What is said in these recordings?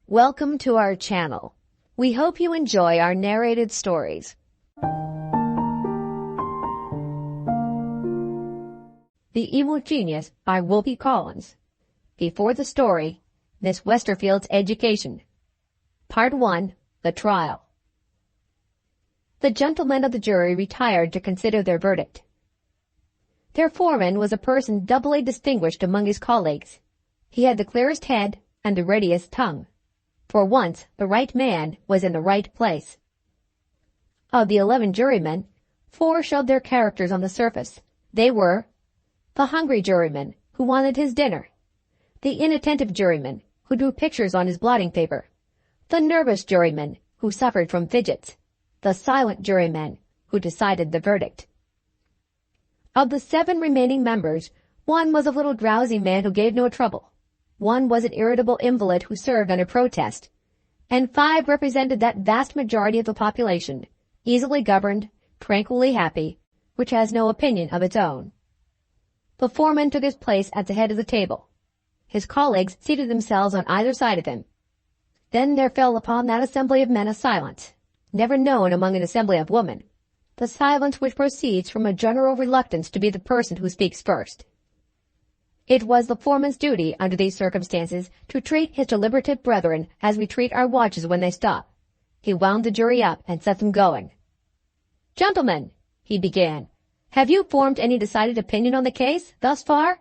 Welcome to our channel. We hope you enjoy our narrated stories. The Evil Genius by Wilkie Collins. Before the story, Miss Westerfield's Education. Part 1, The Trial. The gentlemen of the jury retired to consider their verdict. Their foreman was a person doubly distinguished among his colleagues. He had the clearest head and the readiest tongue. For once, the right man was in the right place. Of the 11 jurymen, 4 showed their characters on the surface. They were the hungry juryman, who wanted his dinner; the inattentive juryman, who drew pictures on his blotting paper; the nervous juryman, who suffered from fidgets; the silent juryman, who decided the verdict. Of the 7 remaining members, 1 was a little drowsy man who gave no trouble, 1 was an irritable invalid who served under protest, and 5 represented that vast majority of the population, easily governed, tranquilly happy, which has no opinion of its own. The foreman took his place at the head of the table. His colleagues seated themselves on either side of him. Then there fell upon that assembly of men a silence, never known among an assembly of women, the silence which proceeds from a general reluctance to be the person who speaks first. It was the foreman's duty under these circumstances to treat his deliberative brethren as we treat our watches when they stop. He wound the jury up and set them going. "Gentlemen," he began, "have you formed any decided opinion on the case, thus far?"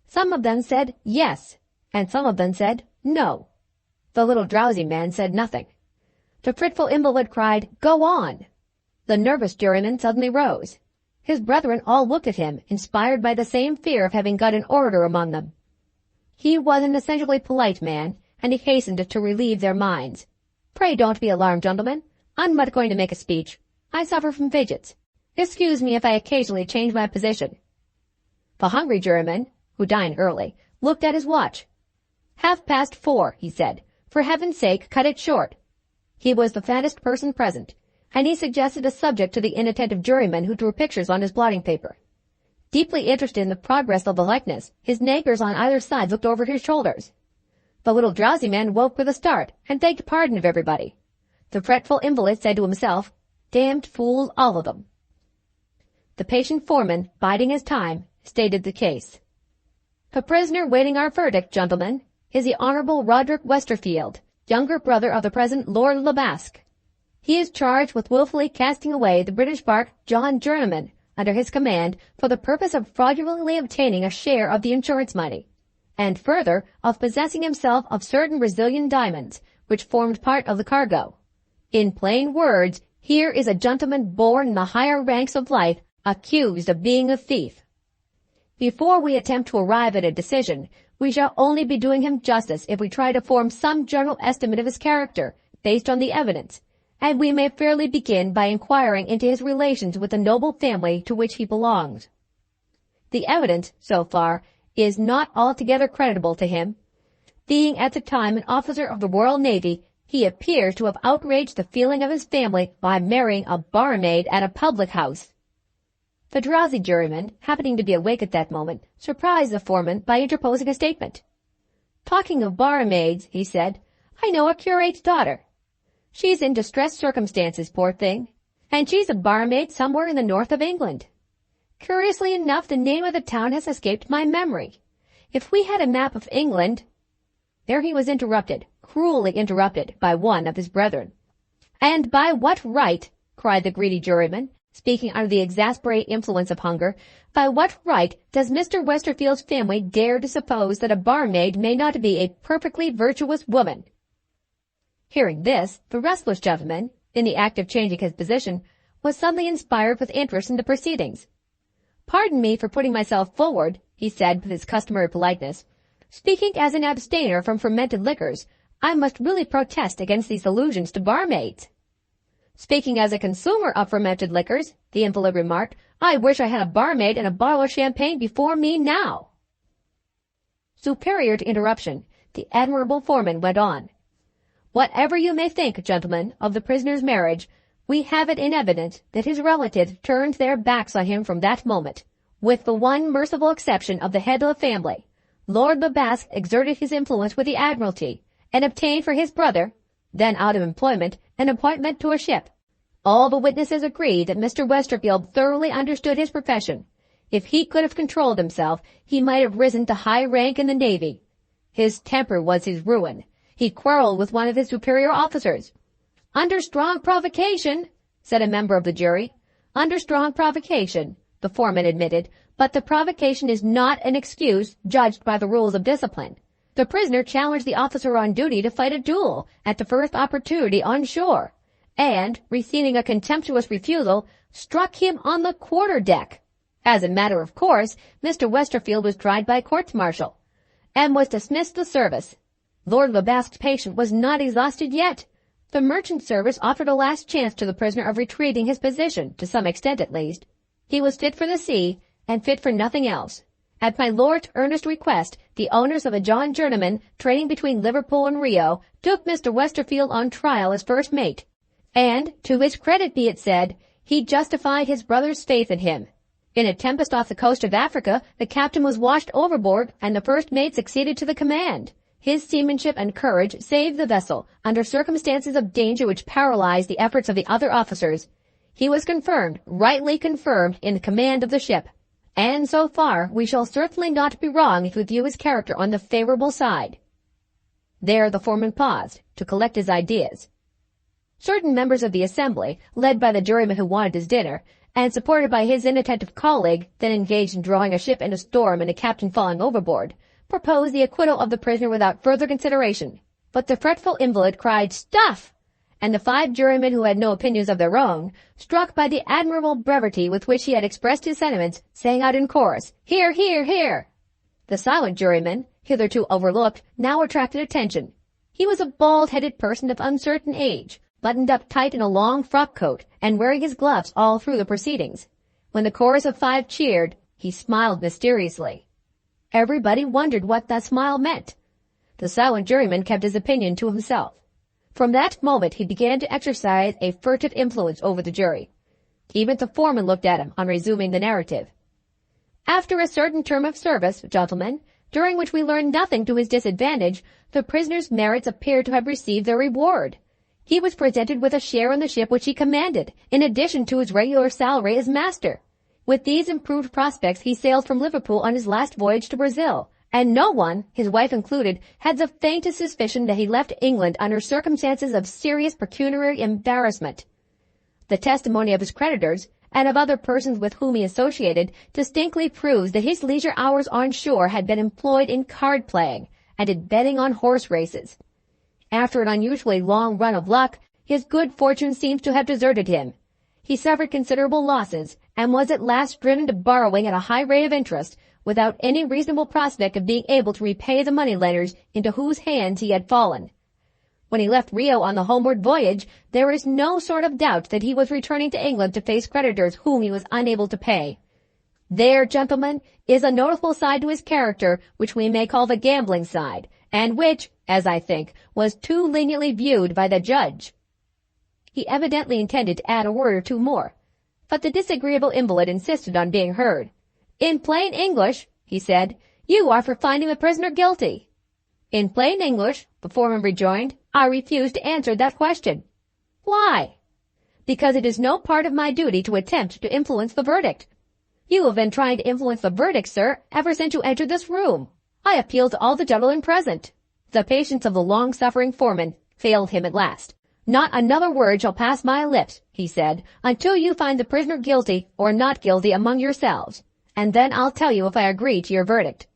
Some of them said yes, and some of them said no. The little drowsy man said nothing. The fretful invalid cried, "Go on!" The nervous juryman suddenly rose. His brethren all looked at him, inspired by the same fear of having got an orator among them. He was an essentially polite man, and he hastened to relieve their minds. "Pray don't be alarmed, gentlemen. I'm not going to make a speech. I suffer from fidgets. Excuse me if I occasionally change my position." The hungry juryman, who dined early, looked at his watch. 4:30, he said. "For heaven's sake, cut it short." He was the fattest person present, and he suggested a subject to the inattentive juryman who drew pictures on his blotting paper. Deeply interested in the progress of the likeness, his neighbors on either side looked over his shoulders. The little drowsy man woke with a start and begged pardon of everybody. The fretful invalid said to himself, "Damned fools, all of them." The patient foreman, biding his time, stated the case. "The prisoner waiting our verdict, gentlemen, is the Honorable Roderick Westerfield, younger brother of the present Lord Le Basque. He is charged with willfully casting away the British bark John Journeyman under his command for the purpose of fraudulently obtaining a share of the insurance money, and further of possessing himself of certain Brazilian diamonds, which formed part of the cargo. In plain words, here is a gentleman born in the higher ranks of life, accused of being a thief. Before we attempt to arrive at a decision, we shall only be doing him justice if we try to form some general estimate of his character, based on the evidence, and we may fairly begin by inquiring into his relations with the noble family to which he belongs. The evidence, so far, is not altogether creditable to him. Being at the time an officer of the Royal Navy, he appears to have outraged the feeling of his family by marrying a barmaid at a public house." The drowsy juryman, happening to be awake at that moment, surprised the foreman by interposing a statement. "Talking of barmaids," he said, "I know a curate's daughter. She's in distressed circumstances, poor thing, and she's a barmaid somewhere in the north of England. Curiously enough, the name of the town has escaped my memory. If we had a map of England—" There he was interrupted, cruelly interrupted, by one of his brethren. "And by what right," cried the greedy juryman, speaking under the exasperating influence of hunger, "by what right does Mr. Westerfield's family dare to suppose that a barmaid may not be a perfectly virtuous woman?" Hearing this, the restless gentleman, in the act of changing his position, was suddenly inspired with interest in the proceedings. "Pardon me for putting myself forward," he said with his customary politeness. "Speaking as an abstainer from fermented liquors, I must really protest against these allusions to barmaids." "Speaking as a consumer of fermented liquors," the invalid remarked, "I wish I had a barmaid and a bottle of champagne before me now." Superior to interruption, the admirable foreman went on. "Whatever you may think, gentlemen, of the prisoner's marriage, we have it in evidence that his relatives turned their backs on him from that moment, with the one merciful exception of the head of the family. Lord Le Basque exerted his influence with the Admiralty, and obtained for his brother, then out of employment, an appointment to a ship. All the witnesses agreed that Mr. Westerfield thoroughly understood his profession. If he could have controlled himself, he might have risen to high rank in the Navy. His temper was his ruin. He quarreled with one of his superior officers. "Under strong provocation," said a member of the jury. "Under strong provocation," the foreman admitted, "but the provocation is not an excuse judged by the rules of discipline. The prisoner challenged the officer on duty to fight a duel at the first opportunity on shore, and, receiving a contemptuous refusal, struck him on the quarter-deck. As a matter of course, Mr. Westerfield was tried by court-martial, and was dismissed the service. Lord Le Basque's patient was not exhausted yet. The merchant service offered a last chance to the prisoner of retrieving his position, to some extent at least. He was fit for the sea, and fit for nothing else. At my lord's earnest request, the owners of a John Journeyman, trading between Liverpool and Rio, took Mr. Westerfield on trial as first mate. And, to his credit be it said, he justified his brother's faith in him. In a tempest off the coast of Africa, the captain was washed overboard, and the first mate succeeded to the command. His seamanship and courage saved the vessel, under circumstances of danger which paralyzed the efforts of the other officers. He was confirmed, rightly confirmed, in the command of the ship. And so far, we shall certainly not be wrong if we view his character on the favorable side." There the foreman paused, to collect his ideas. Certain members of the assembly, led by the juryman who wanted his dinner, and supported by his inattentive colleague, then engaged in drawing a ship in a storm and a captain falling overboard, proposed the acquittal of the prisoner without further consideration. But the fretful invalid cried, "Stuff!" and the 5 jurymen who had no opinions of their own, struck by the admirable brevity with which he had expressed his sentiments, sang out in chorus, "Hear, hear, hear!" The silent juryman, hitherto overlooked, now attracted attention. He was a bald-headed person of uncertain age, buttoned up tight in a long frock-coat, and wearing his gloves all through the proceedings. When the chorus of 5 cheered, he smiled mysteriously. Everybody wondered what that smile meant. The silent juryman kept his opinion to himself. From that moment he began to exercise a furtive influence over the jury. Even the foreman looked at him on resuming the narrative. "After a certain term of service, gentlemen, during which we learned nothing to his disadvantage, the prisoner's merits appeared to have received their reward. He was presented with a share in the ship which he commanded, in addition to his regular salary as master. With these improved prospects he sailed from Liverpool on his last voyage to Brazil, and no one, his wife included, had the faintest suspicion that he left England under circumstances of serious pecuniary embarrassment. The testimony of his creditors, and of other persons with whom he associated, distinctly proves that his leisure hours on shore had been employed in card-playing, and in betting on horse races. After an unusually long run of luck, his good fortune seems to have deserted him. He suffered considerable losses, and was at last driven to borrowing at a high rate of interest, without any reasonable prospect of being able to repay the moneylenders into whose hands he had fallen. When he left Rio on the homeward voyage, there is no sort of doubt that he was returning to England to face creditors whom he was unable to pay. There, gentlemen, is a notable side to his character which we may call the gambling side, and which, as I think, was too leniently viewed by the judge." He evidently intended to add a word or two more, but the disagreeable invalid insisted on being heard. "In plain English," he said, "you are for finding the prisoner guilty." "In plain English," the foreman rejoined, "I refuse to answer that question." "Why?" "Because it is no part of my duty to attempt to influence the verdict." "You have been trying to influence the verdict, sir, ever since you entered this room. I appeal to all the gentlemen present." The patience of the long-suffering foreman failed him at last. "Not another word shall pass my lips," he said, "until you find the prisoner guilty or not guilty among yourselves, and then I'll tell you if I agree to your verdict."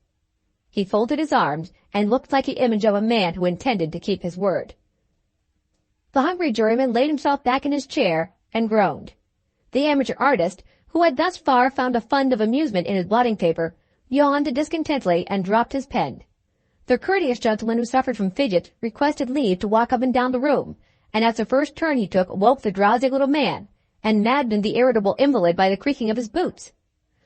He folded his arms and looked like the image of a man who intended to keep his word. The hungry juryman laid himself back in his chair and groaned. The amateur artist, who had thus far found a fund of amusement in his blotting paper, yawned discontentedly and dropped his pen. The courteous gentleman who suffered from fidget requested leave to walk up and down the room, and at the first turn he took woke the drowsy little man, and maddened the irritable invalid by the creaking of his boots.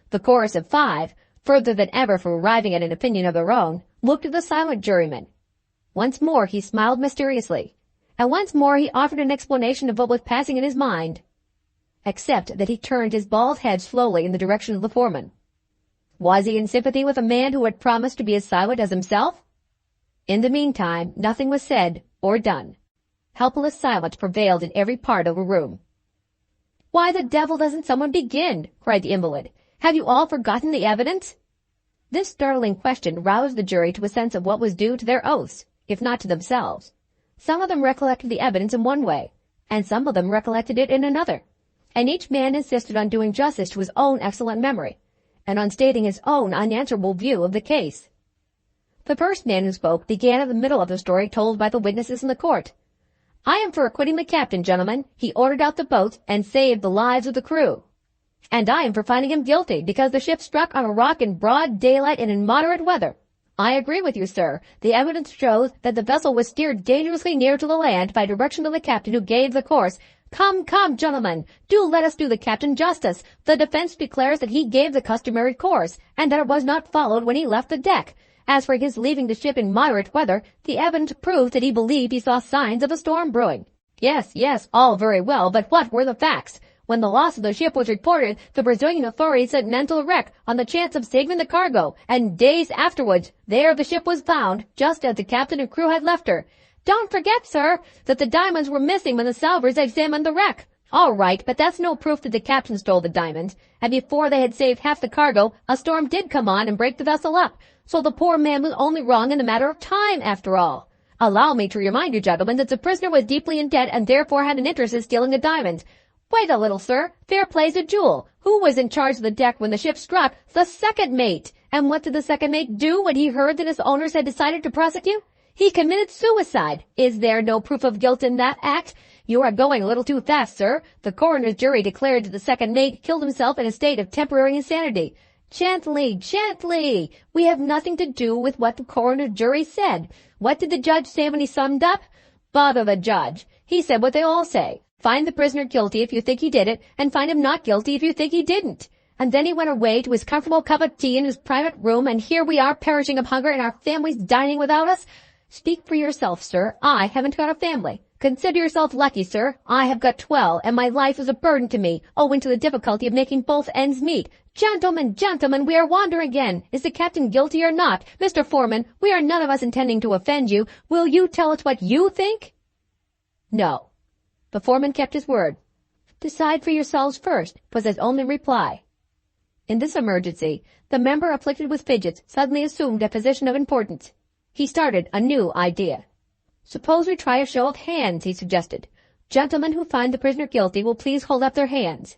The chorus of 5, further than ever from arriving at an opinion of their own, looked at the silent juryman. Once more he smiled mysteriously, and once more he offered an explanation of what was passing in his mind, except that he turned his bald head slowly in the direction of the foreman. Was he in sympathy with a man who had promised to be as silent as himself? In the meantime, nothing was said or done. Helpless silence prevailed in every part of the room. "Why the devil doesn't someone begin?" cried the invalid. "Have you all forgotten the evidence?" This startling question roused the jury to a sense of what was due to their oaths, if not to themselves. Some of them recollected the evidence in one way, and some of them recollected it in another, and each man insisted on doing justice to his own excellent memory, and on stating his own unanswerable view of the case. The first man who spoke began at the middle of the story told by the witnesses in the court. "I am for acquitting the captain, gentlemen. He ordered out the boats and saved the lives of the crew. And I am for finding him guilty because the ship struck on a rock in broad daylight and in moderate weather. I agree with you, sir. The evidence shows that the vessel was steered dangerously near to the land by direction of the captain who gave the course. Come, gentlemen, do let us do the captain justice. The defense declares that he gave the customary course, and that it was not followed when he left the deck. As for his leaving the ship in moderate weather, the evidence proves that he believed he saw signs of a storm brewing." Yes, all very well, but what were the facts? When the loss of the ship was reported, the Brazilian authorities sent men to the wreck on the chance of saving the cargo, and days afterwards, there the ship was found, just as the captain and crew had left her. Don't forget, sir, that the diamonds were missing when the salvors examined the wreck. All right, but that's no proof that the captain stole the diamonds, and before they had saved half the cargo, a storm did come on and break the vessel up, so the poor man was only wrong in a matter of time, after all. Allow me to remind you, gentlemen, that the prisoner was deeply in debt and therefore had an interest in stealing the diamonds. Wait a little, sir. Fair play's a jewel. Who was in charge of the deck when the ship struck? The second mate. And what did the second mate do when he heard that his owners had decided to prosecute? He committed suicide. Is there no proof of guilt in that act? You are going a little too fast, sir. The coroner's jury declared that the second mate killed himself in a state of temporary insanity. Gently. We have nothing to do with what the coroner's jury said. What did the judge say when he summed up? Bother the judge. He said what they all say. Find the prisoner guilty if you think he did it, and find him not guilty if you think he didn't. And then he went away to his comfortable cup of tea in his private room, and here we are perishing of hunger and our families dining without us. Speak for yourself, sir. I haven't got a family. Consider yourself lucky, sir. I have got 12, and my life is a burden to me, owing to the difficulty of making both ends meet. Gentlemen, we are wandering again. Is the captain guilty or not? Mr. Foreman, we are none of us intending to offend you. Will you tell us what you think? No. The foreman kept his word. Decide for yourselves first, was his only reply. In this emergency, the member afflicted with fidgets suddenly assumed a position of importance. He started a new idea. Suppose we try a show of hands, he suggested. Gentlemen who find the prisoner guilty will please hold up their hands.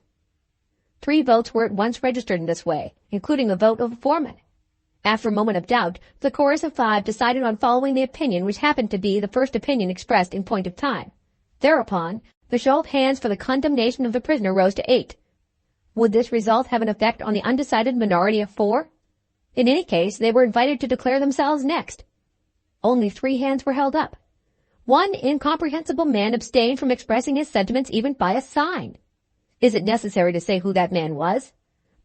3 votes were at once registered in this way, including the vote of the foreman. After a moment of doubt, the chorus of 5 decided on following the opinion which happened to be the first opinion expressed in point of time. Thereupon, the show of hands for the condemnation of the prisoner rose to 8. Would this result have an effect on the undecided minority of 4? In any case, they were invited to declare themselves next. Only 3 hands were held up. One incomprehensible man abstained from expressing his sentiments even by a sign. Is it necessary to say who that man was?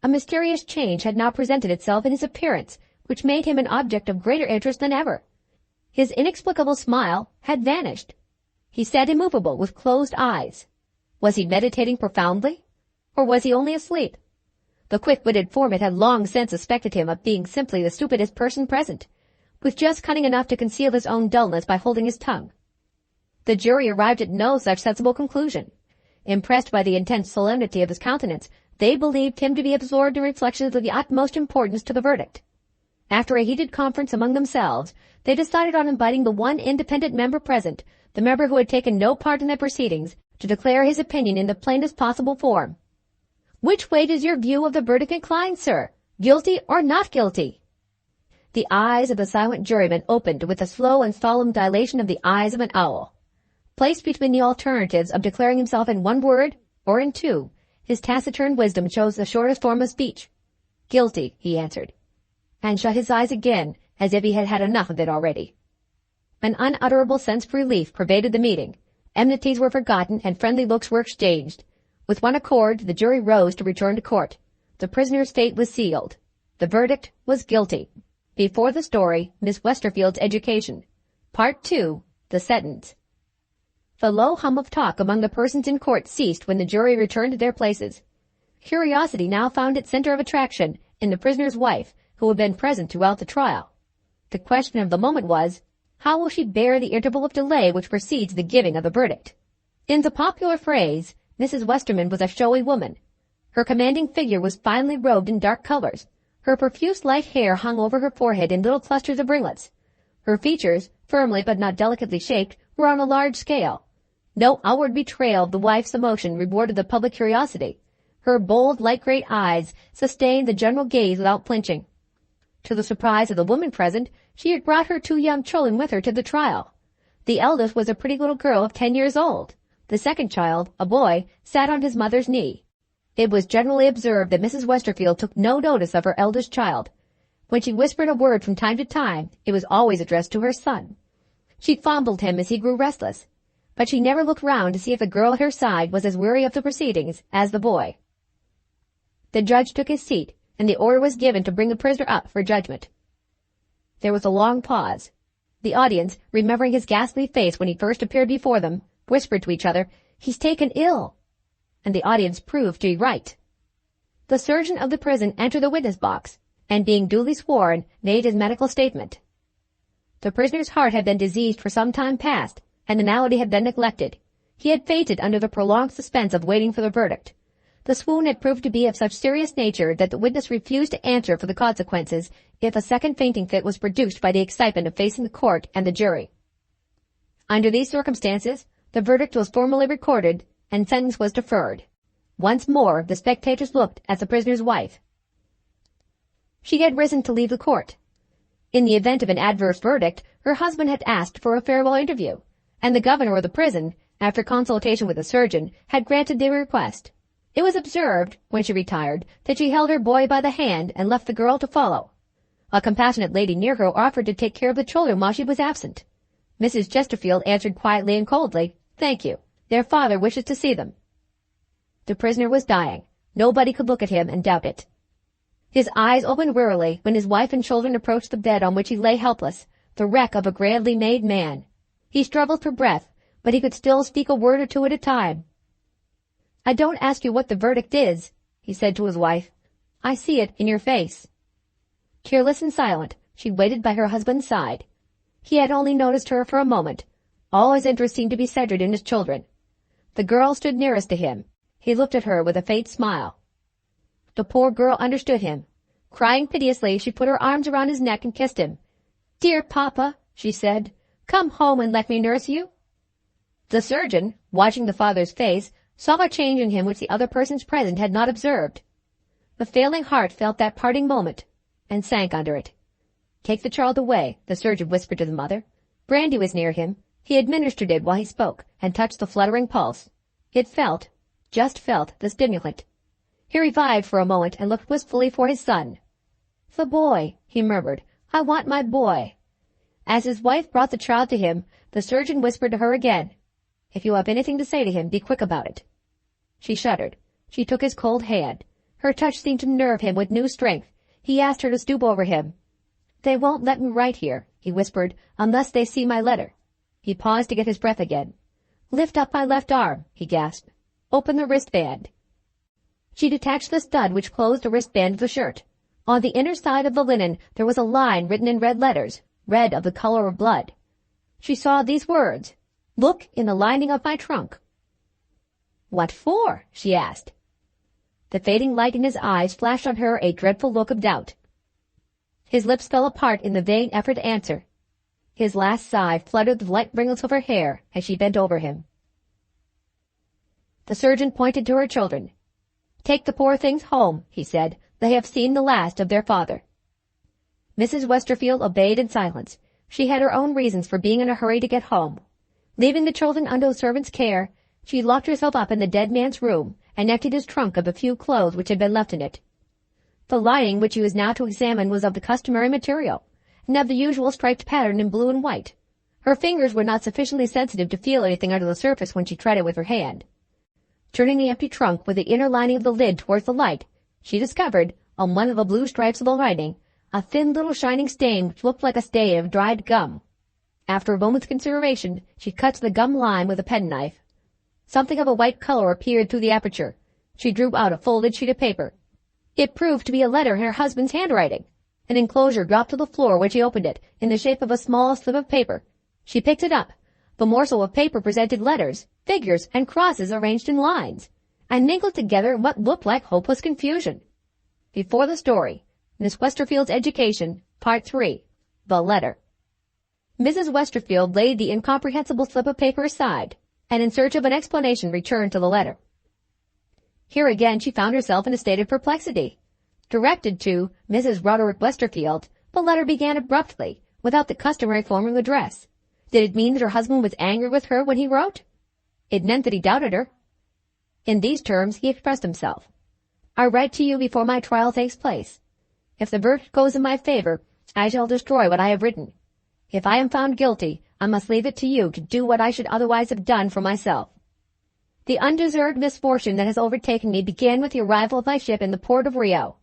A mysterious change had now presented itself in his appearance, which made him an object of greater interest than ever. His inexplicable smile had vanished. He sat immovable with closed eyes. Was he meditating profoundly? Or was he only asleep? The quick-witted foreman had long since suspected him of being simply the stupidest person present, with just cunning enough to conceal his own dullness by holding his tongue. The jury arrived at no such sensible conclusion. Impressed by the intense solemnity of his countenance, they believed him to be absorbed in reflections of the utmost importance to the verdict. After a heated conference among themselves, they decided on inviting the one independent member present, the member who had taken no part in the proceedings, to declare his opinion in the plainest possible form. Which way does your view of the verdict incline, sir? Guilty or not guilty? The eyes of the silent juryman opened with the slow and solemn dilation of the eyes of an owl. Placed between the alternatives of declaring himself in 1 word or in 2, his taciturn wisdom chose the shortest form of speech. Guilty, he answered, and shut his eyes again as if he had had enough of it already. An unutterable sense of relief pervaded the meeting. Enmities were forgotten and friendly looks were exchanged. With one accord, the jury rose to return to court. The prisoner's fate was sealed. The verdict was guilty. Before the story, Miss Westerfield's education. Part 2, the sentence. The low hum of talk among the persons in court ceased when the jury returned to their places. Curiosity now found its center of attraction in the prisoner's wife, who had been present throughout the trial. The question of the moment was, How will she bear the interval of delay which precedes the giving of the verdict? In the popular phrase, Mrs. Westerman was a showy woman. Her commanding figure was finely robed in dark colors. Her profuse light hair hung over her forehead in little clusters of ringlets. Her features, firmly but not delicately shaped, were on a large scale. No outward betrayal of the wife's emotion rewarded the public curiosity. Her bold, light-gray eyes sustained the general gaze without flinching. To the surprise of the women present, she had brought her 2 young children with her to the trial. The eldest was a pretty little girl of 10 years old. The second child, a boy, sat on his mother's knee. It was generally observed that Mrs. Westerfield took no notice of her eldest child. When she whispered a word from time to time, it was always addressed to her son. She fondled him as he grew restless, but she never looked round to see if the girl at her side was as weary of the proceedings as the boy. The judge took his seat, and the order was given to bring the prisoner up for judgment. There was a long pause. The audience, remembering his ghastly face when he first appeared before them, whispered to each other, "He's taken ill." And the audience proved to be right. The surgeon of the prison entered the witness box, and being duly sworn, made his medical statement. The prisoner's heart had been diseased for some time past, and the malady had been neglected. He had fainted under the prolonged suspense of waiting for the verdict. The swoon had proved to be of such serious nature that the witness refused to answer for the consequences if a second fainting fit was produced by the excitement of facing the court and the jury. Under these circumstances, the verdict was formally recorded and sentence was deferred. Once more, the spectators looked at the prisoner's wife. She had risen to leave the court. In the event of an adverse verdict, her husband had asked for a farewell interview, and the governor of the prison, after consultation with the surgeon, had granted the request. It was observed, when she retired, that she held her boy by the hand and left the girl to follow. A compassionate lady near her offered to take care of the children while she was absent. Mrs. Chesterfield answered quietly and coldly, "Thank you. Their father wishes to see them." The prisoner was dying. Nobody could look at him and doubt it. His eyes opened wearily when his wife and children approached the bed on which he lay helpless, the wreck of a grandly made man. He struggled for breath, but he could still speak a word or two at a time. "I don't ask you what the verdict is," he said to his wife. "I see it in your face." Tearless and silent, she waited by her husband's side. He had only noticed her for a moment. All his interest seemed to be centered in his children. The girl stood nearest to him. He looked at her with a faint smile. The poor girl understood him. Crying piteously, she put her arms around his neck and kissed him. "Dear papa," she said, "come home and let me nurse you." The surgeon, watching the father's face, saw a change in him which the other persons present had not observed. The failing heart felt that parting moment, and sank under it. "Take the child away," the surgeon whispered to the mother. Brandy was near him. He administered it while he spoke, and touched the fluttering pulse. It felt, just felt, the stimulant. He revived for a moment and looked wistfully for his son. "The boy," he murmured. "I want my boy." As his wife brought the child to him, the surgeon whispered to her again, "If you have anything to say to him, be quick about it." She shuddered. She took his cold hand. Her touch seemed to nerve him with new strength. He asked her to stoop over him. "They won't let me write here," he whispered, "unless they see my letter." He paused to get his breath again. "Lift up my left arm," he gasped. "Open the wristband." She detached the stud which closed the wristband of the shirt. On the inner side of the linen there was a line written in red letters, red of the color of blood. She saw these words, "Look in the lining of my trunk." "What for?" she asked. The fading light in his eyes flashed on her a dreadful look of doubt. His lips fell apart in the vain effort to answer. His last sigh fluttered the light ringlets of her hair as she bent over him. The surgeon pointed to her children. "Take the poor things home," he said. "They have seen the last of their father." Mrs. Westerfield obeyed in silence. She had her own reasons for being in a hurry to get home. Leaving the children under the servant's care, she locked herself up in the dead man's room and emptied his trunk of the few clothes which had been left in it. The lining which he was now to examine was of the customary material, and of the usual striped pattern in blue and white. Her fingers were not sufficiently sensitive to feel anything under the surface when she tried it with her hand. Turning the empty trunk with the inner lining of the lid towards the light, she discovered, on one of the blue stripes of the lining, a thin little shining stain which looked like a stain of dried gum. After a moment's consideration, she cut the gum line with a penknife. Something of a white color appeared through the aperture. She drew out a folded sheet of paper. It proved to be a letter in her husband's handwriting. An enclosure dropped to the floor when she opened it, in the shape of a small slip of paper. She picked it up. The morsel of paper presented letters, figures, and crosses arranged in lines, and mingled together in what looked like hopeless confusion. Before the story, Miss Westerfield's Education, Part 3, The Letter. Mrs. Westerfield laid the incomprehensible slip of paper aside, and in search of an explanation returned to the letter. Here again she found herself in a state of perplexity. Directed to Mrs. Roderick Westerfield, the letter began abruptly, without the customary form of address. Did it mean that her husband was angry with her when he wrote? It meant that he doubted her. In these terms he expressed himself. I write to you before my trial takes place. If the verdict goes in my favor, I shall destroy what I have written. If I am found guilty, I must leave it to you to do what I should otherwise have done for myself. The undeserved misfortune that has overtaken me began with the arrival of my ship in the port of Rio.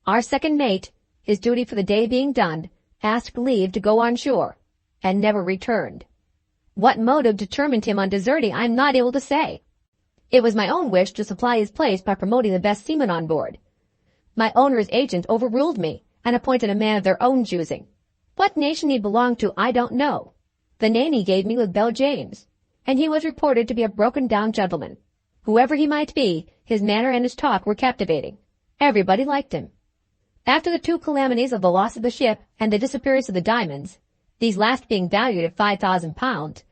Our second mate, his duty for the day being done, asked leave to go on shore, and never returned. What motive determined him on deserting I am not able to say. It was my own wish to supply his place by promoting the best seaman on board. My owner's agent overruled me, and appointed a man of their own choosing. What nation he belonged to I don't know. The name he gave me was Bell James, and he was reported to be a broken-down gentleman. Whoever he might be, his manner and his talk were captivating. Everybody liked him. After the two calamities of the loss of the ship and the disappearance of the diamonds, these last being valued at £5,000,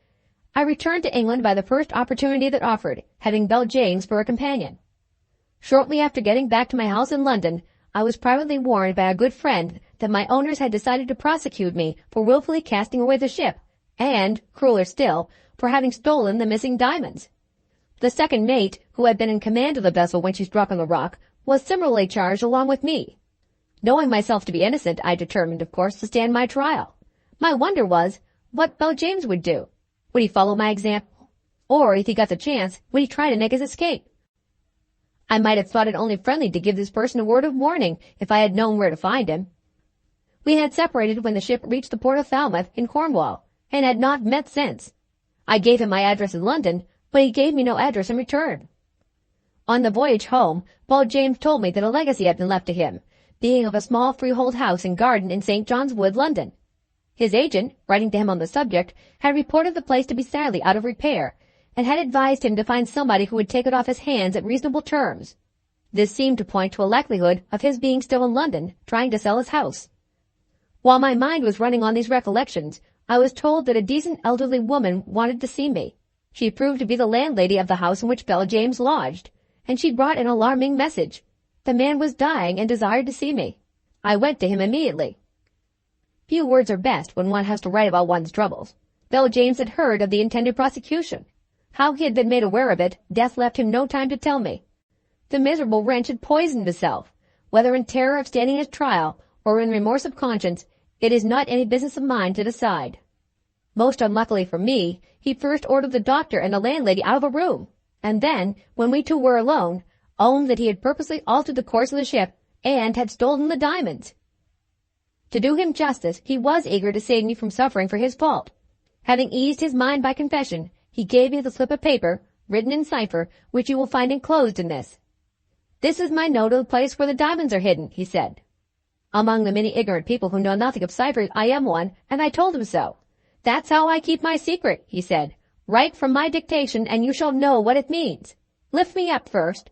I returned to England by the first opportunity that offered, having Bell James for a companion. Shortly after getting back to my house in London, I was privately warned by a good friend that my owners had decided to prosecute me for willfully casting away the ship, and, crueler still, for having stolen the missing diamonds. The second mate, who had been in command of the vessel when she struck on the rock, was similarly charged along with me. Knowing myself to be innocent, I determined, of course, to stand my trial. My wonder was, what Bell James would do. Would he follow my example? Or, if he got the chance, would he try to make his escape? I might have thought it only friendly to give this person a word of warning if I had known where to find him. We had separated when the ship reached the port of Falmouth in Cornwall, and had not met since. I gave him my address in London, but he gave me no address in return. On the voyage home, Bell James told me that a legacy had been left to him, being of a small freehold house and garden in St. John's Wood, London. His agent, writing to him on the subject, had reported the place to be sadly out of repair, and had advised him to find somebody who would take it off his hands at reasonable terms. This seemed to point to a likelihood of his being still in London, trying to sell his house. While my mind was running on these recollections, I was told that a decent elderly woman wanted to see me. She proved to be the landlady of the house in which Bell James lodged, and she brought an alarming message. The man was dying and desired to see me. I went to him immediately. Few words are best when one has to write about one's troubles. Bell James had heard of the intended prosecution. How he had been made aware of it, death left him no time to tell me. The miserable wretch had poisoned himself. Whether in terror of standing his trial, or in remorse of conscience, it is not any business of mine to decide. Most unluckily for me, he first ordered the doctor and the landlady out of a room, and then, when we two were alone, owned that he had purposely altered the course of the ship, and had stolen the diamonds. To do him justice, he was eager to save me from suffering for his fault. Having eased his mind by confession, he gave me the slip of paper, written in cipher, which you will find enclosed in this. This is my note of the place where the diamonds are hidden, he said. Among the many ignorant people who know nothing of ciphers, I am one, and I told him so. That's how I keep my secret, he said. Write from my dictation, and you shall know what it means. Lift me up first.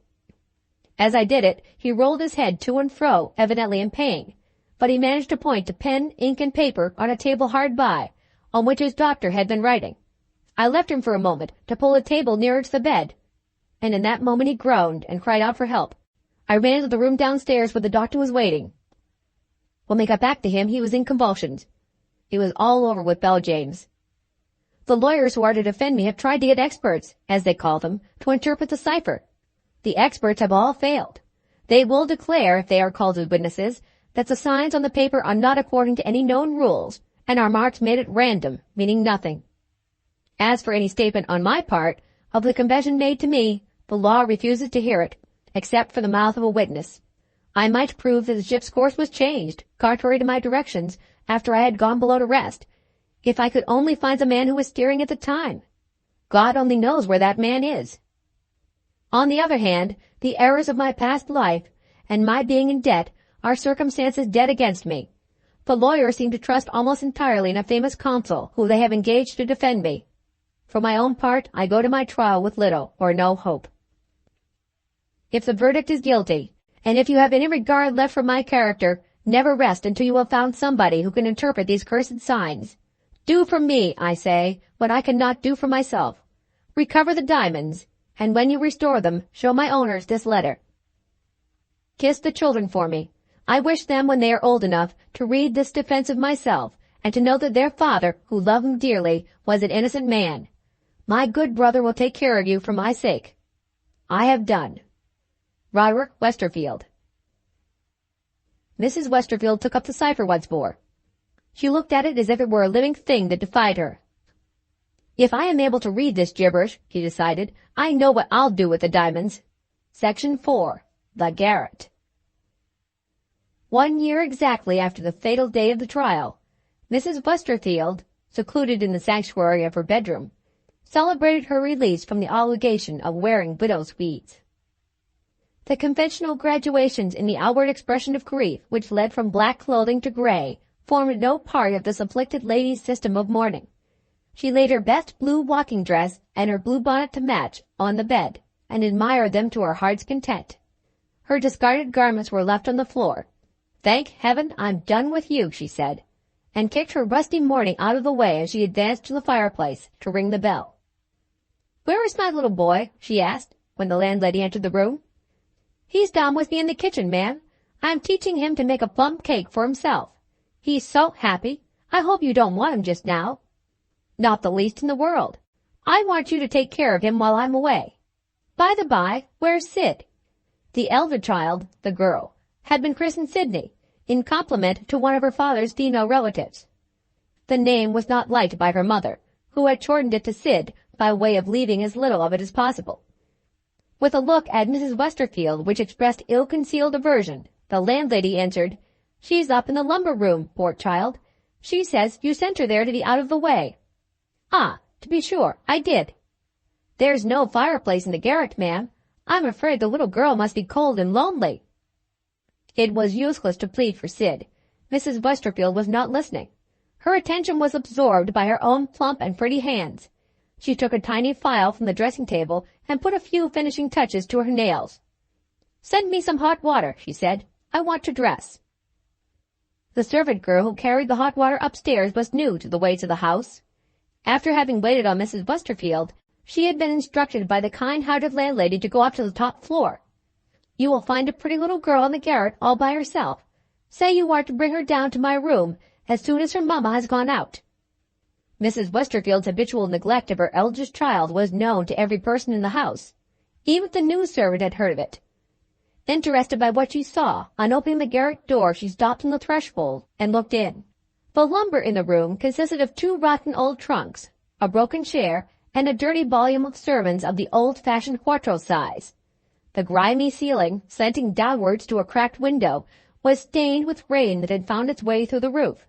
As I did it, he rolled his head to and fro, evidently in pain, but he managed to point to pen, ink, and paper on a table hard by, on which his doctor had been writing. I left him for a moment to pull a table nearer to the bed, and in that moment he groaned and cried out for help. I ran into the room downstairs where the doctor was waiting. When we got back to him, he was in convulsions. It was all over with Bell James. The lawyers who are to defend me have tried to get experts, as they call them, to interpret the cipher. The experts have all failed. They will declare, if they are called as witnesses, that the signs on the paper are not according to any known rules, and are marks made at random, meaning nothing. As for any statement on my part of the confession made to me, the law refuses to hear it, except for the mouth of a witness. I might prove that the ship's course was changed, contrary to my directions, after I had gone below to rest, if I could only find the man who was steering at the time. God only knows where that man is. On the other hand, the errors of my past life, and my being in debt, are circumstances dead against me. The lawyers seem to trust almost entirely in a famous counsel who they have engaged to defend me. For my own part, I go to my trial with little or no hope. If the verdict is guilty, and if you have any regard left for my character, never rest until you have found somebody who can interpret these cursed signs. Do for me, I say, what I cannot do for myself. Recover the diamonds, and when you restore them, show my owners this letter. Kiss the children for me. I wish them, when they are old enough, to read this defense of myself, and to know that their father, who loved them dearly, was an innocent man. My good brother will take care of you for my sake. I have done. Roderick Westerfield. Mrs. Westerfield took up the cipher once more. She looked at it as if it were a living thing that defied her. If I am able to read this gibberish, she decided, I know what I'll do with the diamonds. Section 4. The Garret. 1 year exactly after the fatal day of the trial, Mrs. Westerfield, secluded in the sanctuary of her bedroom, celebrated her release from the obligation of wearing widow's weeds. The conventional graduations in the outward expression of grief, which led from black clothing to gray, formed no part of this afflicted lady's system of mourning. She laid her best blue walking dress and her blue bonnet to match on the bed, and admired them to her heart's content. Her discarded garments were left on the floor. Thank heaven I'm done with you, she said, and kicked her rusty mourning out of the way as she advanced to the fireplace to ring the bell. Where is my little boy? She asked, when the landlady entered the room. He's down with me in the kitchen, ma'am. I'm teaching him to make a plum cake for himself. He's so happy. I hope you don't want him just now. Not the least in the world. I want you to take care of him while I'm away. By the by, where's Sid? The elder child, the girl, had been christened Sydney, in compliment to one of her father's female relatives. The name was not liked by her mother, who had shortened it to Sid by way of leaving as little of it as possible. With a look at Mrs. Westerfield which expressed ill-concealed aversion, the landlady answered, She's up in the lumber room, poor child. She says you sent her there to be out of the way. Ah, to be sure, I did. There's no fireplace in the garret, ma'am. I'm afraid the little girl must be cold and lonely. It was useless to plead for Sid. Mrs. Westerfield was not listening. Her attention was absorbed by her own plump and pretty hands. She took a tiny file from the dressing-table and put a few finishing touches to her nails. Send me some hot water, she said. I want to dress. The servant girl who carried the hot water upstairs was new to the ways of the house. After having waited on Mrs. Westerfield, she had been instructed by the kind-hearted landlady to go up to the top floor. You will find a pretty little girl in the garret all by herself. Say you are to bring her down to my room as soon as her mamma has gone out. Mrs. Westerfield's habitual neglect of her eldest child was known to every person in the house. Even the new servant had heard of it. Interested by what she saw, on opening the garret door she stopped on the threshold and looked in. The lumber in the room consisted of 2 rotten old trunks, a broken chair, and a dirty volume of sermons of the old-fashioned quarto size. The grimy ceiling, slanting downwards to a cracked window, was stained with rain that had found its way through the roof.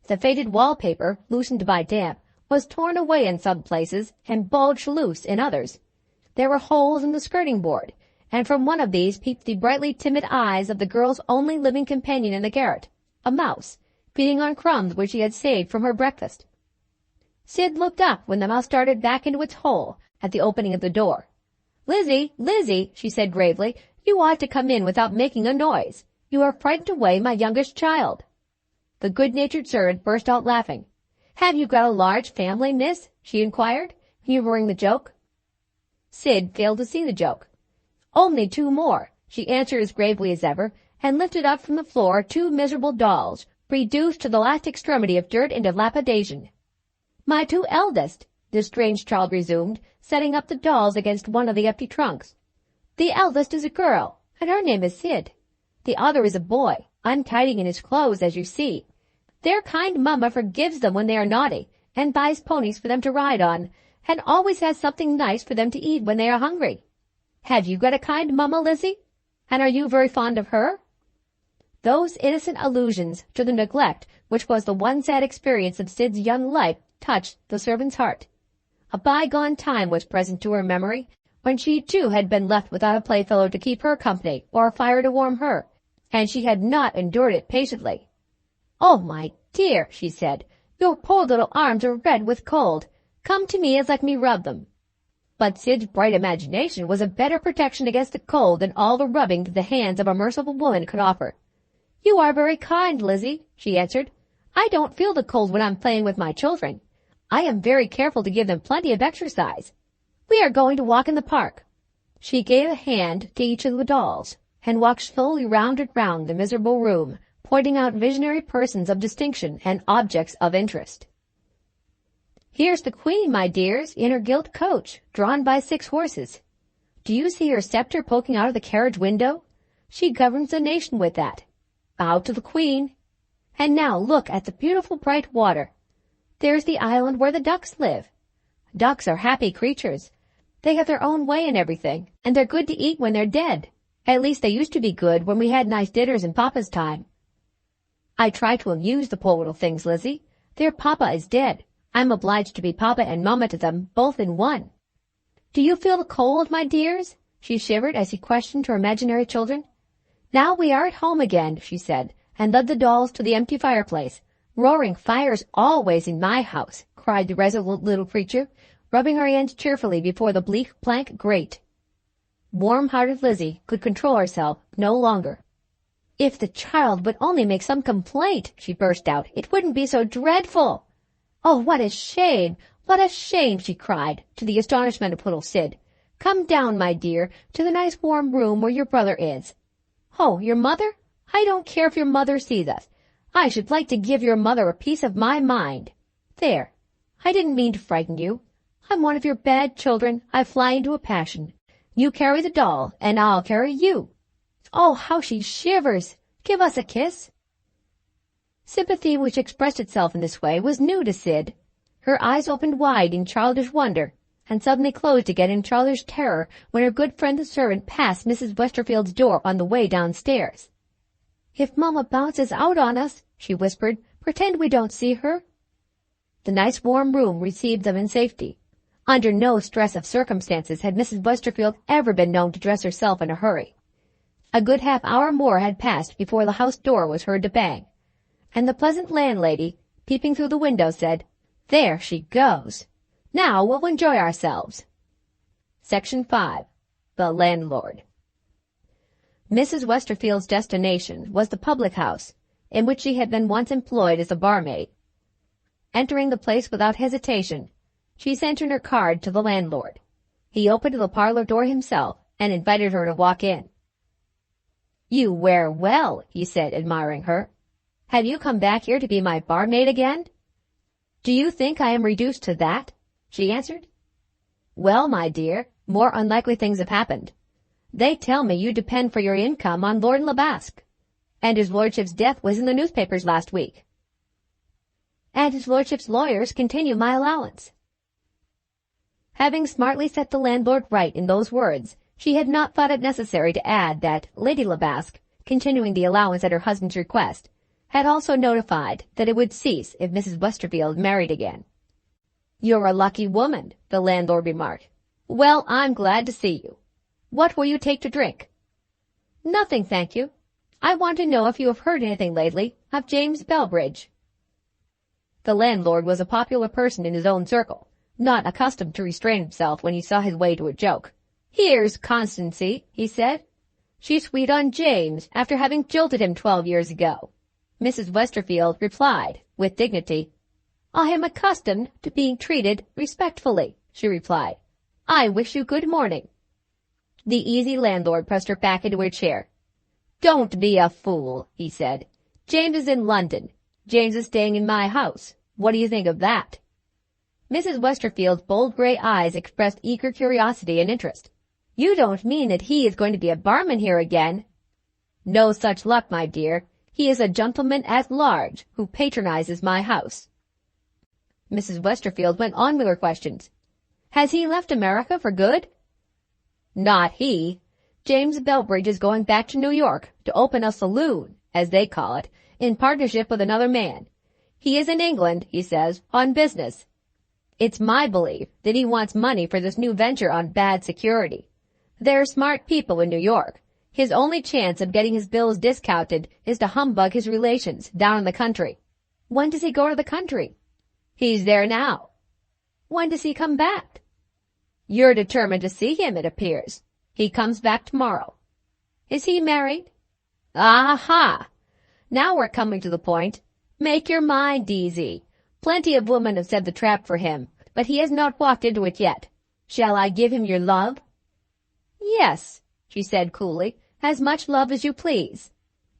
The faded wallpaper, loosened by damp, was torn away in some places and bulged loose in others. There were holes in the skirting board, and from one of these peeped the brightly timid eyes of the girl's only living companion in the garret, a mouse, feeding on crumbs which she had saved from her breakfast. Sid looked up when the mouse darted back into its hole at the opening of the door. Lizzie, Lizzie, she said gravely, you ought to come in without making a noise. You have frightened away my youngest child. The good-natured servant burst out laughing. Have you got a large family, miss? She inquired, humoring the joke. Sid failed to see the joke. Only 2 more, she answered as gravely as ever, and lifted up from the floor 2 miserable dolls, reduced to the last extremity of dirt and dilapidation. My 2 eldest, the strange child resumed, setting up the dolls against one of the empty trunks. The eldest is a girl, and her name is Sid. The other is a boy, untidy in his clothes, as you see. Their kind mamma forgives them when they are naughty, and buys ponies for them to ride on, and always has something nice for them to eat when they are hungry. Have you got a kind mamma, Lizzie? And are you very fond of her? Those innocent allusions to the neglect which was the one sad experience of Sid's young life touched the servant's heart. A bygone time was present to her memory, when she too had been left without a playfellow to keep her company or a fire to warm her, and she had not endured it patiently. "Oh, my dear," she said, "your poor little arms are red with cold. Come to me and let me rub them." But Sid's bright imagination was a better protection against the cold than all the rubbing that the hands of a merciful woman could offer. "You are very kind, Lizzie," she answered. "I don't feel the cold when I'm playing with my children. I am very careful to give them plenty of exercise. We are going to walk in the park." She gave a hand to each of the dolls, and walked slowly round and round the miserable room, pointing out visionary persons of distinction and objects of interest. "Here's the Queen, my dears, in her gilt coach, drawn by 6 horses. Do you see her scepter poking out of the carriage window? She governs the nation with that. Bow to the Queen. And now look at the beautiful bright water. There's the island where the ducks live. Ducks are happy creatures. They have their own way in everything, and they're good to eat when they're dead. At least they used to be good when we had nice dinners in Papa's time. I try to amuse the poor little things, Lizzie. Their Papa is dead. I'm obliged to be Papa and Mamma to them, both in one. Do you feel the cold, my dears?" she shivered as she questioned her imaginary children. "Now we are at home again," she said, and led the dolls to the empty fireplace. "Roaring fires always in my house," cried the resolute little creature, rubbing her hands cheerfully before the bleak plank grate. Warm-hearted Lizzie could control herself no longer. "If the child would only make some complaint," she burst out, "it wouldn't be so dreadful. Oh, what a shame! What a shame!" she cried, to the astonishment of little Sid. "Come down, my dear, to the nice warm room where your brother is." "Oh, your mother? I don't care if your mother sees us. I should like to give your mother a piece of my mind. There. I didn't mean to frighten you. I'm one of your bad children. I fly into a passion. You carry the doll, and I'll carry you. Oh, how she shivers! Give us a kiss." Sympathy which expressed itself in this way was new to Sid. Her eyes opened wide in childish wonder, and suddenly closed again in childish terror when her good friend the servant passed Mrs. Westerfield's door on the way downstairs. "If Mamma bounces out on us," she whispered, "pretend we don't see her." The nice warm room received them in safety. Under no stress of circumstances had Mrs. Westerfield ever been known to dress herself in a hurry. A good half-hour more had passed before the house door was heard to bang, and the pleasant landlady, peeping through the window, said, "There she goes. Now we'll enjoy ourselves." Section 5. The Landlord. Mrs. Westerfield's destination was the public house, in which she had been once employed as a barmaid. Entering the place without hesitation, she sent in her card to the landlord. He opened the parlor door himself and invited her to walk in. "You wear well," he said, admiring her. "Have you come back here to be my barmaid again?" "Do you think I am reduced to that?" she answered. "Well, my dear, more unlikely things have happened. They tell me you depend for your income on Lord Labasque, and his lordship's death was in the newspapers last week. And his lordship's lawyers continue my allowance." Having smartly set the landlord right in those words, she had not thought it necessary to add that Lady Labasque, continuing the allowance at her husband's request, had also notified that it would cease if Mrs. Westerfield married again. "You're a lucky woman," the landlord remarked. "Well, I'm glad to see you. What will you take to drink?" "Nothing, thank you. I want to know if you have heard anything lately of James Belbridge." The landlord was a popular person in his own circle, not accustomed to restrain himself when he saw his way to a joke. "Here's Constancy," he said. "She's sweet on James after having jilted him 12 years ago." Mrs. Westerfield replied, with dignity, "I am accustomed to being treated respectfully," she replied. "I wish you good morning." The easy landlord pressed her back into her chair. "Don't be a fool," he said. "James is in London. James is staying in my house. What do you think of that?" Mrs. Westerfield's bold gray eyes expressed eager curiosity and interest. "You don't mean that he is going to be a barman here again?" "No such luck, my dear. He is a gentleman at large who patronizes my house." Mrs. Westerfield went on with her questions. "Has he left America for good?" "Not he. James Belbridge is going back to New York to open a saloon, as they call it, in partnership with another man. He is in England, he says, on business. It's my belief that he wants money for this new venture on bad security. They're smart people in New York. His only chance of getting his bills discounted is to humbug his relations down in the country. When does he go to the country? He's there now. When does he come back? You're determined to see him, it appears. He comes back tomorrow. Is he married? Aha! Now we're coming to the point. Make your mind easy. Plenty of women have set the trap for him, but he has not walked into it yet. Shall I give him your love? Yes, she said coolly, as much love as you please.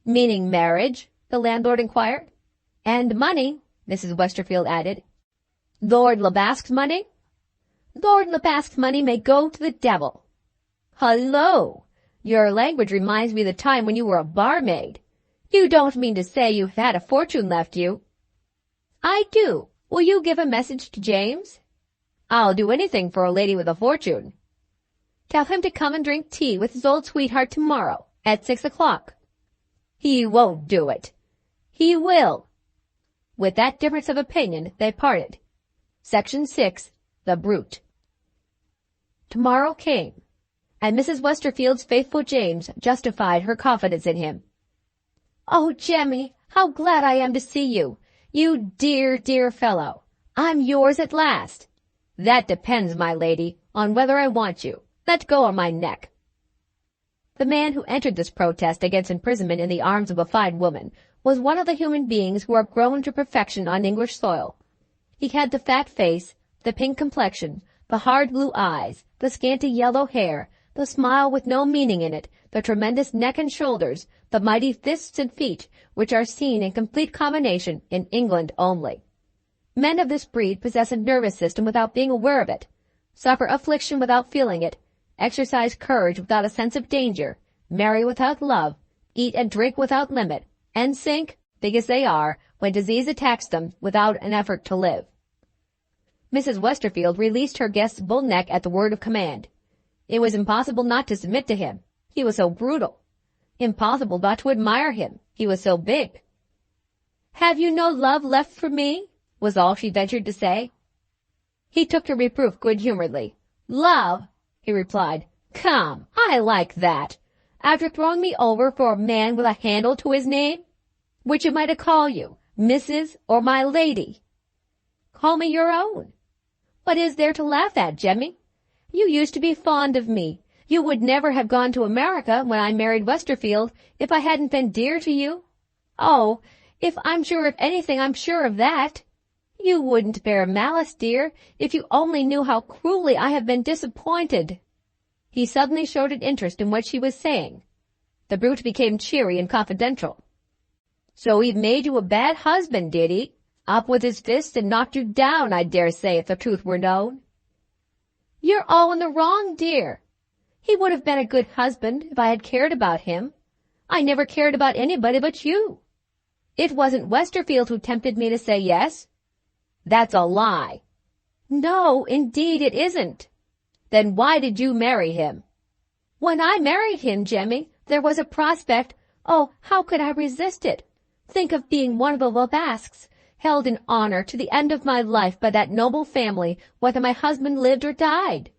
Meaning marriage? The landlord inquired. And money, Mrs. Westerfield added. Lord Labasque's money? Lord Labasque's money may go to the devil. Hullo! Your language reminds me of the time when you were a barmaid. You don't mean to say you've had a fortune left you? I do. Will you give a message to James? I'll do anything for a lady with a fortune. Tell him to come and drink tea with his old sweetheart tomorrow at 6 o'clock. He won't do it. He will. With that difference of opinion, they parted. Section 6. The Brute. Tomorrow came, and Mrs. Westerfield's faithful James justified her confidence in him. Oh, Jemmy, how glad I am to see you. You dear, dear fellow. I'm yours at last. That depends, my lady, on whether I want you. Let go of my neck. The man who entered this protest against imprisonment in the arms of a fine woman was one of the human beings who are grown to perfection on English soil. He had the fat face, the pink complexion, the hard blue eyes, the scanty yellow hair, the smile with no meaning in it, the tremendous neck and shoulders, the mighty fists and feet, which are seen in complete combination in England only. Men of this breed possess a nervous system without being aware of it, suffer affliction without feeling it, exercise courage without a sense of danger, marry without love, eat and drink without limit, and sink, big as they are, when disease attacks them without an effort to live. Mrs. Westerfield released her guest's bull neck at the word of command. It was impossible not to submit to him. He was so brutal. Impossible not to admire him. He was so big. Have you no love left for me? Was all she ventured to say. He took her reproof good-humoredly. Love? He replied. Come, I like that. After throwing me over for a man with a handle to his name? Which am I to call you, Mrs. or my lady? Call me your own. What is there to laugh at, Jemmy? You used to be fond of me. You would never have gone to America when I married Westerfield if I hadn't been dear to you. Oh, if I'm sure of anything, I'm sure of that. You wouldn't bear malice, dear, if you only knew how cruelly I have been disappointed. He suddenly showed an interest in what she was saying. The brute became cheery and confidential. So he made you a bad husband, did he? Up with his fists and knocked you down, I dare say, if the truth were known. You're all in the wrong, dear. He would have been a good husband if I had cared about him. I never cared about anybody but you. It wasn't Westerfield who tempted me to say yes. That's a lie. No, indeed it isn't. Then why did you marry him? When I married him, Jemmy, there was a prospect. Oh, how could I resist it? Think of being one of the Labasques, held in honor to the end of my life by that noble family, whether my husband lived or died.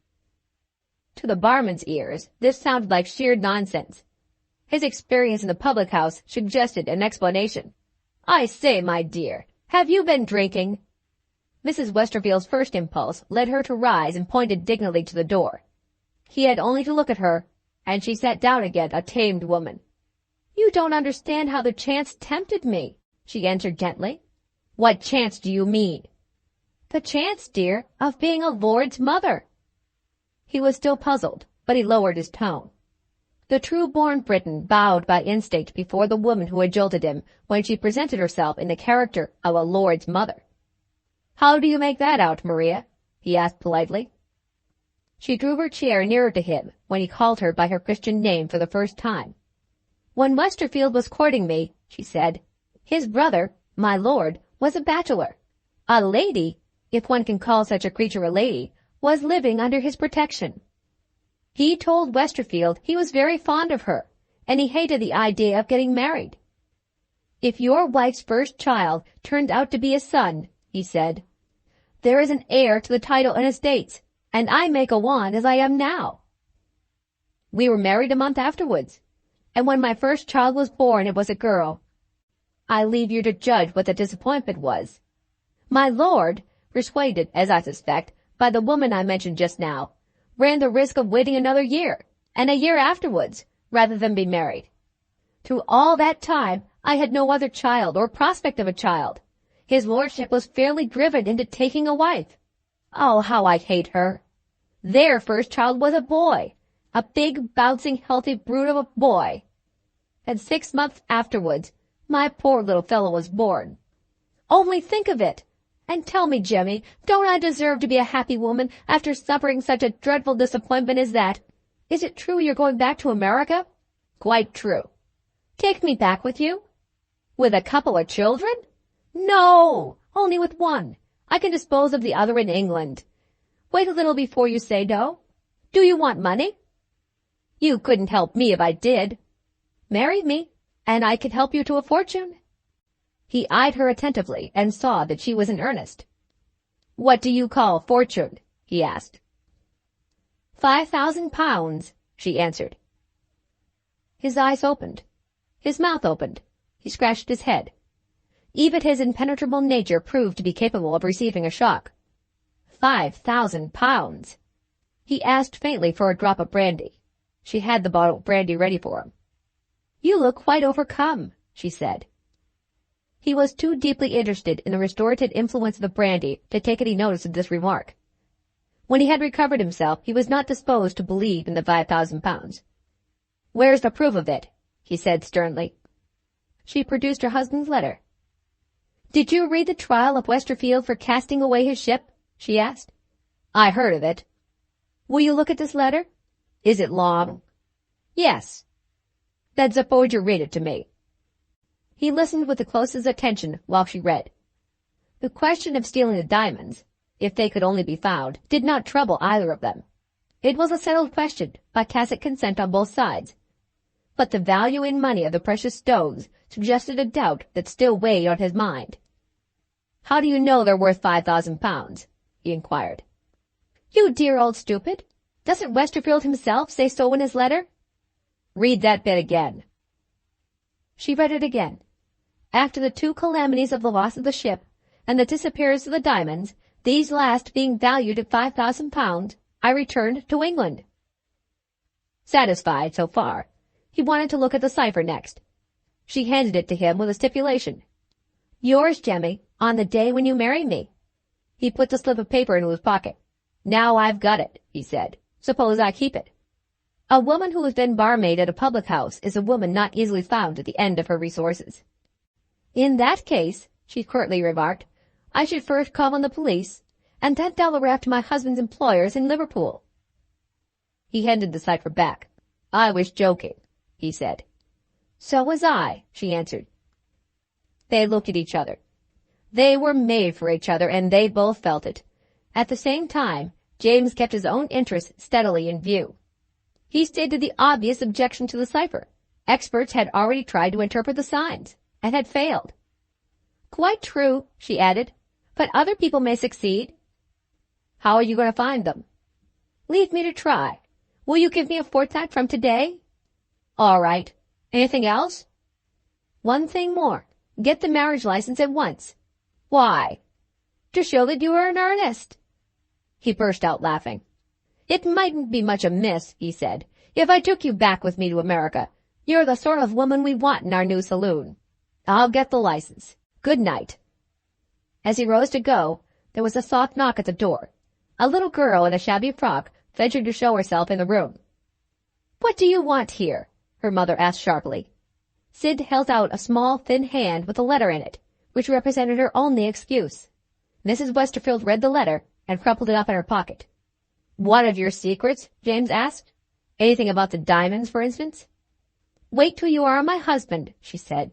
To the barman's ears, this sounded like sheer nonsense. His experience in the public house suggested an explanation. I say, my dear, have you been drinking? Mrs. Westerfield's first impulse led her to rise and pointed dignantly to the door. He had only to look at her, and she sat down again, a tamed woman. You don't understand how the chance tempted me, she answered gently. What chance do you mean? The chance, dear, of being a lord's mother. He was still puzzled, but he lowered his tone. The true-born Briton bowed by instinct before the woman who had jilted him when she presented herself in the character of a lord's mother. How do you make that out, Maria? He asked politely. She drew her chair nearer to him when he called her by her Christian name for the first time. When Westerfield was courting me, she said, his brother, my lord, was a bachelor. A lady, if one can call such a creature a lady, was living under his protection. He told Westerfield he was very fond of her, and he hated the idea of getting married. If your wife's first child turned out to be a son, he said, there is an heir to the title and estates, and I may go on as I am now. We were married a month afterwards. and when my first child was born it was a girl. I leave you to judge what the disappointment was. My lord, persuaded, as I suspect, by the woman I mentioned just now, ran the risk of waiting another year, and a year afterwards, rather than be married. Through all that time, I had no other child or prospect of a child. His lordship was fairly driven into taking a wife. Oh, how I hate her. Their first child was a boy, a big, bouncing, healthy brute of a boy. And 6 months afterwards, my poor little fellow was born. Only think of it! And tell me, Jemmy, don't I deserve to be a happy woman after suffering such a dreadful disappointment as that? Is it true you're going back to America? Quite true. Take me back with you? With a couple of children? No, only with one. I can dispose of the other in England. Wait a little before you say no. Do you want money? You couldn't help me if I did. Marry me, and I could help you to a fortune. He eyed her attentively and saw that she was in earnest. What do you call fortune? He asked. 5,000 pounds, she answered. His eyes opened. His mouth opened. He scratched his head. Even his impenetrable nature proved to be capable of receiving a shock. 5,000 pounds. He asked faintly for a drop of brandy. She had the bottle of brandy ready for him. You look quite overcome, she said. He was too deeply interested in the restorative influence of the brandy to take any notice of this remark. When he had recovered himself, he was not disposed to believe in the 5,000 pounds. Where's the proof of it? He said sternly. She produced her husband's letter. Did you read the trial of Westerfield for casting away his ship? She asked. I heard of it. Will you look at this letter? Is it long? Yes. Then suppose you read it to me. He listened with the closest attention while she read. The question of stealing the diamonds, if they could only be found, did not trouble either of them. It was a settled question, by tacit consent on both sides. But the value in money of the precious stones suggested a doubt that still weighed on his mind. How do you know they're worth 5,000 pounds? He inquired. You dear old stupid! Doesn't Westerfield himself say so in his letter? Read that bit again. She read it again. After the 2 calamities of the loss of the ship and the disappearance of the diamonds, these last being valued at 5,000 pounds, I returned to England. Satisfied so far, he wanted to look at the cipher next. She handed it to him with a stipulation. Yours, Jemmy, on the day when you marry me. He put the slip of paper into his pocket. Now I've got it, he said. Suppose I keep it. A woman who has been barmaid at a public house is a woman not easily found at the end of her resources. In that case, she curtly remarked, I should first call on the police, and then telegraph to my husband's employers in Liverpool. He handed the cipher back. I was joking, he said. So was I, she answered. They looked at each other. They were made for each other, and they both felt it. At the same time, James kept his own interests steadily in view. He stated the obvious objection to the cipher. Experts had already tried to interpret the signs, and had failed. Quite true, she added, but other people may succeed. How are you going to find them? Leave me to try. Will you give me a fortnight from today? All right. Anything else? One thing more. Get the marriage license at once. Why? To show that you are in earnest. He burst out laughing. It mightn't be much amiss, he said, if I took you back with me to America. You're the sort of woman we want in our new saloon. I'll get the license. Good night. As he rose to go, there was a soft knock at the door. A little girl in a shabby frock ventured to show herself in the room. What do you want here? Her mother asked sharply. Sid held out a small, thin hand with a letter in it, which represented her only excuse. Mrs. Westerfield read the letter and crumpled it up in her pocket. One of your secrets? James asked. Anything about the diamonds, for instance? Wait till you are my husband, she said,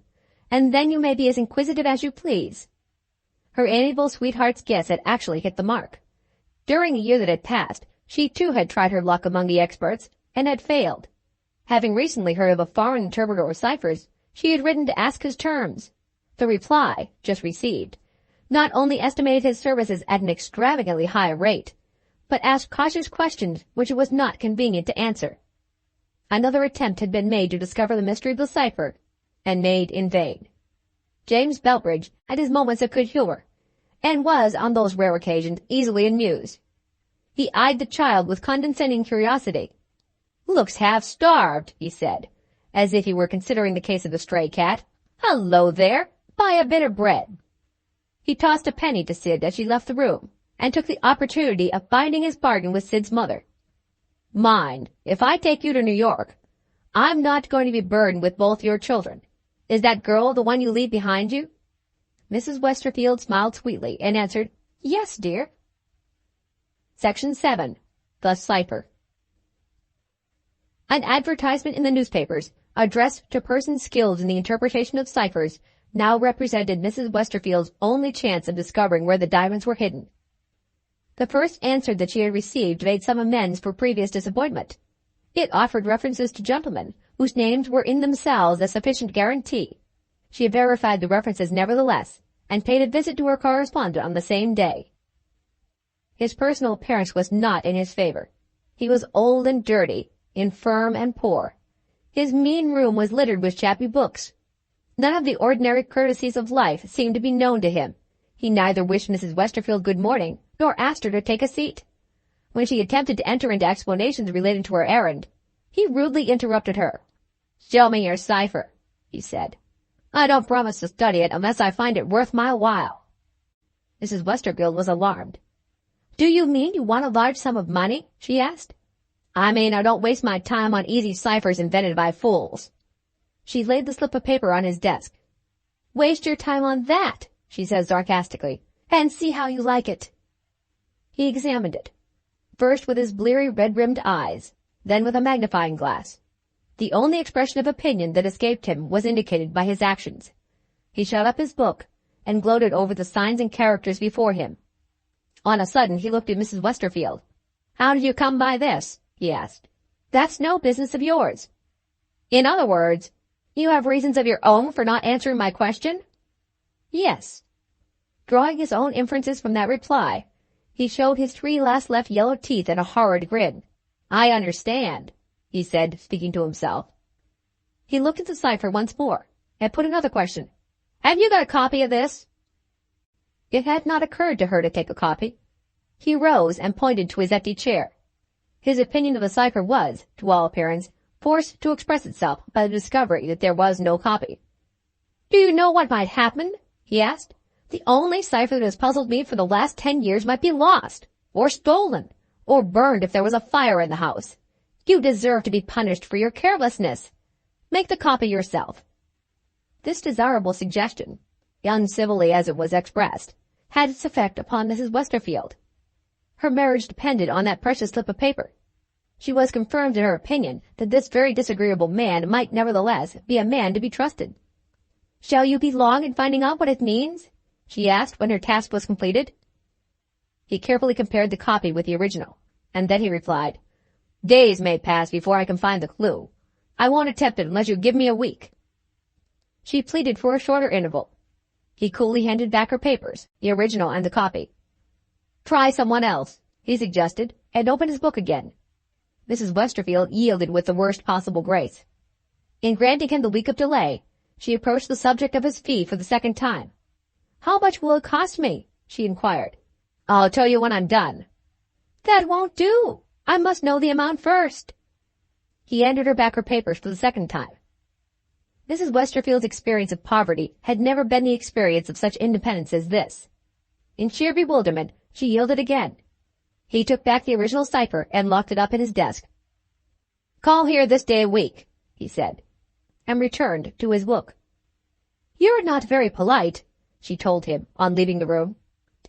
and then you may be as inquisitive as you please. Her amiable sweetheart's guess had actually hit the mark. During the year that had passed, she too had tried her luck among the experts, and had failed. Having recently heard of a foreign interpreter of ciphers, she had written to ask his terms. The reply, just received, not only estimated his services at an extravagantly high rate, but asked cautious questions which it was not convenient to answer. Another attempt had been made to discover the mystery of the cipher, and made in vain. James Belbridge had his moments of good humor, and was, on those rare occasions, easily amused. He eyed the child with condescending curiosity. "Looks half-starved," he said, as if he were considering the case of the stray cat. "Hello there! Buy a bit of bread." He tossed a penny to Sid as she left the room, and took the opportunity of binding his bargain with Sid's mother. "Mind, if I take you to New York, I'm not going to be burdened with both your children. Is that girl the one you leave behind you?" Mrs. Westerfield smiled sweetly and answered, "Yes, dear." Section 7. The Cipher. An advertisement in the newspapers, addressed to persons skilled in the interpretation of ciphers, now represented Mrs. Westerfield's only chance of discovering where the diamonds were hidden. The first answer that she had received made some amends for previous disappointment. It offered references to gentlemen, whose names were in themselves a sufficient guarantee. She verified the references nevertheless, and paid a visit to her correspondent on the same day. His personal appearance was not in his favor. He was old and dirty, infirm and poor. His mean room was littered with shabby books. None of the ordinary courtesies of life seemed to be known to him. He neither wished Mrs. Westerfield good morning, nor asked her to take a seat. When she attempted to enter into explanations relating to her errand, he rudely interrupted her. "Show me your cipher," he said. "I don't promise to study it unless I find it worth my while." Mrs. Westerfield was alarmed. "Do you mean you want a large sum of money?" she asked. "I mean I don't waste my time on easy ciphers invented by fools." She laid the slip of paper on his desk. "Waste your time on that," she said sarcastically, "and see how you like it." He examined it, first with his bleary red-rimmed eyes, then with a magnifying glass. The only expression of opinion that escaped him was indicated by his actions. He shut up his book and gloated over the signs and characters before him. On a sudden he looked at Mrs. Westerfield. "How did you come by this?" he asked. "That's no business of yours." "In other words, you have reasons of your own for not answering my question?" "Yes." Drawing his own inferences from that reply, he showed his 3 last-left yellow teeth in a horrid grin. "I understand," he said, speaking to himself. He looked at the cipher once more, and put another question. "Have you got a copy of this?" It had not occurred to her to take a copy. He rose and pointed to his empty chair. His opinion of the cipher was, to all appearance, forced to express itself by the discovery that there was no copy. "Do you know what might happen?" he asked. "The only cipher that has puzzled me for the last 10 years might be lost, or stolen, or burned if there was a fire in the house. You deserve to be punished for your carelessness. Make the copy yourself." This desirable suggestion, uncivilly as it was expressed, had its effect upon Mrs. Westerfield. Her marriage depended on that precious slip of paper. She was confirmed in her opinion that this very disagreeable man might nevertheless be a man to be trusted. "Shall you be long in finding out what it means?" she asked when her task was completed. He carefully compared the copy with the original, and then he replied, "Days may pass before I can find the clue. I won't attempt it unless you give me a week." She pleaded for a shorter interval. He coolly handed back her papers, the original and the copy. "Try someone else," he suggested, and opened his book again. Mrs. Westerfield yielded with the worst possible grace. In granting him the week of delay, she approached the subject of his fee for the second time. "How much will it cost me?" she inquired. "I'll tell you when I'm done." "That won't do. I must know the amount first." He handed her back her papers for the second time. Mrs. Westerfield's experience of poverty had never been the experience of such independence as this. In sheer bewilderment, she yielded again. He took back the original cipher and locked it up in his desk. "Call here this day week," he said, and returned to his book. "You're not very polite," she told him on leaving the room.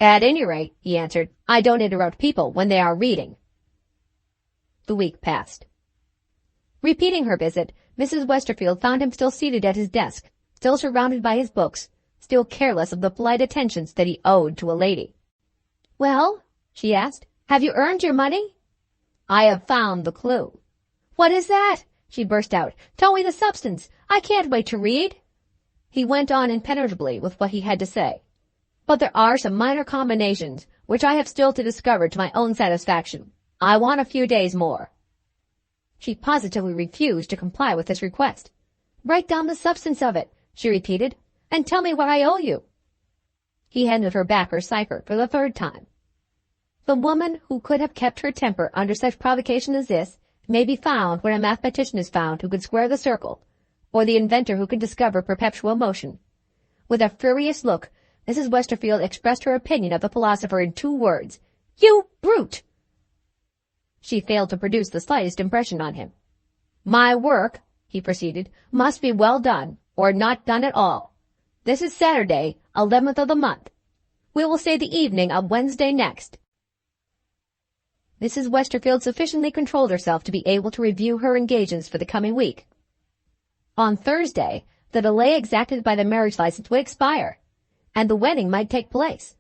"At any rate," he answered, "I don't interrupt people when they are reading." The week passed. Repeating her visit, Mrs. Westerfield found him still seated at his desk, still surrounded by his books, still careless of the polite attentions that he owed to a lady. "Well," she asked, "have you earned your money?" "I have found the clue." "What is that?" she burst out. "Tell me the substance. I can't wait to read." He went on impenetrably with what he had to say. "But there are some minor combinations which I have still to discover to my own satisfaction. I want a few days more." She positively refused to comply with this request. "Write down the substance of it," she repeated, "and tell me what I owe you." He handed her back her cipher for the third time. The woman who could have kept her temper under such provocation as this may be found when a mathematician is found who could square the circle, or the inventor who could discover perpetual motion. With a furious look, Mrs. Westerfield expressed her opinion of the philosopher in 2 words: "You brute!" She failed to produce the slightest impression on him. "My work," he proceeded, "must be well done, or not done at all. This is Saturday, 11th of the month. We will say the evening of Wednesday next." Mrs. Westerfield sufficiently controlled herself to be able to review her engagements for the coming week. On Thursday, the delay exacted by the marriage license would expire, and the wedding might take place.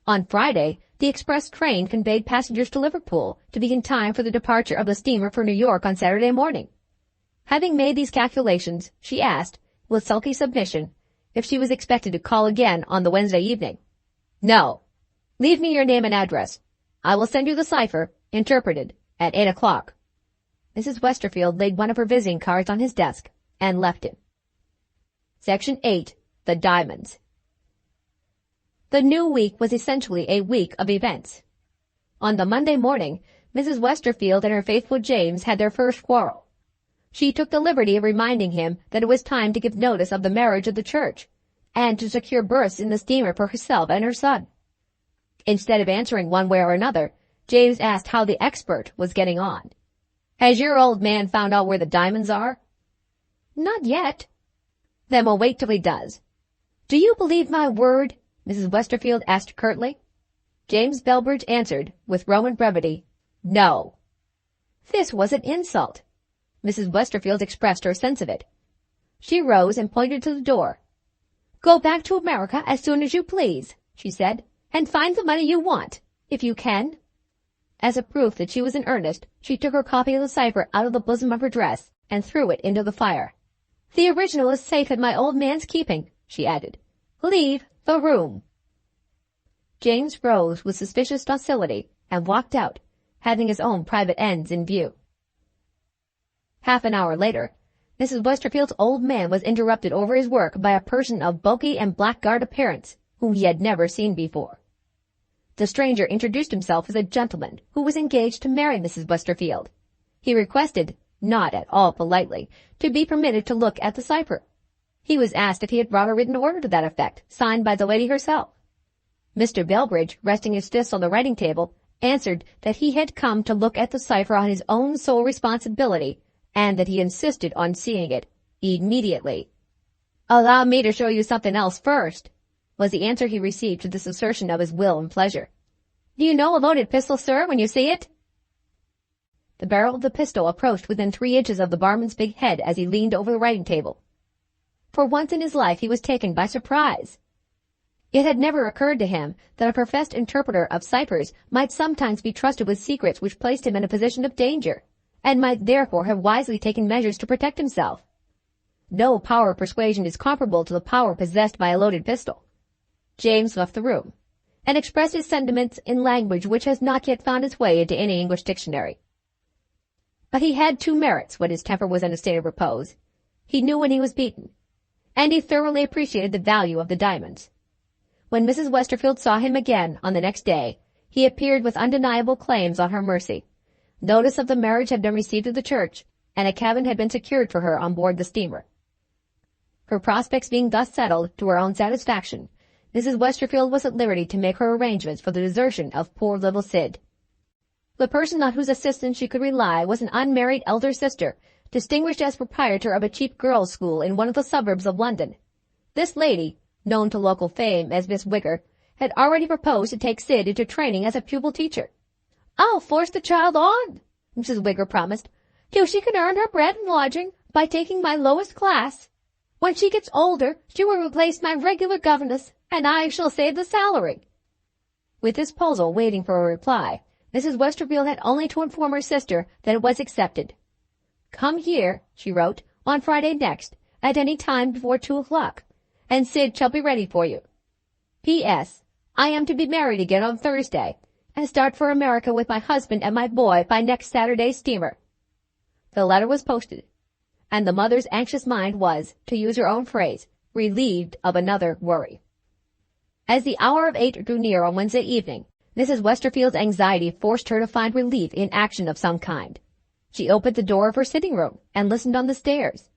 On Friday, the express train conveyed passengers to Liverpool to be in time for the departure of the steamer for New York on Saturday morning. Having made these calculations, she asked, with sulky submission, if she was expected to call again on the Wednesday evening. "No. Leave me your name and address. I will send you the cipher, interpreted, at 8 o'clock. Mrs. Westerfield laid one of her visiting cards on his desk and left him. Section 8. The Diamonds. The new week was essentially a week of events. On the Monday morning, Mrs. Westerfield and her faithful James had their first quarrel. She took the liberty of reminding him that it was time to give notice of the marriage of the church, and to secure berths in the steamer for herself and her son. Instead of answering one way or another, James asked how the expert was getting on. "Has your old man found out where the diamonds are?" "Not yet." "Then we'll wait till he does." "Do you believe my word?" Mrs. Westerfield asked curtly. James Belbridge answered, with Roman brevity, "No." This was an insult. Mrs. Westerfield expressed her sense of it. She rose and pointed to the door. "Go back to America as soon as you please," she said, "and find the money you want, if you can." As a proof that she was in earnest, she took her copy of the cipher out of the bosom of her dress and threw it into the fire. "The original is safe in my old man's keeping," she added. "Leave the room." James rose with suspicious docility and walked out, having his own private ends in view. Half an hour later, Mrs. Westerfield's old man was interrupted over his work by a person of bulky and blackguard appearance, whom he had never seen before. The stranger introduced himself as a gentleman who was engaged to marry Mrs. Westerfield. He requested, not at all politely, to be permitted to look at the cipher. He was asked if he had brought a written order to that effect, signed by the lady herself. Mr. Belbridge, resting his fists on the writing table, answered that he had come to look at the cipher on his own sole responsibility, and that he insisted on seeing it immediately. "Allow me to show you something else first," was the answer he received to this assertion of his will and pleasure. "Do you know a loaded pistol, sir, when you see it?" The barrel of the pistol approached within 3 inches of the barman's big head as he leaned over the writing table. For once in his life he was taken by surprise. It had never occurred to him that a professed interpreter of ciphers might sometimes be trusted with secrets which placed him in a position of danger, and might therefore have wisely taken measures to protect himself. No power of persuasion is comparable to the power possessed by a loaded pistol. James left the room, and expressed his sentiments in language which has not yet found its way into any English dictionary. But he had 2 merits when his temper was in a state of repose. He knew when he was beaten, and he thoroughly appreciated the value of the diamonds. When Mrs. Westerfield saw him again on the next day, he appeared with undeniable claims on her mercy. Notice of the marriage had been received at the church, and a cabin had been secured for her on board the steamer. Her prospects being thus settled to her own satisfaction, Mrs. Westerfield was at liberty to make her arrangements for the desertion of poor little Sid. The person on whose assistance she could rely was an unmarried elder sister, distinguished as proprietor of a cheap girls' school in one of the suburbs of London. This lady, known to local fame as Miss Wigger, had already proposed to take Sid into training as a pupil teacher. "I'll force the child on," Mrs. Wigger promised, "till she can earn her bread and lodging by taking my lowest class. When she gets older, she will replace my regular governess, and I shall save the salary." With this proposal waiting for a reply, Mrs. Westerfield had only to inform her sister that it was accepted. "Come here," she wrote, "on Friday next, at any time before 2 o'clock, and Sid shall be ready for you. P.S. I am to be married again on Thursday, and start for America with my husband and my boy by next Saturday's steamer. The letter was posted, and the mother's anxious mind was, to use her own phrase, relieved of another worry. As the hour of 8 drew near on Wednesday evening, Mrs. Westerfield's anxiety forced her to find relief in action of some kind. She opened the door of her sitting room and listened on the stairs.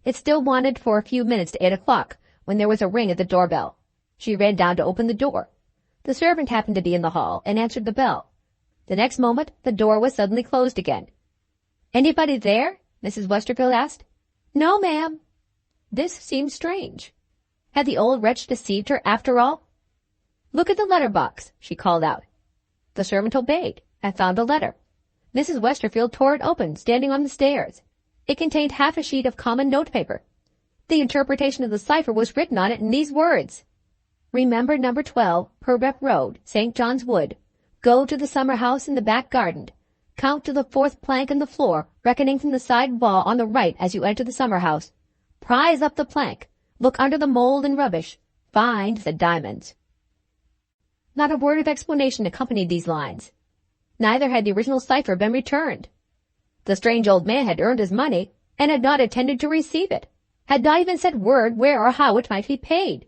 It still wanted for a few minutes to 8 o'clock when there was a ring at the doorbell. She ran down to open the door. The servant happened to be in the hall and answered the bell. The next moment, the door was suddenly closed again. "Anybody there?" Mrs. Westerfield asked. "No, ma'am." This seemed strange. Had the old wretch deceived her after all? "Look at the letter box," she called out. The servant obeyed and found a letter. Mrs. Westerfield tore it open, standing on the stairs. It contained half a sheet of common notepaper. The interpretation of the cipher was written on it in these words: "Remember number 12, Purbeck Road, St. John's Wood. Go to the summer house in the back garden. Count to the 4th plank in the floor, reckoning from the side wall on the right as you enter the summer house. Prise up the plank. Look under the mold and rubbish. Find the diamonds." Not a word of explanation accompanied these lines. Neither had the original cipher been returned. The strange old man had earned his money and had not intended to receive it, had not even said word where or how it might be paid.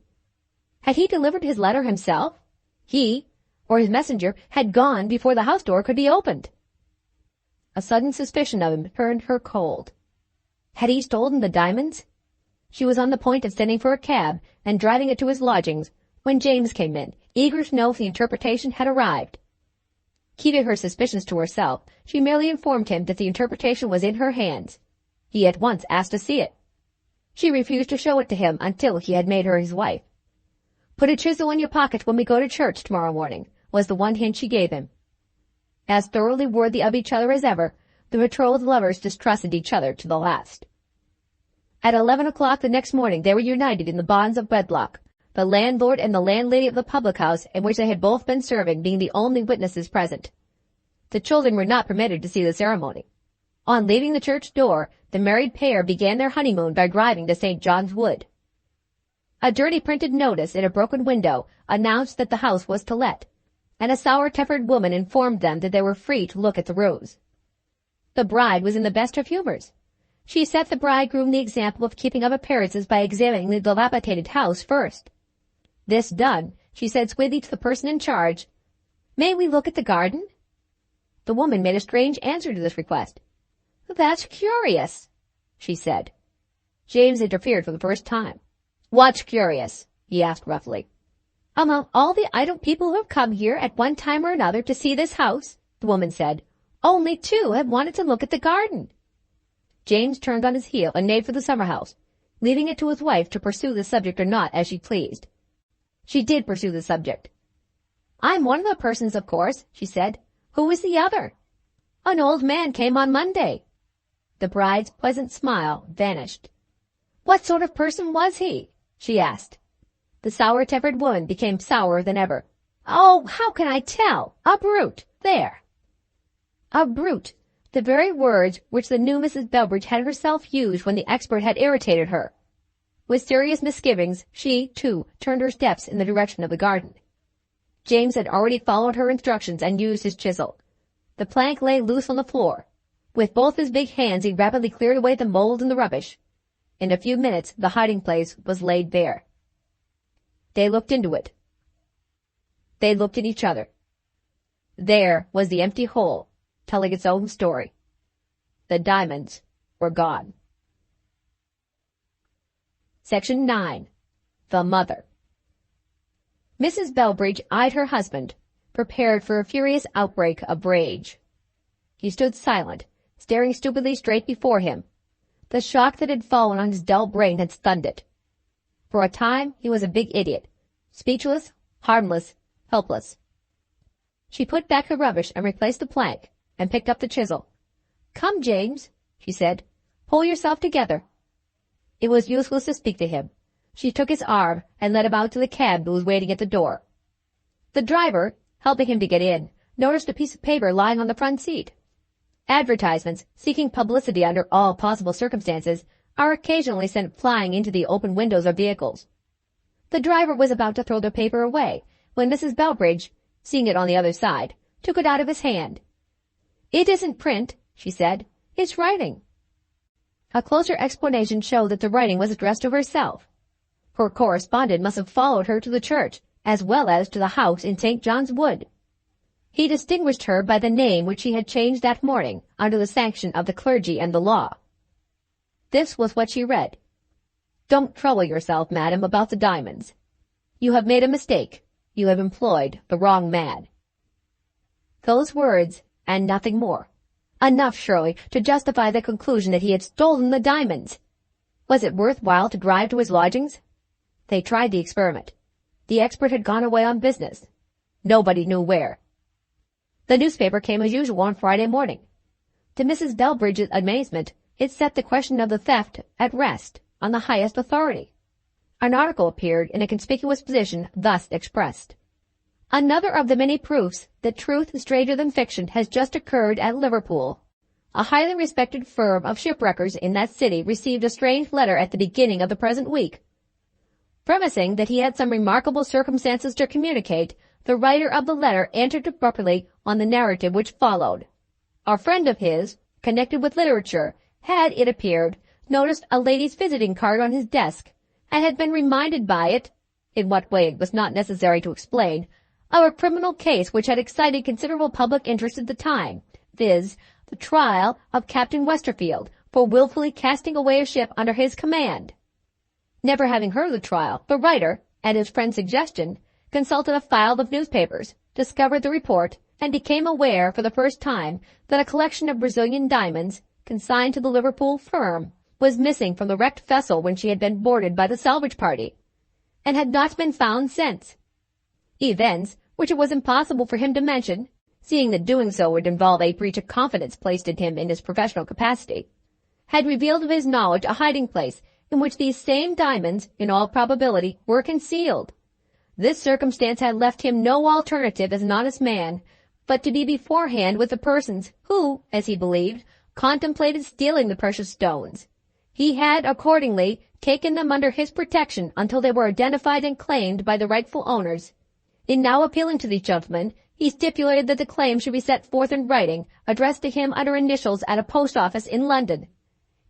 Had he delivered his letter himself? He, or his messenger, had gone before the house door could be opened. A sudden suspicion of him turned her cold. Had he stolen the diamonds? She was on the point of sending for a cab and driving it to his lodgings when James came in, eager to know if the interpretation had arrived. Keeping her suspicions to herself, she merely informed him that the interpretation was in her hands. He at once asked to see it. She refused to show it to him until he had made her his wife. "Put a chisel in your pocket when we go to church tomorrow morning," was the one hint she gave him. As thoroughly worthy of each other as ever, the betrothed lovers distrusted each other to the last. At 11 o'clock the next morning they were united in the bonds of wedlock, the landlord and the landlady of the public house in which they had both been serving being the only witnesses present. The children were not permitted to see the ceremony. On leaving the church door, the married pair began their honeymoon by driving to St. John's Wood. A dirty printed notice in a broken window announced that the house was to let, and a sour-tempered woman informed them that they were free to look at the rooms. The bride was in the best of humors. She set the bridegroom the example of keeping up appearances by examining the dilapidated house first. This done, she said sweetly to the person in charge, "May we look at the garden?" The woman made a strange answer to this request. "That's curious," she said. James interfered for the first time. "What's curious?" he asked roughly. "Among all the idle people who have come here at one time or another to see this house," the woman said, "only 2 have wanted to look at the garden." James turned on his heel and made for the summer house, leaving it to his wife to pursue the subject or not as she pleased. She did pursue the subject. "I'm one of the persons, of course," she said. "Who is the other?" "An old man came on Monday." The bride's pleasant smile vanished. "What sort of person was he?" she asked. The sour-tempered woman became sourer than ever. "Oh, how can I tell? A brute. There." A brute. The very words which the new Mrs. Belbridge had herself used when the expert had irritated her. With serious misgivings, she, too, turned her steps in the direction of the garden. James had already followed her instructions and used his chisel. The plank lay loose on the floor. With both his big hands he rapidly cleared away the mold and the rubbish. In a few minutes the hiding place was laid bare. They looked into it. They looked at each other. There was the empty hole, telling its own story. The diamonds were gone. Section 9. The Mother. Mrs. Belbridge eyed her husband, prepared for a furious outbreak of rage. He stood silent, staring stupidly straight before him. The shock that had fallen on his dull brain had stunned it. For a time he was a big idiot, speechless, harmless, helpless. She put back the rubbish and replaced the plank, and picked up the chisel. "Come, James," she said. "Pull yourself together." It was useless to speak to him. She took his arm and led him out to the cab that was waiting at the door. The driver, helping him to get in, noticed a piece of paper lying on the front seat. Advertisements, seeking publicity under all possible circumstances, are occasionally sent flying into the open windows of vehicles. The driver was about to throw the paper away when Mrs. Belbridge, seeing it on the other side, took it out of his hand. "It isn't print," she said. "It's writing. A closer explanation showed that the writing was addressed to herself. Her correspondent must have followed her to the church, as well as to the house in St. John's Wood. He distinguished her by the name which she had changed that morning, under the sanction of the clergy and the law. This was what she read. "Don't trouble yourself, madam, about the diamonds. You have made a mistake. You have employed the wrong man." Those words, and nothing more. Enough, surely, to justify the conclusion that he had stolen the diamonds. Was it worth while to drive to his lodgings? They tried the experiment. The expert had gone away on business. Nobody knew where. The newspaper came as usual on Friday morning. To Mrs. Bellbridge's amazement, it set the question of the theft at rest on the highest authority. An article appeared in a conspicuous position thus expressed. "Another of the many proofs that truth is stranger than fiction has just occurred at Liverpool. A highly respected firm of shipwreckers in that city received a strange letter at the beginning of the present week. Premising that he had some remarkable circumstances to communicate, the writer of the letter entered abruptly on the narrative which followed. A friend of his, connected with literature, had, it appeared, noticed a lady's visiting card on his desk, and had been reminded by it, in what way it was not necessary to explain, of a criminal case which had excited considerable public interest at the time, viz., the trial of Captain Westerfield for wilfully casting away a ship under his command. Never having heard of the trial, the writer, at his friend's suggestion, consulted a file of newspapers, discovered the report, and became aware for the first time that a collection of Brazilian diamonds, consigned to the Liverpool firm, was missing from the wrecked vessel when she had been boarded by the salvage party, and had not been found since. Events which it was impossible for him to mention, seeing that doing so would involve a breach of confidence placed in him in his professional capacity, had revealed of his knowledge a hiding place in which these same diamonds, in all probability, were concealed. This circumstance had left him no alternative as an honest man, but to be beforehand with the persons who, as he believed, contemplated stealing the precious stones. He had, accordingly, taken them under his protection until they were identified and claimed by the rightful owners. In now appealing to these gentlemen, he stipulated that the claim should be set forth in writing, addressed to him under initials at a post office in London.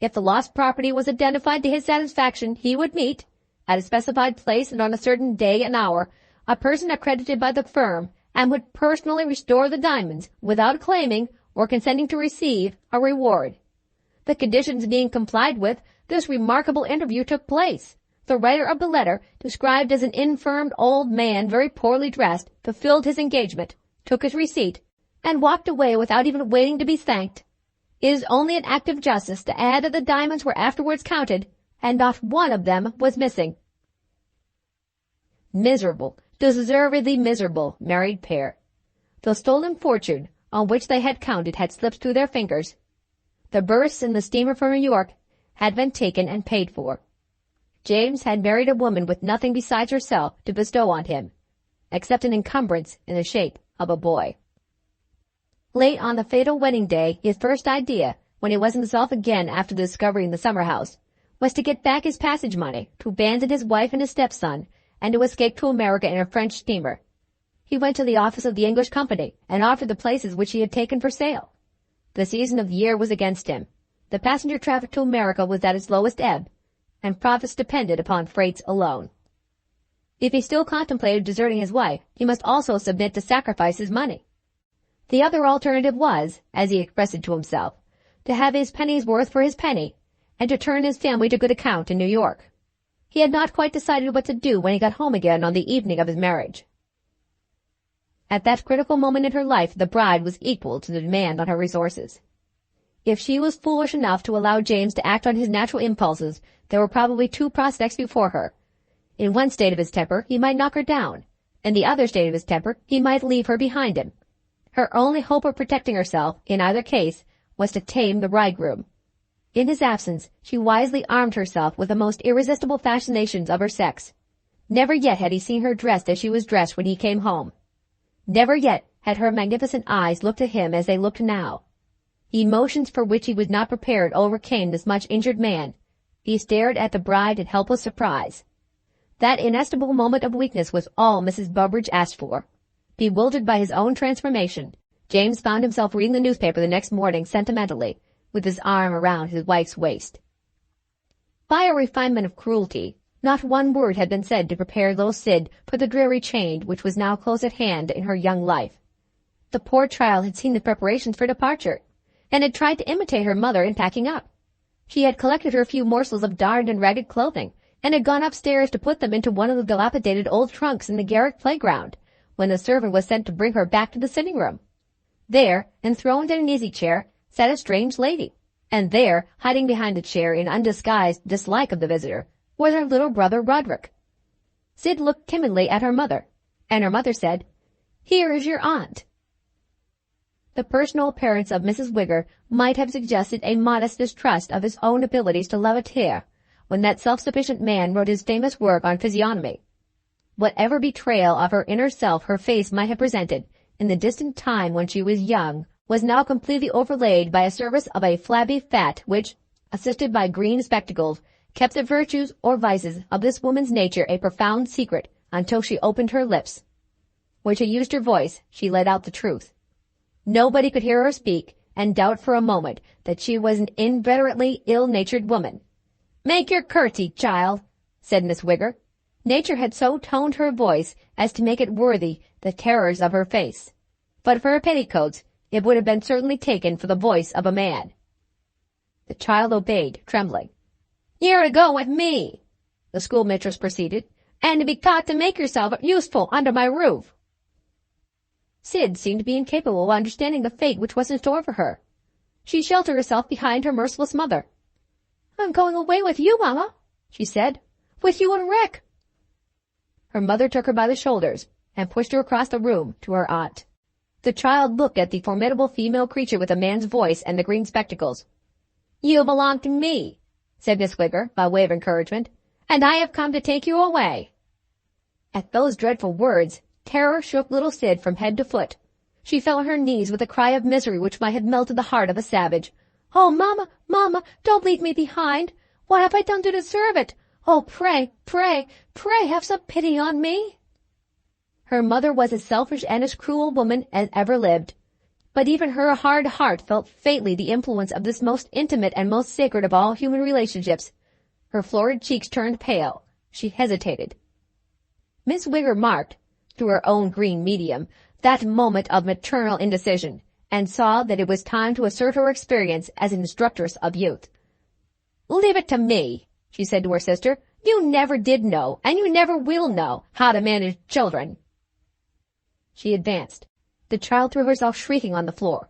If the lost property was identified to his satisfaction, he would meet, at a specified place and on a certain day and hour, a person accredited by the firm, and would personally restore the diamonds without claiming or consenting to receive a reward. The conditions being complied with, this remarkable interview took place. The writer of the letter, described as an infirmed old man very poorly dressed, fulfilled his engagement, took his receipt, and walked away without even waiting to be thanked. It is only an act of justice to add that the diamonds were afterwards counted, and not one of them was missing. Miserable, deservedly miserable married pair. The stolen fortune, on which they had counted, had slipped through their fingers. The berths in the steamer for New York had been taken and paid for. James had married a woman with nothing besides herself to bestow on him, except an encumbrance in the shape of a boy. Late on the fatal wedding day, his first idea, when he was himself again after the discovery in the summer house, was to get back his passage money, to abandon his wife and his stepson, and to escape to America in a French steamer. He went to the office of the English company and offered the places which he had taken for sale. The season of the year was against him. The passenger traffic to America was at its lowest ebb, and profits depended upon freights alone. If he still contemplated deserting his wife, he must also submit to sacrifice his money. The other alternative was, as he expressed it to himself, to have his penny's worth for his penny, and to turn his family to good account in New York. He had not quite decided what to do when he got home again on the evening of his marriage. At that critical moment in her life, the bride was equal to the demand on her resources. If she was foolish enough to allow James to act on his natural impulses, there were probably two prospects before her. In one state of his temper, he might knock her down. In the other state of his temper, he might leave her behind him. Her only hope of protecting herself, in either case, was to tame the bridegroom. In his absence, she wisely armed herself with the most irresistible fascinations of her sex. Never yet had he seen her dressed as she was dressed when he came home. Never yet had her magnificent eyes looked at him as they looked now. Emotions for which he was not prepared overcame this much injured man. He stared at the bride in helpless surprise. That inestimable moment of weakness was all Mrs. Burbridge asked for. Bewildered by his own transformation, James found himself reading the newspaper the next morning sentimentally, with his arm around his wife's waist. By a refinement of cruelty, not one word had been said to prepare little Sid for the dreary change which was now close at hand in her young life. The poor child had seen the preparations for departure, and had tried to imitate her mother in packing up. She had collected her few morsels of darned and ragged clothing, and had gone upstairs to put them into one of the dilapidated old trunks in the garret playground, when the servant was sent to bring her back to the sitting-room. There, enthroned in an easy-chair, sat a strange lady, and there, hiding behind the chair in undisguised dislike of the visitor, was her little brother Roderick. Sid looked timidly at her mother, and her mother said, "Here is your aunt." The personal appearance of Mrs. Wigger might have suggested a modest distrust of his own abilities to lavater, when that self-sufficient man wrote his famous work on physiognomy. Whatever betrayal of her inner self her face might have presented in the distant time when she was young was now completely overlaid by a surface of a flabby fat which, assisted by green spectacles, kept the virtues or vices of this woman's nature a profound secret until she opened her lips. When she used her voice, she let out the truth. Nobody could hear her speak and doubt for a moment that she was an inveterately ill-natured woman. "Make your curtsy, child," said Miss Wigger. Nature had so toned her voice as to make it worthy the terrors of her face. But for her petticoats, it would have been certainly taken for the voice of a man. The child obeyed, trembling. "You're to go with me," the schoolmistress proceeded, "and to be taught to make yourself useful under my roof." Sid seemed to be incapable of understanding the fate which was in store for her. She sheltered herself behind her merciless mother. "I'm going away with you, Mamma," she said. "With you and Rick." Her mother took her by the shoulders and pushed her across the room to her aunt. The child looked at the formidable female creature with the man's voice and the green spectacles. "You belong to me," said Miss Wigger, by way of encouragement, "and I have come to take you away." At those dreadful words, terror shook little Sid from head to foot. She fell on her knees with a cry of misery which might have melted the heart of a savage. "Oh, Mamma, Mamma, don't leave me behind! What have I done to deserve it? Oh, pray, pray, pray have some pity on me!" Her mother was as selfish and as cruel a woman as ever lived. But even her hard heart felt faintly the influence of this most intimate and most sacred of all human relationships. Her florid cheeks turned pale. She hesitated. Miss Wigger marked, through her own green medium, that moment of maternal indecision, and saw that it was time to assert her experience as an instructress of youth. "Leave it to me," she said to her sister. "You never did know, and you never will know, how to manage children." She advanced. The child threw herself shrieking on the floor.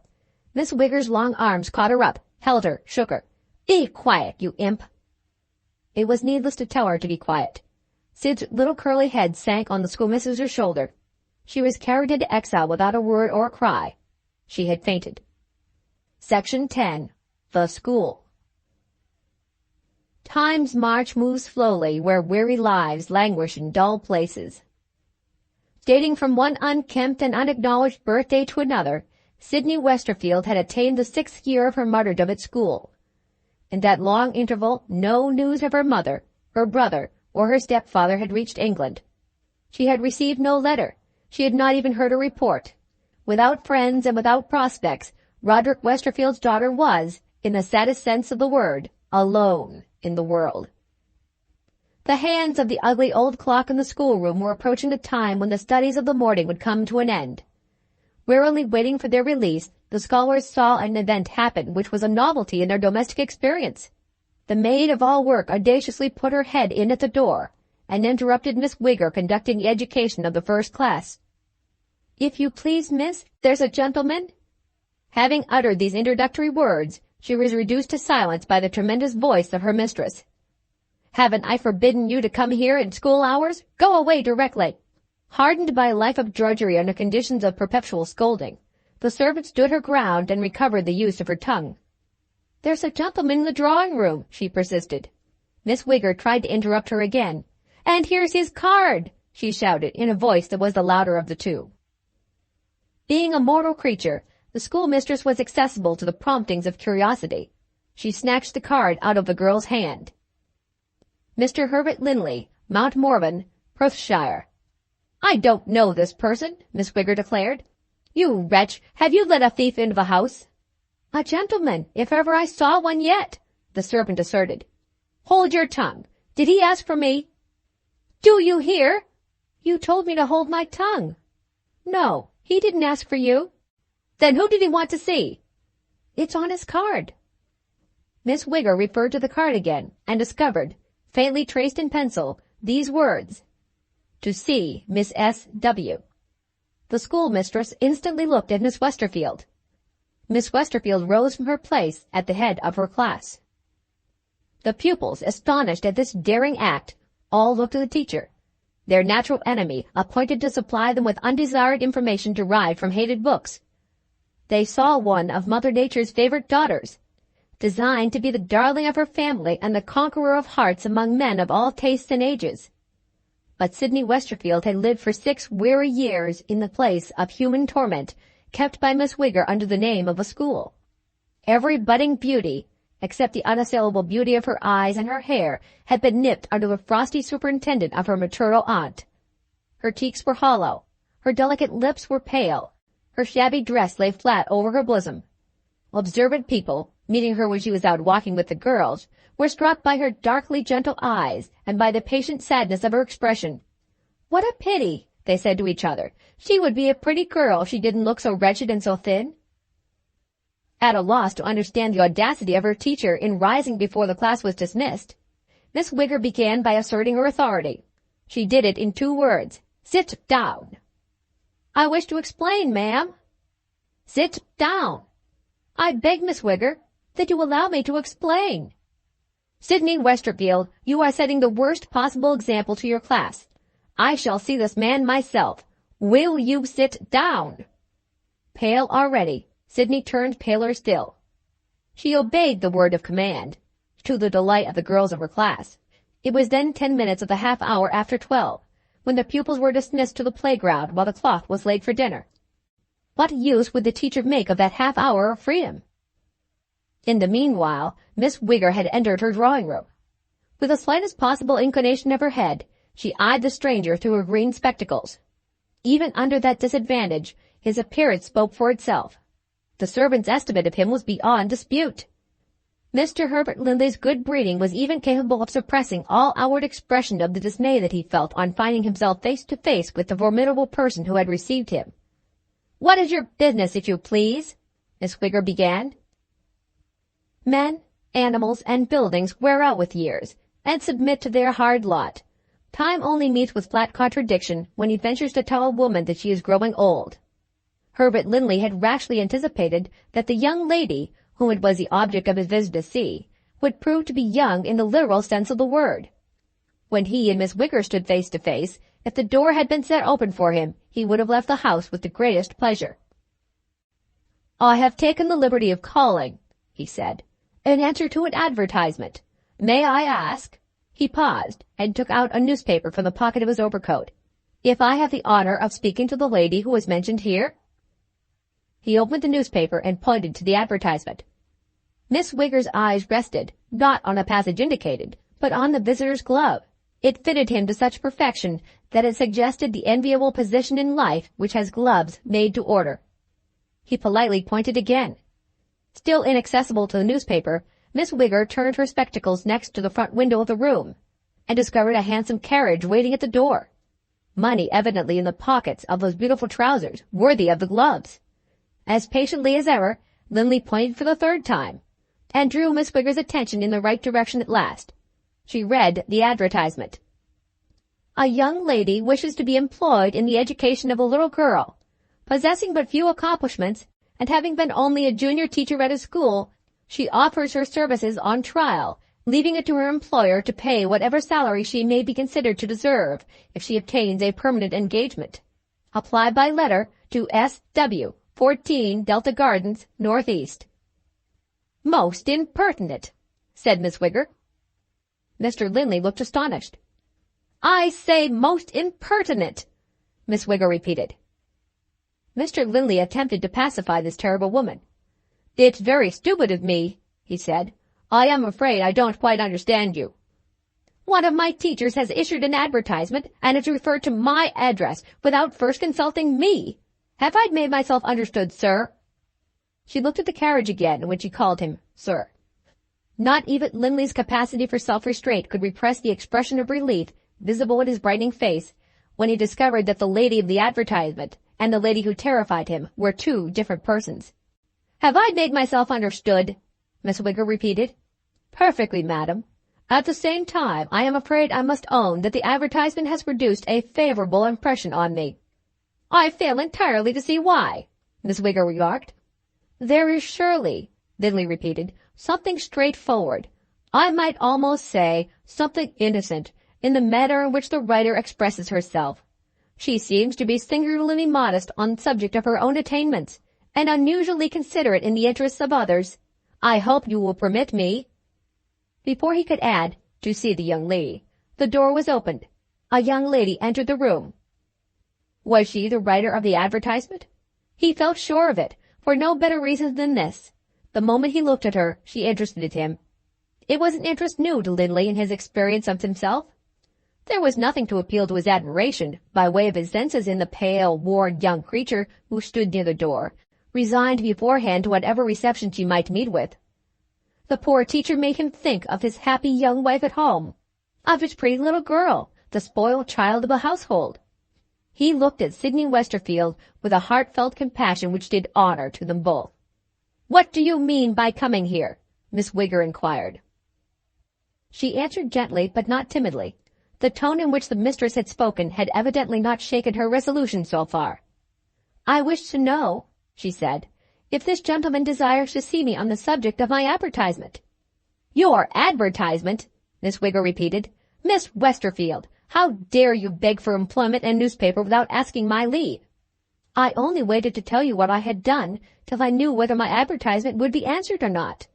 Miss Wigger's long arms caught her up, held her, shook her. "Be quiet, you imp." It was needless to tell her to be quiet. Sid's little curly head sank on the schoolmistress's shoulder. She was carried into exile without a word or a cry. She had fainted. Section 10. The School. Time's march moves slowly where weary lives languish in dull places. Dating from one unkempt and unacknowledged birthday to another, Sydney Westerfield had attained the 6th year of her martyrdom at school. In that long interval, no news of her mother, her brother, or her stepfather had reached England. She had received no letter. She had not even heard a report. Without friends and without prospects, Roderick Westerfield's daughter was, in the saddest sense of the word, alone in the world. The hands of the ugly old clock in the schoolroom were approaching the time when the studies of the morning would come to an end. Wearily waiting for their release, the scholars saw an event happen which was a novelty in their domestic experience. The maid of all work audaciously put her head in at the door, and interrupted Miss Wigger conducting the education of the first class. "If you please, miss, there's a gentleman." Having uttered these introductory words, she was reduced to silence by the tremendous voice of her mistress. "Haven't I forbidden you to come here in school hours? Go away directly." Hardened by a life of drudgery under conditions of perpetual scolding, the servant stood her ground and recovered the use of her tongue. "There's a gentleman in the drawing-room," she persisted. Miss Wigger tried to interrupt her again. "And here's his card," she shouted in a voice that was the louder of the two. Being a mortal creature, the schoolmistress was accessible to the promptings of curiosity. She snatched the card out of the girl's hand. "Mr. Herbert Linley, Mount Morven, Perthshire." "I don't know this person," Miss Wigger declared. "You wretch, have you let a thief into the house?" "A gentleman, if ever I saw one yet," the servant asserted. Hold your tongue. Did he ask for me? Do you hear? You told me to hold my tongue. No, he didn't ask for you. Then who did he want to see? It's on his card. Miss Wigger referred to the card again and discovered, faintly traced in pencil, these words: to see Miss S.W. The schoolmistress instantly looked at Miss Westerfield. Miss Westerfield rose from her place at the head of her class. The pupils, astonished at this daring act, all looked at the teacher, their natural enemy, appointed to supply them with undesired information derived from hated books. They saw one of Mother Nature's favorite daughters, designed to be the darling of her family and the conqueror of hearts among men of all tastes and ages. But Sydney Westerfield had lived for 6 weary years in the place of human torment, kept by Miss Wigger under the name of a school. Every budding beauty, except the unassailable beauty of her eyes and her hair, had been nipped under the frosty superintendence of her maternal aunt. Her cheeks were hollow, her delicate lips were pale, her shabby dress lay flat over her bosom. Observant people, meeting her when she was out walking with the girls, were struck by her darkly gentle eyes and by the patient sadness of her expression. What a pity, they said to each other. She would be a pretty girl if she didn't look so wretched and so thin. At a loss to understand the audacity of her teacher in rising before the class was dismissed, Miss Wigger began by asserting her authority. She did it in 2 words. Sit down. I wish to explain, ma'am. Sit down. I beg, Miss Wigger, that you allow me to explain. Sydney Westerfield, you are setting the worst possible example to your class. I shall see this man myself. Will you sit down? Pale already, Sydney turned paler still. She obeyed the word of command, to the delight of the girls of her class. It was then 10 minutes of the half hour after 12, when the pupils were dismissed to the playground while the cloth was laid for dinner. What use would the teacher make of that half hour of freedom? In the meanwhile, Miss Wigger had entered her drawing-room. With the slightest possible inclination of her head, she eyed the stranger through her green spectacles. Even under that disadvantage, his appearance spoke for itself. The servant's estimate of him was beyond dispute. Mr. Herbert Linley's good breeding was even capable of suppressing all outward expression of the dismay that he felt on finding himself face to face with the formidable person who had received him. "What is your business, if you please?" Miss Wigger began. Men, animals, and buildings wear out with years, and submit to their hard lot. Time only meets with flat contradiction when he ventures to tell a woman that she is growing old. Herbert Linley had rashly anticipated that the young lady, whom it was the object of his visit to see, would prove to be young in the literal sense of the word. When he and Miss Wigger stood face to face, if the door had been set open for him, he would have left the house with the greatest pleasure. "I have taken the liberty of calling," he said, "in answer to an advertisement. May I ask—" He paused and took out a newspaper from the pocket of his overcoat. "If I have the honor of speaking to the lady who is mentioned here?" He opened the newspaper and pointed to the advertisement. Miss Wigger's eyes rested, not on the passage indicated, but on the visitor's glove. It fitted him to such perfection that it suggested the enviable position in life which has gloves made to order. He politely pointed again. Still inaccessible to the newspaper, Miss Wigger turned her spectacles next to the front window of the room, and discovered a handsome carriage waiting at the door. Money evidently in the pockets of those beautiful trousers, worthy of the gloves. As patiently as ever, Linley pointed for the 3rd time, and drew Miss Wigger's attention in the right direction at last. She read the advertisement. "A young lady wishes to be employed in the education of a little girl. Possessing but few accomplishments, and having been only a junior teacher at a school, she offers her services on trial, leaving it to her employer to pay whatever salary she may be considered to deserve if she obtains a permanent engagement. Apply by letter to S.W., 14 Delta Gardens, Northeast." "Most impertinent," said Miss Wigger. Mr. Linley looked astonished. "I say most impertinent," Miss Wigger repeated. Mr. Linley attempted to pacify this terrible woman. "It's very stupid of me," he said. "I am afraid I don't quite understand you. One of my teachers has issued an advertisement and has referred to my address without first consulting me. Have I made myself understood, sir?" She looked at the carriage again when she called him sir. Not even Linley's capacity for self-restraint could repress the expression of relief visible in his brightening face when he discovered that the lady of the advertisement and the lady who terrified him were two different persons. "Have I made myself understood?" Miss Wigger repeated. "Perfectly, madam. At the same time, I am afraid I must own that the advertisement has produced a favorable impression on me." "I fail entirely to see why," Miss Wigger remarked. "There is surely," Linley repeated, "something straightforward, I might almost say something innocent, in the manner in which the writer expresses herself. She seems to be singularly modest on the subject of her own attainments, and unusually considerate in the interests of others. I hope you will permit me—" Before he could add, "to see the young lady," the door was opened. A young lady entered the room. Was she the writer of the advertisement? He felt sure of it, for no better reason than this. The moment he looked at her, she interested him. It was an interest new to Linley in his experience of himself. There was nothing to appeal to his admiration by way of his senses in the pale, worn young creature who stood near the door, resigned beforehand to whatever reception she might meet with. The poor teacher made him think of his happy young wife at home, of his pretty little girl, the spoiled child of a household. He looked at Sydney Westerfield with a heartfelt compassion which did honor to them both. "What do you mean by coming here?" Miss Wigger inquired. She answered gently but not timidly. The tone in which the mistress had spoken had evidently not shaken her resolution so far. "I wish to know," she said, "if this gentleman desires to see me on the subject of my advertisement." "Your advertisement?" Miss Wigger repeated. "Miss Westerfield, how dare you beg for employment in a newspaper without asking my leave?" "I only waited to tell you what I had done till I knew whether my advertisement would be answered or not."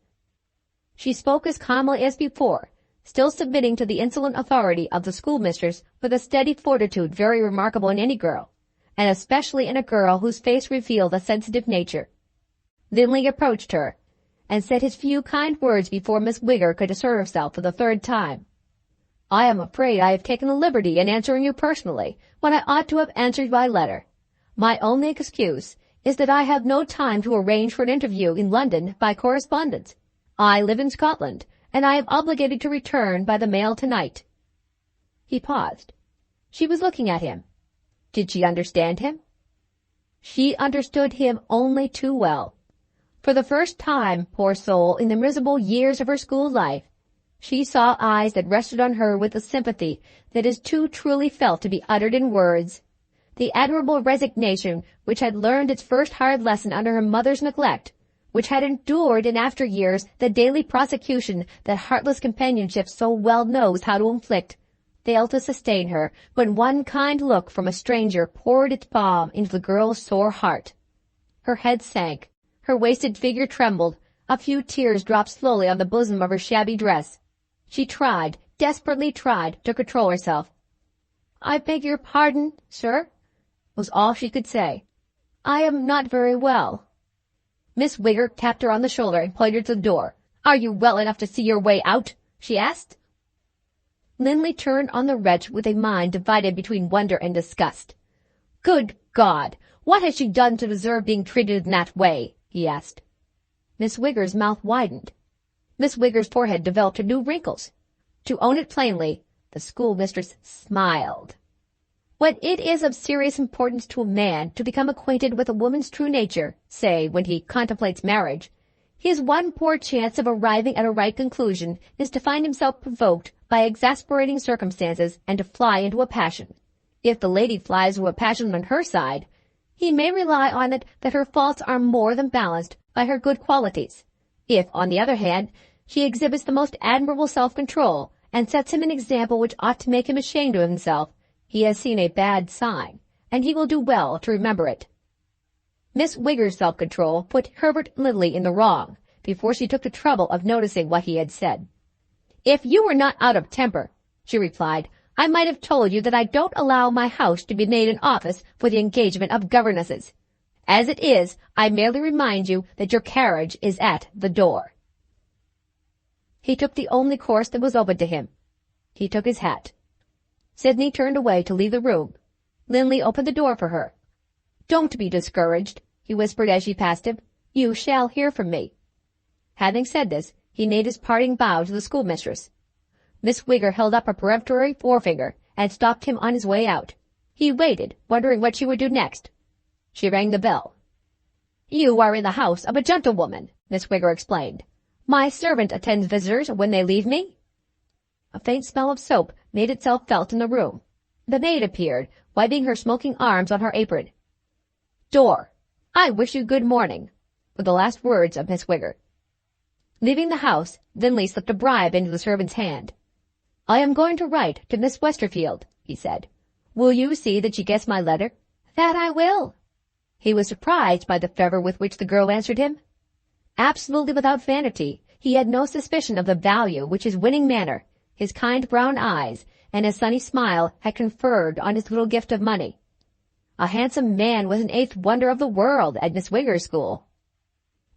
She spoke as calmly as before, still submitting to the insolent authority of the schoolmistress with a steady fortitude very remarkable in any girl, and especially in a girl whose face revealed a sensitive nature. Linley approached her, and said his few kind words before Miss Wigger could assert herself for the third time. "I am afraid I have taken a liberty in answering you personally, when I ought to have answered by letter. My only excuse is that I have no time to arrange for an interview in London by correspondence. I live in Scotland, and I am obligated to return by the mail tonight." He paused. She was looking at him. Did she understand him? She understood him only too well. For the first time, poor soul, in the miserable years of her school life, she saw eyes that rested on her with a sympathy that is too truly felt to be uttered in words. The admirable resignation which had learned its first hard lesson under her mother's neglect, which had endured in after years the daily prosecution that heartless companionship so well knows how to inflict, failed to sustain her when one kind look from a stranger poured its balm into the girl's sore heart. Her head sank, her wasted figure trembled, a few tears dropped slowly on the bosom of her shabby dress. She tried, desperately tried, to control herself. "I beg your pardon, sir," was all she could say. "I am not very well." Miss Wigger tapped her on the shoulder and pointed to the door. "Are you well enough to see your way out?" she asked. Linley turned on the wretch with a mind divided between wonder and disgust. "Good God! What has she done to deserve being treated in that way?" he asked. Miss Wigger's mouth widened. Miss Wigger's forehead developed new wrinkles. To own it plainly, the schoolmistress smiled. When it is of serious importance to a man to become acquainted with a woman's true nature, say, when he contemplates marriage, his one poor chance of arriving at a right conclusion is to find himself provoked by exasperating circumstances and to fly into a passion. If the lady flies into a passion on her side, he may rely on it that her faults are more than balanced by her good qualities. If, on the other hand, she exhibits the most admirable self-control and sets him an example which ought to make him ashamed of himself, he has seen a bad sign, and he will do well to remember it. Miss Wigger's self-control put Herbert Linley in the wrong before she took the trouble of noticing what he had said. "If you were not out of temper," she replied, "I might have told you that I don't allow my house to be made an office for the engagement of governesses. As it is, I merely remind you that your carriage is at the door." He took the only course that was open to him. He took his hat. Sydney turned away to leave the room. Linley opened the door for her. "Don't be discouraged," he whispered as she passed him. "You shall hear from me." Having said this, He made his parting bow to the schoolmistress. Miss Wigger held up a peremptory forefinger and stopped him on his way out. He waited, wondering what she would do next. She rang the bell. "You are in the house of a gentlewoman," Miss Wigger explained. "My servant attends visitors when they leave me." A faint smell of soap made itself felt in the room. The maid appeared, wiping her smoking arms on her apron. "Door, I wish you good morning," were the last words of Miss Wigger. Leaving the house, Linley slipped a bribe into the servant's hand. "I am going to write to Miss Westerfield," he said. "Will you see that she gets my letter?" "That I will." He was surprised by the fervor with which the girl answered him. Absolutely without vanity, he had no suspicion of the value which his winning manner, his kind brown eyes, and his sunny smile had conferred on his little gift of money. A handsome man was an eighth wonder of the world at Miss Wigger's school.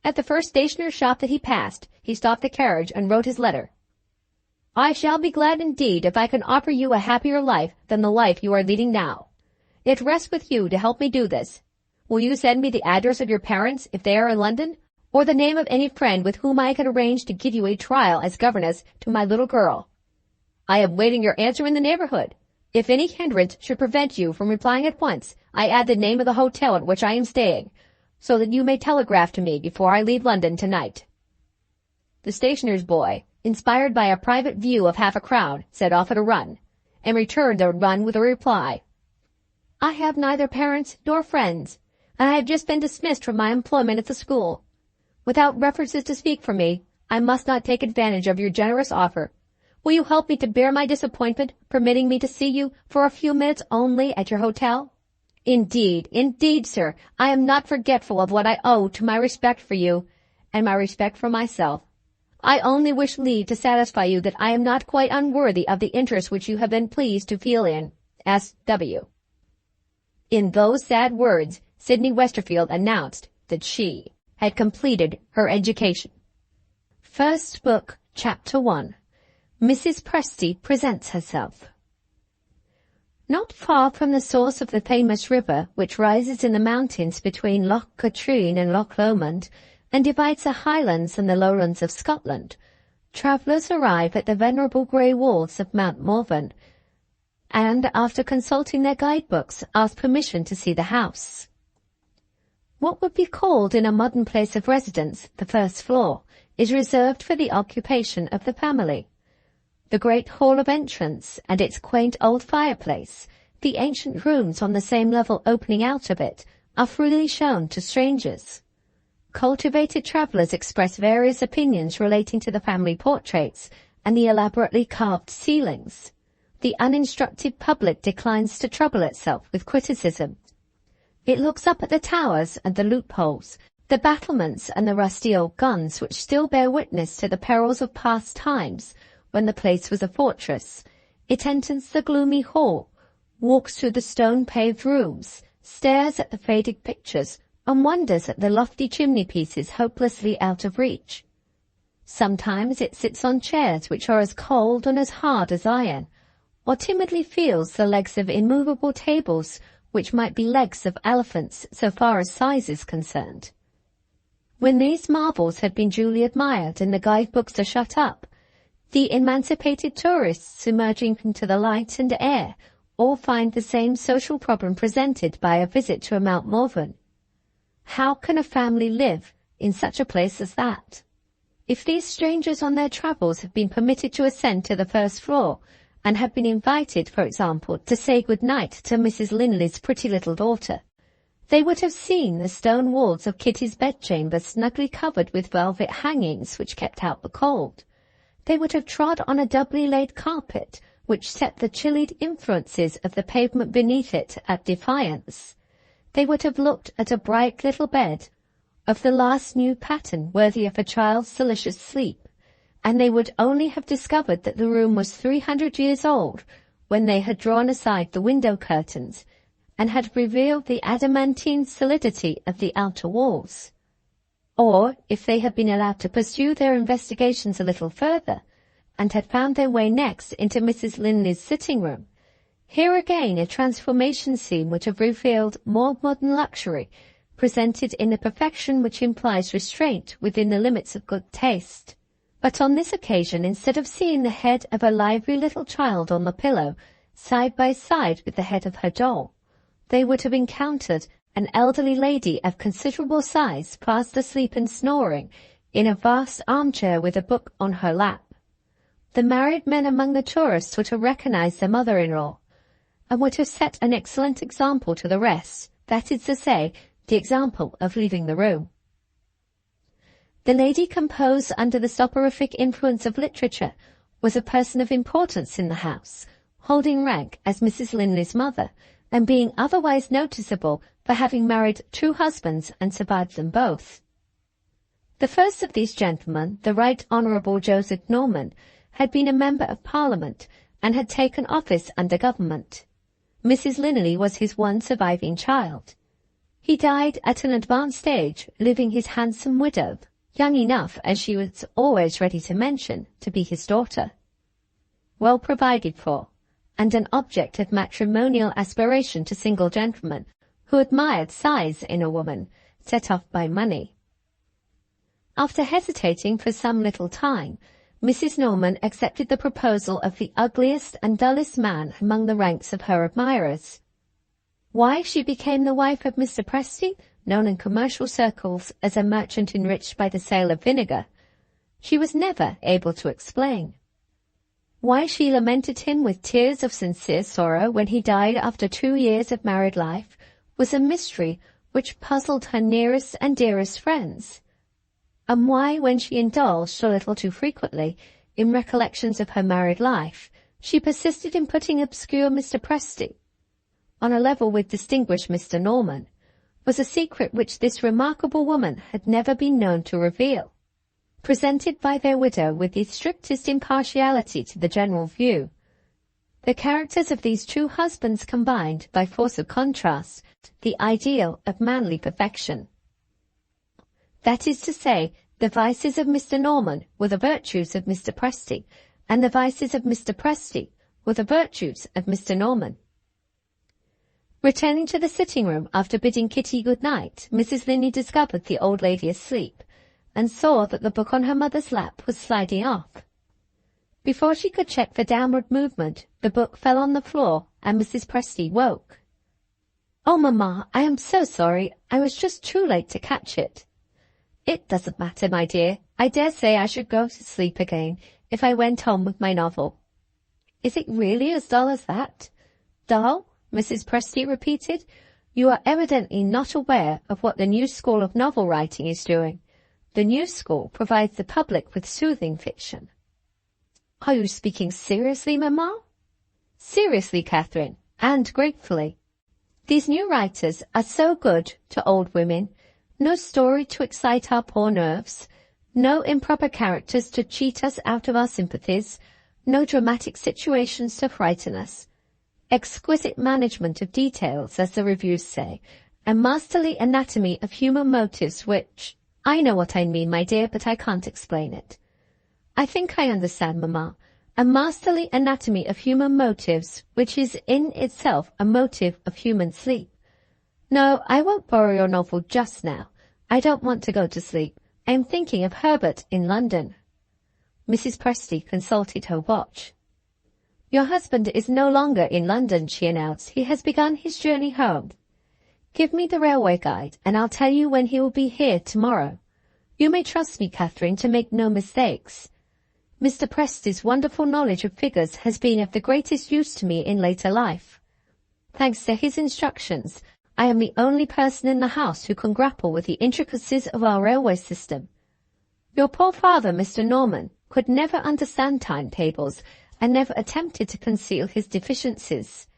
At the first stationer's shop that he passed, he stopped the carriage and wrote his letter. "I shall be glad indeed if I can offer you a happier life than the life you are leading now. It rests with you to help me do this. Will you send me the address of your parents if they are in London, or the name of any friend with whom I can arrange to give you a trial as governess to my little girl? I am waiting your answer in the neighborhood. If any hindrance should prevent you from replying at once, I add the name of the hotel at which I am staying, so that you may telegraph to me before I leave London tonight." The stationer's boy, inspired by a private view of half a crown, set off at a run, and returned the run with a reply. "I have neither parents nor friends, and I have just been dismissed from my employment at the school. Without references to speak for me, I must not take advantage of your generous offer. Will you help me to bear my disappointment, permitting me to see you for a few minutes only at your hotel? Indeed, sir, I am not forgetful of what I owe to my respect for you, and my respect for myself. I only wish leave to satisfy you that I am not quite unworthy of the interest which you have been pleased to feel in S.W." In those sad words, Sydney Westerfield announced that she had completed her education. First Book, Chapter 1. Mrs. Presty Presents Herself. Not far from the source of the famous river which rises in the mountains between Loch Katrine and Loch Lomond and divides the Highlands and the Lowlands of Scotland, travellers arrive at the venerable grey walls of Mount Morven, and after consulting their guidebooks ask permission to see the house. What would be called in a modern place of residence the first floor is reserved for the occupation of the family. The great hall of entrance and its quaint old fireplace, the ancient rooms on the same level opening out of it, are freely shown to strangers. Cultivated travellers express various opinions relating to the family portraits and the elaborately carved ceilings. The uninstructed public declines to trouble itself with criticism. It looks up at the towers and the loopholes, the battlements and the rusty old guns which still bear witness to the perils of past times, when the place was a fortress. It enters the gloomy hall, walks through the stone-paved rooms, stares at the faded pictures, and wonders at the lofty chimney-pieces hopelessly out of reach. Sometimes it sits on chairs which are as cold and as hard as iron, or timidly feels the legs of immovable tables which might be legs of elephants so far as size is concerned. When these marvels have been duly admired and the guidebooks are shut up, the emancipated tourists emerging into the light and air all find the same social problem presented by a visit to a Mount Morven. How can a family live in such a place as that? If these strangers on their travels have been permitted to ascend to the first floor, and have been invited, for example, to say good night to Mrs. Linley's pretty little daughter, they would have seen the stone walls of Kitty's bedchamber snugly covered with velvet hangings which kept out the cold. They would have trod on a doubly laid carpet which set the chillied influences of the pavement beneath it at defiance. They would have looked at a bright little bed of the last new pattern worthy of a child's delicious sleep, and they would only have discovered that the room was 300 years old when they had drawn aside the window curtains and had revealed the adamantine solidity of the outer walls. Or, if they had been allowed to pursue their investigations a little further, and had found their way next into Mrs. Linley's sitting-room, here again a transformation scene would have revealed more modern luxury, presented in a perfection which implies restraint within the limits of good taste. But on this occasion, instead of seeing the head of a lively little child on the pillow, side by side with the head of her doll, they would have encountered an elderly lady of considerable size, fast asleep and snoring, in a vast armchair with a book on her lap. The married men among the tourists would have recognized their mother-in-law, and would have set an excellent example to the rest, that is to say, the example of leaving the room. The lady composed under the soporific influence of literature was a person of importance in the house, holding rank as Mrs. Linley's mother, and being otherwise noticeable for having married 2 husbands and survived them both. The first of these gentlemen, the Right Honourable Joseph Norman, had been a Member of Parliament and had taken office under government. Mrs. Linley was his one surviving child. He died at an advanced age, leaving his handsome widow, young enough, as she was always ready to mention, to be his daughter, well provided for, and an object of matrimonial aspiration to single gentlemen who admired size in a woman, set off by money. After hesitating for some little time, Mrs. Norman accepted the proposal of the ugliest and dullest man among the ranks of her admirers. Why she became the wife of Mr. Presty, known in commercial circles as a merchant enriched by the sale of vinegar, she was never able to explain. Why she lamented him with tears of sincere sorrow when he died after 2 years of married life was a mystery which puzzled her nearest and dearest friends. And why, when she indulged a little too frequently in recollections of her married life, she persisted in putting obscure Mr. Presty on a level with distinguished Mr. Norman, was a secret which this remarkable woman had never been known to reveal. Presented by their widow with the strictest impartiality to the general view, the characters of these 2 husbands combined, by force of contrast, the ideal of manly perfection. That is to say, the vices of Mr. Norman were the virtues of Mr. Presty, and the vices of Mr. Presty were the virtues of Mr. Norman. Returning to the sitting-room after bidding Kitty good night, Mrs. Linley discovered the old lady asleep, and saw that the book on her mother's lap was sliding off. Before she could check the downward movement, the book fell on the floor, and Mrs. Presty woke. "Oh, Mamma, I am so sorry. I was just too late to catch it." "It doesn't matter, my dear. I dare say I should go to sleep again if I went on with my novel." "Is it really as dull as that?" "Dull?" Mrs. Presty repeated. "You are evidently not aware of what the new school of novel writing is doing. The new school provides the public with soothing fiction." "Are you speaking seriously, Mamma?" "Seriously, Catherine, and gratefully. These new writers are so good to old women. No story to excite our poor nerves, no improper characters to cheat us out of our sympathies, no dramatic situations to frighten us. Exquisite management of details, as the reviews say, a masterly anatomy of human motives which— I know what I mean, my dear, but I can't explain it." "I think I understand, Mamma. A masterly anatomy of human motives, which is in itself a motive of human sleep. No, I won't borrow your novel just now. I don't want to go to sleep. I am thinking of Herbert in London." Mrs. Presty consulted her watch. "Your husband is no longer in London," she announced. "He has begun his journey home. Give me the railway guide, and I'll tell you when he will be here tomorrow. You may trust me, Catherine, to make no mistakes. Mr. Presty's wonderful knowledge of figures has been of the greatest use to me in later life. Thanks to his instructions, I am the only person in the house who can grapple with the intricacies of our railway system. Your poor father, Mr. Norman, could never understand timetables, and never attempted to conceal his deficiencies.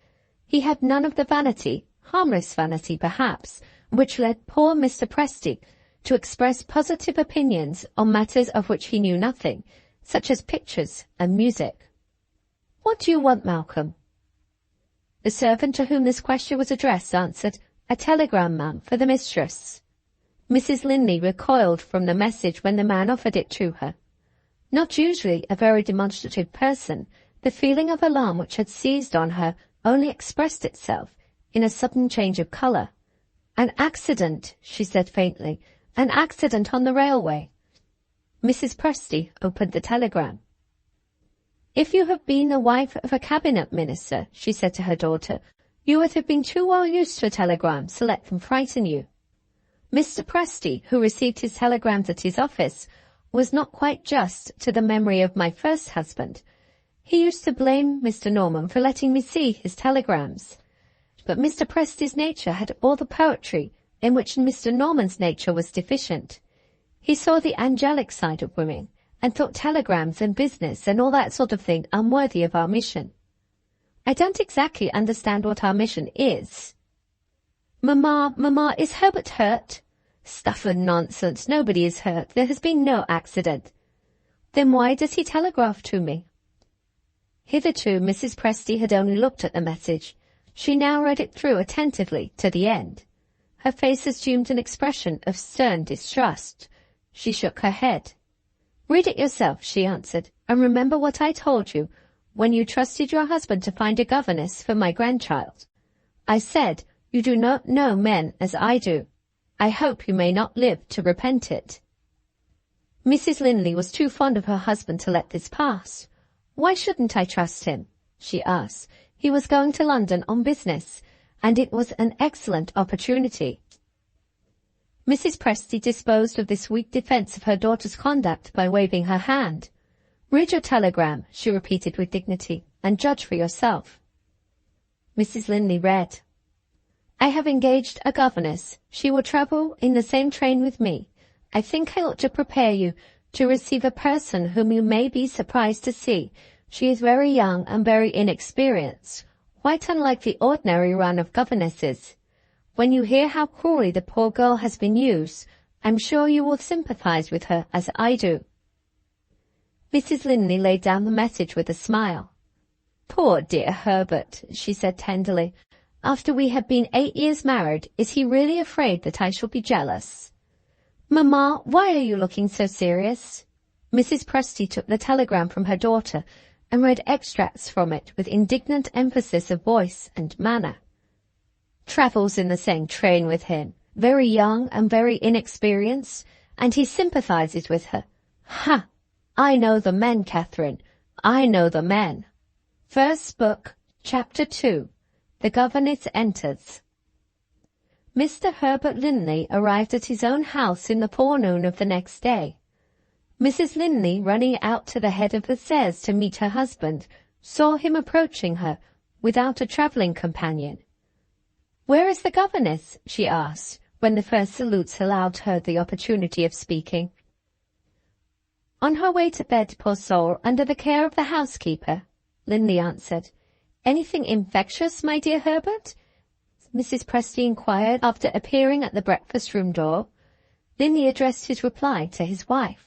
He had none of the vanity, harmless vanity perhaps, which led poor Mr. Presty to express positive opinions on matters of which he knew nothing, such as pictures and music." "What do you want, Malcolm?" The servant to whom this question was addressed answered, "A telegram, ma'am, for the mistress." Mrs. Linley recoiled from the message when the man offered it to her. Not usually a very demonstrative person, the feeling of alarm which had seized on her only expressed itself in a sudden change of colour. "An accident," she said faintly. "An accident on the railway." Mrs. Presty opened the telegram. "If you have been the wife of a cabinet minister," she said to her daughter, "you would have been too well used to a telegram, so let them frighten you." Mr. Presty, who received his telegrams at his office, was not quite just to the memory of my first husband. He used to blame Mr. Norman for letting me see his telegrams. But Mr. Presty's nature had all the poetry in which Mr. Norman's nature was deficient. He saw the angelic side of women, and thought telegrams and business and all that sort of thing unworthy of our mission. I don't exactly understand what our mission is. Mamma, is Herbert hurt?" "Stuff and nonsense. Nobody is hurt. There has been no accident." "Then why does he telegraph to me?" Hitherto Mrs. Presty had only looked at the message. She now read it through attentively to the end. Her face assumed an expression of stern distrust. She shook her head. "Read it yourself," she answered, "and remember what I told you when you trusted your husband to find a governess for my grandchild. I said, you do not know men as I do. I hope you may not live to repent it." Mrs. Linley was too fond of her husband to let this pass. "Why shouldn't I trust him?" she asked. "He was going to London on business, and it was an excellent opportunity." Mrs. Presty disposed of this weak defence of her daughter's conduct by waving her hand. "Read your telegram," she repeated with dignity, "and judge for yourself." Mrs. Linley read, "I have engaged a governess. She will travel in the same train with me. I think I ought to prepare you to receive a person whom you may be surprised to see. She is very young and very inexperienced, quite unlike the ordinary run of governesses. When you hear how cruelly the poor girl has been used, I'm sure you will sympathize with her as I do." Mrs. Linley laid down the message with a smile. "Poor dear Herbert," she said tenderly. "After we have been 8 years married, is he really afraid that I shall be jealous?" "Mamma, why are you looking so serious?" Mrs. Presty took the telegram from her daughter and read extracts from it with indignant emphasis of voice and manner. "Travels in the same train with him, very young and very inexperienced, and he sympathizes with her. Ha! I know the men, Catherine. I know the men." First Book, Chapter 2. The Governess Enters. Mr. Herbert Linley arrived at his own house in the forenoon of the next day. Mrs. Linley, running out to the head of the stairs to meet her husband, saw him approaching her without a travelling companion. "Where is the governess?" she asked, when the first salutes allowed her the opportunity of speaking. "On her way to bed, poor soul, under the care of the housekeeper," Linley answered. "Anything infectious, my dear Herbert?" Mrs. Presty inquired after appearing at the breakfast-room door. Linley addressed his reply to his wife.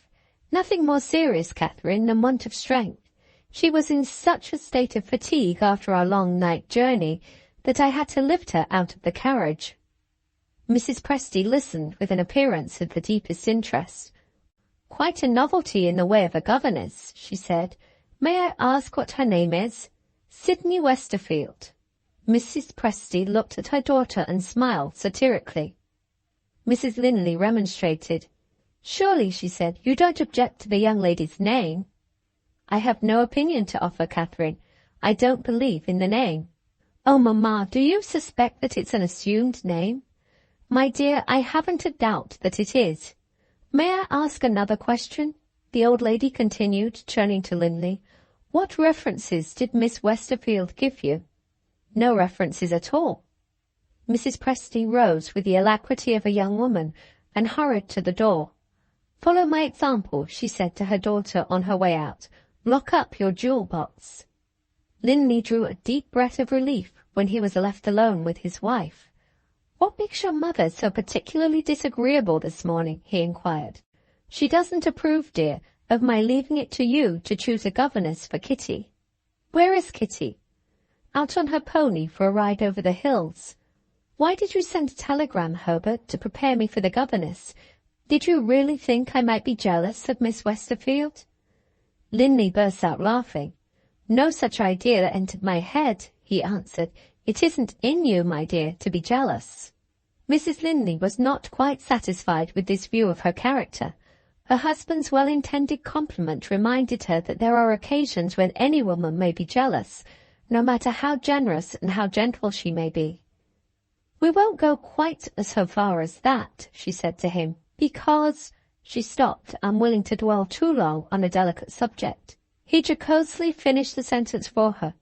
"Nothing more serious, Catherine, than want of strength. She was in such a state of fatigue after our long night journey that I had to lift her out of the carriage." Mrs. Presty listened with an appearance of the deepest interest. "Quite a novelty in the way of a governess," she said. "May I ask what her name is?" "Sydney Westerfield." Mrs. Presty looked at her daughter and smiled satirically. Mrs. Linley remonstrated. "Surely," she said, "you don't object to the young lady's name?" "I have no opinion to offer, Catherine. I don't believe in the name." "Oh, Mamma, do you suspect that it's an assumed name?" "My dear, I haven't a doubt that it is." "May I ask another question?" the old lady continued, turning to Linley. "What references did Miss Westerfield give you?" "No references at all." Mrs. Presty rose with the alacrity of a young woman and hurried to the door. "Follow my example," she said to her daughter on her way out. "Lock up your jewel box." Linley drew a deep breath of relief when he was left alone with his wife. "What makes your mother so particularly disagreeable this morning?" he inquired. "She doesn't approve, dear, of my leaving it to you to choose a governess for Kitty." "Where is Kitty?" "Out on her pony for a ride over the hills." "Why did you send a telegram, Herbert, to prepare me for the governess? Did you really think I might be jealous of Miss Westerfield?" Linley burst out laughing. "No such idea entered my head," he answered. "It isn't in you, my dear, to be jealous." Mrs. Linley was not quite satisfied with this view of her character. Her husband's well-intended compliment reminded her that there are occasions when any woman may be jealous, no matter how generous and how gentle she may be. "We won't go quite so far as that," she said to him, "because—" She stopped, unwilling to dwell too long on a delicate subject. He jocosely finished the sentence for her.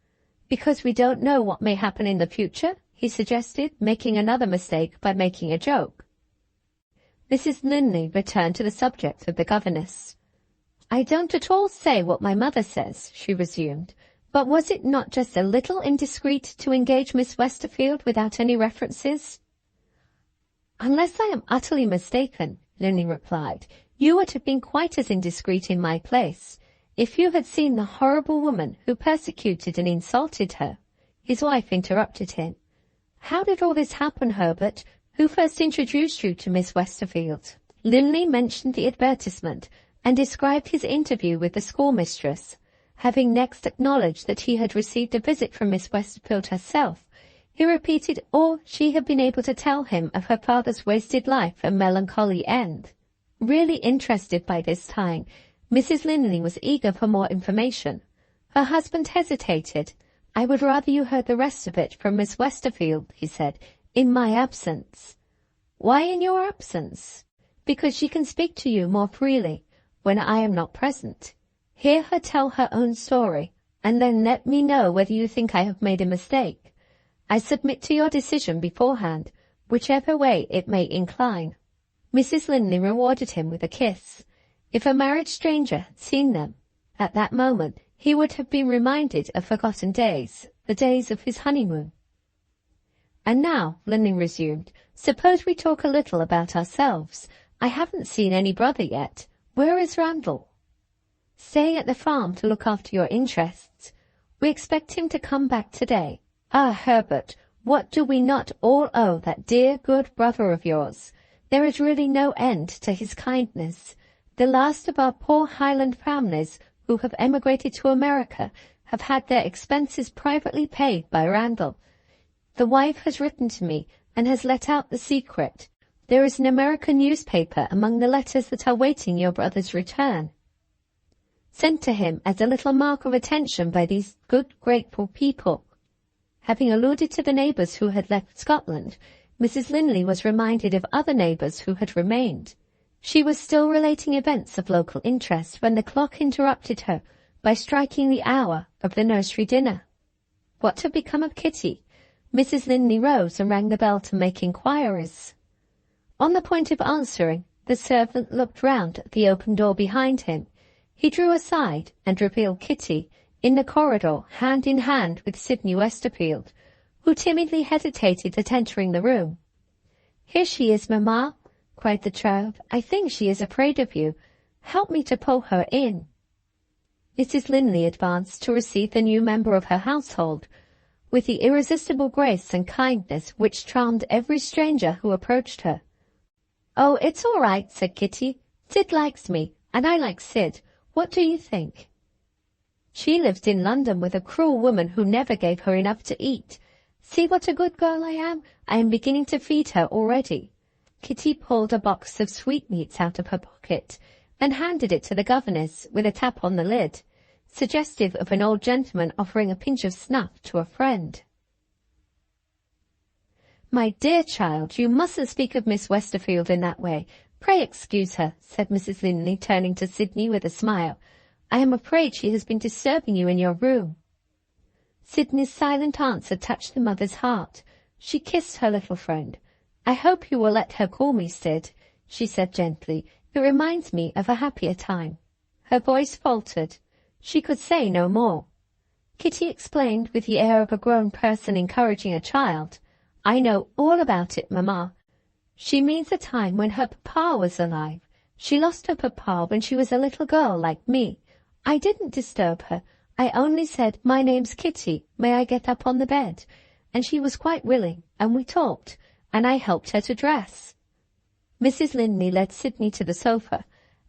"Because we don't know what may happen in the future?" he suggested, making another mistake by making a joke. Mrs. Linley returned to the subject of the governess. "I don't at all say what my mother says," she resumed, "but was it not just a little indiscreet to engage Miss Westerfield without any references?" "Unless I am utterly mistaken," Linley replied, "you would have been quite as indiscreet in my place. If you had seen the horrible woman who persecuted and insulted her—" His wife interrupted him. "How did all this happen, Herbert? Who first introduced you to Miss Westerfield?" Linley mentioned the advertisement and described his interview with the schoolmistress. Having next acknowledged that he had received a visit from Miss Westerfield herself, he repeated all she had been able to tell him of her father's wasted life and melancholy end. Really interested by this time, Mrs. Linley was eager for more information. Her husband hesitated. "I would rather you heard the rest of it from Miss Westerfield," he said, "in my absence." "Why in your absence?" "Because she can speak to you more freely when I am not present. Hear her tell her own story, and then let me know whether you think I have made a mistake. I submit to your decision beforehand, whichever way it may incline." Mrs. Linley rewarded him with a kiss. If a married stranger had seen them, at that moment he would have been reminded of forgotten days, the days of his honeymoon. "And now," Linley resumed, "suppose we talk a little about ourselves. I haven't seen any brother yet. Where is Randall?" "Staying at the farm to look after your interests. We expect him to come back today. Ah, Herbert, what do we not all owe that dear, good brother of yours? There is really no end to his kindness. The last of our poor Highland families who have emigrated to America have had their expenses privately paid by Randall. The wife has written to me and has let out the secret. There is an American newspaper among the letters that are waiting your brother's return, sent to him as a little mark of attention by these good, grateful people." Having alluded to the neighbours who had left Scotland, Mrs. Linley was reminded of other neighbours who had remained. She was still relating events of local interest when the clock interrupted her by striking the hour of the nursery dinner. What had become of Kitty? Mrs. Linley rose and rang the bell to make inquiries. On the point of answering, the servant looked round at the open door behind him. He drew aside and revealed Kitty in the corridor, hand in hand with Sydney Westerfield, who timidly hesitated at entering the room. "Here she is, mamma," cried the child. "I think she is afraid of you. Help me to pull her in." Mrs. Linley advanced to receive the new member of her household, with the irresistible grace and kindness which charmed every stranger who approached her. "Oh, it's all right," said Kitty. "Sid likes me, and I like Sid. What do you think?" "She lives in London with a cruel woman who never gave her enough to eat. See what a good girl I am. I am beginning to feed her already." Kitty pulled a box of sweetmeats out of her pocket and handed it to the governess with a tap on the lid, suggestive of an old gentleman offering a pinch of snuff to a friend. "My dear child, you mustn't speak of Miss Westerfield in that way. Pray excuse her," said Mrs. Linley, turning to Sydney with a smile. "I am afraid she has been disturbing you in your room." Sydney's silent answer touched the mother's heart. She kissed her little friend. "I hope you will let her call me Sid," she said gently. "It reminds me of a happier time." Her voice faltered. She could say no more. Kitty explained with the air of a grown person encouraging a child. "I know all about it, mamma. She means a time when her papa was alive. She lost her papa when she was a little girl like me. I didn't disturb her. I only said, 'My name's Kitty, may I get up on the bed?' And she was quite willing, and we talked, and I helped her to dress." Mrs. Linley led Sydney to the sofa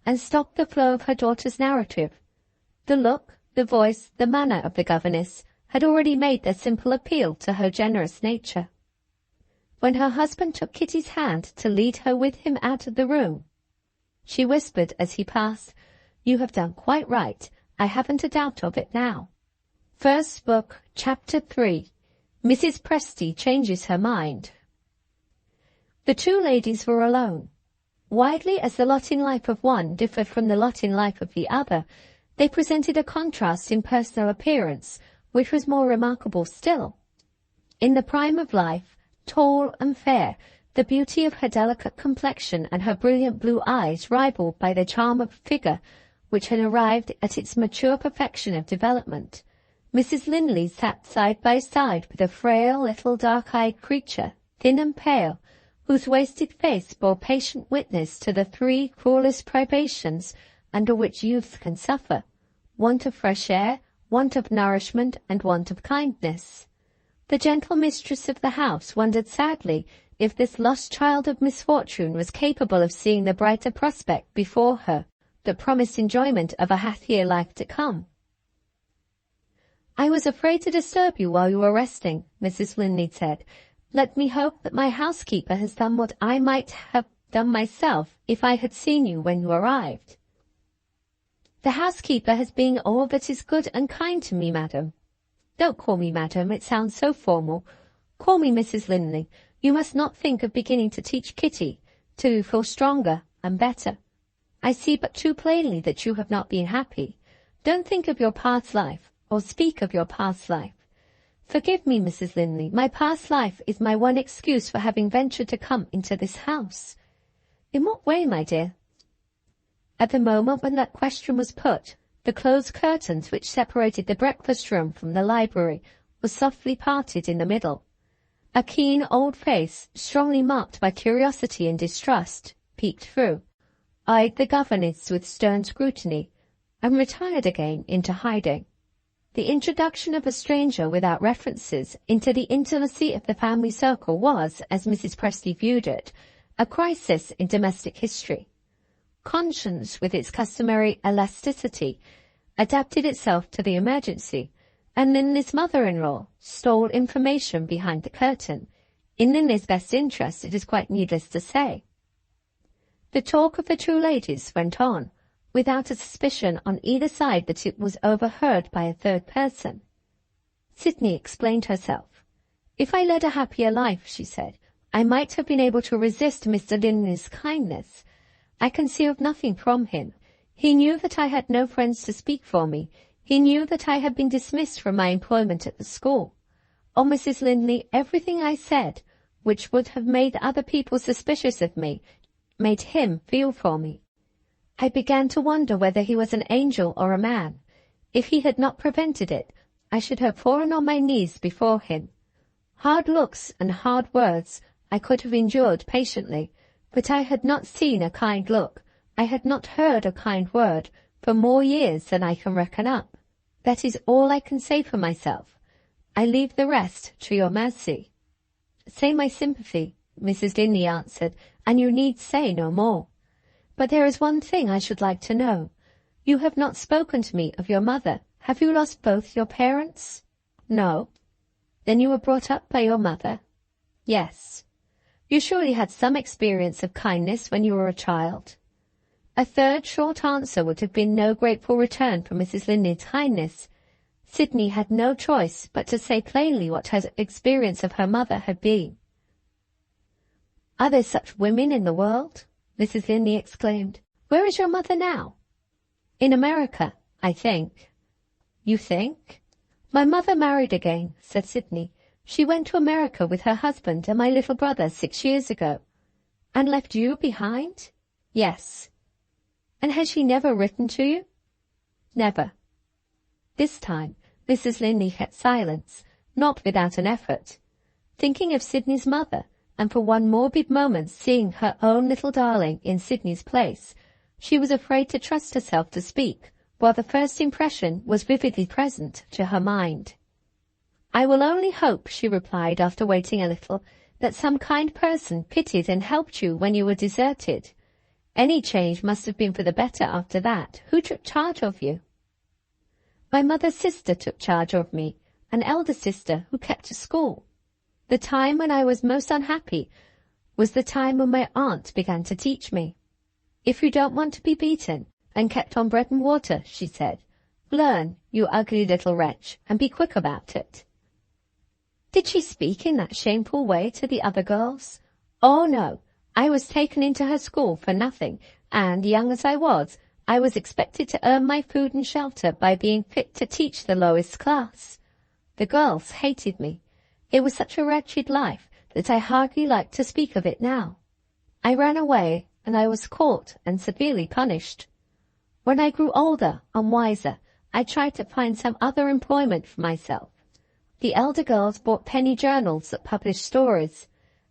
and stopped the flow of her daughter's narrative. The look, the voice, the manner of the governess had already made their simple appeal to her generous nature. When her husband took Kitty's hand to lead her with him out of the room, She whispered as he passed, "You have done quite right. I haven't a doubt of it now." First Book, Chapter 3. Mrs. Presty Changes Her Mind. The two ladies were alone. Widely as the lot in life of one differed from the lot in life of the other, they presented a contrast in personal appearance, which was more remarkable still. In the prime of life, tall and fair, the beauty of her delicate complexion and her brilliant blue eyes rivaled by the charm of figure, which had arrived at its mature perfection of development. Mrs. Linley sat side by side with a frail little dark-eyed creature, thin and pale, whose wasted face bore patient witness to the three cruelest privations under which youth can suffer: want of fresh air, want of nourishment, and want of kindness. The gentle mistress of the house wondered sadly if this lost child of misfortune was capable of seeing the brighter prospect before her that promised enjoyment of a happier life to come. "I was afraid to disturb you while you were resting," Mrs. Linley said. "Let me hope that my housekeeper has done what I might have done myself if I had seen you when you arrived." "The housekeeper has been all that is good and kind to me, madam." "Don't call me madam, it sounds so formal. Call me Mrs. Linley. You must not think of beginning to teach Kitty till you feel stronger and better. I see but too plainly that you have not been happy. Don't think of your past life, or speak of your past life. Forgive me, Mrs. Linley, my past life is my one excuse for having ventured to come into this house." "In what way, my dear?" At the moment when that question was put, the closed curtains which separated the breakfast-room from the library were softly parted in the middle. A keen old face, strongly marked by curiosity and distrust, peeped through, eyed the governess with stern scrutiny, and retired again into hiding. The introduction of a stranger without references into the intimacy of the family circle was, as Mrs. Presty viewed it, a crisis in domestic history. Conscience, with its customary elasticity, adapted itself to the emergency, and Linley's mother-in-law stole information behind the curtain, in Linley's best interest, it is quite needless to say. The talk of the two ladies went on, without a suspicion on either side that it was overheard by a third person. Sydney explained herself. "If I led a happier life," she said, "I might have been able to resist Mr. Linley's kindness. I concealed nothing from him. He knew that I had no friends to speak for me. He knew that I had been dismissed from my employment at the school. Oh, Mrs. Linley, everything I said, which would have made other people suspicious of me, made him feel for me. I began to wonder whether he was an angel or a man. If he had not prevented it, I should have fallen on my knees before him. Hard looks and hard words I could have endured patiently, but I had not seen a kind look, I had not heard a kind word, for more years than I can reckon up. That is all I can say for myself. I leave the rest to your mercy." "Say my sympathy," Mrs. Linley answered, "and you need say no more. But there is one thing I should like to know. You have not spoken to me of your mother. Have you lost both your parents?" "No." "Then you were brought up by your mother?" "Yes." "You surely had some experience of kindness when you were a child?" A third short answer would have been no grateful return for Mrs. Linley's kindness. Sydney had no choice but to say plainly what her experience of her mother had been. "Are there such women in the world?" Mrs. Linley exclaimed. "Where is your mother now?" "In America, I think." "You think?" "My mother married again," said Sydney. "She went to America with her husband and my little brother 6 years ago." "And left you behind?" "Yes." "And has she never written to you?" "Never." This time Mrs. Linley kept silence, not without an effort. Thinking of Sydney's mother, and for one morbid moment seeing her own little darling in Sydney's place, she was afraid to trust herself to speak, while the first impression was vividly present to her mind. "I will only hope," she replied after waiting a little, "that some kind person pitied and helped you when you were deserted. Any change must have been for the better after that. Who took charge of you?" "My mother's sister took charge of me, an elder sister who kept a school. The time when I was most unhappy was the time when my aunt began to teach me." If you don't want to be beaten and kept on bread and water, she said, learn, you ugly little wretch, and be quick about it. Did she speak in that shameful way to the other girls? Oh no, I was taken into her school for nothing, and, young as I was expected to earn my food and shelter by being fit to teach the lowest class. The girls hated me. It was such a wretched life that I hardly like to speak of it now. I ran away, and I was caught and severely punished. When I grew older and wiser, I tried to find some other employment for myself. The elder girls bought penny journals that published stories.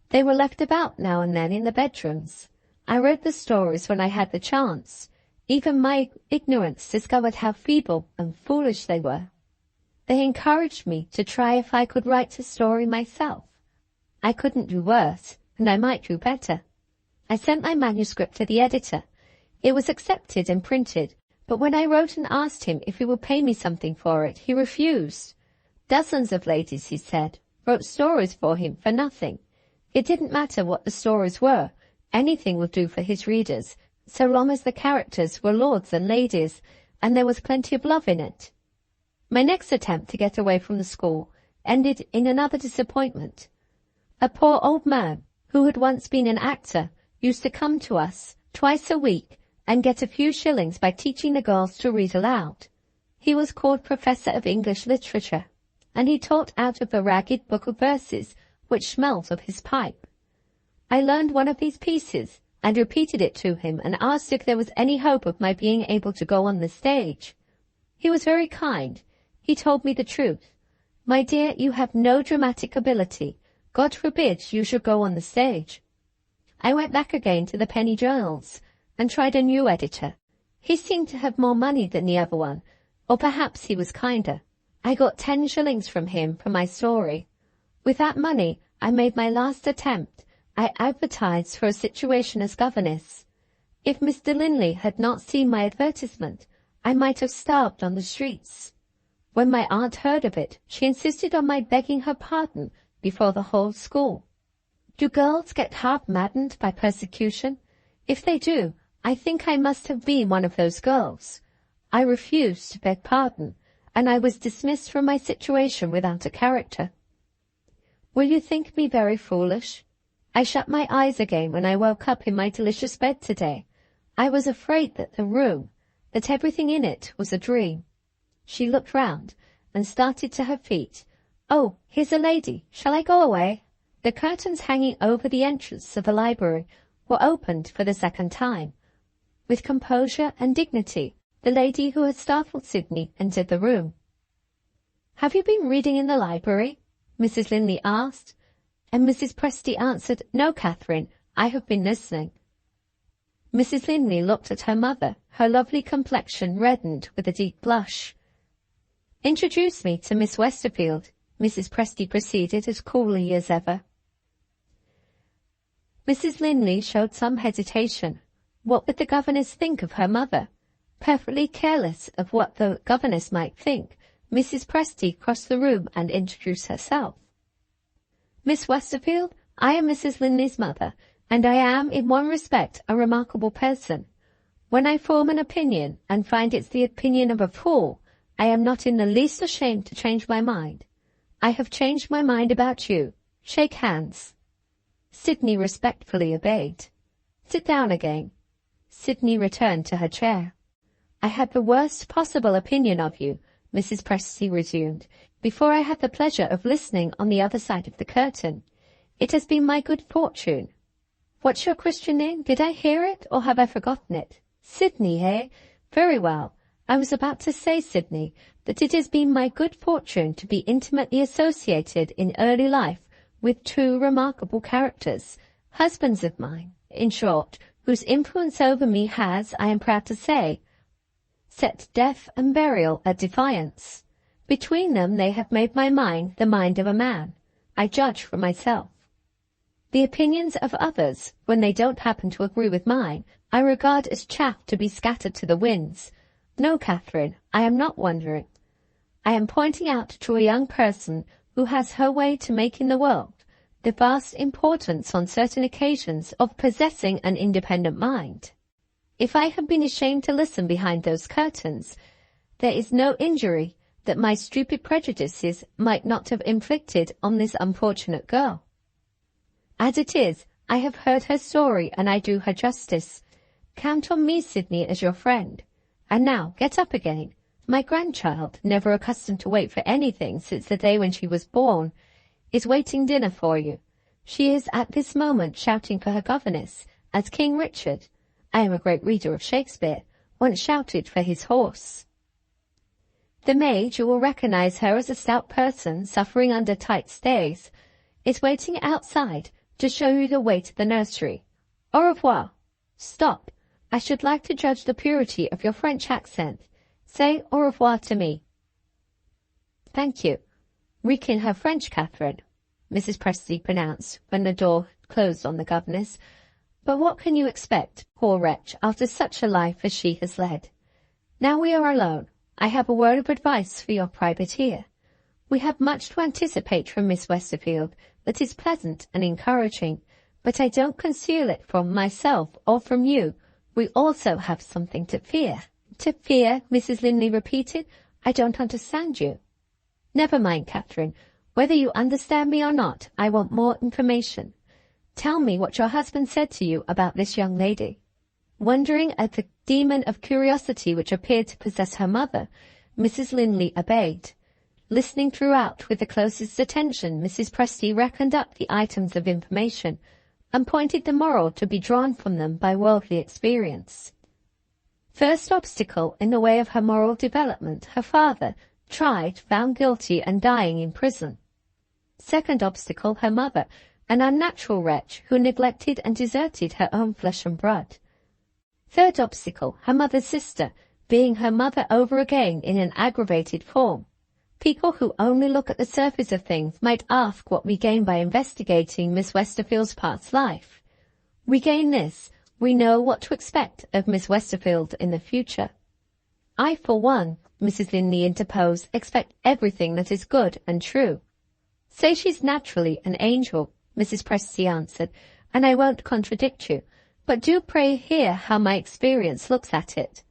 They were left about now and then in the bedrooms. I read the stories when I had the chance. Even my ignorance discovered how feeble and foolish they were. They encouraged me to try if I could write a story myself. I couldn't do worse, and I might do better. I sent my manuscript to the editor. It was accepted and printed, but when I wrote and asked him if he would pay me something for it, he refused. Dozens of ladies, he said, wrote stories for him for nothing. It didn't matter what the stories were. Anything would do for his readers, so long as the characters were lords and ladies, and there was plenty of love in it. My next attempt to get away from the school ended in another disappointment. A poor old man, who had once been an actor, used to come to us twice a week and get a few shillings by teaching the girls to read aloud. He was called Professor of English Literature, and he taught out of a ragged book of verses which smelt of his pipe. I learned one of these pieces and repeated it to him and asked if there was any hope of my being able to go on the stage. He was very kind. He told me the truth. My dear, you have no dramatic ability. God forbid you should go on the stage. I went back again to the penny journals and tried a new editor. He seemed to have more money than the other one, or perhaps he was kinder. I got 10 shillings from him for my story. With that money, I made my last attempt. I advertised for a situation as governess. If Mr. Linley had not seen my advertisement, I might have starved on the streets. When my aunt heard of it, she insisted on my begging her pardon before the whole school. Do girls get half-maddened by persecution? If they do, I think I must have been one of those girls. I refused to beg pardon, and I was dismissed from my situation without a character. Will you think me very foolish? I shut my eyes again when I woke up in my delicious bed today. I was afraid that that everything in it was a dream. She looked round and started to her feet. Oh, here's a lady. Shall I go away? The curtains hanging over the entrance of the library were opened for the second time. With composure and dignity, the lady who had startled Sydney entered the room. Have you been reading in the library? Mrs. Linley asked, and Mrs. Presty answered, No, Catherine, I have been listening. Mrs. Linley looked at her mother, her lovely complexion reddened with a deep blush. Introduce me to Miss Westerfield, Mrs. Presty proceeded as coolly as ever. Mrs. Linley showed some hesitation. What would the governess think of her mother? Perfectly careless of what the governess might think, Mrs. Presty crossed the room and introduced herself. Miss Westerfield, I am Mrs. Linley's mother, and I am, in one respect, a remarkable person. When I form an opinion and find it's the opinion of a fool, I am not in the least ashamed to change my mind. I have changed my mind about you. Shake hands. Sydney respectfully obeyed. Sit down again. Sydney returned to her chair. I had the worst possible opinion of you, Mrs. Presty resumed, before I had the pleasure of listening on the other side of the curtain. It has been my good fortune. What's your Christian name? Did I hear it, or have I forgotten it? Sydney, eh? Very well. I was about to say, Sydney, that it has been my good fortune to be intimately associated in early life with 2 remarkable characters, husbands of mine, in short, whose influence over me has, I am proud to say, set death and burial at defiance. Between them they have made my mind the mind of a man. I judge for myself. The opinions of others, when they don't happen to agree with mine, I regard as chaff to be scattered to the winds. No, Catherine, I am not wondering. I am pointing out to a young person who has her way to make in the world the vast importance on certain occasions of possessing an independent mind. If I had been ashamed to listen behind those curtains, there is no injury that my stupid prejudices might not have inflicted on this unfortunate girl. As it is, I have heard her story and I do her justice. Count on me, Sydney, as your friend. And now, get up again. My grandchild, never accustomed to wait for anything since the day when she was born, is waiting dinner for you. She is at this moment shouting for her governess, as King Richard, I am a great reader of Shakespeare, once shouted for his horse. The maid, you will recognize her as a stout person suffering under tight stays, is waiting outside to show you the way to the nursery. Au revoir. Stop. I should like to judge the purity of your French accent. Say au revoir to me. Thank you. Rekin her French, Catherine, Mrs. Presty pronounced when the door closed on the governess. But what can you expect, poor wretch, after such a life as she has led? Now we are alone. I have a word of advice for your private ear. We have much to anticipate from Miss Westerfield that is pleasant and encouraging, but I don't conceal it from myself or from you. We also have something to fear. To fear, Mrs. Linley repeated. I don't understand you. Never mind, Catherine. Whether you understand me or not, I want more information. Tell me what your husband said to you about this young lady. Wondering at the demon of curiosity which appeared to possess her mother, Mrs. Linley obeyed. Listening throughout with the closest attention, Mrs. Presty reckoned up the items of information and pointed the moral to be drawn from them by worldly experience. First obstacle in the way of her moral development, her father, tried, found guilty, and dying in prison. Second obstacle, her mother, an unnatural wretch who neglected and deserted her own flesh and blood. Third obstacle, her mother's sister, being her mother over again in an aggravated form. People who only look at the surface of things might ask what we gain by investigating Miss Westerfield's past life. We gain this. We know what to expect of Miss Westerfield in the future. I, for one, Mrs. Linley interposed, expect everything that is good and true. Say she's naturally an angel, Mrs. Presty answered, and I won't contradict you, but do pray hear how my experience looks at it.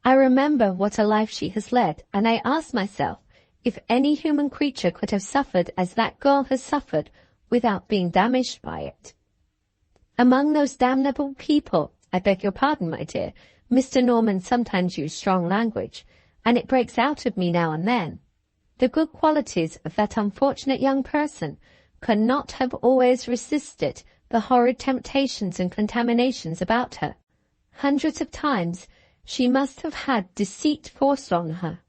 I remember what a life she has led, and I ask myself if any human creature could have suffered as that girl has suffered without being damaged by it. Among those damnable people, I beg your pardon, my dear, Mr. Norman sometimes used strong language, and it breaks out of me now and then. The good qualities of that unfortunate young person cannot have always resisted the horrid temptations and contaminations about her. Hundreds of times she must have had deceit forced on her.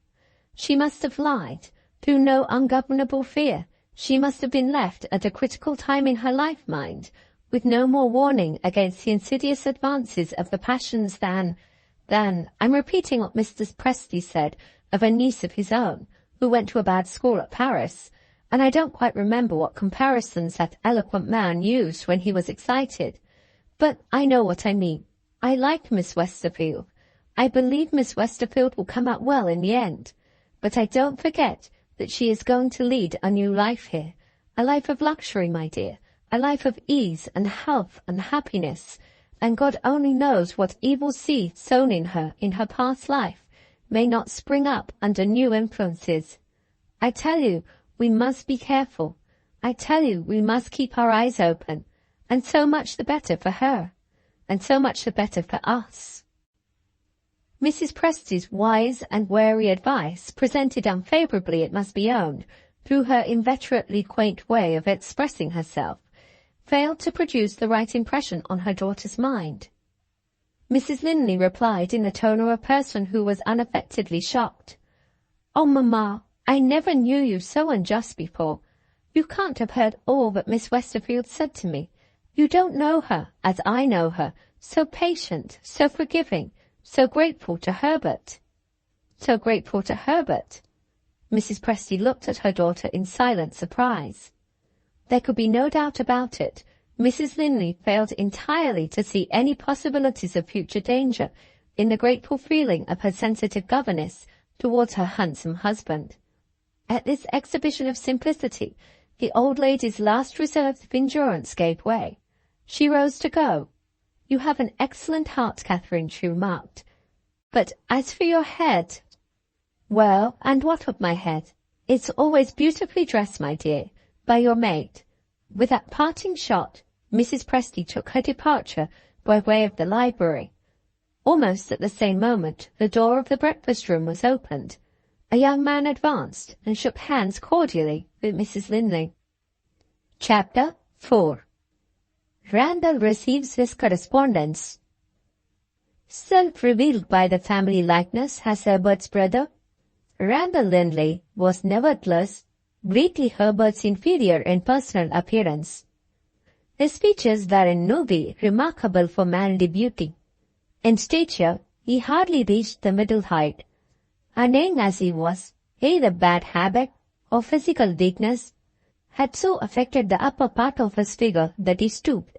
She must have lied, through no ungovernable fear. She must have been left at a critical time in her life, mind, with no more warning against the insidious advances of the passions than, I'm repeating what Mr. Presty said of a niece of his own, who went to a bad school at Paris, and I don't quite remember what comparisons that eloquent man used when he was excited. But I know what I mean. I like Miss Westerfield. I believe Miss Westerfield will come out well in the end. But I don't forget that she is going to lead a new life here, a life of luxury, my dear, a life of ease and health and happiness, and God only knows what evil seed sown in her past life may not spring up under new influences. I tell you, we must be careful. I tell you, we must keep our eyes open, and so much the better for her, and so much the better for us. Mrs. Presty's wise and wary advice, presented unfavourably, it must be owned, through her inveterately quaint way of expressing herself, failed to produce the right impression on her daughter's mind. Mrs. Linley replied in the tone of a person who was unaffectedly shocked. "Oh, mamma, I never knew you so unjust before. You can't have heard all that Miss Westerfield said to me. You don't know her, as I know her, so patient, so forgiving, so grateful to Herbert." So grateful to Herbert? Mrs. Presty looked at her daughter in silent surprise. There could be no doubt about it. Mrs. Linley failed entirely to see any possibilities of future danger in the grateful feeling of her sensitive governess towards her handsome husband. At this exhibition of simplicity, the old lady's last reserves of endurance gave way. She rose to go. "You have an excellent heart, Catherine," she remarked. "But as for your head—" "Well, and what of my head? It's always beautifully dressed, my dear, by your maid." With that parting shot, Mrs. Presty took her departure by way of the library. Almost at the same moment, the door of the breakfast-room was opened. A young man advanced and shook hands cordially with Mrs. Linley. Chapter 4. Randall receives his correspondence. Self-revealed by the family likeness as Herbert's brother, Randall Linley was nevertheless greatly Herbert's inferior in personal appearance. His features were in no way remarkable for manly beauty. In stature, he hardly reached the middle height, and young as he was, either bad habit or physical weakness had so affected the upper part of his figure that he stooped.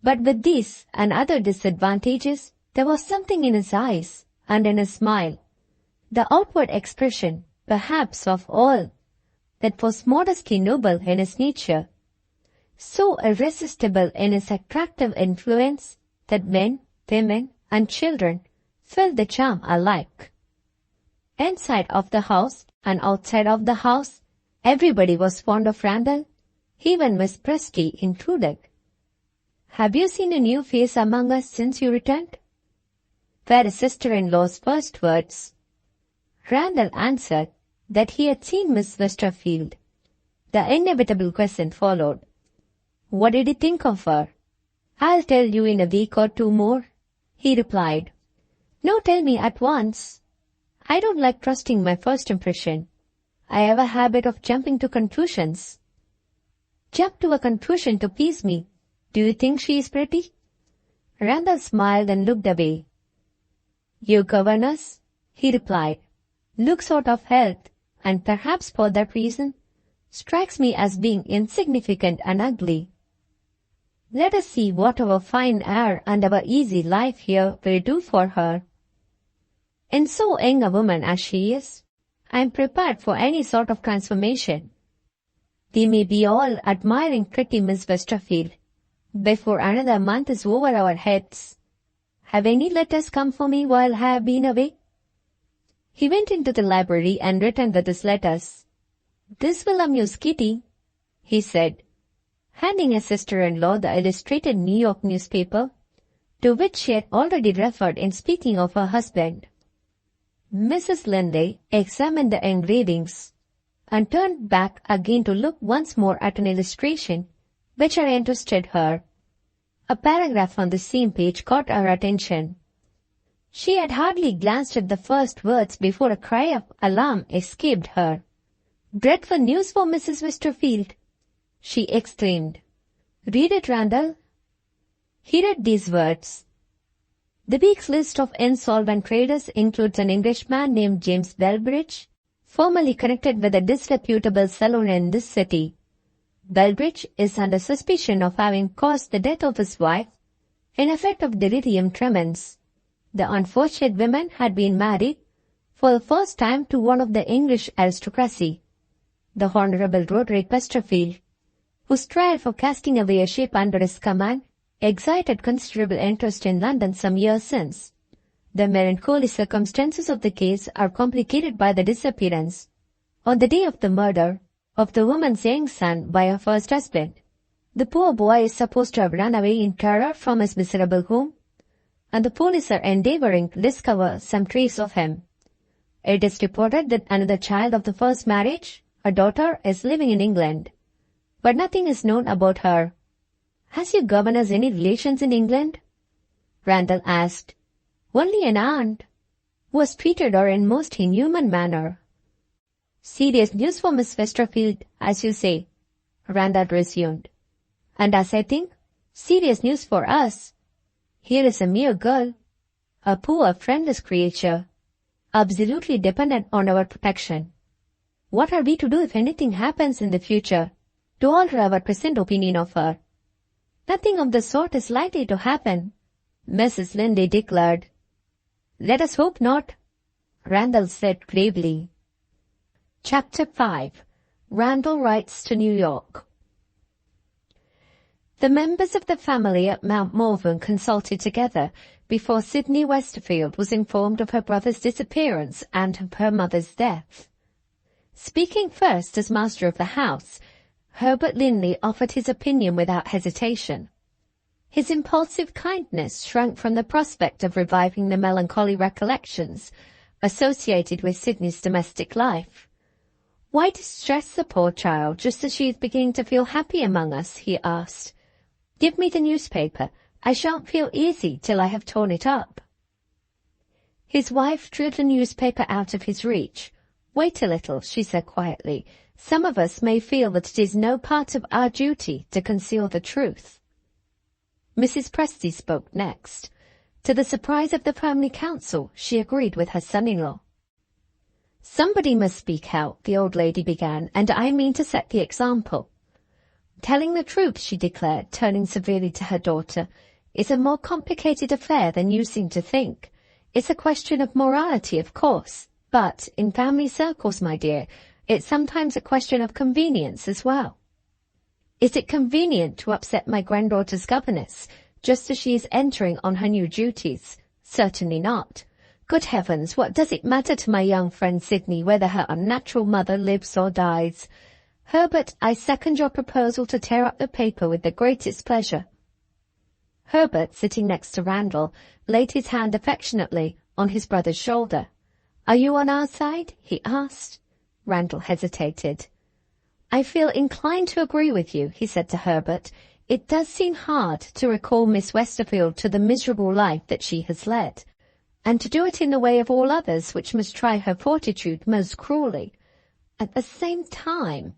But with these and other disadvantages, there was something in his eyes and in his smile, the outward expression, perhaps of all, that was modestly noble in his nature, so irresistible in its attractive influence that men, women, and children felt the charm alike. Inside of the house and outside of the house, everybody was fond of Randall, even Miss Presty included. "Have you seen a new face among us since you returned?" were his sister-in-law's first words. Randall answered that he had seen Miss Westerfield. The inevitable question followed. "What did he think of her?" "I'll tell you in a week or two more," he replied. "No, tell me at once. I don't like trusting my first impression. I have a habit of jumping to conclusions." "Jump to a conclusion to please me. Do you think she is pretty?" Randall smiled and looked away. "Your governess," he replied, "looks out of health, and perhaps for that reason strikes me as being insignificant and ugly. Let us see what our fine air and our easy life here will do for her. In so young a woman as she is, I am prepared for any sort of transformation. We may be all admiring pretty Miss Westerfield before another month is over our heads. Have any letters come for me while I have been away?" He went into the library and returned with his letters. "This will amuse Kitty," he said, handing his sister-in-law the illustrated New York newspaper, to which she had already referred in speaking of her husband. Mrs. Linley examined the engravings and turned back again to look once more at an illustration which had interested her. A paragraph on the same page caught her attention. She had hardly glanced at the first words before a cry of alarm escaped her. "Dreadful news for Mrs. Westerfield!" she exclaimed. "Read it, Randall." He read these words. "The week's list of insolvent traders includes an Englishman named James Belbridge, formerly connected with a disreputable saloon in this city. Belbridge is under suspicion of having caused the death of his wife in effect of delirium tremens. The unfortunate woman had been married for the first time to one of the English aristocracy, the Honourable Roderick Westerfield, whose trial for casting away a ship under his command excited considerable interest in London some years since. The melancholy circumstances of the case are complicated by the disappearance, on the day of the murder, of the woman's young son by her first husband. The poor boy is supposed to have run away in terror from his miserable home, and the police are endeavouring to discover some trace of him. It is reported that another child of the first marriage, a daughter, is living in England, but nothing is known about her. Has your governess any relations in England?" Randall asked. "Only an aunt, who has treated her in most inhuman manner." "Serious news for Miss Westerfield, as you say," Randall resumed. "And as I think, serious news for us. Here is a mere girl, a poor friendless creature, absolutely dependent on our protection. What are we to do if anything happens in the future to alter our present opinion of her?" "Nothing of the sort is likely to happen," Mrs. Linley declared. "Let us hope not," Randall said gravely. Chapter 5. Randall writes to New York. The members of the family at Mount Morven consulted together before Sydney Westerfield was informed of her brother's disappearance and of her mother's death. Speaking first as master of the house, Herbert Linley offered his opinion without hesitation. His impulsive kindness shrank from the prospect of reviving the melancholy recollections associated with Sydney's domestic life. "Why distress the poor child just as she is beginning to feel happy among us?" he asked. "Give me the newspaper. I shan't feel easy till I have torn it up." His wife drew the newspaper out of his reach. "Wait a little," she said quietly. "Some of us may feel that it is no part of our duty to conceal the truth." Mrs. Presty spoke next. To the surprise of the family council, she agreed with her son-in-law. "Somebody must speak out," the old lady began, "and I mean to set the example. Telling the truth," she declared, turning severely to her daughter, "is a more complicated affair than you seem to think. It's a question of morality, of course, but in family circles, my dear, it's sometimes a question of convenience as well. Is it convenient to upset my granddaughter's governess just as she is entering on her new duties? Certainly not. Good heavens, what does it matter to my young friend Sydney whether her unnatural mother lives or dies? Herbert, I second your proposal to tear up the paper with the greatest pleasure." Herbert, sitting next to Randall, laid his hand affectionately on his brother's shoulder. "Are you on our side?" he asked. Randall hesitated. "I feel inclined to agree with you," he said to Herbert. "It does seem hard to recall Miss Westerfield to the miserable life that she has led, and to do it in the way of all others which must try her fortitude most cruelly. At the same time—"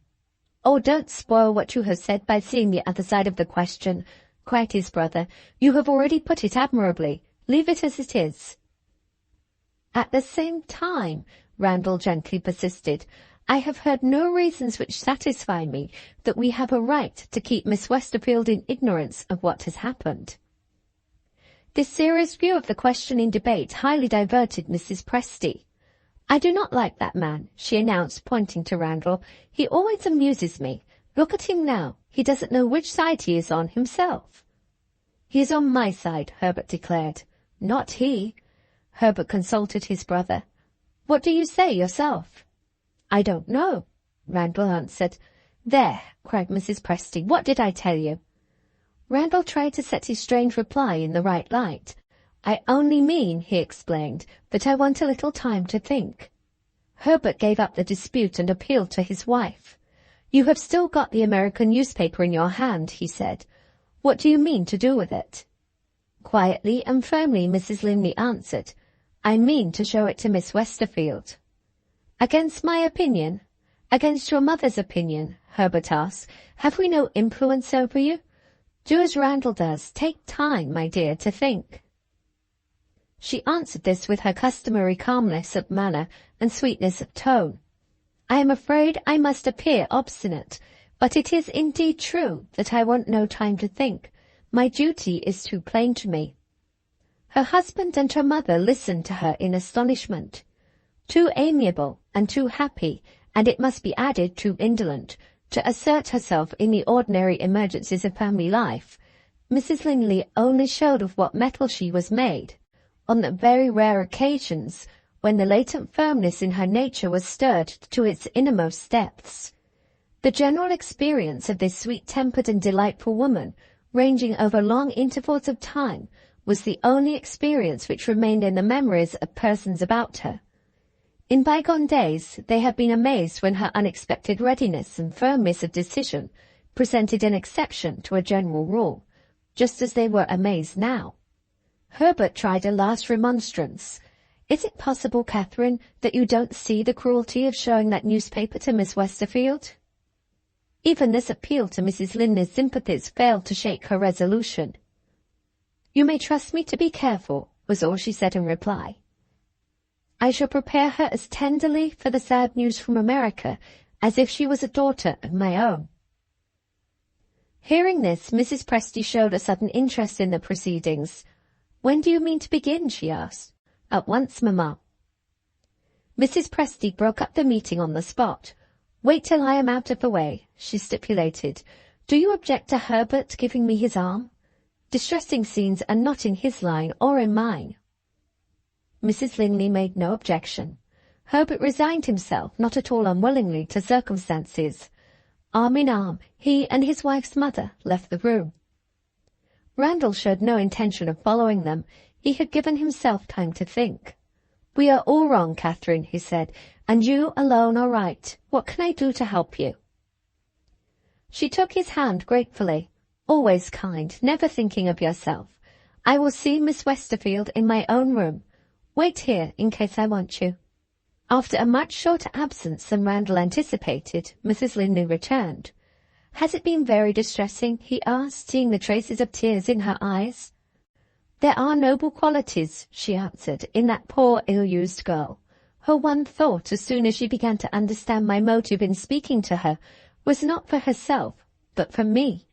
"Oh, don't spoil what you have said by seeing the other side of the question," cried his brother. "You have already put it admirably. Leave it as it is." "At the same time," Randall gently persisted, "I have heard no reasons which satisfy me that we have a right to keep Miss Westerfield in ignorance of what has happened." This serious view of the question in debate highly diverted Mrs. Presty. "I do not like that man," she announced, pointing to Randall. "He always amuses me. Look at him now. He doesn't know which side he is on himself." "He is on my side," Herbert declared. "Not he." Herbert consulted his brother. "What do you say yourself?" "I don't know," Randall answered. "There," cried Mrs. Presty, "what did I tell you?" Randall tried to set his strange reply in the right light. "I only mean," he explained, "that I want a little time to think." Herbert gave up the dispute and appealed to his wife. "You have still got the American newspaper in your hand," he said. "What do you mean to do with it?" Quietly and firmly Mrs. Linley answered, "I mean to show it to Miss Westerfield." "Against my opinion? Against your mother's opinion?" Herbert asked. "Have we no influence over you? Do as Randall does. Take time, my dear, to think." She answered this with her customary calmness of manner and sweetness of tone. "I am afraid I must appear obstinate, but it is indeed true that I want no time to think. My duty is too plain to me." Her husband and her mother listened to her in astonishment. Too amiable and too happy, and it must be added too indolent, to assert herself in the ordinary emergencies of family life, Mrs. Linley only showed of what metal she was made, on the very rare occasions when the latent firmness in her nature was stirred to its innermost depths. The general experience of this sweet-tempered and delightful woman, ranging over long intervals of time, was the only experience which remained in the memories of persons about her. In bygone days they had been amazed when her unexpected readiness and firmness of decision presented an exception to a general rule, just as they were amazed now. Herbert tried a last remonstrance. "Is it possible, Catherine, that you don't see the cruelty of showing that newspaper to Miss Westerfield?" Even this appeal to Mrs. Linley's sympathies failed to shake her resolution. "You may trust me to be careful," was all she said in reply. "I shall prepare her as tenderly for the sad news from America as if she was a daughter of my own." Hearing this, Mrs. Presty showed a sudden interest in the proceedings. "When do you mean to begin?" she asked. "At once, mamma." Mrs. Presty broke up the meeting on the spot. "Wait till I am out of the way," she stipulated. Do you object to Herbert giving me his arm? Distressing scenes are not in his line or in mine." Mrs. Linley made no objection. Herbert resigned himself, not at all unwillingly, to circumstances. Arm in arm, he and his wife's mother left the room. Randall showed no intention of following them. He had given himself time to think. "We are all wrong, Catherine," he said, "and you alone are right. What can I do to help you?" She took his hand gratefully. "Always kind, never thinking of yourself. I will see Miss Westerfield in my own room. Wait here in case I want you." After a much shorter absence than Randall anticipated, Mrs. Linley returned. "Has it been very distressing?" he asked, seeing the traces of tears in her eyes. "There are noble qualities," she answered, "in that poor ill-used girl. Her one thought, as soon as she began to understand my motive in speaking to her, was not for herself, but for me.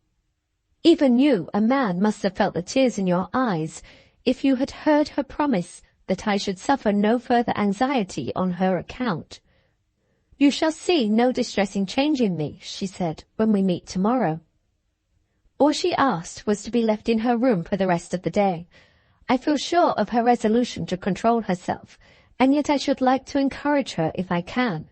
Even you, a man, must have felt the tears in your eyes, if you had heard her promise that I should suffer no further anxiety on her account. You shall see no distressing change in me," she said, "when we meet tomorrow." All she asked was to be left in her room for the rest of the day. I feel sure of her resolution to control herself, and yet I should like to encourage her if I can.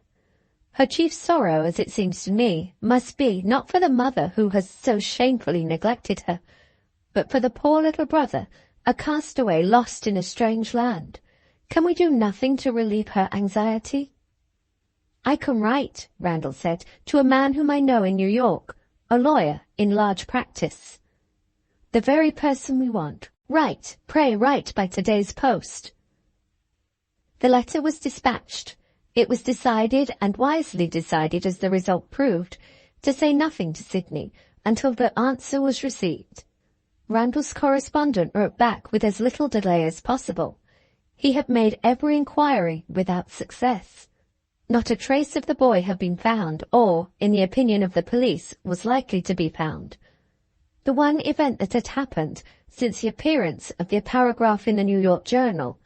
Her chief sorrow, as it seems to me, must be not for the mother who has so shamefully neglected her, but for the poor little brother, a castaway lost in a strange land. Can we do nothing to relieve her anxiety?" "I can write," Randall said, "to a man whom I know in New York, a lawyer in large practice." "The very person we want. Write, pray write by today's post." The letter was dispatched. It was decided, and wisely decided as the result proved, to say nothing to Sydney until the answer was received. Randall's correspondent wrote back with as little delay as possible. He had made every inquiry without success. Not a trace of the boy had been found, or, in the opinion of the police, was likely to be found. The one event that had happened since the appearance of the paragraph in the New York Journal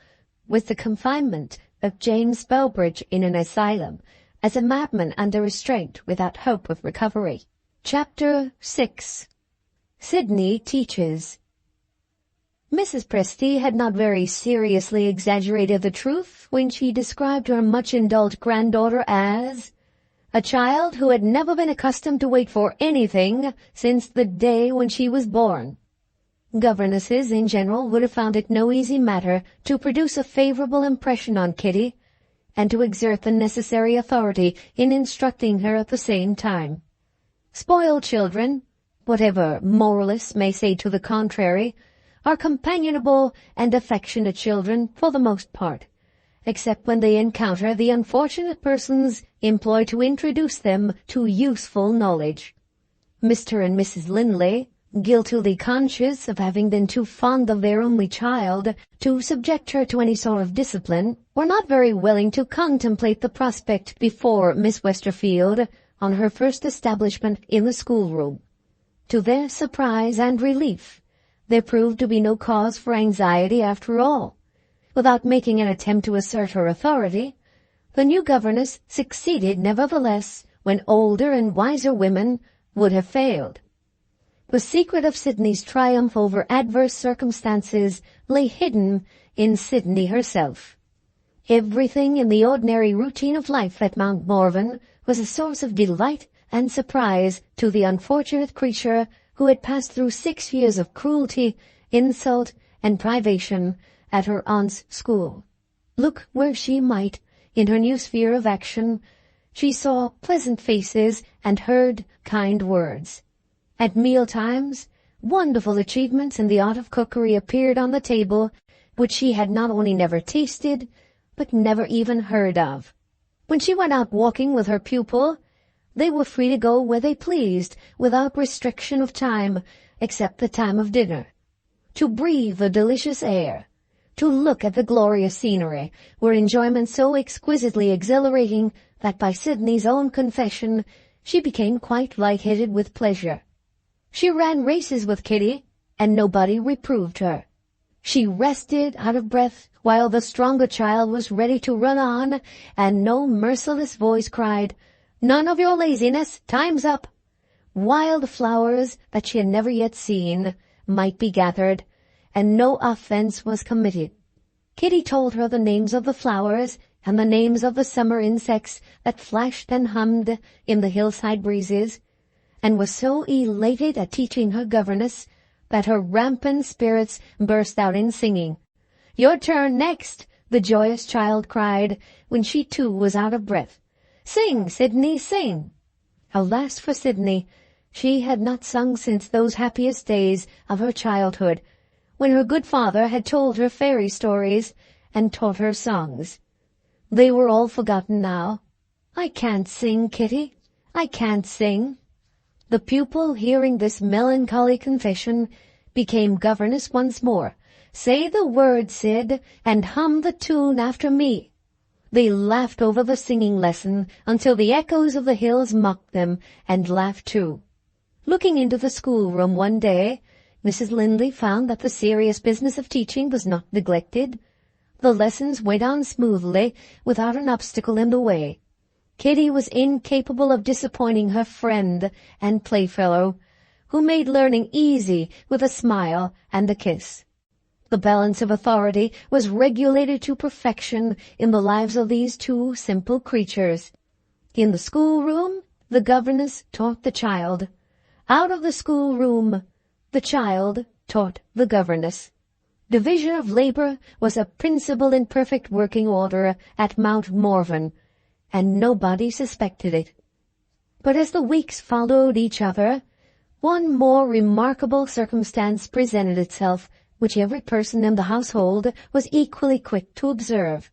was the confinement of James Bellbridge in an asylum, as a madman under restraint without hope of recovery. Chapter 6. Sydney teaches. Mrs. Presty had not very seriously exaggerated the truth when she described her much-indulged granddaughter as a child who had never been accustomed to wait for anything since the day when she was born. Governesses in general would have found it no easy matter to produce a favorable impression on Kitty, and to exert the necessary authority in instructing her at the same time. Spoiled children, whatever moralists may say to the contrary, are companionable and affectionate children for the most part, except when they encounter the unfortunate persons employed to introduce them to useful knowledge. Mr. and Mrs. Linley, guiltily conscious of having been too fond of their only child to subject her to any sort of discipline, were not very willing to contemplate the prospect before Miss Westerfield on her first establishment in the schoolroom. To their surprise and relief, there proved to be no cause for anxiety after all. Without making an attempt to assert her authority, the new governess succeeded nevertheless when older and wiser women would have failed. The secret of Sydney's triumph over adverse circumstances lay hidden in Sydney herself. Everything in the ordinary routine of life at Mount Morven was a source of delight and surprise to the unfortunate creature who had passed through 6 years of cruelty, insult, and privation at her aunt's school. Look where she might, in her new sphere of action, she saw pleasant faces and heard kind words. At meal-times, wonderful achievements in the art of cookery appeared on the table, which she had not only never tasted, but never even heard of. When she went out walking with her pupil, they were free to go where they pleased, without restriction of time, except the time of dinner. To breathe the delicious air, to look at the glorious scenery, were enjoyments so exquisitely exhilarating that by Sydney's own confession she became quite light-headed with pleasure. She ran races with Kitty, and nobody reproved her. She rested out of breath while the stronger child was ready to run on, and no merciless voice cried, "None of your laziness, time's up." wild flowers that she had never yet seen might be gathered, and no offense was committed. Kitty told her the names of the flowers and the names of the summer insects that flashed and hummed in the hillside breezes, and was so elated at teaching her governess that her rampant spirits burst out in singing. "Your turn next," the joyous child cried, when she too was out of breath. "Sing, Sidney, sing." Alas for Sidney, she had not sung since those happiest days of her childhood, when her good father had told her fairy stories and taught her songs. They were all forgotten now. "I can't sing, Kitty, I can't sing." The pupil, hearing this melancholy confession, became governess once more. "Say the word, Sid, and hum the tune after me." They laughed over the singing lesson until the echoes of the hills mocked them and laughed too. Looking into the schoolroom one day, Mrs. Linley found that the serious business of teaching was not neglected. The lessons went on smoothly, without an obstacle in the way. Kitty was incapable of disappointing her friend and playfellow, who made learning easy with a smile and a kiss. The balance of authority was regulated to perfection in the lives of these two simple creatures. In the schoolroom, the governess taught the child. Out of the schoolroom, the child taught the governess. Division of labor was a principle in perfect working order at Mount Morven, and nobody suspected it. But as the weeks followed each other, one more remarkable circumstance presented itself, which every person in the household was equally quick to observe.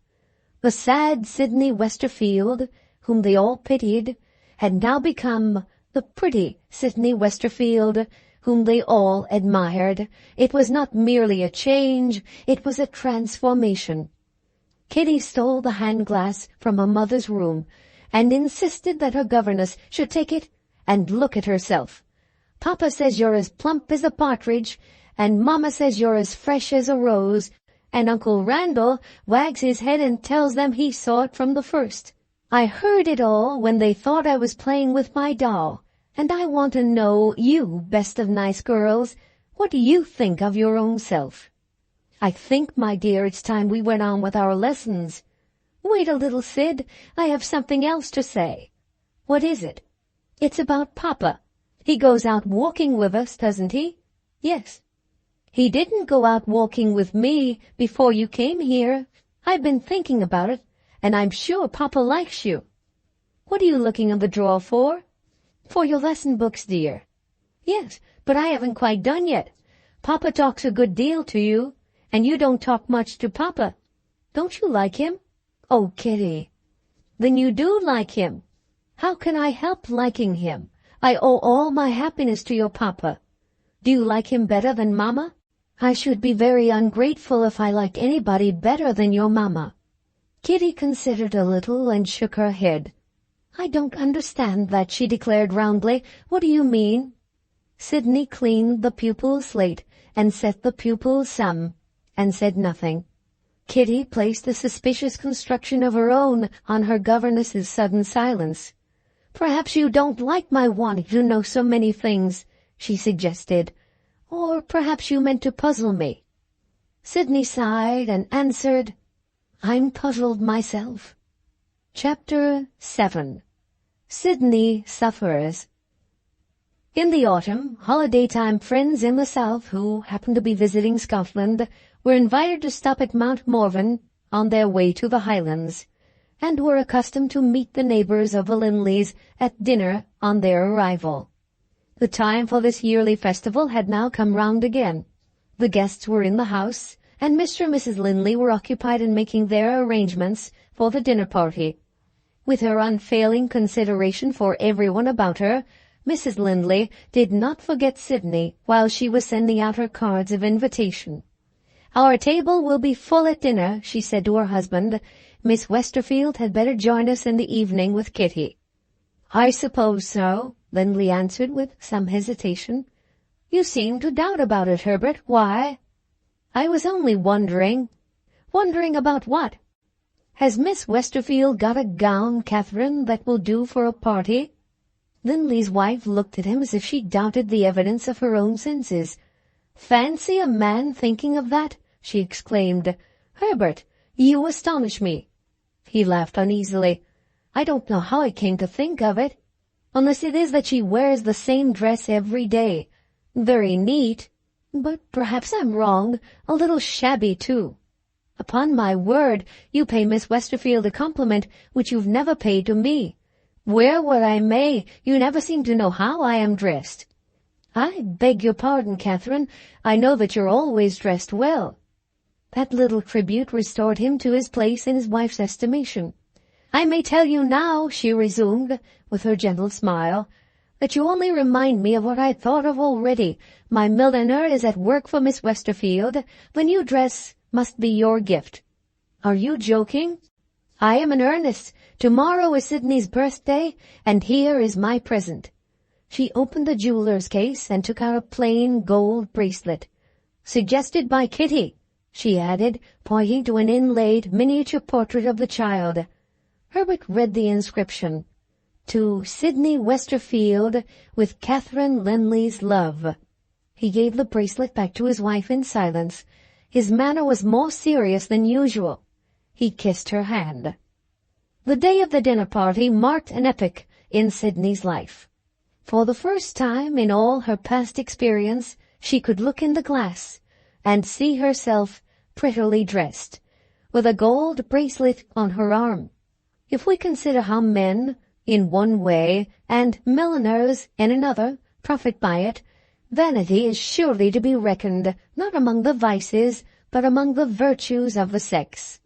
The sad Sidney Westerfield, whom they all pitied, had now become the pretty Sidney Westerfield, whom they all admired. It was not merely a change, it was a transformation. Kitty stole the hand-glass from her mother's room, and insisted that her governess should take it and look at herself. "Papa says you're as plump as a partridge, and Mamma says you're as fresh as a rose, and Uncle Randall wags his head and tells them he saw it from the first. I heard it all when they thought I was playing with my doll, and I want to know, you best of nice girls, what do you think of your own self? I think, my dear, it's time we went on with our lessons." "Wait a little, Sid, I have something else to say." "What is it?" "It's about Papa. He goes out walking with us, doesn't he?" "Yes." "He didn't go out walking with me before you came here. I've been thinking about it, and I'm sure Papa likes you." "What are you looking in the drawer for?" "For your lesson books, dear." "Yes, but I haven't quite done yet. Papa talks a good deal to you, and you don't talk much to Papa. Don't you like him?" "Oh, Kitty." "Then you do like him." "How can I help liking him? I owe all my happiness to your Papa." "Do you like him better than Mamma?" "I should be very ungrateful if I liked anybody better than your Mamma." Kitty considered a little and shook her head. "I don't understand that," she declared roundly. "What do you mean?" Sidney cleaned the pupil's slate and set the pupil's sum, and said nothing. Kitty placed a suspicious construction of her own on her governess's sudden silence. "Perhaps you don't like my wanting to know so many things," she suggested. "Or perhaps you meant to puzzle me." Sidney sighed and answered, "I'm puzzled myself." Chapter 7. Sidney Suffers. In the autumn, holiday-time friends in the south who happened to be visiting Scotland were invited to stop at Mount Morven on their way to the Highlands, and were accustomed to meet the neighbours of the Linleys at dinner on their arrival. The time for this yearly festival had now come round again. The guests were in the house, and Mr. and Mrs. Linley were occupied in making their arrangements for the dinner party. With her unfailing consideration for everyone about her, Mrs. Linley did not forget Sidney while she was sending out her cards of invitation. "Our table will be full at dinner," she said to her husband. "Miss Westerfield had better join us in the evening with Kitty." "I suppose so," Linley answered with some hesitation. "You seem to doubt about it, Herbert. Why?" "I was only wondering." "Wondering about what?" "Has Miss Westerfield got a gown, Catherine, that will do for a party?" Linley's wife looked at him as if she doubted the evidence of her own senses. "Fancy a man thinking of that!" she exclaimed. "Herbert, you astonish me." He laughed uneasily. "I don't know how I came to think of it, unless it is that she wears the same dress every day. Very neat, but perhaps I'm wrong, a little shabby too. Upon my word, you pay Miss Westerfield a compliment which you've never paid to me. Wear what I may, you never seem to know how I am dressed." "I beg your pardon, Catherine. I know that you're always dressed well." That little tribute restored him to his place in his wife's estimation. "I may tell you now," she resumed, with her gentle smile, "that you only remind me of what I thought of already. My milliner is at work for Miss Westerfield. The new dress must be your gift." "Are you joking?" "I am in earnest. Tomorrow is Sydney's birthday, and here is my present." She opened the jeweller's case and took out a plain gold bracelet. "Suggested by Kitty," she added, pointing to an inlaid miniature portrait of the child. Herbert read the inscription: "To Sydney Westerfield, with Catherine Linley's love." He gave the bracelet back to his wife in silence. His manner was more serious than usual. He kissed her hand. The day of the dinner party marked an epoch in Sydney's life. For the first time in all her past experience, she could look in the glass and see herself prettily dressed, with a gold bracelet on her arm. If we consider how men, in one way, and milliners, in another, profit by it, vanity is surely to be reckoned not among the vices, but among the virtues of the sex.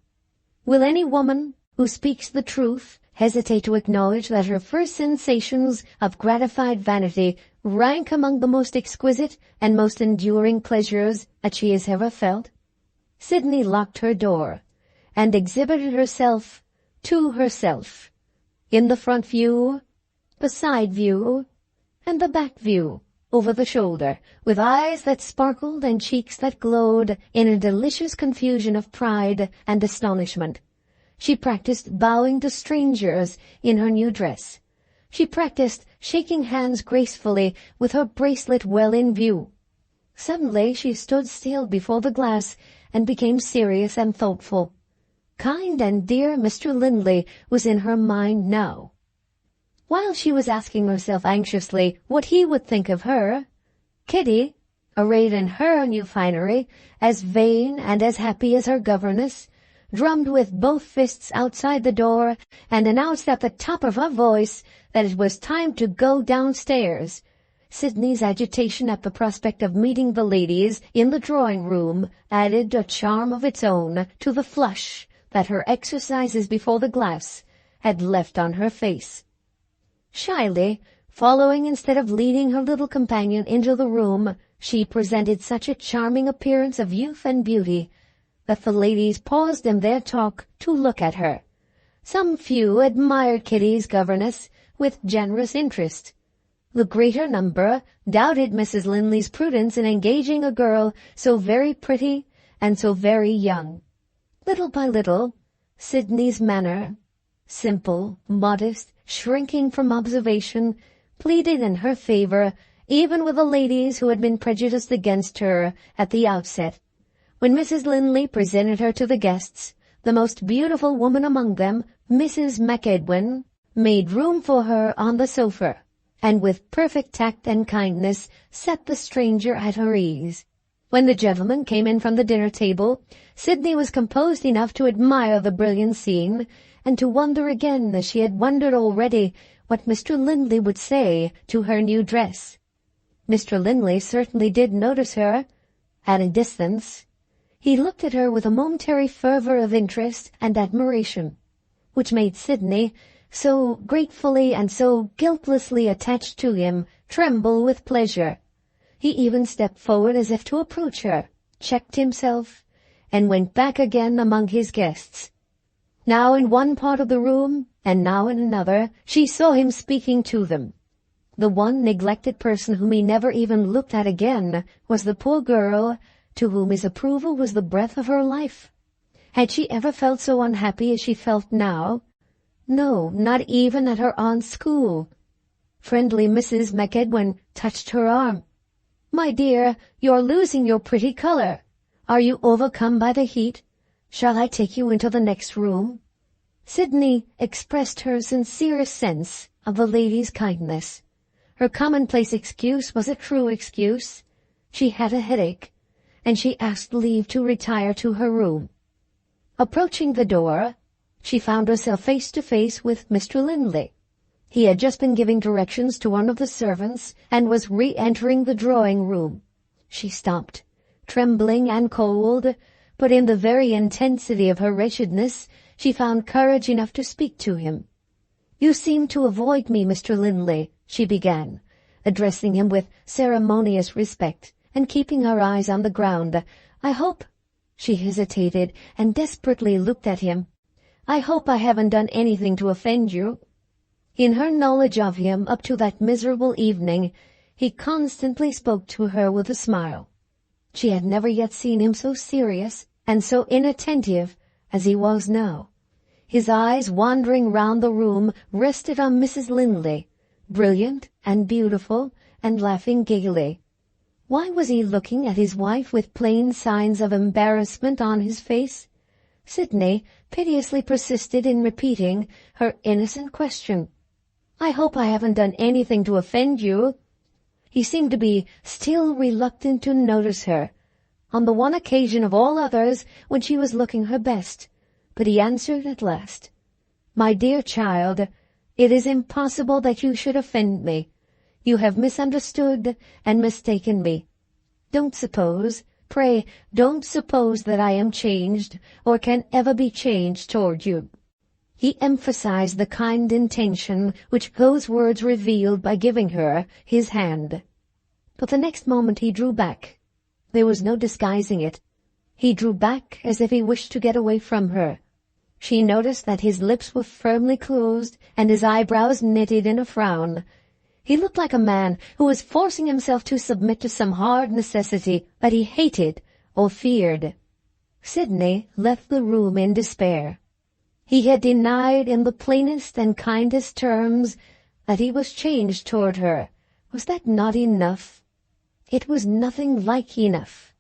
Will any woman who speaks the truth hesitate to acknowledge that her first sensations of gratified vanity rank among the most exquisite and most enduring pleasures that she has ever felt? Sydney locked her door, and exhibited herself to herself, in the front view, the side view, and the back view, over the shoulder, with eyes that sparkled and cheeks that glowed in a delicious confusion of pride and astonishment. She practiced bowing to strangers in her new dress. She practiced shaking hands gracefully with her bracelet well in view. Suddenly she stood still before the glass and became serious and thoughtful. Kind and dear Mr. Linley was in her mind now. While she was asking herself anxiously what he would think of her, Kitty, arrayed in her new finery, as vain and as happy as her governess, drummed with both fists outside the door and announced at the top of her voice that it was time to go downstairs. Sydney's agitation at the prospect of meeting the ladies in the drawing-room added a charm of its own to the flush that her exercises before the glass had left on her face. Shyly, following instead of leading her little companion into the room, she presented such a charming appearance of youth and beauty that the ladies paused in their talk to look at her. Some few admired Kitty's governess with generous interest. The greater number doubted Mrs. Linley's prudence in engaging a girl so very pretty and so very young. Little by little, Sydney's manner, simple, modest, shrinking from observation, pleaded in her favor, even with the ladies who had been prejudiced against her at the outset. When Mrs. Linley presented her to the guests, the most beautiful woman among them, Mrs. MacEdwin, made room for her on the sofa, and with perfect tact and kindness set the stranger at her ease. When the gentlemen came in from the dinner table, Sydney was composed enough to admire the brilliant scene, and to wonder again, as she had wondered already, what Mr. Linley would say to her new dress. Mr. Linley certainly did notice her, at a distance. He looked at her with a momentary fervor of interest and admiration, which made Sydney, so gratefully and so guiltlessly attached to him, tremble with pleasure. He even stepped forward as if to approach her, checked himself, and went back again among his guests. Now in one part of the room, and now in another, she saw him speaking to them. The one neglected person whom he never even looked at again was the poor girl to whom his approval was the breath of her life. Had she ever felt so unhappy as she felt now? No, not even at her aunt's school. Friendly Mrs. McEdwin touched her arm. "My dear, you're losing your pretty color. Are you overcome by the heat? Shall I take you into the next room?" Sydney expressed her sincerest sense of the lady's kindness. Her commonplace excuse was a true excuse. She had a headache, and she asked leave to retire to her room. Approaching the door, she found herself face to face with Mr. Linley. He had just been giving directions to one of the servants and was re-entering the drawing-room. She stopped, trembling and cold, but in the very intensity of her wretchedness she found courage enough to speak to him. "You seem to avoid me, Mr. Linley," she began, addressing him with ceremonious respect, and keeping her eyes on the ground. "I hope—" She hesitated and desperately looked at him. "I hope I haven't done anything to offend you." In her knowledge of him up to that miserable evening, he constantly spoke to her with a smile. She had never yet seen him so serious and so inattentive as he was now. His eyes, wandering round the room, rested on Mrs. Linley, brilliant and beautiful, and laughing gaily. Why was he looking at his wife with plain signs of embarrassment on his face? Sydney piteously persisted in repeating her innocent question. "I hope I haven't done anything to offend you." He seemed to be still reluctant to notice her, on the one occasion of all others when she was looking her best, but he answered at last, "My dear child, it is impossible that you should offend me. You have misunderstood and mistaken me. Don't suppose, pray don't suppose that I am changed, or can ever be changed toward you." He emphasized the kind intention which those words revealed by giving her his hand. But the next moment he drew back. There was no disguising it. He drew back as if he wished to get away from her. She noticed that his lips were firmly closed and his eyebrows knitted in a frown. He looked like a man who was forcing himself to submit to some hard necessity that he hated or feared. Sydney left the room in despair. He had denied in the plainest and kindest terms that he was changed toward her. Was that not enough? It was nothing like enough.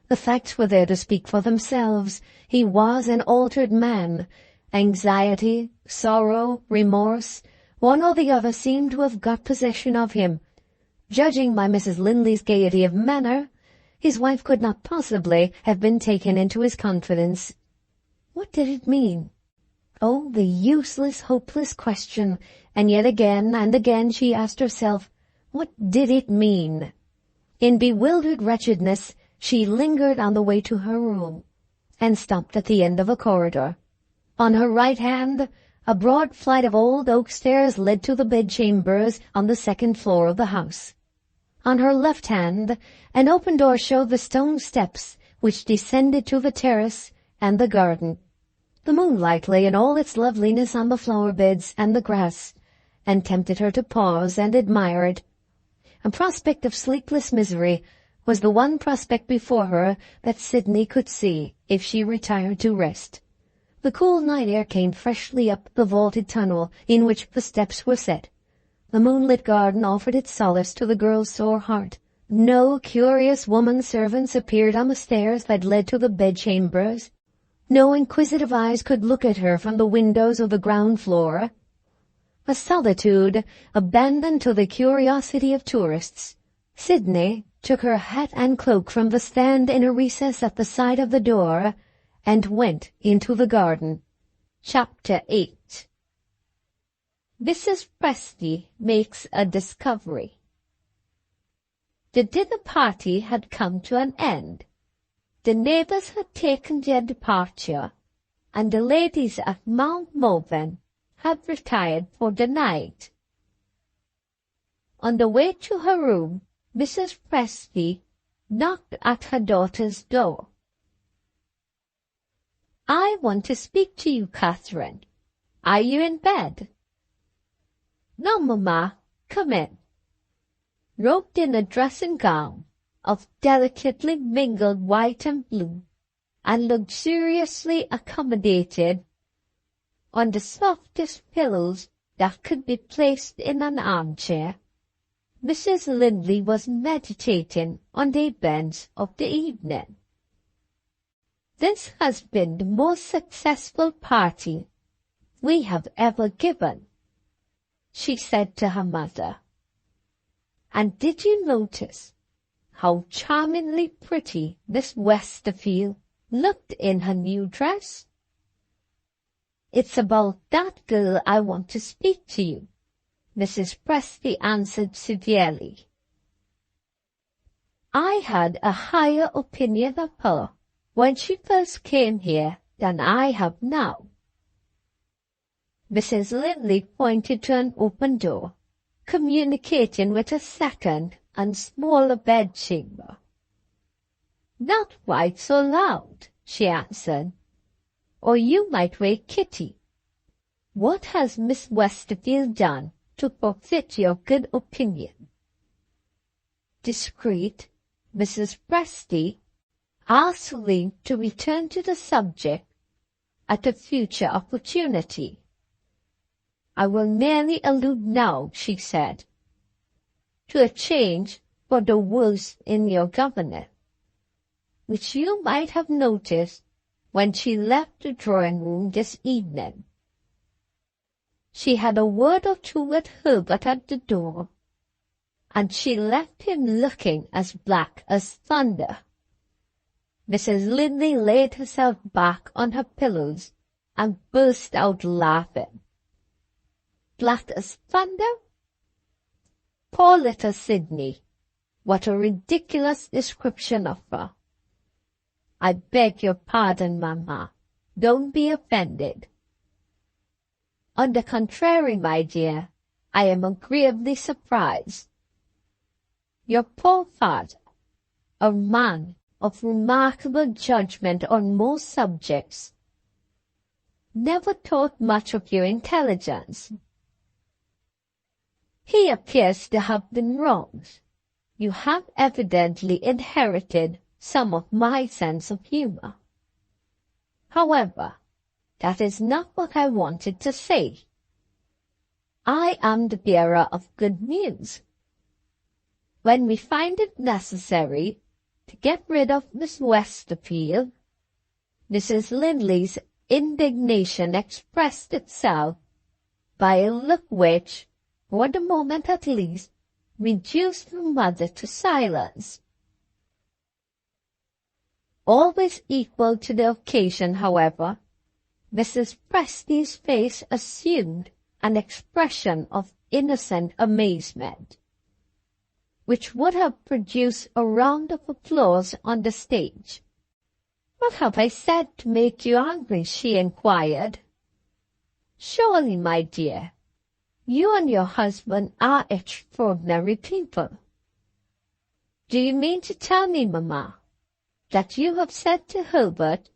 The facts were there to speak for themselves. He was an altered man. Anxiety, sorrow, remorse, one or the other seemed to have got possession of him. Judging by Mrs. Linley's gaiety of manner, his wife could not possibly have been taken into his confidence. What did it mean? Oh, the useless, hopeless question, and yet again and again she asked herself, what did it mean? In bewildered wretchedness, she lingered on the way to her room, and stopped at the end of a corridor. On her right hand, a broad flight of old oak stairs led to the bedchambers on the second floor of the house. On her left hand, an open door showed the stone steps which descended to the terrace and the garden. The moonlight lay in all its loveliness on the flower beds and the grass, and tempted her to pause and admire it. A prospect of sleepless misery was the one prospect before her that Sydney could see if she retired to rest. The cool night air came freshly up the vaulted tunnel in which the steps were set. The moonlit garden offered its solace to the girl's sore heart. No curious woman-servants appeared on the stairs that led to the bedchambers. No inquisitive eyes could look at her from the windows of the ground floor. A solitude abandoned to the curiosity of tourists. Sydney took her hat and cloak from the stand in a recess at the side of the door and went into the garden. Chapter 8. Mrs. Presty makes a discovery. The dinner party had come to an end. The neighbours had taken their departure, and the ladies at Mount Morven had retired for the night. On the way to her room, Mrs. Presty knocked at her daughter's door. "I want to speak to you, Catherine. Are you in bed?" "No, Mamma. Come in." Robed in a dressing gown of delicately mingled white and blue, and luxuriously accommodated on the softest pillows that could be placed in an armchair, Mrs. Lindley was meditating on the events of the evening. "This has been the most successful party we have ever given," she said to her mother. "And did you notice how charmingly pretty Miss Westerfield looked in her new dress?" "It's about that girl I want to speak to you," Mrs. Presty answered severely. "I had a higher opinion of her when she first came here than I have now." Mrs. Lindley pointed to an open door, communicating with a second and smaller bedchamber. "Not quite so loud," she answered, "or you might wake Kitty. What has Miss Westerfield done to forfeit your good opinion?" Discreet, Mrs. Presty asked leave to return to the subject at a future opportunity. "I will merely allude now," she said, "to a change for the worse in your governess, which you might have noticed when she left the drawing-room this evening." She had a word or two with Herbert at the door, and she left him looking as black as thunder. Mrs. Lindley laid herself back on her pillows and burst out laughing. "Black as thunder? Poor little Sydney! What a ridiculous description of her! I beg your pardon, Mamma. Don't be offended." "On the contrary, my dear, I am agreeably surprised. Your poor father, a man of remarkable judgment on most subjects, never thought much of your intelligence. He appears to have been wronged. You have evidently inherited some of my sense of humor. However, that is not what I wanted to say. I am the bearer of good news. When we find it necessary to get rid of Miss Westerfield," Mrs. Lindley's indignation expressed itself by a look which, for the moment at least, reduced her mother to silence. Always equal to the occasion, however, Mrs. Presty's face assumed an expression of innocent amazement, which would have produced a round of applause on the stage. "What have I said to make you angry?" she inquired. "Surely, my dear, you and your husband are extraordinary people. Do you mean to tell me, Mamma, that you have said to Herbert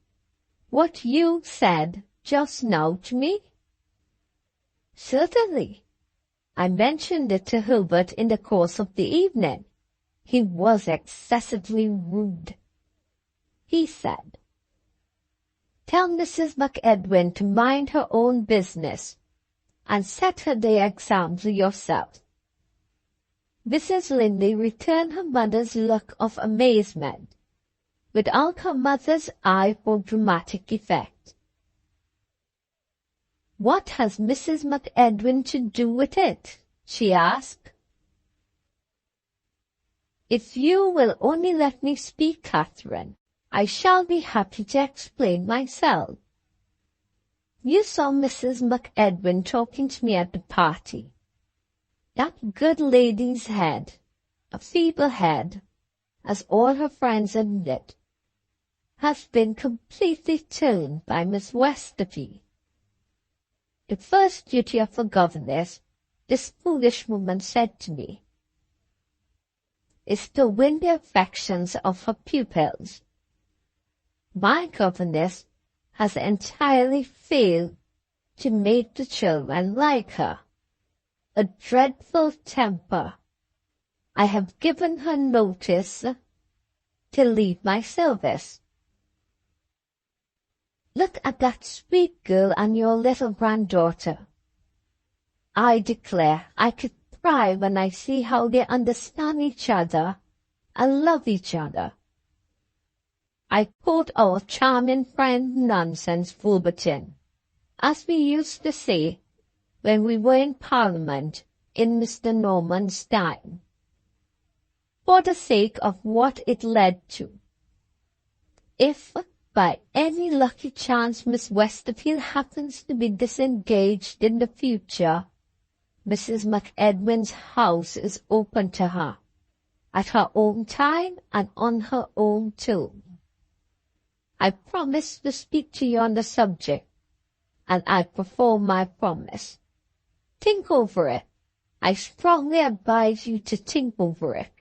what you said just now to me?" "Certainly. I mentioned it to Herbert in the course of the evening. He was excessively rude. He said, 'Tell Mrs. McEdwin to mind her own business, and set her the example yourself.'" Mrs. Lindley returned her mother's look of amazement, without her mother's eye for dramatic effect. "What has Mrs. McEdwin to do with it?" she asked. "If you will only let me speak, Catherine, I shall be happy to explain myself. You saw Mrs. McEdwin talking to me at the party. That good lady's head, a feeble head, as all her friends admit, has been completely turned by Miss Westerfield. The first duty of a governess, this foolish woman said to me, is to win the affections of her pupils. My governess has entirely failed to make the children like her. A dreadful temper. I have given her notice to leave my service. Look at that sweet girl and your little granddaughter. I declare I could cry when I see how they understand each other and love each other. I quote our charming friend Nonsense verbatim, as we used to say when we were in Parliament in Mr. Norman's time, for the sake of what it led to. If, by any lucky chance, Miss Westerfield happens to be disengaged in the future, Mrs. McEdwin's house is open to her, at her own time and on her own terms. I promise to speak to you on the subject, and I perform my promise. Think over it. I strongly advise you to think over it.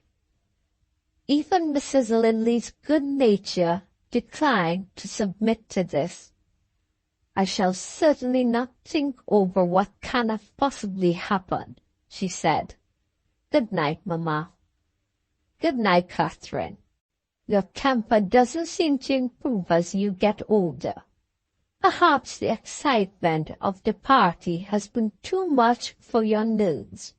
Even Mrs. Linley's good nature declined to submit to this. I shall certainly not think over what can have possibly happened, she said. Good night, Mamma. Good night, Catherine. Your temper doesn't seem to improve as you get older. Perhaps the excitement of the party has been too much for your nerves.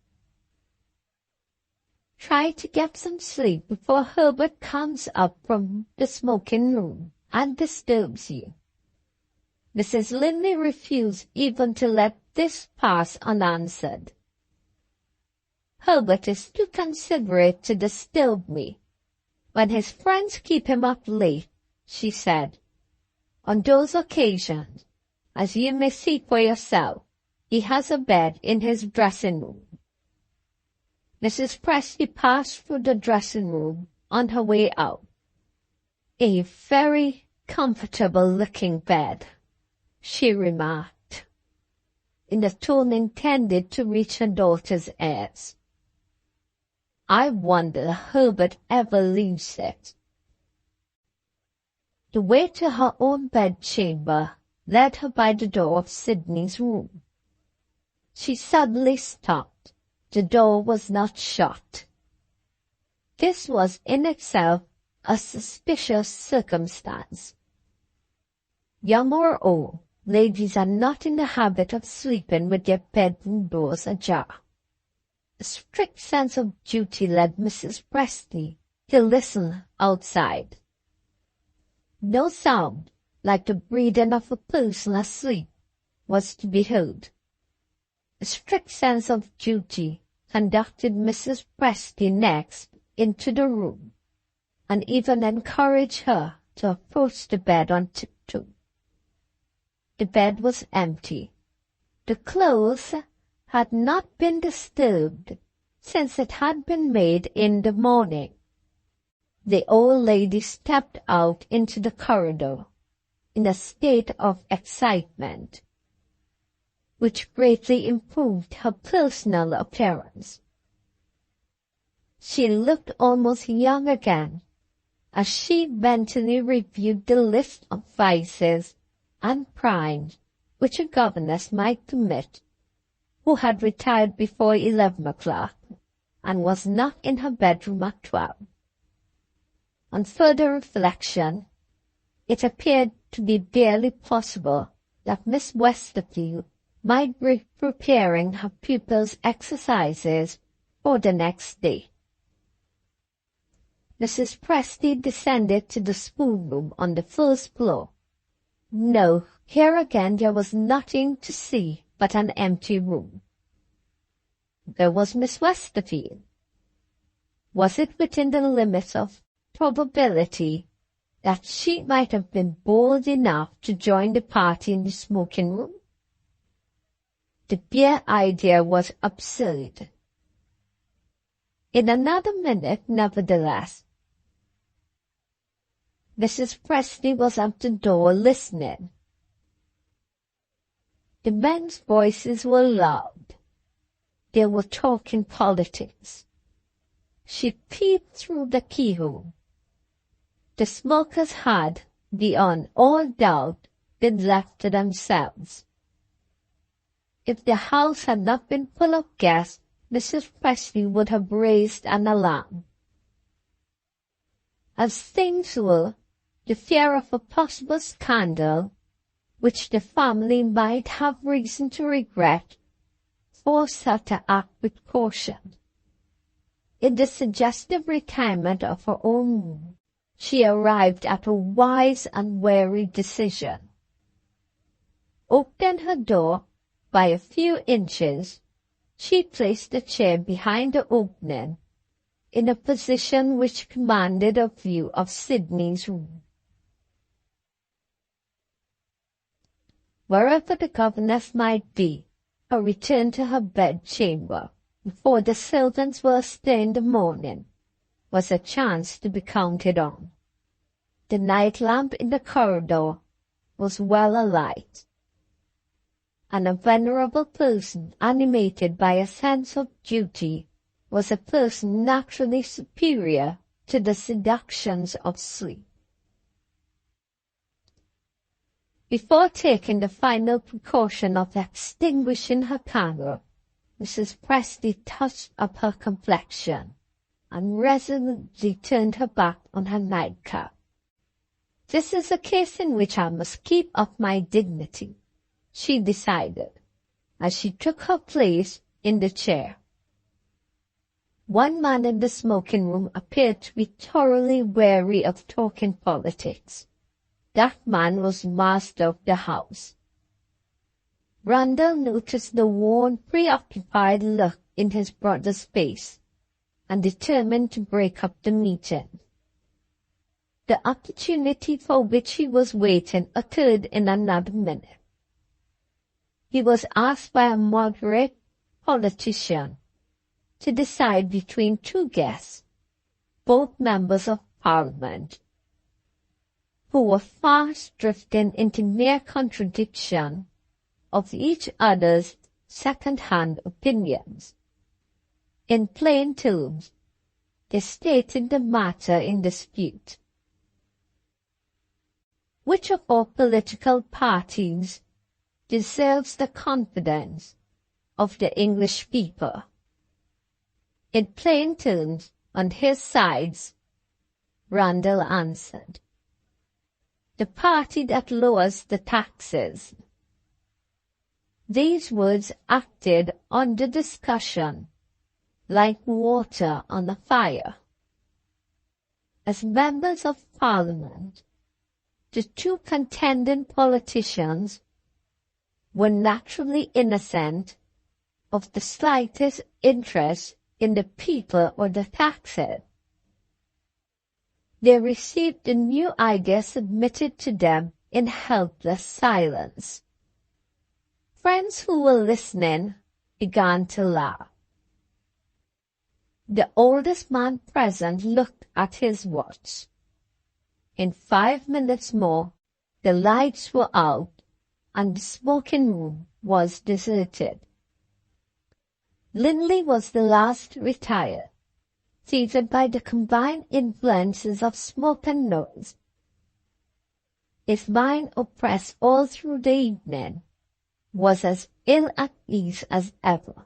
Try to get some sleep before Herbert comes up from the smoking room and disturbs you. Mrs. Linley refused even to let this pass unanswered. Herbert is too considerate to disturb me when his friends keep him up late, she said. On those occasions, as you may see for yourself, he has a bed in his dressing room. Mrs. Presty passed through the dressing room on her way out. A very comfortable-looking bed, she remarked, in a tone intended to reach her daughter's ears. I wonder Herbert ever leaves it. The way to her own bedchamber led her by the door of Sydney's room. She suddenly stopped. The door was not shut. This was in itself a suspicious circumstance. Young or old, ladies are not in the habit of sleeping with their bedroom doors ajar. A strict sense of duty led Mrs. Presty to listen outside. No sound, like the breathing of a person asleep, was to be heard. A strict sense of duty conducted Mrs. Presty next into the room, and even encouraged her to approach the bed on tiptoe. The bed was empty. The clothes had not been disturbed since it had been made in the morning. The old lady stepped out into the corridor in a state of excitement, which greatly improved her personal appearance. She looked almost young again as she mentally reviewed the list of vices and crimes which a governess might commit who had retired before 11 o'clock and was not in her bedroom at 12. On further reflection, it appeared to be barely possible that Miss Westerfield might be preparing her pupils' exercises for the next day. Mrs. Presty descended to the schoolroom on the first floor. No, here again there was nothing to see but an empty room. There was Miss Westerfield. Was it within the limits of probability that she might have been bold enough to join the party in the smoking room? The bare idea was absurd. In another minute, nevertheless, Mrs. Presty was at the door listening. The men's voices were loud. They were talking politics. She peeped through the keyhole. The smokers had, beyond all doubt, been left to themselves. If the house had not been full of guests, Mrs. Presty would have raised an alarm. As things were, the fear of a possible scandal, which the family might have reason to regret, forced her to act with caution. In the suggestive retirement of her own room, she arrived at a wise and wary decision. Opening her door by a few inches, she placed the chair behind the opening, in a position which commanded a view of Sydney's room. Wherever the governess might be, a return to her bedchamber before the servants were astir in the morning was a chance to be counted on. The night lamp in the corridor was well alight, and a venerable person animated by a sense of duty was a person naturally superior to the seductions of sleep. Before taking the final precaution of extinguishing her candle, Mrs. Presty touched up her complexion and resolutely turned her back on her nightcap. "This is a case in which I must keep up my dignity," she decided, as she took her place in the chair. One man in the smoking room appeared to be thoroughly weary of talking politics. That man was master of the house. Randall noticed the worn, preoccupied look in his brother's face, and determined to break up the meeting. The opportunity for which he was waiting occurred in another minute. He was asked by a moderate politician to decide between two guests, both members of Parliament, who were fast drifting into mere contradiction of each other's second-hand opinions. In plain terms, they stated the matter in dispute. Which of our political parties deserves the confidence of the English people? In plain terms, on his sides, Randall answered, "The party that lowers the taxes." These words acted on the discussion like water on a fire. As members of Parliament, the two contending politicians were naturally innocent of the slightest interest in the people or the taxes. They received the new idea submitted to them in helpless silence. Friends who were listening began to laugh. The oldest man present looked at his watch. In 5 minutes more, the lights were out, and the smoking room was deserted. Linley was the last to retire, seized by the combined influences of smoke and noise. His mind, oppressed all through the evening, was as ill at ease as ever.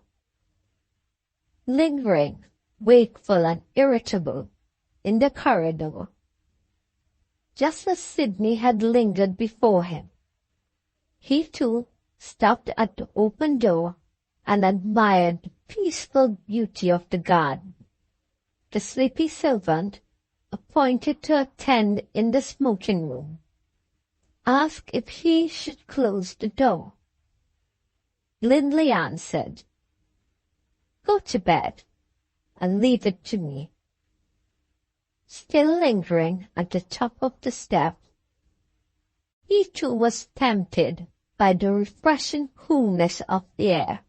Lingering, wakeful and irritable, in the corridor, just as Sydney had lingered before him, he too stopped at the open door and admired the peaceful beauty of the garden. The sleepy servant, appointed to attend in the smoking room, asked if he should close the door. Linley answered, "Go to bed, and leave it to me." Still lingering at the top of the step, he too was tempted by the refreshing coolness of the air.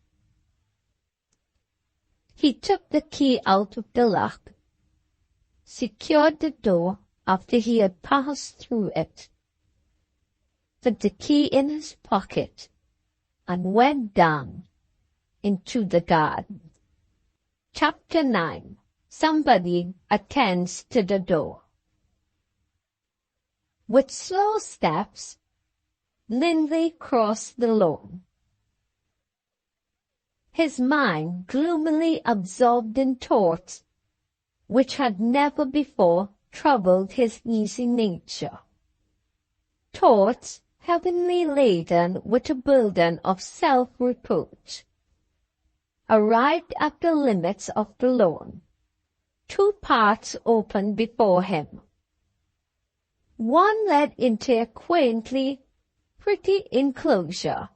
He took the key out of the lock, secured the door after he had passed through it, put the key in his pocket, and went down into the garden. Chapter 9. Somebody attends to the door. With slow steps, Linley crossed the lawn, his mind gloomily absorbed in thoughts which had never before troubled his easy nature. Thoughts heavily laden with a burden of self-reproach. arrived at the limits of the lawn. Two paths opened before him. One led into a quaintly pretty enclosure,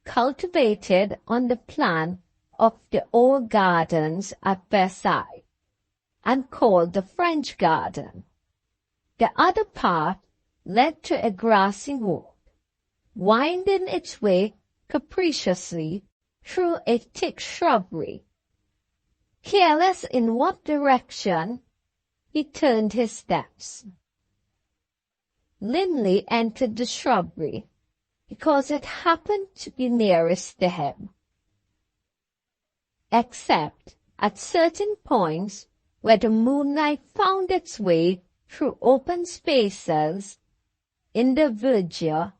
cultivated on the plan of the old gardens at Versailles, and called the French Garden. The other path led to a grassy walk, winding its way capriciously through a thick shrubbery. Careless in what direction he turned his steps, Linley entered the shrubbery because it happened to be nearest to him, except at certain points where the moonlight found its way through open spaces in the verdure.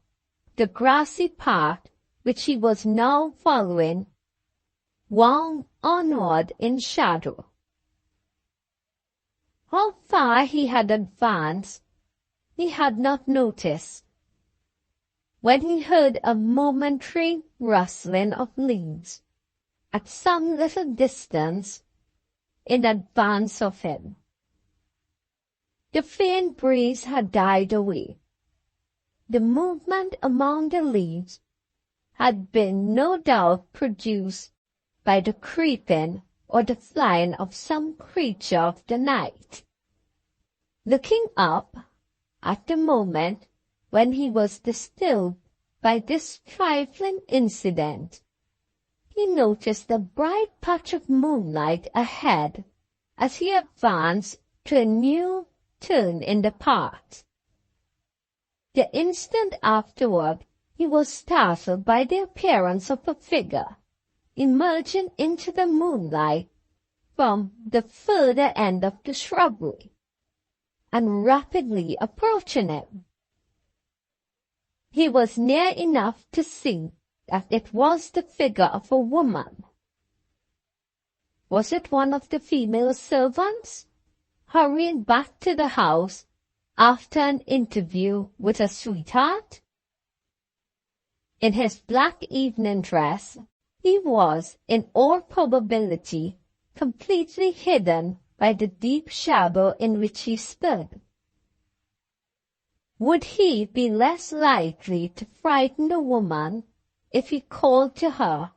The grassy path which he was now following wound onward in shadow. How far he had advanced he had not noticed, when he heard a momentary rustling of leaves at some little distance in advance of him. The faint breeze had died away. The movement among the leaves had been no doubt produced by the creeping or the flying of some creature of the night. Looking up, at the moment when he was disturbed by this trifling incident, he noticed a bright patch of moonlight ahead as he advanced to a new turn in the path. The instant afterward, he was startled by the appearance of a figure emerging into the moonlight from the further end of the shrubbery and rapidly approaching him. He was near enough to see that it was the figure of a woman. Was it one of the female servants, hurrying back to the house after an interview with a sweetheart? In his black evening dress, he was, in all probability, completely hidden by the deep shadow in which he stood. Would he be less likely to frighten the woman if he called to her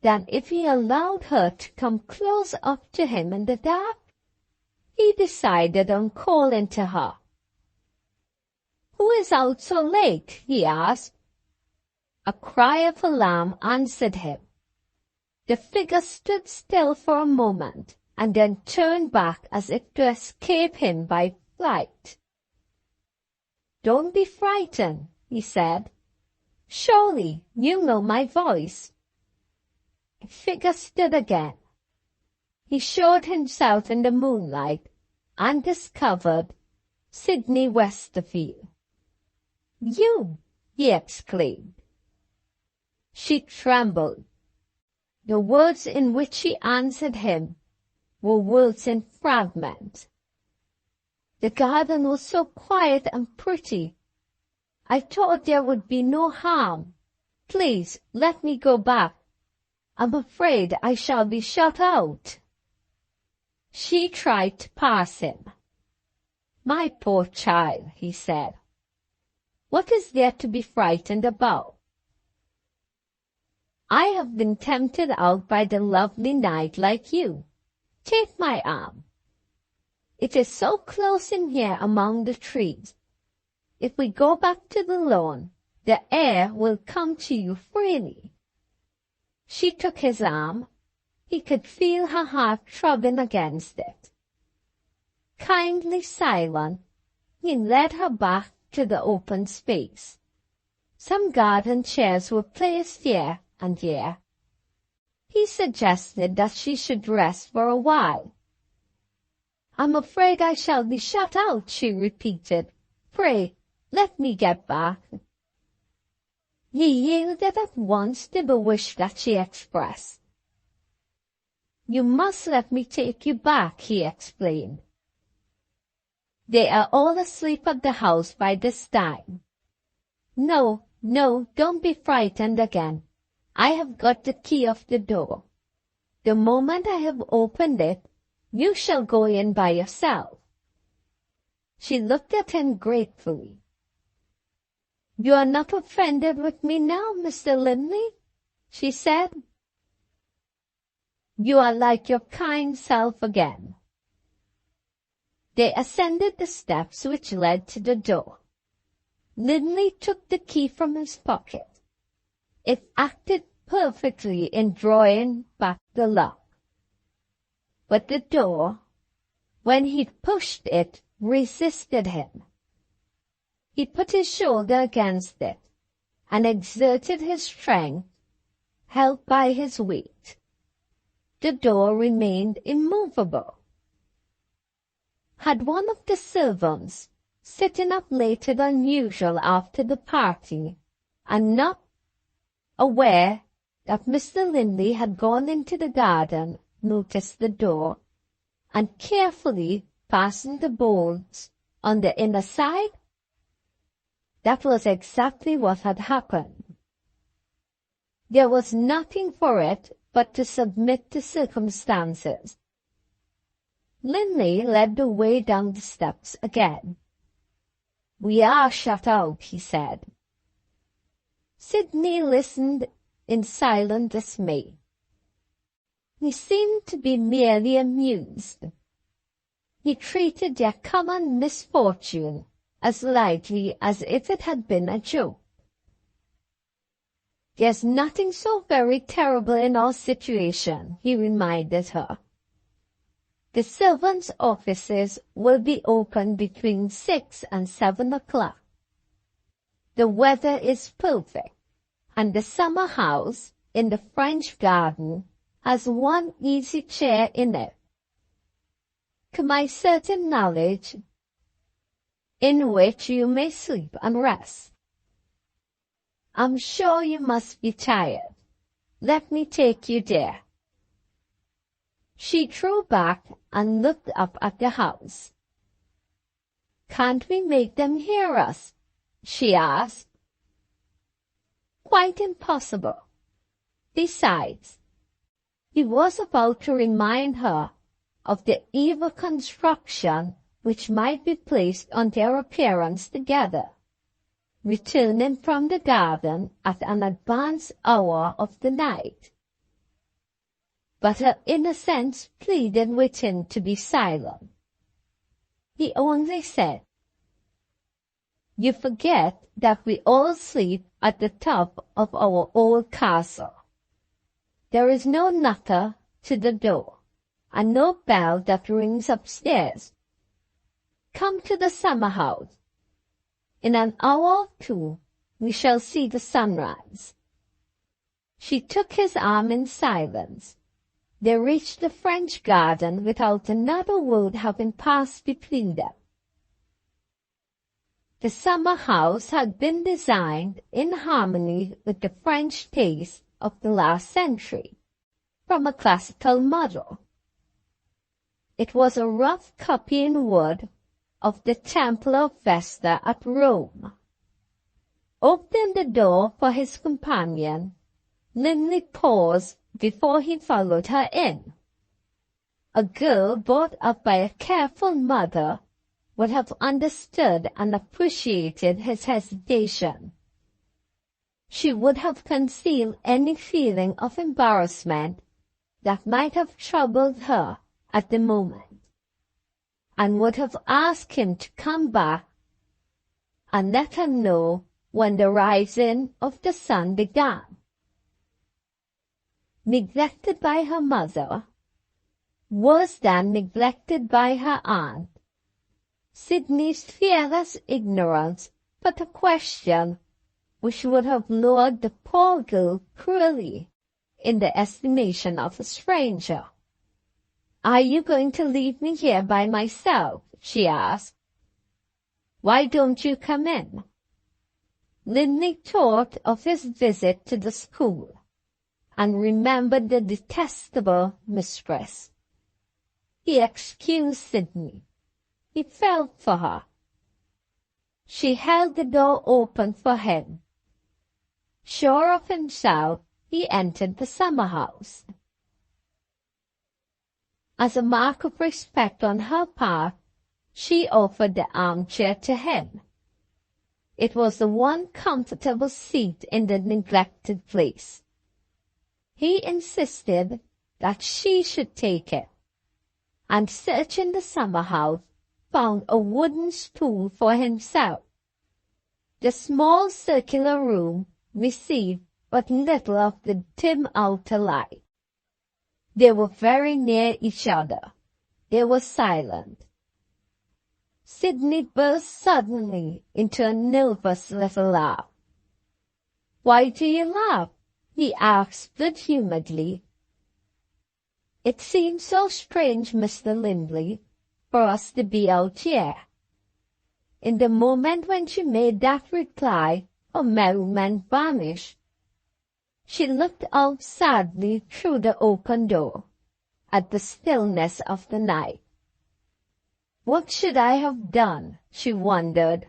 than if he allowed her to come close up to him in the dark? He decided on calling to her. "Who is out so late?" he asked. A cry of alarm answered him. The figure stood still for a moment and then turned back as if to escape him by flight. "Don't be frightened," he said. "Surely you know my voice." The figure stood again. He showed himself in the moonlight and discovered Sidney Westerfield. "You!" he exclaimed. She trembled. The words in which she answered him were words in fragments. "The garden was so quiet and pretty. I thought there would be no harm. Please let me go back. I'm afraid I shall be shut out." She tried to pass him. "My poor child," he said, "what is there to be frightened about? I have been tempted out by the lovely night like you. Take my arm. It is so close in here among the trees. If we go back to the lawn, the air will come to you freely." She took his arm. He could feel her heart throbbing against it. Kindly silent, he led her back to the open space. Some garden chairs were placed here and here. He suggested that she should rest for a while. "I'm afraid I shall be shut out," she repeated. "Pray, let me get back." He yielded at once to the wish that she expressed. "You must let me take you back," he explained. "They are all asleep at the house by this time." No, don't be frightened again. I have got the key of the door. The moment I have opened it, you shall go in by yourself." She looked at him gratefully. "You are not offended with me now, Mr. Linley?" she said. "You are like your kind self again." They ascended the steps which led to the door. Linley took the key from his pocket. It acted perfectly in drawing back the lock. But the door, when he pushed it, resisted him. He put his shoulder against it and exerted his strength, helped by his weight. The door remained immovable. Had one of the servants, sitting up later than usual after the party, and not aware that Mr. Linley had gone into the garden, noticed the door, and carefully fastened the bolts on the inner side? That was exactly what had happened. There was nothing for it but to submit to circumstances. Linley led the way down the steps again. "We are shut out," he said. Sidney listened in silent dismay. He seemed to be merely amused. He treated their common misfortune as lightly as if it had been a joke. "There's nothing so very terrible in our situation," he reminded her. "The servants' offices will be open between 6 and 7 o'clock. The weather is perfect, and the summer house in the French garden has one easy chair in it. To my certain knowledge, in which you may sleep and rest. I'm sure you must be tired. Let me take you there." She drew back and looked up at the house. "Can't we make them hear us?" she asked. "Quite impossible. Besides," he was about to remind her of the evil construction which might be placed on their appearance together, returning from the garden at an advanced hour of the night. But her innocence pleaded with him to be silent. He only said, "You forget that we all sleep at the top of our old castle. There is no knocker to the door, and no bell that rings upstairs. Come to the summer house. In an hour or two we shall see the sunrise." She took his arm in silence. They reached the French garden without another word having passed between them. The summer house had been designed in harmony with the French taste of the last century, from a classical model. It was a rough copy in wood of the Temple of Vesta at Rome. Opening the door for his companion, Linley paused before he followed her in. A girl brought up by a careful mother would have understood and appreciated his hesitation. She would have concealed any feeling of embarrassment that might have troubled her at the moment, and would have asked him to come back and let her know when the rising of the sun began. Neglected by her mother, worse than neglected by her aunt, Sidney's fearless ignorance put a question which would have lowered the poor girl cruelly in the estimation of a stranger. "Are you going to leave me here by myself?" she asked. "Why don't you come in?" Linley thought of his visit to the school and remembered the detestable mistress. He excused Sidney. He felt for her. She held the door open for him. Sure of himself, he entered the summer house. As a mark of respect on her part, she offered the armchair to him. It was the one comfortable seat in the neglected place. He insisted that she should take it, and searching the summer house, found a wooden stool for himself. The small circular room received but little of the dim outer light. They were very near each other. They were silent. Sidney burst suddenly into a nervous little laugh. "Why do you laugh?" he asked good-humoredly. "It seems so strange, Mr. Lindley, for us to be out here." In the moment when she made that reply, her merriment vanished. She looked out sadly through the open door, at the stillness of the night. What should I have done, she wondered,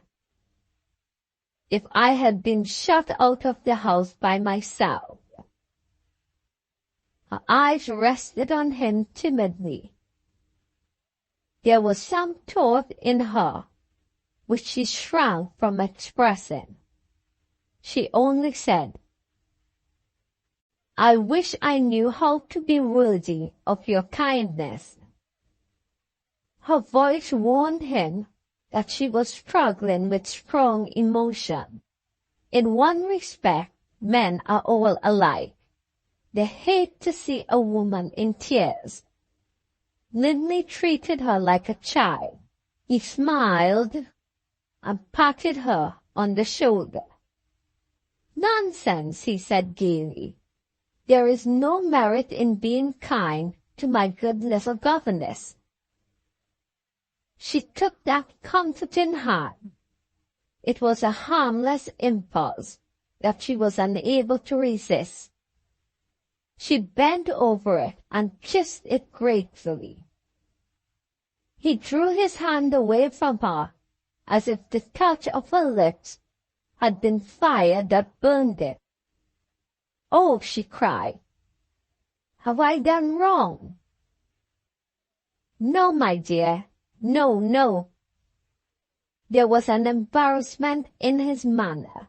if I had been shut out of the house by myself? Her eyes rested on him timidly. There was some thought in her which she shrank from expressing. She only said, "I wish I knew how to be worthy of your kindness." Her voice warned him that she was struggling with strong emotion. In one respect, men are all alike. They hate to see a woman in tears. Lindley treated her like a child. He smiled and patted her on the shoulder. "Nonsense," he said gaily. "There is no merit in being kind to my good little governess." She took that comforting hand. It was a harmless impulse that she was unable to resist. She bent over it and kissed it gratefully. He drew his hand away from her, as if the touch of her lips had been fire that burned it. "Oh," she cried, "have I done wrong?" "No, my dear. No, no." There was an embarrassment in his manner,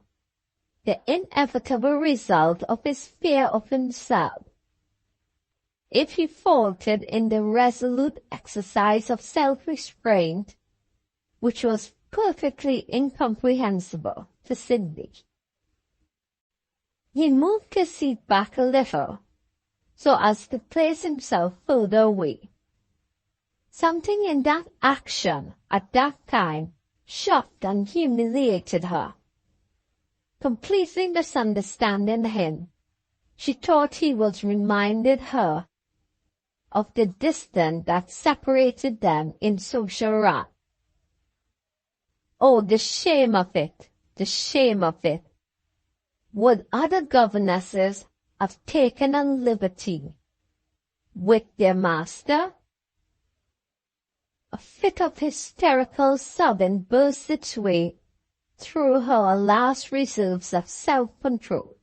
the inevitable result of his fear of himself. If he faltered in the resolute exercise of self-restraint, which was perfectly incomprehensible to Sidney. He moved his seat back a little, so as to place himself further away. Something in that action at that time shocked and humiliated her. Completely misunderstanding him, she thought he was reminded her of the distance that separated them in social rank. Oh, the shame of it, the shame of it. Would other governesses have taken a liberty with their master? A fit of hysterical sobbing burst its way through her last reserves of self-control.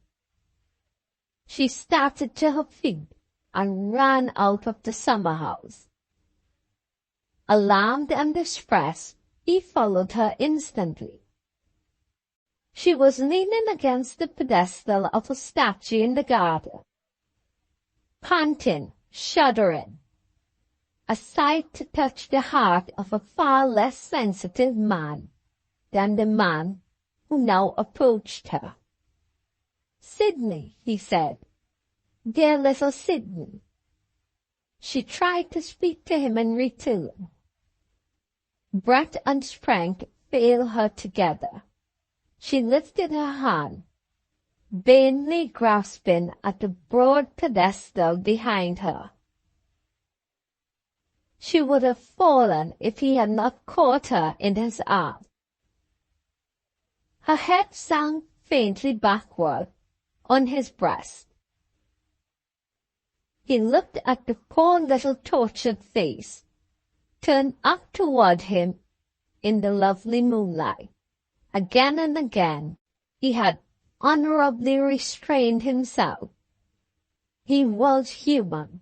She started to her feet and ran out of the summer house. Alarmed and distressed, he followed her instantly. She was leaning against the pedestal of a statue in the garden, panting, shuddering, a sight to touch the heart of a far less sensitive man than the man who now approached her. "Sidney," he said, "dear little Sidney." She tried to speak to him in return. Breath and strength failed her together. She lifted her hand, vainly grasping at the broad pedestal behind her. She would have fallen if he had not caught her in his arms. Her head sank faintly backward on his breast. He looked at the poor little tortured face, turned up toward him in the lovely moonlight. Again and again he had honorably restrained himself. He was human.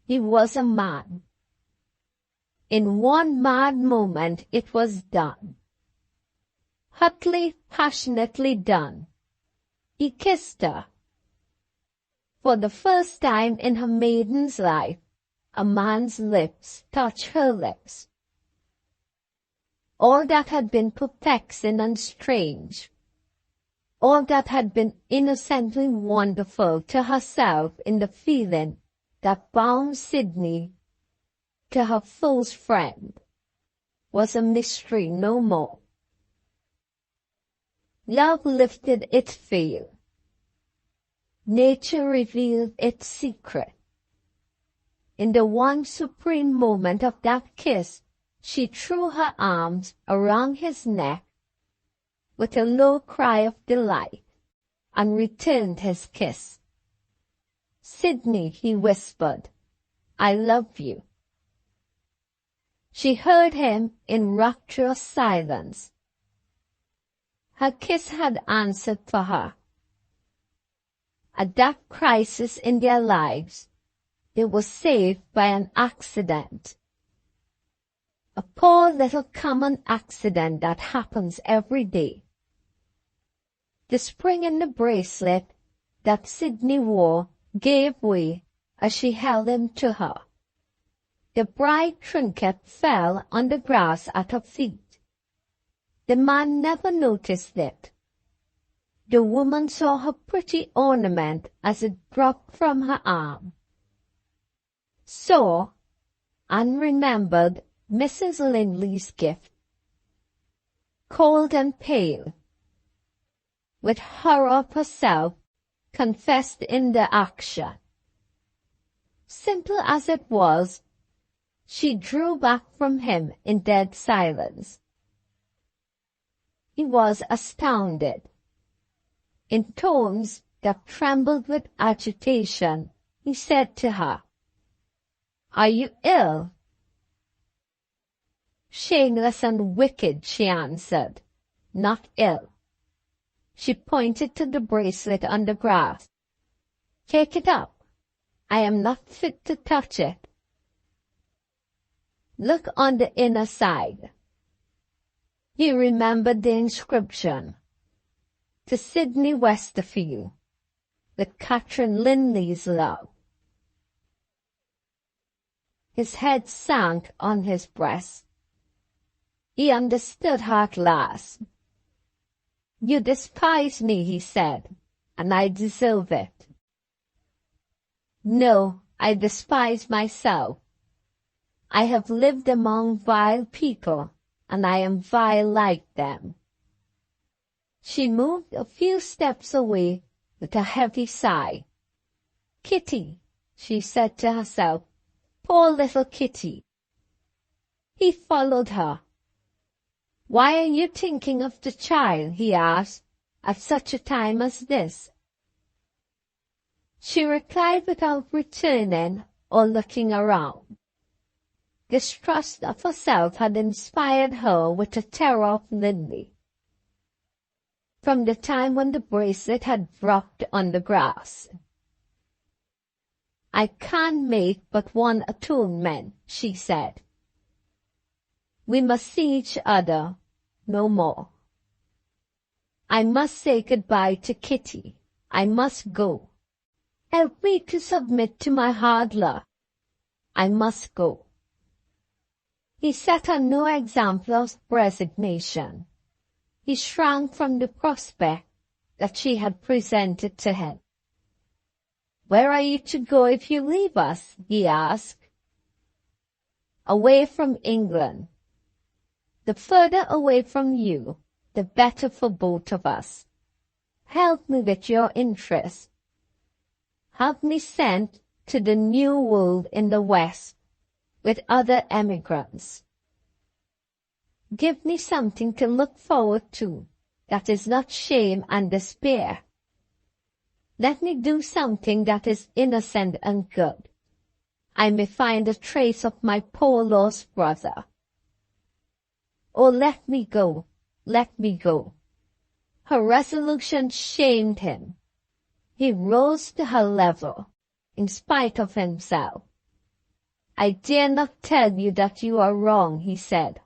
He was a man. In one mad moment it was done. Hotly, passionately done. He kissed her. For the first time in her maiden's life, a man's lips touched her lips. All that had been perplexing and strange, all that had been innocently wonderful to herself in the feeling that bound Sydney to her false friend, was a mystery no more. Love lifted its veil. Nature revealed its secret. In the one supreme moment of that kiss, she threw her arms around his neck with a low cry of delight and returned his kiss. "Sydney," he whispered, "I love you." She heard him in rapturous silence. Her kiss had answered for her. At that crisis in their lives, they were saved by an accident. A poor little common accident that happens every day. The spring in the bracelet that Sydney wore gave way as she held him to her. The bright trinket fell on the grass at her feet. The man never noticed it. The woman saw her pretty ornament as it dropped from her arm. Saw and remembered Mrs. Linley's gift. Cold and pale, with horror of herself, confessed in the action. Simple as it was, she drew back from him in dead silence. He was astounded. In tones that trembled with agitation, he said to her, "Are you ill?" "Shameless and wicked," she answered, "not ill." She pointed to the bracelet on the grass. "Take it up. I am not fit to touch it. Look on the inner side." He remembered the inscription, "To Sydney Westerfield, with Catherine Linley's love." His head sank on his breast. He understood her at last. "You despise me," he said, "and I deserve it." "No, I despise myself. I have lived among vile people, and I am vile like them." She moved a few steps away with a heavy sigh. "Kitty," she said to herself, "poor little Kitty." He followed her. "Why are you thinking of the child?" he asked, "at such a time as this?" She replied without returning or looking around. Distrust of herself had inspired her with a terror of Linley. From the time when the bracelet had dropped on the grass. "I can make but one atonement," she said. "We must see each other no more. I must say goodbye to Kitty. I must go. Help me to submit to my hard lot. I must go." He set her no example of resignation. He shrank from the prospect that she had presented to him. "Where are you to go if you leave us?" he asked. "Away from England. The further away from you, the better for both of us. Help me with your interest. Have me sent to the New World in the West with other emigrants. Give me something to look forward to that is not shame and despair. Let me do something that is innocent and good. I may find a trace of my poor lost brother. Oh, let me go, let me go." Her resolution shamed him. He rose to her level, in spite of himself. I dare not tell you that you are wrong, he said.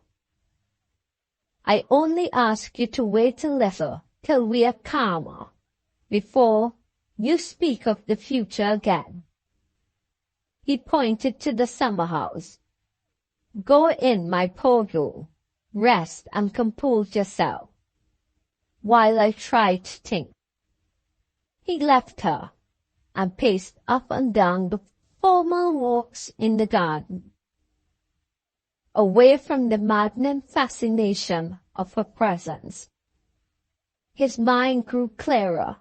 I only ask you to wait a little till we are calmer, before you speak of the future again. He pointed to the summer house. Go in, my poor girl. Rest and compose yourself, while I try to think. He left her, and paced up and down the formal walks in the garden, away from the maddening fascination of her presence. His mind grew clearer.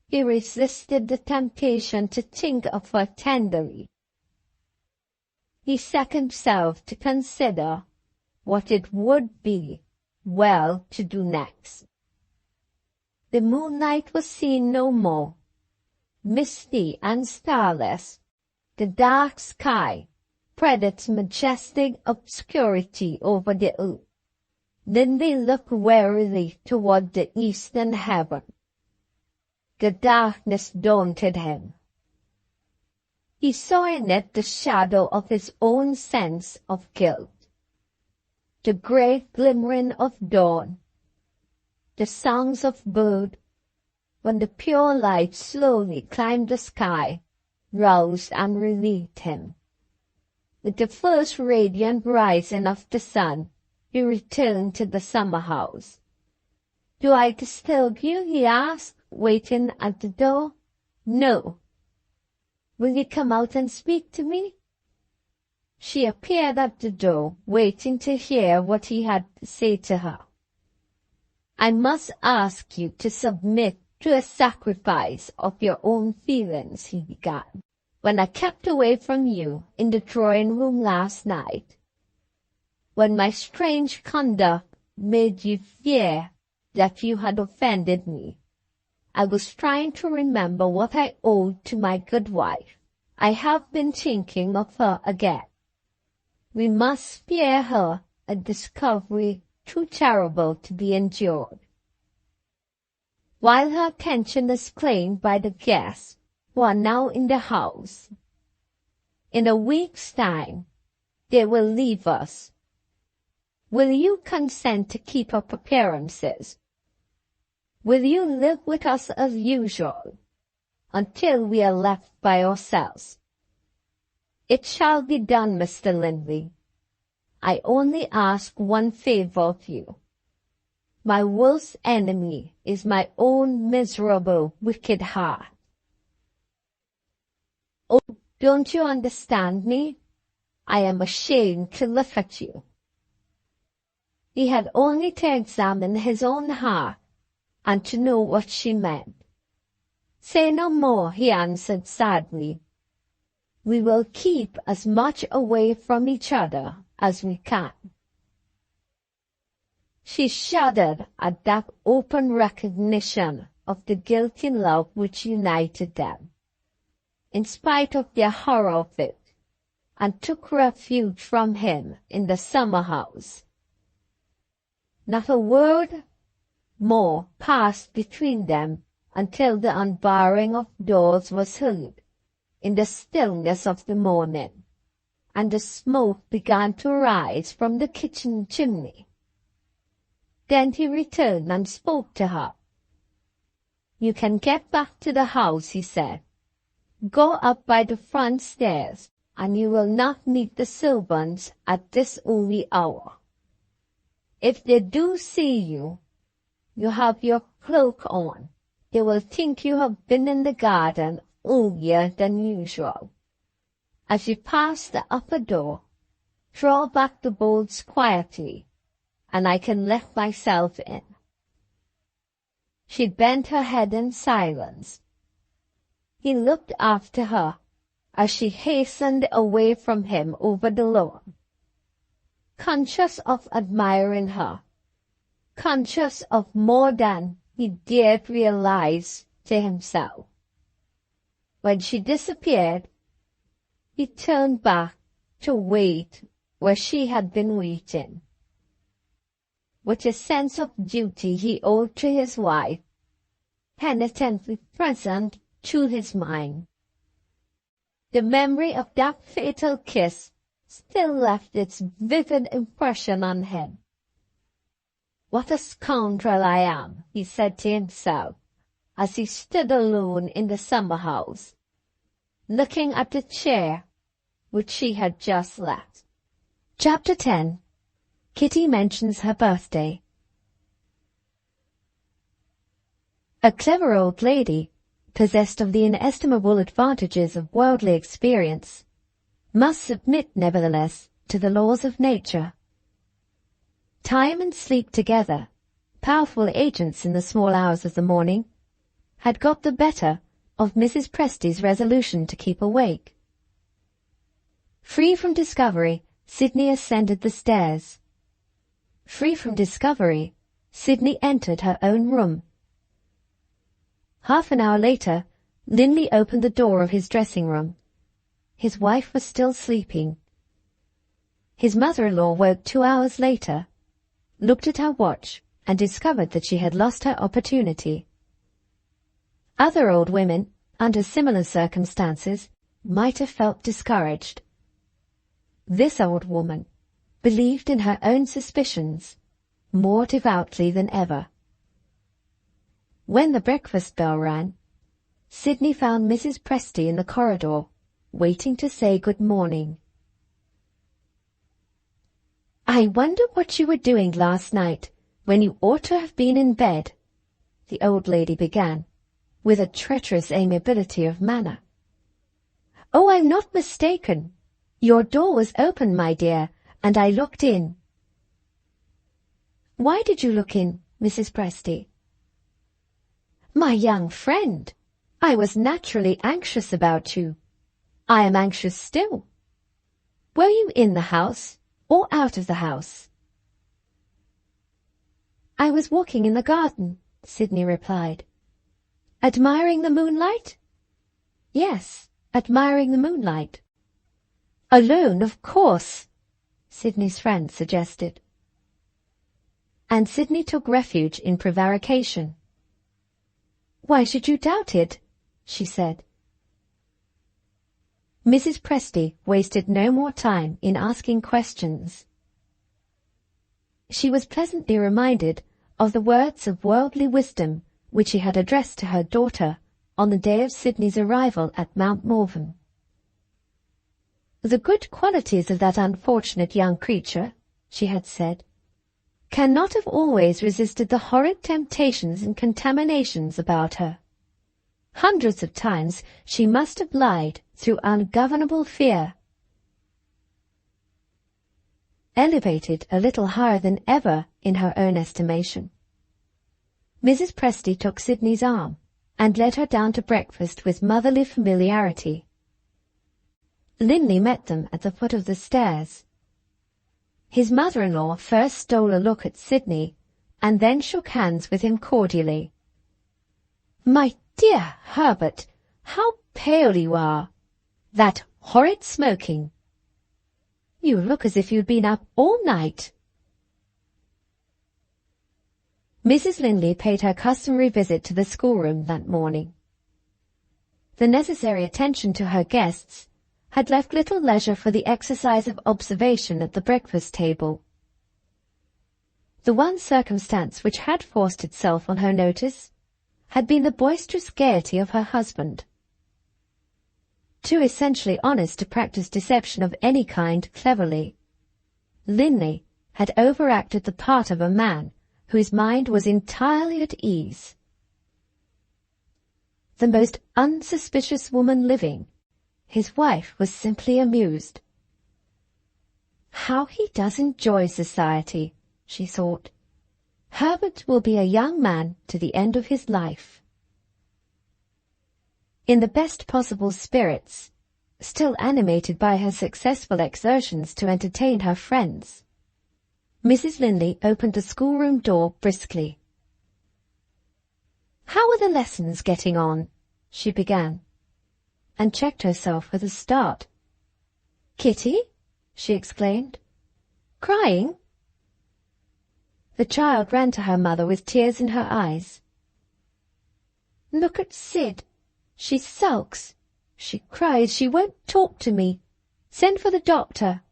He resisted the temptation to think of her tenderly. He set himself to consider what it would be well to do next. The moonlight was seen no more. Misty and starless, the dark sky spread its majestic obscurity over the earth. Then they looked wearily toward the eastern heaven. The darkness daunted him. He saw in it the shadow of his own sense of guilt. The great glimmering of dawn, the songs of bird, when the pure light slowly climbed the sky, roused and relieved him. With the first radiant rising of the sun, he returned to the summer house. Do I disturb you? He asked, waiting at the door. No. Will you come out and speak to me? She appeared at the door, waiting to hear what he had to say to her. I must ask you to submit to a sacrifice of your own feelings, he began. When I kept away from you in the drawing room last night, when my strange conduct made you fear that you had offended me, I was trying to remember what I owed to my good wife. I have been thinking of her again. We must spare her a discovery too terrible to be endured. While her attention is claimed by the guests who are now in the house, in a week's time they will leave us. Will you consent to keep up appearances? Will you live with us as usual until we are left by ourselves? It shall be done, Mr. Linley. I only ask one favor of you. My worst enemy is my own miserable, wicked heart. Oh, don't you understand me? I am ashamed to look at you. He had only to examine his own heart and to know what she meant. Say no more, he answered sadly. We will keep as much away from each other as we can. She shuddered at that open recognition of the guilty love which united them, in spite of their horror of it, and took refuge from him in the summer house. Not a word more passed between them until the unbarring of doors was heard in the stillness of the morning, and the smoke began to rise from the kitchen chimney. Then he returned and spoke to her. You can get back to the house, he said. Go up by the front stairs, and you will not meet the servants at this early hour. If they do see you, you have your cloak on. They will think you have been in the garden earlier than usual. As you pass the upper door, draw back the bolts quietly, and I can let myself in. She bent her head in silence. He looked after her as she hastened away from him over the lawn, conscious of admiring her, conscious of more than he dared realize to himself. When she disappeared, he turned back to wait where she had been waiting. With a sense of duty he owed to his wife, penitently present to his mind, the memory of that fatal kiss still left its vivid impression on him. "What a scoundrel I am," he said to himself, as he stood alone in the summer house, looking at the chair which she had just left. Chapter 10. Kitty mentions her birthday. A clever old lady, possessed of the inestimable advantages of worldly experience, must submit nevertheless to the laws of nature. Time and sleep together, powerful agents in the small hours of the morning, had got the better of Mrs. Presty's resolution to keep awake. Free from discovery, Sydney ascended the stairs. Free from discovery, Sydney entered her own room. Half an hour later, Linley opened the door of his dressing-room. His wife was still sleeping. His mother-in-law woke 2 hours later, looked at her watch, and discovered that she had lost her opportunity. Other old women, under similar circumstances, might have felt discouraged. This old woman believed in her own suspicions more devoutly than ever. When the breakfast bell rang, Sydney found Mrs. Presty in the corridor, waiting to say good morning. "I wonder what you were doing last night, when you ought to have been in bed," the old lady began, with a treacherous amiability of manner. "Oh, I'm not mistaken. Your door was open, my dear, and I looked in." "Why did you look in, Mrs. Presty?" "My young friend, I was naturally anxious about you. I am anxious still. Were you in the house or out of the house?" "I was walking in the garden," Sydney replied. "Admiring the moonlight?" "Yes, admiring the moonlight." "Alone, of course," Sydney's friend suggested. And Sydney took refuge in prevarication. "Why should you doubt it?" she said. Mrs. Presty wasted no more time in asking questions. She was pleasantly reminded of the words of worldly wisdom which she had addressed to her daughter on the day of Sydney's arrival at Mount Morven. "The good qualities of that unfortunate young creature," she had said, "cannot have always resisted the horrid temptations and contaminations about her. Hundreds of times she must have lied through ungovernable fear." Elevated a little higher than ever in her own estimation, Mrs. Presty took Sydney's arm and led her down to breakfast with motherly familiarity. Linley met them at the foot of the stairs. His mother-in-law first stole a look at Sydney, and then shook hands with him cordially. "My dear Herbert, how pale you are! That horrid smoking! You look as if you'd been up all night." Mrs. Linley paid her customary visit to the schoolroom that morning. The necessary attention to her guests had left little leisure for the exercise of observation at the breakfast table. The one circumstance which had forced itself on her notice had been the boisterous gaiety of her husband. Too essentially honest to practice deception of any kind cleverly, Linley had overacted the part of a man whose mind was entirely at ease. The most unsuspicious woman living, his wife was simply amused. "How he does enjoy society," she thought. "Herbert will be a young man to the end of his life." In the best possible spirits, still animated by her successful exertions to entertain her friends, Mrs. Linley opened the schoolroom door briskly. "How are the lessons getting on?" she began, and checked herself with a start. "Kitty?" she exclaimed. "Crying?" The child ran to her mother with tears in her eyes. "Look at Sid. She sulks. She cries. She won't talk to me. Send for the doctor,"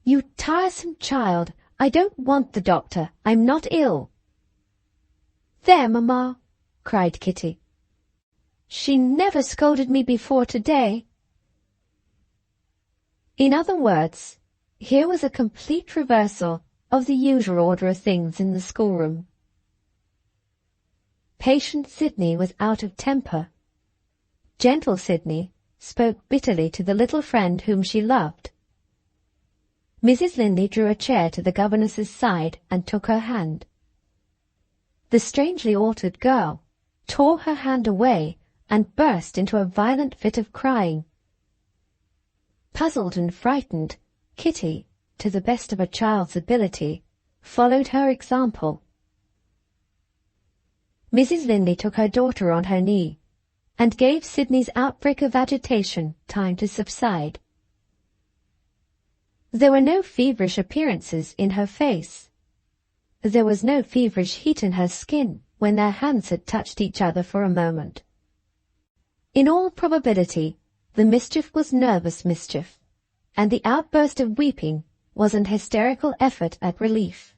"You tiresome child! I don't want the doctor. I'm not ill." "There, Mamma," cried Kitty. "She never scolded me before today." In other words, here was a complete reversal of the usual order of things in the schoolroom. Patient Sydney was out of temper. Gentle Sydney spoke bitterly to the little friend whom she loved. Mrs. Linley drew a chair to the governess's side and took her hand. The strangely altered girl tore her hand away and burst into a violent fit of crying. Puzzled and frightened, Kitty, to the best of a child's ability, followed her example. Mrs. Linley took her daughter on her knee and gave Sydney's outbreak of agitation time to subside. There were no feverish appearances in her face. There was no feverish heat in her skin when their hands had touched each other for a moment. In all probability, the mischief was nervous mischief, and the outburst of weeping was an hysterical effort at relief.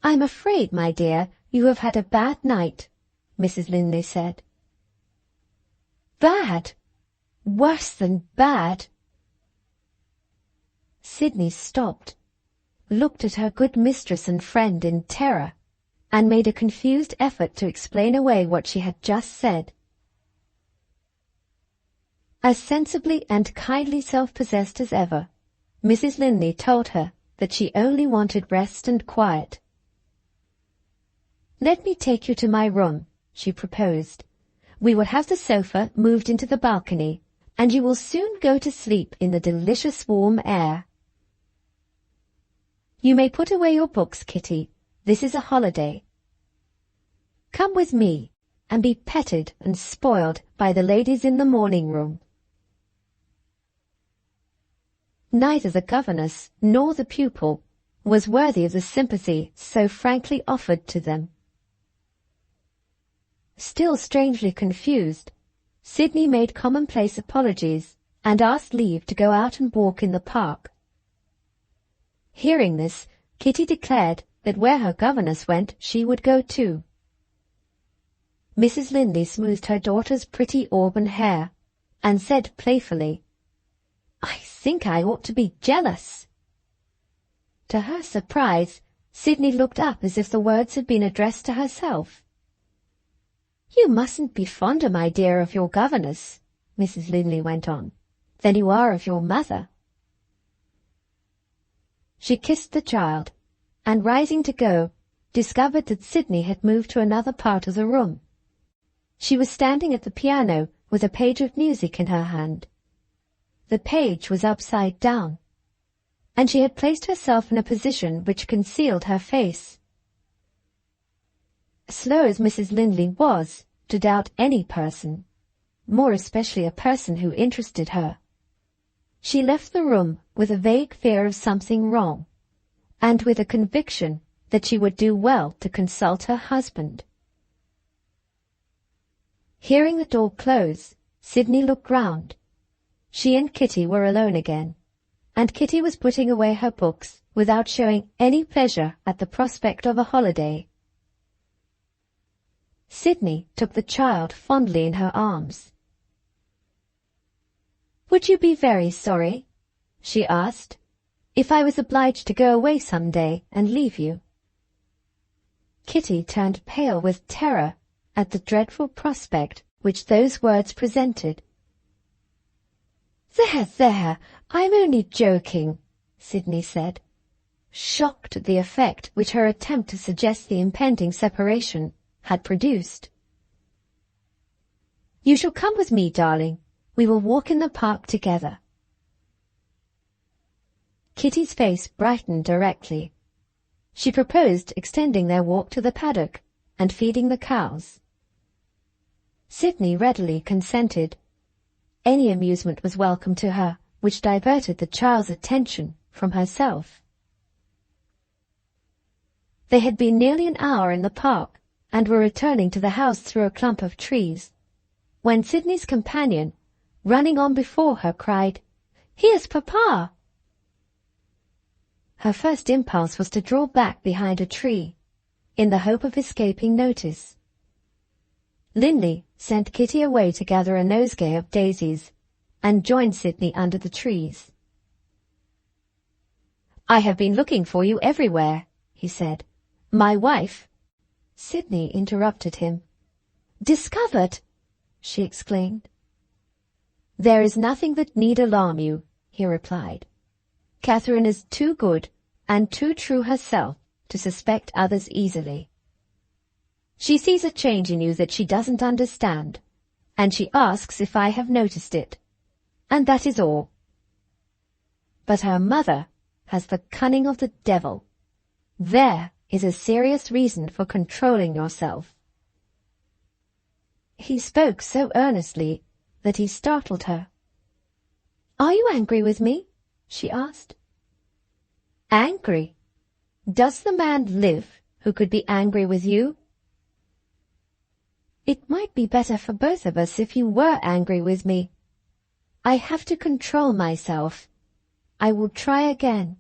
"I'm afraid, my dear, you have had a bad night," Mrs. Linley said. "Bad? Worse than bad?" Sydney stopped, looked at her good mistress and friend in terror, and made a confused effort to explain away what she had just said. As sensibly and kindly self-possessed as ever, Mrs. Linley told her that she only wanted rest and quiet. "Let me take you to my room," she proposed. "We will have the sofa moved into the balcony, and you will soon go to sleep in the delicious warm air. You may put away your books, Kitty. This is a holiday. Come with me, and be petted and spoiled by the ladies in the morning room." Neither the governess nor the pupil was worthy of the sympathy so frankly offered to them. Still strangely confused, Sydney made commonplace apologies and asked leave to go out and walk in the park. Hearing this, Kitty declared that where her governess went, she would go too. Mrs. Linley smoothed her daughter's pretty auburn hair and said playfully, "I think I ought to be jealous." To her surprise, Sydney looked up as if the words had been addressed to herself. "You mustn't be fonder, my dear, of your governess," Mrs. Linley went on, "than you are of your mother." She kissed the child, and rising to go, discovered that Sydney had moved to another part of the room. She was standing at the piano with a page of music in her hand. The page was upside down, and she had placed herself in a position which concealed her face. Slow as Mrs. Linley was to doubt any person, more especially a person who interested her, she left the room with a vague fear of something wrong, and with a conviction that she would do well to consult her husband. Hearing the door close, Sydney looked round. She and Kitty were alone again, and Kitty was putting away her books without showing any pleasure at the prospect of a holiday. Sydney took the child fondly in her arms. "Would you be very sorry," she asked, "if I was obliged to go away some day and leave you?" Kitty turned pale with terror at the dreadful prospect which those words presented. "There, there, I'm only joking," Sydney said, shocked at the effect which her attempt to suggest the impending separation had produced. "You shall come with me, darling. We will walk in the park together." Kitty's face brightened directly. She proposed extending their walk to the paddock and feeding the cows. Sydney readily consented. Any amusement was welcome to her which diverted the child's attention from herself. They had been nearly an hour in the park and were returning to the house through a clump of trees, when Sydney's companion, running on before her, cried, Here's Papa! Her first impulse was to draw back behind a tree, in the hope of escaping notice. Linley sent Kitty away to gather a nosegay of daisies, and joined Sydney under the trees. "I have been looking for you everywhere," he said. "My wife—" Sydney interrupted him. "Discovered!" she exclaimed. "There is nothing that need alarm you," he replied. "Catherine is too good and too true herself to suspect others easily. She sees a change in you that she doesn't understand, and she asks if I have noticed it, and that is all. But her mother has the cunning of the devil. There is a serious reason for controlling yourself." He spoke so earnestly that he startled her. "Are you angry with me?" she asked. "Angry? Does the man live who could be angry with you?" "It might be better for both of us if you were angry with me. I have to control myself. I will try again."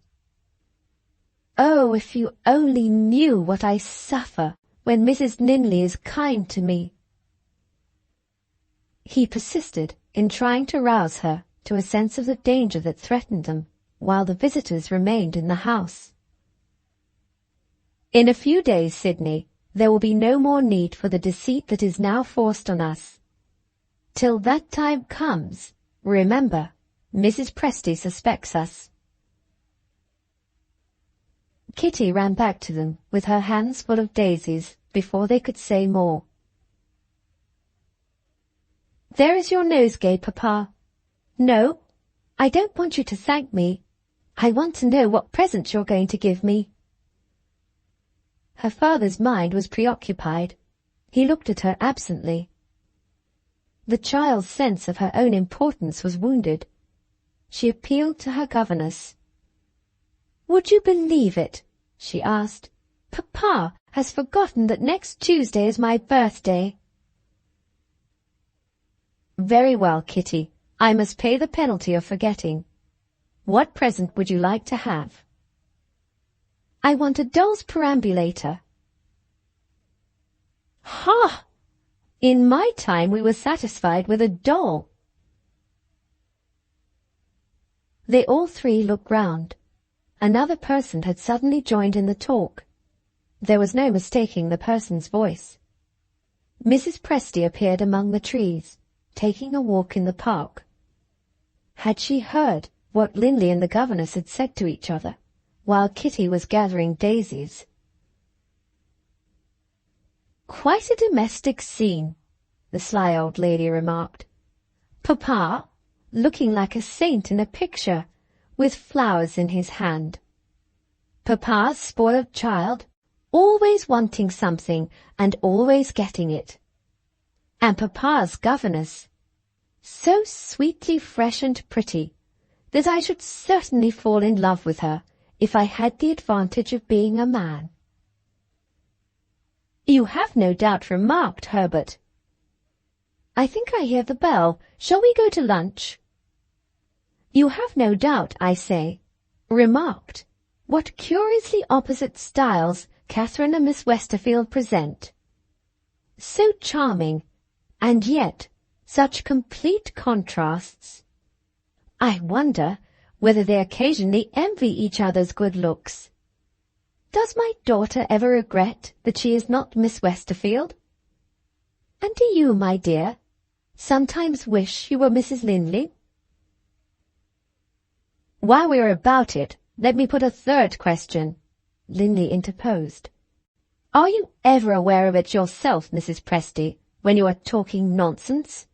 "Oh, if you only knew what I suffer when Mrs. Linley is kind to me." He persisted in trying to rouse her to a sense of the danger that threatened them while the visitors remained in the house. "In a few days, Sydney, there will be no more need for the deceit that is now forced on us. Till that time comes, remember, Mrs. Presty suspects us." Kitty ran back to them with her hands full of daisies before they could say more. "There is your nosegay, Papa. No, I don't want you to thank me. I want to know what presents you're going to give me." Her father's mind was preoccupied. He looked at her absently. The child's sense of her own importance was wounded. She appealed to her governess. "Would you believe it?" she asked. "Papa has forgotten that next Tuesday is my birthday." "Very well, Kitty. I must pay the penalty of forgetting. What present would you like to have?" "I want a doll's perambulator." "Ha! In my time we were satisfied with a doll." They all three looked round. Another person had suddenly joined in the talk. There was no mistaking the person's voice. Mrs. Presty appeared among the trees, taking a walk in the park. Had she heard what Linley and the governess had said to each other, while Kitty was gathering daisies? "Quite a domestic scene," the sly old lady remarked. "Papa, looking like a saint in a picture, with flowers in his hand. Papa's spoiled child, always wanting something and always getting it. And Papa's governess, so sweetly fresh and pretty that I should certainly fall in love with her if I had the advantage of being a man." "You have no doubt remarked, Herbert." "I think I hear the bell. Shall we go to lunch?" "You have no doubt, I say, remarked what curiously opposite styles Catherine and Miss Westerfield present. So charming, and yet such complete contrasts. I wonder whether they occasionally envy each other's good looks. Does my daughter ever regret that she is not Miss Westerfield? And do you, my dear, sometimes wish you were Mrs. Linley?" "While we are about it, let me put a third question," Linley interposed. "Are you ever aware of it yourself, Mrs. Presty, when you are talking nonsense?"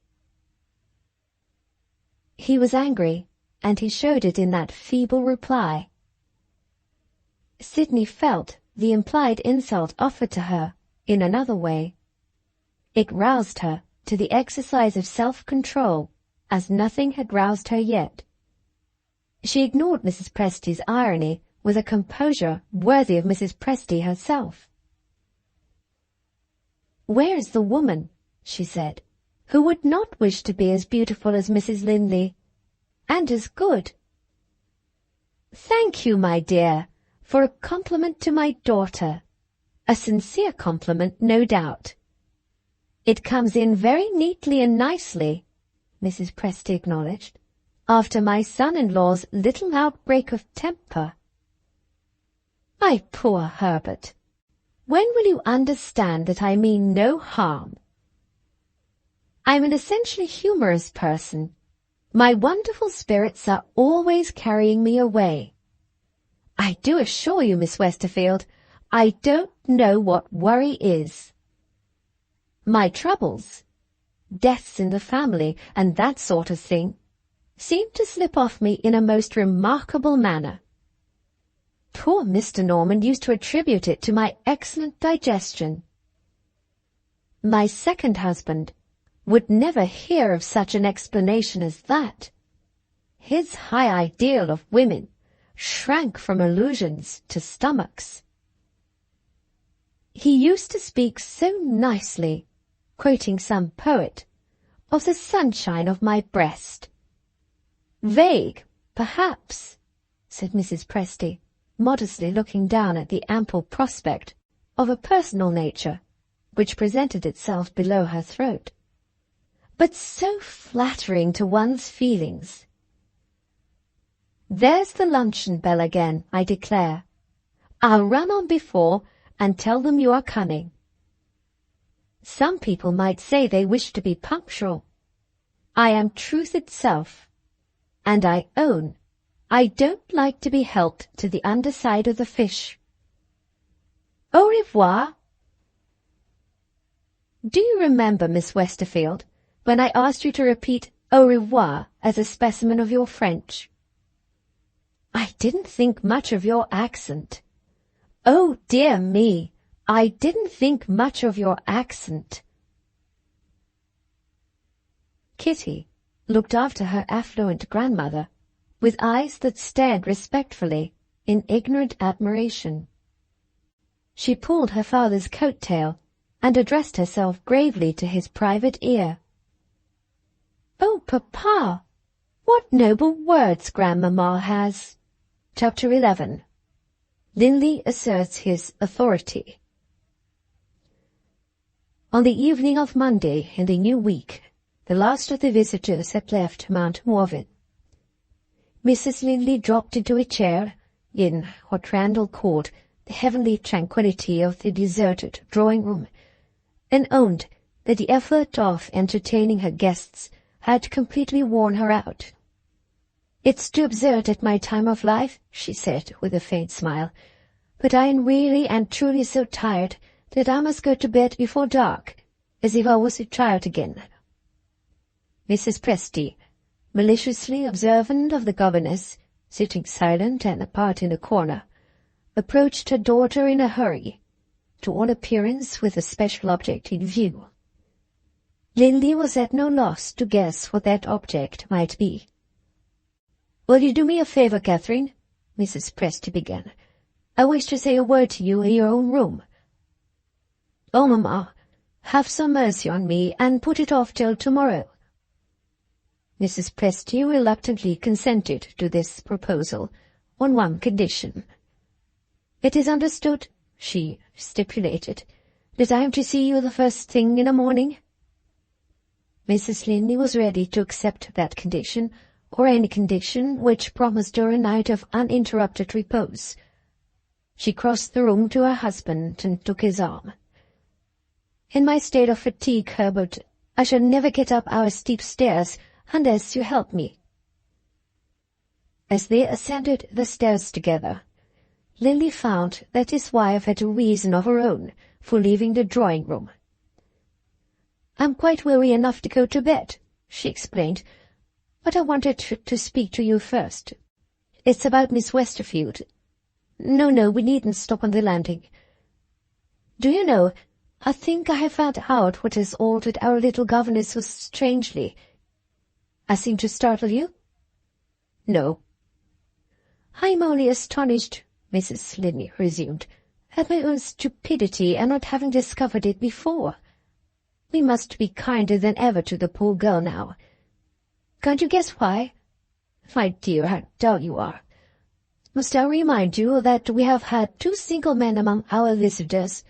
He was angry, and he showed it in that feeble reply. Sydney felt the implied insult offered to her in another way. It roused her to the exercise of self-control as nothing had roused her yet. She ignored Mrs. Presty's irony with a composure worthy of Mrs. Presty herself. "Where is the woman," she said, "who would not wish to be as beautiful as Mrs. Linley? and as good. Thank you, my dear, for a compliment to my daughter. A sincere compliment, no doubt. It comes in very neatly and nicely, Mrs. Presty acknowledged, after my son-in-law's little outbreak of temper. My poor Herbert, when will you understand that I mean no harm? I'm an essentially humorous person. My wonderful spirits are always carrying me away. I do assure you, Miss Westerfield, I don't know what worry is. My troubles, deaths in the family, and that sort of thing, seem to slip off me in a most remarkable manner. Poor Mr. Norman used to attribute it to my excellent digestion. My second husband would never hear of such an explanation as that. His high ideal of women shrank from allusions to stomachs. He used to speak so nicely, quoting some poet, of the sunshine of my breast. Vague, perhaps, said Mrs. Presty, modestly looking down at the ample prospect of a personal nature which presented itself below her throat, but so flattering to one's feelings. There's the luncheon bell again, I declare. I'll run on before and tell them you are coming. Some people might say they wish to be punctual. I am truth itself, and I own I don't like to be helped to the underside of the fish. Au revoir. Do you remember, Miss Westerfield, when I asked you to repeat au revoir as a specimen of your French? I didn't think much of your accent. Oh, dear me, I didn't think much of your accent. Kitty looked after her affluent grandmother with eyes that stared respectfully in ignorant admiration. She pulled her father's coat-tail and addressed herself gravely to his private ear. "Oh, Papa, what noble words Grandmamma has!" Chapter 11. Linley asserts his authority. On the evening of Monday in the new week, the last of the visitors had left Mount Morven. Mrs. Linley dropped into a chair in what Randall called the heavenly tranquillity of the deserted drawing-room, and owned that the effort of entertaining her guests had completely worn her out. "It's too absurd at my time of life," she said with a faint smile, "but I am really and truly so tired that I must go to bed before dark, as if I was a child again." Mrs. Presty, maliciously observant of the governess, sitting silent and apart in a corner, approached her daughter in a hurry, to all appearance with a special object in view. Linley was at no loss to guess what that object might be. "Will you do me a favour, Catherine?" Mrs. Presty began. "I wish to say a word to you in your own room." "Oh, Mamma, have some mercy on me, and put it off till tomorrow." Mrs. Presty reluctantly consented to this proposal on one condition. "It is understood," she stipulated, "that I am to see you the first thing in the morning." Mrs. Linley was ready to accept that condition, or any condition which promised her a night of uninterrupted repose. She crossed the room to her husband and took his arm. "In my state of fatigue, Herbert, I shall never get up our steep stairs unless you help me." As they ascended the stairs together, Linley found that his wife had a reason of her own for leaving the drawing-room. "I'm quite weary enough to go to bed," she explained, "but I wanted to speak to you first. It's about Miss Westerfield. No, we needn't stop on the landing. Do you know, I think I have found out what has altered our little governess so strangely. I seem to startle you?" "No." "I'm only astonished," Mrs. Linley resumed, "at my own stupidity and not having discovered it before. We must be kinder than ever to the poor girl now. Can't you guess why? My dear, how dull you are. Must I remind you that we have had 2 single men among our visitors?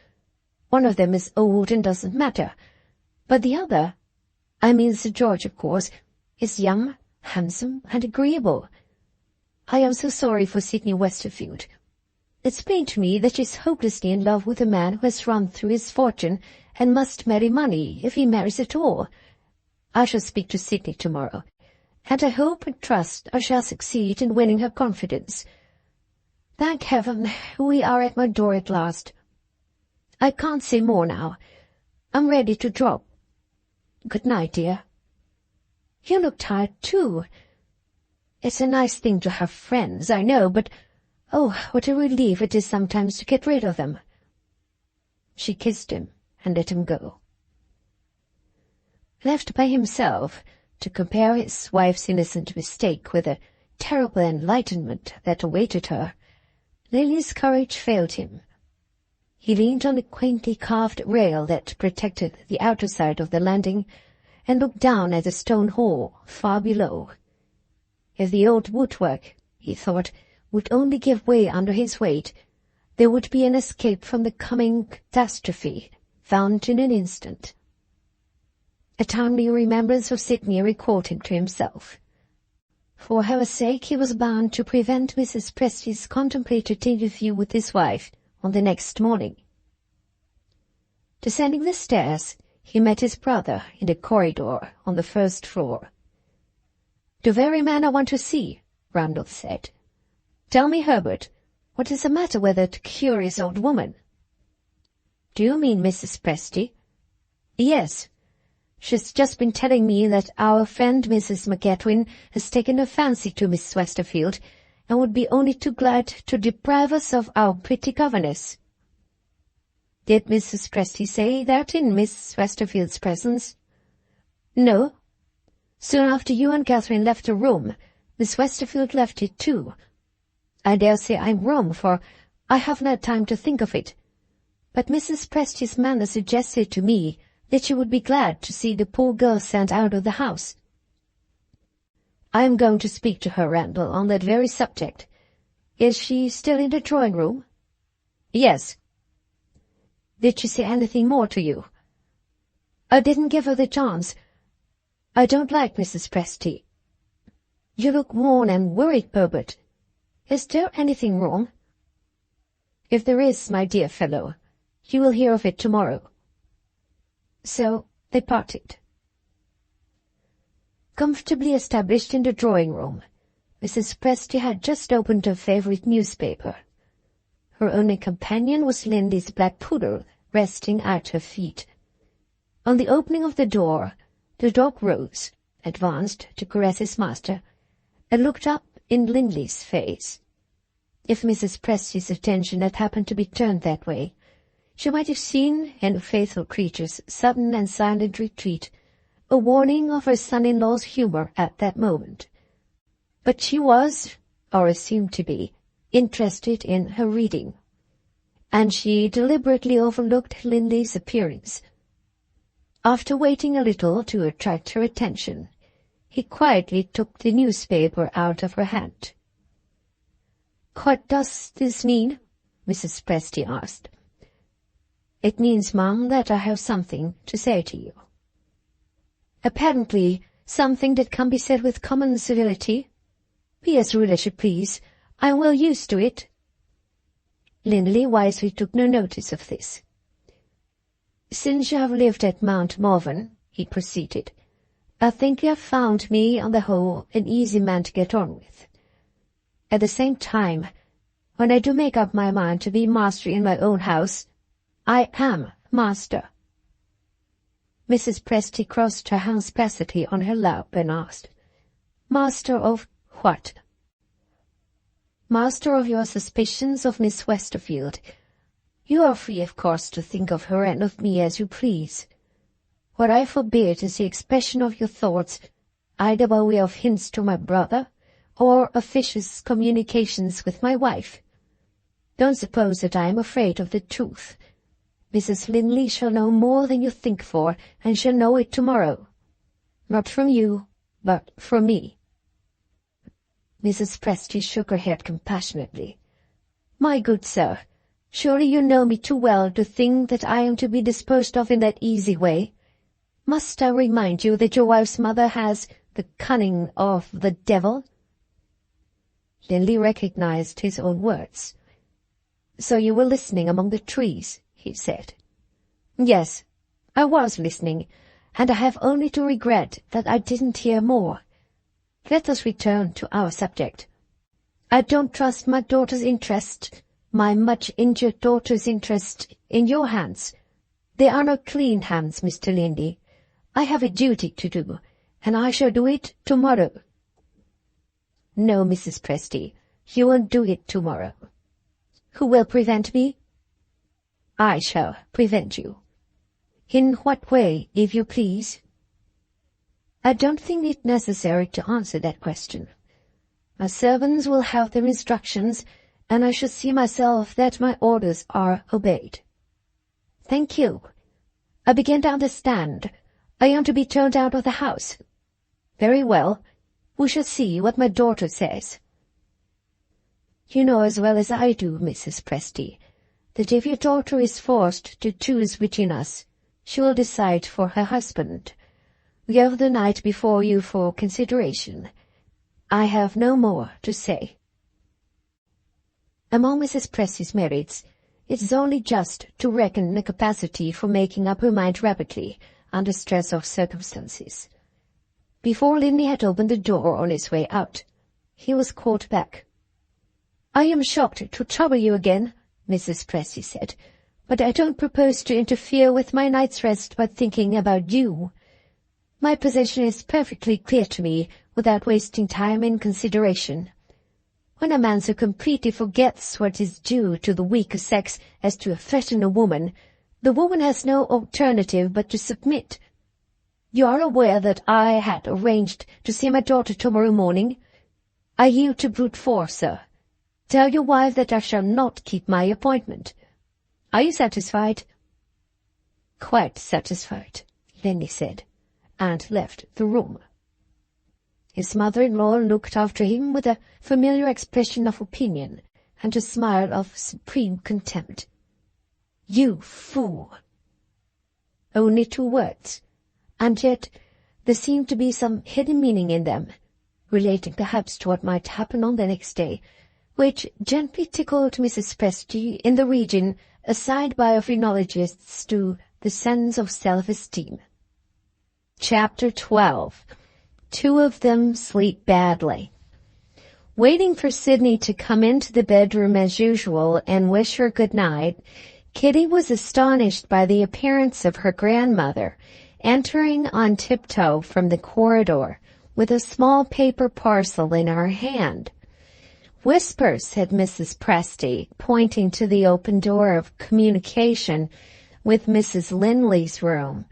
One of them is old and doesn't matter, but the other, I mean Sir George, of course, is young, handsome, and agreeable. I am so sorry for Sydney Westerfield. It's plain to me that she's hopelessly in love with a man who has run through his fortune and must marry money if he marries at all. I shall speak to Sydney tomorrow, and I hope and trust I shall succeed in winning her confidence. Thank heaven, we are at my door at last. I can't say more now. I'm ready to drop. Good night, dear. You look tired, too. It's a nice thing to have friends, I know, but oh, what a relief it is sometimes to get rid of them. She kissed him and let him go. Left by himself to compare his wife's innocent mistake with the terrible enlightenment that awaited her, Lily's courage failed him. He leaned on the quaintly carved rail that protected the outer side of the landing and looked down at the stone hall far below. If the old woodwork, he thought, would only give way under his weight, there would be an escape from the coming catastrophe, found in an instant. A timely remembrance of Sydney recalled him to himself. For her sake he was bound to prevent Mrs. Presty's contemplated interview with his wife on the next morning. Descending the stairs, he met his brother in the corridor on the first floor. "The very man I want to see," Randall said. "Tell me, Herbert, what is the matter with that curious old woman?" "Do you mean Mrs. Presty?" "Yes. She's just been telling me that our friend Mrs. McEdwin has taken a fancy to Miss Westerfield, and would be only too glad to deprive us of our pretty governess." "Did Mrs. Presty say that in Miss Westerfield's presence?" "No. Soon after you and Catherine left the room, Miss Westerfield left it too. I dare say I'm wrong, for I haven't had time to think of it. But Mrs. Presty's manner suggested to me that she would be glad to see the poor girl sent out of the house. I am going to speak to her, Randall, on that very subject. Is she still in the drawing-room?" "Yes." "Did she say anything more to you?" "I didn't give her the chance. I don't like Mrs. Presty." "You look worn and worried, Herbert. Is there anything wrong?" "If there is, my dear fellow, you will hear of it tomorrow." So they parted. Comfortably established in the drawing-room, Mrs. Presty had just opened her favourite newspaper. Her only companion was Lindy's black poodle, resting at her feet. On the opening of the door, the dog rose, advanced to caress his master, and looked up in Lindy's face. If Mrs. Presty's attention had happened to be turned that way, she might have seen in the faithful creature's sudden and silent retreat a warning of her son-in-law's humour at that moment. But she was, or assumed to be, interested in her reading, and she deliberately overlooked Lindy's appearance. After waiting a little to attract her attention, he quietly took the newspaper out of her hand. "What does this mean?" Mrs. Presty asked. "It means, Mum, that I have something to say to you." "Apparently something that can be said with common civility. Be as rude as you please. I am well used to it." Lindy wisely took no notice of this. "Since you have lived at Mount Morven," he proceeded, "I think you have found me, on the whole, an easy man to get on with. At the same time, when I do make up my mind to be master in my own house, I am master." Mrs. Presty crossed her hands placidly on her lap and asked, "Master of what?" "Master of your suspicions of Miss Westerfield. You are free, of course, to think of her and of me as you please. What I forbid is the expression of your thoughts, either by way of hints to my brother, or officious communications with my wife. Don't suppose that I am afraid of the truth. Mrs. Linley shall know more than you think for, and shall know it tomorrow. Not from you, but from me." Mrs. Presty shook her head compassionately. "My good sir, surely you know me too well to think that I am to be disposed of in that easy way. Must I remind you that your wife's mother has the cunning of the devil?" Linley recognized his own words. "So you were listening among the trees," he said. "Yes, I was listening, and I have only to regret that I didn't hear more. Let us return to our subject. I don't trust my much injured daughter's interest, in your hands. They are not clean hands, Mr. Linley. I have a duty to do, and I shall do it tomorrow." "No, Mrs. Presty, you won't do it tomorrow." "Who will prevent me?" "I shall prevent you." "In what way, if you please?" "I don't think it necessary to answer that question. My servants will have their instructions, and I shall see myself that my orders are obeyed." "Thank you. I begin to understand. I am to be turned out of the house. Very well. We shall see what my daughter says." "You know as well as I do, Mrs. Presty, that if your daughter is forced to choose between us, she will decide for her husband. We have the night before you for consideration. I have no more to say." Among Mrs. Presty's merits, it is only just to reckon the capacity for making up her mind rapidly under stress of circumstances. Before Linley had opened the door on his way out, he was called back. "I am shocked to trouble you again," Mrs. Presty said, "but I don't propose to interfere with my night's rest by thinking about you. My position is perfectly clear to me, without wasting time in consideration. When a man so completely forgets what is due to the weaker sex as to threaten a woman, the woman has no alternative but to submit. You are aware that I had arranged to see my daughter tomorrow morning. I yield to brute force, sir. Tell your wife that I shall not keep my appointment. Are you satisfied?" "Quite satisfied," Linley said, and left the room. His mother-in-law looked after him with a familiar expression of opinion and a smile of supreme contempt. "You fool!" Only 2 words, and yet there seemed to be some hidden meaning in them, relating perhaps to what might happen on the next day, which gently tickled Mrs. Presty in the region assigned by phrenologists to the sense of self-esteem. Chapter 12. 2 of them sleep badly. Waiting for Sydney to come into the bedroom as usual and wish her good night, Kitty was astonished by the appearance of her grandmother, entering on tiptoe from the corridor with a small paper parcel in her hand. "Whisper," said Mrs. Presty, pointing to the open door of communication with Mrs. Linley's room.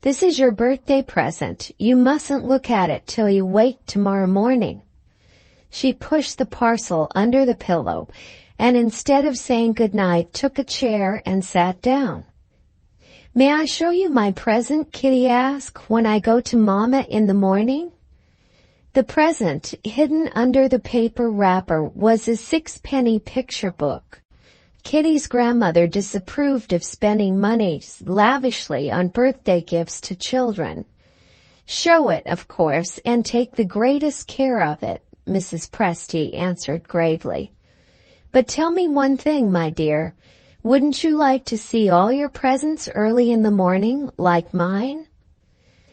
"This is your birthday present. You mustn't look at it till you wake tomorrow morning." She pushed the parcel under the pillow, and instead of saying good night, took a chair and sat down. "May I show you my present?" Kitty asked, "when I go to Mama in the morning?" The present, hidden under the paper wrapper, was a 6-penny picture book. Kitty's grandmother disapproved of spending money lavishly on birthday gifts to children. "Show it, of course, and take the greatest care of it," Mrs. Presty answered gravely. "But tell me one thing, my dear. Wouldn't you like to see all your presents early in the morning, like mine?"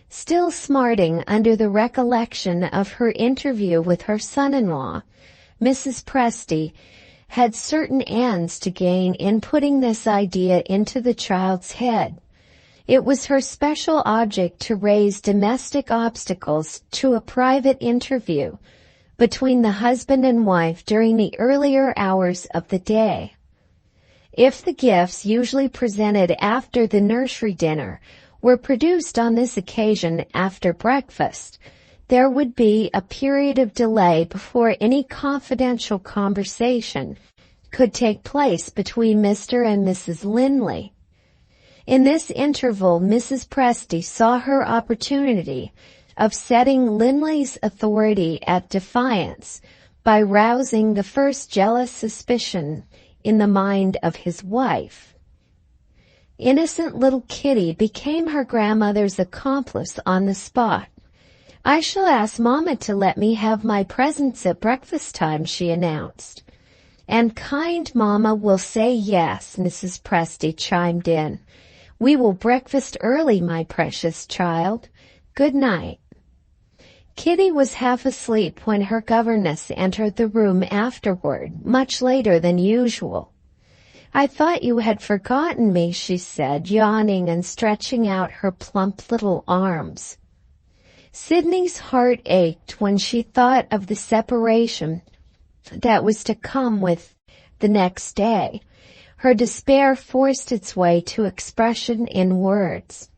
Still smarting under the recollection of her interview with her son-in-law, Mrs. Presty had certain ends to gain in putting this idea into the child's head. It was her special object to raise domestic obstacles to a private interview between the husband and wife during the earlier hours of the day. If the gifts usually presented after the nursery dinner were produced on this occasion after breakfast, there would be a period of delay before any confidential conversation could take place between Mr. and Mrs. Linley. In this interval, Mrs. Presty saw her opportunity of setting Linley's authority at defiance by rousing the first jealous suspicion in the mind of his wife. Innocent little Kitty became her grandmother's accomplice on the spot. "I shall ask Mama to let me have my presents at breakfast time," she announced. "And kind Mama will say yes," Mrs. Presty chimed in. "We will breakfast early, my precious child. Good night." Kitty was half asleep when her governess entered the room afterward, much later than usual. "I thought you had forgotten me," she said, yawning and stretching out her plump little arms. Sydney's heart ached when she thought of the separation that was to come with the next day. Her despair forced its way to expression in words.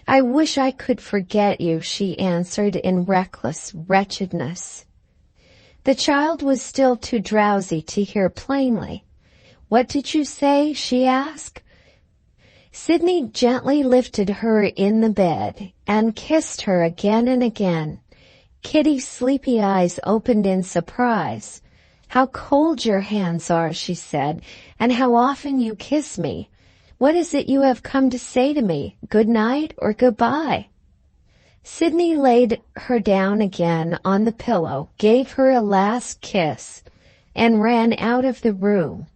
"I wish I could forget you," she answered in reckless wretchedness. The child was still too drowsy to hear plainly. "What did you say?" she asked. Sydney gently lifted her in the bed and kissed her again and again. Kitty's sleepy eyes opened in surprise. "How cold your hands are," she said, "and how often you kiss me. What is it you have come to say to me? Good night or goodbye?" Sydney laid her down again on the pillow, gave her a last kiss, and ran out of the room.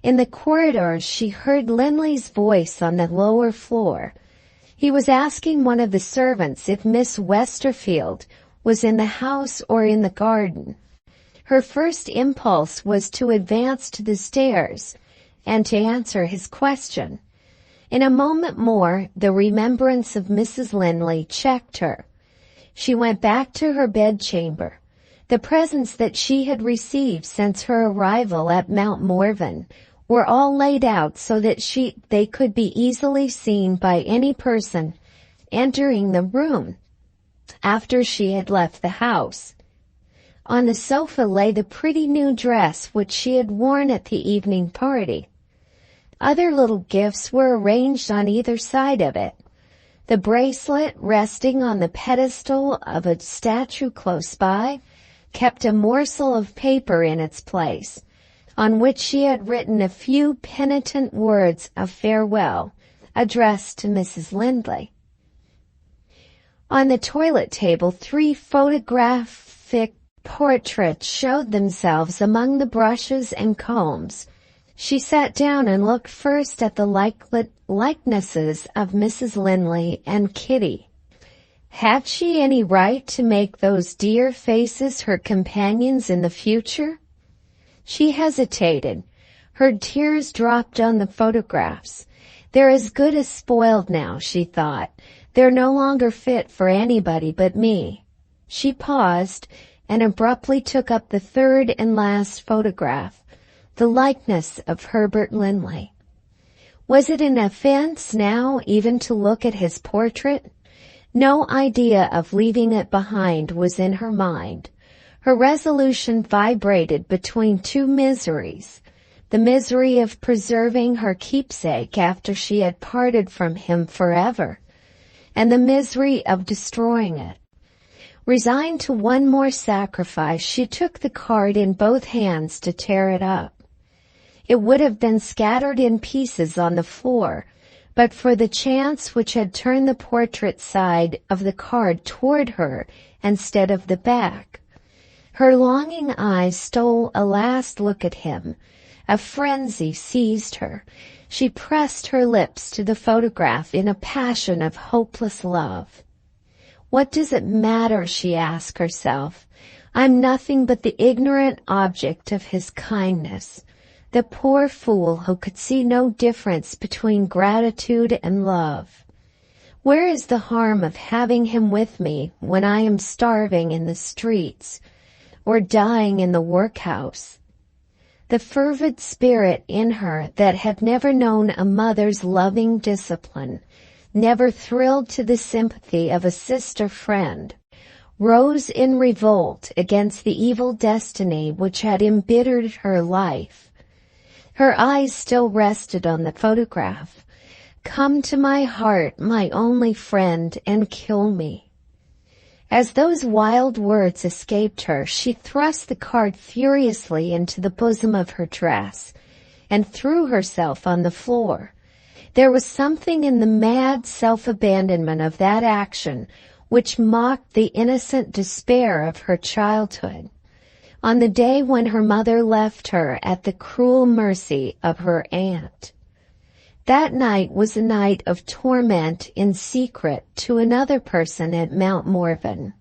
In the corridor, she heard Linley's voice on the lower floor. He was asking one of the servants if Miss Westerfield was in the house or in the garden. Her first impulse was to advance to the stairs and to answer his question. In a moment more, the remembrance of Mrs. Linley checked her. She went back to her bedchamber. The presents that she had received since her arrival at Mount Morven were all laid out so that they could be easily seen by any person entering the room after she had left the house. On the sofa lay the pretty new dress which she had worn at the evening party. Other little gifts were arranged on either side of it. The bracelet, resting on the pedestal of a statue close by, kept a morsel of paper in its place, on which she had written a few penitent words of farewell, addressed to Mrs. Linley. On the toilet table, 3 photographic portraits showed themselves among the brushes and combs. She sat down and looked first at the likenesses of Mrs. Linley and Kitty. Had she any right to make those dear faces her companions in the future? She hesitated. Her tears dropped on the photographs. "They're as good as spoiled now," she thought. "They're no longer fit for anybody but me." She paused and abruptly took up the third and last photograph, the likeness of Herbert Linley. Was it an offense now even to look at his portrait? No idea of leaving it behind was in her mind. Her resolution vibrated between 2 miseries: the misery of preserving her keepsake after she had parted from him forever, and the misery of destroying it. Resigned to one more sacrifice, she took the card in both hands to tear it up. It would have been scattered in pieces on the floor, but for the chance which had turned the portrait side of the card toward her instead of the back. Her longing eyes stole a last look at him. A frenzy seized her. She pressed her lips to the photograph in a passion of hopeless love. "What does it matter?" she asked herself. "I'm nothing but the ignorant object of his kindness, the poor fool who could see no difference between gratitude and love. Where is the harm of having him with me when I am starving in the streets or dying in the workhouse?" The fervid spirit in her that had never known a mother's loving discipline, never thrilled to the sympathy of a sister friend, rose in revolt against the evil destiny which had embittered her life. Her eyes still rested on the photograph. "Come to my heart, my only friend, and kill me." As those wild words escaped her, she thrust the card furiously into the bosom of her dress and threw herself on the floor. There was something in the mad self-abandonment of that action which mocked the innocent despair of her childhood, on the day when her mother left her at the cruel mercy of her aunt. That night was a night of torment in secret to another person at Mount Morven.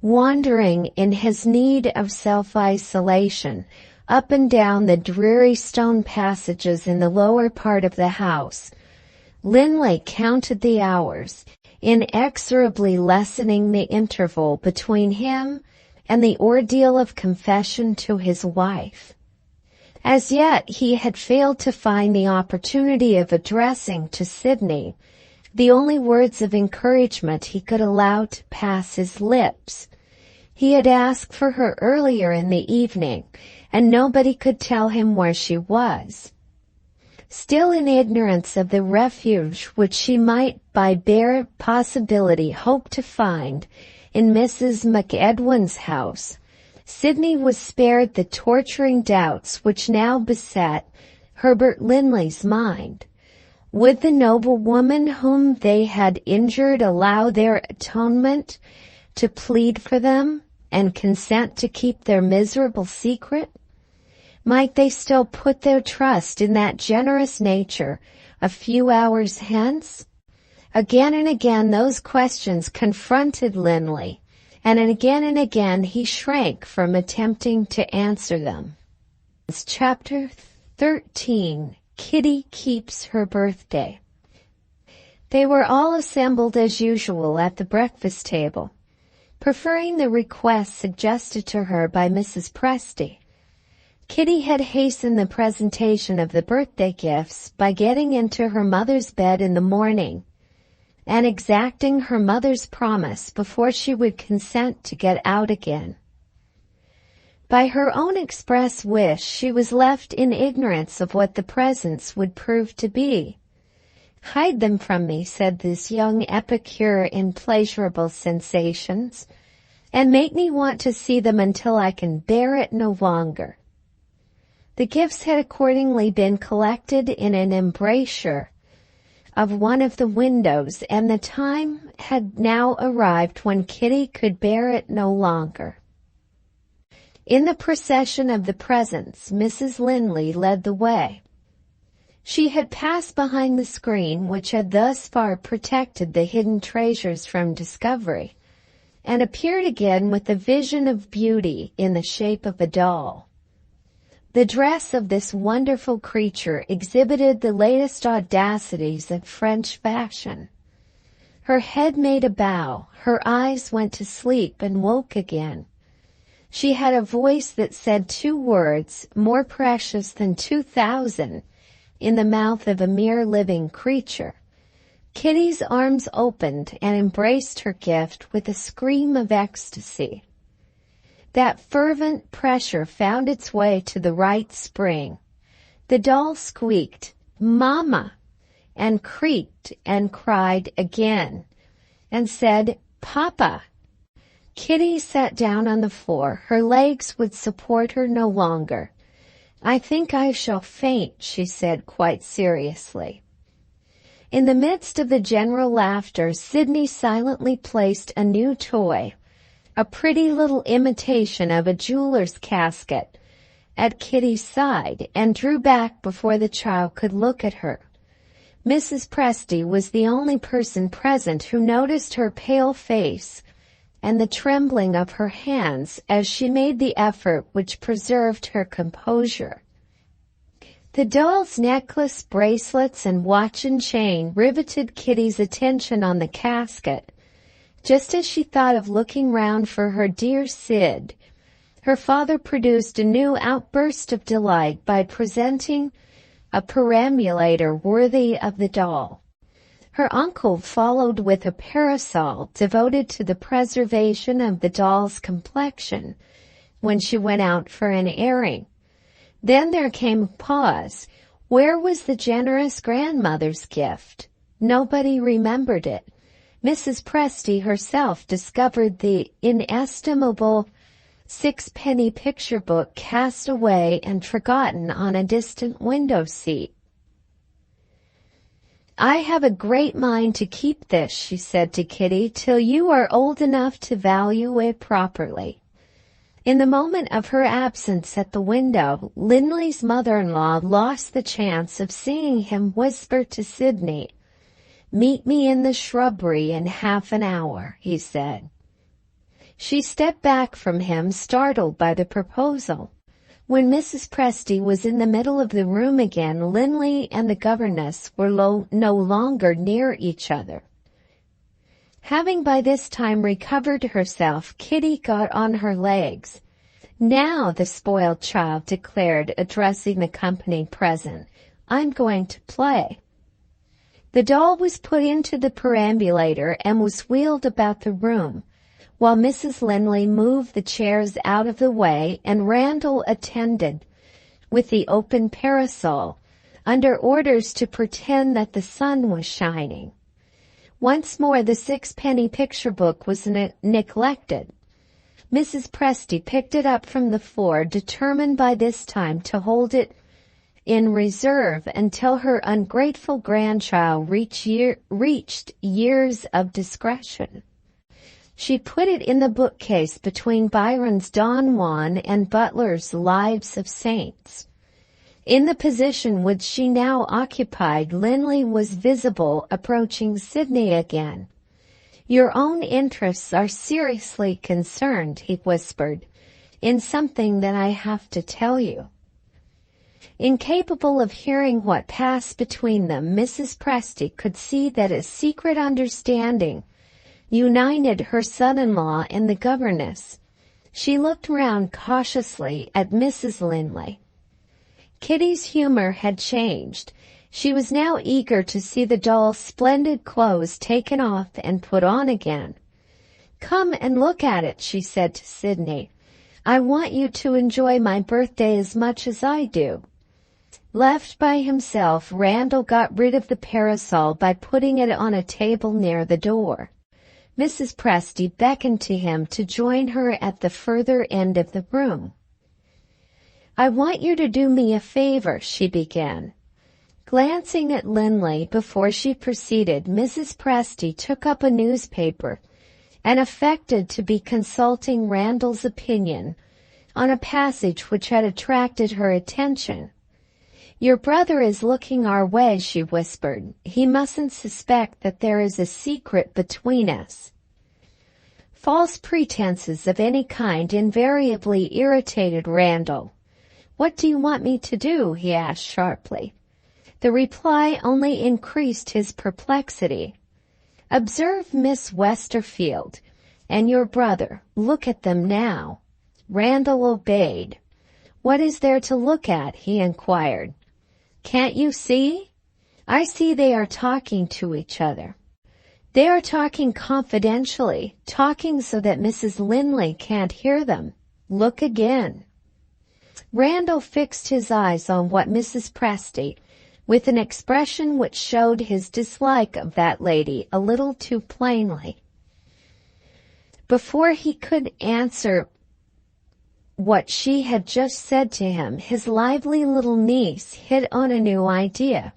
Wandering in his need of self-isolation up and down the dreary stone passages in the lower part of the house, Linley counted the hours, inexorably lessening the interval between him and the ordeal of confession to his wife. As yet he had failed to find the opportunity of addressing to Sidney the only words of encouragement he could allow to pass his lips. He had asked for her earlier in the evening, and nobody could tell him where she was. Still in ignorance of the refuge which she might by bare possibility hope to find in Mrs. McEdwin's house, Sidney was spared the torturing doubts which now beset Herbert Linley's mind. Would the noble woman whom they had injured allow their atonement to plead for them and consent to keep their miserable secret? Might they still put their trust in that generous nature a few hours hence? Again and again those questions confronted Linley, and again he shrank from attempting to answer them. Chapter 13. Kitty Keeps Her Birthday. They were all assembled as usual at the breakfast table, preferring the request suggested to her by Mrs. Presty. Kitty had hastened the presentation of the birthday gifts by getting into her mother's bed in the morning and exacting her mother's promise before she would consent to get out again. By her own express wish, she was left in ignorance of what the presents would prove to be. "Hide them from me," said this young epicure in pleasurable sensations, "and make me want to see them until I can bear it no longer." The gifts had accordingly been collected in an embrasure of one of the windows, and the time had now arrived when Kitty could bear it no longer. In the procession of the presents, Mrs. Linley led the way. She had passed behind the screen which had thus far protected the hidden treasures from discovery, and appeared again with a vision of beauty in the shape of a doll. The dress of this wonderful creature exhibited the latest audacities of French fashion. Her head made a bow, her eyes went to sleep and woke again. She had a voice that said 2 words, more precious than 2,000, in the mouth of a mere living creature. Kitty's arms opened and embraced her gift with a scream of ecstasy. That fervent pressure found its way to the right spring. The doll squeaked, "Mama," and creaked and cried again, and said, "Papa." Kitty sat down on the floor. Her legs would support her no longer. "I think I shall faint," she said quite seriously. In the midst of the general laughter, Sidney silently placed a new toy, a pretty little imitation of a jeweler's casket, at Kitty's side, and drew back before the child could look at her. Mrs. Presty was the only person present who noticed her pale face and the trembling of her hands as she made the effort which preserved her composure. The doll's necklace, bracelets, and watch and chain riveted Kitty's attention on the casket. Just as she thought of looking round for her dear Sid, her father produced a new outburst of delight by presenting a perambulator worthy of the doll. Her uncle followed with a parasol devoted to the preservation of the doll's complexion when she went out for an airing. Then there came a pause. Where was the generous grandmother's gift? Nobody remembered it. Mrs. Presty herself discovered the inestimable sixpenny picture book cast away and forgotten on a distant window seat. "I have a great mind to keep this," she said to Kitty, "till you are old enough to value it properly." In the moment of her absence at the window, Linley's mother-in-law lost the chance of seeing him whisper to Sidney. "Meet me in the shrubbery in half an hour," he said. She stepped back from him, startled by the proposal. When Mrs. Presty was in the middle of the room again, Linley and the governess were no longer near each other. Having by this time recovered herself, Kitty got on her legs. "Now," the spoiled child declared, addressing the company present, "I'm going to play." The doll was put into the perambulator and was wheeled about the room, while Mrs. Linley moved the chairs out of the way and Randall attended with the open parasol, under orders to pretend that the sun was shining. Once more the sixpenny picture book was neglected. Mrs. Presty picked it up from the floor, determined by this time to hold it in reserve until her ungrateful grandchild reached years of discretion. She put it in the bookcase between Byron's Don Juan and Butler's Lives of Saints. In the position which she now occupied, Linley was visible, approaching Sidney again. "Your own interests are seriously concerned," he whispered, "in something that I have to tell you." Incapable of hearing what passed between them, Mrs. Presty could see that a secret understanding united her son-in-law and the governess. She looked round cautiously at Mrs. Linley. Kitty's humor had changed. She was now eager to see the doll's splendid clothes taken off and put on again. "Come and look at it," she said to Sidney. "I want you to enjoy my birthday as much as I do." Left by himself, Randall got rid of the parasol by putting it on a table near the door. Mrs. Presty beckoned to him to join her at the further end of the room. "I want you to do me a favor," she began. Glancing at Linley before she proceeded, Mrs. Presty took up a newspaper and affected to be consulting Randall's opinion on a passage which had attracted her attention. "Your brother is looking our way," she whispered. "He mustn't suspect that there is a secret between us." False pretenses of any kind invariably irritated Randall. "What do you want me to do?" he asked sharply. The reply only increased his perplexity. "Observe Miss Westerfield and your brother. Look at them now." Randall obeyed. "What is there to look at?" he inquired. "Can't you see?" "I see they are talking to each other." "They are talking confidentially, talking so that Mrs. Linley can't hear them. Look again." Randall fixed his eyes on what Mrs. Presty, with an expression which showed his dislike of that lady a little too plainly. Before he could answer what she had just said to him, his lively little niece hit on a new idea.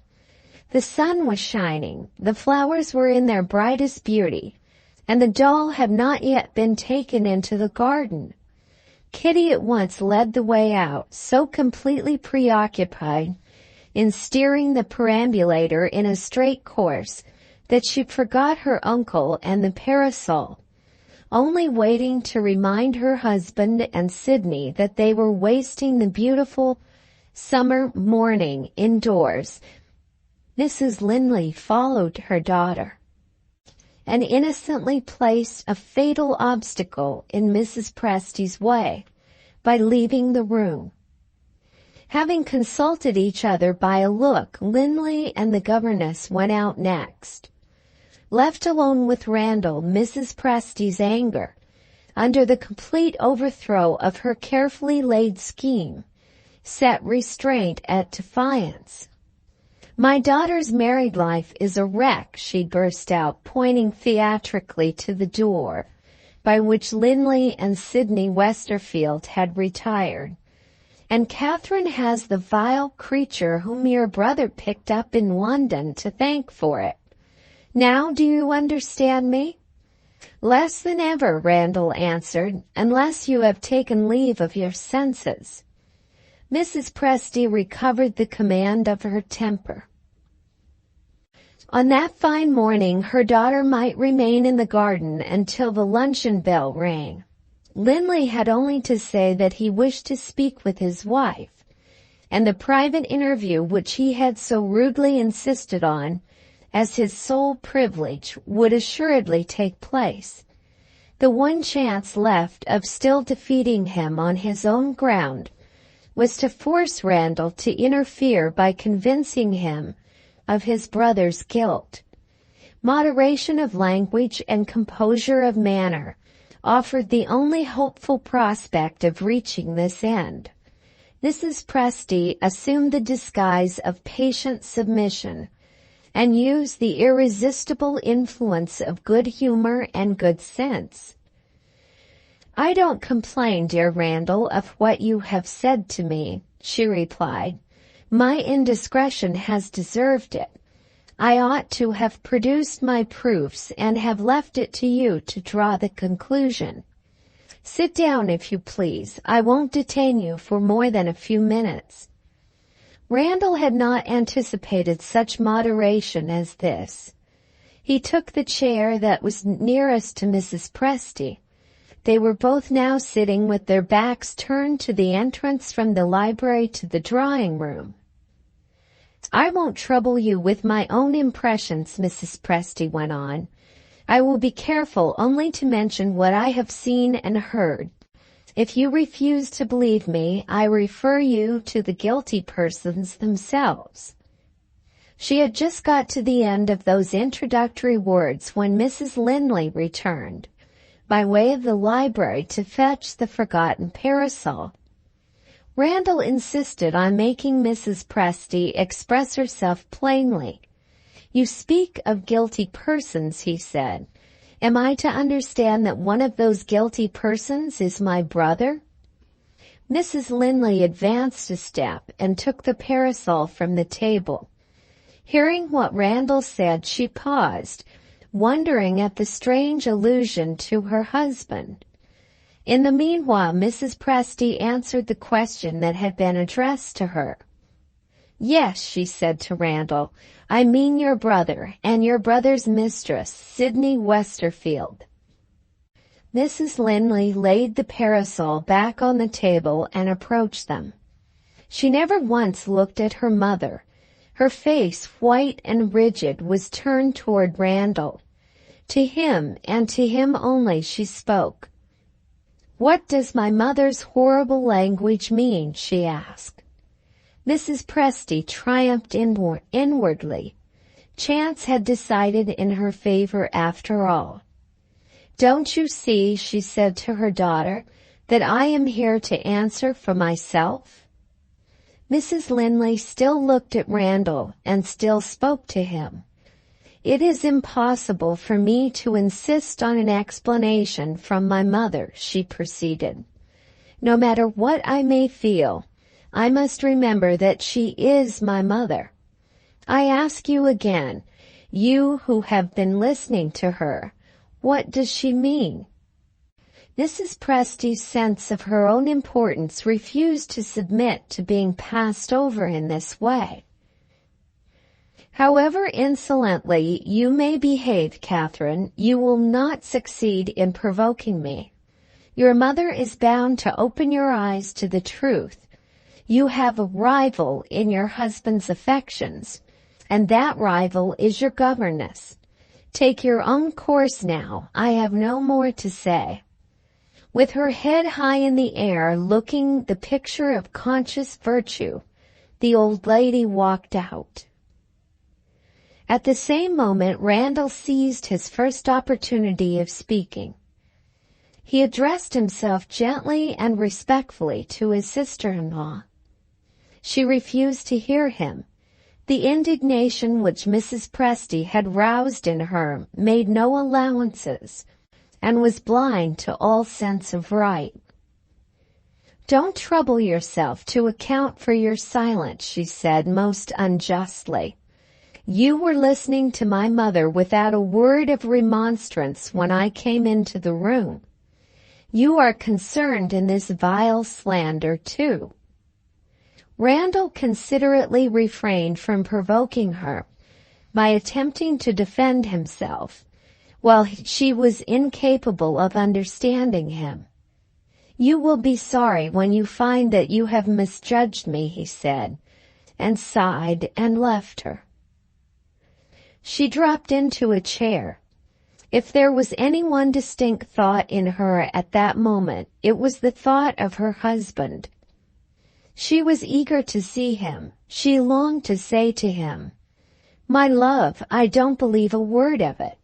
The sun was shining, the flowers were in their brightest beauty, and the doll had not yet been taken into the garden. Kitty at once led the way out, so completely preoccupied in steering the perambulator in a straight course that she forgot her uncle and the parasol, only waiting to remind her husband and Sidney that they were wasting the beautiful summer morning indoors. Mrs. Linley followed her daughter, and innocently placed a fatal obstacle in Mrs. Presty's way by leaving the room. Having consulted each other by a look, Linley and the governess went out next. Left alone with Randall, Mrs. Presty's anger, under the complete overthrow of her carefully laid scheme, set restraint at defiance. My daughter's married life is a wreck, she burst out, pointing theatrically to the door, by which Linley and Sidney Westerfield had retired. And Catherine has the vile creature whom your brother picked up in London to thank for it. Now do you understand me? Less than ever, Randall answered, unless you have taken leave of your senses. Mrs. Presty recovered the command of her temper. On that fine morning her daughter might remain in the garden until the luncheon bell rang. Linley had only to say that he wished to speak with his wife, and the private interview which he had so rudely insisted on as his sole privilege would assuredly take place. The one chance left of still defeating him on his own ground was to force Randall to interfere by convincing him of his brother's guilt. Moderation of language and composure of manner offered the only hopeful prospect of reaching this end. Mrs. Presty assumed the disguise of patient submission, and used the irresistible influence of good humor and good sense. I don't complain, dear Randall, of what you have said to me, she replied. My indiscretion has deserved it. I ought to have produced my proofs and have left it to you to draw the conclusion. Sit down, if you please. I won't detain you for more than a few minutes. Randall had not anticipated such moderation as this. He took the chair that was nearest to Mrs. Presty. They were both now sitting with their backs turned to the entrance from the library to the drawing-room. I won't trouble you with my own impressions, Mrs. Presty went on. I will be careful only to mention what I have seen and heard. If you refuse to believe me, I refer you to the guilty persons themselves. She had just got to the end of those introductory words when Mrs. Linley returned, by way of the library, to fetch the forgotten parasol. Randall insisted on making Mrs. Presty express herself plainly. You speak of guilty persons, he said. Am I to understand that one of those guilty persons is my brother? Mrs. Linley advanced a step and took the parasol from the table. Hearing what Randall said, she paused, wondering at the strange allusion to her husband. In the meanwhile, Mrs. Presty answered the question that had been addressed to her. Yes, she said to Randall, I mean your brother, and your brother's mistress, Sidney Westerfield. Mrs. Linley laid the parasol back on the table and approached them. She never once looked at her mother. Her face, white and rigid, was turned toward Randall. To him, and to him only, she spoke. What does my mother's horrible language mean? She asked. Mrs. Presty triumphed inwardly. Chance had decided in her favor after all. Don't you see, she said to her daughter, that I am here to answer for myself? Mrs. Linley still looked at Randall and still spoke to him. It is impossible for me to insist on an explanation from my mother, she proceeded. No matter what I may feel, I must remember that she is my mother. I ask you again, you who have been listening to her, what does she mean? Mrs. Presty's sense of her own importance refused to submit to being passed over in this way. However insolently you may behave, Catherine, you will not succeed in provoking me. Your mother is bound to open your eyes to the truth. You have a rival in your husband's affections, and that rival is your governess. Take your own course now. I have no more to say. With her head high in the air, looking the picture of conscious virtue, the old lady walked out. At the same moment, Randall seized his first opportunity of speaking. He addressed himself gently and respectfully to his sister-in-law. She refused to hear him, The indignation which Mrs. Presty had roused in her made no allowances, and was blind to all sense of right. "Don't trouble yourself to account for your silence," she said most unjustly. "You were listening to my mother without a word of remonstrance when I came into the room. You are concerned in this vile slander, too." Randall considerately refrained from provoking her by attempting to defend himself, while she was incapable of understanding him. "You will be sorry when you find that you have misjudged me," he said, and sighed and left her. She dropped into a chair. If there was any one distinct thought in her at that moment, it was the thought of her husband. She was eager to see him. She longed to say to him, "My love, I don't believe a word of it."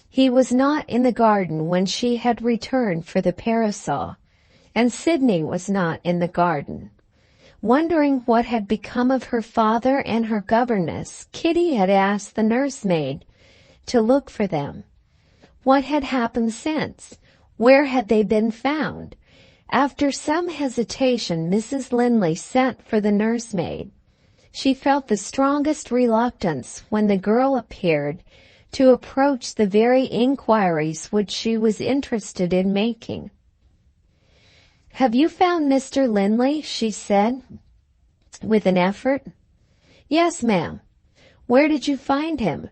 He was not in the garden when she had returned for the parasol, and Sidney was not in the garden. Wondering what had become of her father and her governess, Kitty had asked the nursemaid to look for them. What had happened since? Where had they been found? After some hesitation, Mrs. Linley sent for the nursemaid. She felt the strongest reluctance when the girl appeared to approach the very inquiries which she was interested in making. "Have you found Mr. Linley?" she said, with an effort. "Yes, ma'am." "Where did you find him?"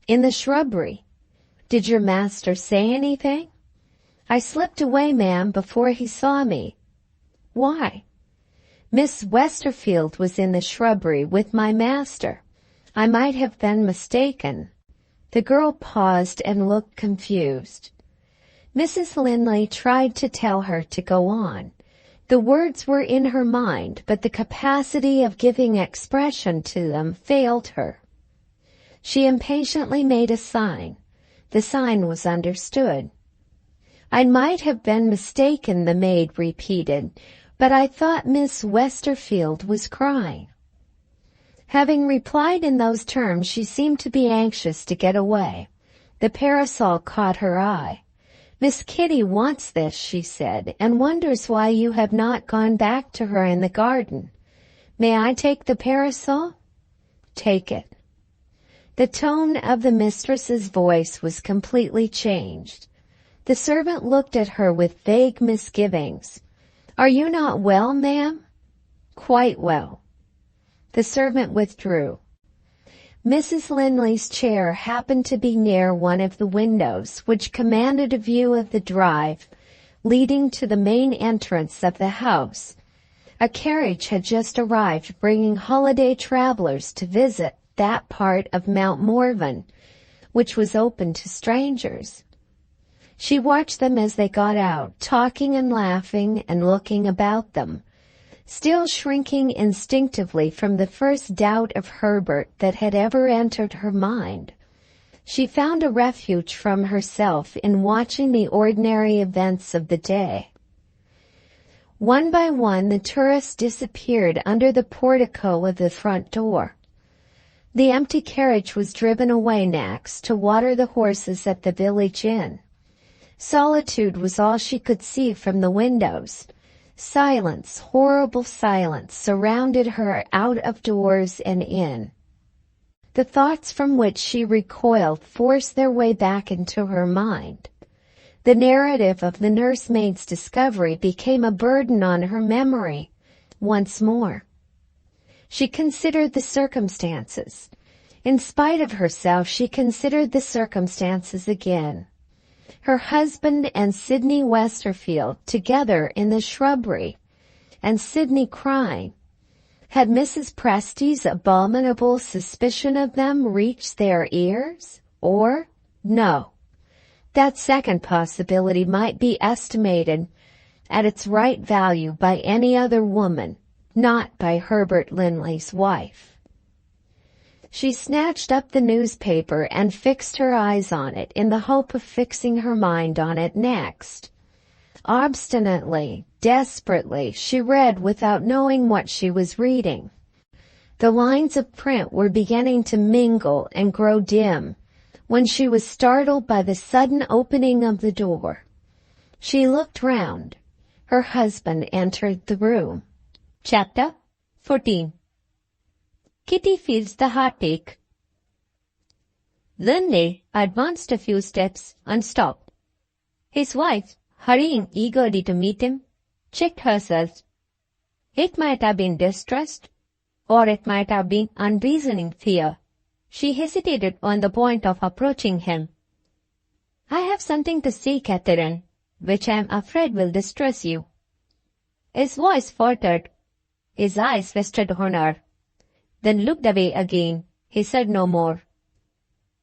"In the shrubbery." "Did your master say anything?" "I slipped away, ma'am, before he saw me." "Why?" "Miss Westerfield was in the shrubbery with my master. I might have been mistaken." The girl paused and looked confused. Mrs. Linley tried to tell her to go on. The words were in her mind, but the capacity of giving expression to them failed her. She impatiently made a sign. The sign was understood. "I might have been mistaken," the maid repeated, "but I thought Miss Westerfield was crying." Having replied in those terms, she seemed to be anxious to get away. The parasol caught her eye. "Miss Kitty wants this," she said, "and wonders why you have not gone back to her in the garden. May I take the parasol?" "Take it." The tone of the mistress's voice was completely changed. The servant looked at her with vague misgivings. "Are you not well, ma'am?" "Quite well." The servant withdrew. Mrs. Linley's chair happened to be near one of the windows, which commanded a view of the drive leading to the main entrance of the house. A carriage had just arrived bringing holiday travelers to visit that part of Mount Morven which was open to strangers. She watched them as they got out, talking and laughing and looking about them, still shrinking instinctively from the first doubt of Herbert that had ever entered her mind. She found a refuge from herself in watching the ordinary events of the day. One by one the tourists disappeared under the portico of the front door. The empty carriage was driven away next to water the horses at the village inn. Solitude was all she could see from the windows. Silence, horrible silence, surrounded her out of doors and in. The thoughts from which she recoiled forced their way back into her mind. The narrative of the nursemaid's discovery became a burden on her memory once more. She considered the circumstances. In spite of herself, she considered the circumstances again. Her husband and Sidney Westerfield together in the shrubbery, and Sidney crying. Had Mrs. Presty's abominable suspicion of them reached their ears? Or, no. That second possibility might be estimated at its right value by any other woman, not by Herbert Linley's wife. She snatched up the newspaper and fixed her eyes on it in the hope of fixing her mind on it next. Obstinately, desperately, she read without knowing what she was reading. The lines of print were beginning to mingle and grow dim when she was startled by the sudden opening of the door. She looked round. Her husband entered the room. Chapter 14. Kitty feels the heartache. Linley advanced a few steps and stopped. His wife, hurrying eagerly to meet him, checked herself. It might have been distrust, or it might have been unreasoning fear. She hesitated on the point of approaching him. "I have something to say, Catherine, which I am afraid will distress you." His voice faltered. His eyes rested on her, then looked away again. He said no more.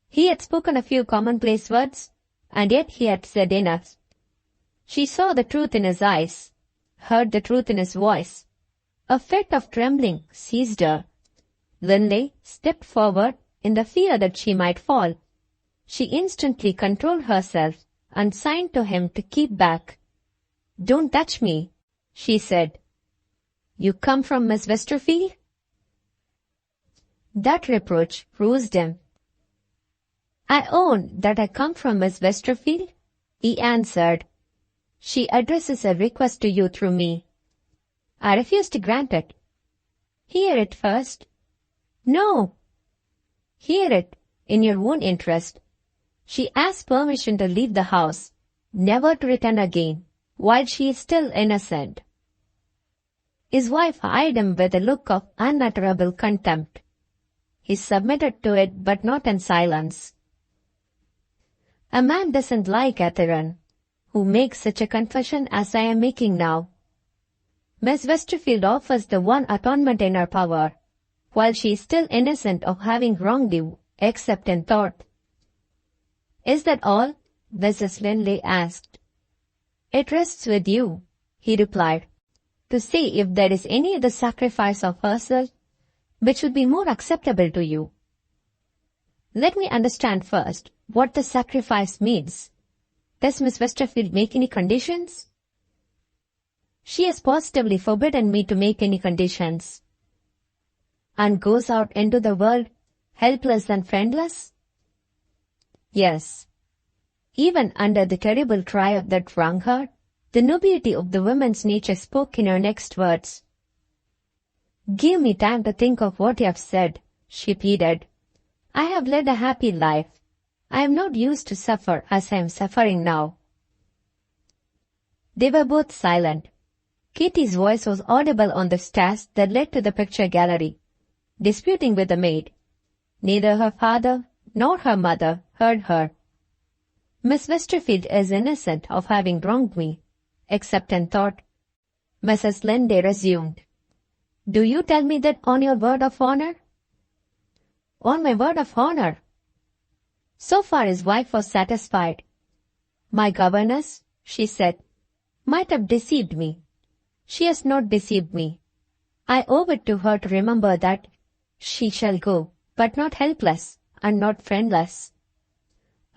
He had spoken a few commonplace words, and yet he had said enough. She saw the truth in his eyes, heard the truth in his voice. A fit of trembling seized her. Linley stepped forward in the fear that she might fall. She instantly controlled herself and signed to him to keep back. "Don't touch me," she said. "You come from Miss Westerfield?" That reproach roused him. "I own that I come from Miss Westerfield," he answered. "She addresses a request to you through me. I refuse to grant it." "Hear it first." "No." "Hear it in your own interest. She asks permission to leave the house, never to return again, while she is still innocent." His wife eyed him with a look of unutterable contempt. He submitted to it, but not in silence. "A man doesn't lie, Catherine, who makes such a confession as I am making now. Miss Westerfield offers the one atonement in her power, while she is still innocent of having wronged you, except in thought." "Is that all?" Mrs. Linley asked. "It rests with you," he replied, "to say if there is any other sacrifice of herself which would be more acceptable to you. Let me understand first what the sacrifice means. Does Miss Westerfield make any conditions?" "She has positively forbidden me to make any conditions." "And goes out into the world helpless and friendless?" "Yes." Even under the terrible trial that wrung her, the nobility of the woman's nature spoke in her next words. "Give me time to think of what you have said," she pleaded. "I have led a happy life. I am not used to suffer as I am suffering now." They were both silent. Kitty's voice was audible on the stairs that led to the picture gallery, disputing with the maid. Neither her father nor her mother heard her. "Miss Westerfield is innocent of having wronged me, except in thought," Mrs. Linley resumed. "Do you tell me that on your word of honor?" "On my word of honor." So far his wife was satisfied. "My governess," she said, "might have deceived me. She has not deceived me. I owe it to her to remember that she shall go, but not helpless and not friendless."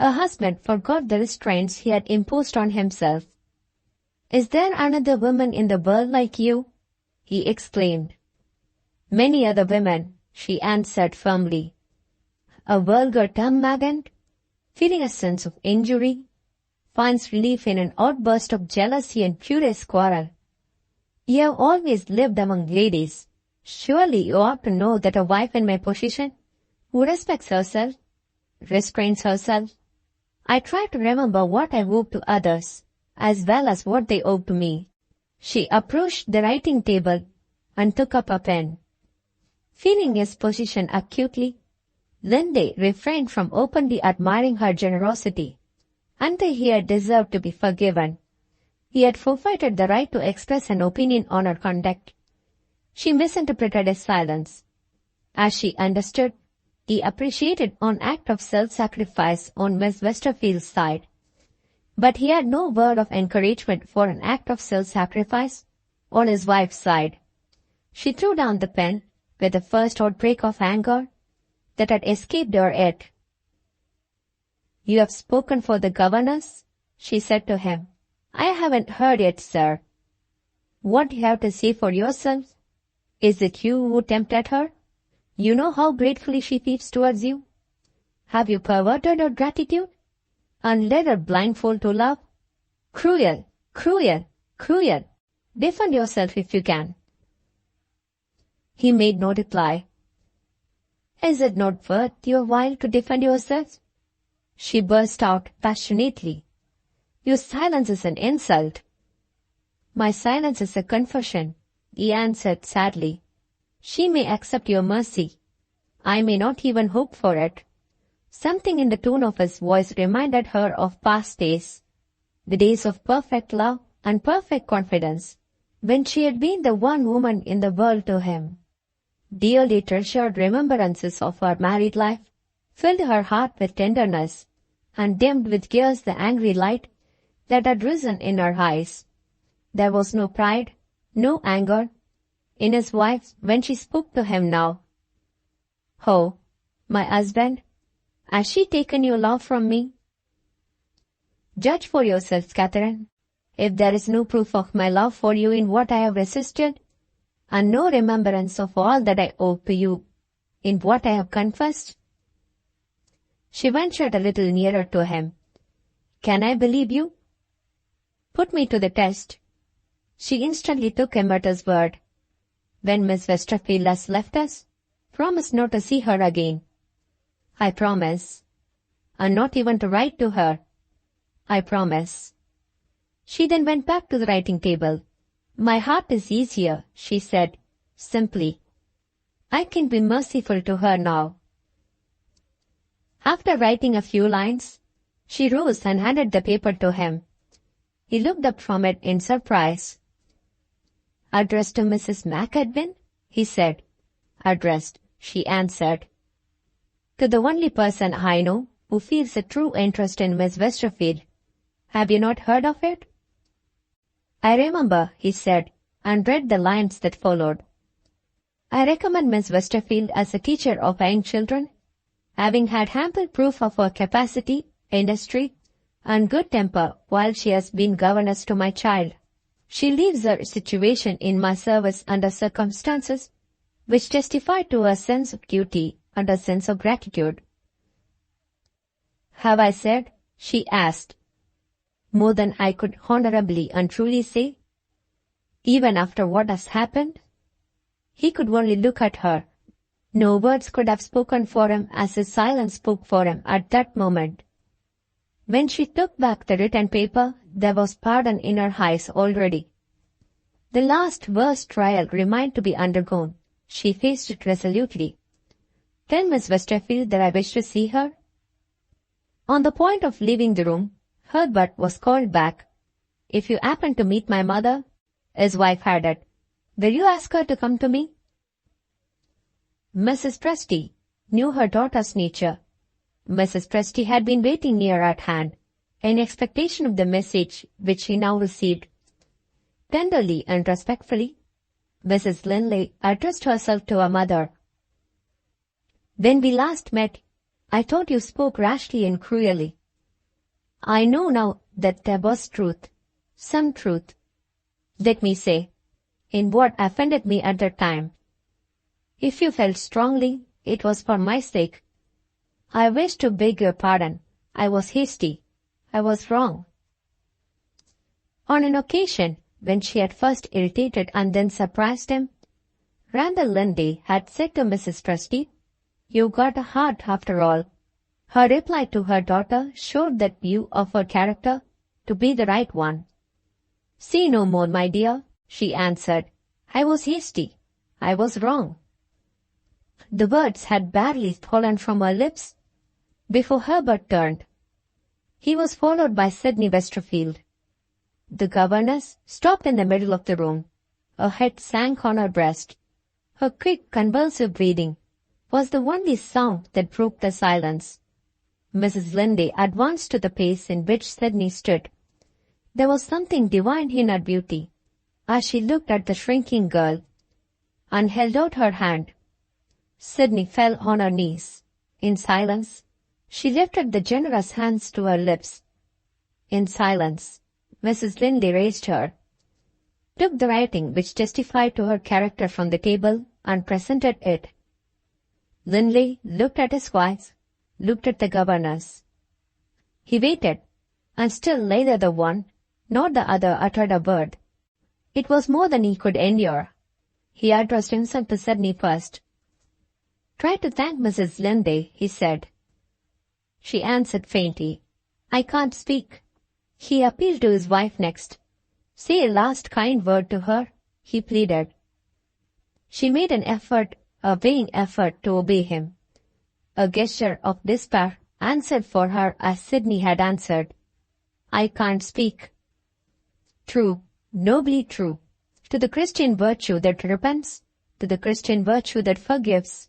Her husband forgot the restraints he had imposed on himself. "Is there another woman in the world like you?" he exclaimed. "Many other women," she answered firmly. A vulgar termagant, feeling a sense of injury, finds relief in an outburst of jealousy and furious quarrel. "You have always lived among ladies. Surely you ought to know that a wife in my position, who respects herself, restrains herself." I try to remember what I owe to others, as well as what they owe to me. She approached the writing table and took up a pen. Feeling his position acutely, Linley refrained from openly admiring her generosity. Until he had deserved to be forgiven, he had forfeited the right to express an opinion on her conduct. She misinterpreted his silence. As she understood, he appreciated an act of self-sacrifice on Miss Westerfield's side, but he had no word of encouragement for an act of self-sacrifice on his wife's side. She threw down the pen with the first outbreak of anger that had escaped her yet. "You have spoken for the governess?" she said to him. "I haven't heard yet, sir." "What do you have to say for yourself? Is it you who tempted her?" You know how gratefully she feels towards you? Have you perverted her gratitude and led her blindfold to love? Cruel, cruel, cruel. Defend yourself if you can. He made no reply. Is it not worth your while to defend yourself? She burst out passionately. Your silence is an insult. My silence is a confession, he answered sadly. She may accept your mercy. I may not even hope for it. Something in the tone of his voice reminded her of past days, the days of perfect love and perfect confidence, when she had been the one woman in the world to him. Dearly treasured remembrances of her married life filled her heart with tenderness and dimmed with tears the angry light that had risen in her eyes. There was no pride, no anger in his wife when she spoke to him now. Oh, my husband, has she taken your love from me? Judge for yourself, Catherine. If there is no proof of my love for you in what I have resisted, and no remembrance of all that I owe to you in what I have confessed. She ventured a little nearer to him. Can I believe you? Put me to the test. She instantly took him at his word. When Miss Westerfield has left us, promise not to see her again. I promise. And not even to write to her. I promise. She then went back to the writing table. My heart is easier, she said, simply. I can be merciful to her now. After writing a few lines, she rose and handed the paper to him. He looked up from it in surprise. Addressed to Mrs. McEdwin? He said. Addressed, she answered. To the only person I know who feels a true interest in Miss Westerfield. Have you not heard of it? I remember, he said, and read the lines that followed. I recommend Miss Westerfield as a teacher of young children, having had ample proof of her capacity, industry, and good temper while she has been governess to my child. She leaves her situation in my service under circumstances which testify to her sense of duty and a sense of gratitude. Have I said, she asked, more than I could honorably and truly say? Even after what has happened? He could only look at her. No words could have spoken for him as his silence spoke for him at that moment. When she took back the written paper, there was pardon in her eyes already. The last worst trial remained to be undergone. She faced it resolutely. Tell Miss Westerfield that I wish to see her. On the point of leaving the room, Herbert was called back. If you happen to meet my mother, his wife added, will you ask her to come to me? Mrs. Presty knew her daughter's nature. Mrs. Presty had been waiting near at hand, in expectation of the message which she now received. Tenderly and respectfully, Mrs. Linley addressed herself to her mother. When we last met, I thought you spoke rashly and cruelly. I know now that there was truth, some truth, let me say, in what offended me at the time. If you felt strongly, it was for my sake. I wish to beg your pardon. I was hasty. I was wrong. On an occasion, when she had first irritated and then surprised him, Randall Linley had said to Mrs. Presty, "You got a heart after all." Her reply to her daughter showed that view of her character to be the right one. "Say no more, my dear," she answered. "I was hasty. I was wrong." The words had barely fallen from her lips before Herbert turned. He was followed by Sydney Westerfield. The governess stopped in the middle of the room. Her head sank on her breast. Her quick, convulsive breathing was the only sound that broke the silence. Mrs. Linley advanced to the place in which Sydney stood. There was something divine in her beauty as she looked at the shrinking girl and held out her hand. Sydney fell on her knees. In silence, she lifted the generous hands to her lips. In silence, Mrs. Linley raised her, took the writing which testified to her character from the table, and presented it. Linley looked at his wife, looked at the governess. He waited, and still neither the one nor the other uttered a word. It was more than he could endure. He addressed himself to Sydney first. "Try to thank Mrs. Linley," he said. She answered faintly, "I can't speak." He appealed to his wife next. "Say a last kind word to her," he pleaded. She made a vain effort to obey him. A gesture of despair answered for her as Sydney had answered. "I can't speak." True, nobly true, to the Christian virtue that repents, to the Christian virtue that forgives.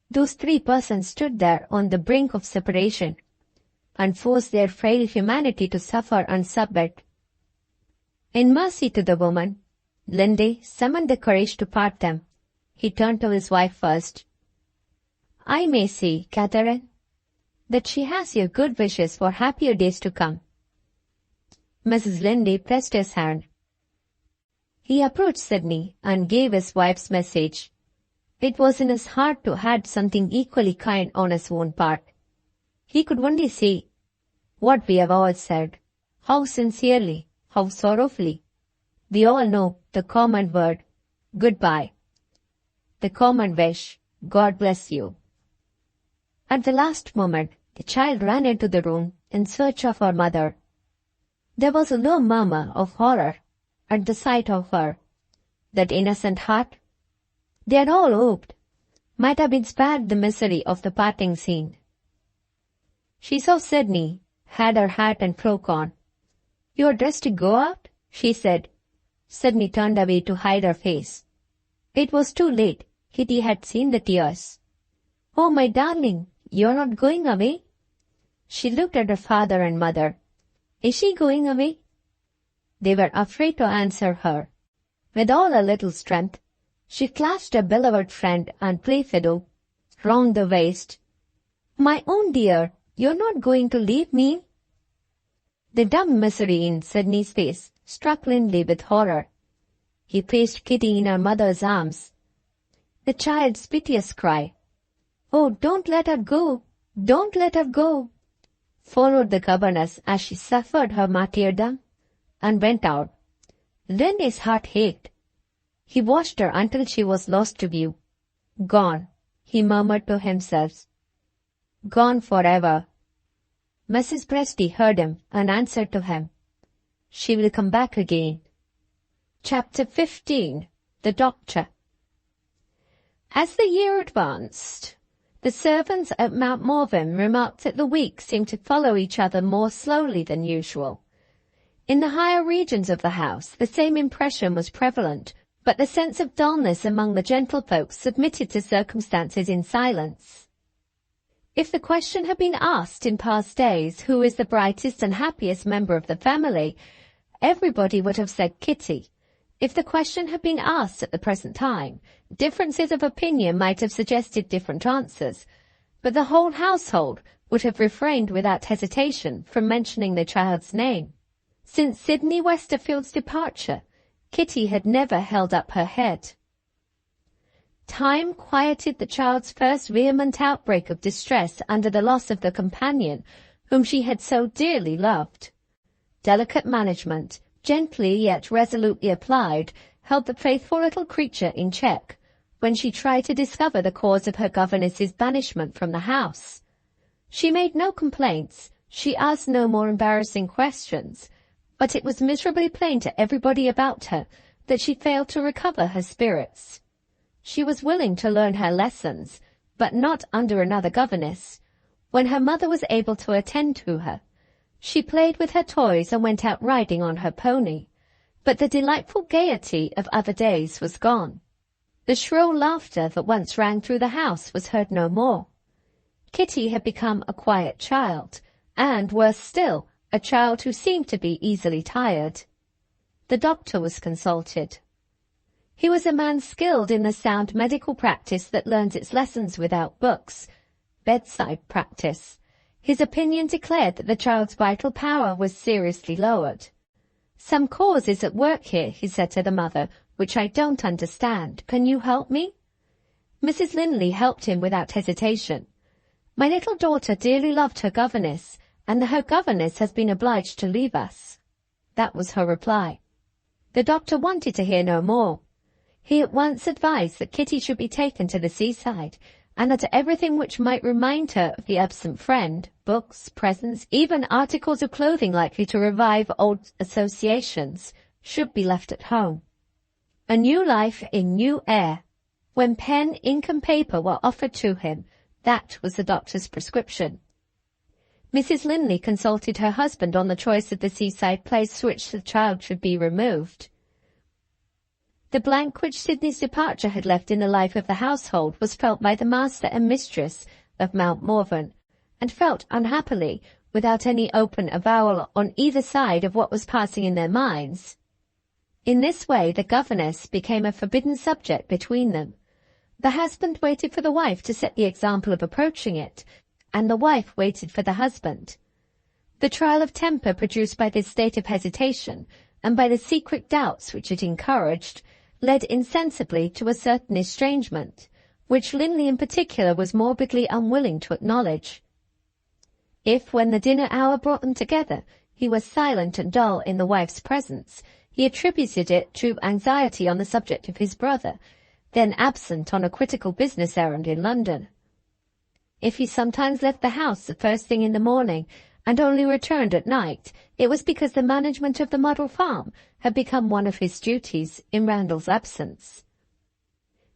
Those three persons stood there on the brink of separation, and forced their frail humanity to suffer and submit. In mercy to the woman, Linley summoned the courage to part them. He turned to his wife first. "I may say, Catherine, that she has your good wishes for happier days to come." Mrs. Linley pressed his hand. He approached Sydney and gave his wife's message. It was in his heart to add something equally kind on his own part. He could only say what we have all said, how sincerely, how sorrowfully. We all know the common word, goodbye. The common wish, God bless you. At the last moment, the child ran into the room in search of her mother. There was a low murmur of horror at the sight of her. That innocent heart, they had all hoped, might have been spared the misery of the parting scene. She saw Sydney, had her hat and cloak on. "You are dressed to go out?" she said. Sydney turned away to hide her face. It was too late. Kitty had seen the tears. "Oh, my darling, you are not going away?" She looked at her father and mother. "Is she going away?" They were afraid to answer her. With all her little strength, she clasped her beloved friend and playfellow round the waist. "My own dear, you're not going to leave me?" The dumb misery in Sydney's face struck Linley with horror. He placed Kitty in her mother's arms. The child's piteous cry, "Oh, don't let her go! Don't let her go!" followed the governess as she suffered her martyrdom and went out. Linley's heart ached. He watched her until she was lost to view. "Gone," he murmured to himself. "Gone forever." Mrs. Presty heard him and answered to him. "She will come back again." Chapter 15. The Doctor. As the year advanced, the servants at Mount Morven remarked that the weeks seemed to follow each other more slowly than usual. In the higher regions of the house, the same impression was prevalent, but the sense of dullness among the gentlefolks submitted to circumstances in silence. If the question had been asked in past days, who is the brightest and happiest member of the family, everybody would have said Kitty. If the question had been asked at the present time, differences of opinion might have suggested different answers, but the whole household would have refrained without hesitation from mentioning the child's name. Since Sydney Westerfield's departure, Kitty had never held up her head. Time quieted the child's first vehement outbreak of distress under the loss of the companion whom she had so dearly loved. Delicate management, gently yet resolutely applied, held the faithful little creature in check when she tried to discover the cause of her governess's banishment from the house. She made no complaints, she asked no more embarrassing questions, but it was miserably plain to everybody about her that she failed to recover her spirits. She was willing to learn her lessons, but not under another governess. When her mother was able to attend to her, she played with her toys and went out riding on her pony, but the delightful gaiety of other days was gone. The shrill laughter that once rang through the house was heard no more. Kitty had become a quiet child, and, worse still, a child who seemed to be easily tired. The doctor was consulted. He was a man skilled in the sound medical practice that learns its lessons without books, bedside practice. His opinion declared that the child's vital power was seriously lowered. "Some cause is at work here," he said to the mother, "which I don't understand. Can you help me?" Mrs. Linley helped him without hesitation. "My little daughter dearly loved her governess, and her governess has been obliged to leave us." That was her reply. The doctor wanted to hear no more. He at once advised that Kitty should be taken to the seaside, and that everything which might remind her of the absent friend, books, presents, even articles of clothing likely to revive old associations, should be left at home. A new life in new air. When pen, ink and paper were offered to him, that was the doctor's prescription. Mrs. Linley consulted her husband on the choice of the seaside place to which the child should be removed. The blank which Sidney's departure had left in the life of the household was felt by the master and mistress of Mount Morven, and felt unhappily, without any open avowal on either side of what was passing in their minds. In this way the governess became a forbidden subject between them. The husband waited for the wife to set the example of approaching it, and the wife waited for the husband. The trial of temper produced by this state of hesitation, and by the secret doubts which it encouraged, led insensibly to a certain estrangement, which Linley in particular was morbidly unwilling to acknowledge. If, when the dinner hour brought them together, he was silent and dull in the wife's presence, he attributed it to anxiety on the subject of his brother, then absent on a critical business errand in London. If he sometimes left the house the first thing in the morning, and only returned at night, it was because the management of the model farm had become one of his duties in Randall's absence.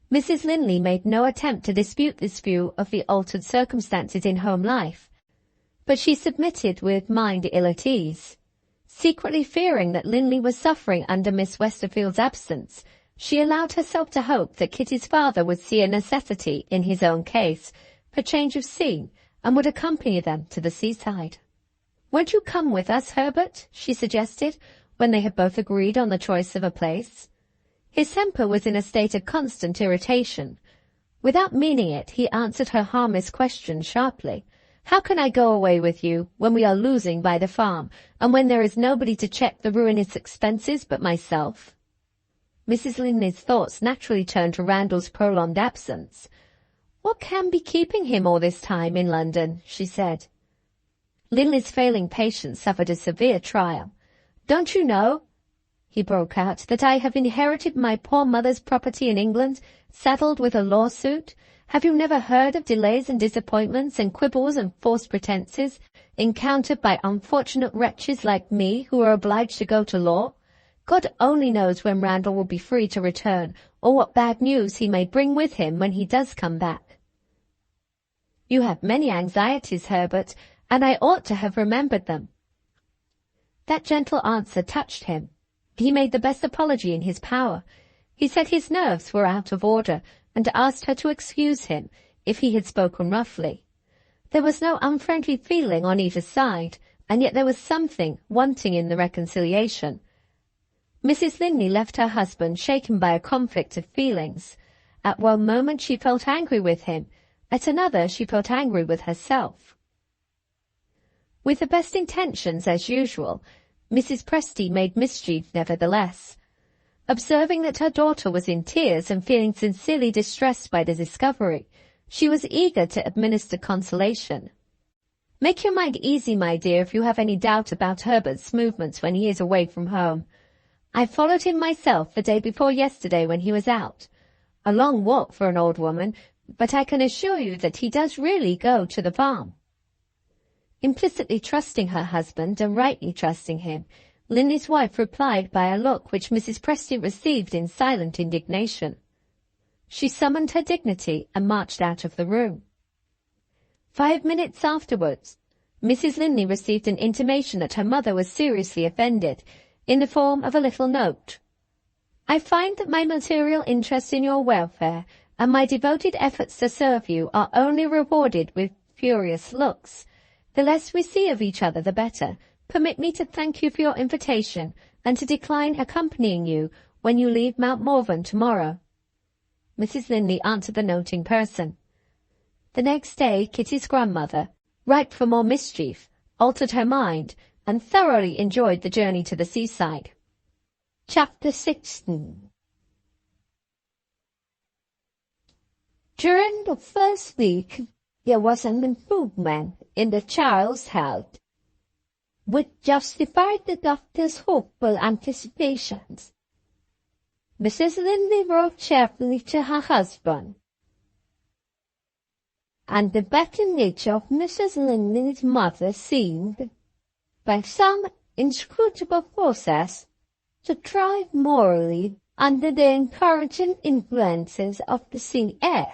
Mrs. Linley made no attempt to dispute this view of the altered circumstances in home life, but she submitted with mind ill at ease. Secretly fearing that Linley was suffering under Miss Westerfield's absence, she allowed herself to hope that Kitty's father would see a necessity in his own case for change of scene, and would accompany them to the seaside. "Won't you come with us, Herbert?" she suggested, when they had both agreed on the choice of a place. His temper was in a state of constant irritation. Without meaning it, he answered her harmless question sharply. "How can I go away with you, when we are losing by the farm, and when there is nobody to check the ruinous expenses but myself?" Mrs. Linley's thoughts naturally turned to Randall's prolonged absence. "What can be keeping him all this time in London?" she said. Linley's failing patience suffered a severe trial. "Don't you know," he broke out, "that I have inherited my poor mother's property in England, saddled with a lawsuit? Have you never heard of delays and disappointments and quibbles and false pretences encountered by unfortunate wretches like me who are obliged to go to law? God only knows when Randall will be free to return, or what bad news he may bring with him when he does come back." "You have many anxieties, Herbert, and I ought to have remembered them." That gentle answer touched him. He made the best apology in his power. He said his nerves were out of order, and asked her to excuse him if he had spoken roughly. There was no unfriendly feeling on either side, and yet there was something wanting in the reconciliation. Mrs. Linley left her husband shaken by a conflict of feelings. At one moment she felt angry with him, at another she felt angry with herself. With the best intentions, as usual, Mrs. Presty made mischief nevertheless. Observing that her daughter was in tears and feeling sincerely distressed by the discovery, she was eager to administer consolation. "Make your mind easy, my dear, if you have any doubt about Herbert's movements when he is away from home. I followed him myself the day before yesterday when he was out. A long walk for an old woman, but I can assure you that he does really go to the farm." Implicitly trusting her husband, and rightly trusting him, Linley's wife replied by a look which Mrs. Presty received in silent indignation. She summoned her dignity and marched out of the room. 5 minutes afterwards, Mrs. Linley received an intimation that her mother was seriously offended, in the form of a little note. "I find that my material interest in your welfare and my devoted efforts to serve you are only rewarded with furious looks. The less we see of each other the better. Permit me to thank you for your invitation, and to decline accompanying you when you leave Mount Morven tomorrow." Mrs. Linley answered the note in person. The next day Kitty's grandmother, ripe for more mischief, altered her mind, and thoroughly enjoyed the journey to the seaside. Chapter 16. During the first week, there was an improvement in the child's health, which justified the doctor's hopeful anticipations. Mrs. Linley wrote cheerfully to her husband, and the better nature of Mrs. Linley's mother seemed, by some inscrutable process, to thrive morally under the encouraging influences of the sea air.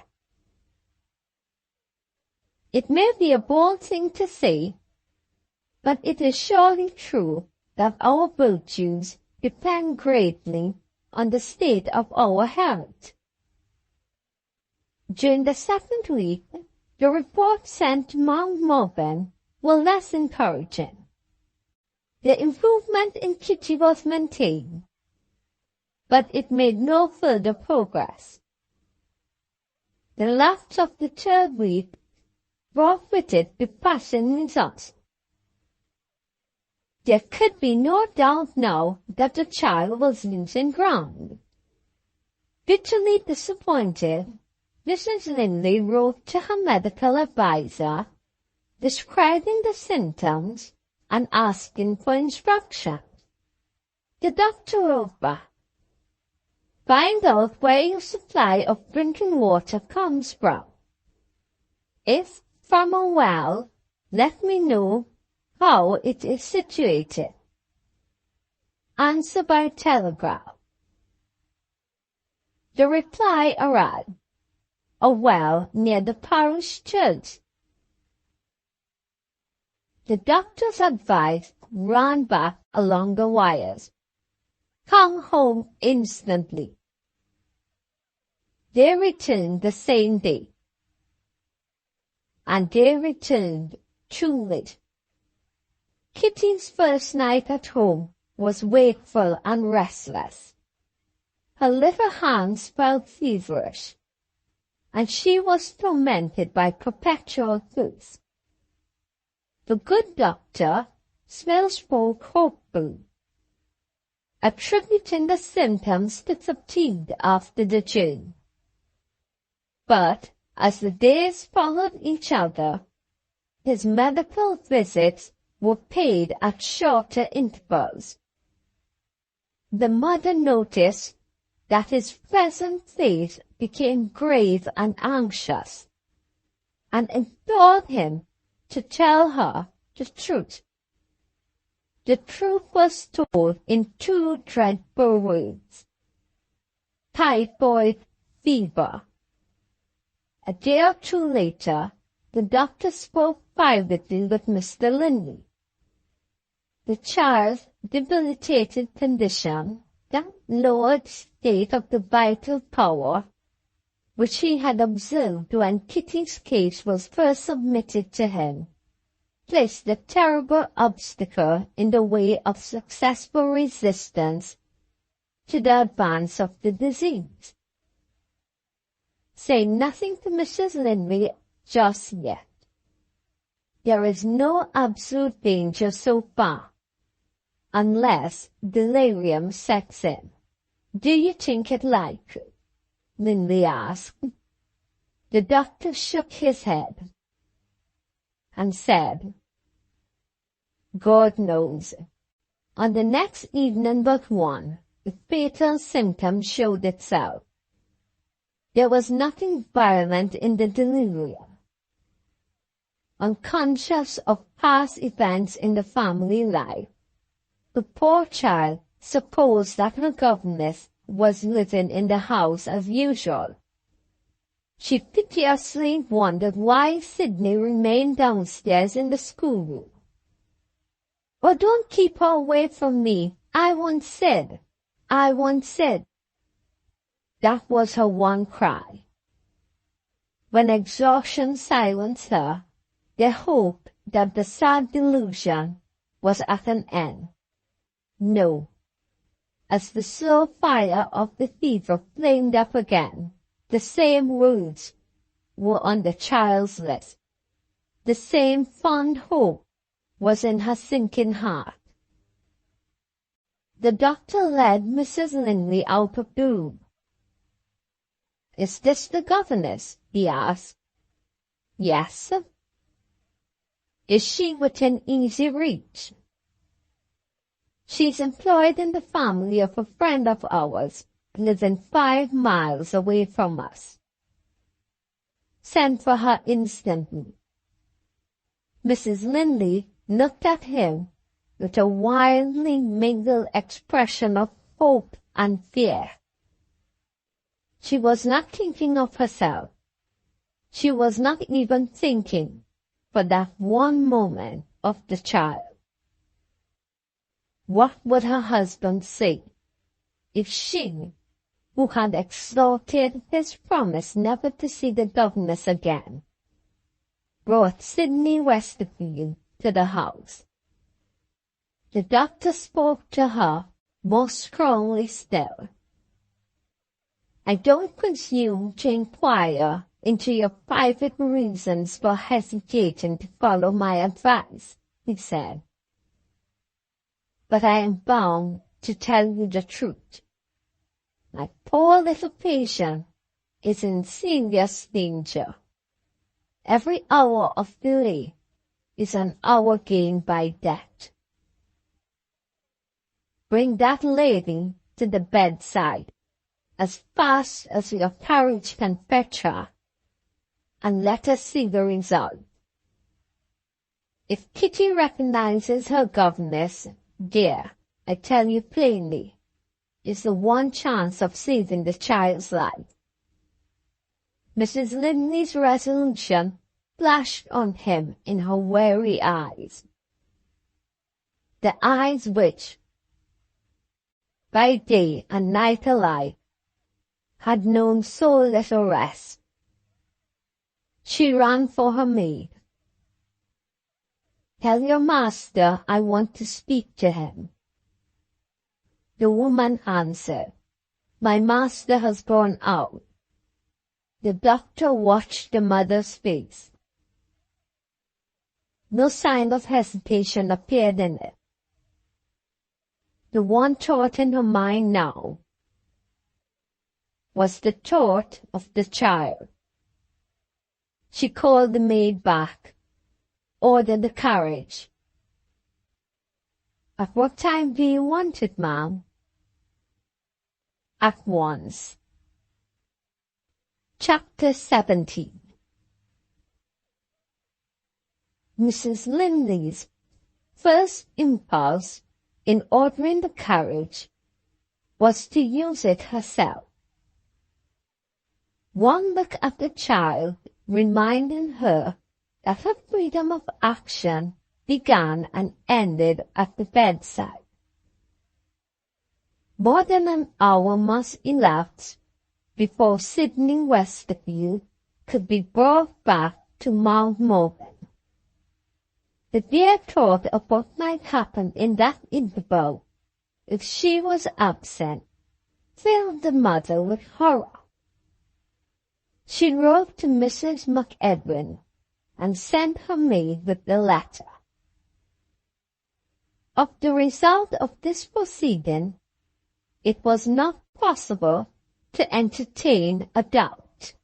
It may be a bold thing to say, but it is surely true that our virtues depend greatly on the state of our health. During the 7th week, the reports sent to Mount Morven were less encouraging. The improvement in Kitty was maintained, but it made no further progress. The lapse of the 3rd week brought with it depressing results. There could be no doubt now that the child was losing ground. Bitterly disappointed, Mrs. Linley wrote to her medical adviser, describing the symptoms and asking for instructions. The doctor wrote back, "Find out where your supply of drinking water comes from. If from a well, let me know how it is situated. Answer by telegraph." The reply arrived, "A well near the parish church." The doctor's advice ran back along the wires. "Come home instantly." They returned the same day. And they returned too late. Kitty's first night at home was wakeful and restless. Her little hands felt feverish, and she was tormented by perpetual thirst. The good doctor still spoke hopefully, attributing the symptoms to fatigue after the journey. But as the days followed each other, his medical visits were paid at shorter intervals. The mother noticed that his present face became grave and anxious, and implored him to tell her the truth. The truth was told in 2 dreadful words: typhoid fever. A day or 2 later, the doctor spoke privately with Mr. Linley. The child's debilitated condition, the lowered state of the vital power, which he had observed when Kitty's case was first submitted to him, placed a terrible obstacle in the way of successful resistance to the advance of the disease. Say nothing to Mrs. Linley just yet. There is no absolute danger so far, unless delirium sets in. "Do you think it likely?" Linley asked. The doctor shook his head and said, "God knows." On the next evening but one, the fatal symptom showed itself. There was nothing violent in the delirium. Unconscious of past events in the family life, the poor child supposed that her governess was living in the house as usual. She piteously wondered why Sydney remained downstairs in the schoolroom. "Oh, don't keep her away from me. I once said. That was her one cry. When exhaustion silenced her, they hoped that the sad delusion was at an end. No. As the slow fire of the fever flamed up again, the same words were on the child's lips. The same fond hope was in her sinking heart. The doctor led Mrs. Linley out of the room. "Is this the governess?" he asked. "Yes." "Is she within easy reach?" "She's employed in the family of a friend of ours, living 5 miles away from us." "Send for her instantly." Mrs. Linley looked at him with a wildly mingled expression of hope and fear. She was not thinking of herself. She was not even thinking, for that one moment, of the child. What would her husband say if she, who had extorted his promise never to see the governess again, brought Sydney Westerfield to the house? The doctor spoke to her more strongly still. "I don't presume to inquire into your private reasons for hesitating to follow my advice," he said, "but I am bound to tell you the truth. My poor little patient is in serious danger. Every hour of delay is an hour gained by death. Bring that lady to the bedside as fast as your carriage can fetch her, and let us see the result. If Kitty recognizes her governess, dear, I tell you plainly, is the one chance of saving the child's life." Mrs. Linley's resolution flashed on him in her weary eyes, the eyes which, by day and night alike, had known so little rest. She ran for her maid. "Tell your master I want to speak to him." The woman answered, "My master has gone out." The doctor watched the mother's face. No sign of hesitation appeared in it. The one thought in her mind now was the thought of the child. She called the maid back, ordered the carriage. "At what time do you want it, ma'am?" "At once." Chapter 17. Mrs. Linley's first impulse in ordering the carriage was to use it herself. One look at the child reminding her that her freedom of action began and ended at the bedside. More than an hour must elapse before Sydney Westerfield could be brought back to Mount Morven. The dear thought of what might happen in that interval if she was absent filled the mother with horror. She wrote to Mrs. McEdwin and sent her maid with the letter. Of the result of this proceeding, it was not possible to entertain a doubt.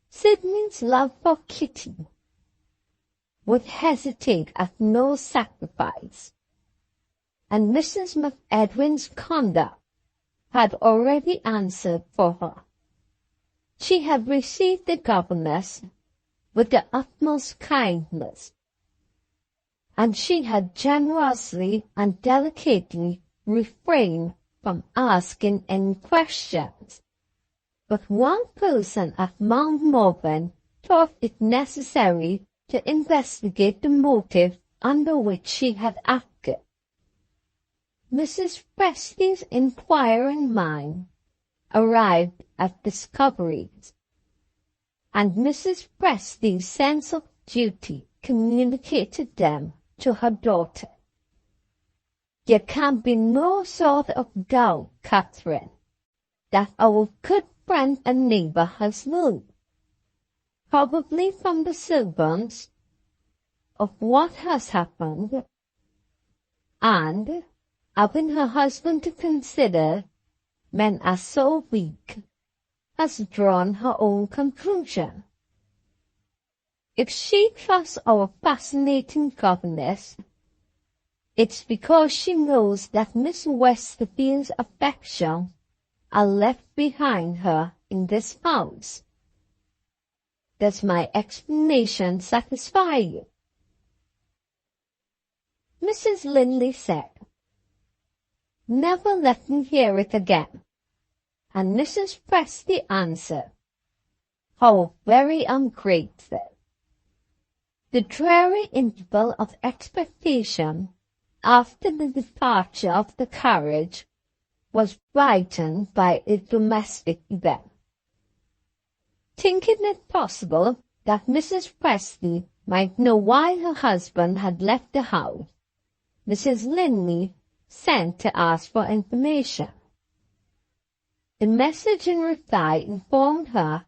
Sydney's love for Kitty would hesitate at no sacrifice, and Mrs. McEdwin's conduct had already answered for her. She had received the governess with the utmost kindness, and she had generously and delicately refrained from asking any questions. But one person at Mount Morven thought it necessary to investigate the motive under which she had acted. Mrs. Presty's inquiring mind arrived at discoveries, and Mrs. Presty's sense of duty communicated them to her daughter. "There can be no sort of doubt, Catherine, that our good friend and neighbor has moved, probably from the servants, of what has happened, and, having her husband to consider, men are so weak has drawn her own conclusion. If she trusts our fascinating governess, it's because she knows that Miss Westerfield's affection are left behind her in this house. Does my explanation satisfy you? Mrs. Linley said, "Never let me hear it again." And Mrs. Presty answered, "How very ungrateful." The dreary interval of expectation after the departure of the carriage was brightened by a domestic event. Thinking it possible that Mrs. Presty might know why her husband had left the house, Mrs. Linley sent to ask for information. A message in reply informed her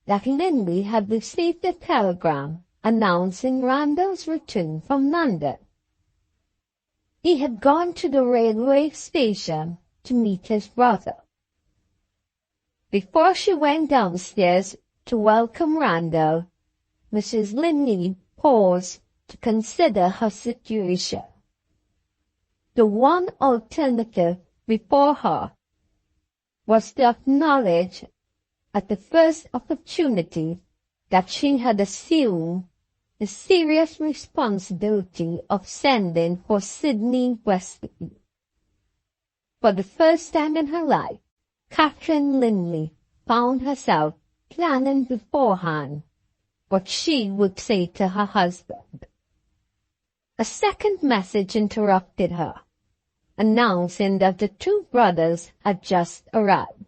that Linley had received a telegram announcing Randall's return from London. He had gone to the railway station to meet his brother. Before she went downstairs to welcome Randall, Mrs. Linley paused to consider her situation. The one alternative before her was to acknowledge at the first opportunity that she had assumed the serious responsibility of sending for Sydney Westerfield. For the first time in her life, Catherine Linley found herself planning beforehand what she would say to her husband. A second message interrupted her, announcing that the two brothers had just arrived.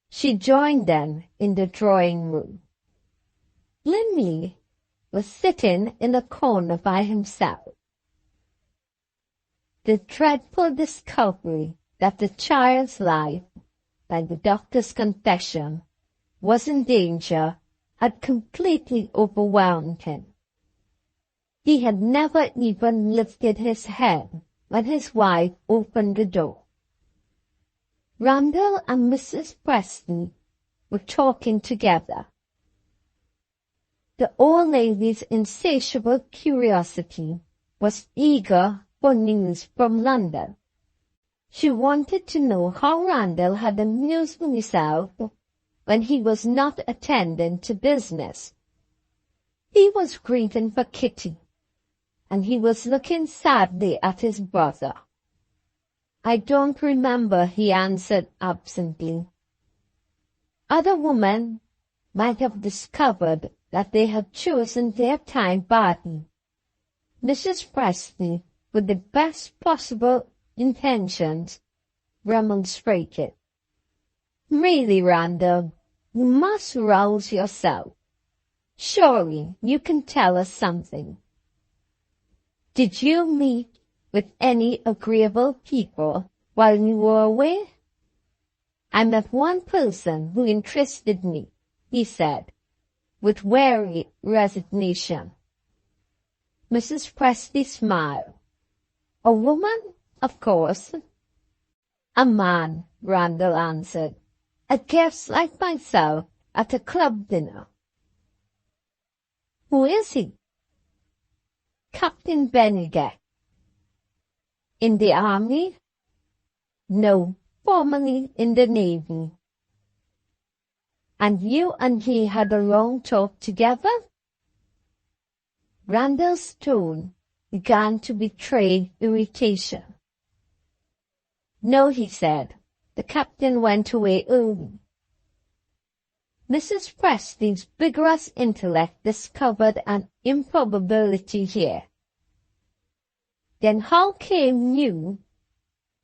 She joined them in the drawing room. Linley was sitting in a corner by himself. The dreadful discovery that the child's life, by the doctor's confession, was in danger had completely overwhelmed him. He had never even lifted his head when his wife opened the door. Randall and Mrs. Preston were talking together. The old lady's insatiable curiosity was eager for news from London. She wanted to know how Randall had amused himself when he was not attending to business. He was grieving for Kitty, and he was looking sadly at his brother. "I don't remember," he answered absently. Other women might have discovered that they had chosen their time badly. Mrs. Presty, with the best possible intentions, remonstrated. "Really, Randall, you must rouse yourself. Surely you can tell us something. Did you meet with any agreeable people while you were away?" "I met one person who interested me," he said, with weary resignation. Mrs. Presty smiled. "A woman, of course." "A man," Randall answered. "A guest like myself at a club dinner." "Who is he?" "Captain Bennydeck." "In the army?" "No, formerly in the navy." "And you and he had a long talk together?" Randall's tone began to betray irritation. "No," he said. "The captain went away early." Mrs. Presty's vigorous intellect discovered an improbability here. "Then how came you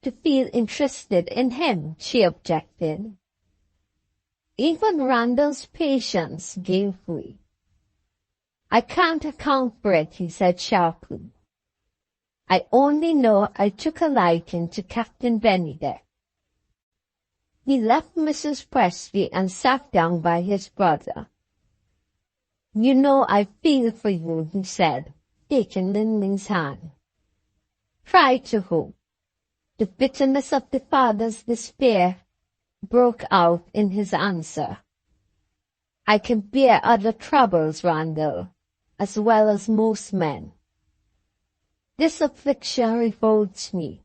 to feel interested in him?" she objected. Even Randall's patience gave way. "I can't account for it," he said sharply. "I only know I took a liking to Captain Bennydeck." He left Mrs. Presty and sat down by his brother. "You know I feel for you," he said, taking Linley's hand. "Try to hope. The bitterness of the father's despair broke out in his answer. I can bear other troubles, Randall, as well as most men. This affliction revolts me.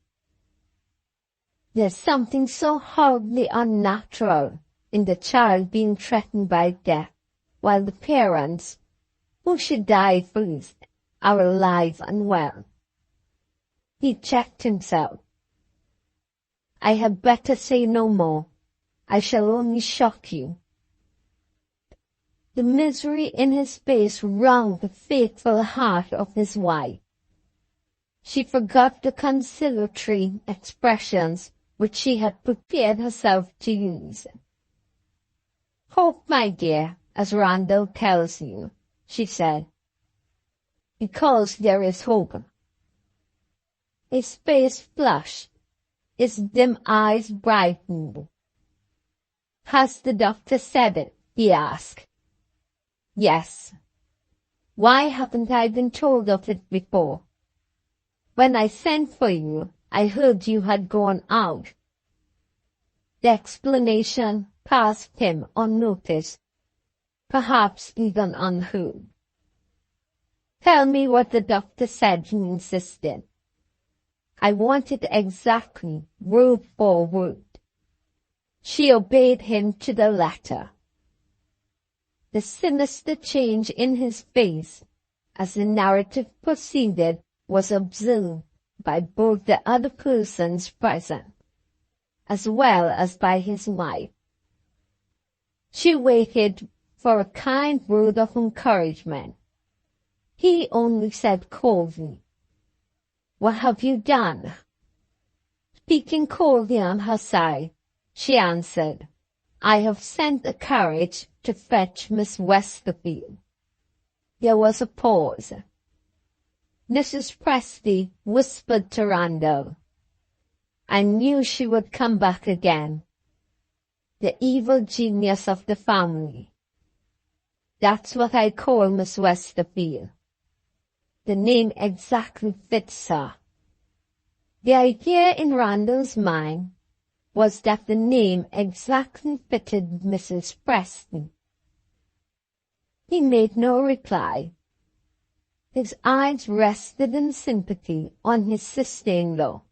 There's something so horribly unnatural in the child being threatened by death, while the parents, who should die first, are alive and well. He checked himself. I had better say no more. I shall only shock you. The misery in his face wrung the faithful heart of his wife. She forgot the conciliatory expressions which she had prepared herself to use. Hope, my dear, as Randall tells you, she said, because there is hope. His face flushed, his dim eyes brightened. Has the doctor said it? He asked. Yes. Why haven't I been told of it before? When I sent for you, I heard you had gone out. The explanation passed him unnoticed, perhaps even unheard. Tell me what the doctor said, he insisted. I want it exactly, word for word. She obeyed him to the letter. The sinister change in his face, as the narrative proceeded, was observed by both the other persons present, as well as by his wife. She waited for a kind word of encouragement. He only said coldly, What have you done? Speaking coldly on her side, she answered, I have sent a carriage to fetch Miss Westerfield. There was a pause. Mrs. Presty whispered to Randall, I knew she would come back again. The evil genius of the family. That's what I call Miss Westerfield. The name exactly fits her. The idea in Randall's mind was that the name exactly fitted Mrs. Presty. He made no reply. His eyes rested in sympathy on his sister-in-law.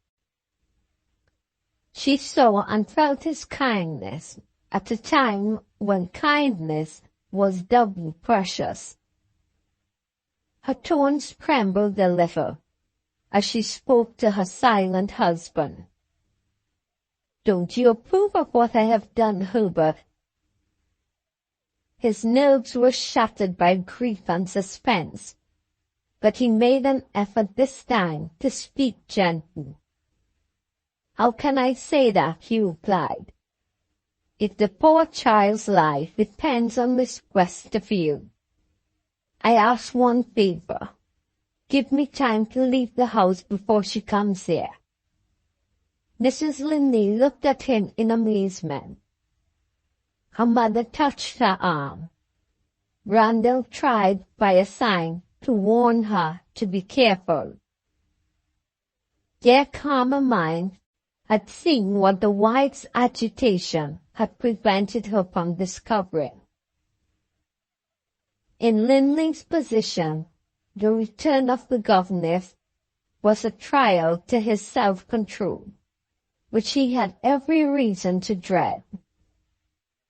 She saw and felt his kindness at a time when kindness was doubly precious. Her tones trembled a little as she spoke to her silent husband. Don't you approve of what I have done, Herbert? His nerves were shattered by grief and suspense, but he made an effort this time to speak gently. How can I say that? He replied. If the poor child's life depends on Miss Westerfield, I ask one favor. Give me time to leave the house before she comes here. Mrs. Linley looked at him in amazement. Her mother touched her arm. Randall tried by a sign to warn her to be careful. Their calmer mind had seen what the wife's agitation had prevented her from discovering. In Linley's position, the return of the governess was a trial to his self-control, which he had every reason to dread.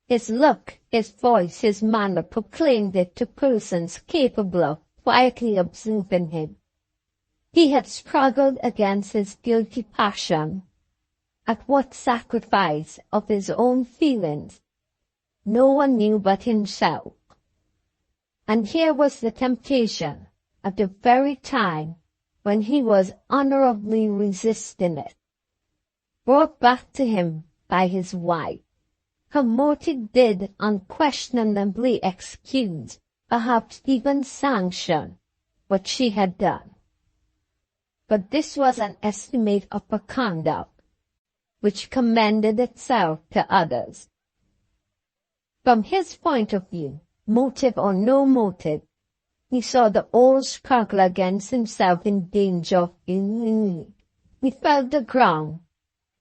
His look, his voice, his manner proclaimed it to persons capable of quietly observing him. He had struggled against his guilty passion. At what sacrifice of his own feelings, no one knew but himself. And here was the temptation, at the very time when he was honorably resisting it, brought back to him by his wife. Her motive did unquestionably excuse, perhaps even sanction, what she had done. But this was an estimate of her conduct, which commended itself to others. From his point of view, motive or no motive, he saw the old struggle against himself in danger of being. He felt the ground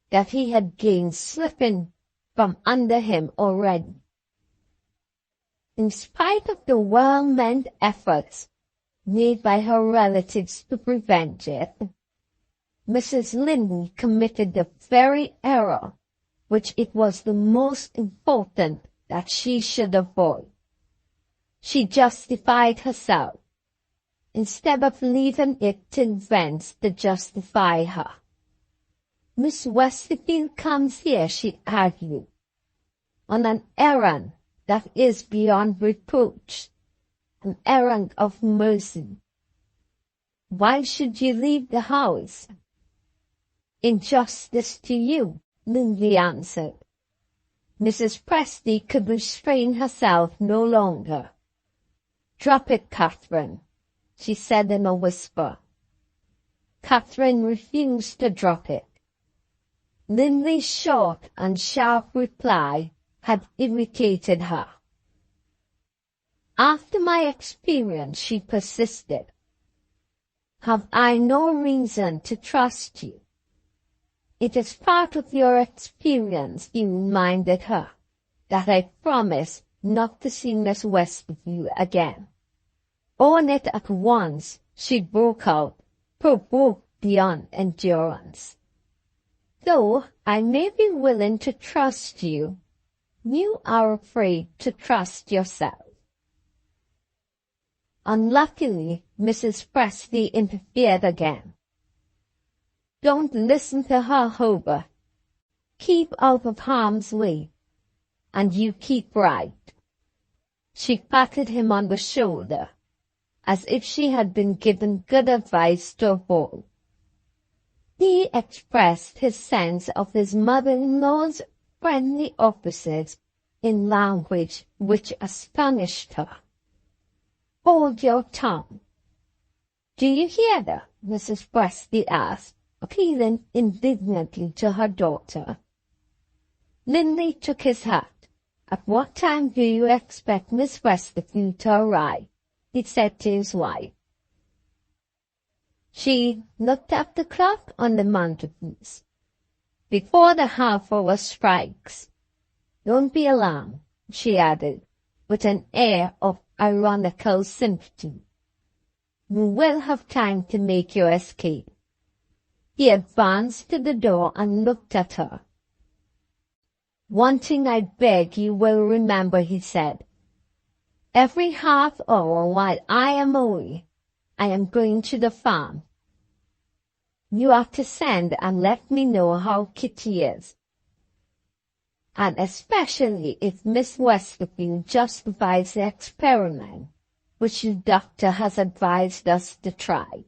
that he had gained slipping from under him already. In spite of the well-meant efforts made by her relatives to prevent it, Mrs. Linley committed the very error which it was the most important that she should avoid. She justified herself, instead of leaving it to events to justify her. Miss Westerfield comes here, she argued, on an errand that is beyond reproach, an errand of mercy. Why should you leave the house? In justice to you, Linley answered. Mrs. Presty could restrain herself no longer. Drop it, Catherine, she said in a whisper. Catherine refused to drop it. Linley's short and sharp reply had irritated her. After my experience, she persisted, have I no reason to trust you? It is part of your experience, he reminded her, that I promise not to see Miss Westerfield again. Own it at once, she broke out, provoked beyond endurance. Though I may be willing to trust you, you are afraid to trust yourself. Unluckily, Mrs. Presty interfered again. Don't listen to her, Hobart. Keep out of harm's way, and you keep right. She patted him on the shoulder, as if she had been given good advice to avoid. He expressed his sense of his mother-in-law's friendly offices in language which astonished her. Hold your tongue. Do you hear her? Mrs. Presty asked, appealing indignantly to her daughter. Linley took his hat. At what time do you expect Miss Westerfield to arrive? He said to his wife. She looked at the clock on the mantelpiece. Before the half-hour strikes. Don't be alarmed, she added, with an air of ironical sympathy. You will have time to make your escape. He advanced to the door and looked at her. One thing I beg you will remember, he said. Every half hour while I am away, I am going to the farm. You are to send and let me know how Kitty is. And especially if Miss Westerfield justifies the experiment, which the doctor has advised us to try.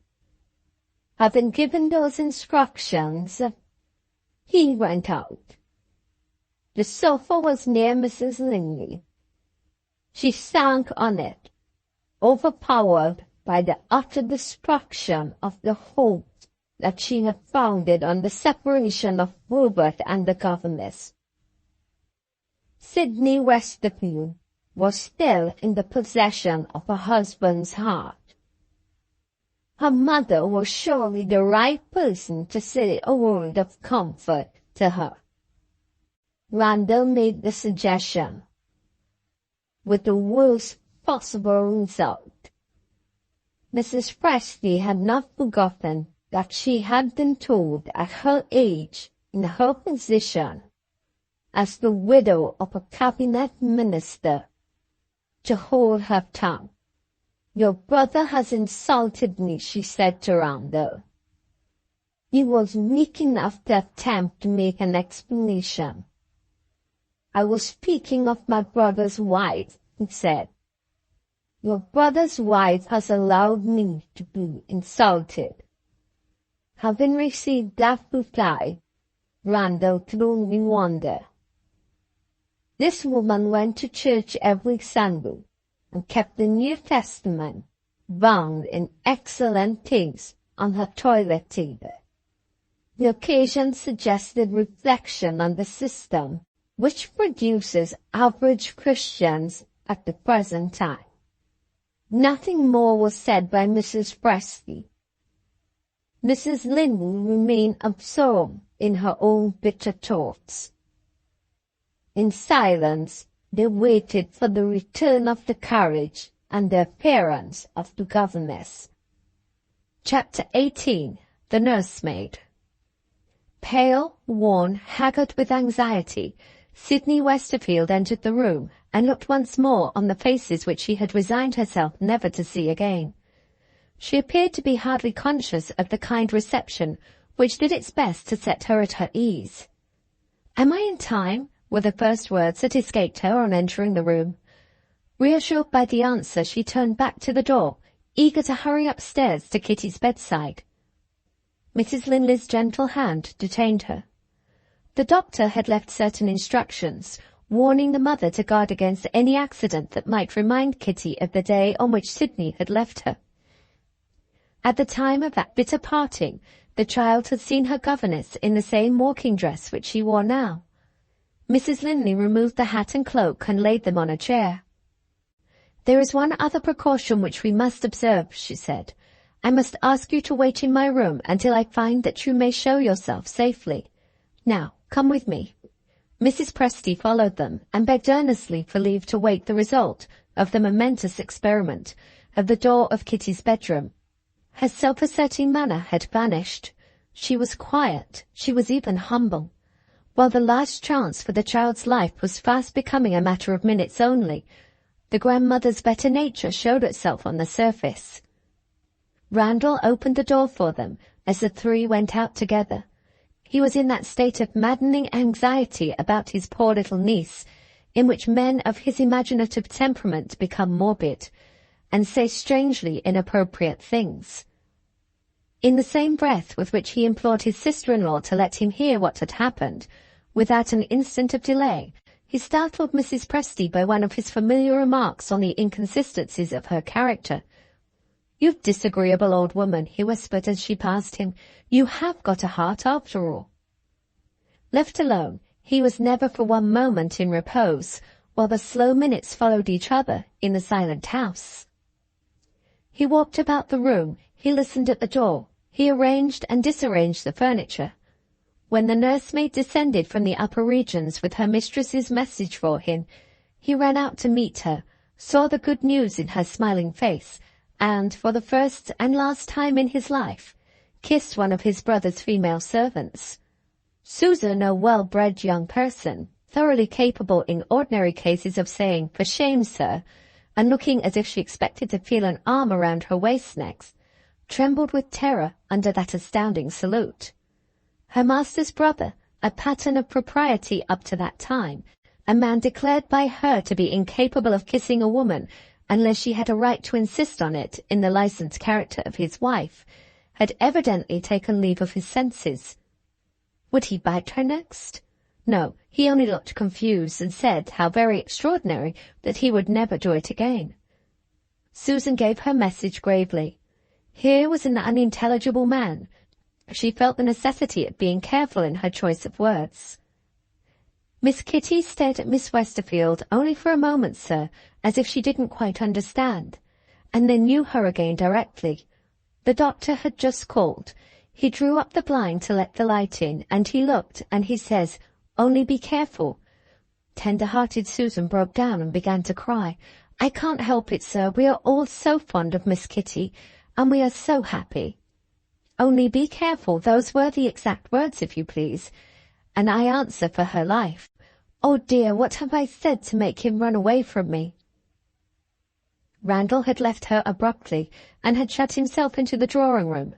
Having given those instructions, he went out. The sofa was near Mrs. Linley. She sank on it, overpowered by the utter destruction of the hopes that she had founded on the separation of Hobart and the governess. Sydney Westerfield was still in the possession of her husband's heart. Her mother was surely the right person to say a word of comfort to her. Randall made the suggestion, with the worst possible result. Mrs. Presty had not forgotten that she had been told at her age, in her position, as the widow of a cabinet minister, to hold her tongue. Your brother has insulted me, she said to Randall. He was weak enough to attempt to make an explanation. I was speaking of my brother's wife, he said. Your brother's wife has allowed me to be insulted. Having received that reply, Randall could only wonder. This woman went to church every Sunday and kept the New Testament bound in excellent taste on her toilet table. The occasion suggested reflection on the system which produces average Christians at the present time. Nothing more was said by Mrs. Presty. Mrs. Linley remained absorbed in her own bitter thoughts. In silence, they waited for the return of the carriage and the appearance of the governess. Chapter 18. The Nursemaid. Pale, worn, haggard with anxiety, Sydney Westerfield entered the room and looked once more on the faces which she had resigned herself never to see again. She appeared to be hardly conscious of the kind reception which did its best to set her at her ease. "Am I in time?" were the first words that escaped her on entering the room. Reassured by the answer, she turned back to the door, eager to hurry upstairs to Kitty's bedside. Mrs. Linley's gentle hand detained her. The doctor had left certain instructions, warning the mother to guard against any accident that might remind Kitty of the day on which Sydney had left her. At the time of that bitter parting, the child had seen her governess in the same walking dress which she wore now. Mrs. Linley removed the hat and cloak and laid them on a chair. "There is one other precaution which we must observe," she said. "I must ask you to wait in my room until I find that you may show yourself safely. Now, come with me." Mrs. Presty followed them, and begged earnestly for leave to wait the result of the momentous experiment of the door of Kitty's bedroom. Her self-asserting manner had vanished. She was quiet, she was even humble. While the last chance for the child's life was fast becoming a matter of minutes only, the grandmother's better nature showed itself on the surface. Randall opened the door for them as the three went out together. He was in that state of maddening anxiety about his poor little niece, in which men of his imaginative temperament become morbid, and say strangely inappropriate things. In the same breath with which he implored his sister-in-law to let him hear what had happened, without an instant of delay, he startled Mrs. Presty by one of his familiar remarks on the inconsistencies of her character. "You disagreeable old woman," he whispered as she passed him. "You have got a heart after all." Left alone, he was never for one moment in repose, while the slow minutes followed each other in the silent house. He walked about the room, he listened at the door, he arranged and disarranged the furniture. When the nursemaid descended from the upper regions with her mistress's message for him, he ran out to meet her, saw the good news in her smiling face, and, for the first and last time in his life, kissed one of his brother's female servants. Susan, a well-bred young person, thoroughly capable in ordinary cases of saying, "For shame, sir," and looking as if she expected to feel an arm around her waist next, trembled with terror under that astounding salute. Her master's brother, a pattern of propriety up to that time, a man declared by her to be incapable of kissing a woman unless she had a right to insist on it in the licensed character of his wife, had evidently taken leave of his senses. Would he bite her next? No, he only looked confused and said how very extraordinary that he would never do it again. Susan gave her message gravely. Here was an unintelligible man. She felt the necessity of being careful in her choice of words. Miss Kitty stared at Miss Westerfield only for a moment, sir, as if she didn't quite understand, and then knew her again directly. The doctor had just called. He drew up the blind to let the light in, and he looked, and he says, "Only be careful." Tender-hearted Susan broke down and began to cry. "I can't help it, sir. We are all so fond of Miss Kitty, and we are so happy." "Only be careful," those were the exact words, if you please, and I answer for her life. Oh dear, what have I said to make him run away from me? Randall had left her abruptly, and had shut himself into the drawing-room.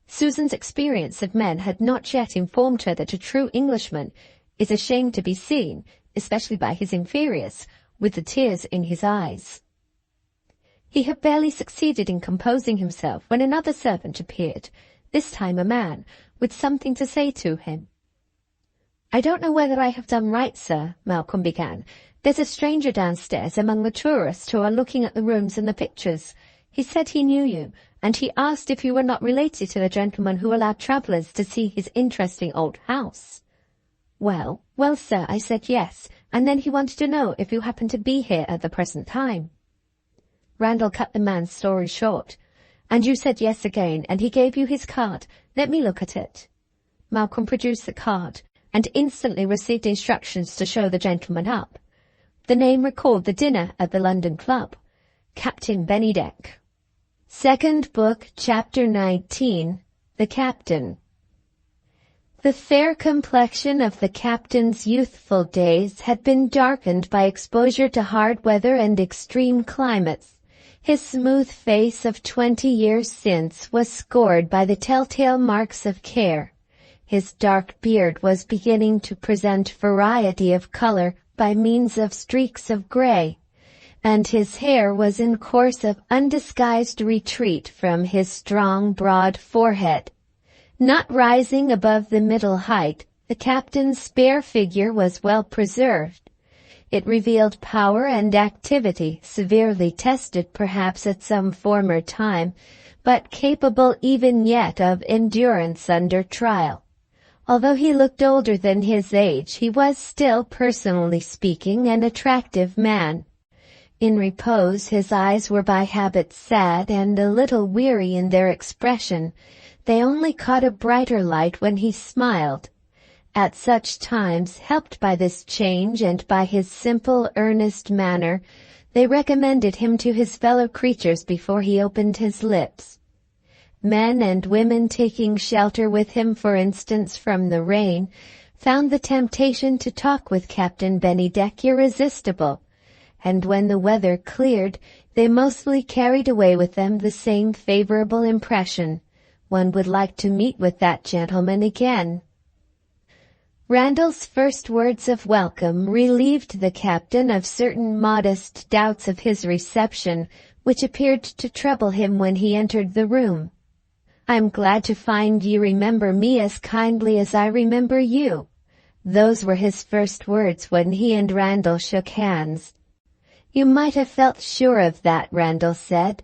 Susan's experience of men had not yet informed her that a true Englishman is ashamed to be seen, especially by his inferiors, with the tears in his eyes. He had barely succeeded in composing himself when another servant appeared, this time a man, with something to say to him. "I don't know whether I have done right, sir," Malcolm began. "There's a stranger downstairs among the tourists who are looking at the rooms and the pictures. He said he knew you, and he asked if you were not related to the gentleman who allowed travellers to see his interesting old house." Well, sir, I said yes, and then he wanted to know if you happened to be here at the present time." Randall cut the man's story short. "And you said yes again, and he gave you his card. Let me look at it." Malcolm produced the card, and instantly received instructions to show the gentleman up. The name recalled the dinner at the London Club. Captain Bennydeck. Second Book, Chapter 19. The Captain. The fair complexion of the captain's youthful days had been darkened by exposure to hard weather and extreme climates. His smooth face of 20 years since was scored by the telltale marks of care. His dark beard was beginning to present variety of color by means of streaks of gray, and his hair was in course of undisguised retreat from his strong, broad forehead. Not rising above the middle height, the captain's spare figure was well preserved. It revealed power and activity, severely tested perhaps at some former time, but capable even yet of endurance under trial. Although he looked older than his age, he was still, personally speaking, an attractive man. In repose, his eyes were by habit sad and a little weary in their expression. They only caught a brighter light when he smiled. At such times, helped by this change and by his simple, earnest manner, they recommended him to his fellow creatures before he opened his lips. Men and women taking shelter with him, for instance, from the rain, found the temptation to talk with Captain Bennydeck irresistible, and when the weather cleared, they mostly carried away with them the same favorable impression. One would like to meet with that gentleman again. Randall's first words of welcome relieved the captain of certain modest doubts of his reception, which appeared to trouble him when he entered the room. "I'm glad to find you remember me as kindly as I remember you." Those were his first words when he and Randall shook hands. "You might have felt sure of that," Randall said.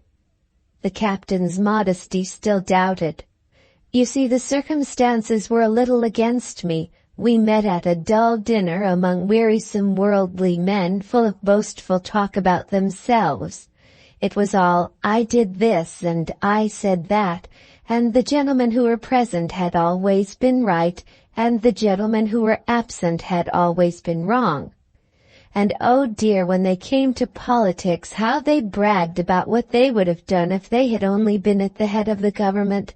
The captain's modesty still doubted. "You see, the circumstances were a little against me. We met at a dull dinner among wearisome worldly men full of boastful talk about themselves. It was all, I did this and I said that, and the gentlemen who were present had always been right, and the gentlemen who were absent had always been wrong. And oh dear, when they came to politics, how they bragged about what they would have done if they had only been at the head of the government,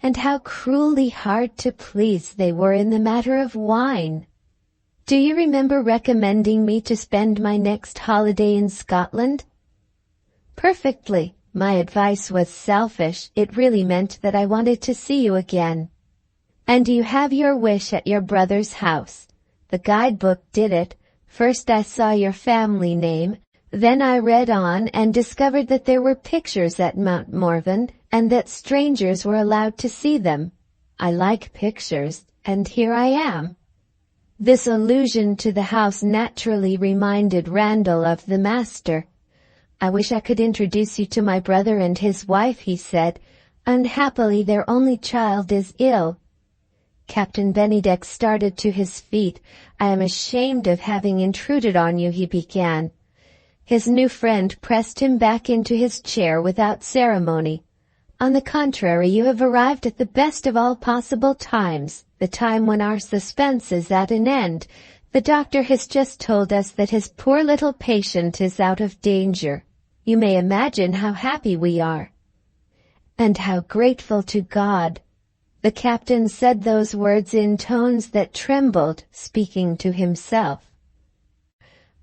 and how cruelly hard to please they were in the matter of wine. Do you remember recommending me to spend my next holiday in Scotland?" "Perfectly. My advice was selfish. It really meant that I wanted to see you again." "And you have your wish at your brother's house. The guidebook did it. First I saw your family name, then I read on and discovered that there were pictures at Mount Morven, and that strangers were allowed to see them. I like pictures, and here I am." This allusion to the house naturally reminded Randall of the master. "I wish I could introduce you to my brother and his wife," he said. "Unhappily, their only child is ill." Captain Bennydeck started to his feet. "I am ashamed of having intruded on you," he began. His new friend pressed him back into his chair without ceremony. "On the contrary, you have arrived at the best of all possible times, the time when our suspense is at an end. The doctor has just told us that his poor little patient is out of danger. You may imagine how happy we are." "And how grateful to God." The captain said those words in tones that trembled, speaking to himself.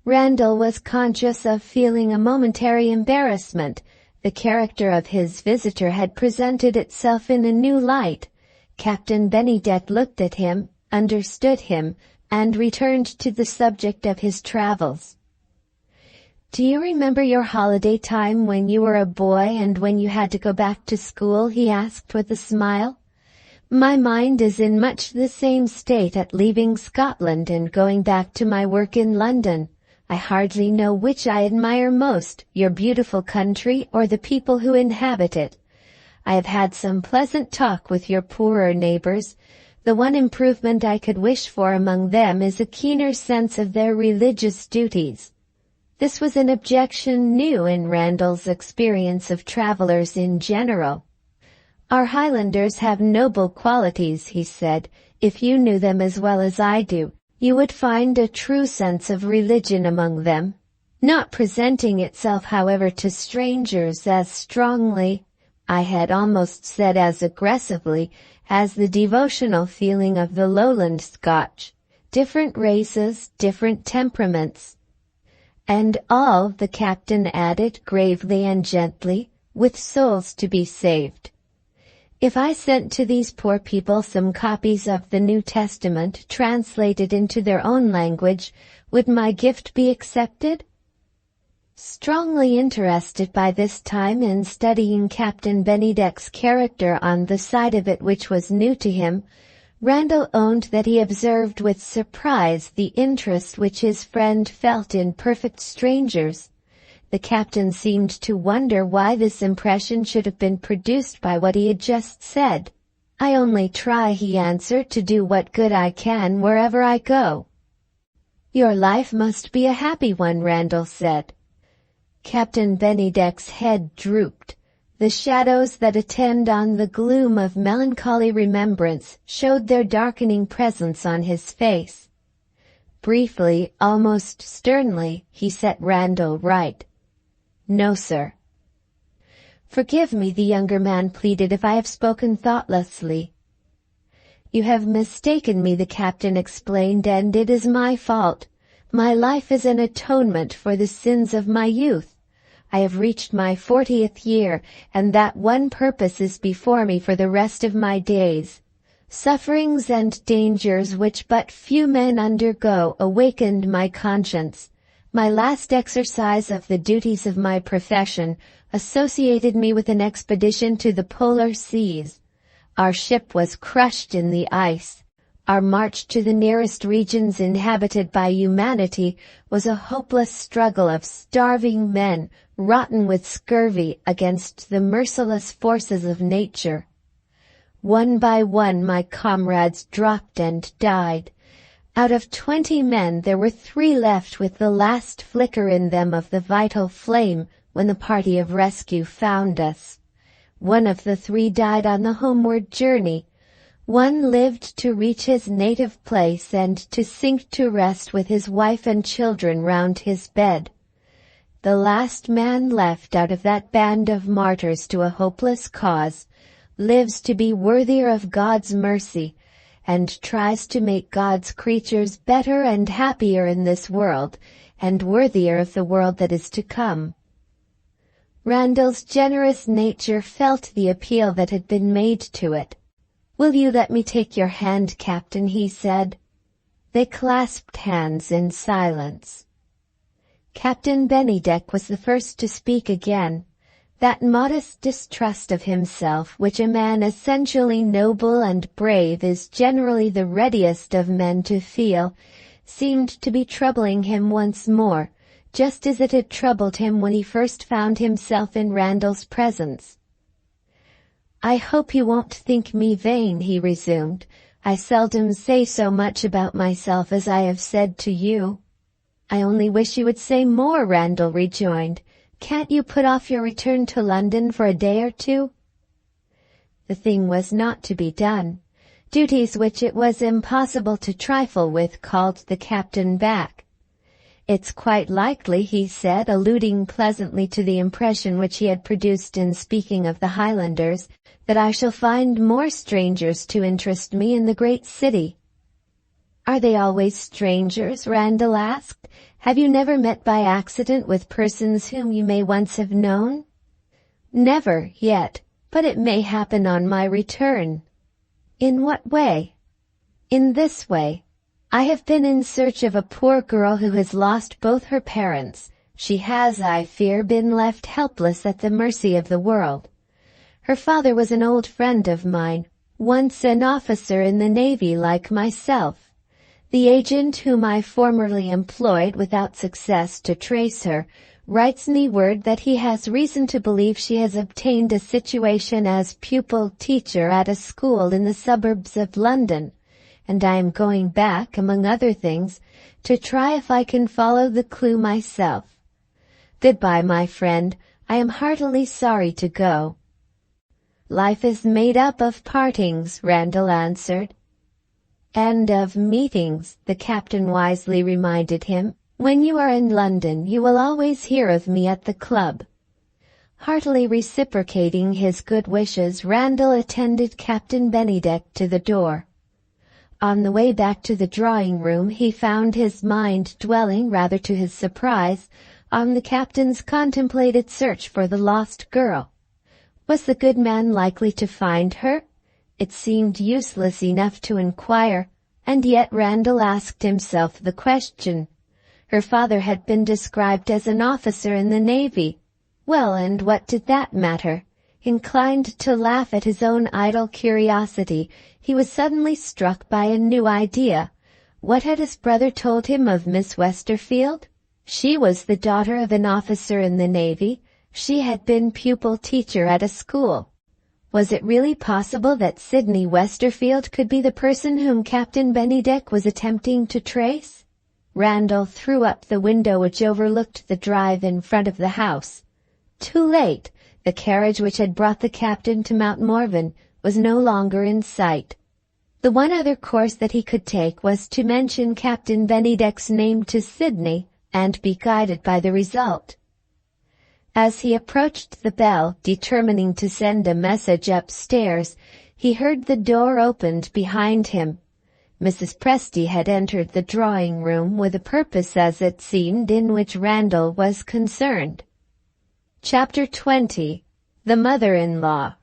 Randall was conscious of feeling a momentary embarrassment. The character of his visitor had presented itself in a new light. Captain Bennydeck looked at him, understood him, and returned to the subject of his travels. "Do you remember your holiday time when you were a boy and when you had to go back to school?" he asked with a smile. "My mind is in much the same state at leaving Scotland and going back to my work in London. I hardly know which I admire most, your beautiful country or the people who inhabit it. I have had some pleasant talk with your poorer neighbors. The one improvement I could wish for among them is a keener sense of their religious duties." This was an objection new in Randall's experience of travelers in general. "Our Highlanders have noble qualities," he said. If you knew them as well as I do, you would find a true sense of religion among them, not presenting itself, however, to strangers as strongly, I had almost said as aggressively, as the devotional feeling of the lowland Scotch. Different races, different temperaments. And all, the captain added gravely and gently, with souls to be saved. If I sent to these poor people some copies of the New Testament translated into their own language, would my gift be accepted? Strongly interested by this time in studying Captain Bennydeck's character on the side of it which was new to him, Randall owned that he observed with surprise the interest which his friend felt in perfect strangers. The captain seemed to wonder why this impression should have been produced by what he had just said. "I only try," he answered, "to do what good I can wherever I go." "Your life must be a happy one," Randall said. Captain Bennydeck's head drooped. The shadows that attend on the gloom of melancholy remembrance showed their darkening presence on his face. Briefly, almost sternly, he set Randall right. "No, sir." "Forgive me," the younger man pleaded, "if I have spoken thoughtlessly." "You have mistaken me," the captain explained, "and it is my fault. My life is an atonement for the sins of my youth. I have reached my 40th year, and that one purpose is before me for the rest of my days. Sufferings and dangers which but few men undergo awakened my conscience. My last exercise of the duties of my profession associated me with an expedition to the polar seas. Our ship was crushed in the ice. Our march to the nearest regions inhabited by humanity was a hopeless struggle of starving men, rotten with scurvy, against the merciless forces of nature. One by one my comrades dropped and died. Out of 20 men there were 3 left with the last flicker in them of the vital flame when the party of rescue found us. One of the 3 died on the homeward journey. One lived to reach his native place and to sink to rest with his wife and children round his bed. The last man left out of that band of martyrs to a hopeless cause lives to be worthier of God's mercy, and tries to make God's creatures better and happier in this world, and worthier of the world that is to come. Randall's generous nature felt the appeal that had been made to it. "Will you let me take your hand, Captain?" he said. They clasped hands in silence. Captain Bennydeck was the first to speak again. That modest distrust of himself which a man essentially noble and brave is generally the readiest of men to feel, seemed to be troubling him once more, just as it had troubled him when he first found himself in Randall's presence. "I hope you won't think me vain," he resumed. "I seldom say so much about myself as I have said to you." "I only wish you would say more," Randall rejoined. "Can't you put off your return to London for a day or 2? The thing was not to be done. Duties which it was impossible to trifle with called the captain back. "It's quite likely," he said, alluding pleasantly to the impression which he had produced in speaking of the Highlanders, "that I shall find more strangers to interest me in the great city." "Are they always strangers?" Randall asked. "Have you never met by accident with persons whom you may once have known?" "Never yet, but it may happen on my return." "In what way?" "In this way. I have been in search of a poor girl who has lost both her parents. She has, I fear, been left helpless at the mercy of the world. Her father was an old friend of mine, once an officer in the Navy like myself. The agent whom I formerly employed without success to trace her writes me word that he has reason to believe she has obtained a situation as pupil-teacher at a school in the suburbs of London, and I am going back, among other things, to try if I can follow the clue myself. Goodbye, my friend. I am heartily sorry to go." "Life is made up of partings," Randall answered. "And of meetings," the captain wisely reminded him. "When you are in London, you will always hear of me at the club." Heartily reciprocating his good wishes, Randall attended Captain Bennydeck to the door. On the way back to the drawing room, he found his mind dwelling, rather to his surprise, on the captain's contemplated search for the lost girl. Was the good man likely to find her? It seemed useless enough to inquire, and yet Randall asked himself the question. Her father had been described as an officer in the Navy. Well, and what did that matter? Inclined to laugh at his own idle curiosity, he was suddenly struck by a new idea. What had his brother told him of Miss Westerfield? She was the daughter of an officer in the Navy. She had been pupil-teacher at a school. Was it really possible that Sydney Westerfield could be the person whom Captain Bennydeck was attempting to trace? Randall threw up the window which overlooked the drive in front of the house. Too late. The carriage which had brought the captain to Mount Morven was no longer in sight. The one other course that he could take was to mention Captain Bennydeck's name to Sydney and be guided by the result. As he approached the bell, determining to send a message upstairs, he heard the door opened behind him. Mrs. Presty had entered the drawing-room with a purpose, as it seemed, in which Randall was concerned. Chapter 20. The Mother-in-Law.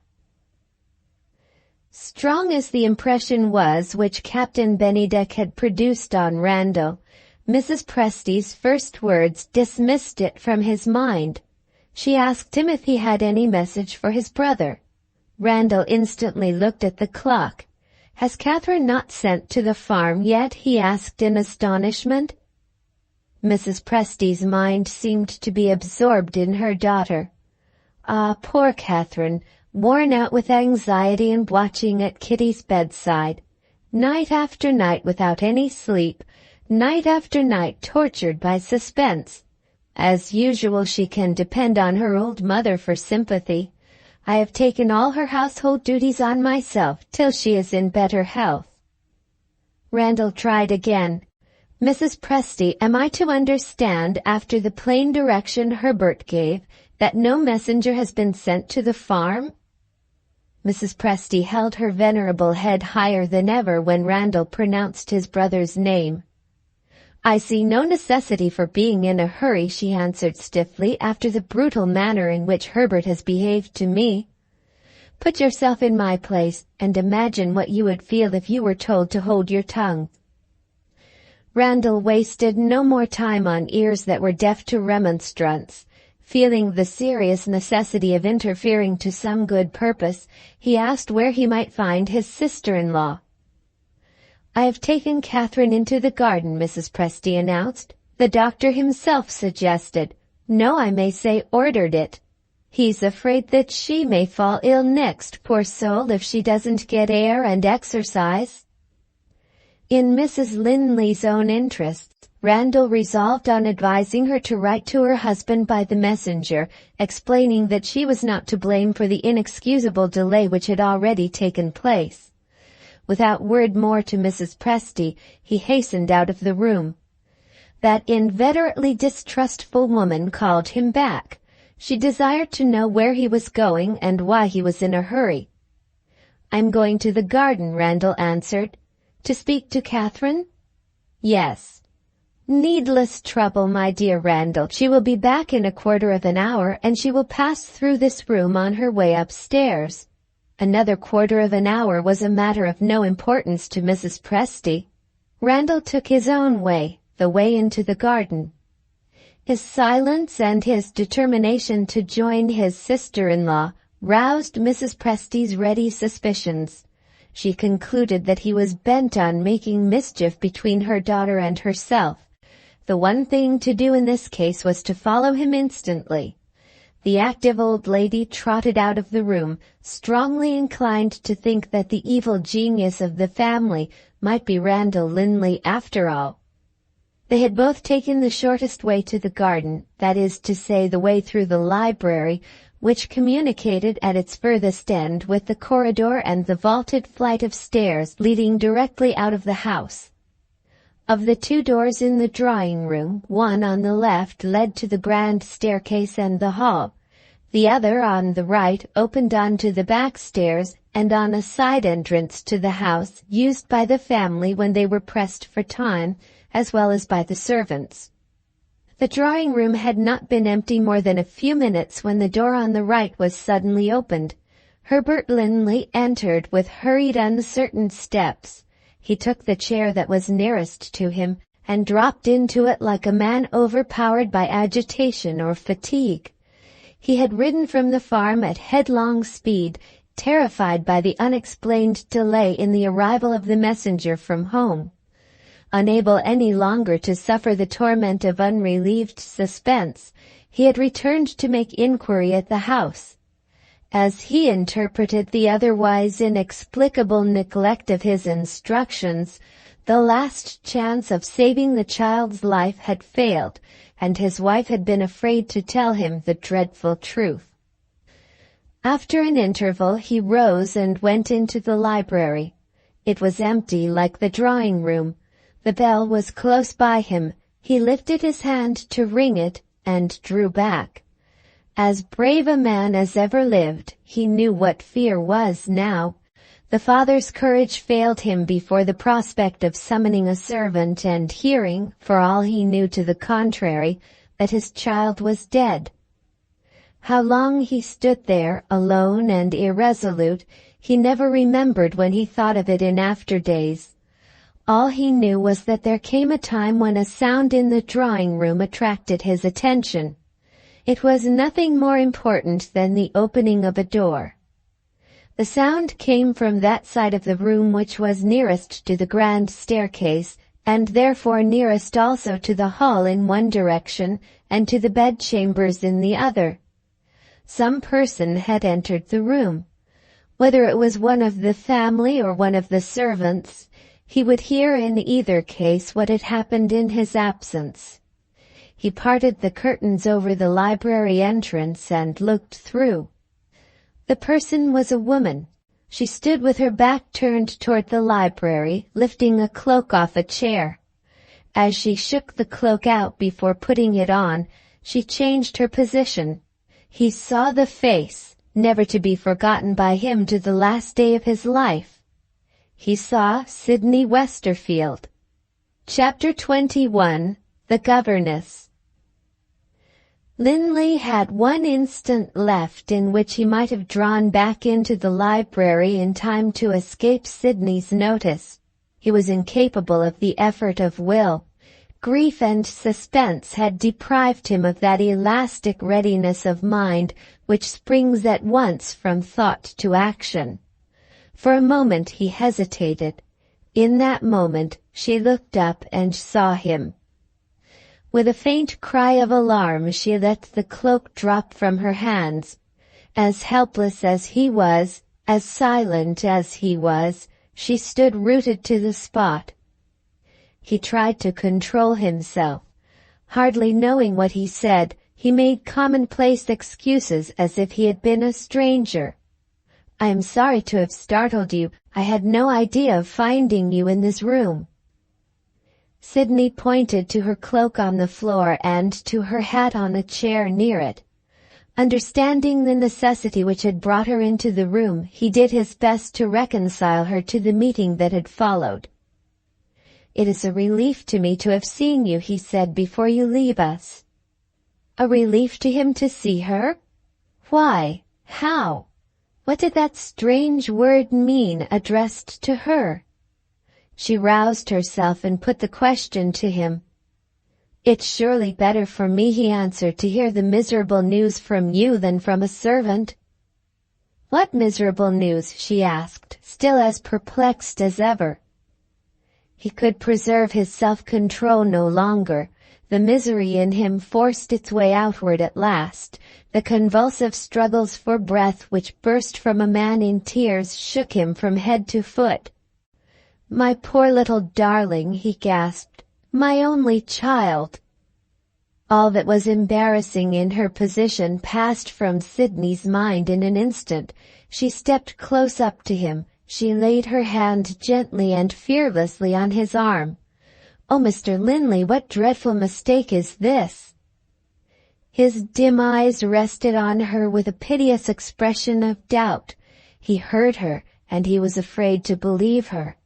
Strong as the impression was which Captain Bennydeck had produced on Randall, Mrs. Presty's first words dismissed it from his mind. She asked him if he had any message for his brother. Randall instantly looked at the clock. "Has Catherine not sent to the farm yet?" he asked in astonishment. Mrs. Presty's mind seemed to be absorbed in her daughter. Ah, poor Catherine, worn out with anxiety and watching at Kitty's bedside. Night after night without any sleep, night after night tortured by suspense. As usual, she can depend on her old mother for sympathy. I have taken all her household duties on myself till she is in better health. Randall tried again. "Mrs. Presty, am I to understand, after the plain direction Herbert gave, that no messenger has been sent to the farm?" Mrs. Presty held her venerable head higher than ever when Randall pronounced his brother's name. "I see no necessity for being in a hurry," she answered stiffly, "after the brutal manner in which Herbert has behaved to me. Put yourself in my place, and imagine what you would feel if you were told to hold your tongue." Randall wasted no more time on ears that were deaf to remonstrance. Feeling the serious necessity of interfering to some good purpose, he asked where he might find his sister-in-law. "I have taken Catherine into the garden," Mrs. Presty announced. "The doctor himself suggested, no, I may say ordered it. He's afraid that she may fall ill next, poor soul, if she doesn't get air and exercise." In Mrs. Linley's own interests, Randall resolved on advising her to write to her husband by the messenger, explaining that she was not to blame for the inexcusable delay which had already taken place. Without word more to Mrs. Presty, he hastened out of the room. That inveterately distrustful woman called him back. She desired to know where he was going and why he was in a hurry. "I'm going to the garden," Randall answered. "To speak to Catherine?" "Yes." "Needless trouble, my dear Randall. She will be back in a quarter of an hour, and she will pass through this room on her way upstairs." Another quarter of an hour was a matter of no importance to Mrs. Presty. Randall took his own way, the way into the garden. His silence and his determination to join his sister-in-law roused Mrs. Presty's ready suspicions. She concluded that he was bent on making mischief between her daughter and herself. The one thing to do in this case was to follow him instantly. The active old lady trotted out of the room, strongly inclined to think that the evil genius of the family might be Randall Linley after all. They had both taken the shortest way to the garden, that is to say, the way through the library, which communicated at its furthest end with the corridor and the vaulted flight of stairs leading directly out of the house. Of the two doors in the drawing-room, one on the left led to the grand staircase and the hall. The other, on the right, opened onto the back stairs and on a side entrance to the house, used by the family when they were pressed for time, as well as by the servants. The drawing-room had not been empty more than a few minutes when the door on the right was suddenly opened. Herbert Linley entered with hurried, uncertain steps. He took the chair that was nearest to him and dropped into it like a man overpowered by agitation or fatigue. He had ridden from the farm at headlong speed, terrified by the unexplained delay in the arrival of the messenger from home. Unable any longer to suffer the torment of unrelieved suspense, he had returned to make inquiry at the house. As he interpreted the otherwise inexplicable neglect of his instructions, the last chance of saving the child's life had failed, and his wife had been afraid to tell him the dreadful truth. After an interval he rose and went into the library. It was empty like the drawing-room. The bell was close by him. He lifted his hand to ring it and drew back. As brave a man as ever lived, he knew what fear was now. The father's courage failed him before the prospect of summoning a servant and hearing, for all he knew to the contrary, that his child was dead. How long he stood there, alone and irresolute, he never remembered when he thought of it in after days. All he knew was that there came a time when a sound in the drawing-room attracted his attention. It was nothing more important than the opening of a door. The sound came from that side of the room which was nearest to the grand staircase, and therefore nearest also to the hall in one direction, and to the bedchambers in the other. Some person had entered the room. Whether it was one of the family or one of the servants, he would hear in either case what had happened in his absence. He parted the curtains over the library entrance and looked through. The person was a woman. She stood with her back turned toward the library, lifting a cloak off a chair. As she shook the cloak out before putting it on, she changed her position. He saw the face, never to be forgotten by him to the last day of his life. He saw Sidney Westerfield. Chapter 21. The Governess. Linley had one instant left in which he might have drawn back into the library in time to escape Sidney's notice. He was incapable of the effort of will. Grief and suspense had deprived him of that elastic readiness of mind which springs at once from thought to action. For a moment he hesitated. In that moment she looked up and saw him. With a faint cry of alarm she let the cloak drop from her hands. As helpless as he was, as silent as he was, she stood rooted to the spot. He tried to control himself. Hardly knowing what he said, he made commonplace excuses as if he had been a stranger. "I am sorry to have startled you. I had no idea of finding you in this room." Sidney pointed to her cloak on the floor and to her hat on a chair near it. Understanding the necessity which had brought her into the room, he did his best to reconcile her to the meeting that had followed. "It is a relief to me to have seen you," he said, "before you leave us." A relief to him to see her? Why? How? What did that strange word mean, addressed to her? She roused herself and put the question to him. "It's surely better for me," he answered, "to hear the miserable news from you than from a servant." "What miserable news?" she asked, still as perplexed as ever. He could preserve his self-control no longer. The misery in him forced its way outward at last. The convulsive struggles for breath which burst from a man in tears shook him from head to foot. "My poor little darling," he gasped. My only child. All that was embarrassing in her position passed from Sydney's mind in an instant. She stepped close up to him. She laid her hand gently and fearlessly on his arm. "Oh, Mr. Linley, what dreadful mistake is this?" His dim eyes rested on her with a piteous expression of doubt. He heard her, and he was afraid to believe her.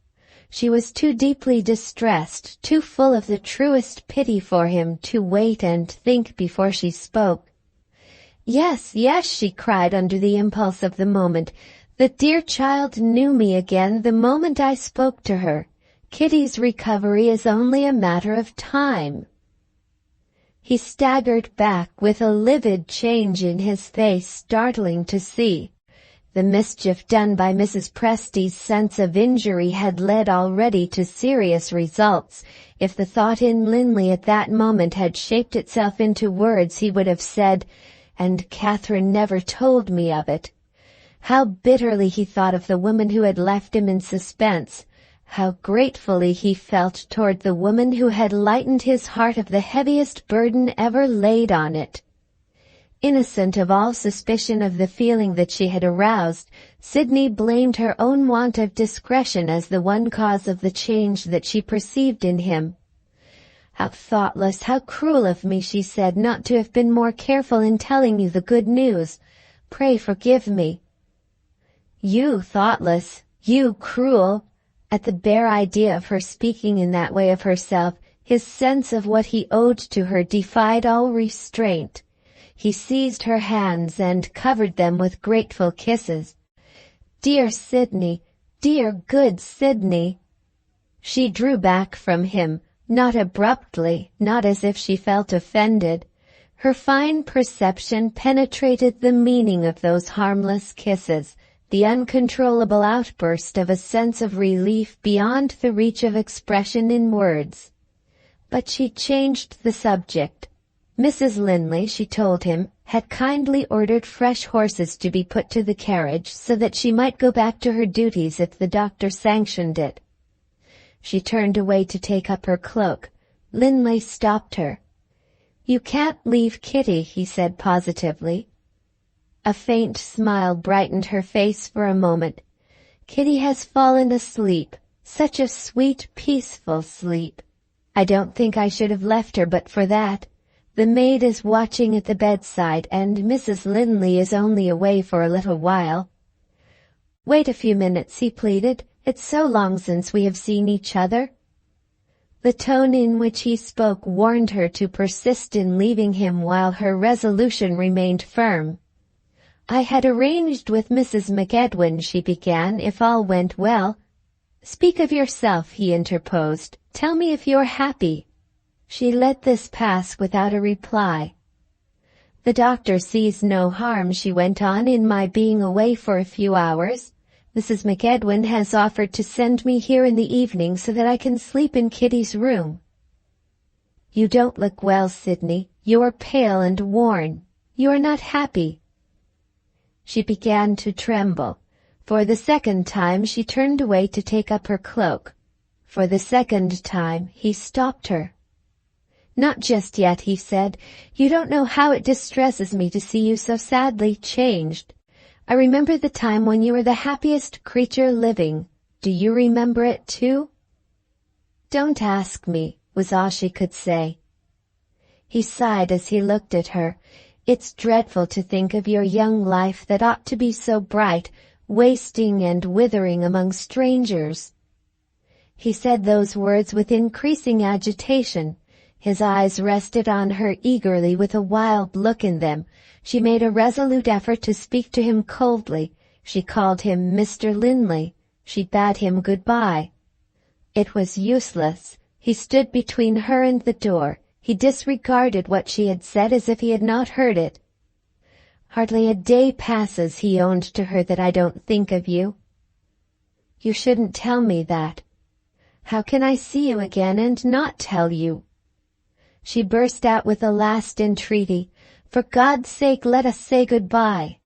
She was too deeply distressed, too full of the truest pity for him to wait and think before she spoke. "Yes, yes," she cried under the impulse of the moment. "The dear child knew me again the moment I spoke to her. Kitty's recovery is only a matter of time." He staggered back with a livid change in his face startling to see. The mischief done by Mrs. Presty's sense of injury had led already to serious results. If the thought in Linley at that moment had shaped itself into words, he would have said, "And Catherine never told me of it." How bitterly he thought of the woman who had left him in suspense. How gratefully he felt toward the woman who had lightened his heart of the heaviest burden ever laid on it. Innocent of all suspicion of the feeling that she had aroused, Sydney blamed her own want of discretion as the one cause of the change that she perceived in him. "How thoughtless, how cruel of me," she said, "not to have been more careful in telling you the good news. Pray forgive me." "You thoughtless, you cruel." At the bare idea of her speaking in that way of herself, his sense of what he owed to her defied all restraint. He seized her hands and covered them with grateful kisses. "Dear Sydney, dear good Sydney." She drew back from him, not abruptly, not as if she felt offended. Her fine perception penetrated the meaning of those harmless kisses, the uncontrollable outburst of a sense of relief beyond the reach of expression in words. But she changed the subject. Mrs. Linley, she told him, had kindly ordered fresh horses to be put to the carriage so that she might go back to her duties if the doctor sanctioned it. She turned away to take up her cloak. Linley stopped her. "You can't leave Kitty," he said positively. A faint smile brightened her face for a moment. "Kitty has fallen asleep, such a sweet, peaceful sleep. I don't think I should have left her but for that. The maid is watching at the bedside, and Mrs. Linley is only away for a little while." "Wait a few minutes," he pleaded. "It's so long since we have seen each other." The tone in which he spoke warned her to persist in leaving him while her resolution remained firm. "I had arranged with Mrs. McEdwin," she began, "if all went well." "Speak of yourself," he interposed. "Tell me if you're happy." She let this pass without a reply. "The doctor sees no harm," she went on, "in my being away for a few hours. Mrs. McEdwin has offered to send me here in the evening so that I can sleep in Kitty's room." "You don't look well, Sydney. You are pale and worn. You are not happy." She began to tremble. For the second time she turned away to take up her cloak. For the second time he stopped her. "Not just yet," he said. "You don't know how it distresses me to see you so sadly changed. I remember the time when you were the happiest creature living. Do you remember it too?" "Don't ask me," was all she could say. He sighed as he looked at her. "It's dreadful to think of your young life that ought to be so bright, wasting and withering among strangers." He said those words with increasing agitation. His eyes rested on her eagerly with a wild look in them. She made a resolute effort to speak to him coldly. She called him Mr. Linley. She bade him good-bye. It was useless. He stood between her and the door. He disregarded what she had said as if he had not heard it. "Hardly a day passes," he owned to her, "that I don't think of you." "You shouldn't tell me that." "How can I see you again and not tell you?" She burst out with a last entreaty. "For God's sake, let us say good-bye."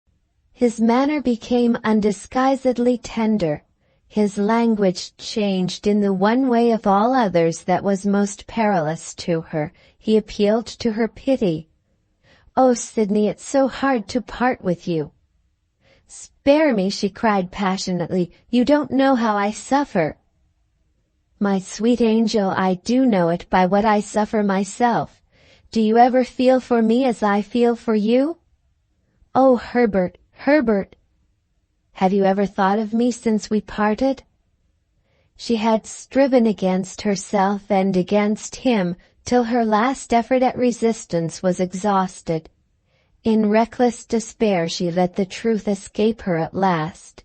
His manner became undisguisedly tender. His language changed in the one way of all others that was most perilous to her. He appealed to her pity. "Oh, Sidney, it's so hard to part with you." "Spare me," she cried passionately. "You don't know how I suffer." "My sweet angel, I do know it by what I suffer myself. Do you ever feel for me as I feel for you?" "Oh, Herbert, Herbert!" "Have you ever thought of me since we parted?" She had striven against herself and against him till her last effort at resistance was exhausted. In reckless despair she let the truth escape her at last.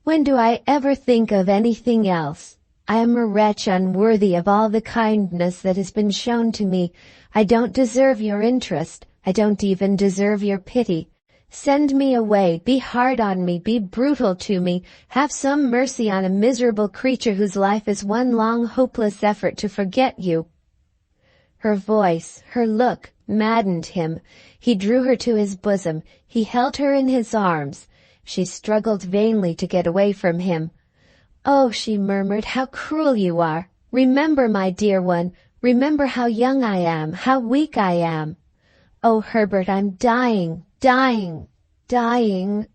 "When do I ever think of anything else? I am a wretch unworthy of all the kindness that has been shown to me. I don't deserve your interest. I don't even deserve your pity. Send me away, be hard on me, be brutal to me, have some mercy on a miserable creature whose life is one long hopeless effort to forget you." Her voice, her look, maddened him. He drew her to his bosom. He held her in his arms. She struggled vainly to get away from him. "Oh," she murmured, "how cruel you are! Remember, my dear one, remember how young I am, how weak I am. Oh, Herbert, I'm dying, dying, dying."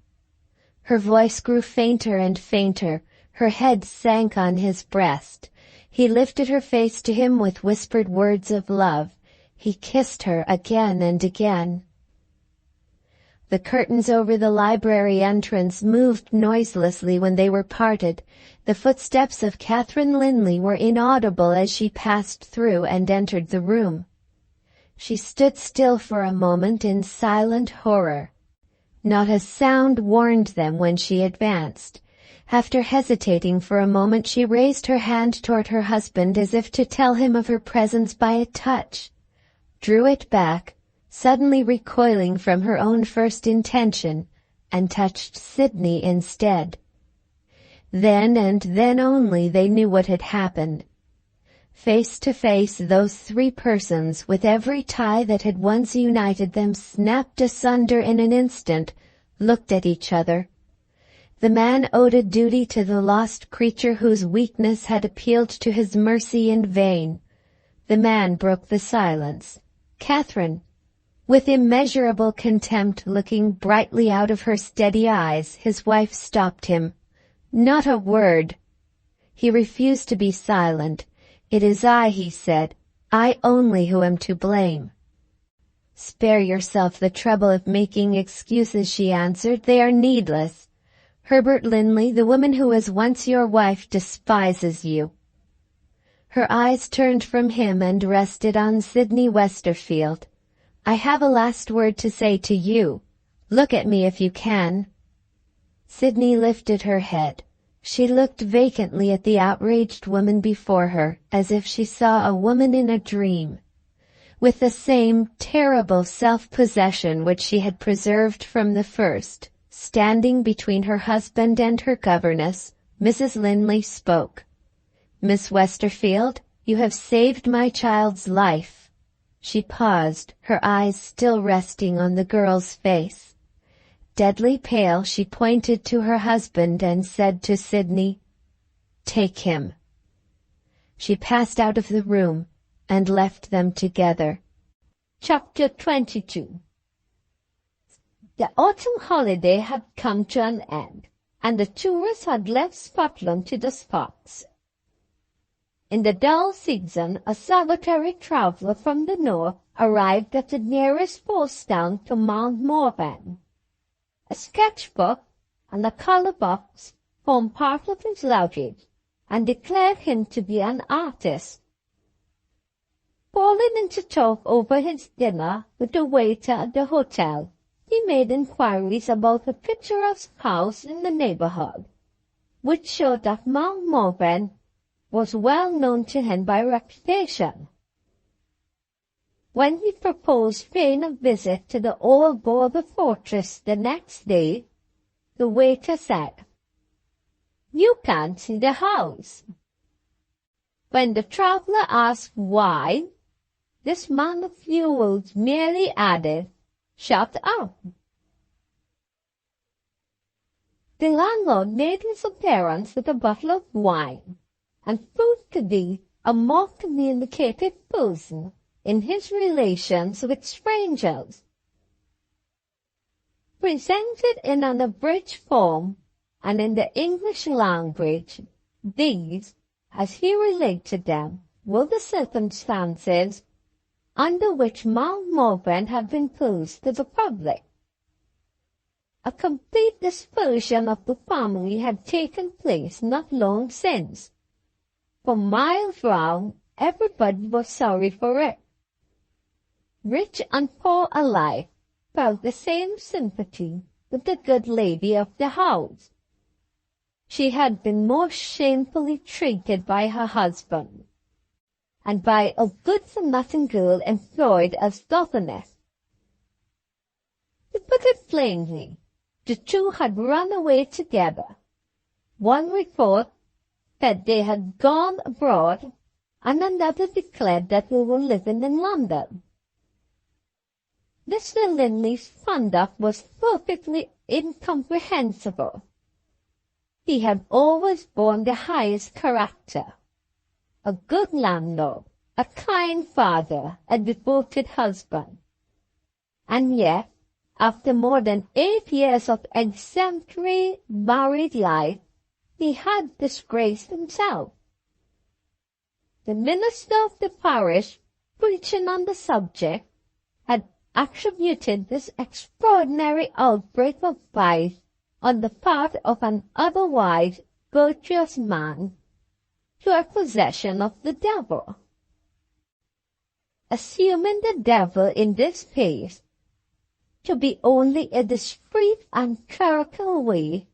Her voice grew fainter and fainter. Her head sank on his breast. He lifted her face to him with whispered words of love. He kissed her again and again. The curtains over the library entrance moved noiselessly when they were parted. The footsteps of Catherine Linley were inaudible as she passed through and entered the room. She stood still for a moment in silent horror. Not a sound warned them when she advanced. After hesitating for a moment, she raised her hand toward her husband as if to tell him of her presence by a touch, drew it back, suddenly recoiling from her own first intention, and touched Sidney instead. Then and then only they knew what had happened. Face to face, those three persons, with every tie that had once united them snapped asunder in an instant, looked at each other. The man owed a duty to the lost creature whose weakness had appealed to his mercy in vain. The man broke the silence. Catherine, with immeasurable contempt looking brightly out of her steady eyes, his wife stopped him. "Not a word." He refused to be silent. "It is I," he said, "I only who am to blame." "Spare yourself the trouble of making excuses," she answered. "They are needless. Herbert Linley, the woman who was once your wife, despises you." Her eyes turned from him and rested on Sidney Westerfield. "I have a last word to say to you. Look at me if you can." Sidney lifted her head. She looked vacantly at the outraged woman before her, as if she saw a woman in a dream. With the same terrible self-possession which she had preserved from the first, standing between her husband and her governess, Mrs. Linley spoke. "Miss Westerfield, you have saved my child's life." She paused, her eyes still resting on the girl's face. Deadly pale, she pointed to her husband and said to Sidney, "Take him." She passed out of the room and left them together. Chapter 22. The autumn holiday had come to an end, and the tourists had left Scotland to the Scots. In the dull season, a solitary traveller from the north arrived at the nearest post town to Mount Morven. A sketchbook and a colour box formed part of his luggage, and declared him to be an artist. Falling into talk over his dinner with the waiter at the hotel, he made inquiries about a picturesque house in the neighbourhood, which showed that Mount Morven was well known to him by reputation. When he proposed paying a visit to the old border fortress the next day, the waiter said, "You can't see the house." When the traveller asked why, this man of fuels merely added, "Shut up." The landlord made his appearance with a bottle of wine, and proved to be a more communicative person in his relations with strangers. Presented in an abridged form and in the English language, these, as he related them, were the circumstances under which Mount Morven had been closed to the public. A complete dispersion of the family had taken place not long since. For miles round, everybody was sorry for it. Rich and poor alike felt the same sympathy with the good lady of the house. She had been most shamefully treated by her husband, and by a good-for-nothing girl employed as governess. To put it plainly, the two had run away together. One report said they had gone abroad, and another declared that they were living in London. Mr. Linley's conduct was perfectly incomprehensible. He had always borne the highest character. A good landlord, a kind father, a devoted husband. And yet, after more than 8 years of exemplary married life, he had disgraced himself. The minister of the parish, preaching on the subject, had attributed this extraordinary outbreak of vice on the part of an otherwise virtuous man to a possession of the devil. Assuming the devil in this case to be only a discreet and clerical way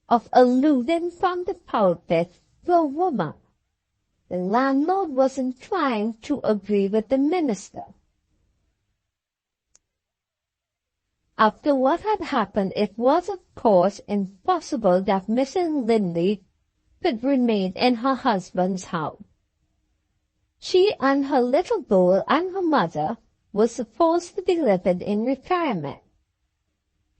of alluding from the pulpit to a woman, the landlord was inclined to agree with the minister. After what had happened, it was of course impossible that Mrs. Linley could remain in her husband's house. She and her little girl and her mother were supposed to be living in retirement.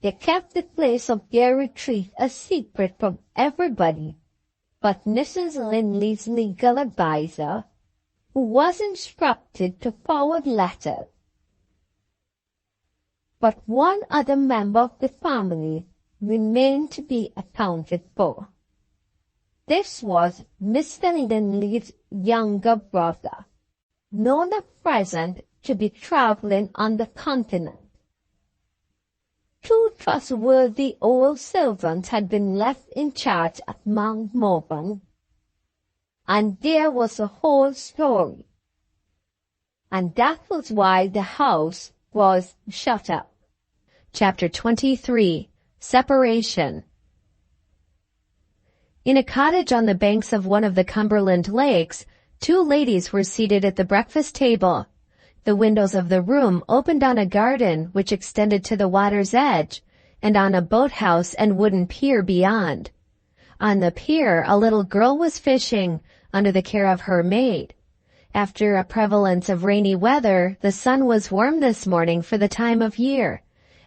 They kept the place of their retreat a secret from everybody but Mrs. Linley's legal adviser, who was instructed to forward letters. But one other member of the family remained to be accounted for. This was Mr. Linley's younger brother, known at present to be traveling on the continent. Two trustworthy old servants had been left in charge at Mount Morven, and there was the whole story. And that was why the house was shut up. Chapter 23. Separation. In a cottage on the banks of one of the Cumberland lakes, two ladies were seated at the breakfast table. The windows of the room opened on a garden which extended to the water's edge, and on a boathouse and wooden pier beyond. On the pier, a little girl was fishing, under the care of her maid. After a prevalence of rainy weather, the sun was warm this morning for the time of year,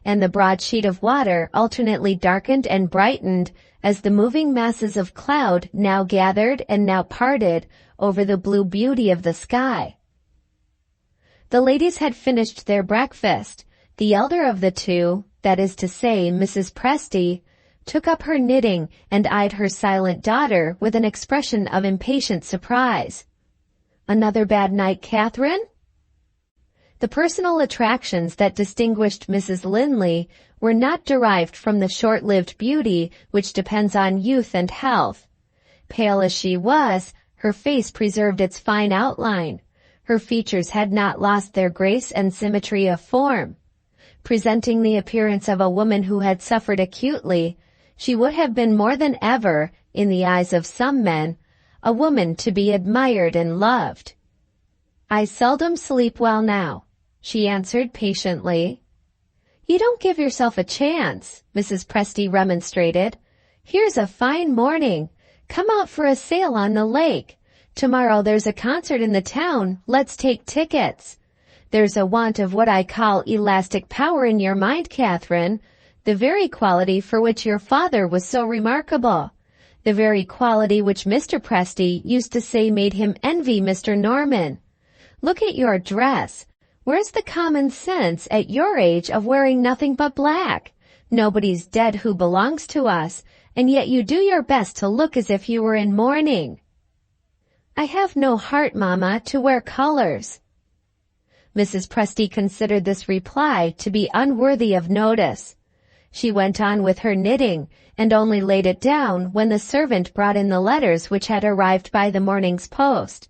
and the broad sheet of water alternately darkened and brightened as the moving masses of cloud now gathered and now parted over the blue beauty of the sky. The ladies had finished their breakfast. The elder of the two, that is to say, Mrs. Presty, took up her knitting and eyed her silent daughter with an expression of impatient surprise. "Another bad night, Catherine?" The personal attractions that distinguished Mrs. Linley were not derived from the short-lived beauty which depends on youth and health. Pale as she was, her face preserved its fine outline. Her features had not lost their grace and symmetry of form. Presenting the appearance of a woman who had suffered acutely, she would have been more than ever, in the eyes of some men, a woman to be admired and loved. "I seldom sleep well now," she answered patiently. "You don't give yourself a chance," Mrs. Presty remonstrated. "Here's a fine morning. Come out for a sail on the lake. Tomorrow there's a concert in the town. Let's take tickets. There's a want of what I call elastic power in your mind, Catherine. The very quality for which your father was so remarkable. The very quality which Mr. Presty used to say made him envy Mr. Norman. Look at your dress. Where's the common sense at your age of wearing nothing but black? Nobody's dead who belongs to us, and yet you do your best to look as if you were in mourning. I have no heart, Mamma, to wear colors. Mrs. Presty considered this reply to be unworthy of notice. She went on with her knitting, and only laid it down when the servant brought in the letters which had arrived by the morning's post.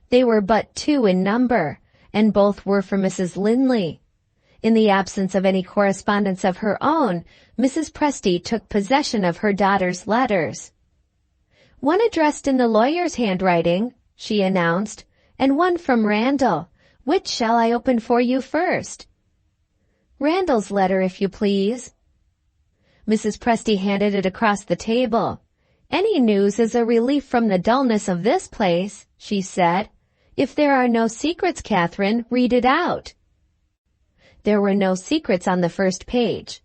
They were but 2 in number, and both were for Mrs. Linley. In the absence of any correspondence of her own, Mrs. Presty took possession of her daughter's letters. One addressed in the lawyer's handwriting, she announced, and one from Randall. Which shall I open for you first? Randall's letter, if you please. Mrs. Presty handed it across the table. Any news is a relief from the dullness of this place, she said. If there are no secrets, Catherine, read it out. There were no secrets on the first page.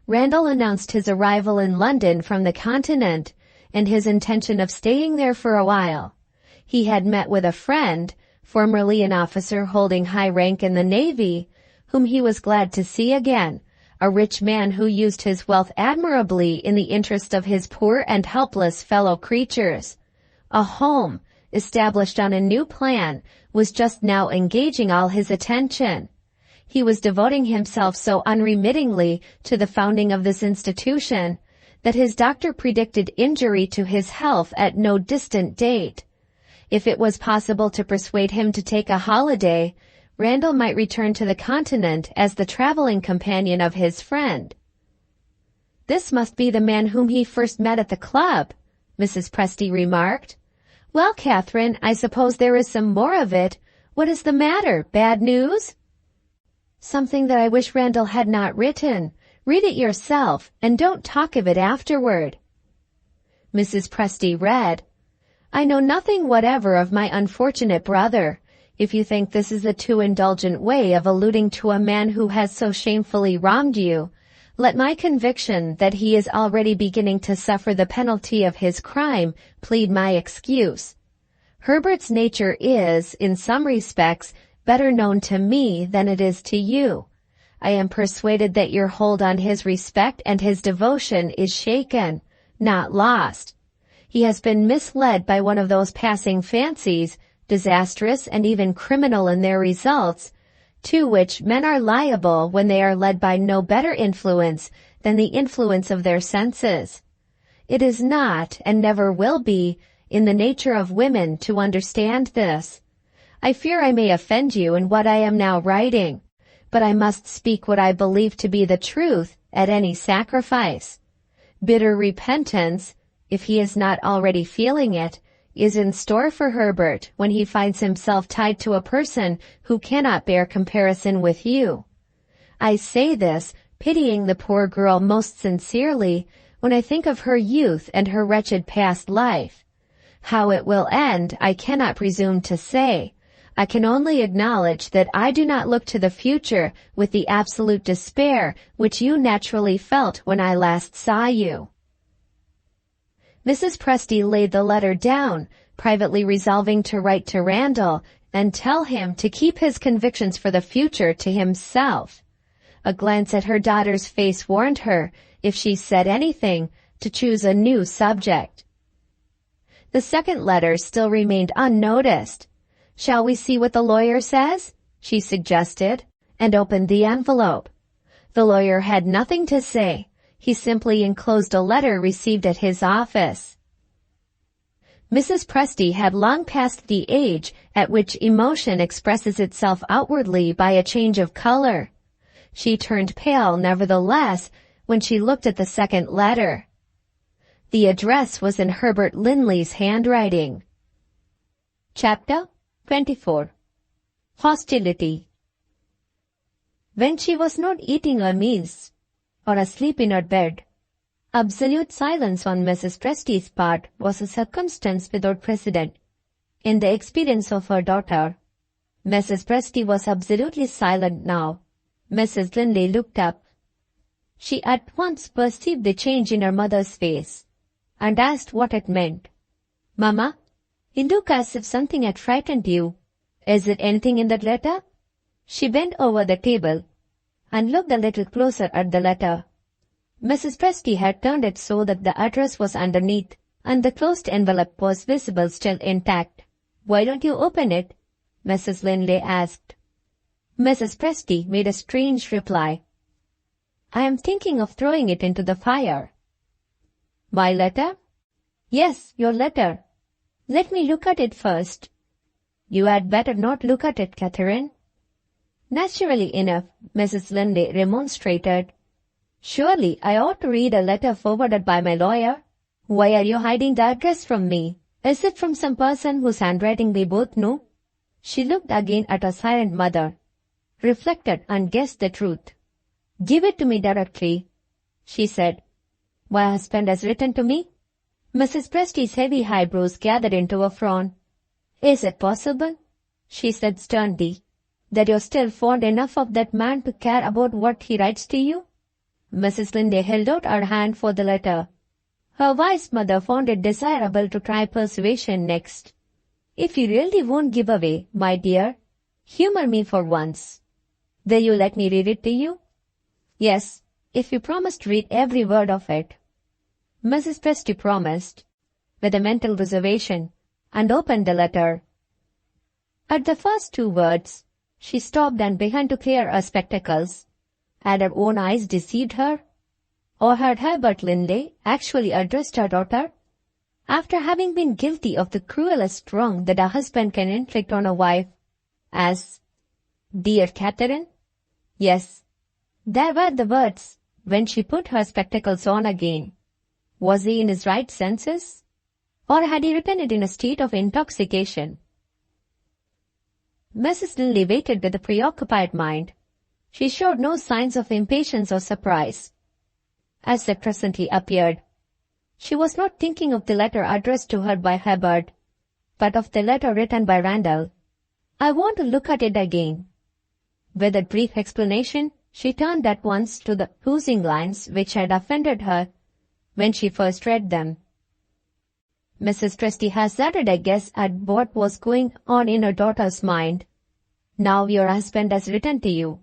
Randall announced his arrival in London from the Continent, and his intention of staying there for a while. He had met with a friend, formerly an officer holding high rank in the Navy, whom he was glad to see again, a rich man who used his wealth admirably in the interest of his poor and helpless fellow creatures. A home, established on a new plan, was just now engaging all his attention. He was devoting himself so unremittingly to the founding of this institution that his doctor predicted injury to his health at no distant date. If it was possible to persuade him to take a holiday, Randall might return to the Continent as the traveling companion of his friend. This must be the man whom he first met at the club, Mrs. Presty remarked. Well, Catherine, I suppose there is some more of it. What is the matter? Bad news? Something that I wish Randall had not written. Read it yourself, and don't talk of it afterward. Mrs. Presty read, I know nothing whatever of my unfortunate brother. If you think this is a too indulgent way of alluding to a man who has so shamefully wronged you, let my conviction that he is already beginning to suffer the penalty of his crime plead my excuse. Herbert's nature is, in some respects, better known to me than it is to you. I am persuaded that your hold on his respect and his devotion is shaken, not lost. He has been misled by one of those passing fancies, disastrous and even criminal in their results, to which men are liable when they are led by no better influence than the influence of their senses. It is not, and never will be, in the nature of women to understand this. I fear I may offend you in what I am now writing, but I must speak what I believe to be the truth at any sacrifice. Bitter repentance, if he is not already feeling it, is in store for Herbert when he finds himself tied to a person who cannot bear comparison with you. I say this, pitying the poor girl most sincerely, when I think of her youth and her wretched past life. How it will end, I cannot presume to say. I can only acknowledge that I do not look to the future with the absolute despair which you naturally felt when I last saw you. Mrs. Presty laid the letter down, privately resolving to write to Randall and tell him to keep his convictions for the future to himself. A glance at her daughter's face warned her, if she said anything, to choose a new subject. The second letter still remained unnoticed. Shall we see what the lawyer says? She suggested, and opened the envelope. The lawyer had nothing to say. He simply enclosed a letter received at his office. Mrs. Presty had long passed the age at which emotion expresses itself outwardly by a change of color. She turned pale, nevertheless, when she looked at the second letter. The address was in Herbert Linley's handwriting. Chapter 24. Hostility. When she was not eating her meals, or asleep in her bed, absolute silence on Mrs. Presty's part was a circumstance without precedent. In the experience of her daughter, Mrs. Presty was absolutely silent now. Mrs. Linley looked up. She at once perceived the change in her mother's face, and asked what it meant. "Mamma, you look as if something had frightened you. Is it anything in that letter?" She bent over the table and looked a little closer at the letter. Mrs. Presty had turned it so that the address was underneath, and the closed envelope was visible still intact. "Why don't you open it?" Mrs. Linley asked. Mrs. Presty made a strange reply. "I am thinking of throwing it into the fire." "My letter?" "Yes, your letter. Let me look at it first." "You had better not look at it, Catherine." Naturally enough, Mrs. Linley remonstrated. "Surely I ought to read a letter forwarded by my lawyer. Why are you hiding the address from me? Is it from some person whose handwriting we both know?" She looked again at her silent mother, reflected and guessed the truth. "Give it to me directly," she said. "My husband has written to me?" Mrs. Presty's heavy eyebrows gathered into a frown. "Is it possible," she said sternly, "that you're still fond enough of that man to care about what he writes to you?" Mrs. Linley held out her hand for the letter. Her wise mother found it desirable to try persuasion next. "If you really won't give away, my dear, humor me for once. Will you let me read it to you?" "Yes, if you promise to read every word of it." Mrs. Presty promised, with a mental reservation, and opened the letter. At the first two words, she stopped and began to clear her spectacles. Had her own eyes deceived her? Or had Herbert Linley actually addressed her daughter? After having been guilty of the cruelest wrong that a husband can inflict on a wife, as, "Dear Catherine"? Yes, there were the words when she put her spectacles on again. Was he in his right senses? Or had he written it in a state of intoxication? Mrs. Linley waited with a preoccupied mind. She showed no signs of impatience or surprise. As it presently appeared, she was not thinking of the letter addressed to her by Herbert, but of the letter written by Randall. "I want to look at it again." With a brief explanation, she turned at once to the accusing lines which had offended her when she first read them. Mrs. Presty hazarded a guess at what was going on in her daughter's mind. "Now your husband has written to you,"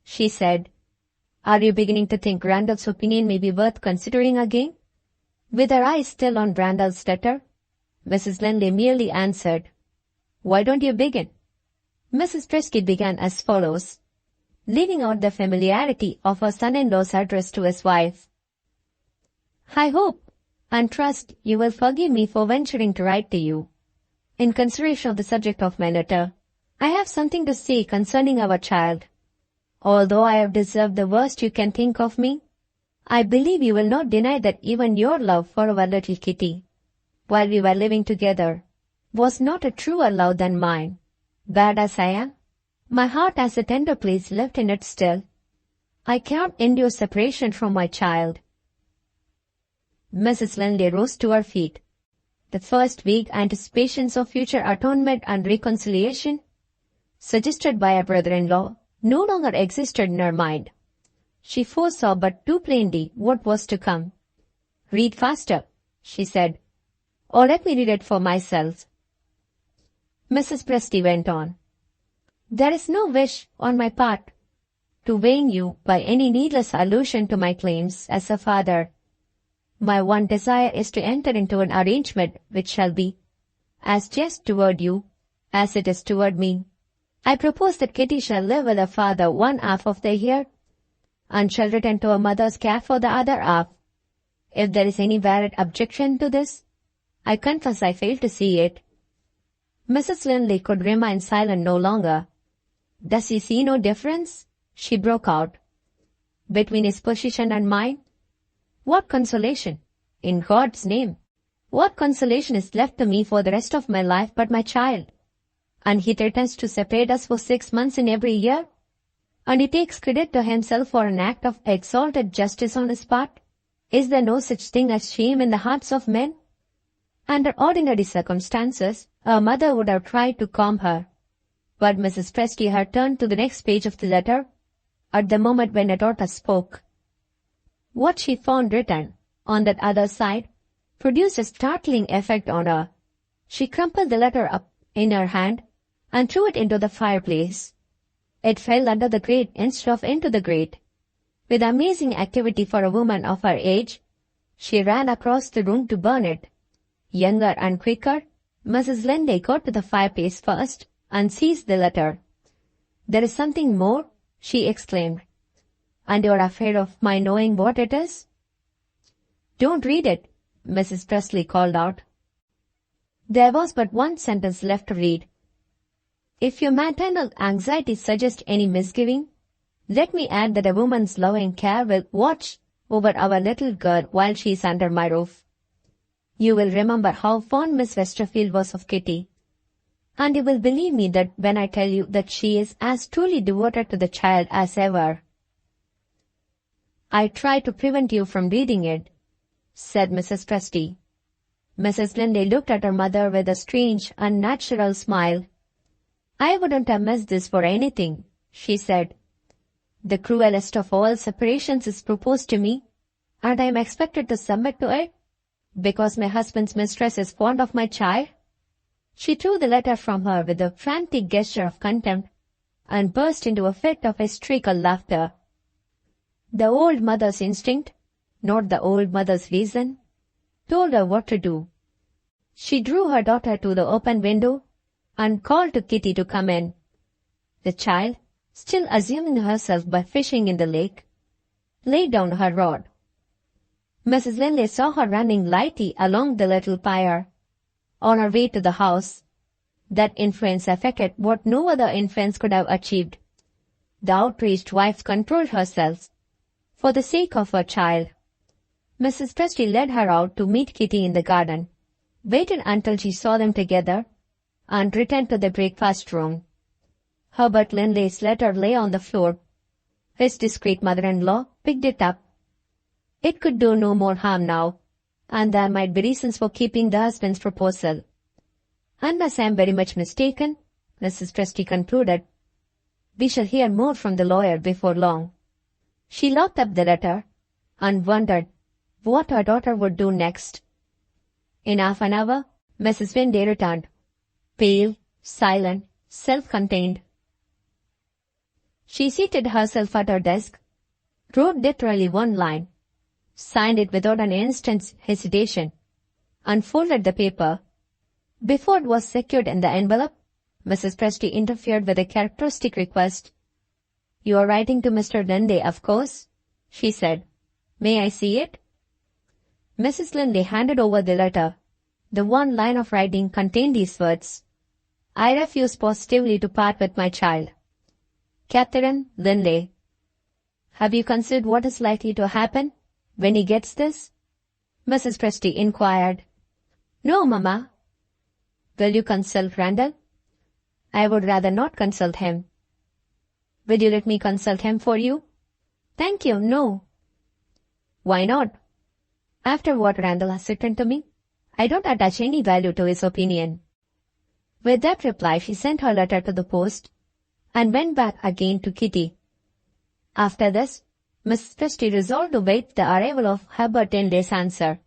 she said. "Are you beginning to think Randall's opinion may be worth considering again?" With her eyes still on Randall's letter, Mrs. Linley merely answered, "Why don't you begin?" Mrs. Presty began as follows, leaving out the familiarity of her son-in-law's address to his wife. "I hope and trust you will forgive me for venturing to write to you. In consideration of the subject of my letter, I have something to say concerning our child. Although I have deserved the worst you can think of me, I believe you will not deny that even your love for our little Kitty, while we were living together, was not a truer love than mine. Bad as I am, my heart has a tender place left in it still. I cannot endure separation from my child." Mrs. Linley rose to her feet. The first vague anticipations of future atonement and reconciliation, suggested by her brother-in-law, no longer existed in her mind. She foresaw but too plainly what was to come. "Read faster," she said, "or let me read it for myself." Mrs. Presty went on. "There is no wish on my part to vain you by any needless allusion to my claims as a father. My one desire is to enter into an arrangement which shall be as just toward you as it is toward me. I propose that Kitty shall live with her father one half of the year, and shall return to her mother's care for the other half. If there is any valid objection to this, I confess I fail to see it." Mrs. Linley could remain silent no longer. "Does he see no difference?" she broke out, "between his position and mine? What consolation, in God's name, what consolation is left to me for the rest of my life but my child? And he threatens to separate us for 6 months in every year? And he takes credit to himself for an act of exalted justice on his part? Is there no such thing as shame in the hearts of men?" Under ordinary circumstances, her mother would have tried to calm her, but Mrs. Presty had turned to the next page of the letter at the moment when her daughter spoke. What she found written on that other side produced a startling effect on her. She crumpled the letter up in her hand and threw it into the fireplace. It fell under the grate instead of into the grate. With amazing activity for a woman of her age, she ran across the room to burn it. Younger and quicker, Mrs. Linley got to the fireplace first and seized the letter. "There is something more," she exclaimed. "And you are afraid of my knowing what it is?" "Don't read it," Mrs. Presley called out. There was but one sentence left to read. "If your maternal anxiety suggests any misgiving, let me add that a woman's loving care will watch over our little girl while she is under my roof. You will remember how fond Miss Westerfield was of Kitty, and you will believe me that when I tell you that she is as truly devoted to the child as ever." "I tried to prevent you from reading it," said Mrs. Presty. Mrs. Linley looked at her mother with a strange, unnatural smile. "I wouldn't have missed this for anything," she said. "The cruelest of all separations is proposed to me, and I am expected to submit to it, because my husband's mistress is fond of my child." She threw the letter from her with a frantic gesture of contempt, and burst into a fit of hysterical laughter. The old mother's instinct, not the old mother's reason, told her what to do. She drew her daughter to the open window and called to Kitty to come in. The child, still assuming herself by fishing in the lake, laid down her rod. Mrs. Linley saw her running lightly along the little pier, on her way to the house. That influence affected what no other influence could have achieved. The outraged wife controlled herself, for the sake of her child. Mrs. Presty led her out to meet Kitty in the garden, waited until she saw them together, and returned to the breakfast room. Herbert Linley's letter lay on the floor. His discreet mother-in-law picked it up. It could do no more harm now, and there might be reasons for keeping the husband's proposal. "Unless I am very much mistaken," Mrs. Presty concluded, "we shall hear more from the lawyer before long." She locked up the letter and wondered what her daughter would do next. In half an hour, Mrs. Linley returned, pale, silent, self-contained. She seated herself at her desk, wrote literally one line, signed it without an instant's hesitation, and folded the paper. Before it was secured in the envelope, Mrs. Presty interfered with a characteristic request. "You are writing to Mr. Linley, of course," she said. "May I see it?" Mrs. Linley handed over the letter. The one line of writing contained these words: "I refuse positively to part with my child. Catherine Linley." "Have you considered what is likely to happen when he gets this?" Mrs. Presty inquired. "No, Mamma." "Will you consult Randall?" "I would rather not consult him." "Will you let me consult him for you?" "Thank you, no." "Why not?" "After what Randall has written to me, I don't attach any value to his opinion." With that reply, she sent her letter to the post and went back again to Kitty. After this, Mrs. Presty resolved to wait the arrival of Herbert Linley's answer,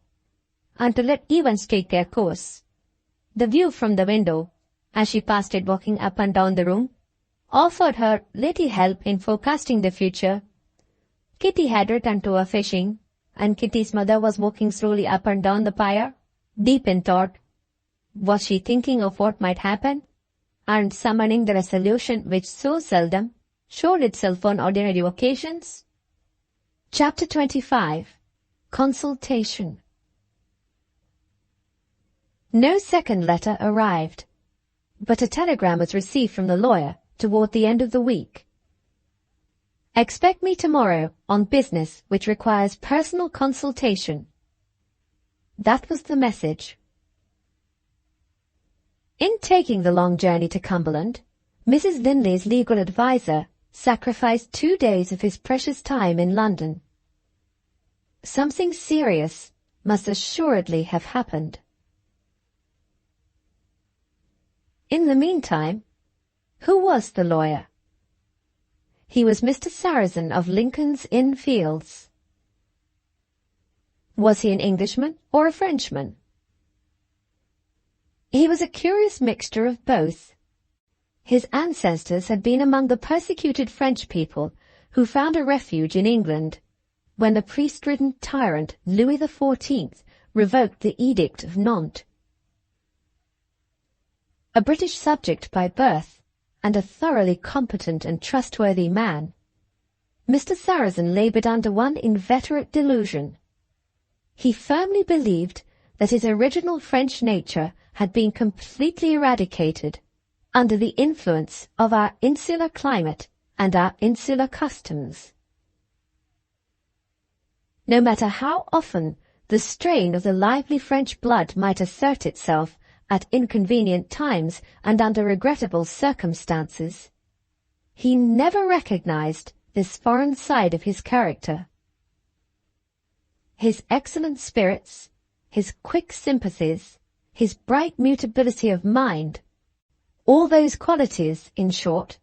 and to let events take their course. The view from the window, as she passed it walking up and down the room, offered her little help in forecasting the future. Kitty had returned to her fishing, and Kitty's mother was walking slowly up and down the pier, deep in thought. Was she thinking of what might happen, and summoning the resolution which so seldom showed itself on ordinary occasions? Chapter 25. Consultation. No second letter arrived, but a telegram was received from the lawyer toward the end of the week. "Expect me tomorrow on business which requires personal consultation." That was the message. In taking the long journey to Cumberland, Mrs. Linley's legal adviser sacrificed 2 days of his precious time in London. Something serious must assuredly have happened. In the meantime, who was the lawyer? He was Mr. Sarrazin of Lincoln's Inn Fields. Was he an Englishman or a Frenchman? He was a curious mixture of both. His ancestors had been among the persecuted French people who found a refuge in England when the priest-ridden tyrant Louis XIV revoked the Edict of Nantes. A British subject by birth, and a thoroughly competent and trustworthy man, Mr. Sarrazin laboured under one inveterate delusion. He firmly believed that his original French nature had been completely eradicated under the influence of our insular climate and our insular customs. No matter how often the strain of the lively French blood might assert itself at inconvenient times and under regrettable circumstances, he never recognized this foreign side of his character. His excellent spirits, his quick sympathies, his bright mutability of mind, all those qualities, in short,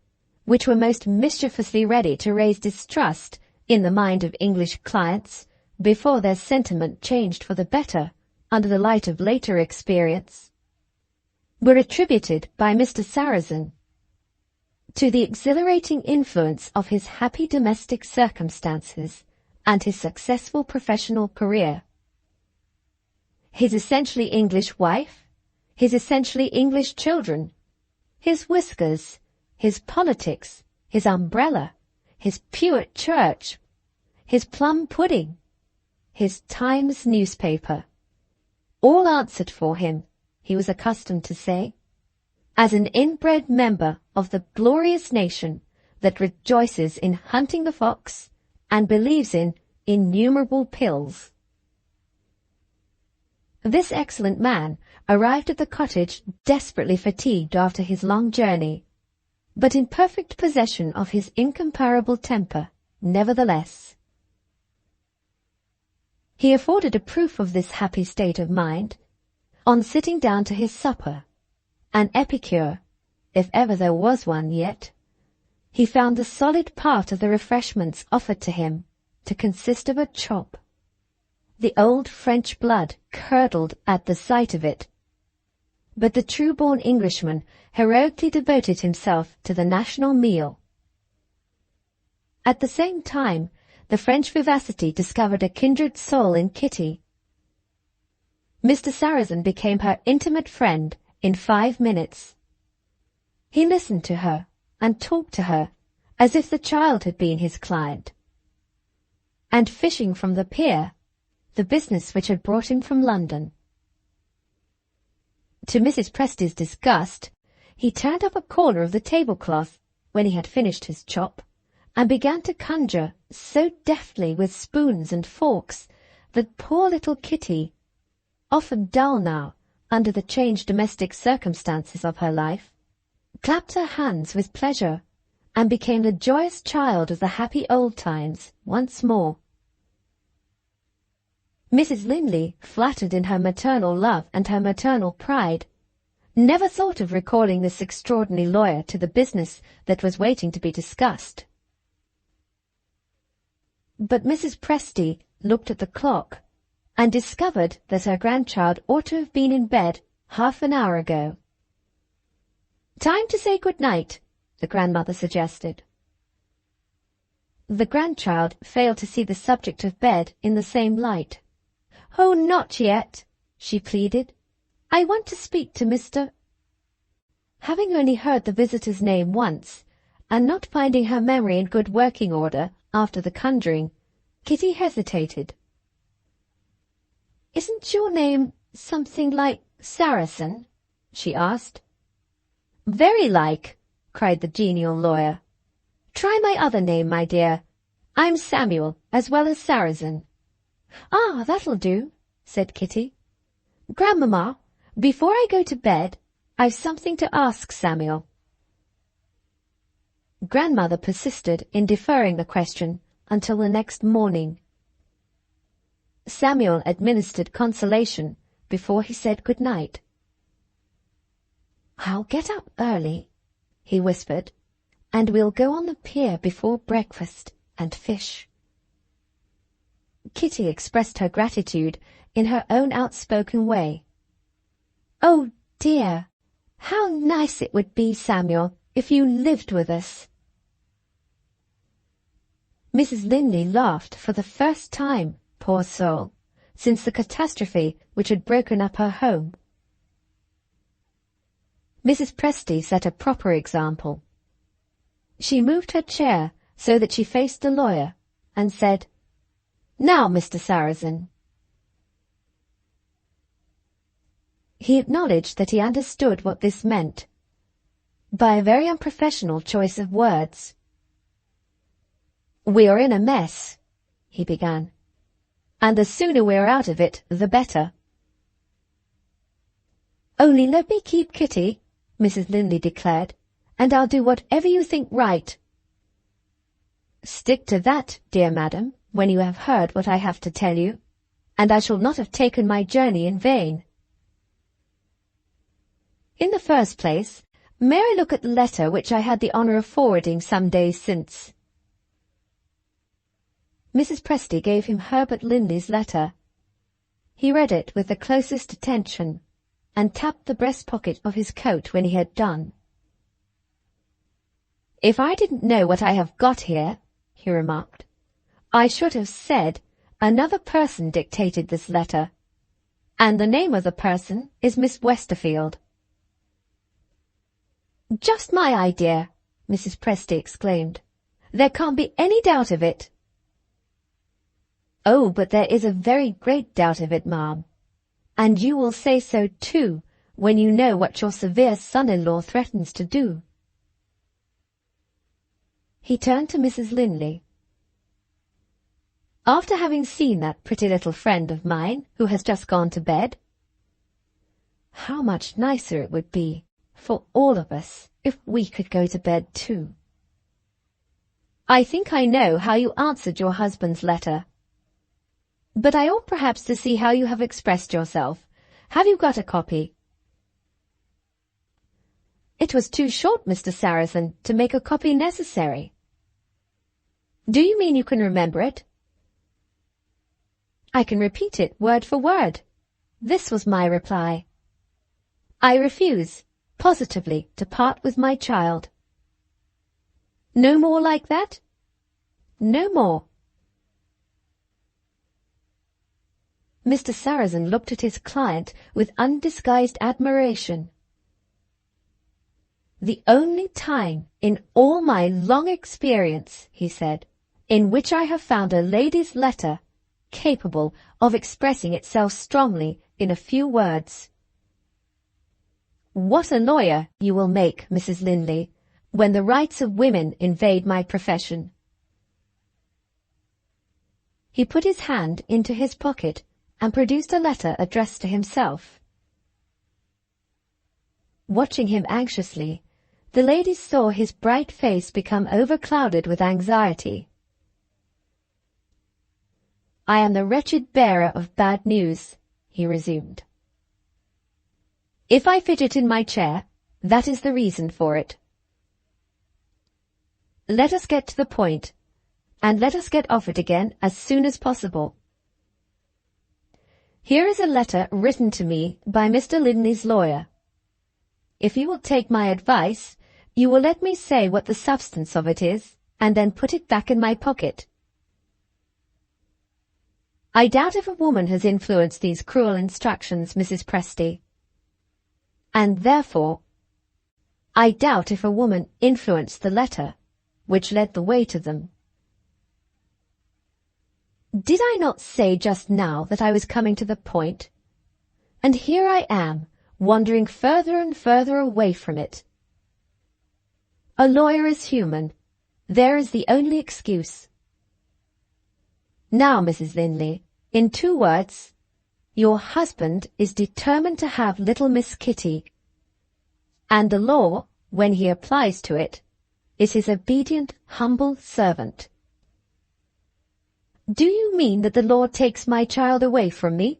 which were most mischievously ready to raise distrust in the mind of English clients before their sentiment changed for the better under the light of later experience, were attributed by Mr. Sarrazin to the exhilarating influence of his happy domestic circumstances and his successful professional career. His essentially English wife, his essentially English children, his whiskers, his politics, his umbrella, his pew at church, his plum pudding, his Times newspaper, all answered for him, he was accustomed to say, as an inbred member of the glorious nation that rejoices in hunting the fox and believes in innumerable pills. This excellent man arrived at the cottage desperately fatigued after his long journey, but in perfect possession of his incomparable temper, nevertheless. He afforded a proof of this happy state of mind on sitting down to his supper. An epicure, if ever there was one yet, he found the solid part of the refreshments offered to him to consist of a chop. The old French blood curdled at the sight of it, but the true-born Englishman heroically devoted himself to the national meal. At the same time, the French vivacity discovered a kindred soul in Kitty. Mr. Sarrazin became her intimate friend in 5 minutes. He listened to her and talked to her as if the child had been his client. And fishing from the pier, the business which had brought him from London. To Mrs. Presty's disgust, he turned up a corner of the tablecloth when he had finished his chop, and began to conjure so deftly with spoons and forks that poor little Kitty, often dull now under the changed domestic circumstances of her life, clapped her hands with pleasure, and became the joyous child of the happy old times once more. Mrs. Linley, flattered in her maternal love and her maternal pride, never thought of recalling this extraordinary lawyer to the business that was waiting to be discussed. But Mrs. Presty looked at the clock and discovered that her grandchild ought to have been in bed half an hour ago. "Time to say good night," the grandmother suggested. The grandchild failed to see the subject of bed in the same light. "Oh, not yet," she pleaded. "I want to speak to Mr." Having only heard the visitor's name once, and not finding her memory in good working order after the conjuring, Kitty hesitated. "Isn't your name something like Sarrazin?" she asked. "Very like," cried the genial lawyer. "Try my other name, my dear. I'm Samuel, as well as Sarrazin." "Ah, that'll do," said Kitty. "Grandmamma, before I go to bed, I've something to ask Samuel." Grandmother persisted in deferring the question until the next morning. Samuel administered consolation before he said good night. "I'll get up early," he whispered, "and we'll go on the pier before breakfast and fish." Kitty expressed her gratitude in her own outspoken way. "Oh, dear, how nice it would be, Samuel, if you lived with us." Mrs. Linley laughed for the first time, poor soul, since the catastrophe which had broken up her home. Mrs. Presty set a proper example. She moved her chair so that she faced the lawyer, and said, "Now, Mr. Sarrazin." He acknowledged that he understood what this meant, by a very unprofessional choice of words. "We are in a mess," he began, "and the sooner we are out of it, the better." "Only let me keep Kitty," Mrs. Linley declared, "and I'll do whatever you think right." "Stick to that, dear madam, when you have heard what I have to tell you, and I shall not have taken my journey in vain. In the first place, may I look at the letter which I had the honour of forwarding some days since?" Mrs. Presty gave him Herbert Linley's letter. He read it with the closest attention, and tapped the breast pocket of his coat when he had done. "If I didn't know what I have got here," he remarked, "I should have said another person dictated this letter, and the name of the person is Miss Westerfield." "Just my idea," Mrs. Presty exclaimed. "There can't be any doubt of it." "Oh, but there is a very great doubt of it, ma'am, and you will say so too when you know what your severe son-in-law threatens to do." He turned to Mrs. Linley. "After having seen that pretty little friend of mine who has just gone to bed, how much nicer it would be for all of us if we could go to bed too. I think I know how you answered your husband's letter. But I ought perhaps to see how you have expressed yourself. Have you got a copy?" "It was too short, Mr. Sarrazin, to make a copy necessary." "Do you mean you can remember it?" "I can repeat it word for word. This was my reply: 'I refuse, positively, to part with my child.' No more like that?" "No more." Mr. Sarrazin looked at his client with undisguised admiration. "The only time in all my long experience," he said, "in which I have found a lady's letter capable of expressing itself strongly in a few words. What a lawyer you will make, Mrs. Linley, when the rights of women invade my profession." He put his hand into his pocket and produced a letter addressed to himself. Watching him anxiously, the lady saw his bright face become overclouded with anxiety. "I am the wretched bearer of bad news," he resumed. "If I fidget in my chair, that is the reason for it. Let us get to the point, and let us get off it again as soon as possible. Here is a letter written to me by Mr. Linley's lawyer. If you will take my advice, you will let me say what the substance of it is, and then put it back in my pocket. I doubt if a woman has influenced these cruel instructions, Mrs. Presty, and therefore I doubt if a woman influenced the letter which led the way to them. Did I not say just now that I was coming to the point? And here I am, wandering further and further away from it. A lawyer is human. There is the only excuse. Now, Mrs. Linley, in 2 words, your husband is determined to have little Miss Kitty, and the law, when he applies to it, is his obedient, humble servant. Do you mean that the law takes my child away from me?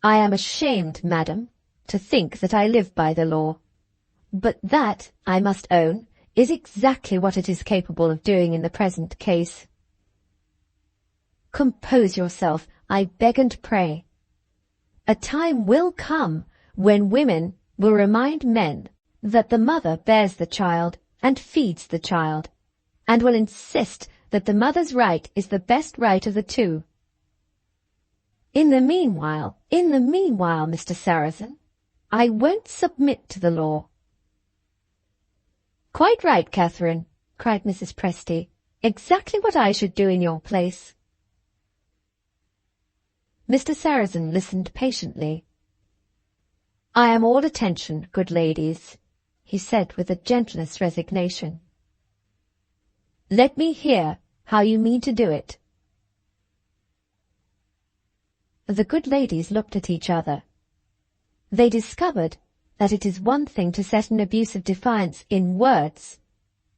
I am ashamed, madam, to think that I live by the law, but that, I must own, is exactly what it is capable of doing in the present case. compose yourself, I beg and pray. A time will come when women will remind men that the mother bears the child and feeds the child, and will insist that the mother's right is the best right of the two. In the meanwhile, Mr. Sarrazin, I won't submit to the law." "Quite right, Catherine," cried Mrs. Presty. "Exactly what I should do in your place." Mr. Sarrazin listened patiently. "I am all attention, good ladies," he said with a gentlest resignation. "Let me hear how you mean to do it." The good ladies looked at each other. They discovered that it is one thing to set an abuse of defiance in words,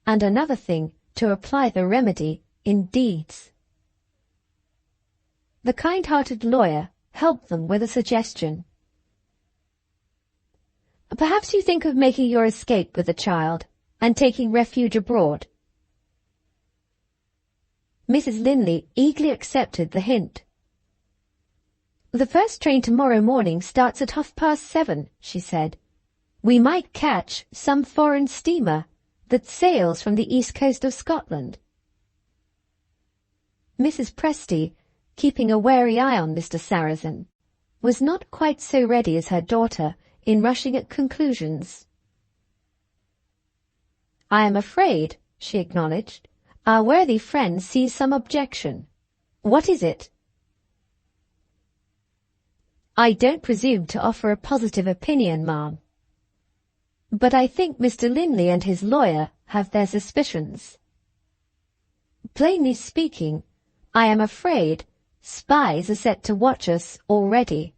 and another thing to apply the remedy in deeds. The kind-hearted lawyer helped them with a suggestion. "Perhaps you think of making your escape with the child and taking refuge abroad." Mrs. Linley eagerly accepted the hint. "The first train tomorrow morning starts at 7:30, she said. "We might catch some foreign steamer that sails from the east coast of Scotland." Mrs. Presty, keeping a wary eye on Mr. Sarrazin, was not quite so ready as her daughter in rushing at conclusions. "I am afraid," she acknowledged, "our worthy friend sees some objection. What is it?" "I don't presume to offer a positive opinion, ma'am. But I think Mr. Linley and his lawyer have their suspicions. Plainly speaking, I am afraid spies are set to watch us already."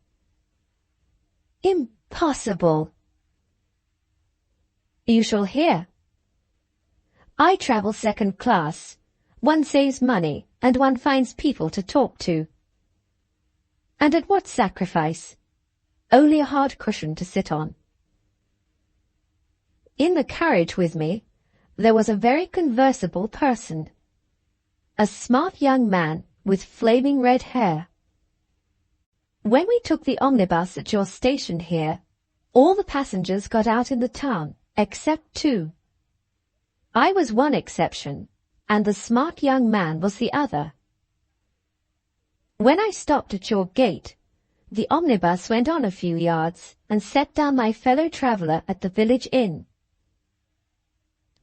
"Impossible!" "You shall hear. I travel second class. One saves money, and one finds people to talk to. And at what sacrifice? Only a hard cushion to sit on. In the carriage with me, there was a very conversable person. A smart young man with flaming red hair. When we took the omnibus at your station here, all the passengers got out in the town, except 2. I was one exception, and the smart young man was the other. When I stopped at your gate, the omnibus went on a few yards and set down my fellow traveller at the village inn.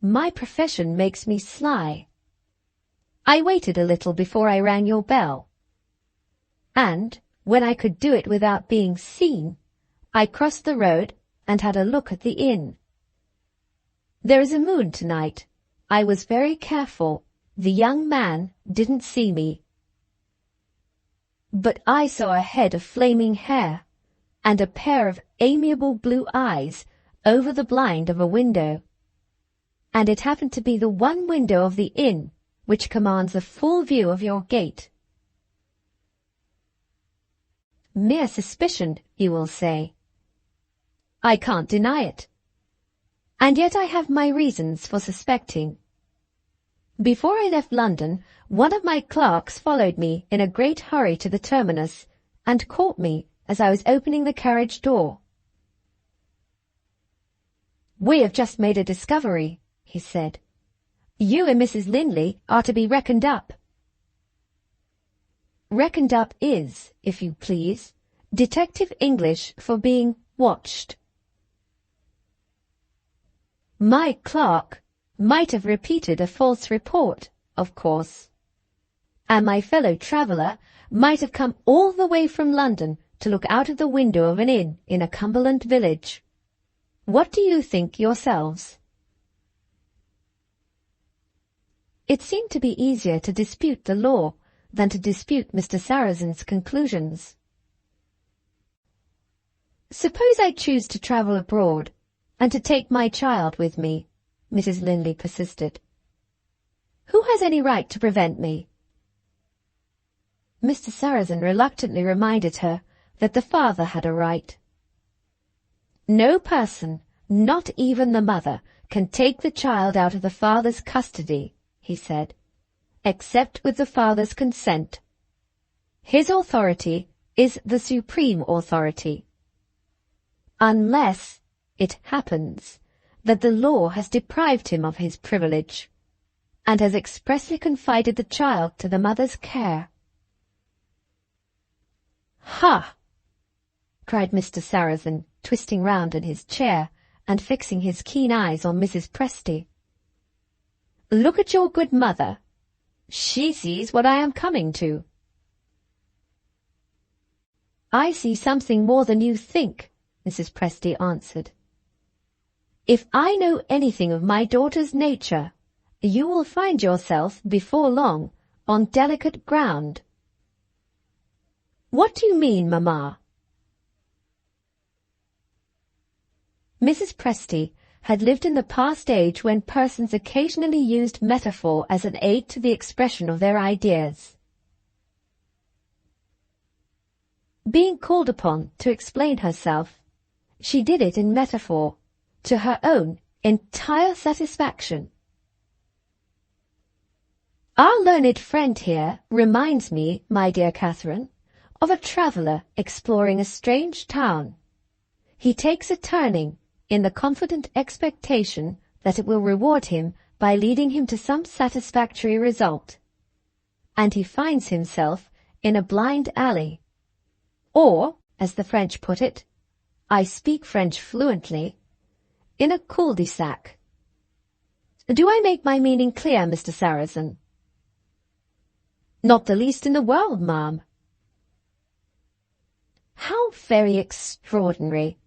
My profession makes me sly. I waited a little before I rang your bell, and, when I could do it without being seen, I crossed the road and had a look at the inn. There is a moon tonight. I was very careful. The young man didn't see me. But I saw a head of flaming hair, and a pair of amiable blue eyes over the blind of a window, and it happened to be the one window of the inn which commands a full view of your gate. Mere suspicion, you will say. I can't deny it. And yet I have my reasons for suspecting. Before I left London, one of my clerks followed me in a great hurry to the terminus and caught me as I was opening the carriage door. "We have just made a discovery," he said. "You and Mrs. Linley are to be reckoned up." Reckoned up is, if you please, detective English for being watched. My clerk might have repeated a false report, of course, and my fellow traveller might have come all the way from London to look out of the window of an inn in a Cumberland village. What do you think yourselves? It seemed to be easier to dispute the law than to dispute Mr. Sarrazin's conclusions. "Suppose I choose to travel abroad, and to take my child with me," Mrs. Linley persisted. "Who has any right to prevent me?" Mr. Sarrazin reluctantly reminded her that the father had a right. "No person, not even the mother, can take the child out of the father's custody," he said, "except with the father's consent. His authority is the supreme authority. Unless it happens that the law has deprived him of his privilege, and has expressly confided the child to the mother's care. "Ha!" cried Mr. Sarrazin, twisting round in his chair and fixing his keen eyes on Mrs. Presty. "Look at your good mother. She sees what I am coming to." "I see something more than you think," Mrs. Presty answered. "If I know anything of my daughter's nature, you will find yourself, before long, on delicate ground." "What do you mean, mamma?" Mrs. Presty had lived in the past age when persons occasionally used metaphor as an aid to the expression of their ideas. Being called upon to explain herself, she did it in metaphor, to her own entire satisfaction. "Our learned friend here reminds me, my dear Catherine, of a traveller exploring a strange town. He takes a turning in the confident expectation that it will reward him by leading him to some satisfactory result, and he finds himself in a blind alley, or, as the French put it, I speak French fluently, in a cul-de-sac. Do I make my meaning clear, Mr. Sarrazin?" "Not the least in the world, ma'am." "How very extraordinary.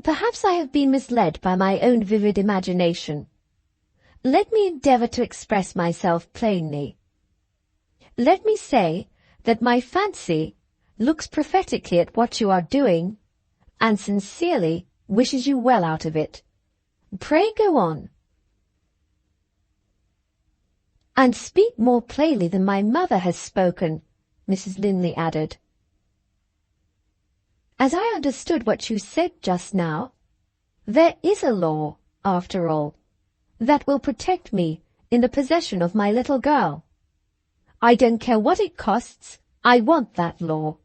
Perhaps I have been misled by my own vivid imagination. Let me endeavour to express myself plainly. Let me say that my fancy looks prophetically at what you are doing, and sincerely wishes you well out of it. Pray go on." "And speak more plainly than my mother has spoken," Mrs. Linley added. "As I understood what you said just now, there is a law, after all, that will protect me in the possession of my little girl. I don't care what it costs, I want that law."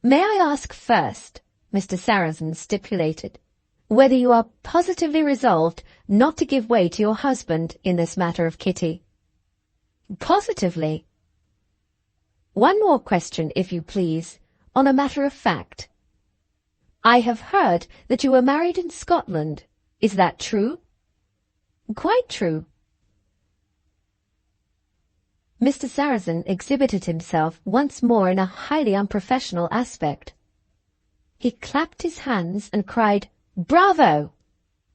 "May I ask first," Mr. Sarrazin stipulated, "whether you are positively resolved not to give way to your husband in this matter of Kitty?" "Positively." "One more question, if you please, on a matter of fact. I have heard that you were married in Scotland. Is that true?" "Quite true." Mr. Sarrazin exhibited himself once more in a highly unprofessional aspect. He clapped his hands and cried, "Bravo!"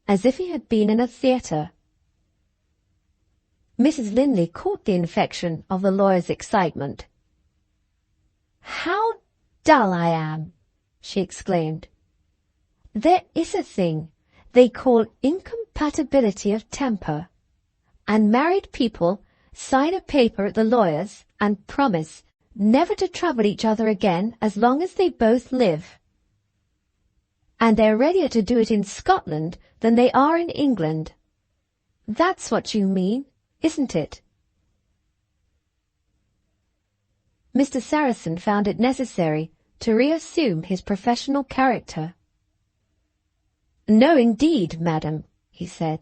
as if he had been in a theatre. Mrs. Linley caught the infection of the lawyer's excitement. "How dull I am!" she exclaimed. "There is a thing they call incompatibility of temper, and married people sign a paper at the lawyer's and promise never to trouble each other again as long as they both live. And they're readier to do it in Scotland than they are in England. That's what you mean, isn't it?" Mr. Sarrazin found it necessary to reassume his professional character. "No, indeed, madam," he said.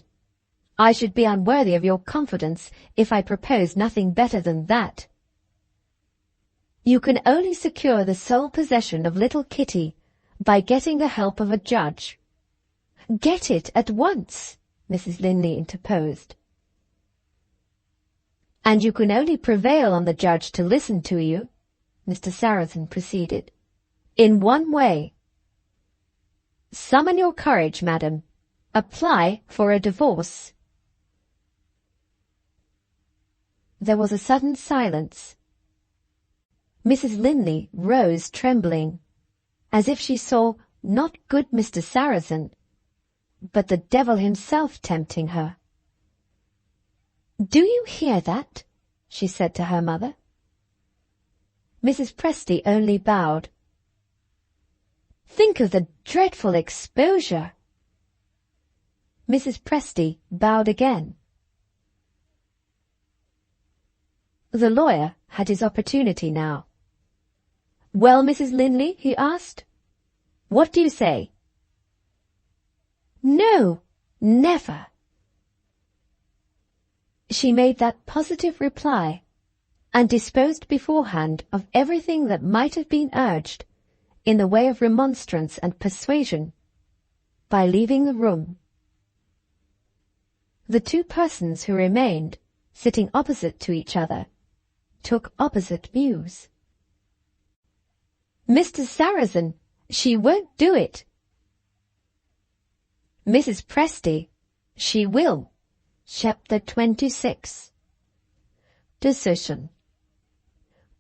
"I should be unworthy of your confidence if I proposed nothing better than that. You can only secure the sole possession of little Kitty by getting the help of a judge." "Get it at once," Mrs. Linley interposed. "And you can only prevail on the judge to listen to you," Mr. Sarrazin proceeded, "in one way. Summon your courage, madam. Apply for a divorce." There was a sudden silence. Mrs. Linley rose trembling, as if she saw not good Mr. Sarrazin, but the devil himself tempting her. "Do you hear that?" she said to her mother. Mrs. Presty only bowed. "Think of the dreadful exposure." Mrs. Presty bowed again. The lawyer had his opportunity now. "Well, Mrs. Linley," he asked, "what do you say?" "No, never." She made that positive reply, and disposed beforehand of everything that might have been urged in the way of remonstrance and persuasion by leaving the room. The two persons who remained, sitting opposite to each other, took opposite views. "Mr. Sarrazin, she won't do it." "Mrs. Presty, she will." Chapter 26. Decision.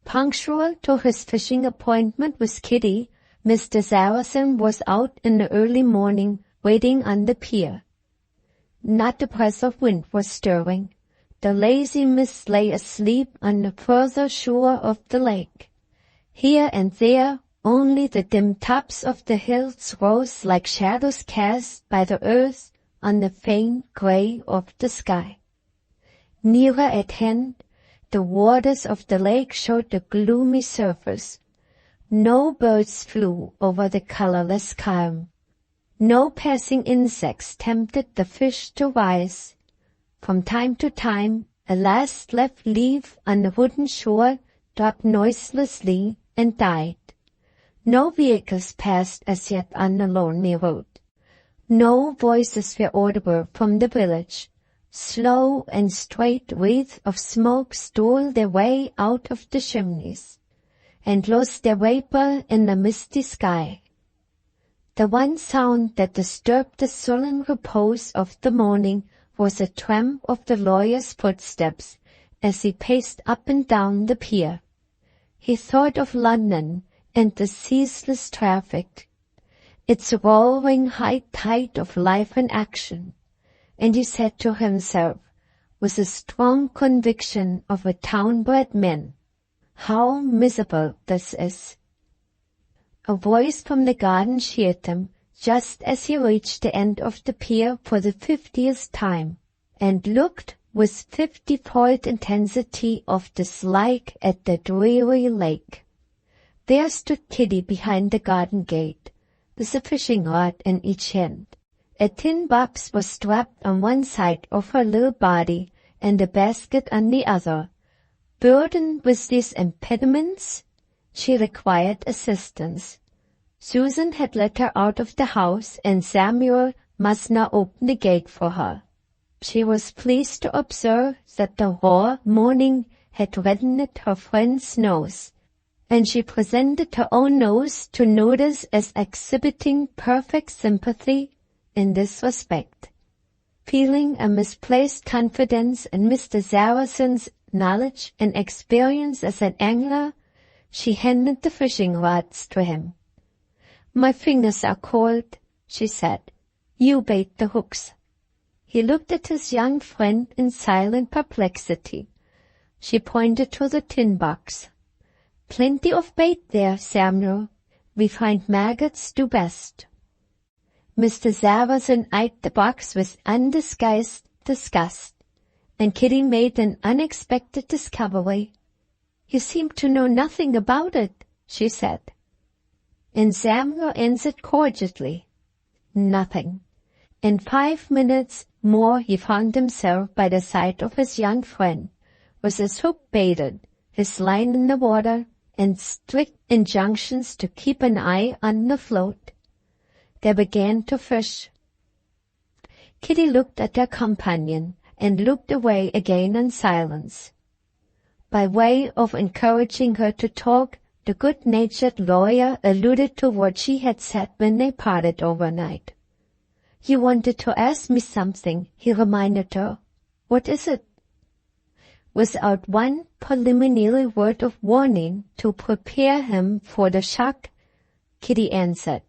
Punctual to his fishing appointment with Kitty, Mr. Sarrazin was out in the early morning waiting on the pier. Not a breath of wind was stirring. The lazy mist lay asleep on the further shore of the lake. Here and there only the dim tops of the hills rose like shadows cast by the earth on the faint grey of the sky. Nearer at hand, the waters of the lake showed the gloomy surface. No birds flew over the colorless calm. No passing insects tempted the fish to rise. From time to time, a last left leaf on the wooden shore dropped noiselessly and died. No vehicles passed as yet on the lonely road. No voices were audible from the village. Slow and straight wreaths of smoke stole their way out of the chimneys, and lost their vapor in the misty sky. The one sound that disturbed the sullen repose of the morning was the tramp of the lawyer's footsteps as he paced up and down the pier. He thought of London and the ceaseless traffic, its roaring high tide of life and action, and he said to himself, with a strong conviction of a town-bred man, "How miserable this is." A voice from the garden cheered him just as he reached the end of the pier for the 50th time, and looked with 50-fold intensity of dislike at the dreary lake. There stood Kitty behind the garden gate, with a fishing rod in each hand. A tin box was strapped on one side of her little body and a basket on the other. Burdened with these impediments, she required assistance. Susan had let her out of the house, and Samuel must now open the gate for her. She was pleased to observe that the raw morning had reddened her friend's nose, and she presented her own nose to notice as exhibiting perfect sympathy in this respect. Feeling a misplaced confidence in Mr. Sarrazin's knowledge and experience as an angler, she handed the fishing rods to him. "My fingers are cold," she said. "You bait the hooks." He looked at his young friend in silent perplexity. She pointed to the tin box. "Plenty of bait there, Samuel. We find maggots do best." Mr. Sarrazin eyed the box with undisguised disgust, and Kitty made an unexpected discovery. "You seem to know nothing about it," she said. And Samuel answered cordially, "Nothing." In 5 minutes more he found himself by the side of his young friend, with his hook baited, his line in the water, and strict injunctions to keep an eye on the float. They began to fish. Kitty looked at her companion and looked away again in silence. By way of encouraging her to talk, the good-natured lawyer alluded to what she had said when they parted overnight. "You wanted to ask me something," he reminded her. "What is it?" Without one preliminary word of warning to prepare him for the shock, Kitty answered,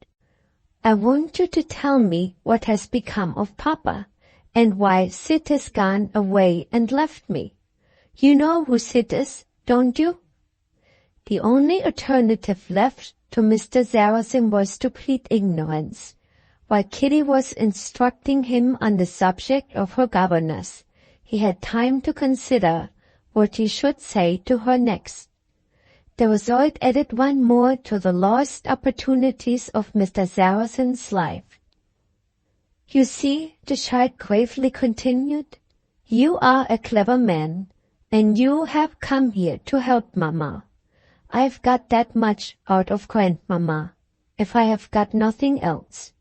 "I want you to tell me what has become of Papa, and why Sid has gone away and left me. You know who Sid is, don't you?" The only alternative left to Mr. Sarrazin was to plead ignorance. While Kitty was instructing him on the subject of her governess, he had time to consider what he should say to her next. The result added one more to the lost opportunities of Mr. Sarrazin's life. "You see," the child gravely continued, "you are a clever man, and you have come here to help Mama. I've got that much out of Grandmama, if I have got nothing else.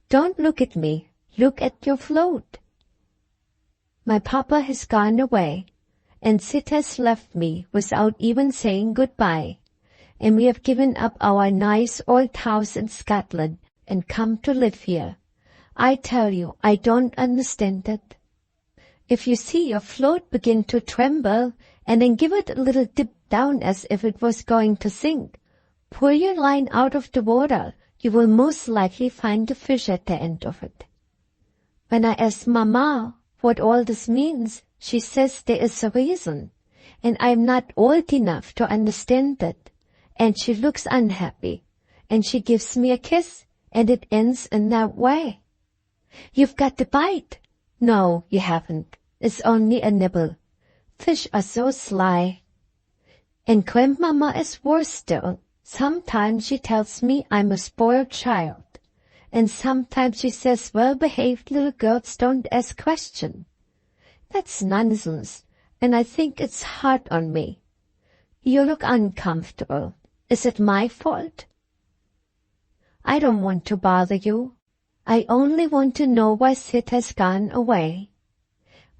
Don't look at me, look at your float. My papa has gone away, and Sid has left me without even saying goodbye, and we have given up our nice old house in Scotland and come to live here. I tell you, I don't understand it. If you see your float begin to tremble and then give it a little dip down as if it was going to sink, pull your line out of the water, you will most likely find a fish at the end of it. When I ask Mama what all this means, she says there is a reason, and I'm not old enough to understand it, and she looks unhappy, and she gives me a kiss, and it ends in that way. You've got the bite." "No, you haven't. It's only a nibble. Fish are so sly." "And Grandmama is worse still. Sometimes she tells me I'm a spoiled child, and sometimes she says well-behaved little girls don't ask questions. That's nonsense, and I think it's hard on me. You look uncomfortable. Is it my fault?" "I don't want to bother you. I only want to know why Sid has gone away.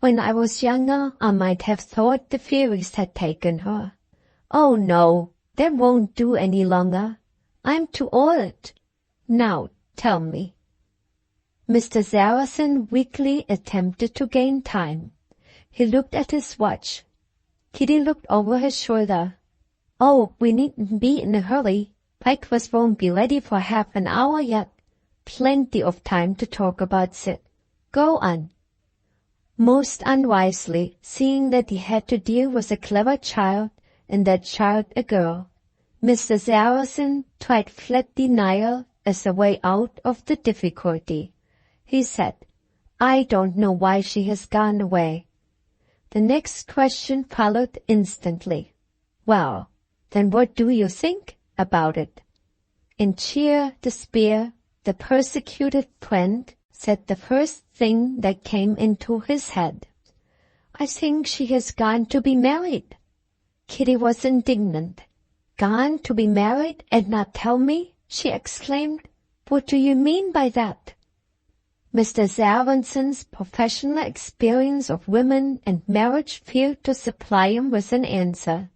When I was younger, I might have thought the fairies had taken her. Oh no, that won't do any longer. I'm too old. Now, tell me." Mr. Sarrazin weakly attempted to gain time. He looked at his watch. Kitty looked over his shoulder. "Oh, we needn't be in a hurry. Breakfast won't be ready for half an hour yet. Plenty of time to talk about Sid. Go on." Most unwisely, seeing that he had to deal with a clever child, and that child a girl, Mr. Sarrazin tried flat denial as a way out of the difficulty. He said, "I don't know why she has gone away." The next question followed instantly. "Well, then what do you think about it?" In sheer despair, the persecuted friend said the first thing that came into his head. "I think she has gone to be married." Kitty was indignant. "Gone to be married and not tell me?" she exclaimed. "What do you mean by that?" Mr. Sarrazin's professional experience of women and marriage failed to supply him with an answer.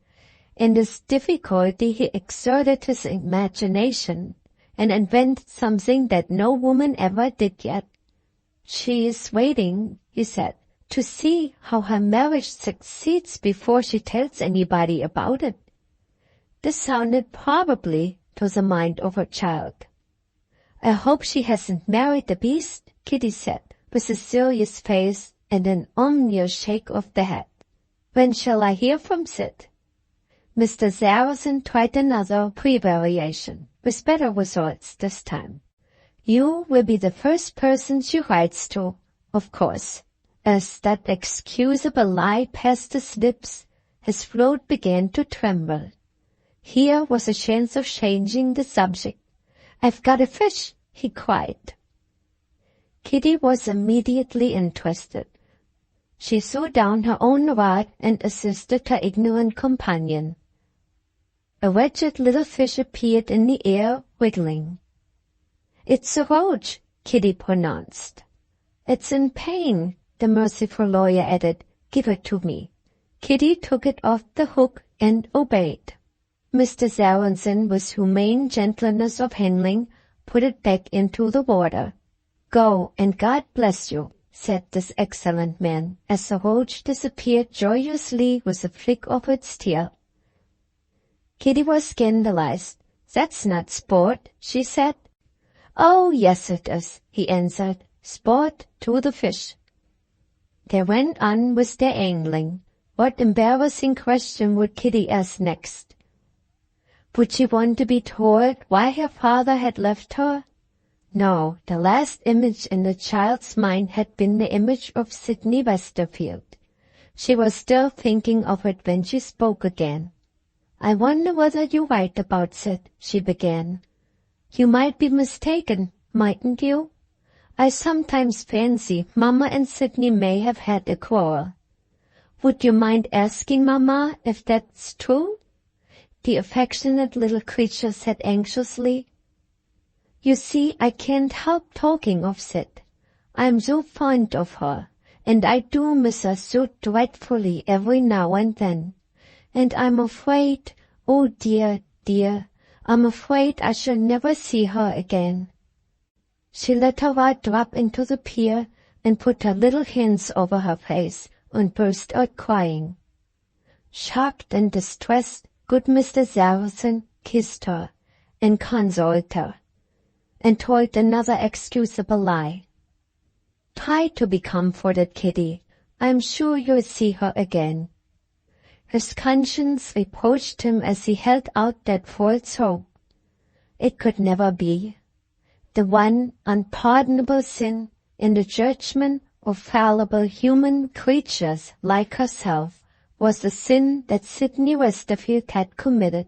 In this difficulty he exerted his imagination and invented something that no woman ever did yet. "She is waiting," he said, "to see how her marriage succeeds before she tells anybody about it." This sounded probably to the mind of a child. "I hope she hasn't married the beast," Kitty said, with a serious face and an ominous shake of the head. "When shall I hear from Sid?" Mr. Sarrazin tried another prevariation, with better results this time. "You will be the first person she writes to, of course." As that excusable lie passed his lips, his throat began to tremble. Here was a chance of changing the subject. "I've got a fish," he cried. Kitty was immediately interested. She threw down her own rod and assisted her ignorant companion. A wretched little fish appeared in the air, wiggling. "It's a roach," Kitty pronounced. "It's in pain," the merciful lawyer added. "Give it to me." Kitty took it off the hook and obeyed. Mr. Sarrazin, with humane gentleness of handling, put it back into the water. "Go, and God bless you," said this excellent man, as the roach disappeared joyously with a flick of its tail. Kitty was scandalized. "That's not sport," she said. "Oh, yes it is," he answered. "Sport to the fish." They went on with their angling. What embarrassing question would Kitty ask next? Would she want to be told why her father had left her? No, the last image in the child's mind had been the image of Sidney Westerfield. She was still thinking of it when she spoke again. "I wonder whether you're right about it," she began. "You might be mistaken, mightn't you? I sometimes fancy Mama and Sidney may have had a quarrel. Would you mind asking Mama if that's true?" the affectionate little creature said anxiously. "You see, I can't help talking of Sid. I'm so fond of her, and I do miss her so dreadfully every now and then. And I'm afraid, oh dear, dear, I'm afraid I shall never see her again." She let her rod drop into the pier and put her little hands over her face and burst out crying. Shocked and distressed, good Mr. Saracen kissed her and consoled her, and told another excusable lie. "Try to be comforted, Kitty. I'm sure you'll see her again." His conscience reproached him as he held out that false hope. It could never be. The one unpardonable sin in the judgment of fallible human creatures like herself was the sin that Sidney Westerfield had committed.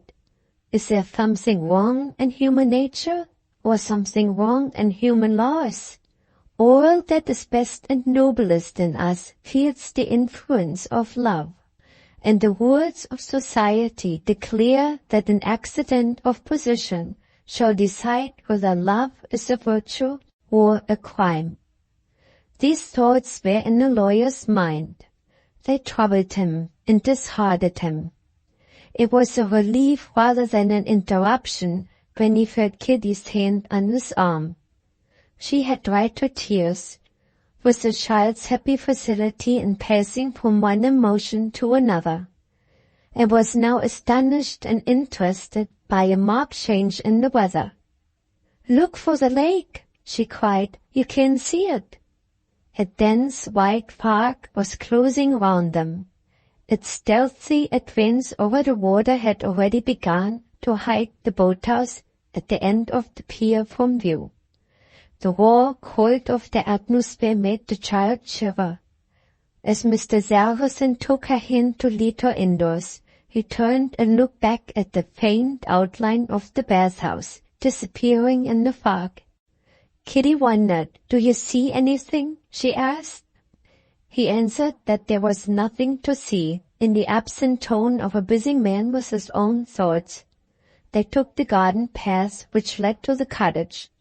Is there something wrong in human nature, or something wrong in human laws? All that is best and noblest in us feels the influence of love, and the rules of society declare that an accident of position shall decide whether love is a virtue or a crime. These thoughts were in the lawyer's mind. They troubled him and disheartened him. It was a relief rather than an interruption when he felt Kitty's hand on his arm. She had dried her tears, with the child's happy facility in passing from one emotion to another, and was now astonished and interested by a marked change in the weather. "Look for the lake," she cried. "You can see it." A dense white fog was closing round them. Its stealthy advance over the water had already begun to hide the boathouse at the end of the pier from view. The raw cold of the atmosphere made the child shiver. As Mr. Saracen took her hand to lead her indoors, he turned and looked back at the faint outline of the bathhouse, disappearing in the fog. Kitty wondered, "Do you see anything?" she asked. He answered that there was nothing to see, in the absent tone of a busy man with his own thoughts. They took the garden path which led to the cottage.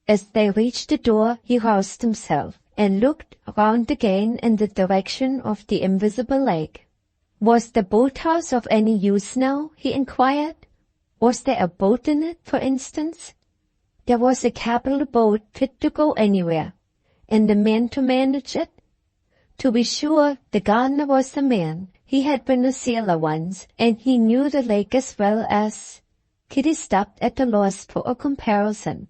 As they reached the door, he roused himself and looked round again in the direction of the invisible lake. Was the boathouse of any use now? He inquired. Was there a boat in it, for instance? There was a capital boat fit to go anywhere, and the man to manage it. To be sure, the gardener was a man. He had been a sailor once, and he knew the lake as well as— Kitty stopped at a loss for a comparison.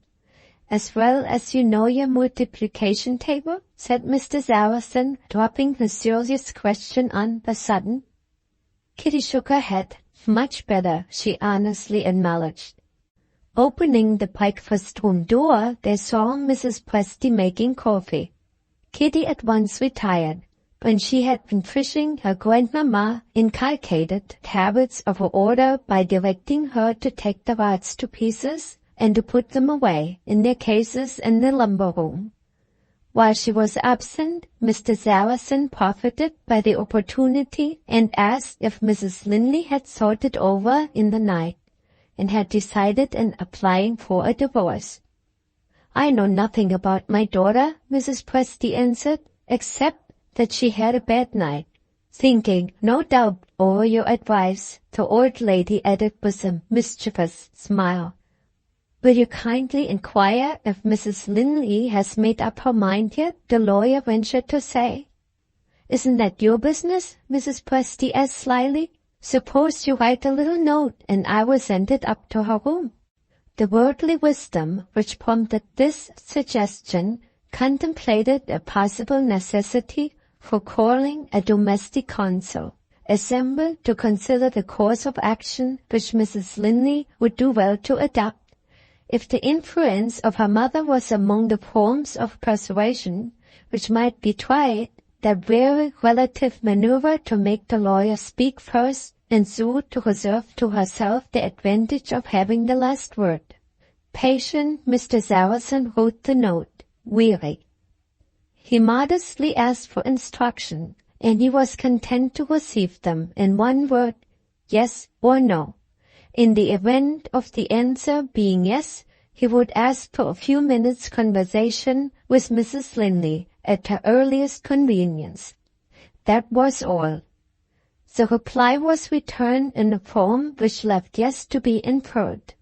"As well as you know your multiplication table?" said Mr. Saracen, dropping his serious question on the sudden. Kitty shook her head. "Much better," she honestly acknowledged. Opening the breakfast room door, they saw Mrs. Presty making coffee. Kitty at once retired. When she had been fishing, her grandmamma inculcated habits of order by directing her to take the rods to pieces and to put them away in their cases in the lumber room. While she was absent, Mr. Saracen profited by the opportunity and asked if Mrs. Linley had thought it over in the night and had decided in applying for a divorce. "I know nothing about my daughter," Mrs. Presty answered, "except that she had a bad night." Thinking, no doubt, over your advice, the old lady added with a mischievous smile, "Will you kindly inquire if Mrs. Linley has made up her mind yet?" the lawyer ventured to say. "Isn't that your business?" Mrs. Presty asked slyly. "Suppose you write a little note, and I will send it up to her room." The worldly wisdom which prompted this suggestion contemplated a possible necessity for calling a domestic council, assembled to consider the course of action which Mrs. Linley would do well to adopt. If the influence of her mother was among the forms of persuasion which might be tried, that very relative maneuver to make the lawyer speak first and so to reserve to herself the advantage of having the last word. Patient Mr. Saracen wrote the note, weary. He modestly asked for instruction, and he was content to receive them in one word, yes or no. In the event of the answer being yes, he would ask for a few minutes' conversation with Mrs. Linley at her earliest convenience. That was all. The reply was returned in a form which left yes to be inferred.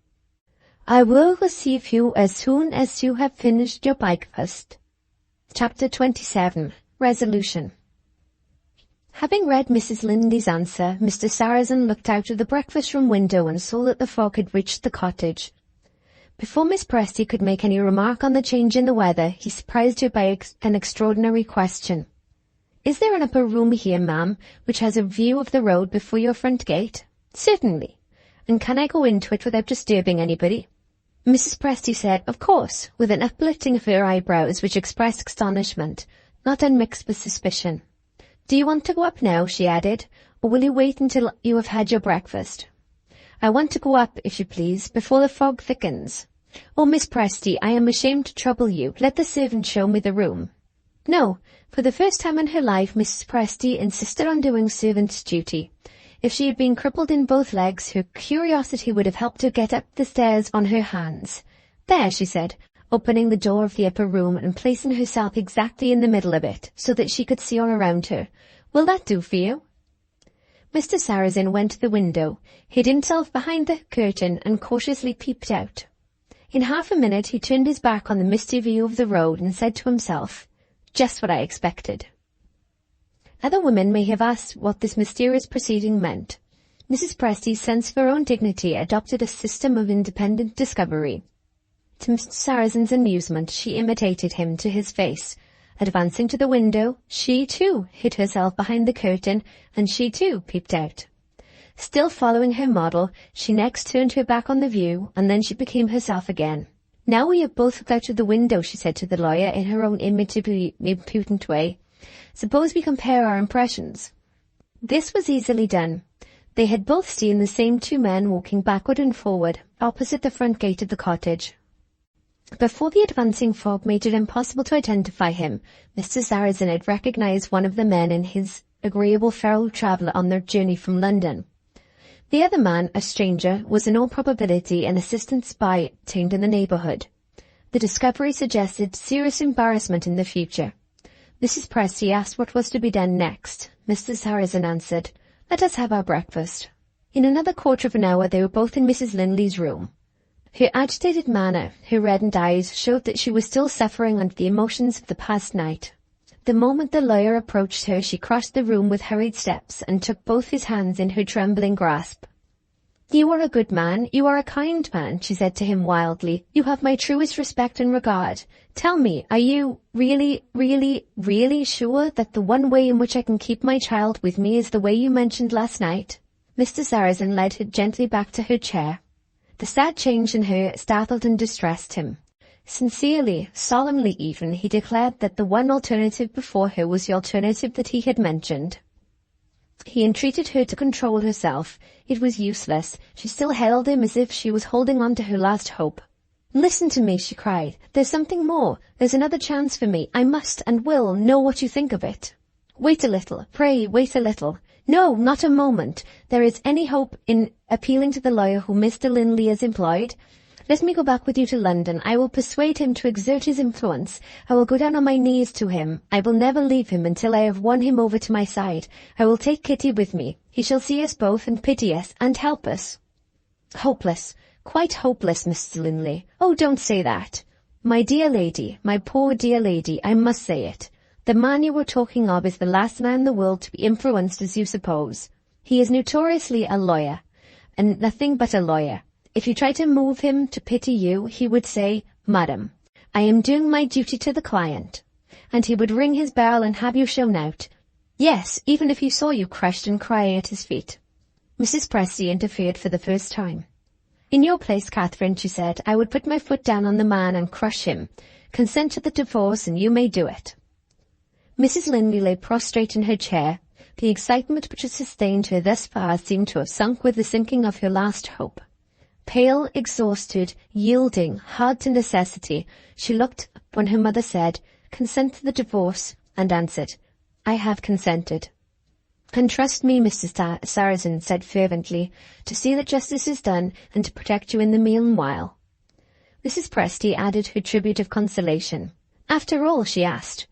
I will receive you as soon as you have finished your breakfast. Chapter 27. Resolution. Having read Mrs. Linley's answer, Mr. Saracen looked out of the breakfast-room window and saw that the fog had reached the cottage. Before Miss Presty could make any remark on the change in the weather, he surprised her by an extraordinary question. "Is there an upper room here, ma'am, which has a view of the road before your front gate?" "Certainly. And can I go into it without disturbing anybody?" Mrs. Presty said, "Of course," with an uplifting of her eyebrows which expressed astonishment, not unmixed with suspicion. "Do you want to go up now?" she added, "or will you wait until you have had your breakfast?" "I want to go up, if you please, before the fog thickens." "Oh, Miss Presty, I am ashamed to trouble you. Let the servant show me the room." No, for the first time in her life, Mrs. Presty insisted on doing servant's duty. If she had been crippled in both legs, her curiosity would have helped her get up the stairs on her hands. "There," she said, opening the door of the upper room and placing herself exactly in the middle of it, so that she could see all around her. "Will that do for you?" Mr. Saracen went to the window, hid himself behind the curtain, and cautiously peeped out. In half a minute he turned his back on the misty view of the road and said to himself, "Just what I expected." Other women may have asked what this mysterious proceeding meant. Mrs. Presty's sense of her own dignity adopted a system of independent discovery. To Mr. Saracen's amusement, she imitated him to his face. Advancing to the window, she, too, hid herself behind the curtain, and she, too, peeped out. Still following her model, she next turned her back on the view, and then she became herself again. "Now we have both looked out of the window," she said to the lawyer in her own imitably impudent way. "Suppose we compare our impressions." This was easily done. They had both seen the same two men walking backward and forward, opposite the front gate of the cottage. Before the advancing fog made it impossible to identify him, Mr. Saracen had recognized one of the men in his agreeable fellow traveller on their journey from London. The other man, a stranger, was in all probability an assistant spy obtained in the neighbourhood. The discovery suggested serious embarrassment in the future. Mrs. Presty asked what was to be done next. Mr. Saracen answered, "Let us have our breakfast." In another quarter of an hour they were both in Mrs. Linley's room. Her agitated manner, her reddened eyes, showed that she was still suffering under the emotions of the past night. The moment the lawyer approached her, she crossed the room with hurried steps and took both his hands in her trembling grasp. "You are a good man, you are a kind man," she said to him wildly. "You have my truest respect and regard. Tell me, are you really sure that the one way in which I can keep my child with me is the way you mentioned last night?" Mr. Saracen led her gently back to her chair. The sad change in her startled and distressed him. Sincerely, solemnly even, he declared that the one alternative before her was the alternative that he had mentioned. He entreated her to control herself. It was useless. She still held him as if she was holding on to her last hope. "Listen to me," she cried. "There's something more. There's another chance for me. I must and will know what you think of it." "Wait a little. Pray, wait a little." "No, not a moment. There is any hope in appealing to the lawyer whom Mr. Linley has employed. Let me go back with you to London. I will persuade him to exert his influence. I will go down on my knees to him. I will never leave him until I have won him over to my side. I will take Kitty with me. He shall see us both and pity us and help us." "Hopeless. Quite hopeless, Mr. Linley." "Oh, don't say that." "My dear lady, my poor dear lady, I must say it. The man you were talking of is the last man in the world to be influenced as you suppose. He is notoriously a lawyer, and nothing but a lawyer. If you try to move him to pity you, he would say, 'Madam, I am doing my duty to the client,' and he would ring his bell and have you shown out. Yes, even if he saw you crushed and crying at his feet." Mrs. Presty interfered for the first time. "In your place, Catherine," she said, "I would put my foot down on the man and crush him. Consent to the divorce and you may do it." Mrs. Linley lay prostrate in her chair. The excitement which had sustained her thus far seemed to have sunk with the sinking of her last hope. Pale, exhausted, yielding, hard to necessity, she looked up when her mother said, "Consent to the divorce," and answered, "I have consented." "And trust me," Mr. Sarrazin said fervently, "to see that justice is done and to protect you in the meanwhile." Mrs. Presty added her tribute of consolation. "After all," she asked,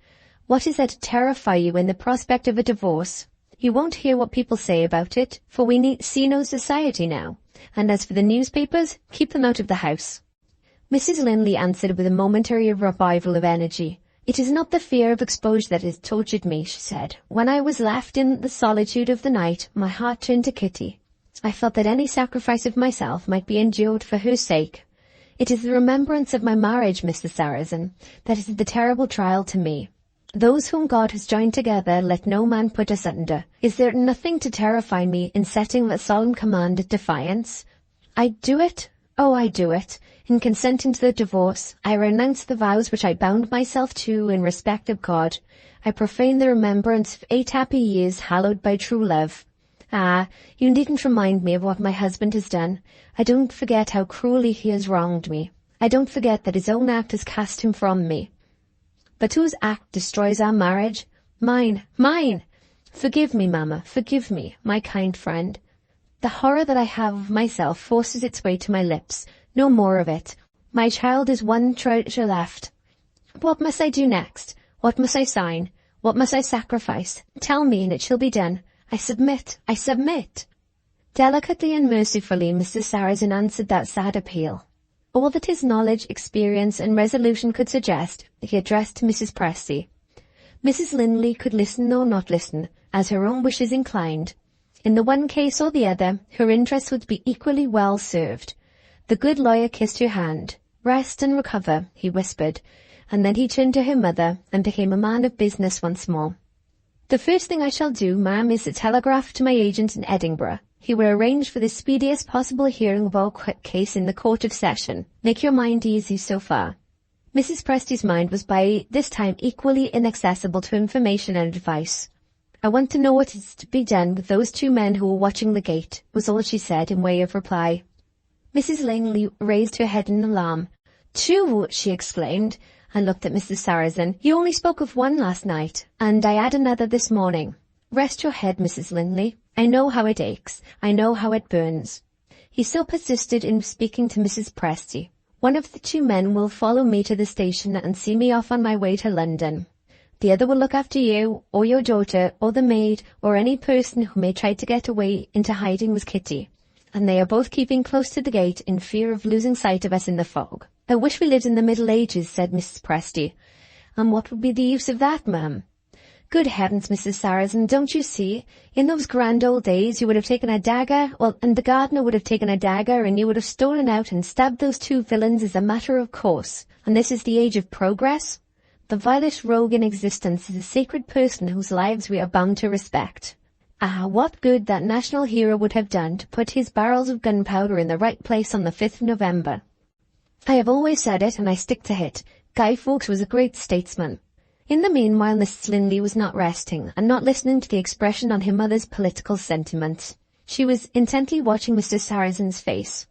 "what is there to terrify you in the prospect of a divorce? You won't hear what people say about it, for we see no society now. And as for the newspapers, keep them out of the house." Mrs. Linley answered with a momentary revival of energy. "It is not the fear of exposure that has tortured me," she said. "When I was left in the solitude of the night, my heart turned to Kitty. I felt that any sacrifice of myself might be endured for her sake. It is the remembrance of my marriage, Mr. Sarrazin, that is the terrible trial to me. Those whom God has joined together, let no man put asunder. Is there nothing to terrify me in setting that solemn command at defiance? I do it. Oh, I do it. In consenting to the divorce, I renounce the vows which I bound myself to in respect of God. I profane the remembrance of 8 happy years hallowed by true love. Ah, you needn't remind me of what my husband has done. I don't forget how cruelly he has wronged me. I don't forget that his own act has cast him from me. But whose act destroys our marriage? Mine, mine! Forgive me, Mamma, forgive me, my kind friend. The horror that I have of myself forces its way to my lips. No more of it. My child is one treasure left. What must I do next? What must I sign? What must I sacrifice? Tell me, and it shall be done. I submit, I submit." Delicately and mercifully Mr. Sarrazin answered that sad appeal. All that his knowledge, experience, and resolution could suggest, he addressed to Mrs. Presty. Mrs. Linley could listen or not listen, as her own wishes inclined. In the one case or the other, her interests would be equally well served. The good lawyer kissed her hand. "Rest and recover," he whispered, and then he turned to her mother and became a man of business once more. "The first thing I shall do, ma'am, is to telegraph to my agent in Edinburgh. He will arrange for the speediest possible hearing of our case in the Court of Session. Make your mind easy so far." Mrs. Presty's mind was by this time equally inaccessible to information and advice. "I want to know what is to be done with those 2 men who were watching the gate," was all she said in way of reply. Mrs. Linley raised her head in alarm. "2!" she exclaimed, and looked at Mr. Sarrazin. "You only spoke of 1 last night, and I had another this morning. Rest your head, Mrs. Linley. I know how it aches. I know how it burns." He still persisted in speaking to Mrs. Presty. "One of the 2 men will follow me to the station and see me off on my way to London. The other will look after you, or your daughter, or the maid, or any person who may try to get away into hiding with Kitty. And they are both keeping close to the gate in fear of losing sight of us in the fog." "I wish we lived in the Middle Ages," said Mrs. Presty. "And what would be the use of that, ma'am?" "Good heavens, Mrs. Sarrazin, don't you see? In those grand old days you would have taken a dagger, and the gardener would have taken a dagger, and you would have stolen out and stabbed those 2 villains as a matter of course. And this is the age of progress? The vilest rogue in existence is a sacred person whose lives we are bound to respect. Ah, what good that national hero would have done to put his barrels of gunpowder in the right place on the 5th of November. I have always said it, and I stick to it. Guy Fawkes was a great statesman." In the meanwhile, Mrs. Linley was not resting, and not listening to the expression on her mother's political sentiments. She was intently watching Mr. Sarrazin's face.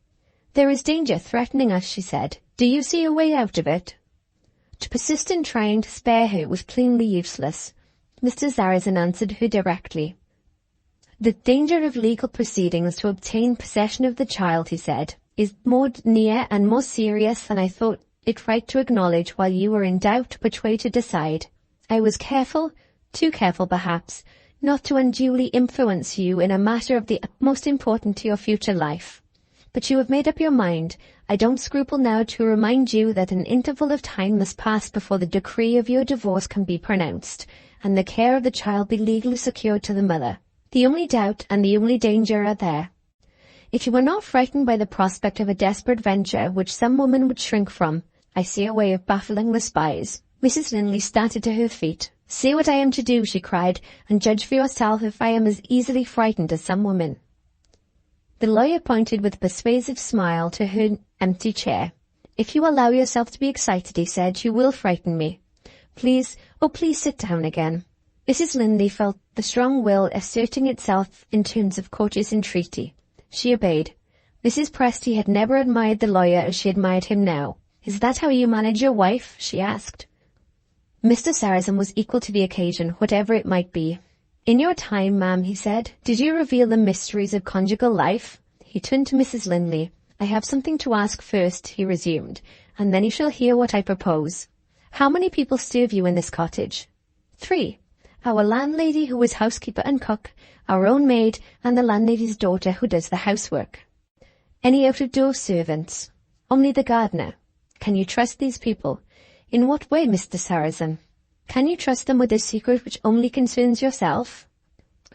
"There is danger threatening us," she said. "Do you see a way out of it?" To persist in trying to spare her was plainly useless. Mr. Sarrazin answered her directly. "The danger of legal proceedings to obtain possession of the child," he said, "is more near and more serious than I thought it right to acknowledge while you were in doubt which way to decide. I was careful, too careful perhaps, not to unduly influence you in a matter of the utmost importance to your future life. But you have made up your mind. I don't scruple now to remind you that an interval of time must pass before the decree of your divorce can be pronounced, and the care of the child be legally secured to the mother. The only doubt and the only danger are there. If you are not frightened by the prospect of a desperate venture which some woman would shrink from, I see a way of baffling the spies." Mrs. Linley started to her feet. "See what I am to do," she cried, "and judge for yourself if I am as easily frightened as some women." The lawyer pointed with a persuasive smile to her empty chair. "If you allow yourself to be excited," he said, "you will frighten me. Please, oh please sit down again. Mrs. Linley felt the strong will asserting itself in tones of courteous entreaty. She obeyed. Mrs. Presty had never admired the lawyer as she admired him now. Is that how you manage your wife? She asked. Mr. Sarrazin was equal to the occasion, whatever it might be. In your time, ma'am, he said, did you reveal the mysteries of conjugal life? He turned to Mrs. Linley. I have something to ask first, he resumed, and then you shall hear what I propose. How many people serve you in this cottage? 3. Our landlady, who is housekeeper and cook, our own maid, and the landlady's daughter, who does the housework. Any out-of-door servants? Only the gardener. Can you trust these people? In what way, Mr. Sarrazin? Can you trust them with a secret which only concerns yourself?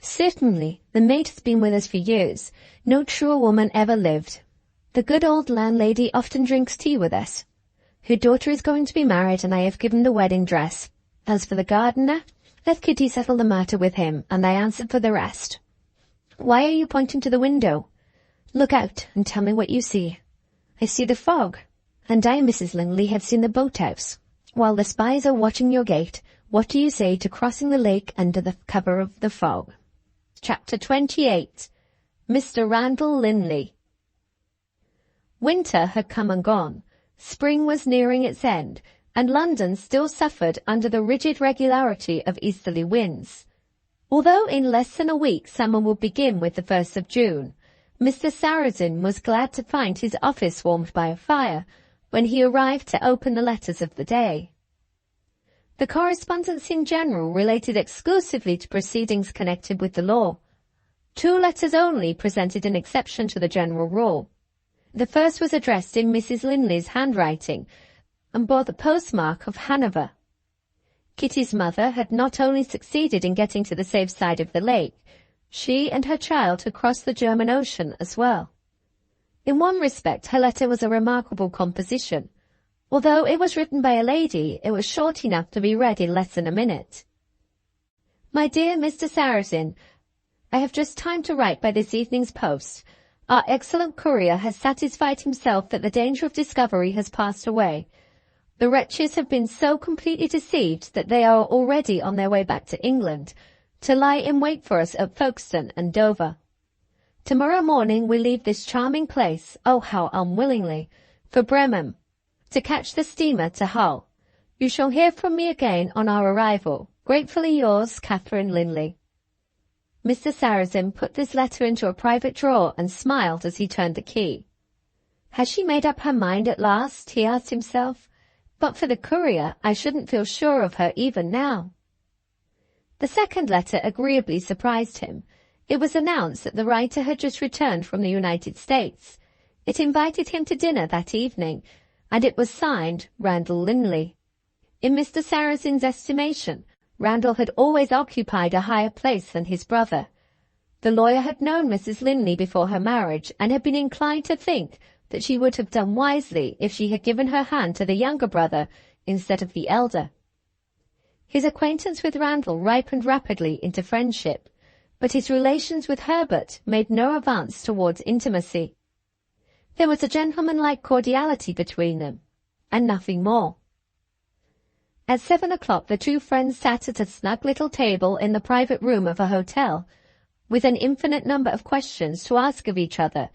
Certainly. The maid has been with us for years. No truer woman ever lived. The good old landlady often drinks tea with us. Her daughter is going to be married, and I have given the wedding dress. As for the gardener, let Kitty settle the matter with him, and I answer for the rest. Why are you pointing to the window? Look out, and tell me what you see. I see the fog, and I, Mrs. Linley, have seen the boathouse. While the spies are watching your gate, what do you say to crossing the lake under the cover of the fog? Chapter 28. Mr. Randall Linley. Winter had come and gone. Spring was nearing its end, and London still suffered under the rigid regularity of easterly winds. Although in less than a week summer would begin with the 1st of June, Mr. Sarrazin was glad to find his office warmed by a fire when he arrived to open the letters of the day. The correspondence in general related exclusively to proceedings connected with the law. 2 letters only presented an exception to the general rule. The first was addressed in Mrs. Linley's handwriting and bore the postmark of Hanover. Kitty's mother had not only succeeded in getting to the safe side of the lake, she and her child had crossed the German Ocean as well. In one respect, her letter was a remarkable composition. Although it was written by a lady, it was short enough to be read in less than a minute. My dear Mr. Sarrazin, I have just time to write by this evening's post. Our excellent courier has satisfied himself that the danger of discovery has passed away. The wretches have been so completely deceived that they are already on their way back to England, to lie in wait for us at Folkestone and Dover. Tomorrow morning we leave this charming place, oh how unwillingly, for Bremen, to catch the steamer to Hull. You shall hear from me again on our arrival. Gratefully yours, Catherine Linley. Mr. Sarrazin put this letter into a private drawer and smiled as he turned the key. Has she made up her mind at last? He asked himself. But for the courier, I shouldn't feel sure of her even now. The second letter agreeably surprised him. It was announced that the writer had just returned from the United States. It invited him to dinner that evening, and it was signed Randall Linley. In Mr. Sarrazin's estimation, Randall had always occupied a higher place than his brother. The lawyer had known Mrs. Linley before her marriage, and had been inclined to think that she would have done wisely if she had given her hand to the younger brother instead of the elder. His acquaintance with Randall ripened rapidly into friendship, but his relations with Herbert made no advance towards intimacy. There was a gentlemanlike cordiality between them, and nothing more. At 7 o'clock the 2 friends sat at a snug little table in the private room of a hotel, with an infinite number of questions to ask of each other,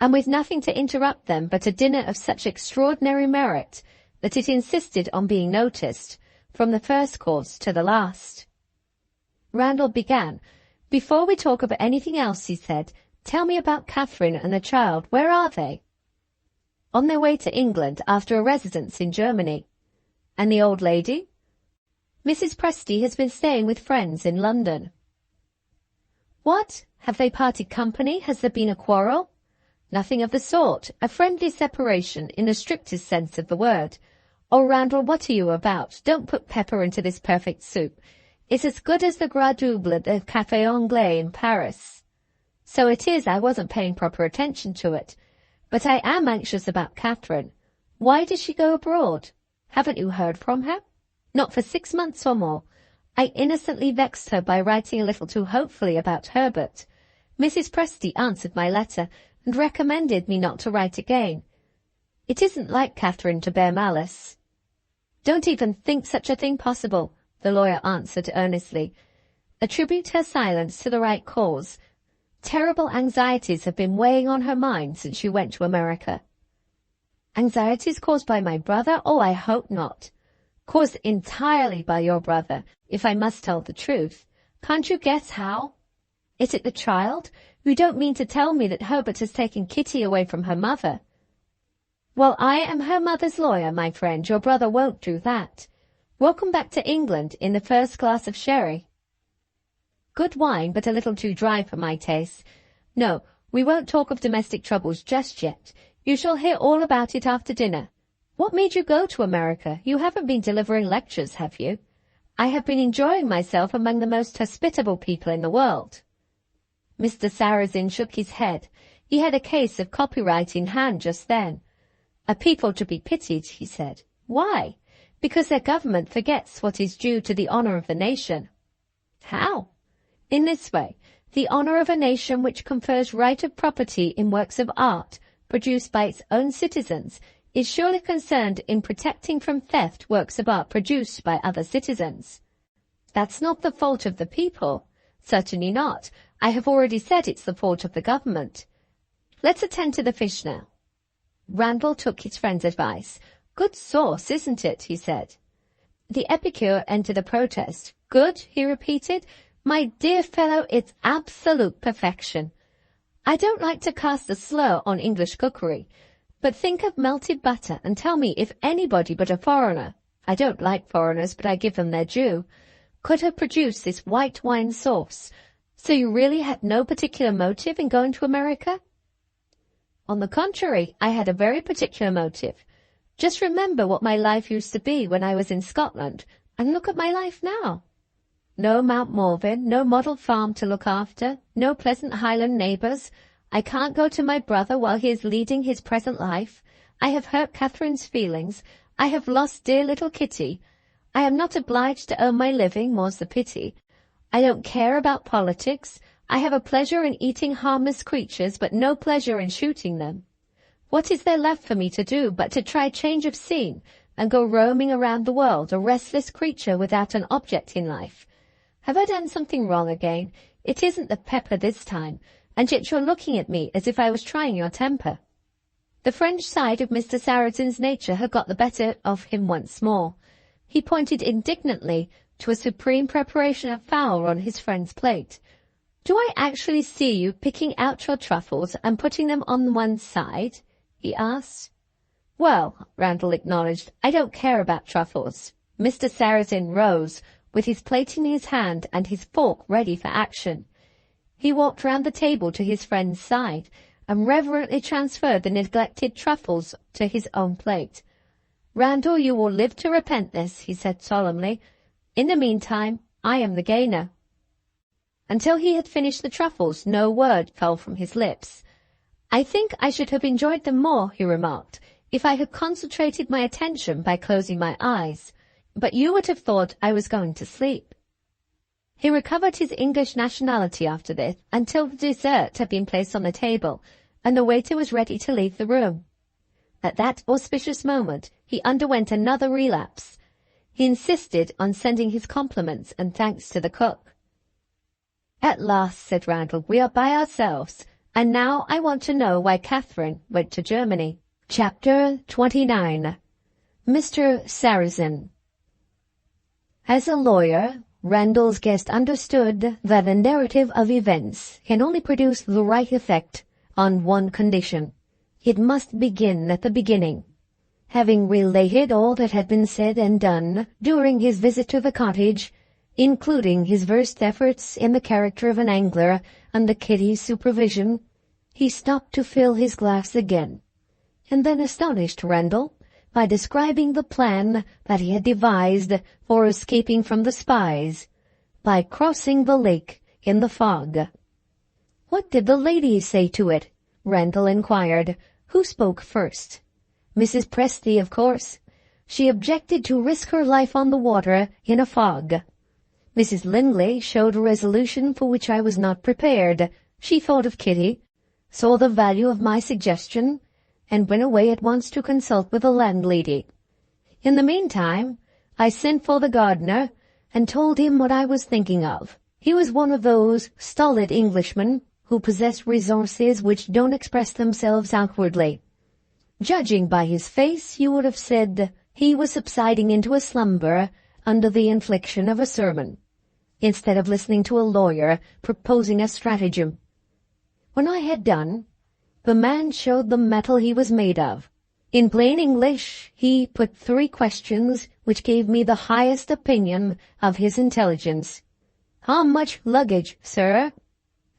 and with nothing to interrupt them but a dinner of such extraordinary merit that it insisted on being noticed, from the first course to the last. Randall began. Before we talk about anything else, he said, tell me about Catherine and the child. Where are they? On their way to England after a residence in Germany. And the old lady? Mrs. Presty has been staying with friends in London. What? Have they parted company? Has there been a quarrel? Nothing of the sort. A friendly separation in the strictest sense of the word. Oh, Randall, what are you about? Don't put pepper into this perfect soup. It's as good as the gras double at the Café Anglais in Paris. So it is. I wasn't paying proper attention to it. But I am anxious about Catherine. Why did she go abroad? Haven't you heard from her? Not for 6 months or more. I innocently vexed her by writing a little too hopefully about Herbert. Mrs. Presty answered my letter and recommended me not to write again. It isn't like Catherine to bear malice. Don't even think such a thing possible, the lawyer answered earnestly. Attribute her silence to the right cause. Terrible anxieties have been weighing on her mind since she went to America. Anxieties caused by my brother? Oh, I hope not. Caused entirely by your brother, if I must tell the truth. Can't you guess how? Is it the child? You don't mean to tell me that Herbert has taken Kitty away from her mother? Well, I am her mother's lawyer, my friend. Your brother won't do that. Welcome back to England in the first glass of sherry. Good wine, but a little too dry for my taste. No, we won't talk of domestic troubles just yet. You shall hear all about it after dinner. What made you go to America? You haven't been delivering lectures, have you? I have been enjoying myself among the most hospitable people in the world. Mr. Sarrazin shook his head. He had a case of copyright in hand just then. A people to be pitied, he said. Why? Because their government forgets what is due to the honor of the nation. How? In this way, the honor of a nation which confers right of property in works of art produced by its own citizens is surely concerned in protecting from theft works of art produced by other citizens. That's not the fault of the people. Certainly not. I have already said it's the fault of the government. Let's attend to the fish now. Randall took his friend's advice. Good sauce, isn't it? He said. The epicure entered a protest. Good, he repeated. My dear fellow, it's absolute perfection. I don't like to cast a slur on English cookery, but think of melted butter and tell me if anybody but a foreigner, I don't like foreigners, but I give them their due, could have produced this white wine sauce. So you really had no particular motive in going to America? On the contrary, I had a very particular motive. Just remember what my life used to be when I was in Scotland, and look at my life now. No Mount Morven, no model farm to look after, no pleasant Highland neighbours. I can't go to my brother while he is leading his present life. I have hurt Catherine's feelings. I have lost dear little Kitty. I am not obliged to earn my living, more's the pity. I don't care about politics. I have a pleasure in eating harmless creatures, but no pleasure in shooting them. What is there left for me to do but to try change of scene and go roaming around the world, a restless creature without an object in life? Have I done something wrong again? It isn't the pepper this time, and yet you're looking at me as if I was trying your temper. The French side of Mr. Sarrazin's nature had got the better of him once more. He pointed indignantly to a supreme preparation of fowl on his friend's plate. Do I actually see you picking out your truffles and putting them on one side? He asked. Well, Randall acknowledged, I don't care about truffles. Mr. Sarrazin rose, with his plate in his hand and his fork ready for action. He walked round the table to his friend's side and reverently transferred the neglected truffles to his own plate. Randall, you will live to repent this, he said solemnly. In the meantime, I am the gainer. Until he had finished the truffles, no word fell from his lips. I think I should have enjoyed them more, he remarked, if I had concentrated my attention by closing my eyes. But you would have thought I was going to sleep. He recovered his English nationality after this, until the dessert had been placed on the table, and the waiter was ready to leave the room. At that auspicious moment, he underwent another relapse. He insisted on sending his compliments and thanks to the cook. At last, said Randall, we are by ourselves, and now I want to know why Catherine went to Germany. Chapter 29. Mr. Sarrazin. As a lawyer, Randall's guest understood that a narrative of events can only produce the right effect on one condition. It must begin at the beginning. Having related all that had been said and done during his visit to the cottage, including his first efforts in the character of an angler under Kitty's supervision, he stopped to fill his glass again, and then astonished Randall by describing the plan that he had devised for escaping from the spies, by crossing the lake in the fog. What did the ladies say to it? Randall inquired. Who spoke first? Mrs. Presty, of course. She objected to risk her life on the water in a fog. Mrs. Lindley showed a resolution for which I was not prepared. She thought of Kitty, saw the value of my suggestion, and went away at once to consult with the landlady. In the meantime, I sent for the gardener and told him what I was thinking of. He was one of those stolid Englishmen who possess resources which don't express themselves outwardly. Judging by his face, you would have said he was subsiding into a slumber under the infliction of a sermon, instead of listening to a lawyer proposing a stratagem. When I had done, the man showed the metal he was made of. In plain English, he put 3 questions which gave me the highest opinion of his intelligence. "How much luggage, sir?"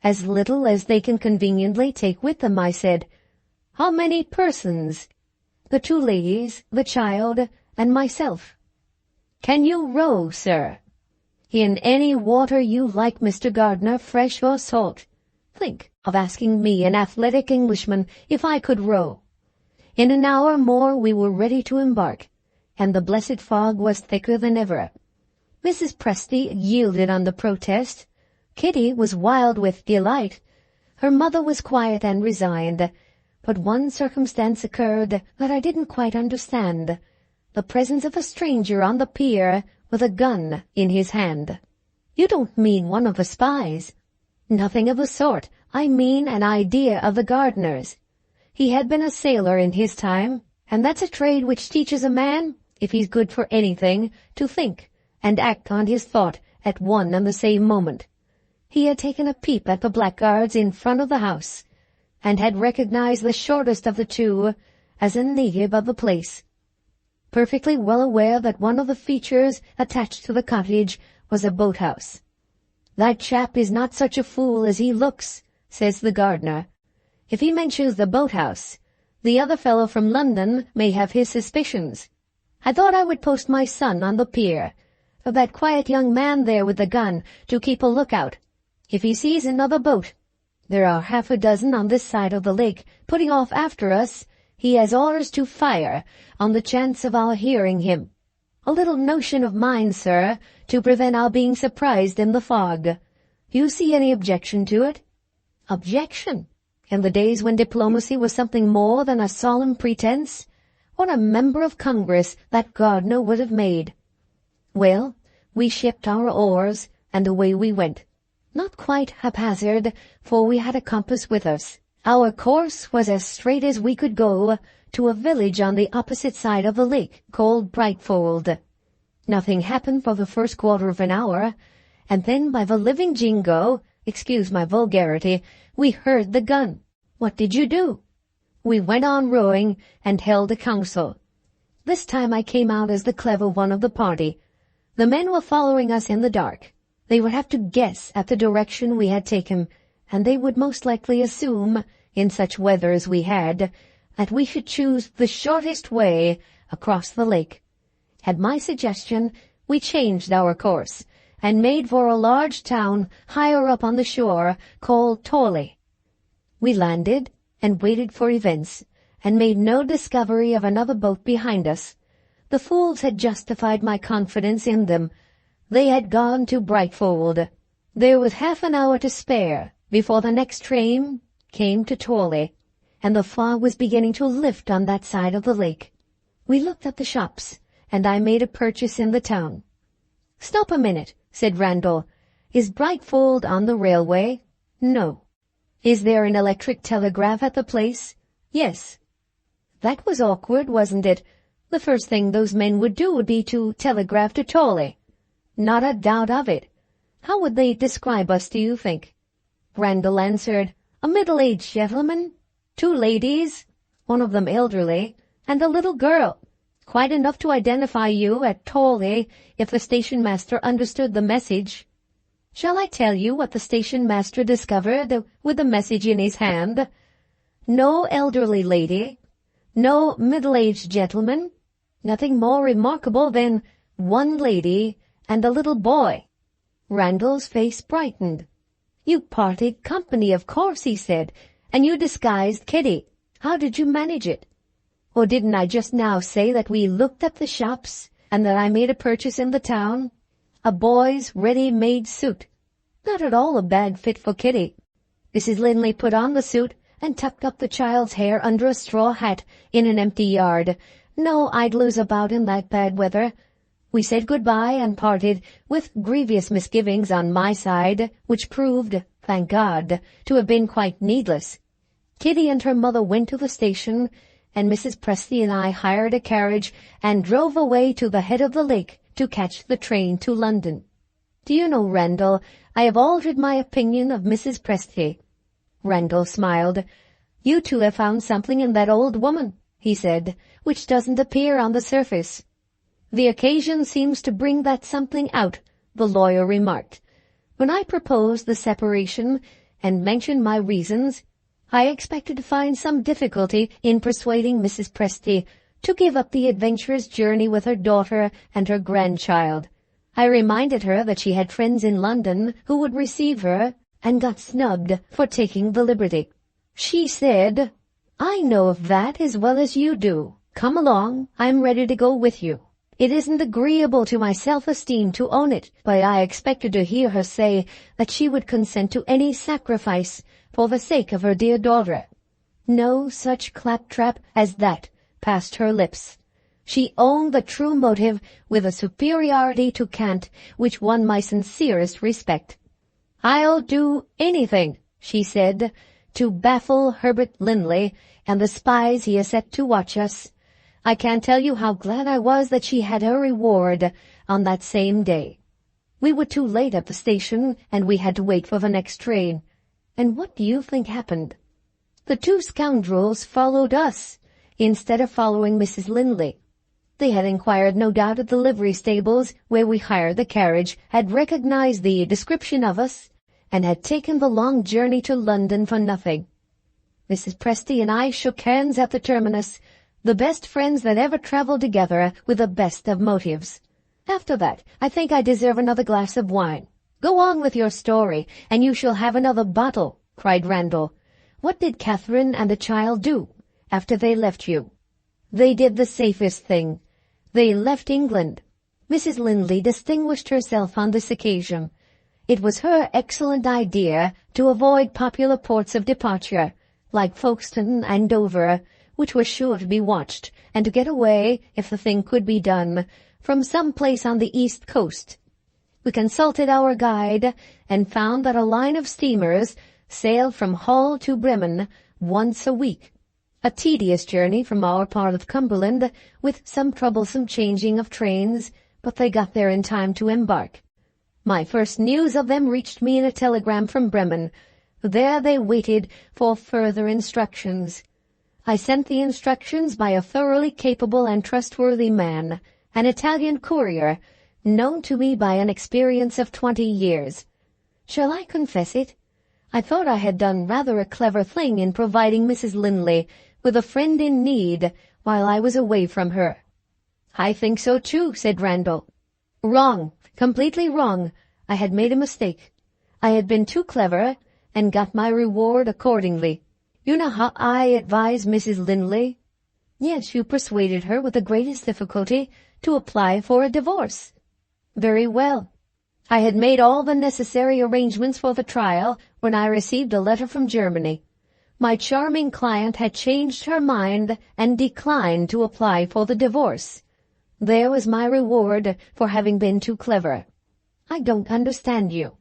"As little as they can conveniently take with them," I said. "How many persons?" "The 2 ladies, the child, and myself." "Can you row, sir?" "In any water you like, Mr. Gardner, fresh or salt." Think of asking me, an athletic Englishman, if I could row. In an hour more we were ready to embark, and the blessed fog was thicker than ever. Mrs. Presty yielded on the protest. Kitty was wild with delight. Her mother was quiet and resigned. But one circumstance occurred that I didn't quite understand: the presence of a stranger on the pier with a gun in his hand. "You don't mean one of the spies?" "Nothing of the sort. I mean an idea of the gardener's. He had been a sailor in his time, and that's a trade which teaches a man, if he's good for anything, to think and act on his thought at one and the same moment. He had taken a peep at the blackguards in front of the house, and had recognized the shortest of the 2 as a native of the place, perfectly well aware that one of the features attached to the cottage was a boathouse. 'That chap is not such a fool as he looks,' says the gardener. 'If he mentions the boathouse, the other fellow from London may have his suspicions.' I thought I would post my son on the pier, for that quiet young man there with the gun, to keep a lookout. If he sees another boat, there are 6 on this side of the lake, putting off after us, he has orders to fire on the chance of our hearing him. A little notion of mine, sir, to prevent our being surprised in the fog. Do you see any objection to it?" Objection? In the days when diplomacy was something more than a solemn pretense, what a member of Congress that gardener would have made. Well, we shipped our oars, and away we went. Not quite haphazard, for we had a compass with us. Our course was as straight as we could go, to a village on the opposite side of the lake, called Brightfold. Nothing happened for the first quarter of an hour, and then by the living jingo, excuse my vulgarity, we heard the gun. What did you do? We went on rowing, and held a council. This time I came out as the clever one of the party. The men were following us in the dark. They would have to guess at the direction we had taken, and they would most likely assume, in such weather as we had, that we should choose the shortest way across the lake. At my suggestion, we changed our course, and made for a large town higher up on the shore, called Torley. We landed, and waited for events, and made no discovery of another boat behind us. The fools had justified my confidence in them. They had gone to Brightfold. There was half an hour to spare before the next train came to Torley, and the fog was beginning to lift on that side of the lake. We looked at the shops, and I made a purchase in the town. "Stop a minute," said Randall. "Is Brightfold on the railway?" "No." "Is there an electric telegraph at the place?" "Yes." That was awkward, wasn't it? The first thing those men would do would be to telegraph to Torley. Not a doubt of it. How would they describe us, do you think? Randall answered, "A middle-aged gentleman, 2 ladies, one of them elderly, and a little girl. Quite enough to identify you at Torley if the station-master understood the message." Shall I tell you what the station-master discovered with the message in his hand? No elderly lady, no middle-aged gentleman, nothing more remarkable than 1 lady and a little boy. Randall's face brightened. "You parted company, of course," he said, "and you disguised Kitty. How did you manage it?" "Or didn't I just now say that we looked at the shops, and that I made a purchase in the town? A boy's ready-made suit. Not at all a bad fit for Kitty." Mrs. Linley put on the suit, and tucked up the child's hair under a straw hat in an empty yard, no idlers about in that bad weather. We said goodbye and parted with grievous misgivings on my side, which proved, thank God, to have been quite needless. Kitty and her mother went to the station, and Mrs. Presty and I hired a carriage and drove away to the head of the lake to catch the train to London. Do you know, Randall, I have altered my opinion of Mrs. Presty. Randall smiled. You two have found something in that old woman, he said, which doesn't appear on the surface. The occasion seems to bring that something out, the lawyer remarked. When I proposed the separation and mentioned my reasons, I expected to find some difficulty in persuading Mrs. Presty to give up the adventurous journey with her daughter and her grandchild. I reminded her that she had friends in London who would receive her, and got snubbed for taking the liberty. She said, I know of that as well as you do. Come along, I'm ready to go with you. It isn't agreeable to my self-esteem to own it, but I expected to hear her say that she would consent to any sacrifice for the sake of her dear daughter. No such claptrap as that passed her lips. She owned the true motive with a superiority to cant which won my sincerest respect. I'll do anything, she said, to baffle Herbert Linley and the spies he has set to watch us. I can't tell you how glad I was that she had her reward on that same day. We were too late at the station, and we had to wait for the next train. And what do you think happened? The two scoundrels followed us, instead of following Mrs. Linley. They had inquired no doubt at the livery stables where we hired the carriage, had recognized the description of us, and had taken the long journey to London for nothing. Mrs. Presty and I shook hands at the terminus, the best friends that ever traveled together with the best of motives. After that, I think I deserve another glass of wine. Go on with your story, and you shall have another bottle, cried Randall. What did Catherine and the child do after they left you? They did the safest thing. They left England. Mrs. Linley distinguished herself on this occasion. It was her excellent idea to avoid popular ports of departure, like Folkestone and Dover, which were sure to be watched, and to get away, if the thing could be done, from some place on the east coast. We consulted our guide, and found that a line of steamers sailed from Hull to Bremen once a week. A tedious journey from our part of Cumberland, with some troublesome changing of trains, but they got there in time to embark. My first news of them reached me in a telegram from Bremen. There they waited for further instructions. I sent the instructions by a thoroughly capable and trustworthy man, an Italian courier, known to me by an experience of 20 years. Shall I confess it? I thought I had done rather a clever thing in providing Mrs. Linley with a friend in need while I was away from her. I think so too, said Randall. Wrong, completely wrong. I had made a mistake. I had been too clever, and got my reward accordingly. You know how I advised Mrs. Linley? Yes, you persuaded her with the greatest difficulty to apply for a divorce. Very well. I had made all the necessary arrangements for the trial when I received a letter from Germany. My charming client had changed her mind and declined to apply for the divorce. There was my reward for having been too clever. I don't understand you.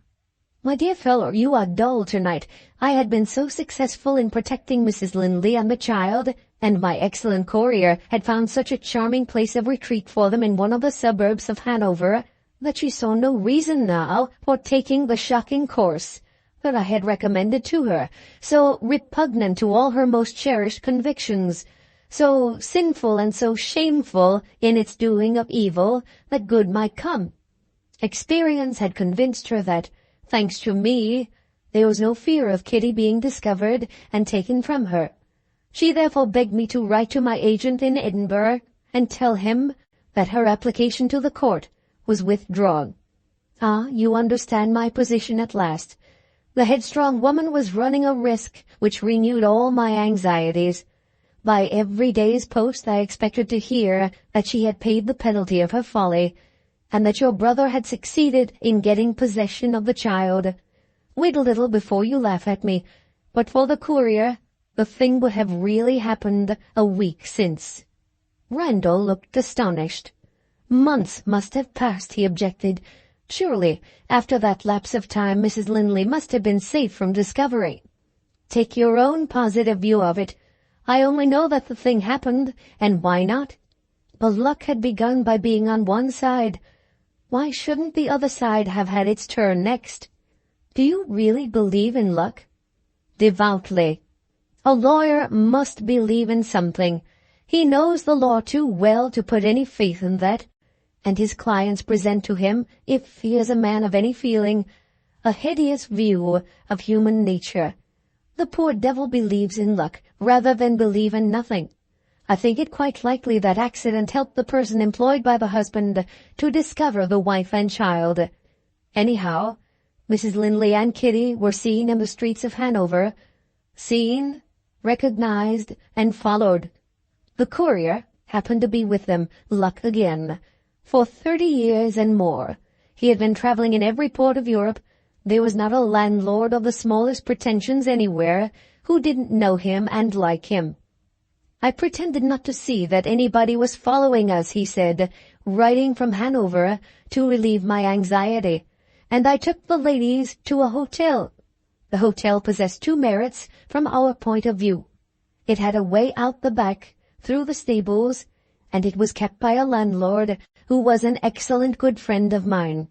My dear fellow, you are dull tonight. I had been so successful in protecting Mrs. Linley and the child, and my excellent courier had found such a charming place of retreat for them in one of the suburbs of Hanover, that she saw no reason now for taking the shocking course that I had recommended to her, so repugnant to all her most cherished convictions, so sinful and so shameful in its doing of evil that good might come. Experience had convinced her that, thanks to me, there was no fear of Kitty being discovered and taken from her. She therefore begged me to write to my agent in Edinburgh and tell him that her application to the court was withdrawn. Ah, you understand my position at last. The headstrong woman was running a risk which renewed all my anxieties. By every day's post I expected to hear that she had paid the penalty of her folly, and that your brother had succeeded in getting possession of the child. Wait a little before you laugh at me. But for the courier, the thing would have really happened a week since. Randall looked astonished. Months must have passed, he objected. Surely, after that lapse of time, Mrs. Linley must have been safe from discovery. Take your own positive view of it. I only know that the thing happened, and why not? But luck had begun by being on one side. Why shouldn't the other side have had its turn next? Do you really believe in luck? Devoutly. A lawyer must believe in something. He knows the law too well to put any faith in that, and his clients present to him, if he is a man of any feeling, a hideous view of human nature. The poor devil believes in luck rather than believe in nothing. I think it quite likely that accident helped the person employed by the husband to discover the wife and child. Anyhow, Mrs. Linley and Kitty were seen in the streets of Hanover, seen, recognized, and followed. The courier happened to be with them, luck again. For 30 years and more, he had been traveling in every port of Europe. There was not a landlord of the smallest pretensions anywhere who didn't know him and like him. I pretended not to see that anybody was following us, he said, writing from Hanover to relieve my anxiety, and I took the ladies to a hotel. The hotel possessed two merits from our point of view. It had a way out the back, through the stables, and it was kept by a landlord who was an excellent good friend of mine.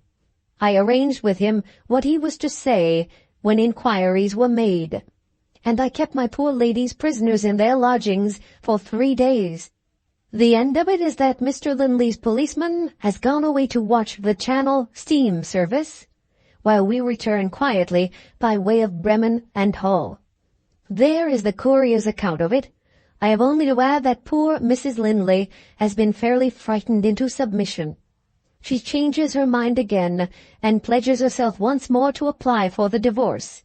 I arranged with him what he was to say when inquiries were made, and I kept my poor ladies prisoners in their lodgings for 3 days. The end of it is that Mr. Linley's policeman has gone away to watch the Channel steam service, while we return quietly by way of Bremen and Hull. There is the courier's account of it. I have only to add that poor Mrs. Linley has been fairly frightened into submission. She changes her mind again, and pledges herself once more to apply for the divorce.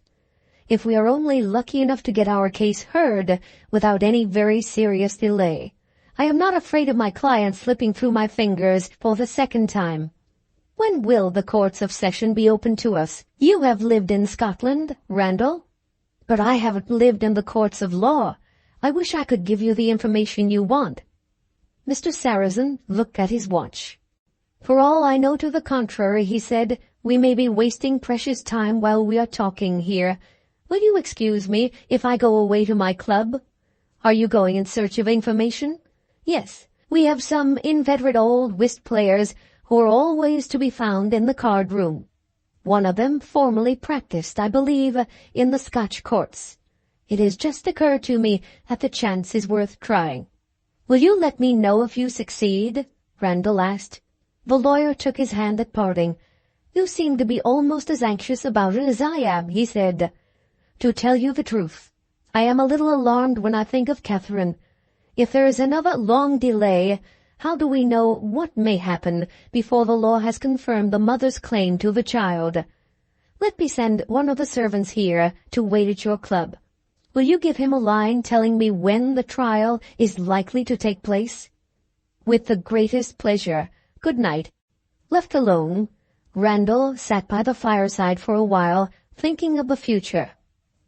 If we are only lucky enough to get our case heard without any very serious delay, I am not afraid of my client slipping through my fingers for the second time. When will the courts of session be open to us? You have lived in Scotland, Randall, but I haven't lived in the courts of law. I wish I could give you the information you want. Mr. Sarrazin looked at his watch. For all I know to the contrary, he said, we may be wasting precious time while we are talking here. Will you excuse me if I go away to my club? Are you going in search of information? Yes, we have some inveterate old whist players who are always to be found in the card room. One of them formerly practiced, I believe, in the Scotch courts. It has just occurred to me that the chance is worth trying. Will you let me know if you succeed? Randall asked. The lawyer took his hand at parting. You seem to be almost as anxious about it as I am, he said. To tell you the truth, I am a little alarmed when I think of Catherine. If there is another long delay, how do we know what may happen before the law has confirmed the mother's claim to the child? Let me send one of the servants here to wait at your club. Will you give him a line telling me when the trial is likely to take place? With the greatest pleasure. Good night. Left alone, Randall sat by the fireside for a while, thinking of the future.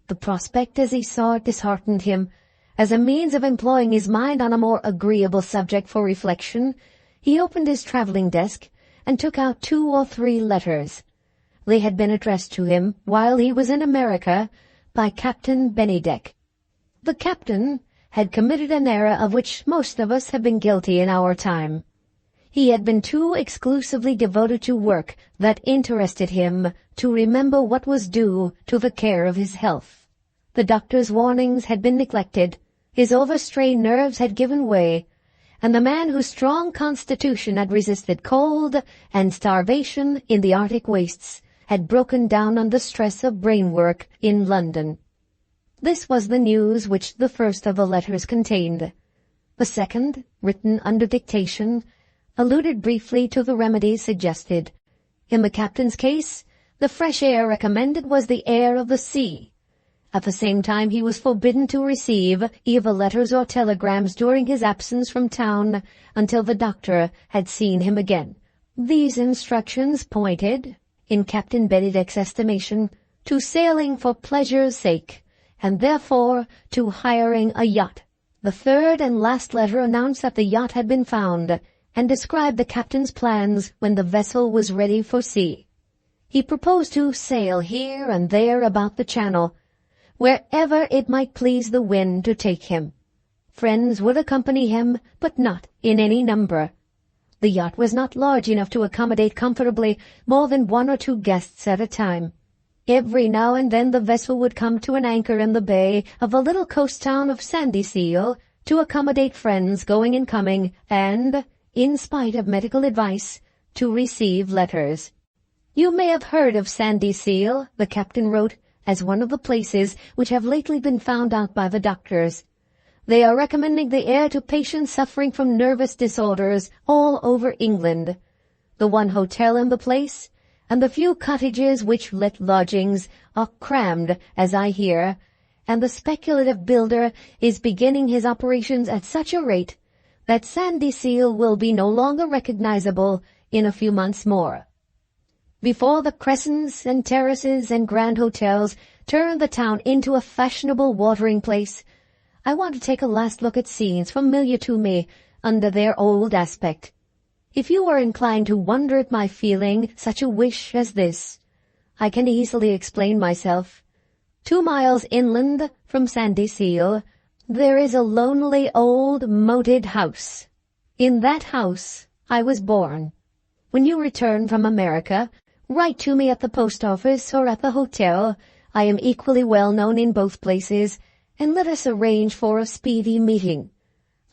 The prospect as he saw it disheartened him. As a means of employing his mind on a more agreeable subject for reflection, he opened his travelling desk and took out 2 or 3 letters. They had been addressed to him while he was in America by Captain Bennydeck. The captain had committed an error of which most of us have been guilty in our time. He had been too exclusively devoted to work that interested him to remember what was due to the care of his health. The doctor's warnings had been neglected, his overstrained nerves had given way, and the man whose strong constitution had resisted cold and starvation in the Arctic wastes had broken down under stress of brain work in London. This was the news which the first of the letters contained. The second, written under dictation, alluded briefly to the remedies suggested. In the captain's case, the fresh air recommended was the air of the sea. At the same time, he was forbidden to receive either letters or telegrams during his absence from town until the doctor had seen him again. These instructions pointed, in Captain Bennydeck's estimation, to sailing for pleasure's sake, and therefore to hiring a yacht. The third and last letter announced that the yacht had been found, and described the captain's plans when the vessel was ready for sea. He proposed to sail here and there about the channel, wherever it might please the wind to take him. Friends would accompany him, but not in any number. The yacht was not large enough to accommodate comfortably more than 1 or 2 guests at a time. Every now and then the vessel would come to an anchor in the bay of the little coast town of Sandyseal to accommodate friends going and coming, and, in spite of medical advice, to receive letters. "You may have heard of Sandyseal," the captain wrote, "as one of the places which have lately been found out by the doctors. They are recommending the air to patients suffering from nervous disorders all over England. The one hotel in the place, and the few cottages which let lodgings, are crammed, as I hear, and the speculative builder is beginning his operations at such a rate that Sandyseal will be no longer recognizable in a few months more. Before the crescents and terraces and grand hotels turn the town into a fashionable watering place, I want to take a last look at scenes familiar to me under their old aspect. If you are inclined to wonder at my feeling such a wish as this, I can easily explain myself. 2 miles inland from Sandyseal, there is a lonely old moated house. In that house I was born. When you return from America, write to me at the post office or at the hotel. I am equally well known in both places, and let us arrange for a speedy meeting.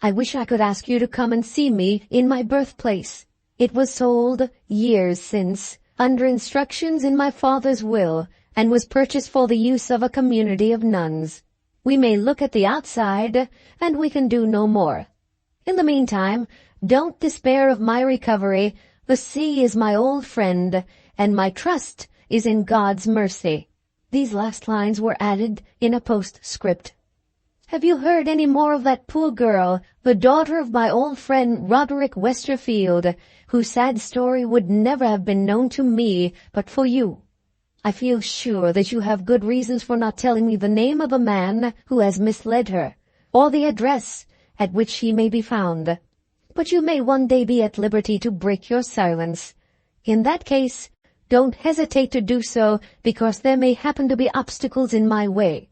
I wish I could ask you to come and see me in my birthplace. It was sold years since, under instructions in my father's will, and was purchased for the use of a community of nuns. We may look at the outside, and we can do no more. In the meantime, don't despair of my recovery. The sea is my old friend, and my trust is in God's mercy." These last lines were added in a postscript. "Have you heard any more of that poor girl, the daughter of my old friend Roderick Westerfield, whose sad story would never have been known to me but for you? I feel sure that you have good reasons for not telling me the name of the man who has misled her, or the address at which he may be found. But you may one day be at liberty to break your silence. In that case, don't hesitate to do so, because there may happen to be obstacles in my way.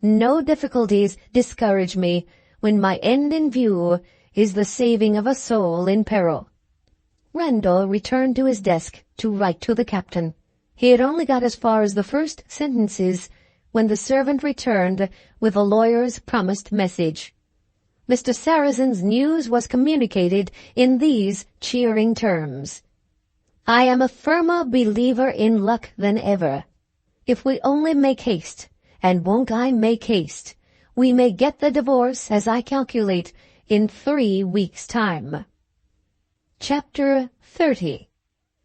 No difficulties discourage me when my end in view is the saving of a soul in peril." Randall returned to his desk to write to the captain. He had only got as far as the first sentences when the servant returned with the lawyer's promised message. Mr. Sarrazin's news was communicated in these cheering terms: "I am a firmer believer in luck than ever. If we only make haste, and won't I make haste, we may get the divorce, as I calculate, in 3 weeks' time." Chapter 30.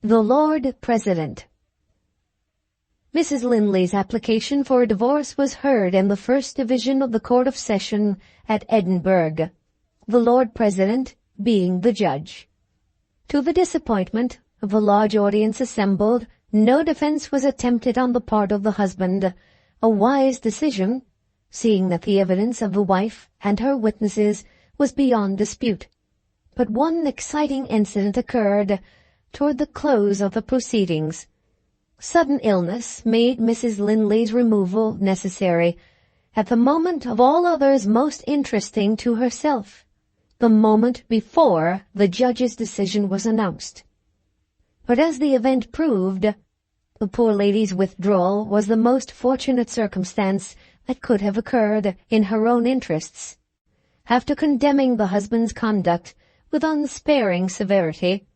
The Lord President. Mrs. Linley's application for a divorce was heard in the First Division of the Court of Session at Edinburgh, the Lord President being the judge. To the disappointment of the large audience assembled, no defense was attempted on the part of the husband, a wise decision, seeing that the evidence of the wife and her witnesses was beyond dispute. But one exciting incident occurred toward the close of the proceedings. Sudden illness made Mrs. Linley's removal necessary, at the moment of all others most interesting to herself, the moment before the judge's decision was announced. But as the event proved, the poor lady's withdrawal was the most fortunate circumstance that could have occurred in her own interests. After condemning the husband's conduct with unsparing severity,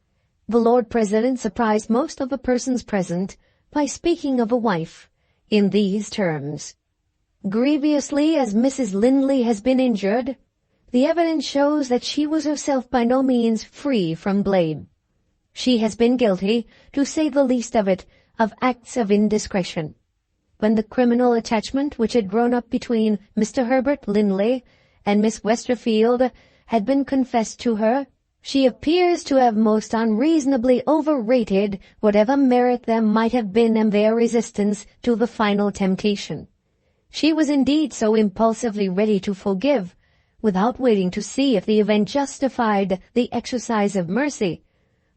the Lord President surprised most of the persons present by speaking of a wife in these terms: "Grievously as Mrs. Linley has been injured, the evidence shows that she was herself by no means free from blame. She has been guilty, to say the least of it, of acts of indiscretion. When the criminal attachment which had grown up between Mr. Herbert Linley and Miss Westerfield had been confessed to her, she appears to have most unreasonably overrated whatever merit there might have been in their resistance to the final temptation. She was indeed so impulsively ready to forgive, without waiting to see if the event justified the exercise of mercy,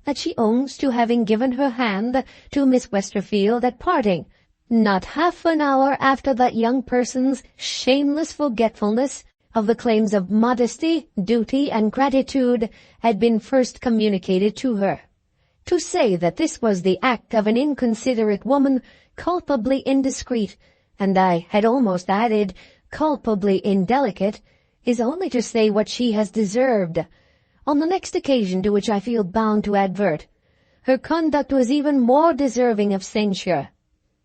that she owns to having given her hand to Miss Westerfield at parting, not half an hour after that young person's shameless forgetfulness of the claims of modesty, duty, and gratitude had been first communicated to her. To say that this was the act of an inconsiderate woman, culpably indiscreet, and I had almost added, culpably indelicate, is only to say what she has deserved. On the next occasion to which I feel bound to advert, her conduct was even more deserving of censure.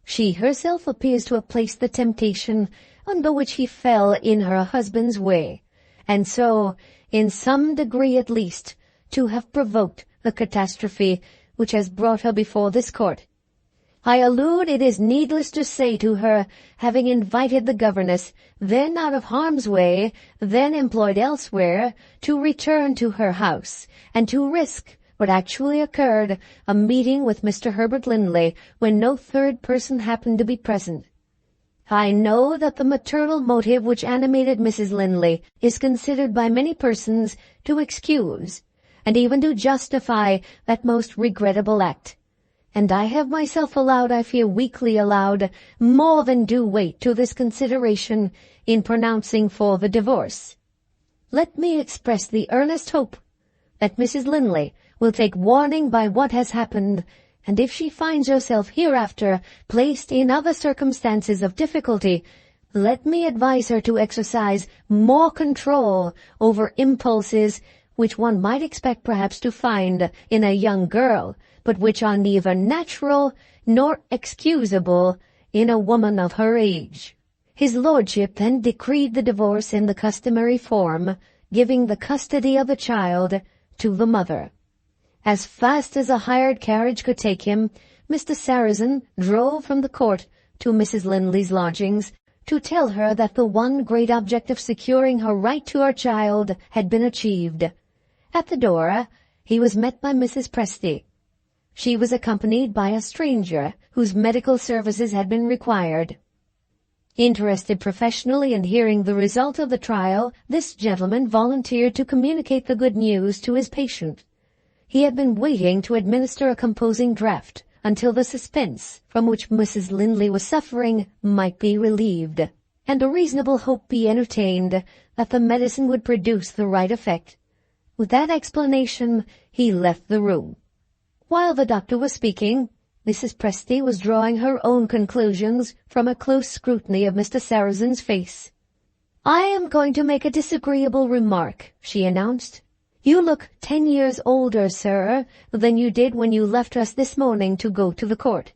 She herself appears to have placed the temptation under which he fell in her husband's way, and so, in some degree at least, to have provoked the catastrophe which has brought her before this court. I allude, it is needless to say, to her having invited the governess, then out of harm's way, then employed elsewhere, to return to her house, and to risk what actually occurred, a meeting with Mr. Herbert Linley, when no third person happened to be present. I know that the maternal motive which animated Mrs. Linley is considered by many persons to excuse, and even to justify, that most regrettable act, and I have myself allowed, I fear weakly allowed, more than due weight to this consideration in pronouncing for the divorce. Let me express the earnest hope that Mrs. Linley will take warning by what has happened, and if she finds herself hereafter placed in other circumstances of difficulty, let me advise her to exercise more control over impulses which one might expect perhaps to find in a young girl, but which are neither natural nor excusable in a woman of her age. His lordship then decreed the divorce in the customary form, giving the custody of the child to the mother. As fast as a hired carriage could take him, Mr. Sarrazin drove from the court to Mrs. Linley's lodgings to tell her that the one great object of securing her right to her child had been achieved. At the door, he was met by Mrs. Presty. She was accompanied by a stranger whose medical services had been required. Interested professionally in hearing the result of the trial, this gentleman volunteered to communicate the good news to his patient. He had been waiting to administer a composing draught until the suspense from which Mrs. Linley was suffering might be relieved, and a reasonable hope be entertained that the medicine would produce the right effect. With that explanation, he left the room. While the doctor was speaking, Mrs. Presty was drawing her own conclusions from a close scrutiny of Mr. Sarrazin's face. "I am going to make a disagreeable remark," she announced. "You look 10 years older, sir, than you did when you left us this morning to go to the court.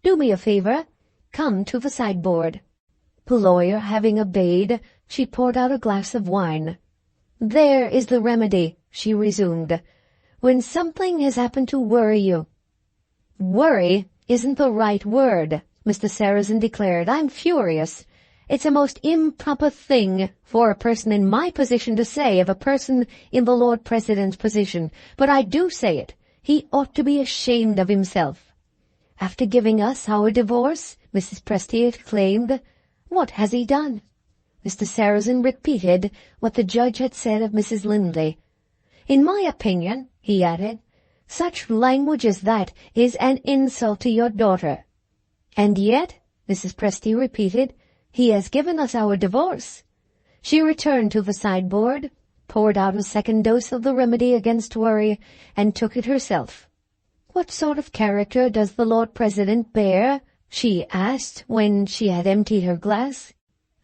Do me a favor. Come to the sideboard." The lawyer having obeyed, she poured out a glass of wine. "There is the remedy," she resumed, "when something has happened to worry you." "Worry isn't the right word," Mr. Sarrazin declared. "I'm furious. It's a most improper thing for a person in my position to say of a person in the Lord President's position, but I do say it. He ought to be ashamed of himself." "After giving us our divorce?" Mrs. Presty exclaimed. "What has he done?" Mr. Sarrazin repeated what the judge had said of Mrs. Linley. "In my opinion," he added, "such language as that is an insult to your daughter." "And yet," Mrs. Presty repeated, "he has given us our divorce." She returned to the sideboard, poured out a second dose of the remedy against worry, and took it herself. "What sort of character does the Lord President bear?" she asked when she had emptied her glass.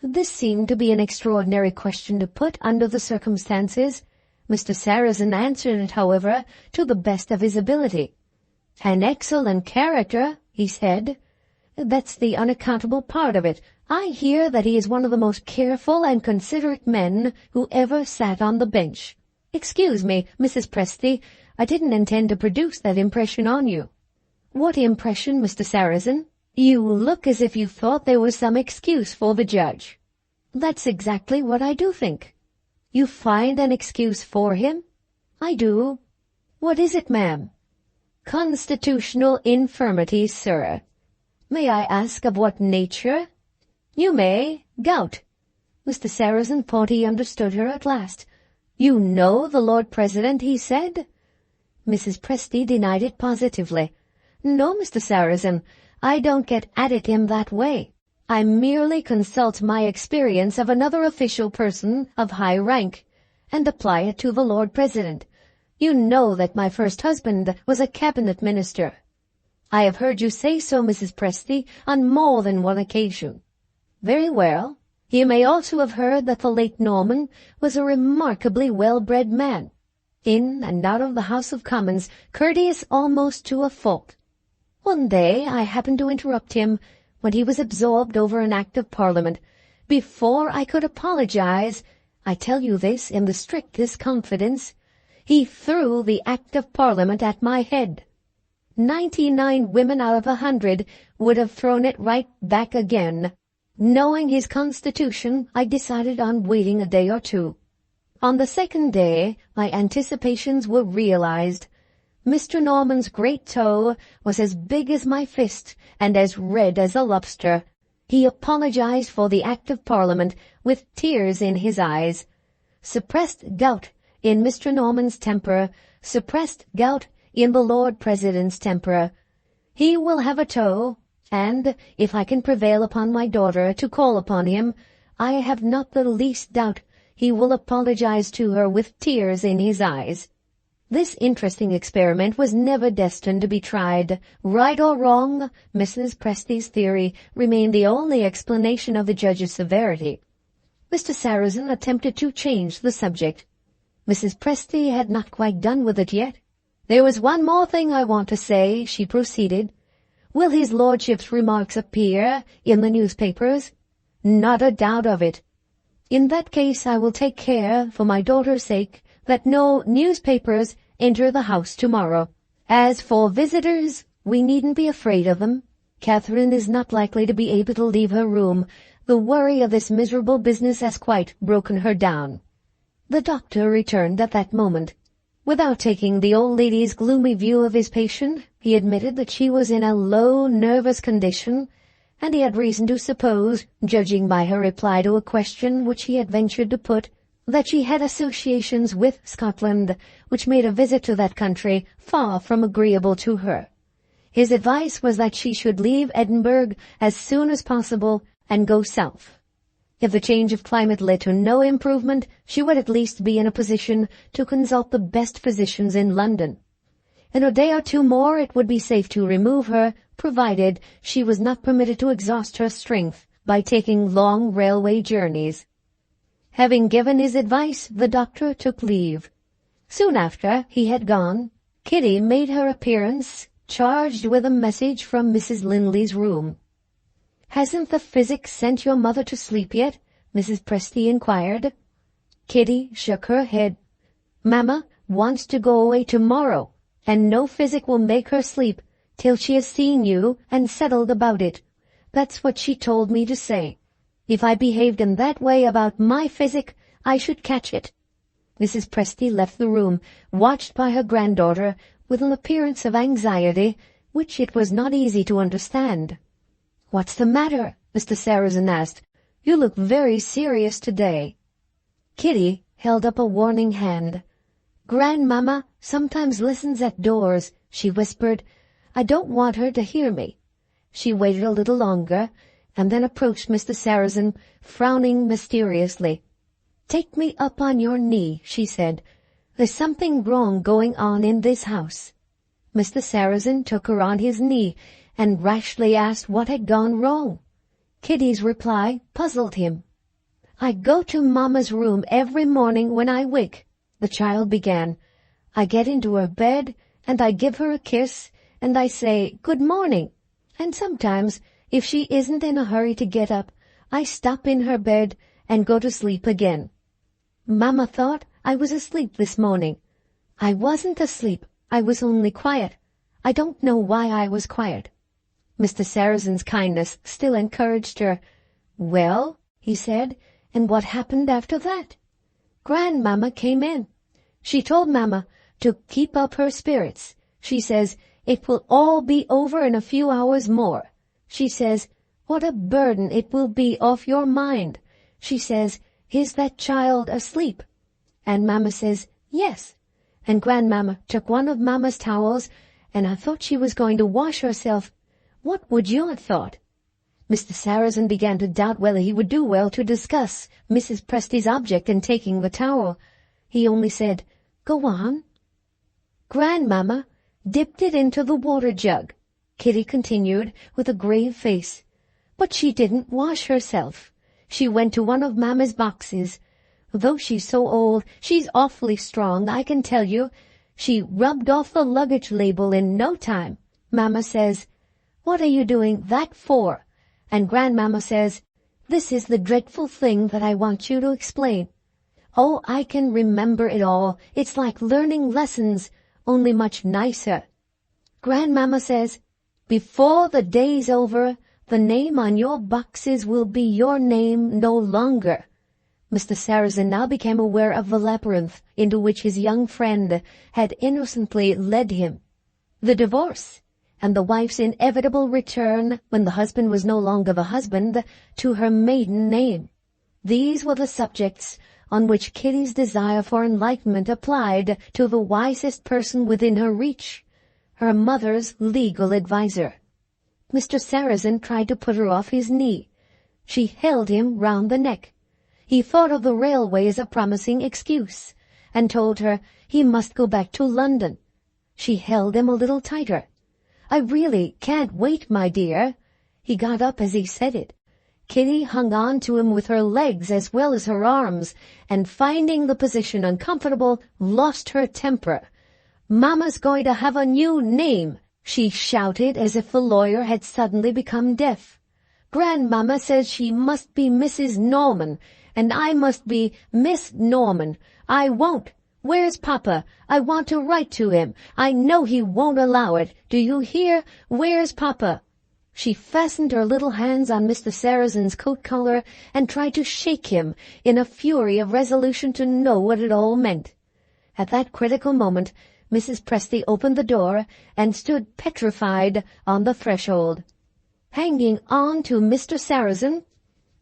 This seemed to be an extraordinary question to put under the circumstances. Mr. Sarrazin answered it, however, to the best of his ability. "An excellent character," he said. "That's the unaccountable part of it. I hear that he is one of the most careful and considerate men who ever sat on the bench. Excuse me, Mrs. Presty, I didn't intend to produce that impression on you." "What impression, Mr. Sarrazin?" "You look as if you thought there was some excuse for the judge." "That's exactly what I do think." "You find an excuse for him?" "I do." "What is it, ma'am?" "Constitutional infirmity, sir." "May I ask of what nature?" "You may. Gout." Mr. Sarrazin thought he understood her at last. "You know the Lord President," he said. Mrs. Presty denied it positively. "No, Mr. Sarrazin, I don't get at it in that way. I merely consult my experience of another official person of high rank, and apply it to the Lord President. You know that my first husband was a cabinet minister." "I have heard you say so, Mrs. Presty, on more than one occasion." "Very well. You may also have heard that the late Norman was a remarkably well-bred man, in and out of the House of Commons, courteous almost to a fault. One day I happened to interrupt him when he was absorbed over an Act of Parliament. Before I could apologize, I tell you this in the strictest confidence, he threw the Act of Parliament at my head. 99 women out of 100 would have thrown it right back again. Knowing his constitution, I decided on waiting a day or two. On the second day, my anticipations were realized. Mr. Norman's great toe was as big as my fist and as red as a lobster. He apologized for the Act of Parliament with tears in his eyes. Suppressed gout in Mr. Norman's temper, suppressed gout in the Lord President's temper. He will have a toe, and if I can prevail upon my daughter to call upon him, I have not the least doubt he will apologize to her with tears in his eyes. This interesting experiment was never destined to be tried. Right or wrong, Mrs. Presty's theory remained the only explanation of the judge's severity. Mr. Sarrazin attempted to change the subject. Mrs. Presty had not quite done with it yet. "There was one more thing I want to say," she proceeded. "Will his lordship's remarks appear in the newspapers?" "Not a doubt of it." "In that case I will take care, for my daughter's sake, that no newspapers enter the house tomorrow. As for visitors, we needn't be afraid of them. Catherine is not likely to be able to leave her room. The worry of this miserable business has quite broken her down." The doctor returned at that moment. Without taking the old lady's gloomy view of his patient, he admitted that she was in a low, nervous condition, and he had reason to suppose, judging by her reply to a question which he had ventured to put, that she had associations with Scotland which made a visit to that country far from agreeable to her. His advice was that she should leave Edinburgh as soon as possible and go south. If the change of climate led to no improvement, she would at least be in a position to consult the best physicians in London. In a day or two more it would be safe to remove her, provided she was not permitted to exhaust her strength by taking long railway journeys. Having given his advice, the doctor took leave. Soon after he had gone, Kitty made her appearance, charged with a message from Mrs. Linley's room. "Hasn't the physic sent your mother to sleep yet?" Mrs. Presty inquired. Kitty shook her head. "Mamma wants to go away tomorrow, and no physic will make her sleep till she has seen you and settled about it. That's what she told me to say. If I behaved in that way about my physic, I should catch it." Mrs. Presty left the room, watched by her granddaughter, with an appearance of anxiety which it was not easy to understand. "What's the matter?" Mr. Sarrazin asked. "You look very serious today." Kitty held up a warning hand. "Grandmamma sometimes listens at doors," she whispered. "I don't want her to hear me." She waited a little longer, and then approached Mr. Sarrazin, frowning mysteriously. "Take me up on your knee," she said. "There's something wrong going on in this house." Mr. Sarrazin took her on his knee, and rashly asked what had gone wrong. Kitty's reply puzzled him. "I go to Mamma's room every morning when I wake," the child began. "I get into her bed, and I give her a kiss, and I say, 'Good morning,' and sometimes, if she isn't in a hurry to get up, I stop in her bed and go to sleep again. Mamma thought I was asleep this morning. I wasn't asleep, I was only quiet. I don't know why I was quiet." Mr. Sarrazin's kindness still encouraged her. "Well," he said, "and what happened after that?" "Grandmamma came in. She told Mamma to keep up her spirits. She says, 'It will all be over in a few hours more.' She says, 'What a burden it will be off your mind.' She says, "Is that child asleep?" And Mama says, "Yes." And Grandmama took one of Mama's towels, and I thought she was going to wash herself. What would you have thought? Mr. Sarrazin began to doubt whether he would do well to discuss Mrs. Presty's object in taking the towel. He only said, "Go on." "Grandmama dipped it into the water jug," Kitty continued with a grave face. "But she didn't wash herself. She went to one of Mama's boxes. Though she's so old, she's awfully strong, I can tell you. She rubbed off the luggage label in no time. Mama says, 'What are you doing that for?' And Grandmama says, 'This is the dreadful thing that I want you to explain.' Oh, I can remember it all. It's like learning lessons, only much nicer. Grandmama says, 'Before the day's over, the name on your boxes will be your name no longer.'" Mr. Sarrazin now became aware of the labyrinth into which his young friend had innocently led him. The divorce, and the wife's inevitable return, when the husband was no longer the husband, to her maiden name. These were the subjects on which Kitty's desire for enlightenment applied to the wisest person within her reach, her mother's legal adviser. Mr. Sarrazin tried to put her off his knee. She held him round the neck. He thought of the railway as a promising excuse, and told her he must go back to London. She held him a little tighter. "I really can't wait, my dear." He got up as he said it. Kitty hung on to him with her legs as well as her arms, and finding the position uncomfortable, lost her temper. "Mama's going to have a new name," she shouted as if the lawyer had suddenly become deaf. "Grandmama says she must be Mrs. Norman, and I must be Miss Norman. I won't. Where's Papa? I want to write to him. I know he won't allow it. Do you hear? Where's Papa?" She fastened her little hands on Mr. Sarrazin's coat collar and tried to shake him in a fury of resolution to know what it all meant. At that critical moment, Mrs. Presty opened the door and stood petrified on the threshold. "Hanging on to Mr. Sarrazin?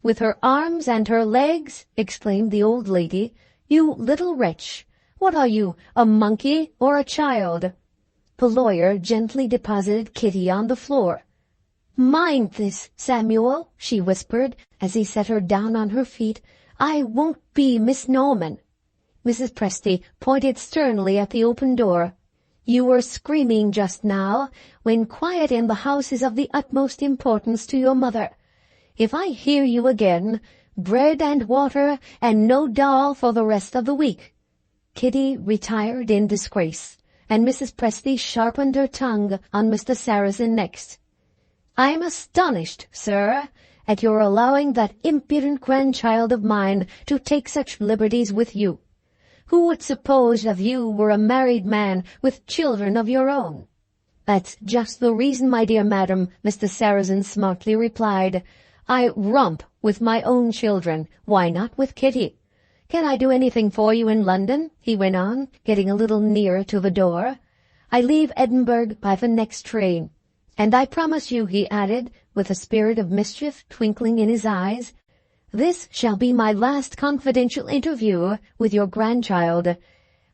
With her arms and her legs?" exclaimed the old lady. "You little wretch! What are you, a monkey or a child?" The lawyer gently deposited Kitty on the floor. "Mind this, Samuel," she whispered, as he set her down on her feet. "I won't be Miss Norman." Mrs. Presty pointed sternly at the open door. "You were screaming just now, when quiet in the house is of the utmost importance to your mother. If I hear you again, bread and water and no doll for the rest of the week." Kitty retired in disgrace, and Mrs. Presty sharpened her tongue on Mr. Sarrazin next. "I'm astonished, sir, at your allowing that impudent grandchild of mine to take such liberties with you. Who would suppose that you were a married man with children of your own?" "That's just the reason, my dear madam," Mr. Sarrazin smartly replied. "I romp with my own children. Why not with Kitty? Can I do anything for you in London?" he went on, getting a little nearer to the door. "I leave Edinburgh by the next train. And I promise you," he added, with a spirit of mischief twinkling in his eyes, "this shall be my last confidential interview with your grandchild.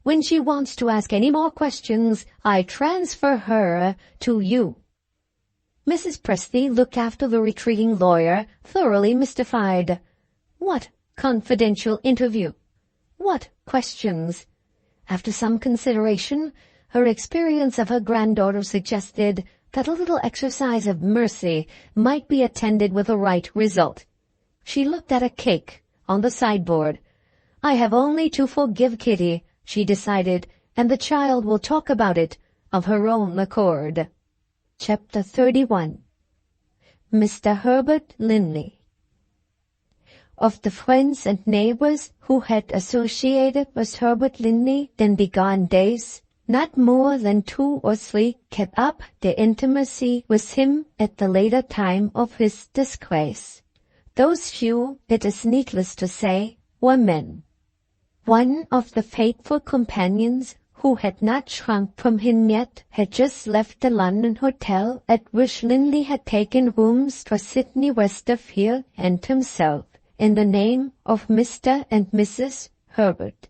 When she wants to ask any more questions, I transfer her to you." Mrs. Presty looked after the retreating lawyer, thoroughly mystified. What confidential interview? What questions? After some consideration, her experience of her granddaughter suggested that a little exercise of mercy might be attended with the right result. She looked at a cake on the sideboard. "I have only to forgive Kitty," she decided, "and the child will talk about it of her own accord." Chapter 31. Mr. Herbert Linley. Of the friends and neighbors who had associated with Herbert Linley in bygone days, not more than 2 or 3 kept up their intimacy with him at the later time of his disgrace. Those few, it is needless to say, were men. One of the faithful companions who had not shrunk from him yet had just left the London hotel at which Linley had taken rooms for Sidney Westerfield and himself, in the name of Mr. and Mrs. Herbert.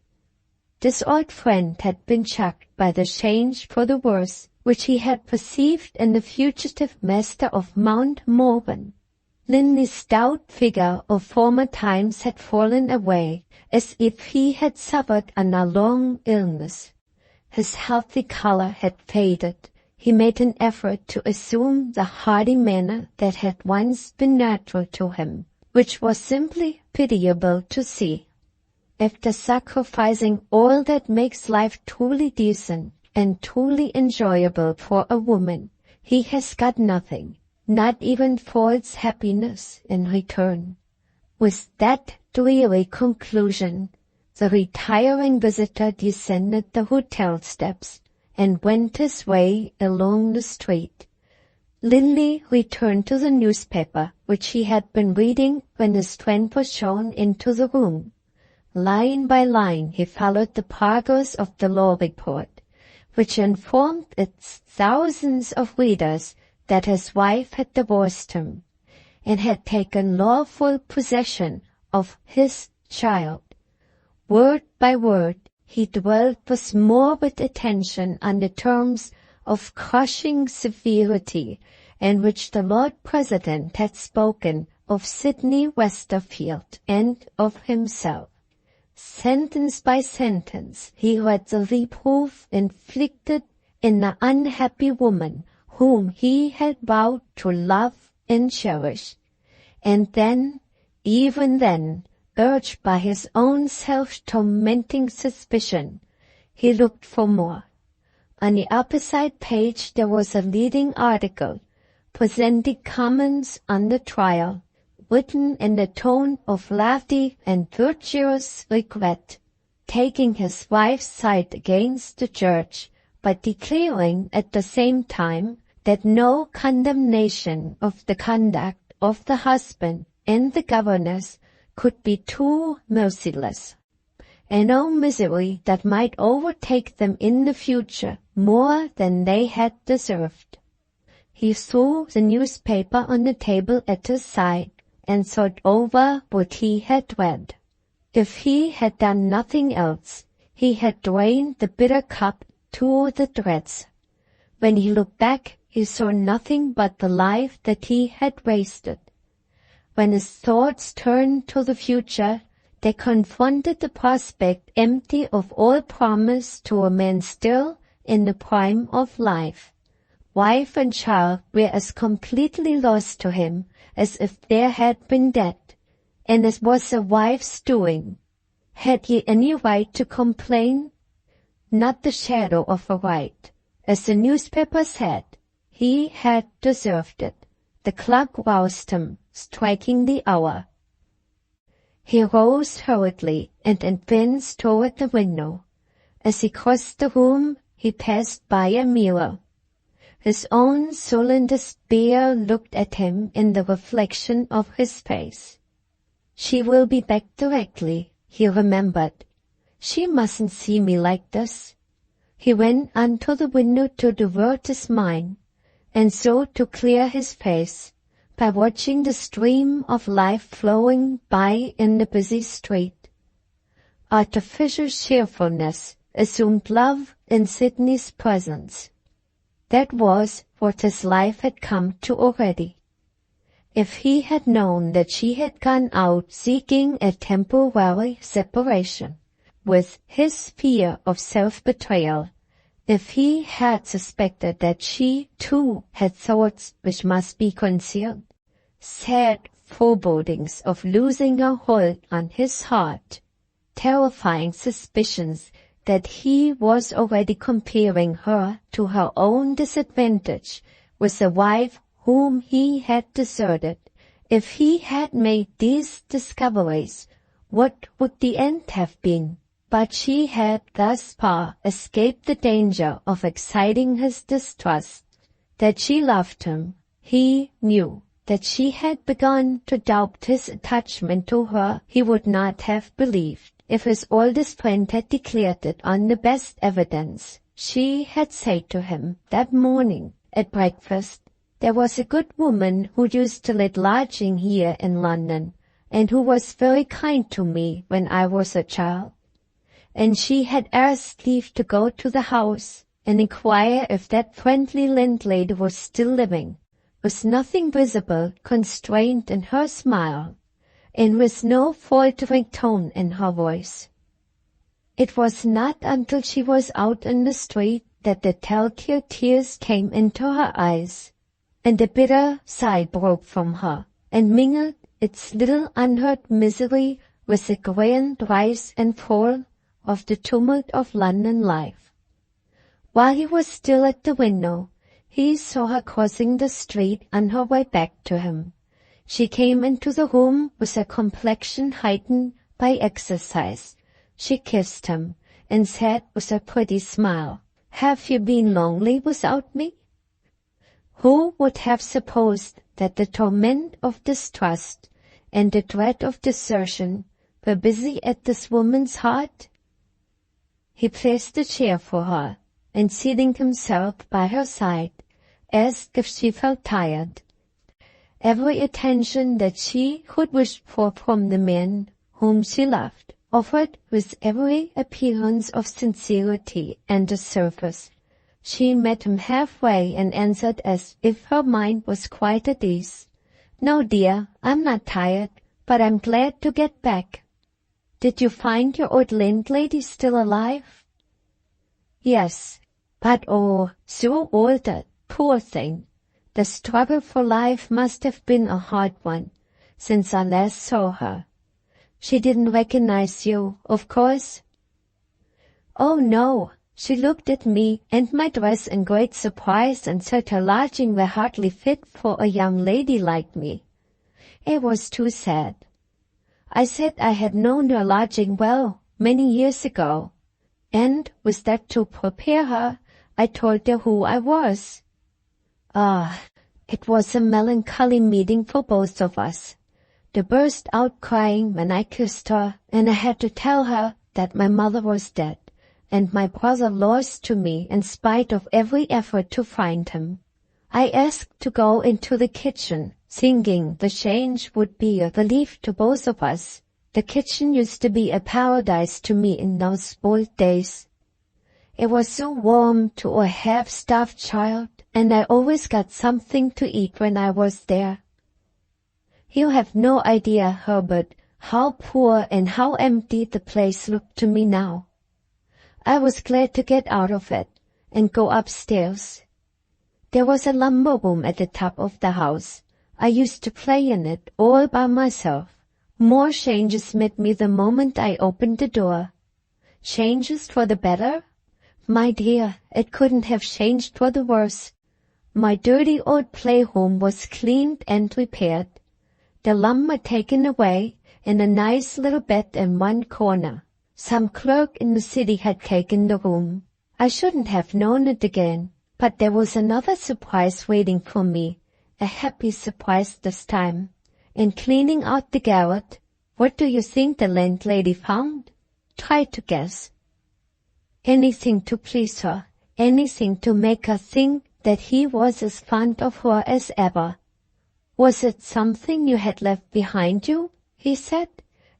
This old friend had been shocked by the change for the worse which he had perceived in the fugitive master of Mount Morven. Linley's stout figure of former times had fallen away, as if he had suffered under long illness. His healthy color had faded. He made an effort to assume the hearty manner that had once been natural to him, which was simply pitiable to see. After sacrificing all that makes life truly decent and truly enjoyable for a woman, he has got nothing, not even false happiness in return. With that dreary conclusion, the retiring visitor descended the hotel steps and went his way along the street. Linley returned to the newspaper which he had been reading when his friend was shown into the room. Line by line he followed the progress of the law report, which informed its thousands of readers that his wife had divorced him, and had taken lawful possession of his child. Word by word, he dwelt with morbid attention on the terms of crushing severity in which the Lord President had spoken of Sidney Westerfield and of himself. Sentence by sentence, he read the reproof inflicted in the unhappy woman whom he had vowed to love and cherish. And then, even then, urged by his own self-tormenting suspicion, he looked for more. On the opposite page there was a leading article, presenting comments on the trial, written in the tone of lofty and virtuous regret, taking his wife's side against the judge, but declaring at the same time that no condemnation of the conduct of the husband and the governess could be too merciless, and no misery that might overtake them in the future more than they had deserved. He threw the newspaper on the table at his side and thought over what he had read. If he had done nothing else, he had drained the bitter cup to the dregs. When he looked back, he saw nothing but the life that he had wasted. When his thoughts turned to the future, they confronted the prospect empty of all promise to a man still in the prime of life. Wife and child were as completely lost to him as if they had been dead, and it was the wife's doing. Had he any right to complain? Not the shadow of a right. As the newspaper said, he had deserved it. The clock roused him, striking the hour. He rose hurriedly and advanced toward the window. As he crossed the room, he passed by a mirror. His own sullen despair looked at him in the reflection of his face. She will be back directly, he remembered. She mustn't see me like this. He went unto the window to divert his mind, and so to clear his face, by watching the stream of life flowing by in the busy street. Artificial cheerfulness assumed love in Sidney's presence. That was what his life had come to already. If he had known that she had gone out seeking a temporary separation, with his fear of self-betrayal, if he had suspected that she, too, had thoughts which must be concealed, sad forebodings of losing her hold on his heart, terrifying suspicions that he was already comparing her to her own disadvantage with the wife whom he had deserted. If he had made these discoveries, what would the end have been? But she had thus far escaped the danger of exciting his distrust. That she loved him, he knew. That she had begun to doubt his attachment to her, he would not have believed if his oldest friend had declared it on the best evidence. She had said to him that morning at breakfast, "There was a good woman who used to let lodging here in London. and who was very kind to me when I was a child. And she had asked leave to go to the house and inquire if that friendly landlady was still living, with nothing visible constrained in her smile, and with no faltering tone in her voice. It was not until she was out in the street that the telltale tears came into her eyes, and a bitter sigh broke from her, and mingled its little unheard misery with the grand rise and fall of the tumult of London life. While he was still at the window, he saw her crossing the street on her way back to him. She came into the room with her complexion heightened by exercise. She kissed him, and said with a pretty smile, "Have you been lonely without me?" Who would have supposed that the torment of distrust and the dread of desertion were busy at this woman's heart? He placed a chair for her, and seating himself by her side, asked if she felt tired. Every attention that she could wish for from the man whom she loved, offered with every appearance of sincerity and a service. She met him halfway and answered as if her mind was quite at ease. "No, dear, I'm not tired, but I'm glad to get back." "Did you find your old landlady still alive?" "Yes, but oh, so altered, poor thing. The struggle for life must have been a hard one, since I last saw her. She didn't recognize you, of course?" "Oh, no. She looked at me and my dress in great surprise and said her lodging were hardly fit for a young lady like me. It was too sad. I said I had known her lodging well many years ago, and with that to prepare her, I told her who I was. Ah, it was a melancholy meeting for both of us. They burst out crying when I kissed her, and I had to tell her that my mother was dead, and my brother lost to me in spite of every effort to find him. I asked to go into the kitchen, thinking the change would be a relief to both of us. The kitchen used to be a paradise to me in those old days. It was so warm to a half-starved child, and I always got something to eat when I was there. You have no idea, Herbert, how poor and how empty the place looked to me now. I was glad to get out of it and go upstairs. There was a lumber room at the top of the house. I used to play in it all by myself. More changes met me the moment I opened the door. Changes for the better? My dear, it couldn't have changed for the worse. My dirty old playroom was cleaned and repaired, the lumber taken away, and a nice little bed in one corner. Some clerk in the city had taken the room. I shouldn't have known it again, but there was another surprise waiting for me, a happy surprise this time. In cleaning out the garret, what do you think the landlady found? Try to guess. Anything to please her, anything to make her think that he was as fond of her as ever. "Was it something you had left behind you," he said,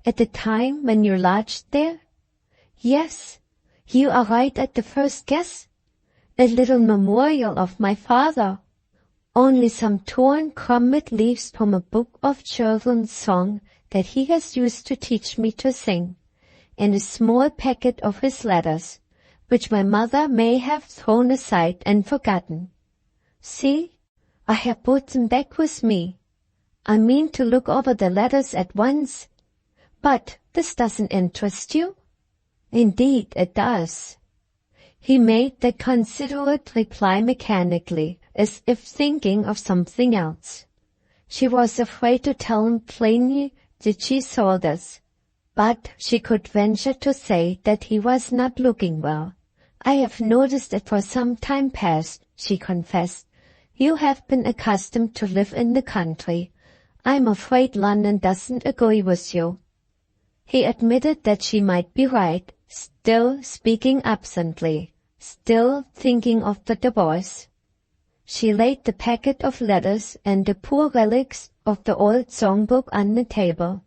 "at the time when you lodged there?" "Yes, you are right at the first guess. A little memorial of my father. Only some torn, crumbled leaves from a book of children's song that he has used to teach me to sing, and a small packet of his letters, which my mother may have thrown aside and forgotten. See, I have brought them back with me. I mean to look over the letters at once. But this doesn't interest you?" "Indeed it does." He made the considerate reply mechanically, as if thinking of something else. She was afraid to tell him plainly that she saw this, but she could venture to say that he was not looking well. "I have noticed it for some time past," she confessed. "You have been accustomed to live in the country. I'm afraid London doesn't agree with you." He admitted that she might be right, still speaking absently, still thinking of the divorce. She laid the packet of letters and the poor relics of the old songbook on the table,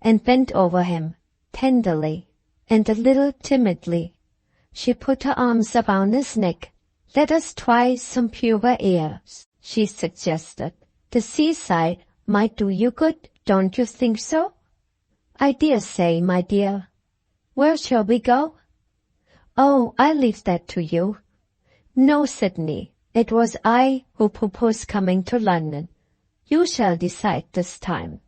and bent over him, tenderly, and a little timidly. She put her arms around his neck. "Let us try some purer air," she suggested. "The seaside might do you good, don't you think so?" "I dare say, my dear." "Where shall we go?" "Oh, I leave that to you." "No, Sydney, it was I who proposed coming to London. You shall decide this time."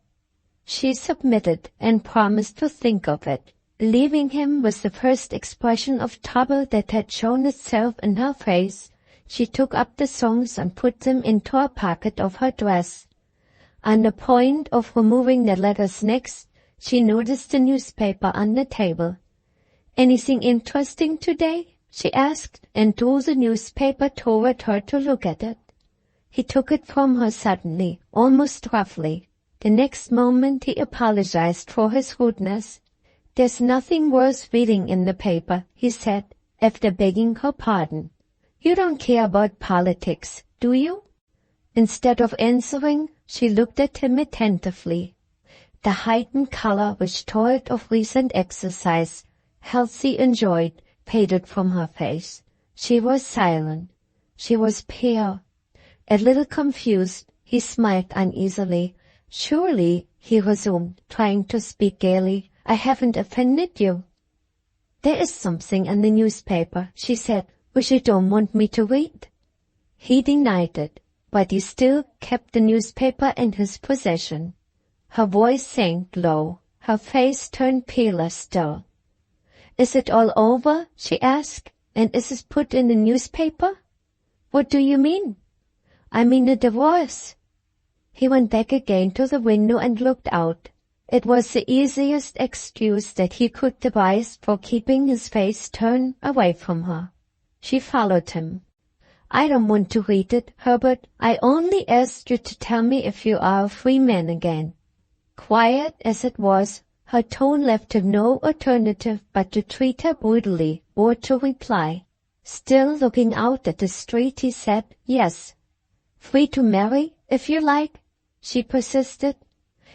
She submitted and promised to think of it. Leaving him with the first expression of trouble that had shown itself in her face, she took up the songs and put them into a pocket of her dress. On the point of removing the letters next, she noticed the newspaper on the table. "Anything interesting today?" she asked, and drew the newspaper toward her to look at it. He took it from her suddenly, almost roughly. The next moment he apologized for his rudeness. "There's nothing worth reading in the paper," he said, after begging her pardon. "You don't care about politics, do you?" Instead of answering, she looked at him attentively. The heightened color which told of recent exercise, healthy enjoyed, faded from her face. She was silent. She was pale. A little confused, he smiled uneasily. "Surely," he resumed, trying to speak gaily, "I haven't offended you." "There is something in the newspaper," she said, "which you don't want me to read." He denied it, but he still kept the newspaper in his possession. Her voice sank low. Her face turned paler still. "Is it all over?" she asked. "And is it put in the newspaper?" "What do you mean?" "I mean a divorce." He went back again to the window and looked out. It was the easiest excuse that he could devise for keeping his face turned away from her. She followed him. "I don't want to read it, Herbert. I only asked you to tell me if you are a free man again." Quiet as it was, her tone left him no alternative but to treat her brutally or to reply. Still looking out at the street, he said, "Yes." "Free to marry, if you like?" she persisted.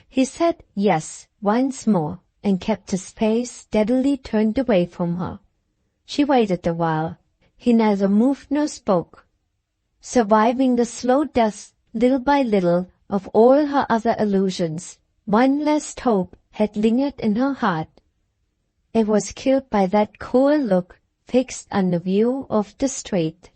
He said yes once more, and kept his face steadily turned away from her. She waited a while. He neither moved nor spoke. Surviving the slow death, little by little, of all her other illusions, one last hope had lingered in her heart. It was killed by that cruel look fixed on the view of the street.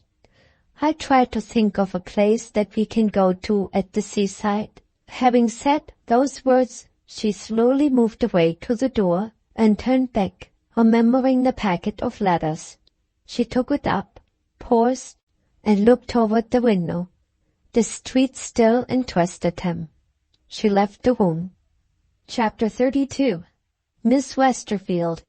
"I try to think of a place that we can go to at the seaside." Having said those words, she slowly moved away to the door and turned back, remembering the packet of letters. She took it up, paused, and looked toward the window. The street still interested him. She left the room. Chapter 32. Miss Westerfield.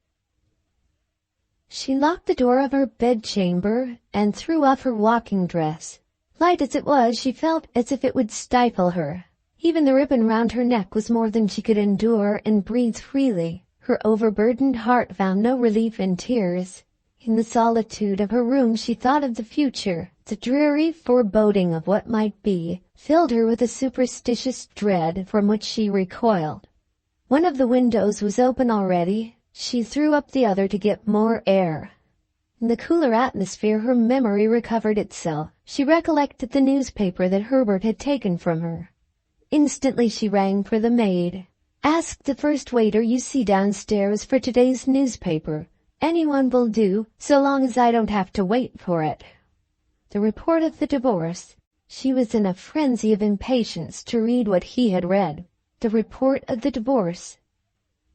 She locked the door of her bedchamber and threw off her walking dress. Light as it was, she felt as if it would stifle her. Even the ribbon round her neck was more than she could endure and breathe freely. Her overburdened heart found no relief in tears. In the solitude of her room she thought of the future. The dreary foreboding of what might be filled her with a superstitious dread from which she recoiled. One of the windows was open already. She threw up the other to get more air. In the cooler atmosphere her memory recovered itself. She recollected the newspaper that Herbert had taken from her. Instantly she rang for the maid. "Ask the first waiter you see downstairs for today's newspaper. Anyone will do, so long as I don't have to wait for it." The report of the divorce. She was in a frenzy of impatience to read what he had read. The report of the divorce.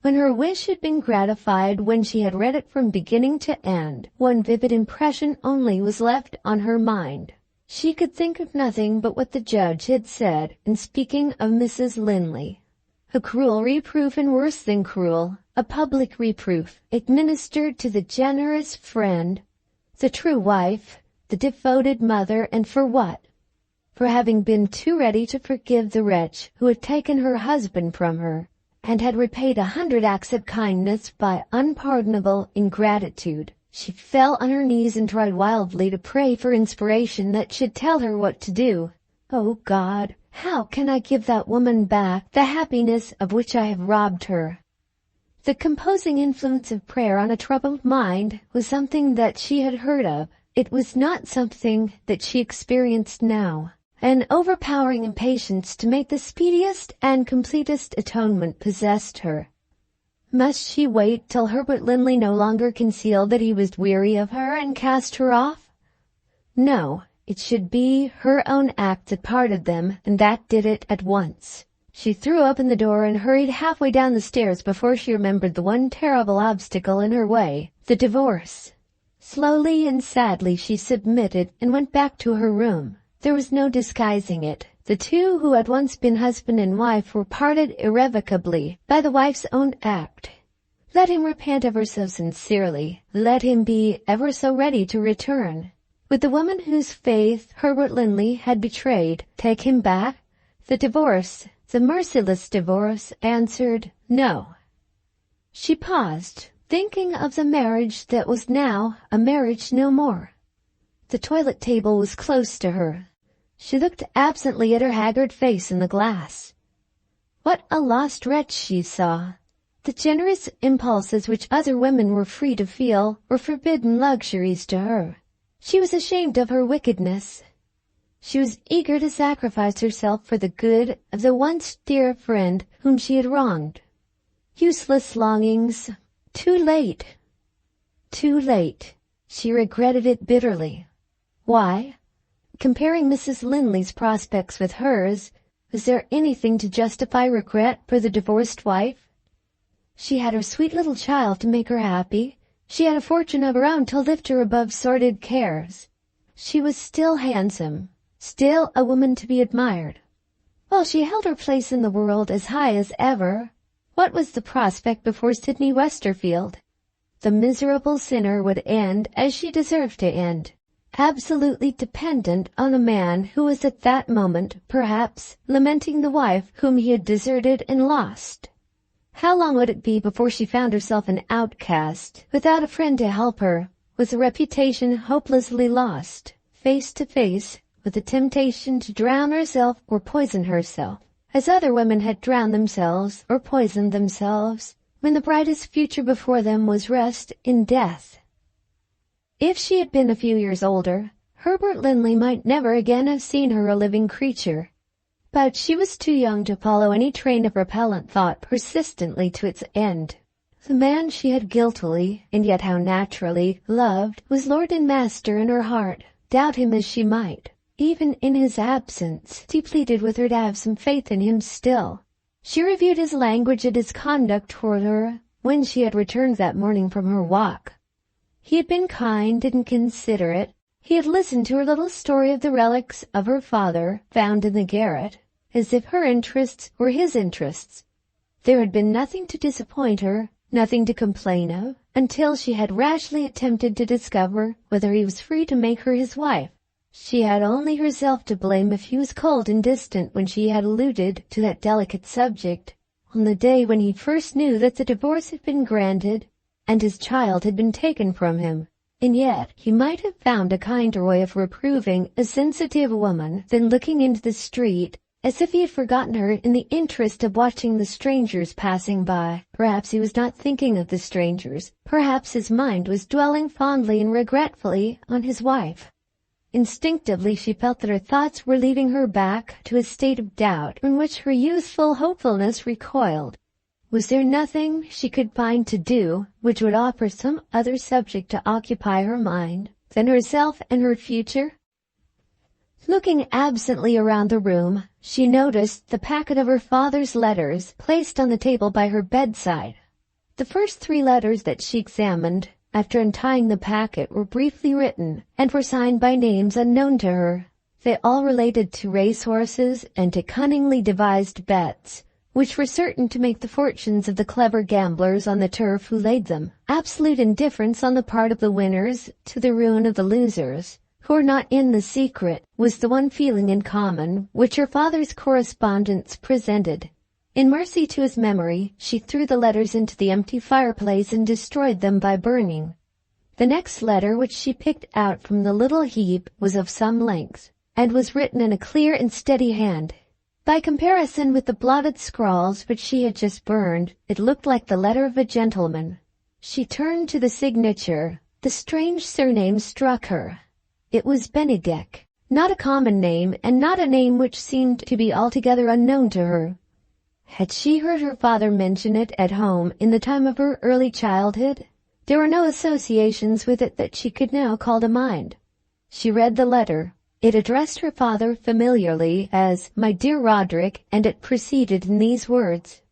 When her wish had been gratified, when she had read it from beginning to end, one vivid impression only was left on her mind. She could think of nothing but what the judge had said in speaking of Mrs. Linley. A cruel reproof, and worse than cruel, a public reproof, administered to the generous friend, the true wife, the devoted mother, and for what? For having been too ready to forgive the wretch who had taken her husband from her, and had repaid 100 acts of kindness by unpardonable ingratitude. She fell on her knees and tried wildly to pray for inspiration that should tell her what to do. "Oh God, how can I give that woman back the happiness of which I have robbed her?" The composing influence of prayer on a troubled mind was something that she had heard of. It was not something that she experienced now. An overpowering impatience to make the speediest and completest atonement possessed her. Must she wait till Herbert Linley no longer concealed that he was weary of her and cast her off? No, it should be her own act that parted them, and that did it at once. She threw open the door and hurried halfway down the stairs before she remembered the one terrible obstacle in her way, the divorce. Slowly and sadly she submitted and went back to her room. There was no disguising it. The two who had once been husband and wife were parted irrevocably by the wife's own act. Let him repent ever so sincerely. Let him be ever so ready to return. Would the woman whose faith Herbert Linley had betrayed take him back? The divorce, the merciless divorce, answered no. She paused, thinking of the marriage that was now a marriage no more. The toilet table was close to her. She looked absently at her haggard face in the glass. What a lost wretch she saw! The generous impulses which other women were free to feel were forbidden luxuries to her. She was ashamed of her wickedness. She was eager to sacrifice herself for the good of the once dear friend whom she had wronged. Useless longings. Too late. Too late. She regretted it bitterly. Why? Comparing Mrs. Linley's prospects with hers, was there anything to justify regret for the divorced wife? She had her sweet little child to make her happy. She had a fortune of her own to lift her above sordid cares. She was still handsome, still a woman to be admired. While she held her place in the world as high as ever, what was the prospect before Sydney Westerfield? The miserable sinner would end as she deserved to end, absolutely dependent on a man who was at that moment, perhaps, lamenting the wife whom he had deserted and lost. How long would it be before she found herself an outcast, without a friend to help her, with a reputation hopelessly lost, face to face with the temptation to drown herself or poison herself, as other women had drowned themselves or poisoned themselves, when the brightest future before them was rest in death? If she had been a few years older, Herbert Linley might never again have seen her a living creature. But she was too young to follow any train of repellent thought persistently to its end. The man she had guiltily, and yet how naturally, loved was lord and master in her heart. Doubt him as she might, even in his absence, she pleaded with her to have some faith in him still. She reviewed his language and his conduct toward her when she had returned that morning from her walk. He had been kind and considerate. He had listened to her little story of the relics of her father found in the garret, as if her interests were his interests. There had been nothing to disappoint her, nothing to complain of, until she had rashly attempted to discover whether he was free to make her his wife. She had only herself to blame if he was cold and distant when she had alluded to that delicate subject, on the day when he first knew that the divorce had been granted and his child had been taken from him. And yet he might have found a kinder way of reproving a sensitive woman than looking into the street as if he had forgotten her in the interest of watching the strangers passing by. Perhaps he was not thinking of the strangers. Perhaps his mind was dwelling fondly and regretfully on his wife. Instinctively she felt that her thoughts were leading her back to a state of doubt from which her youthful hopefulness recoiled. Was there nothing she could find to do which would offer some other subject to occupy her mind than herself and her future? Looking absently around the room, she noticed the packet of her father's letters placed on the table by her bedside. The first 3 letters that she examined, after untying the packet, were briefly written and were signed by names unknown to her. They all related to racehorses and to cunningly devised bets, which were certain to make the fortunes of the clever gamblers on the turf who laid them. Absolute indifference on the part of the winners to the ruin of the losers, who were not in the secret, was the one feeling in common which her father's correspondence presented. In mercy to his memory, she threw the letters into the empty fireplace and destroyed them by burning. The next letter which she picked out from the little heap was of some length, and was written in a clear and steady hand. By comparison with the blotted scrawls which she had just burned, it looked like the letter of a gentleman. She turned to the signature. The strange surname struck her. It was Benedict, not a common name, and not a name which seemed to be altogether unknown to her. Had she heard her father mention it at home in the time of her early childhood? There were no associations with it that she could now call to mind. She read the letter. It addressed her father familiarly as "My dear Roderick," and it proceeded in these words: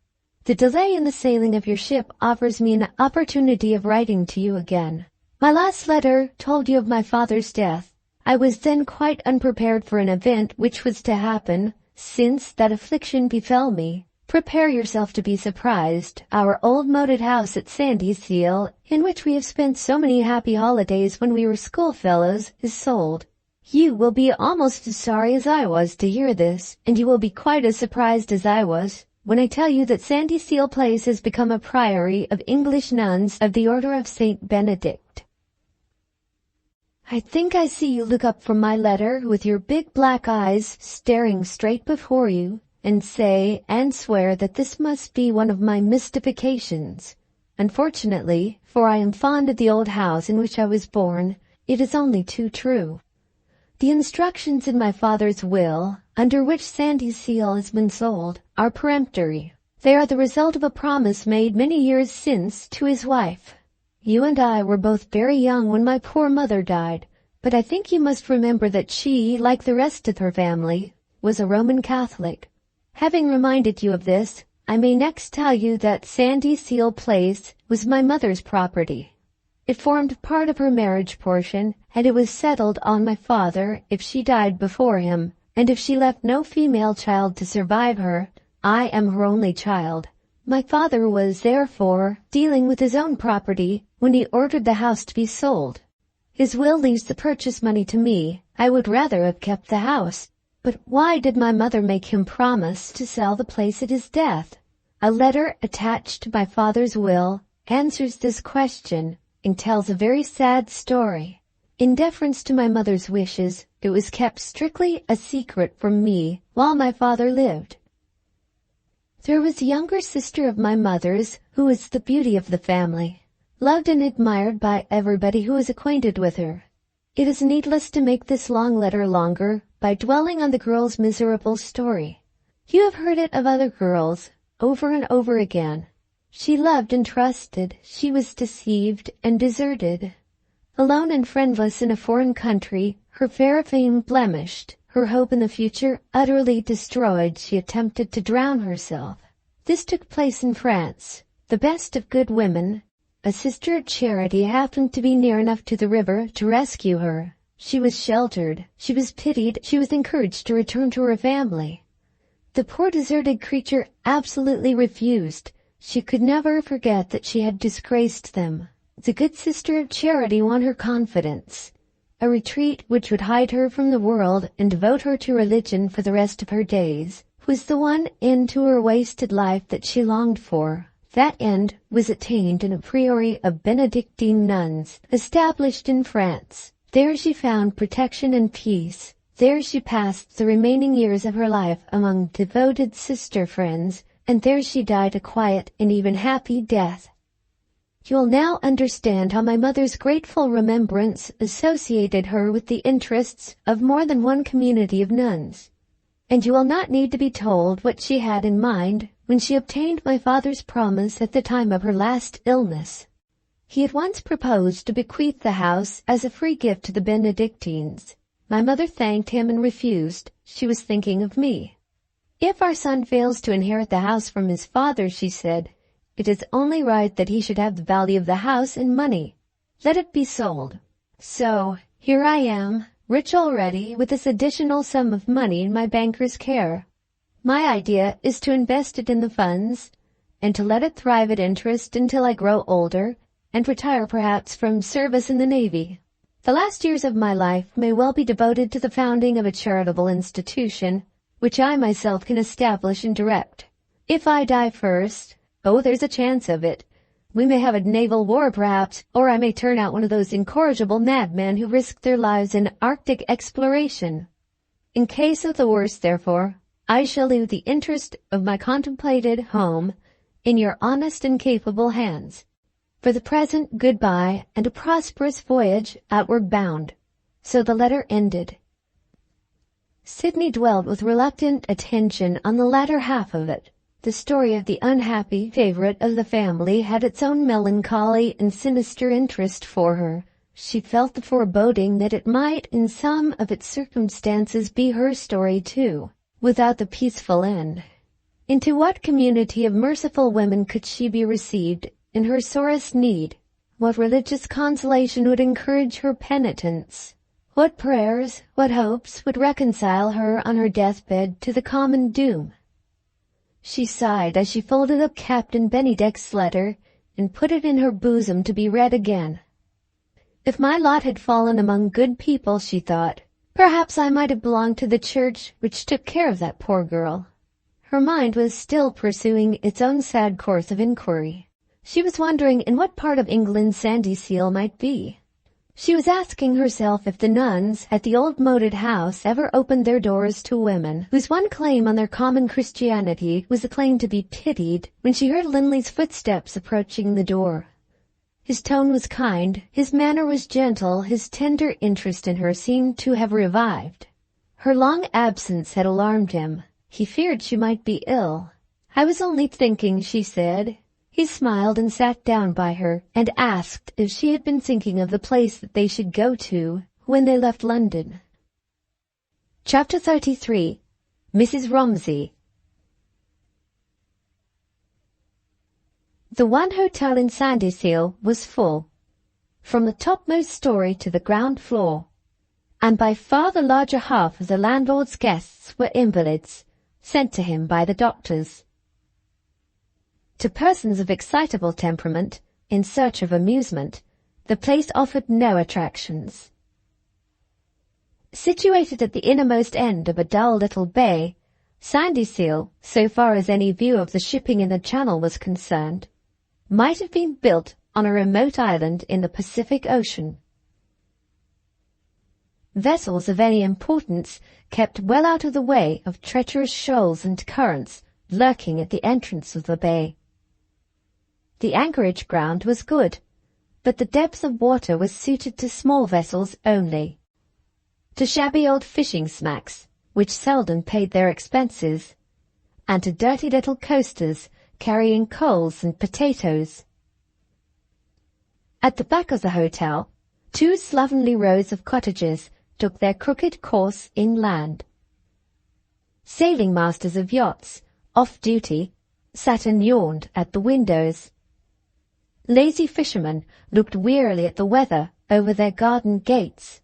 "The delay in the sailing of your ship offers me an opportunity of writing to you again. My last letter told you of my father's death. I was then quite unprepared for an event which was to happen, since that affliction befell me. Prepare yourself to be surprised. Our old moated house at Sandyseal, in which we have spent so many happy holidays when we were schoolfellows, is sold. You will be almost as sorry as I was to hear this, and you will be quite as surprised as I was when I tell you that Sandyseal Place has become a priory of English nuns of the Order of St. Benedict. I think I see you look up from my letter with your big black eyes staring straight before you, and say and swear that this must be one of my mystifications. Unfortunately, for I am fond of the old house in which I was born, it is only too true. The instructions in my father's will, under which Sandyseal has been sold, are peremptory. They are the result of a promise made many years since to his wife. You and I were both very young when my poor mother died, but I think you must remember that she, like the rest of her family, was a Roman Catholic. Having reminded you of this, I may next tell you that Sandyseal Place was my mother's property. It formed part of her marriage portion, and it was settled on my father if she died before him, and if she left no female child to survive her. I am her only child. My father was, therefore, dealing with his own property when he ordered the house to be sold. His will leaves the purchase money to me. I would rather have kept the house. But why did my mother make him promise to sell the place at his death? A letter attached to my father's will answers this question and tells a very sad story. In deference to my mother's wishes, it was kept strictly a secret from me while my father lived. There was a younger sister of my mother's who was the beauty of the family, loved and admired by everybody who was acquainted with her. It is needless to make this long letter longer by dwelling on the girl's miserable story. You have heard it of other girls, over and over again. She loved and trusted, she was deceived and deserted. Alone and friendless in a foreign country, her fair fame blemished, her hope in the future utterly destroyed, she attempted to drown herself. This took place in France. The best of good women, a sister of charity, happened to be near enough to the river to rescue her. She was sheltered, she was pitied, she was encouraged to return to her family. The poor deserted creature absolutely refused. She could never forget that she had disgraced them. The good sister of charity won her confidence. A retreat which would hide her from the world and devote her to religion for the rest of her days was the one end to her wasted life that she longed for. That end was attained in a priory of Benedictine nuns established in France. There she found protection and peace. There she passed the remaining years of her life among devoted sister friends, and there she died a quiet and even happy death. You will now understand how my mother's grateful remembrance associated her with the interests of more than one community of nuns. And you will not need to be told what she had in mind when she obtained my father's promise at the time of her last illness. He had once proposed to bequeath the house as a free gift to the Benedictines. My mother thanked him and refused. She was thinking of me. If our son fails to inherit the house from his father, she said, it is only right that he should have the value of the house in money. Let it be sold. So, here I am, rich already, with this additional sum of money in my banker's care. My idea is to invest it in the funds, and to let it thrive at interest until I grow older, and retire perhaps from service in the Navy. The last years of my life may well be devoted to the founding of a charitable institution, which I myself can establish and direct. If I die first, there's a chance of it. We may have a naval war perhaps, or I may turn out one of those incorrigible madmen who risk their lives in Arctic exploration. In case of the worst, therefore, I shall leave the interest of my contemplated home in your honest and capable hands. For the present, goodbye, and a prosperous voyage outward bound. So the letter ended. Sidney dwelled with reluctant attention on the latter half of it. The story of the unhappy favourite of the family had its own melancholy and sinister interest for her. She felt the foreboding that it might, in some of its circumstances, be her story too, without the peaceful end. Into what community of merciful women could she be received in her sorest need? What religious consolation would encourage her penitence? What prayers, what hopes would reconcile her on her deathbed to the common doom? She sighed as she folded up Captain Bennydeck's letter and put it in her bosom to be read again. If my lot had fallen among good people, she thought, perhaps I might have belonged to the church which took care of that poor girl. Her mind was still pursuing its own sad course of inquiry. She was wondering in what part of England Sandyseal might be. She was asking herself if the nuns at the old moated house ever opened their doors to women whose one claim on their common Christianity was the claim to be pitied, when she heard Linley's footsteps approaching the door. His tone was kind, his manner was gentle, his tender interest in her seemed to have revived. Her long absence had alarmed him. He feared she might be ill. "I was only thinking," she said. He smiled and sat down by her, and asked if she had been thinking of the place that they should go to when they left London. Chapter 33. Mrs. Romsey. The one hotel in Sandyseal was full, from the topmost story to the ground floor, and by far the larger half of the landlord's guests were invalids, sent to him by the doctors. To persons of excitable temperament, in search of amusement, the place offered no attractions. Situated at the innermost end of a dull little bay, Sandyseal, so far as any view of the shipping in the Channel was concerned, might have been built on a remote island in the Pacific Ocean. Vessels of any importance kept well out of the way of treacherous shoals and currents lurking at the entrance of the bay. The anchorage ground was good, but the depth of water was suited to small vessels only, to shabby old fishing smacks, which seldom paid their expenses, and to dirty little coasters carrying coals and potatoes. At the back of the hotel, 2 slovenly rows of cottages took their crooked course inland. Sailing masters of yachts, off duty, sat and yawned at the windows. Lazy fishermen looked wearily at the weather over their garden gates,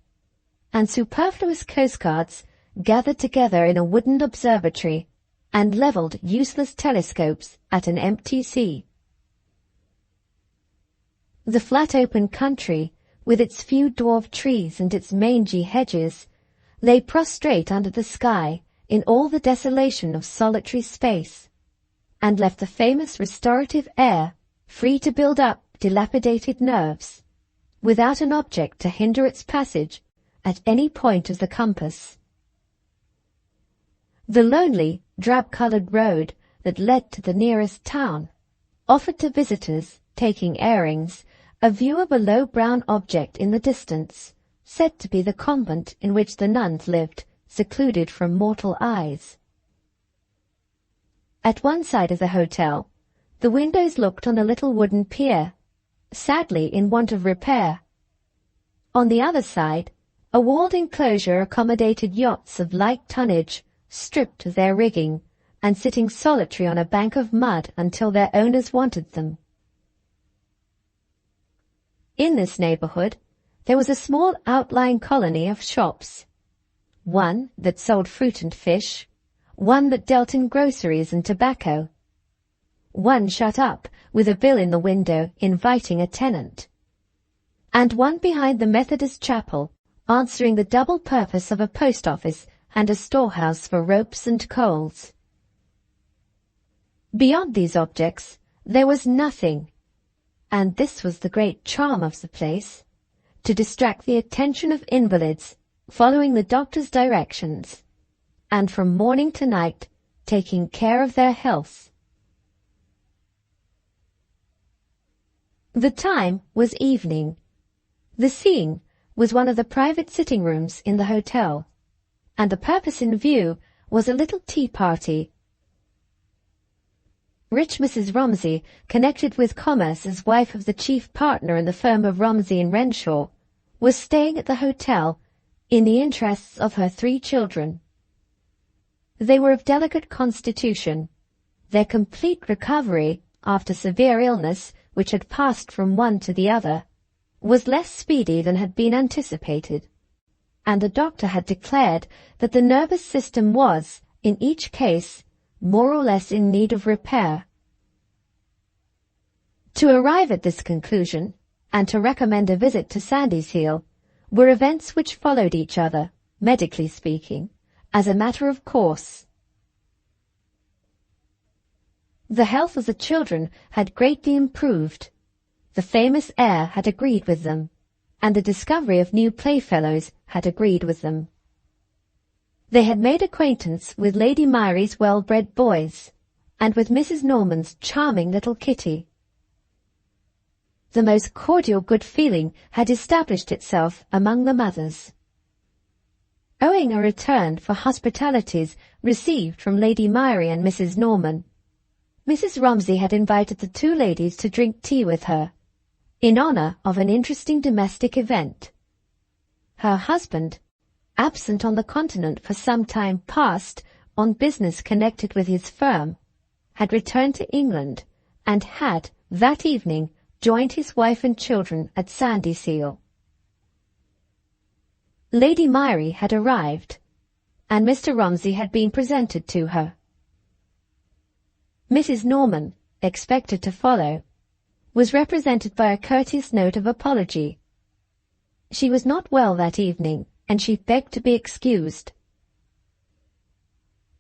and superfluous coastguards gathered together in a wooden observatory and levelled useless telescopes at an empty sea. The flat open country, with its few dwarf trees and its mangy hedges, lay prostrate under the sky in all the desolation of solitary space, and left the famous restorative air free to build up dilapidated nerves, without an object to hinder its passage at any point of the compass. The lonely, drab-coloured road that led to the nearest town offered to visitors taking airings a view of a low brown object in the distance, said to be the convent in which the nuns lived, secluded from mortal eyes. At one side of the hotel, the windows looked on a little wooden pier, sadly in want of repair. On the other side, a walled enclosure accommodated yachts of light tonnage, stripped of their rigging, and sitting solitary on a bank of mud until their owners wanted them. In this neighbourhood, there was a small outlying colony of shops, one that sold fruit and fish, one that dealt in groceries and tobacco, one shut up with a bill in the window inviting a tenant, and one behind the Methodist chapel, answering the double purpose of a post office and a storehouse for ropes and coals. Beyond these objects there was nothing, and this was the great charm of the place, to distract the attention of invalids following the doctor's directions, and from morning to night taking care of their health. The time was evening. The scene was one of the private sitting rooms in the hotel, and the purpose in view was a little tea party. Rich Mrs. Romsey, connected with commerce as wife of the chief partner in the firm of Romsey and Renshaw, was staying at the hotel in the interests of her 3 children. They were of delicate constitution. Their complete recovery after severe illness, which had passed from one to the other, was less speedy than had been anticipated, and the doctor had declared that the nervous system was, in each case, more or less in need of repair. To arrive at this conclusion, and to recommend a visit to Sandyshill, were events which followed each other, medically speaking, as a matter of course. The health of the children had greatly improved. The famous air had agreed with them, and the discovery of new playfellows had agreed with them. They had made acquaintance with Lady Myri's well-bred boys, and with Mrs. Norman's charming little Kitty. The most cordial good feeling had established itself among the mothers. Owing a return for hospitalities received from Lady Myri and Mrs. Norman, Mrs. Romsey had invited the 2 ladies to drink tea with her, in honour of an interesting domestic event. Her husband, absent on the continent for some time past on business connected with his firm, had returned to England, and had, that evening, joined his wife and children at Sandyshill. Lady Myri had arrived, and Mr. Romsey had been presented to her. Mrs. Norman, expected to follow, was represented by a courteous note of apology. She was not well that evening, and she begged to be excused.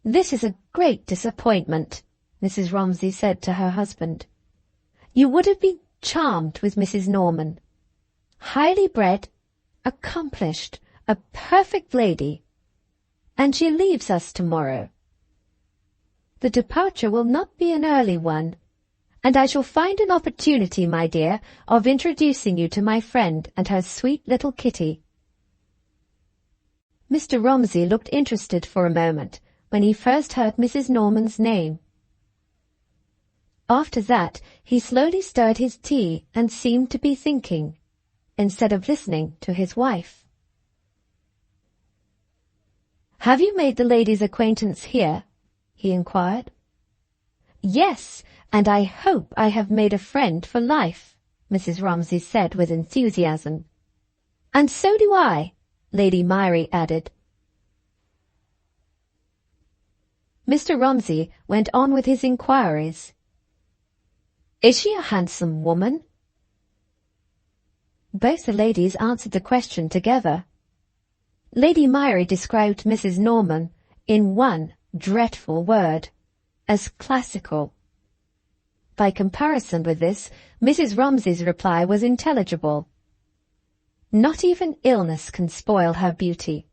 "This is a great disappointment," Mrs. Romsey said to her husband. "You would have been charmed with Mrs. Norman. Highly bred, accomplished, a perfect lady. And she leaves us tomorrow. The departure will not be an early one, and I shall find an opportunity, my dear, of introducing you to my friend and her sweet little Kitty." Mr. Romsey looked interested for a moment when he first heard Mrs. Norman's name. After that, he slowly stirred his tea and seemed to be thinking, instead of listening to his wife. "Have you made the lady's acquaintance here?" he inquired. "Yes, and I hope I have made a friend for life," Mrs. Romsey said with enthusiasm. "And so do I," Lady Myri added. Mr. Romsey went on with his inquiries. "Is she a handsome woman?" Both the ladies answered the question together. Lady Myri described Mrs. Norman in one dreadful word, as classical. By comparison with this, Mrs. Romsey's reply was intelligible. "Not even illness can spoil her beauty."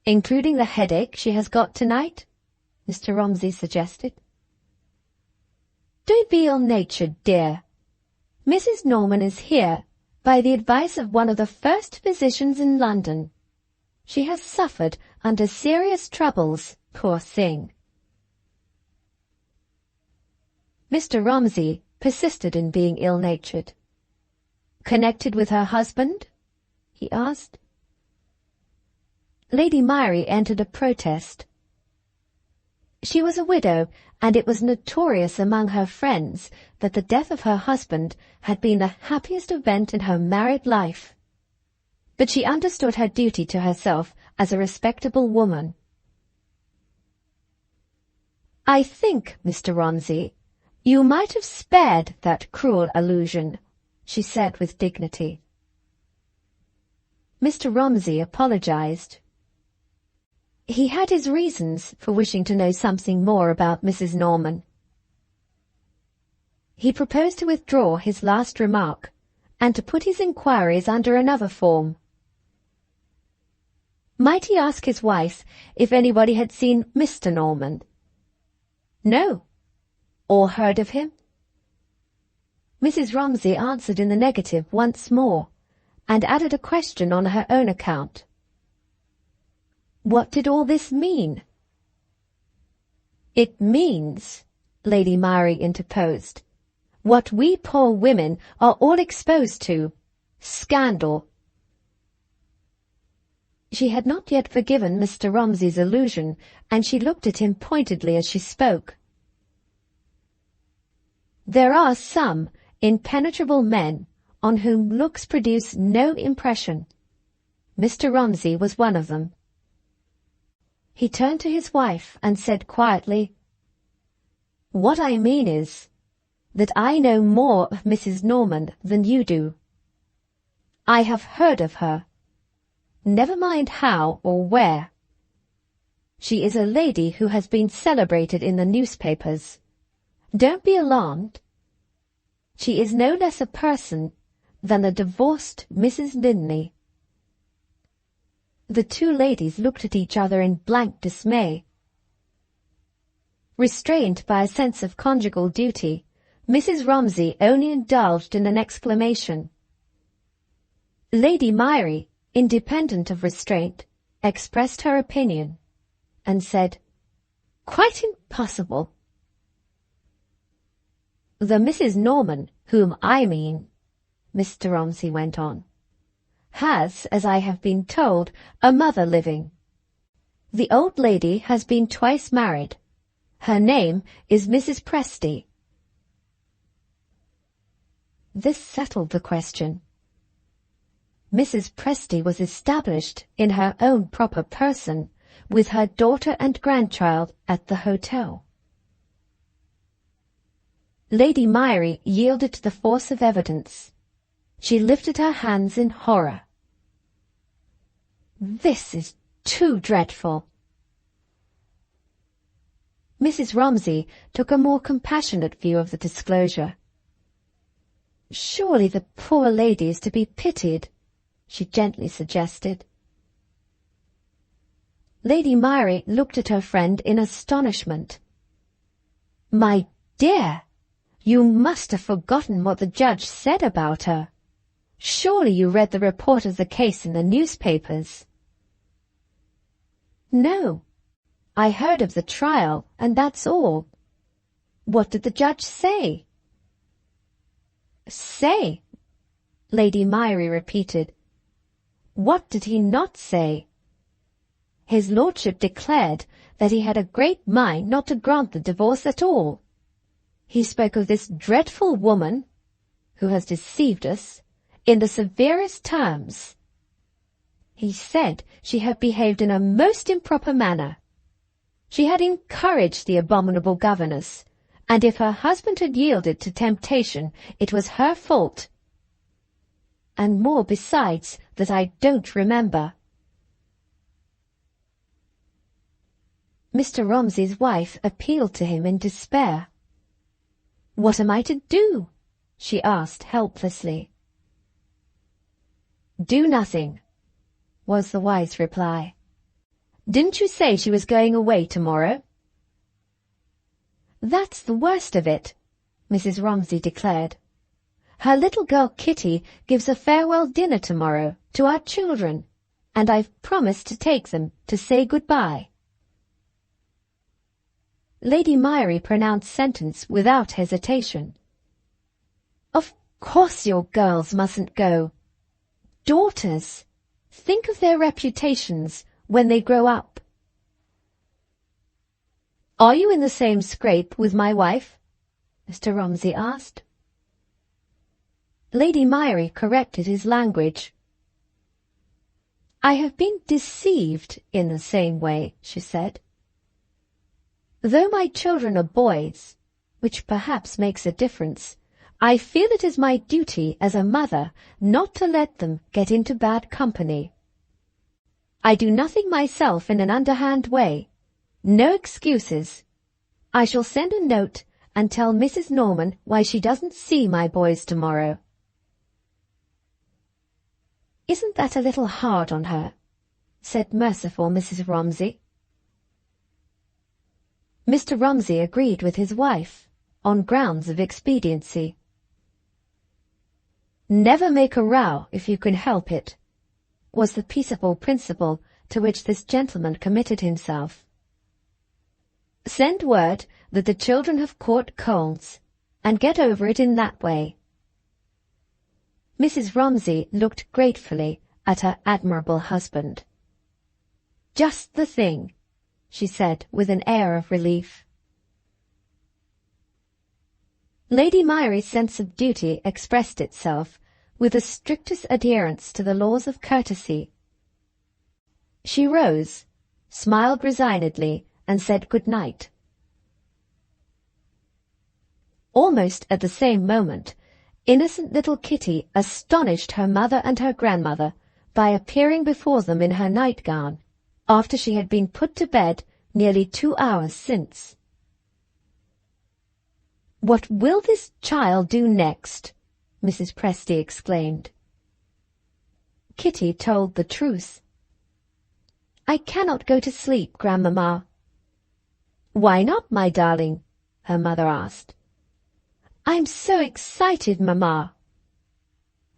"Including the headache she has got tonight?" Mr. Romsey suggested. "Don't be ill-natured, dear. Mrs. Norman is here by the advice of one of the first physicians in London. She has suffered under serious troubles, poor thing." Mr. Romsey persisted in being ill-natured. "Connected with her husband?" he asked. Lady Myri entered a protest. She was a widow, and it was notorious among her friends that the death of her husband had been the happiest event in her married life. But she understood her duty to herself as a respectable woman. "I think, Mr. Romsey, you might have spared that cruel allusion," she said with dignity. Mr. Romsey apologized. He had his reasons for wishing to know something more about Mrs. Norman. He proposed to withdraw his last remark, and to put his inquiries under another form. Might he ask his wife if anybody had seen Mr. Norman? No. Or heard of him? Mrs. Romsey answered in the negative once more, and added a question on her own account. What did all this mean? It means, Lady Myrie interposed, what we poor women are all exposed to, scandal. She had not yet forgiven Mr. Romsey's allusion, and she looked at him pointedly as she spoke. There are some impenetrable men on whom looks produce no impression. Mr. Romsey was one of them. He turned to his wife and said quietly, What I mean is that I know more of Mrs. Norman than you do. I have heard of her. Never mind how or where. She is a lady who has been celebrated in the newspapers. Don't be alarmed. She is no less a person than the divorced Mrs. Linley. The two ladies looked at each other in blank dismay. Restrained by a sense of conjugal duty, Mrs. Romsey only indulged in an exclamation. Lady Myrie, independent of restraint, expressed her opinion, and said, Quite impossible. The Mrs. Norman, whom I mean, Mr. Romsey went on, has, as I have been told, a mother living. The old lady has been twice married. Her name is Mrs. Presty. This settled the question. Mrs. Presty was established in her own proper person, with her daughter and grandchild at the hotel. Lady Myrie yielded to the force of evidence. She lifted her hands in horror. This is too dreadful. Mrs. Romsey took a more compassionate view of the disclosure. Surely the poor lady is to be pitied, she gently suggested. Lady Myrie looked at her friend in astonishment. My dear, you must have forgotten what the judge said about her. Surely you read the report of the case in the newspapers. No, I heard of the trial, and that's all. What did the judge say? Say? Lady Myrie repeated. What did he not say? His lordship declared that he had a great mind not to grant the divorce at all. He spoke of this dreadful woman, who has deceived us, in the severest terms. He said she had behaved in a most improper manner. She had encouraged the abominable governess, and if her husband had yielded to temptation, it was her fault. And more besides that I don't remember. Mr. Romsey's wife appealed to him in despair. What am I to do? She asked helplessly. Do nothing, was the wise reply. Didn't you say she was going away tomorrow? That's the worst of it, Mrs. Romsey declared. Her little girl Kitty gives a farewell dinner tomorrow to our children, and I've promised to take them to say goodbye. Lady Myrie pronounced sentence without hesitation. Of course your girls mustn't go. Daughters, think of their reputations when they grow up. Are you in the same scrape with my wife? Mr. Romsey asked. Lady Myrie corrected his language. I have been deceived in the same way, she said. Though my children are boys, which perhaps makes a difference, I feel it is my duty as a mother not to let them get into bad company. I do nothing myself in an underhand way. No excuses. I shall send a note and tell Mrs. Norman why she doesn't see my boys tomorrow. Isn't that a little hard on her? said merciful Mrs. Romsey. Mr. Romsey agreed with his wife, on grounds of expediency. Never make a row if you can help it, was the peaceable principle to which this gentleman committed himself. Send word that the children have caught colds, and get over it in that way. Mrs. Romsey looked gratefully at her admirable husband. Just the thing, she said with an air of relief. Lady Myri's sense of duty expressed itself with the strictest adherence to the laws of courtesy. She rose, smiled resignedly, and said good night. Almost at the same moment, innocent little Kitty astonished her mother and her grandmother by appearing before them in her nightgown, after she had been put to bed nearly 2 hours since. "What will this child do next?" Mrs. Presty exclaimed. Kitty told the truth. "I cannot go to sleep, Grandmamma." "Why not, my darling?" her mother asked. "I'm so excited, Mamma."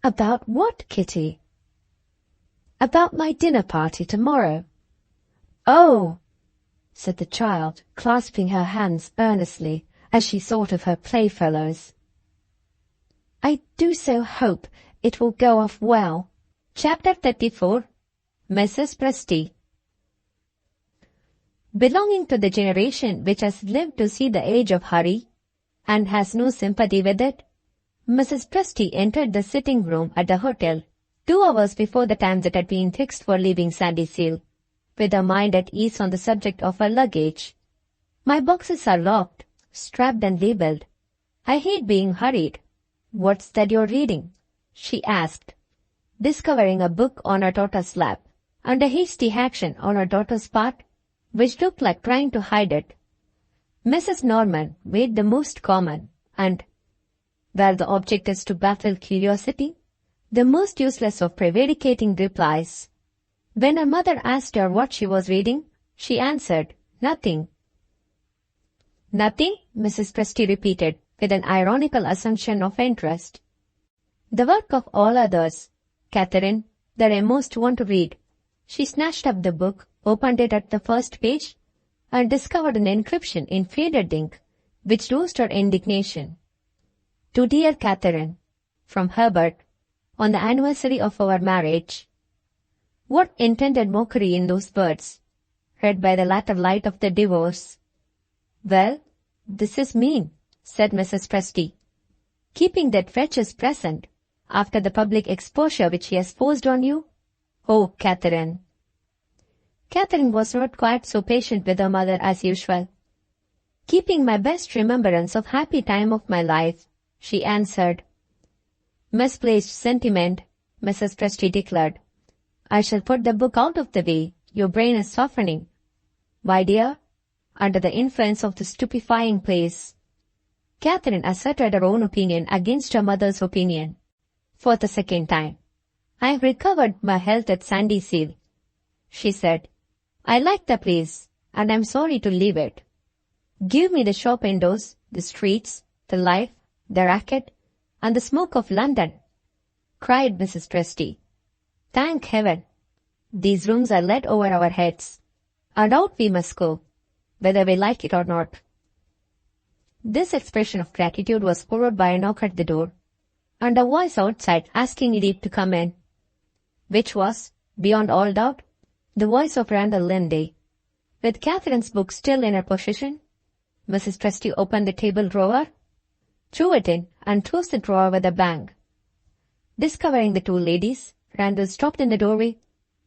"About what, Kitty?" "About my dinner party tomorrow." "Oh!" said the child, clasping her hands earnestly as she thought of her playfellows. "I do so hope it will go off well." Chapter 34. Mrs. Presty. Belonging to the generation which has lived to see the age of hurry, and has no sympathy with it, Mrs. Presty entered the sitting-room at the hotel 2 hours before the time that had been fixed for leaving Sandyseal, with her mind at ease on the subject of her luggage. "My boxes are locked, strapped and labelled. I hate being hurried. What's that you're reading?" she asked, discovering a book on her daughter's lap, and a hasty action on her daughter's part, which looked like trying to hide it. Mrs. Norman made the most common, and, where the object is to baffle curiosity, the most useless of prevaricating replies. When her mother asked her what she was reading, she answered, "Nothing." "Nothing?" Mrs. Presty repeated, with an ironical assumption of interest. "The work of all others, Catherine, that I most want to read." She snatched up the book, opened it at the first page, and discovered an inscription in faded ink, which roused her indignation. "To dear Catherine, from Herbert, on the anniversary of our marriage." What intended mockery in those words, read by the latter light of the divorce? "Well, this is mean," said Mrs. Presty. "Keeping that wretch's present, after the public exposure which he has forced on you? Oh, Catherine!" Catherine was not quite so patient with her mother as usual. "Keeping my best remembrance of happy time of my life," she answered. "Misplaced sentiment," Mrs. Presty declared. "I shall put the book out of the way. Your brain is softening, my dear, under the influence of the stupefying place." Catherine asserted her own opinion against her mother's opinion. For the second time. "I have recovered my health at Sandyseal," she said. "I like the place, and I am sorry to leave it. Give me the shop windows, the streets, the life, the racket, and the smoke of London," cried Mrs. Presty. "Thank heaven! These rooms are let over our heads, and out we must go, whether we like it or not." This expression of gratitude was followed by a knock at the door, and a voice outside asking leave to come in, which was, beyond all doubt, the voice of Randall Linday. With Catherine's book still in her possession, Mrs. Presty opened the table drawer, threw it in, and closed the drawer with a bang. Discovering the two ladies, Randall stopped in the doorway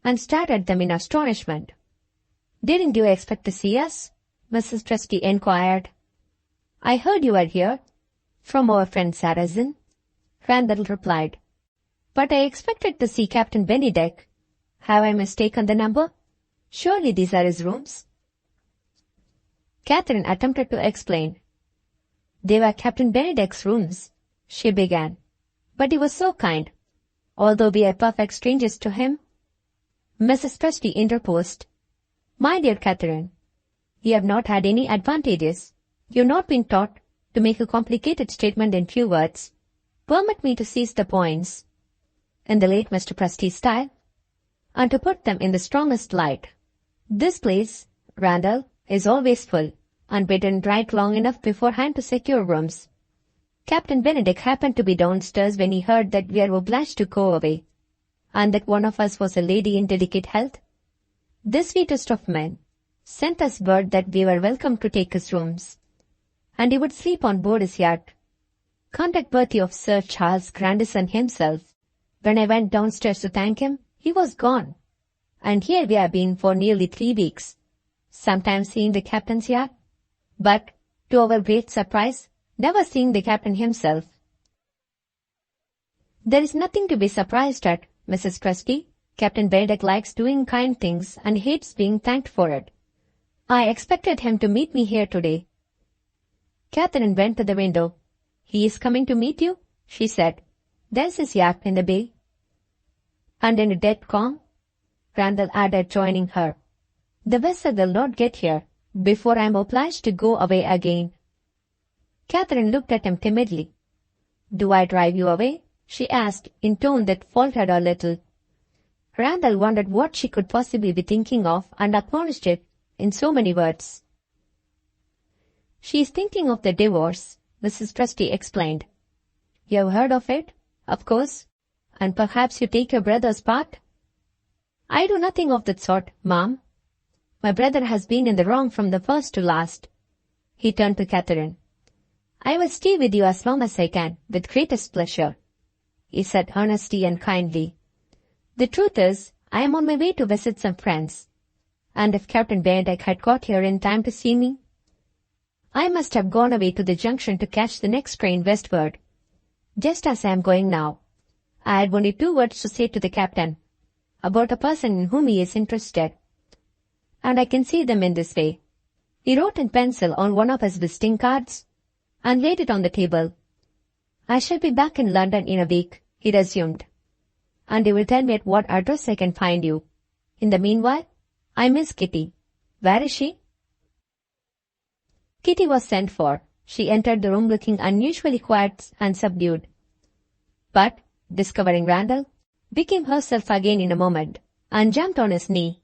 and stared at them in astonishment. "Didn't you expect to see us?" Mrs. Presty inquired. "I heard you were here, from our friend Sarrazin," Randall replied. "But I expected to see Captain Bennydeck. Have I mistaken the number? Surely these are his rooms." Catherine attempted to explain. "They were Captain Bennydeck's rooms," she began. "But he was so kind, although we are perfect strangers to him." Mrs. Presty interposed. My dear Catherine, you have not had any advantages. You have not been taught to make a complicated statement in few words. Permit me to seize the points in the late Mr. Presty's style, and to put them in the strongest light. This place, Randall, is always full, and we didn't write long enough beforehand to secure rooms. Captain Benedict happened to be downstairs when he heard that we are obliged to go away, and that one of us was a lady in delicate health. The sweetest of men sent us word that we were welcome to take his rooms, and he would sleep on board his yacht. Conduct worthy of Sir Charles Grandison himself. When I went downstairs to thank him, he was gone, and here we have been for nearly 3 weeks, sometimes seeing the captain's yacht, but, to our great surprise, never seeing the captain himself. There is nothing to be surprised at, Mrs. Presty. Captain Benedict likes doing kind things and hates being thanked for it. I expected him to meet me here today. Catherine went to the window. He is coming to meet you, she said. There's his yacht in the bay. And in a dead calm, Randall added, joining her. The vessel will not get here before I am obliged to go away again. Catherine looked at him timidly. Do I drive you away? She asked, in tone that faltered a little. Randall wondered what she could possibly be thinking of and acknowledged it in so many words. She is thinking of the divorce, Mrs. Presty explained. You have heard of it, of course, and perhaps you take your brother's part? I do nothing of that sort, ma'am. My brother has been in the wrong from the first to last. He turned to Catherine. I will stay with you as long as I can, with greatest pleasure, he said earnestly and kindly. The truth is, I am on my way to visit some friends, and if Captain Benedict had got here in time to see me, I must have gone away to the junction to catch the next train westward, just as I am going now. I had only 2 words to say to the captain, about a person in whom he is interested, and I can see them in this way. He wrote in pencil on one of his visiting cards, and laid it on the table. I shall be back in London in a week, he resumed, and he will tell me at what address I can find you. In the meanwhile, I miss Kitty. Where is she? Kitty was sent for. She entered the room looking unusually quiet and subdued, but, discovering Randall, became herself again in a moment, and jumped on his knee.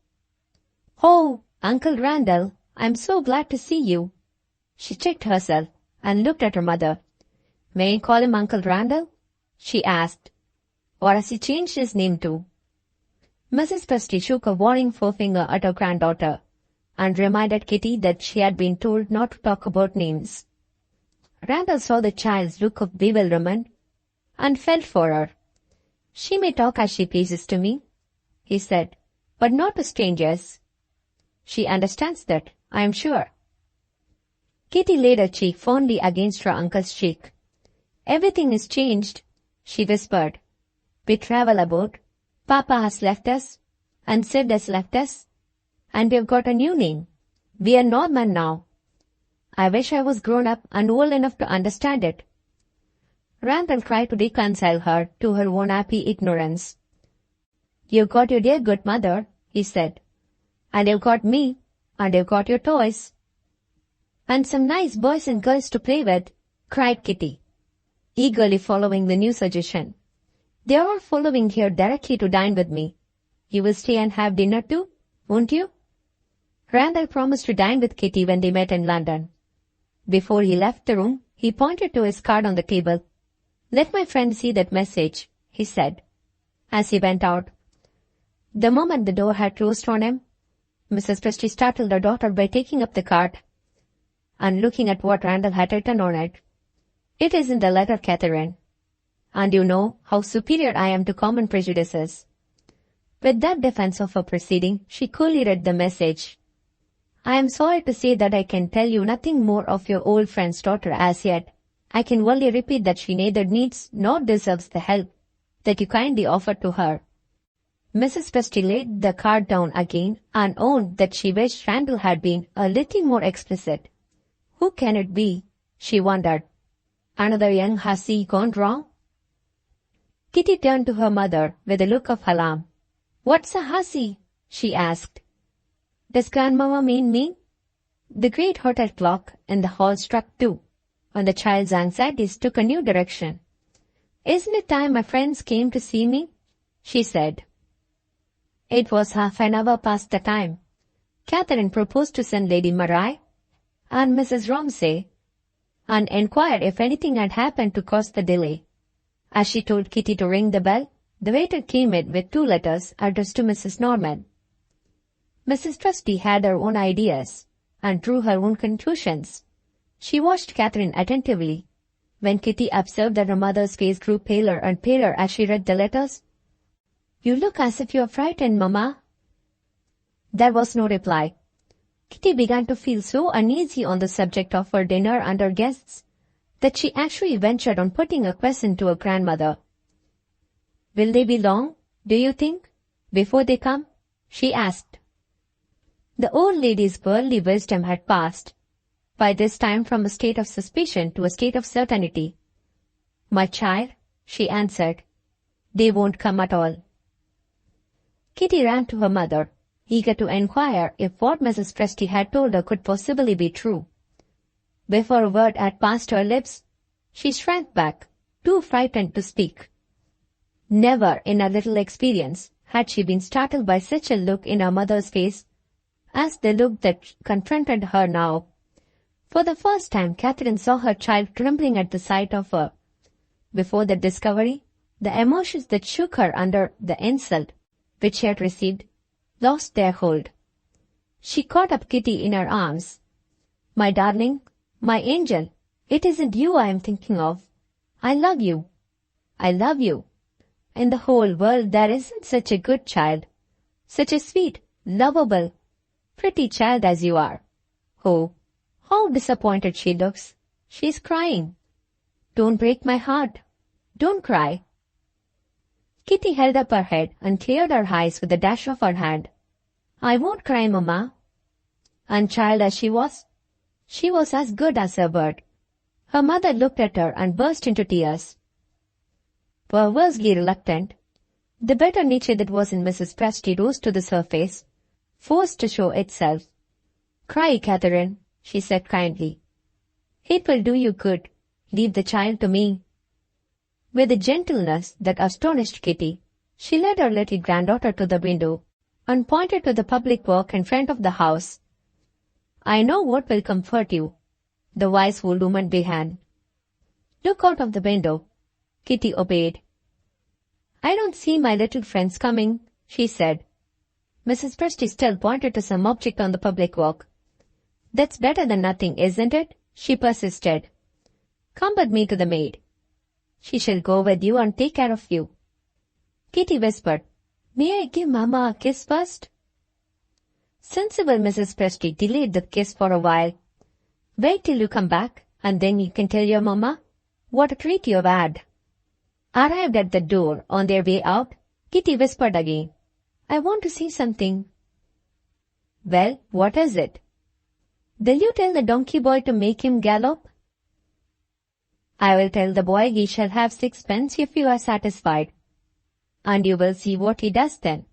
Oh, Uncle Randall, I am so glad to see you. She checked herself and looked at her mother. May I call him Uncle Randall? She asked. Or has he changed his name too? Mrs. Presty shook a warning forefinger at her granddaughter, and reminded Kitty that she had been told not to talk about names. Randall saw the child's look of bewilderment, and felt for her. She may talk as she pleases to me, he said, but not to strangers. She understands that, I am sure. Kitty laid her cheek fondly against her uncle's cheek. Everything is changed, she whispered. We travel about. Papa has left us, and Sid has left us, and we have got a new name. We are Norman now. I wish I was grown up and old enough to understand it. Randall tried to reconcile her to her own happy ignorance. You've got your dear good mother, he said, and you've got me, and you've got your toys. And some nice boys and girls to play with, cried Kitty, eagerly following the new suggestion. They are all following here directly to dine with me. You will stay and have dinner too, won't you? Randall promised to dine with Kitty when they met in London. Before he left the room, he pointed to his card on the table. Let my friend see that message, he said, as he went out. The moment the door had closed on him, Mrs. Presty startled her daughter by taking up the card and looking at what Randall had written on it. It isn't a letter, Catherine, and you know how superior I am to common prejudices. With that defense of her proceeding, she coolly read the message. I am sorry to say that I can tell you nothing more of your old friend's daughter as yet. I can only repeat that she neither needs nor deserves the help that you kindly offered to her. Mrs. Presty laid the card down again and owned that she wished Randall had been a little more explicit. Who can it be? She wondered. Another young hussy gone wrong? Kitty turned to her mother with a look of alarm. What's a hussy? she asked. Does Grandmama mean me? The great hotel clock in the hall struck 2, and the child's anxieties took a new direction. Isn't it time my friends came to see me? She said. It was half an hour past the time. Catherine proposed to send Lady Marai and Mrs. Romsey and inquire if anything had happened to cause the delay. As she told Kitty to ring the bell, the waiter came in with 2 letters addressed to Mrs. Norman. Mrs. Trusty had her own ideas and drew her own conclusions. She watched Catherine attentively. When Kitty observed that her mother's face grew paler and paler as she read the letters, "You look as if you are frightened, Mamma." There was no reply. Kitty began to feel so uneasy on the subject of her dinner and her guests that she actually ventured on putting a question to her grandmother. "Will they be long, do you think, before they come?" she asked. The old lady's worldly wisdom had passed, by this time, from a state of suspicion to a state of certainty. "My child," she answered, "they won't come at all." Kitty ran to her mother, eager to inquire if what Mrs. Presty had told her could possibly be true. Before a word had passed her lips, she shrank back, too frightened to speak. Never in her little experience had she been startled by such a look in her mother's face as the look that confronted her now. For the first time, Catherine saw her child trembling at the sight of her. Before the discovery, the emotions that shook her under the insult which she had received lost their hold. She caught up Kitty in her arms. "My darling, my angel, it isn't you I am thinking of. I love you. I love you. In the whole world there isn't such a good child, such a sweet, lovable, pretty child as you are. Oh, how disappointed she looks. She's crying. Don't break my heart. Don't cry." Kitty held up her head and cleared her eyes with a dash of her hand. "I won't cry, Mamma." And child as she was as good as her word. Her mother looked at her and burst into tears. Perversely reluctant, the better nature that was in Mrs. Presty rose to the surface, forced to show itself. "Cry, Catherine," she said kindly. "It will do you good. Leave the child to me." With a gentleness that astonished Kitty, she led her little granddaughter to the window and pointed to the public walk in front of the house. "I know what will comfort you," the wise old woman began. "Look out of the window." Kitty obeyed. "I don't see my little friends coming," she said. Mrs. Presty still pointed to some object on the public walk. "That's better than nothing, isn't it?" she persisted. "Come with me to the maid. She shall go with you and take care of you." Kitty whispered, "May I give Mamma a kiss first?" Sensible Mrs. Presty delayed the kiss for a while. "Wait till you come back, and then you can tell your Mamma what a treat you have had." Arrived at the door on their way out, Kitty whispered again, "I want to see something." "Well, what is it?" "Will you tell the donkey boy to make him gallop?" "I will tell the boy he shall have 6 pence if you are satisfied. And you will see what he does then."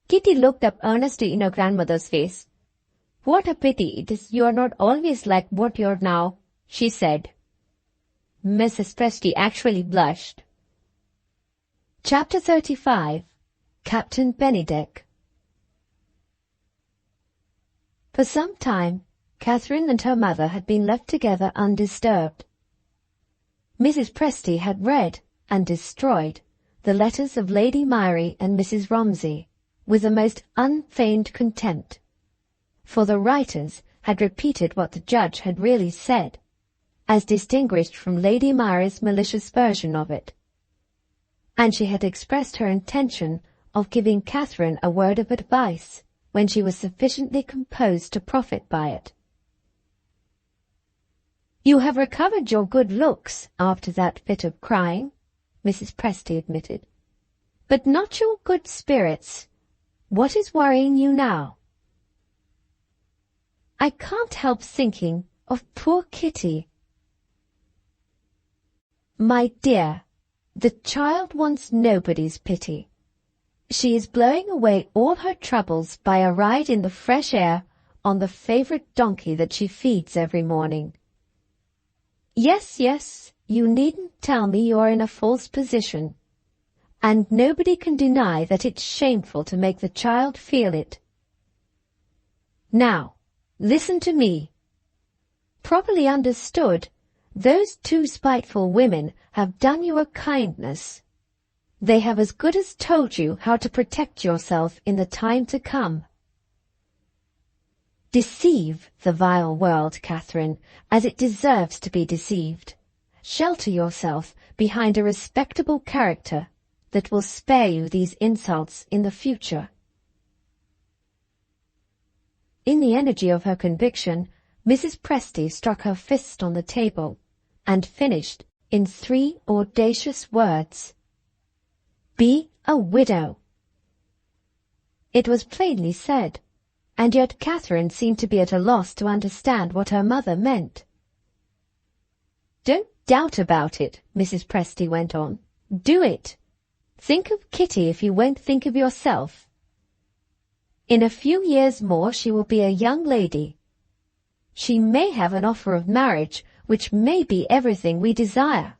Kitty looked up earnestly in her grandmother's face. "What a pity it is you are not always like what you are now," she said. Mrs. Presty actually blushed. Chapter 35. Captain Bennydeck. For some time, Catherine and her mother had been left together undisturbed. Mrs. Presty had read and destroyed the letters of Lady Myrie and Mrs. Romsey with the most unfeigned contempt, for the writers had repeated what the judge had really said, as distinguished from Lady Myrie's malicious version of it. And she had expressed her intention of giving Catherine a word of advice when she was sufficiently composed to profit by it. "You have recovered your good looks after that fit of crying," Mrs. Presty admitted, "but not your good spirits. What is worrying you now?" "I can't help thinking of poor Kitty." "My dear, the child wants nobody's pity. She is blowing away all her troubles by a ride in the fresh air on the favorite donkey that she feeds every morning. Yes, yes, you needn't tell me you're in a false position, and nobody can deny that it's shameful to make the child feel it. Now, listen to me. Properly understood, those two spiteful women have done you a kindness. They have as good as told you how to protect yourself in the time to come. Deceive the vile world, Catherine, as it deserves to be deceived. Shelter yourself behind a respectable character that will spare you these insults in the future. In the energy of her conviction, Mrs. Presty struck her fist on the table and finished in 3 audacious words. Be a widow. It was plainly said, and yet Catherine seemed to be at a loss to understand what her mother meant. Don't doubt about it, Mrs. Presty went on. Do it. Think of Kitty if you won't think of yourself. In a few years more she will be a young lady. She may have an offer of marriage, which may be everything we desire.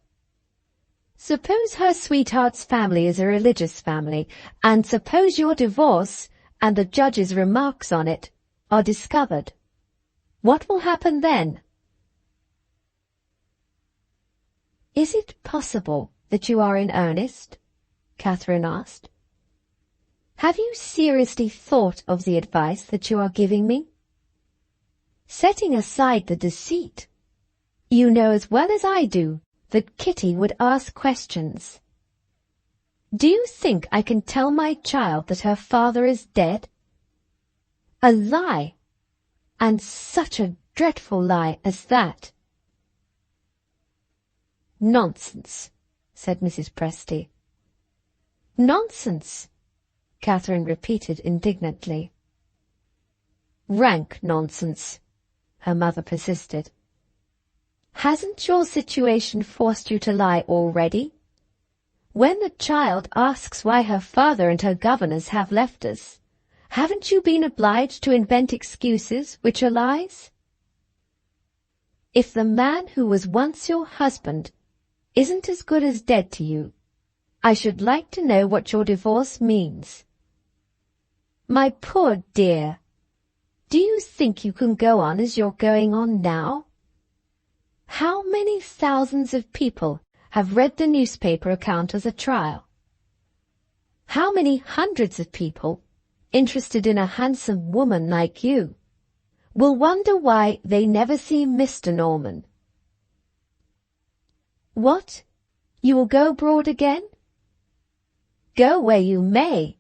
Suppose her sweetheart's family is a religious family, and suppose your divorce and the judge's remarks on it are discovered. What will happen then? Is it possible that you are in earnest? Catherine asked. Have you seriously thought of the advice that you are giving me? Setting aside the deceit, you know as well as I do that Kitty would ask questions. Do you think I can tell my child that her father is dead? A lie, and such a dreadful lie as that. Nonsense, said Mrs. Presty. Nonsense, Catherine repeated indignantly. Rank nonsense, her mother persisted. Hasn't your situation forced you to lie already? When the child asks why her father and her governess have left us, haven't you been obliged to invent excuses which are lies? If the man who was once your husband isn't as good as dead to you, I should like to know what your divorce means. My poor dear, do you think you can go on as you're going on now? How many thousands of people have read the newspaper account of the trial? How many hundreds of people, interested in a handsome woman like you, will wonder why they never see Mr. Norman? What? You will go abroad again? Go where you may,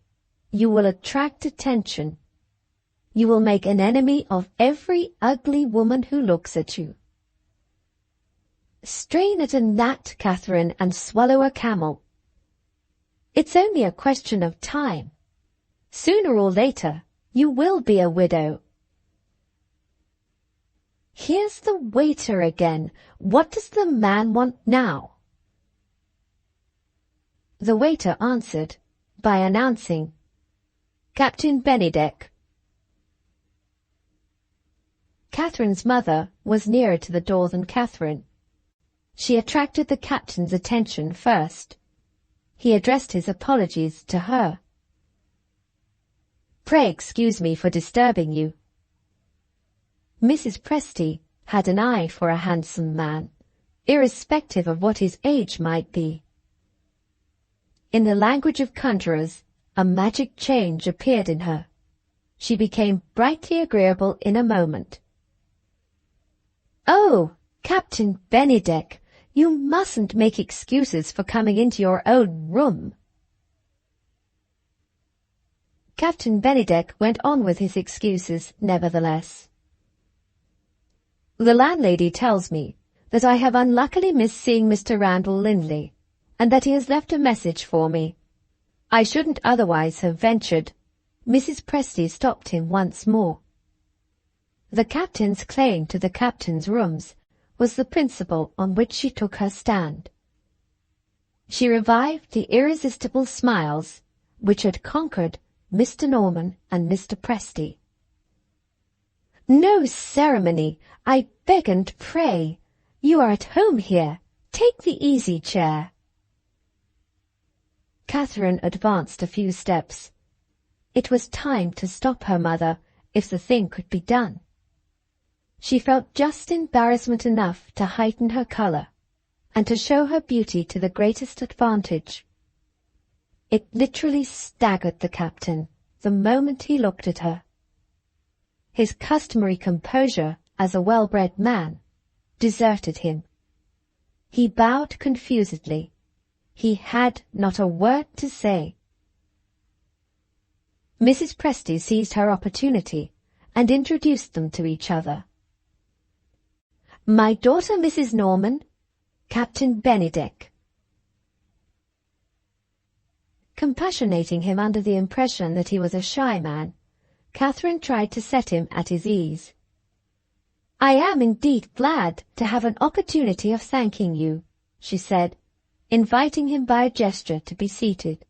you will attract attention. You will make an enemy of every ugly woman who looks at you. Strain at a gnat, Catherine, and swallow a camel. It's only a question of time. Sooner or later, you will be a widow. Here's the waiter again. What does the man want now? The waiter answered by announcing, Captain Bennydeck. Catherine's mother was nearer to the door than Catherine. She attracted the captain's attention first. He addressed his apologies to her. Pray excuse me for disturbing you. Mrs. Presty had an eye for a handsome man, irrespective of what his age might be. In the language of conjurers, a magic change appeared in her. She became brightly agreeable in a moment. Oh, Captain Bennydeck, you mustn't make excuses for coming into your own room. Captain Bennydeck went on with his excuses, nevertheless. The landlady tells me that I have unluckily missed seeing Mr. Randall Lindley, and that he has left a message for me. I shouldn't otherwise have ventured. Mrs. Presty stopped him once more. The captain's claim to the captain's rooms was the principle on which she took her stand. She revived the irresistible smiles which had conquered Mr. Norman and Mr. Presty. "No ceremony, I beg and pray. You are at home here. Take the easy chair." Catherine advanced a few steps. It was time to stop her mother, if the thing could be done. She felt just embarrassment enough to heighten her colour, and to show her beauty to the greatest advantage. It literally staggered the captain the moment he looked at her. His customary composure as a well-bred man deserted him. He bowed confusedly. He had not a word to say. Mrs. Presty seized her opportunity and introduced them to each other. "My daughter, Mrs. Norman, Captain Bennydeck." Compassionating him under the impression that he was a shy man, Catherine tried to set him at his ease. "I am indeed glad to have an opportunity of thanking you," she said, inviting him by a gesture to be seated.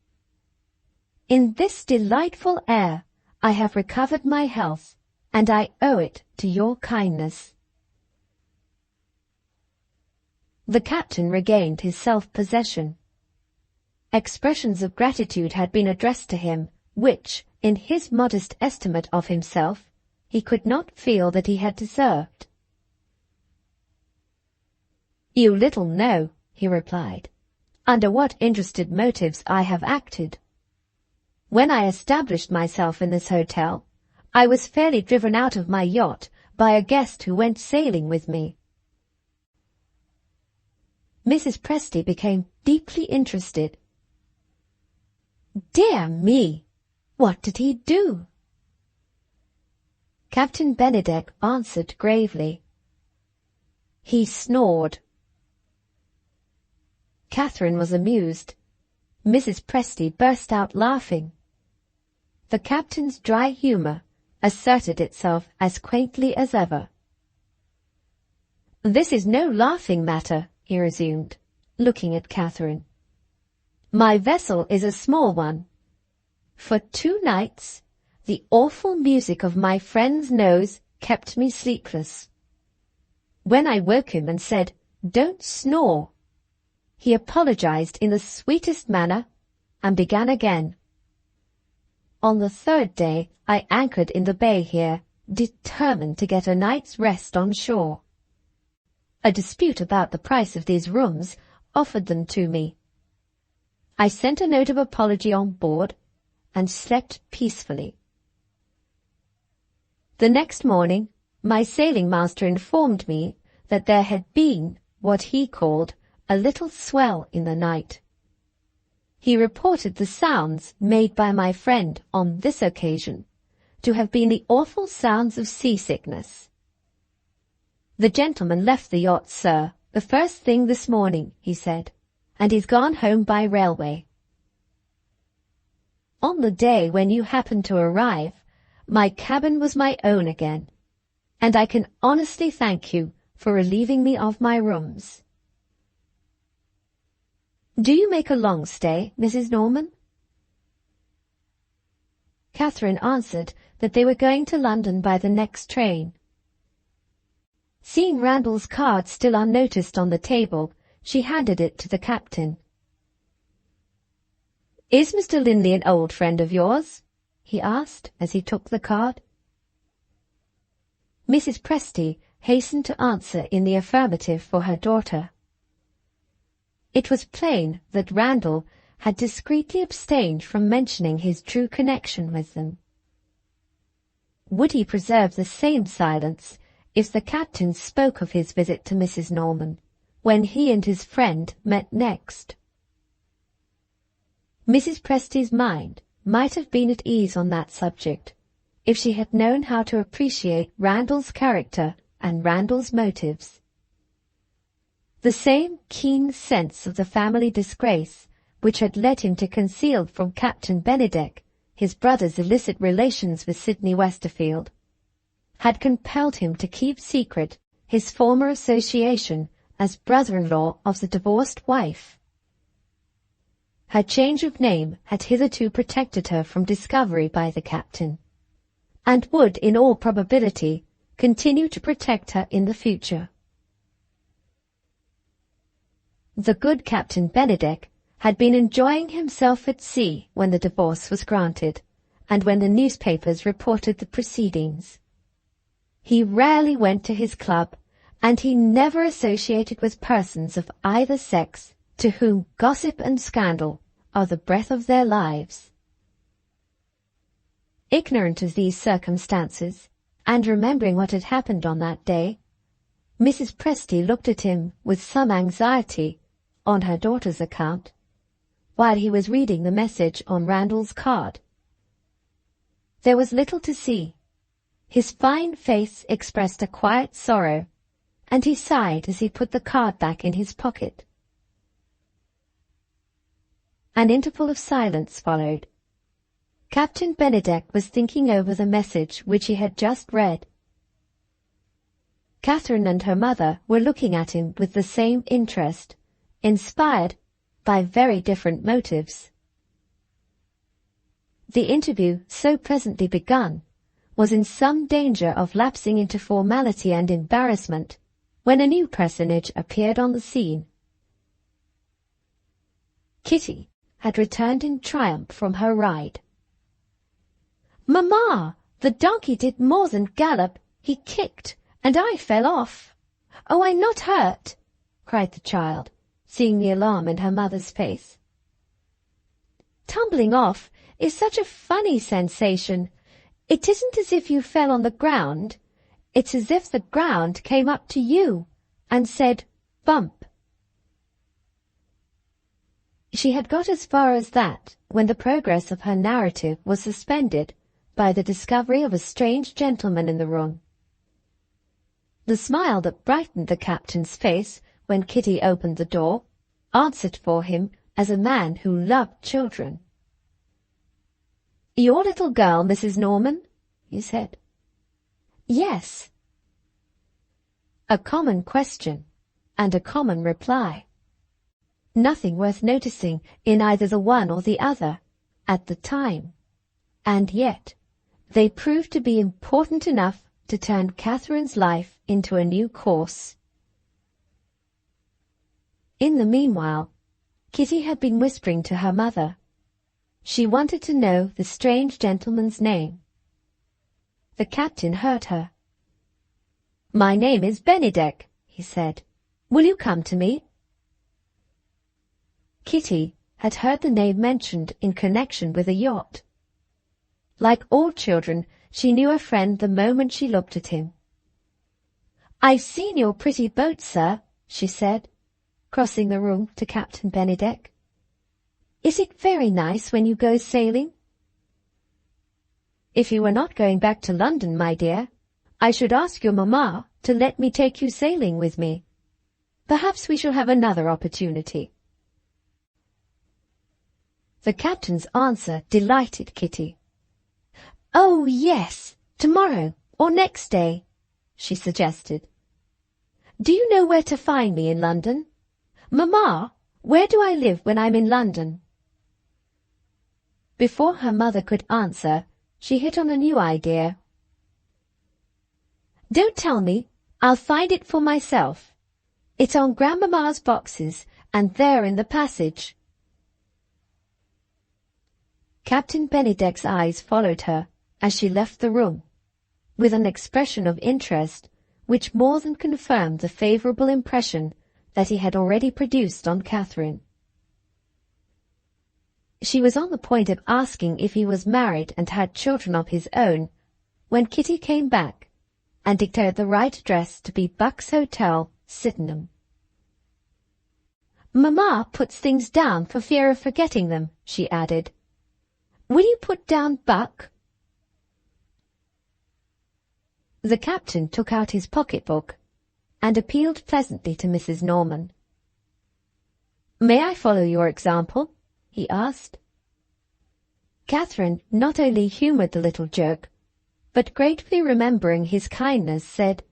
"In this delightful air I have recovered my health, and I owe it to your kindness." The captain regained his self-possession. Expressions of gratitude had been addressed to him, which, in his modest estimate of himself, he could not feel that he had deserved. "You little know," he replied, "under what interested motives I have acted. When I established myself in this hotel, I was fairly driven out of my yacht by a guest who went sailing with me." Mrs. Presty became deeply interested. "Dear me! What did he do?" Captain Bennydeck answered gravely. "He snored." Catherine was amused. Mrs. Presty burst out laughing. The captain's dry humour asserted itself as quaintly as ever. "This is no laughing matter," he resumed, looking at Catherine. "My vessel is a small one. For 2 nights, the awful music of my friend's nose kept me sleepless. When I woke him and said, 'Don't snore,' he apologized in the sweetest manner and began again. On the 3rd day, I anchored in the bay here, determined to get a night's rest on shore. A dispute about the price of these rooms offered them to me. I sent a note of apology on board and slept peacefully. The next morning, my sailing master informed me that there had been what he called a little swell in the night. He reported the sounds made by my friend on this occasion to have been the awful sounds of seasickness. 'The gentleman left the yacht, sir, the first thing this morning,' he said, 'and he's gone home by railway.' On the day when you happened to arrive, my cabin was my own again, and I can honestly thank you for relieving me of my rooms." "Do you make a long stay, Mrs. Norman?" Catherine answered that they were going to London by the next train. Seeing Randall's card still unnoticed on the table, she handed it to the captain. "Is Mr. Linley an old friend of yours?" he asked as he took the card. Mrs. Presty hastened to answer in the affirmative for her daughter. It was plain that Randall had discreetly abstained from mentioning his true connection with them. Would he preserve the same silence if the captain spoke of his visit to Mrs. Norman, when he and his friend met next? Mrs. Presty's mind might have been at ease on that subject if she had known how to appreciate Randall's character and Randall's motives. The same keen sense of the family disgrace which had led him to conceal from Captain Bennydeck his brother's illicit relations with Sydney Westerfield had compelled him to keep secret his former association as brother-in-law of the divorced wife. Her change of name had hitherto protected her from discovery by the captain, and would, in all probability, continue to protect her in the future. The good Captain Benedick had been enjoying himself at sea when the divorce was granted, and when the newspapers reported the proceedings. He rarely went to his club, and he never associated with persons of either sex to whom gossip and scandal are the breath of their lives. Ignorant of these circumstances, and remembering what had happened on that day, Mrs. Presty looked at him with some anxiety on her daughter's account, while he was reading the message on Randall's card. There was little to see. His fine face expressed a quiet sorrow, and he sighed as he put the card back in his pocket. An interval of silence followed. Captain Benedick was thinking over the message which he had just read. Catherine and her mother were looking at him with the same interest, inspired by very different motives. The interview, so pleasantly begun, was in some danger of lapsing into formality and embarrassment when a new personage appeared on the scene. Kitty had returned in triumph from her ride. "Mamma, the donkey did more than gallop, he kicked, and I fell off. Oh, I'm not hurt," cried the child, seeing the alarm in her mother's face. "Tumbling off is such a funny sensation. It isn't as if you fell on the ground. It's as if the ground came up to you and said, 'Bump.'" She had got as far as that when the progress of her narrative was suspended by the discovery of a strange gentleman in the room. The smile that brightened the captain's face when Kitty opened the door answered for him as a man who loved children. "Your little girl, Mrs. Norman?" he said. "Yes." A common question and a common reply. Nothing worth noticing in either the one or the other at the time, and yet they proved to be important enough to turn Catherine's life into a new course. In the meanwhile, Kitty had been whispering to her mother. She wanted to know the strange gentleman's name. The captain heard her. "My name is Benedick," he said. "Will you come to me?" Kitty had heard the name mentioned in connection with a yacht. Like all children, she knew her friend the moment she looked at him. "I've seen your pretty boat, sir," she said, crossing the room to Captain Benedick. "Is it very nice when you go sailing?" "If you were not going back to London, my dear, I should ask your mamma to let me take you sailing with me. Perhaps we shall have another opportunity." The captain's answer delighted Kitty. "Oh, yes, tomorrow or next day," she suggested. "Do you know where to find me in London? Mamma, where do I live when I'm in London?" Before her mother could answer, she hit on a new idea. "Don't tell me. I'll find it for myself. It's on Grandmamma's boxes, and they're in the passage." Captain Benedick's eyes followed her as she left the room, with an expression of interest which more than confirmed the favourable impression that he had already produced on Catherine. She was on the point of asking if he was married and had children of his own, when Kitty came back and declared the right address to be Buck's Hotel, Sydenham. "Mamma puts things down for fear of forgetting them," she added. "Will you put down Buck?" The captain took out his pocket-book and appealed pleasantly to Mrs. Norman. "May I follow your example?" he asked. Catherine not only humoured the little joke, but gratefully remembering his kindness, said,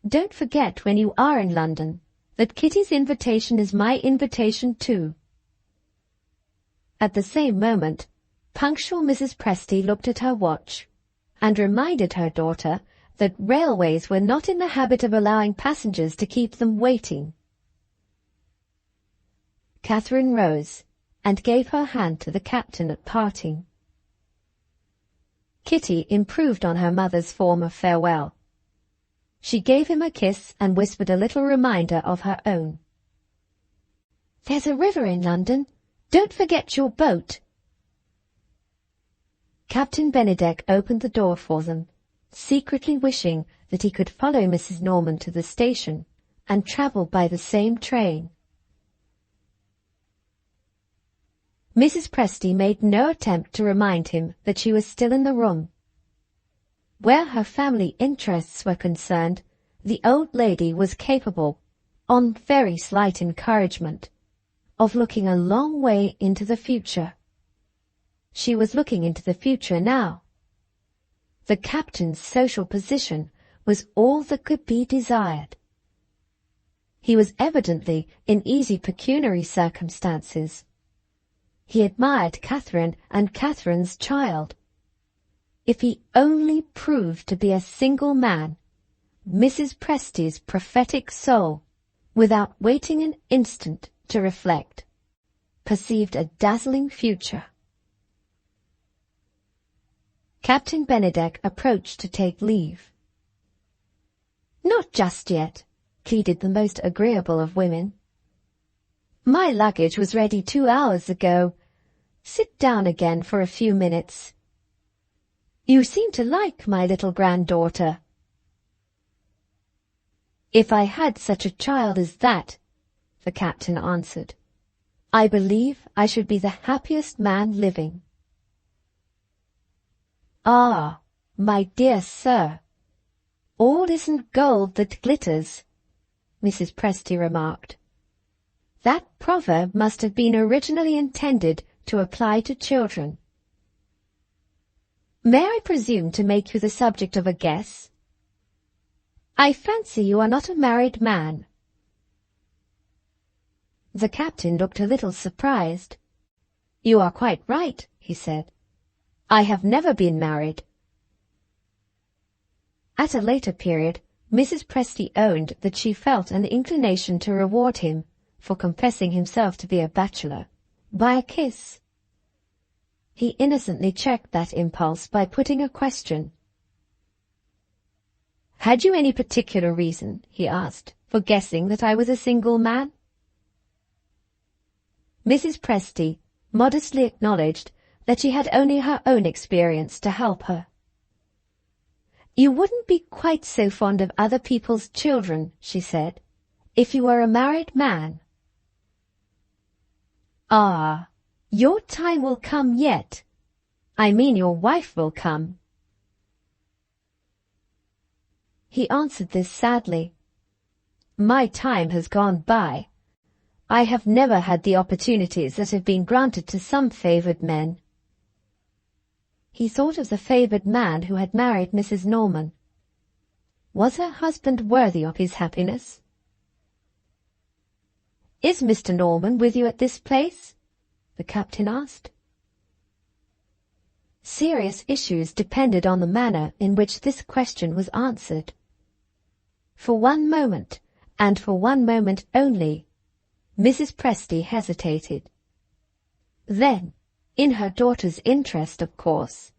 "Don't forget when you are in London that Kitty's invitation is my invitation too." At the same moment, punctual Mrs. Presty looked at her watch and reminded her daughter that railways were not in the habit of allowing passengers to keep them waiting. Catherine rose and gave her hand to the captain at parting. Kitty improved on her mother's form of farewell. She gave him a kiss and whispered a little reminder of her own. "There's a river in London. Don't forget your boat." Captain Bennydeck opened the door for them, secretly wishing that he could follow Mrs. Norman to the station and travel by the same train. Mrs. Presty made no attempt to remind him that she was still in the room. Where her family interests were concerned, the old lady was capable, on very slight encouragement, of looking a long way into the future. She was looking into the future now. The captain's social position was all that could be desired. He was evidently in easy pecuniary circumstances. He admired Catherine and Catherine's child. If he only proved to be a single man, Mrs. Presty's prophetic soul, without waiting an instant to reflect, perceived a dazzling future. Captain Bennydeck approached to take leave. "Not just yet," pleaded the most agreeable of women. "My luggage was ready 2 hours ago. Sit down again for a few minutes. You seem to like my little granddaughter." "If I had such a child as that," the captain answered, "I believe I should be the happiest man living." "Ah, my dear sir, all isn't gold that glitters," Mrs. Presty remarked. "That proverb must have been originally intended to apply to children. May I presume to make you the subject of a guess? I fancy you are not a married man." The captain looked a little surprised. "You are quite right," he said. "I have never been married." At a later period, Mrs. Presty owned that she felt an inclination to reward him for confessing himself to be a bachelor by a kiss. He innocently checked that impulse by putting a question. "Had you any particular reason," he asked, "for guessing that I was a single man?" Mrs. Presty modestly acknowledged that she had only her own experience to help her. "You wouldn't be quite so fond of other people's children," she said, "if you were a married man." "Ah, your time will come yet. I mean your wife will come." He answered this sadly. "My time has gone by. I have never had the opportunities that have been granted to some favoured men." He thought of the favoured man who had married Mrs. Norman. Was her husband worthy of his happiness? "Is Mr. Norman with you at this place?" the captain asked. Serious issues depended on the manner in which this question was answered. For one moment, and for one moment only, Mrs. Presty hesitated. Then, in her daughter's interest, of course,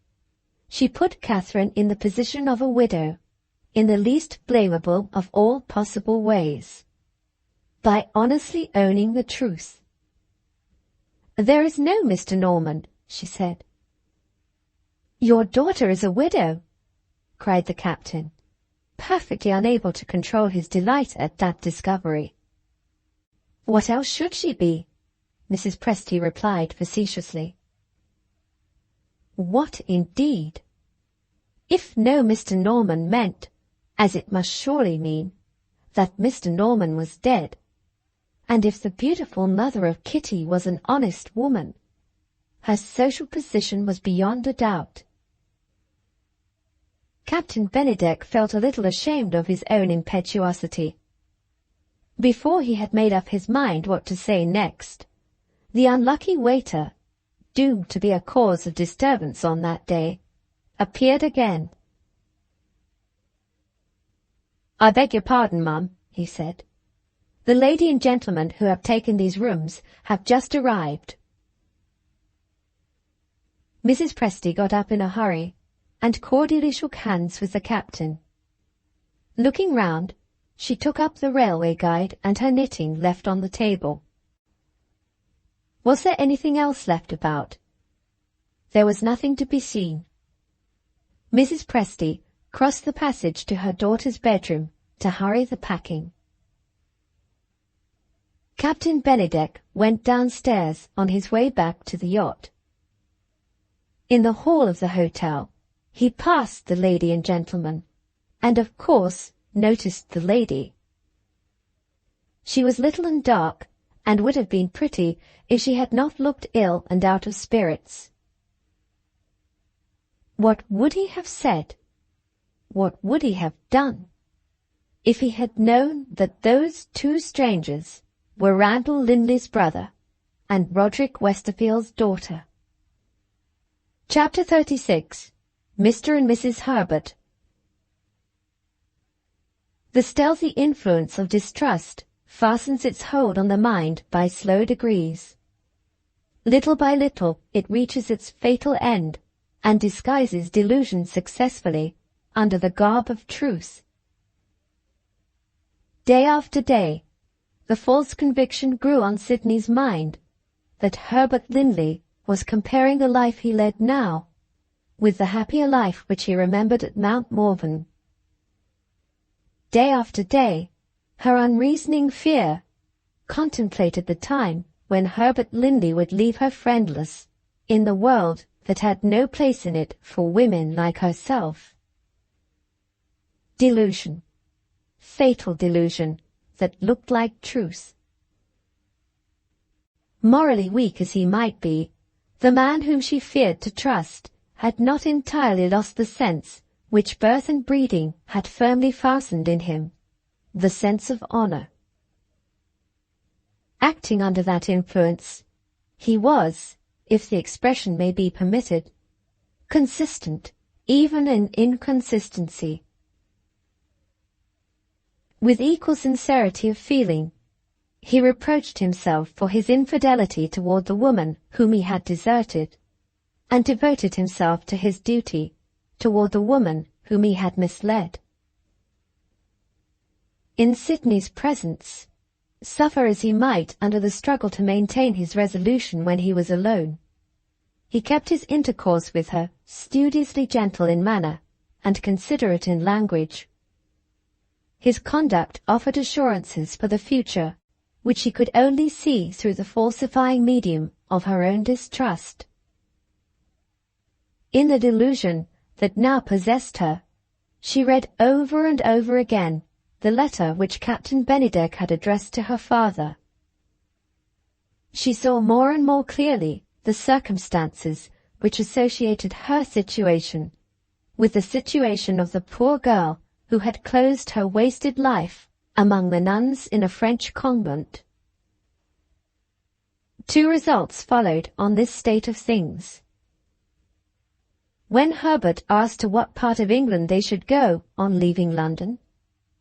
she put Catherine in the position of a widow, in the least blamable of all possible ways, by honestly owning the truth. "There is no Mr. Norman," she said. "Your daughter is a widow," cried the captain, perfectly unable to control his delight at that discovery. "What else should she be?" Mrs. Presty replied facetiously. What indeed? If no Mr. Norman meant, as it must surely mean, that Mr. Norman was dead, and if the beautiful mother of Kitty was an honest woman, her social position was beyond a doubt. Captain Bennydeck felt a little ashamed of his own impetuosity. Before he had made up his mind what to say next, the unlucky waiter, doomed to be a cause of disturbance on that day, appeared again. "I beg your pardon, Mum," he said. "The lady and gentleman who have taken these rooms have just arrived." Mrs. Presty got up in a hurry and cordially shook hands with the captain. Looking round, she took up the railway guide and her knitting left on the table. Was there anything else left about? There was nothing to be seen. Mrs. Presty crossed the passage to her daughter's bedroom to hurry the packing. Captain Bennydeck went downstairs on his way back to the yacht. In the hall of the hotel, he passed the lady and gentleman, and of course noticed the lady. She was little and dark, and would have been pretty if she had not looked ill and out of spirits. What would he have said? What would he have done if he had known that those two strangers were Randall Linley's brother and Roderick Westerfield's daughter? Chapter 36. Mr. and Mrs. Herbert. The stealthy influence of distrust fastens its hold on the mind by slow degrees. Little by little it reaches its fatal end and disguises delusion successfully under the garb of truth. Day after day, the false conviction grew on Sidney's mind that Herbert Linley was comparing the life he led now with the happier life which he remembered at Mount Morven. Day after day, her unreasoning fear contemplated the time when Herbert Linley would leave her friendless in the world that had no place in it for women like herself. Delusion, fatal delusion that looked like truth. Morally weak as he might be, the man whom she feared to trust had not entirely lost the sense which birth and breeding had firmly fastened in him, the sense of honor. Acting under that influence, he was, if the expression may be permitted, consistent even in inconsistency. With equal sincerity of feeling, he reproached himself for his infidelity toward the woman whom he had deserted, and devoted himself to his duty toward the woman whom he had misled. In Sidney's presence, suffer as he might under the struggle to maintain his resolution when he was alone, he kept his intercourse with her studiously gentle in manner and considerate in language. His conduct offered assurances for the future which he could only see through the falsifying medium of her own distrust. In the delusion that now possessed her, she read over and over again the letter which Captain Bennydeck had addressed to her father. She saw more and more clearly the circumstances which associated her situation with the situation of the poor girl who had closed her wasted life among the nuns in a French convent. Two results followed on this state of things. When Herbert asked to what part of England they should go on leaving London,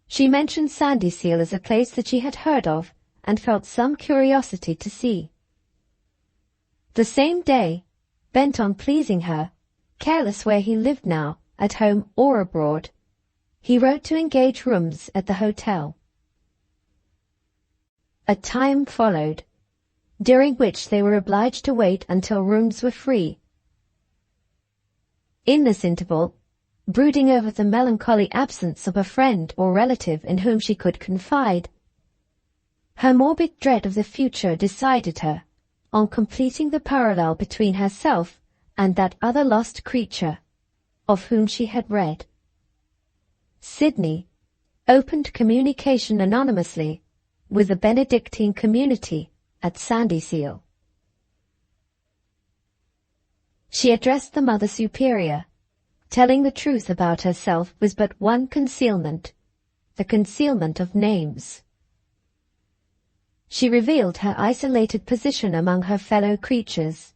she mentioned Sandyseal as a place that she had heard of and felt some curiosity to see. The same day, bent on pleasing her, careless where he lived now, at home or abroad, he wrote to engage rooms at the hotel. A time followed, during which they were obliged to wait until rooms were free. In this interval, brooding over the melancholy absence of a friend or relative in whom she could confide, her morbid dread of the future decided her on completing the parallel between herself and that other lost creature of whom she had read. Sidney opened communication anonymously with the Benedictine community at Sandyseal. She addressed the Mother Superior, telling the truth about herself with but one concealment, the concealment of names. She revealed her isolated position among her fellow creatures.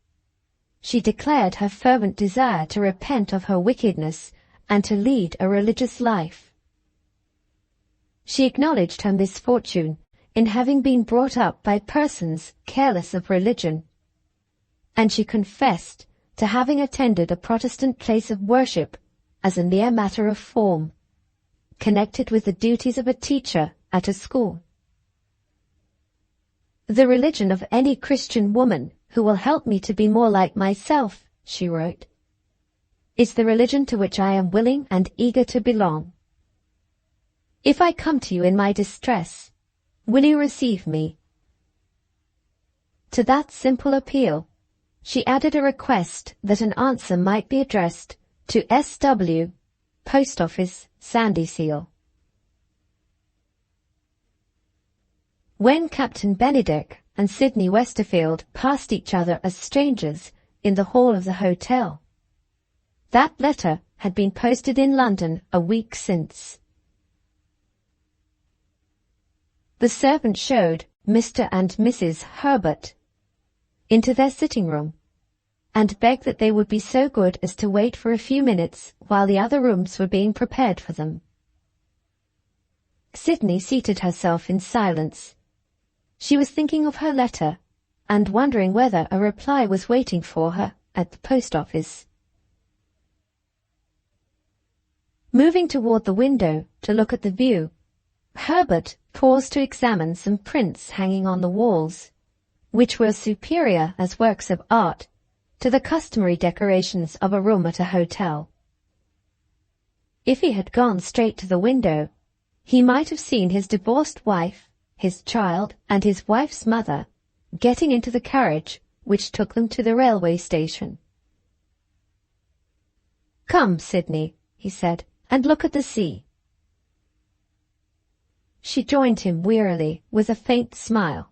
She declared her fervent desire to repent of her wickedness and to lead a religious life. She acknowledged her misfortune in having been brought up by persons careless of religion, and she confessed to having attended a Protestant place of worship as a mere matter of form, connected with the duties of a teacher at a school. "The religion of any Christian woman who will help me to be more like myself," she wrote, "is the religion to which I am willing and eager to belong. If I come to you in my distress, will you receive me?" To that simple appeal, she added a request that an answer might be addressed to S.W., Post Office, Sandyseal. When Captain Benedict and Sydney Westerfield passed each other as strangers in the hall of the hotel, that letter had been posted in London a week since. The servant showed Mr. and Mrs. Herbert into their sitting room, and begged that they would be so good as to wait for a few minutes while the other rooms were being prepared for them. Sydney seated herself in silence. She was thinking of her letter, and wondering whether a reply was waiting for her at the post office. Moving toward the window to look at the view, Herbert paused to examine some prints hanging on the walls, which were superior as works of art to the customary decorations of a room at a hotel. If he had gone straight to the window, he might have seen his divorced wife, his child, and his wife's mother getting into the carriage which took them to the railway station. "Come, Sydney," he said, "and look at the sea." She joined him wearily, with a faint smile.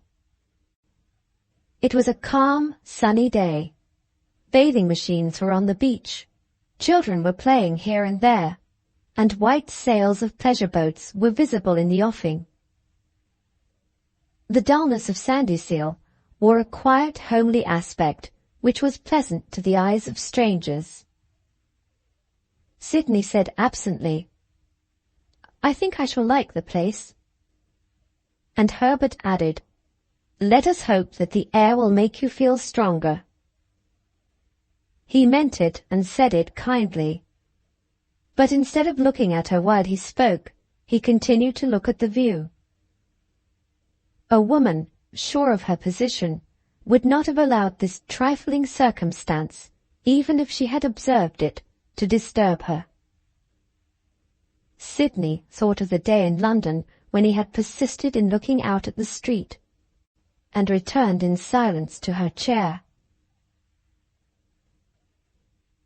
It was a calm, sunny day. Bathing machines were on the beach, children were playing here and there, and white sails of pleasure boats were visible in the offing. The dullness of Sandyseal wore a quiet, homely aspect which was pleasant to the eyes of strangers. Sydney said absently, "I think I shall like the place." And Herbert added, "Let us hope that the air will make you feel stronger." He meant it and said it kindly. But instead of looking at her while he spoke, he continued to look at the view. A woman, sure of her position, would not have allowed this trifling circumstance, even if she had observed it, to disturb her. Sydney thought of the day in London when he had persisted in looking out at the street, and returned in silence to her chair.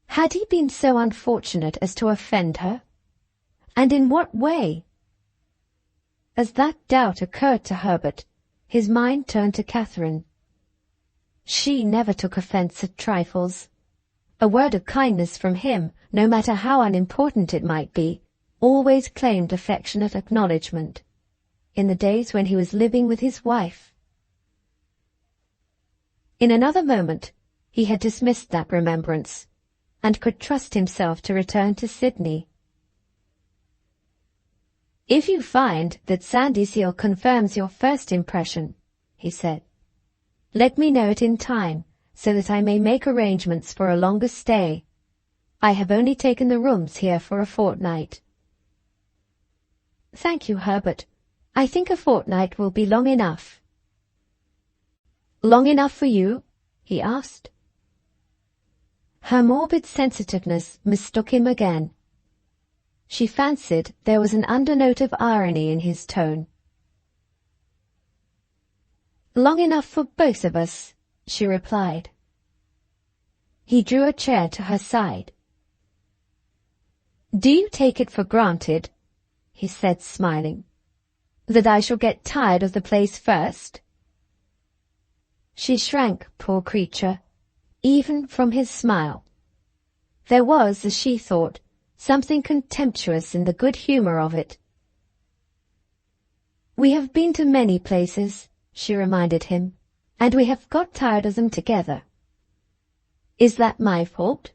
Had he been so unfortunate as to offend her? And in what way? As that doubt occurred to Herbert, his mind turned to Catherine. She never took offence at trifles. A word of kindness from him, no matter how unimportant it might be, always claimed affectionate acknowledgment, in the days when he was living with his wife. In another moment he had dismissed that remembrance, and could trust himself to return to Sydney. "If you find that Sandyseal confirms your first impression," he said, "let me know it in time, so that I may make arrangements for a longer stay. I have only taken the rooms here for a fortnight." "Thank you, Herbert. I think a fortnight will be long enough." "Long enough for you?" he asked. Her morbid sensitiveness mistook him again. She fancied there was an undernote of irony in his tone. "Long enough for both of us," she replied. He drew a chair to her side. "Do you take it for granted," he said, smiling, "that I shall get tired of the place first?" She shrank, poor creature, even from his smile. There was, as she thought, something contemptuous in the good humour of it. "We have been to many places," she reminded him, "and we have got tired of them together. Is that my fault?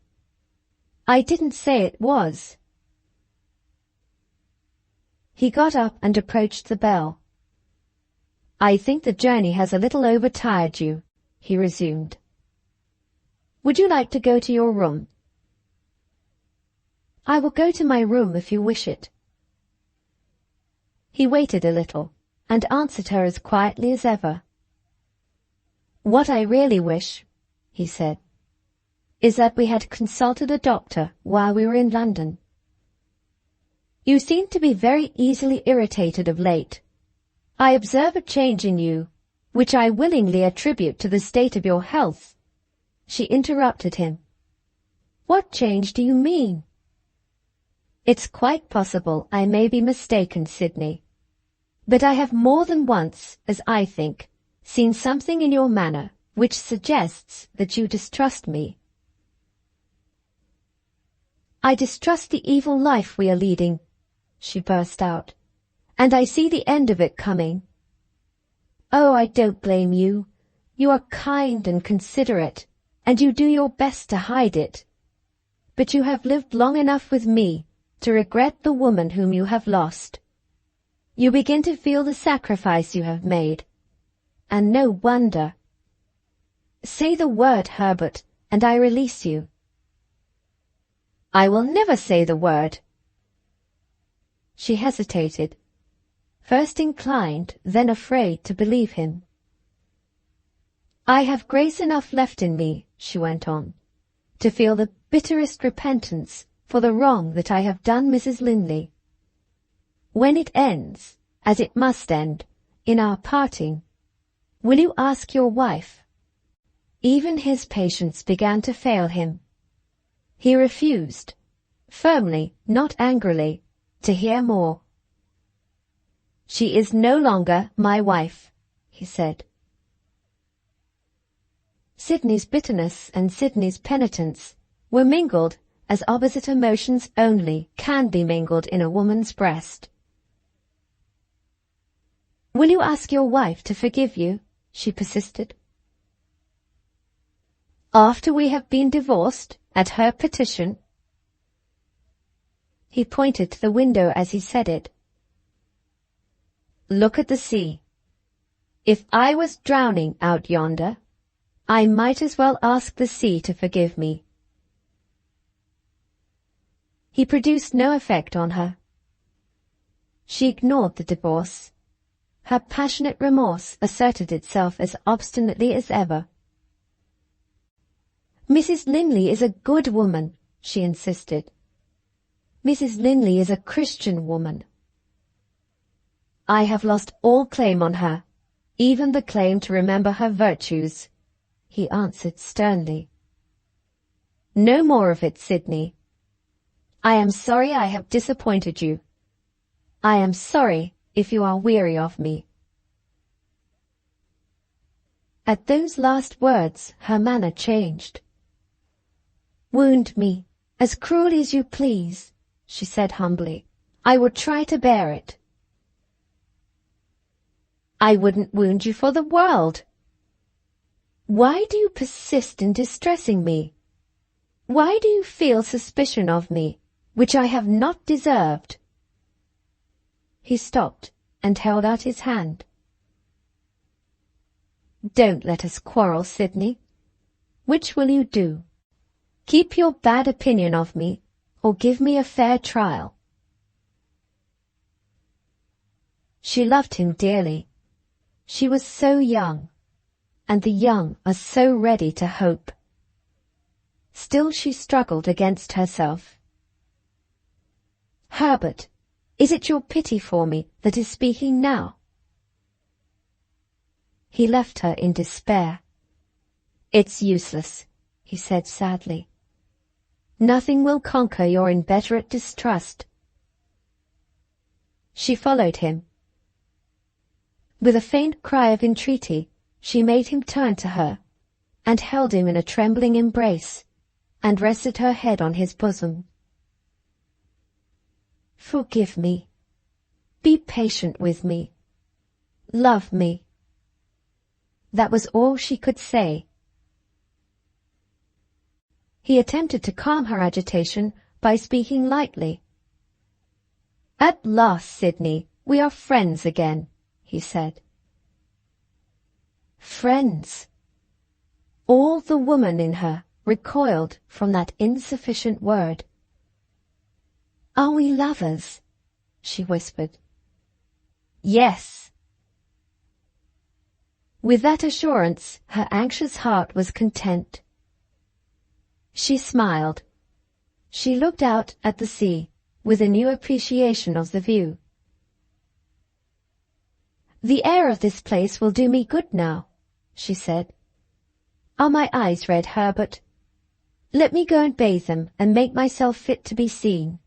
I didn't say it was. He got up and approached the bell. I think the journey has a little overtired you, he resumed. Would you like to go to your room? I will go to my room if you wish it. He waited a little, and answered her as quietly as ever. What I really wish, he said, is that we had consulted a doctor while we were in London. You seem to be very easily irritated of late. I observe a change in you, which I willingly attribute to the state of your health. She interrupted him. What change do you mean? It's quite possible I may be mistaken, Sidney. But I have more than once, as I think, seen something in your manner which suggests that you distrust me. I distrust the evil life we are leading, she burst out, and I see the end of it coming. Oh, I don't blame you. You are kind and considerate, and you do your best to hide it. But you have lived long enough with me to regret the woman whom you have lost. You begin to feel the sacrifice you have made, and no wonder. Say the word, Herbert, and I release you. I will never say the word. She hesitated, first inclined, then afraid to believe him. I have grace enough left in me, she went on, to feel the bitterest repentance for the wrong that I have done Mrs. Linley. When it ends, as it must end, in our parting, will you ask your wife? Even his patience began to fail him. He refused, firmly, not angrily, to hear more. She is no longer my wife, he said. Sidney's bitterness and Sidney's penitence were mingled as opposite emotions only can be mingled in a woman's breast. Will you ask your wife to forgive you? She persisted. After we have been divorced, at her petition? He pointed to the window as he said it. Look at the sea. If I was drowning out yonder, I might as well ask the sea to forgive me. He produced no effect on her. She ignored the divorce. Her passionate remorse asserted itself as obstinately as ever. Mrs. Linley is a good woman, she insisted. Mrs. Linley is a Christian woman. I have lost all claim on her, even the claim to remember her virtues, he answered sternly. No more of it, Sidney. I am sorry I have disappointed you. I am sorry if you are weary of me. At those last words, her manner changed. Wound me, as cruelly as you please, she said humbly. I will try to bear it. I wouldn't wound you for the world. Why do you persist in distressing me? Why do you feel suspicion of me, which I have not deserved? He stopped and held out his hand. Don't let us quarrel, Sidney. Which will you do? Keep your bad opinion of me, or give me a fair trial. She loved him dearly. She was so young, and the young are so ready to hope. Still she struggled against herself. Herbert, is it your pity for me that is speaking now? He left her in despair. It's useless, he said sadly. Nothing will conquer your inveterate distrust. She followed him. With a faint cry of entreaty, she made him turn to her, and held him in a trembling embrace, and rested her head on his bosom. Forgive me. Be patient with me. Love me. That was all she could say. He attempted to calm her agitation by speaking lightly. "At last, Sydney, we are friends again," he said. Friends. All the woman in her recoiled from that insufficient word. "Are we lovers?" she whispered. "Yes." With that assurance, her anxious heart was content. She smiled. She looked out at the sea with a new appreciation of the view. "The air of this place will do me good now," she said. "Are my eyes red, Herbert? Let me go and bathe them and make myself fit to be seen."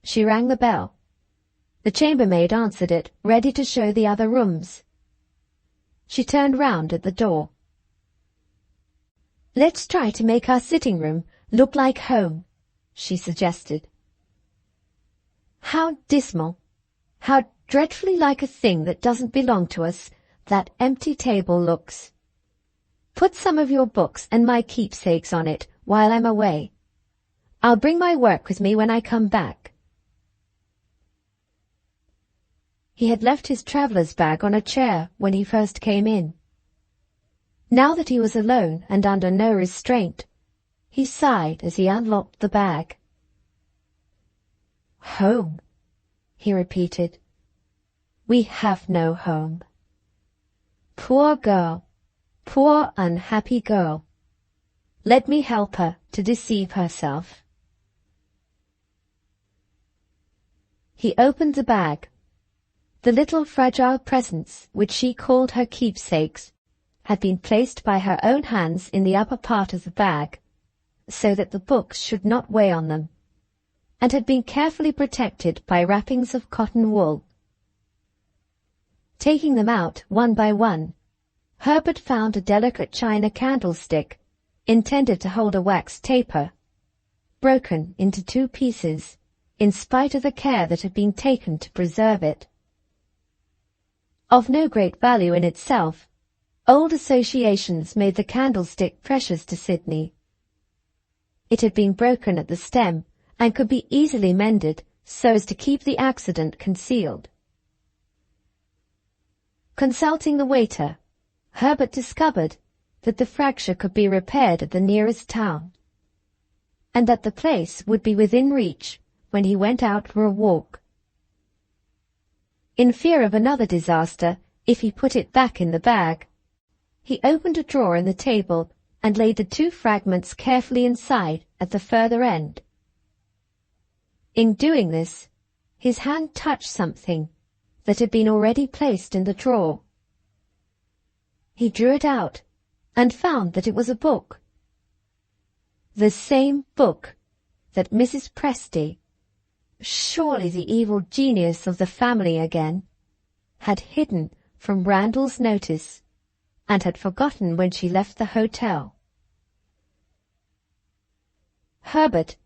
She rang the bell. The chambermaid answered it, ready to show the other rooms. She turned round at the door. "Let's try to make our sitting room look like home," she suggested. "How dismal, how dreadfully like a thing that doesn't belong to us, that empty table looks. Put some of your books and my keepsakes on it while I'm away. I'll bring my work with me when I come back." He had left his traveller's bag on a chair when he first came in. Now that he was alone and under no restraint, he sighed as he unlocked the bag. "Home," he repeated. "We have no home. Poor girl, poor unhappy girl. Let me help her to deceive herself." He opened the bag. The little fragile presents, which she called her keepsakes, had been placed by her own hands in the upper part of the bag, so that the books should not weigh on them, and had been carefully protected by wrappings of cotton wool. Taking them out one by one, Herbert found a delicate china candlestick, intended to hold a wax taper, broken into 2 pieces, in spite of the care that had been taken to preserve it. Of no great value in itself, old associations made the candlestick precious to Sydney. It had been broken at the stem and could be easily mended so as to keep the accident concealed. Consulting the waiter, Herbert discovered that the fracture could be repaired at the nearest town, and that the place would be within reach when he went out for a walk. In fear of another disaster if he put it back in the bag, he opened a drawer in the table and laid the 2 fragments carefully inside at the further end. In doing this, his hand touched something that had been already placed in the drawer. He drew it out and found that it was a book. The same book that Mrs. Presty, surely the evil genius of the family again, had hidden from Randall's notice and had forgotten when she left the hotel. Herbert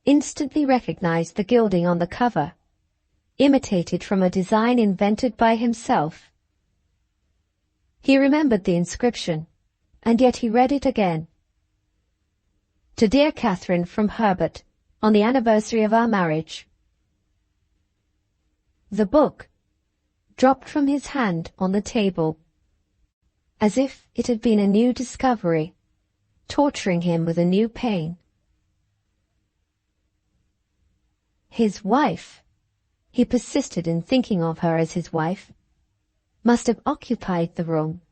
instantly recognized the gilding on the cover, imitated from a design invented by himself. He remembered the inscription, and yet he read it again. "To dear Catherine from Herbert, on the anniversary of our marriage." The book dropped from his hand on the table, as if it had been a new discovery, torturing him with a new pain. His wife, he persisted in thinking of her as his wife, must have occupied the room,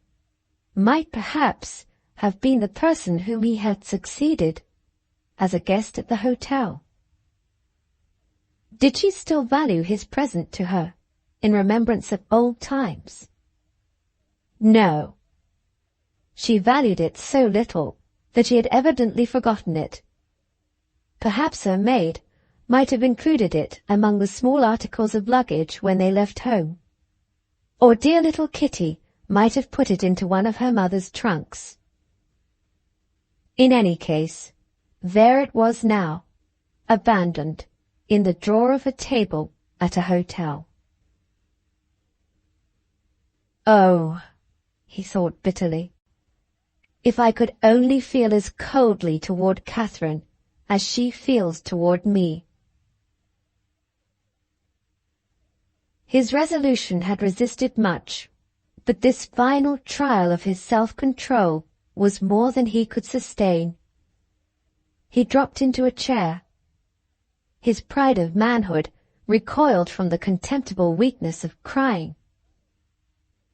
might perhaps have been the person whom he had succeeded as a guest at the hotel. Did she still value his present to her in remembrance of old times? No. She valued it so little that she had evidently forgotten it. Perhaps her maid might have included it among the small articles of luggage when they left home, or dear little Kitty might have put it into one of her mother's trunks. In any case, there it was now, abandoned, in the drawer of a table at a hotel. Oh, he thought bitterly, If I could only feel as coldly toward Catherine as she feels toward me. His resolution had resisted much, but this final trial of his self-control was more than he could sustain. He dropped into a chair. His pride of manhood recoiled from the contemptible weakness of crying.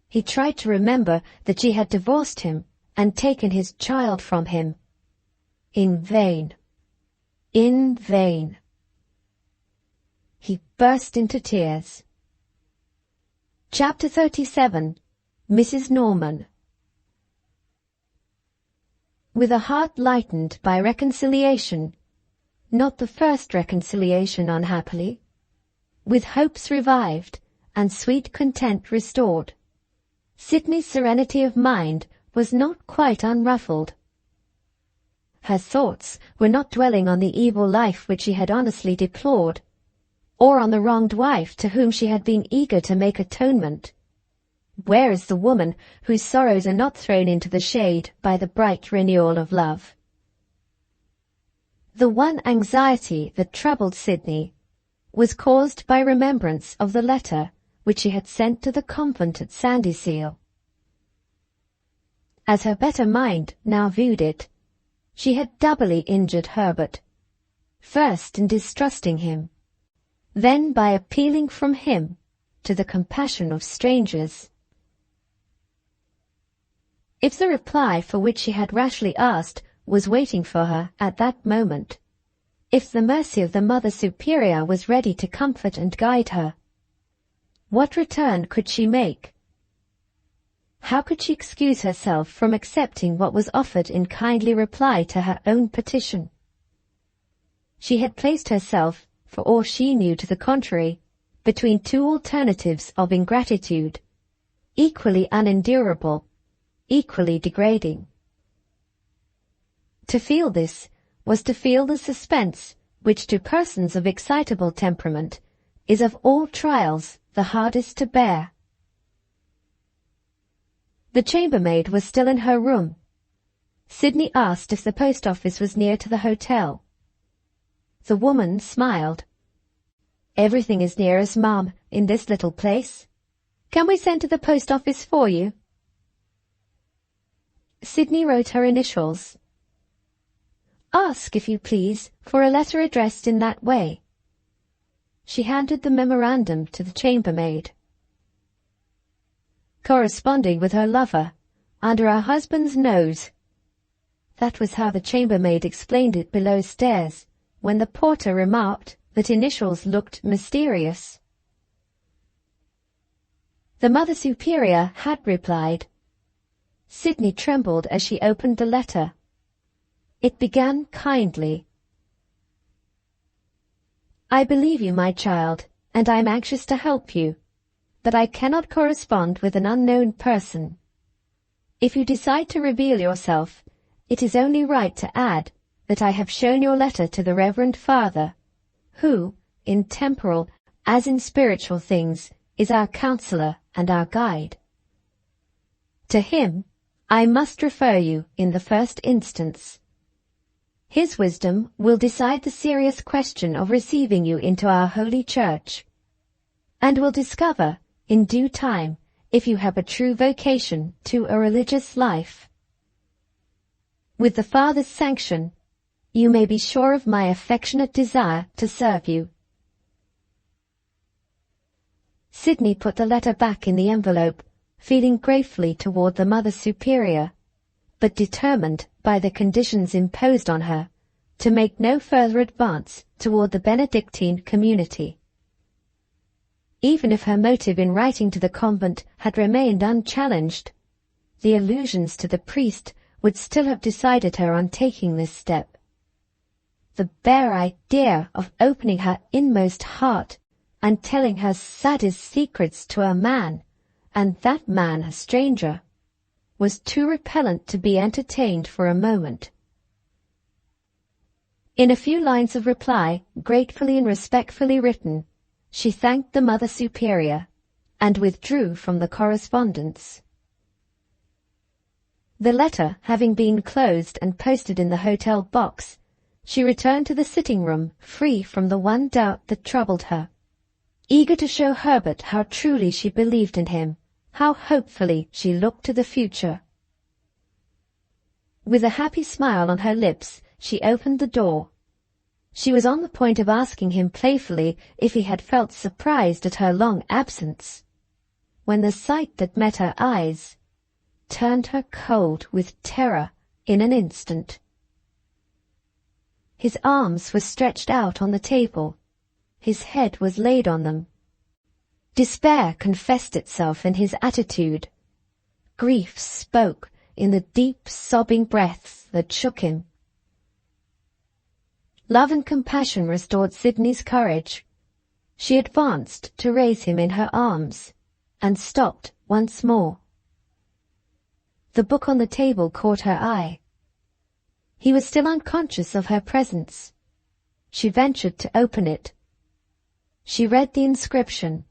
He tried to remember that she had divorced him and taken his child from him. In vain. In vain. He burst into tears. Chapter 37. Mrs. Norman. With a heart lightened by reconciliation, not the first reconciliation unhappily, with hopes revived and sweet content restored, Sydney's serenity of mind was not quite unruffled. Her thoughts were not dwelling on the evil life which she had honestly deplored, or on the wronged wife to whom she had been eager to make atonement. Where is the woman whose sorrows are not thrown into the shade by the bright renewal of love? The one anxiety that troubled Sydney was caused by remembrance of the letter which she had sent to the convent at Sandyseal. As her better mind now viewed it, she had doubly injured Herbert, first in distrusting him, then by appealing from him to the compassion of strangers. If the reply for which she had rashly asked was waiting for her at that moment, if the mercy of the Mother Superior was ready to comfort and guide her, what return could she make? How could she excuse herself from accepting what was offered in kindly reply to her own petition? She had placed herself, for all she knew to the contrary, between two alternatives of ingratitude, equally unendurable, equally degrading. To feel this was to feel the suspense which to persons of excitable temperament is of all trials the hardest to bear. The chambermaid was still in her room. Sydney asked if the post office was near to the hotel. The woman smiled. "Everything is near us, ma'am, in this little place. Can we send to the post office for you?" Sydney wrote her initials. "Ask, if you please, for a letter addressed in that way." She handed the memorandum to the chambermaid. "Corresponding with her lover, under her husband's nose." That was how the chambermaid explained it below stairs, when the porter remarked that initials looked mysterious. The Mother Superior had replied. Sydney trembled as she opened the letter. It began kindly. "I believe you, my child, and I am anxious to help you, but I cannot correspond with an unknown person. If you decide to reveal yourself, it is only right to add that I have shown your letter to the Reverend Father, who, in temporal as in spiritual things, is our counselor and our guide. To him I must refer you in the first instance. His wisdom will decide the serious question of receiving you into our holy church, and will discover, in due time, if you have a true vocation to a religious life. With the Father's sanction, you may be sure of my affectionate desire to serve you." Sydney put the letter back in the envelope, feeling gratefully toward the Mother Superior, but determined by the conditions imposed on her to make no further advance toward the Benedictine community. Even if her motive in writing to the convent had remained unchallenged, the allusions to the priest would still have decided her on taking this step. The bare idea of opening her inmost heart and telling her saddest secrets to a man, and that man a stranger, was too repellent to be entertained for a moment. In a few lines of reply, gratefully and respectfully written, she thanked the Mother Superior, and withdrew from the correspondence. The letter having been closed and posted in the hotel box, she returned to the sitting room free from the one doubt that troubled her, eager to show Herbert how truly she believed in him, how hopefully she looked to the future. With a happy smile on her lips, she opened the door. She was on the point of asking him playfully if he had felt surprised at her long absence, when the sight that met her eyes turned her cold with terror in an instant. His arms were stretched out on the table. His head was laid on them. Despair confessed itself in his attitude. Grief spoke in the deep sobbing breaths that shook him. Love and compassion restored Sydney's courage. She advanced to raise him in her arms, and stopped once more. The book on the table caught her eye. He was still unconscious of her presence. She ventured to open it. She read the inscription,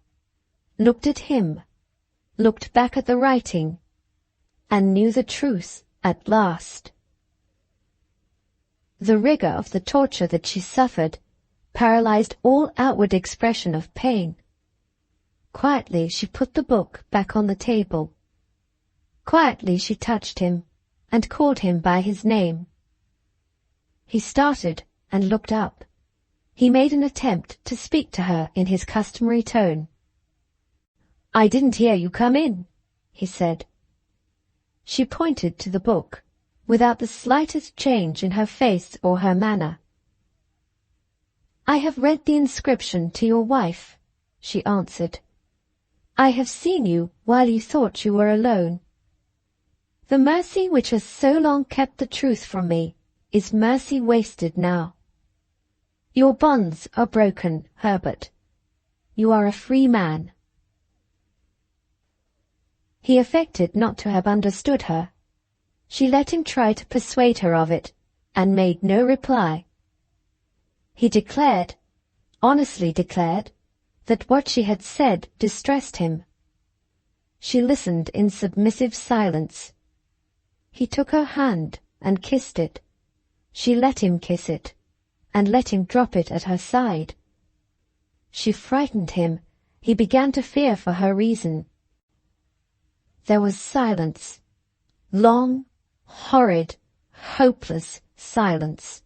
looked at him, looked back at the writing, and knew the truth at last. The rigor of the torture that she suffered paralyzed all outward expression of pain. Quietly she put the book back on the table. Quietly she touched him and called him by his name. He started and looked up. He made an attempt to speak to her in his customary tone. "I didn't hear you come in," he said. She pointed to the book, without the slightest change in her face or her manner. "I have read the inscription to your wife," she answered. "I have seen you while you thought you were alone. The mercy which has so long kept the truth from me is mercy wasted now. Your bonds are broken, Herbert. You are a free man." He affected not to have understood her. She let him try to persuade her of it, and made no reply. He declared, honestly declared, that what she had said distressed him. She listened in submissive silence. He took her hand and kissed it. She let him kiss it, and let him drop it at her side. She frightened him. He began to fear for her reason. There was silence. Long, horrid, hopeless silence.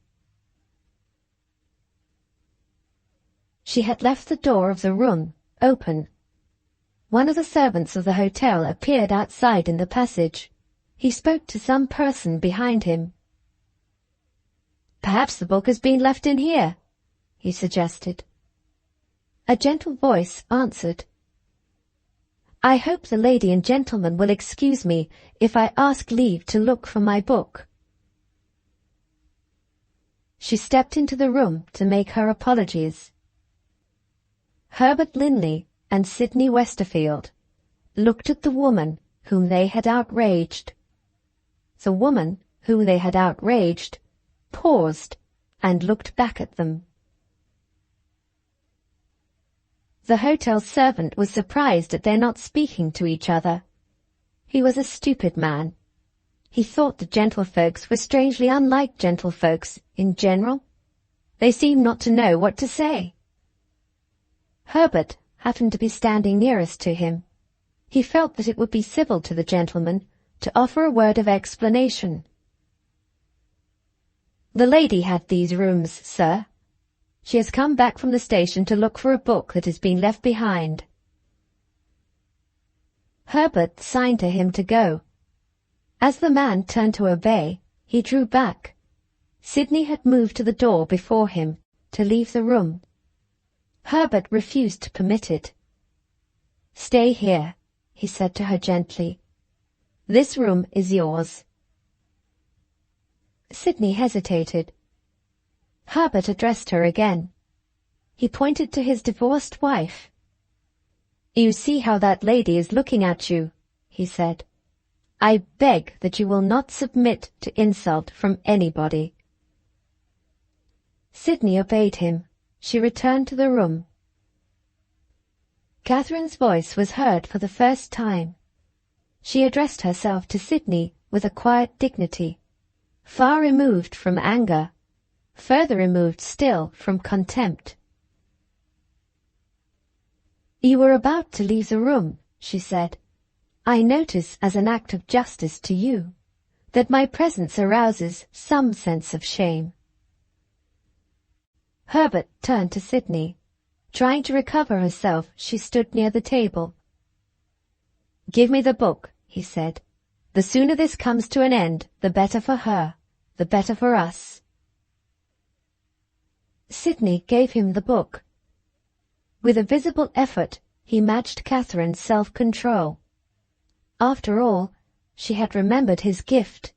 She had left the door of the room open. One of the servants of the hotel appeared outside in the passage. He spoke to some person behind him. "Perhaps the book has been left in here," he suggested. A gentle voice answered, "I hope the lady and gentleman will excuse me if I ask leave to look for my book." She stepped into the room to make her apologies. Herbert Linley and Sydney Westerfield looked at the woman whom they had outraged. The woman whom they had outraged paused and looked back at them. The hotel servant was surprised at their not speaking to each other. He was a stupid man. He thought the gentlefolks were strangely unlike gentlefolks in general. They seemed not to know what to say. Herbert happened to be standing nearest to him. He felt that it would be civil to the gentleman to offer a word of explanation. "The lady had these rooms, sir. She has come back from the station to look for a book that has been left behind." Herbert signed to him to go. As the man turned to obey, he drew back. Sydney had moved to the door before him to leave the room. Herbert refused to permit it. "Stay here," he said to her gently. "This room is yours." Sydney hesitated. Herbert addressed her again. He pointed to his divorced wife. "You see how that lady is looking at you," he said. "I beg that you will not submit to insult from anybody." Sydney obeyed him. She returned to the room. Catherine's voice was heard for the first time. She addressed herself to Sydney with a quiet dignity, far removed from anger, further removed still from contempt. "You were about to leave the room," she said. "I notice as an act of justice to you that my presence arouses some sense of shame." Herbert turned to Sydney. Trying to recover herself, she stood near the table. "Give me the book," he said. "The sooner this comes to an end, the better for her, the better for us." Sydney gave him the book. With a visible effort, he matched Catherine's self-control. After all, she had remembered his gift.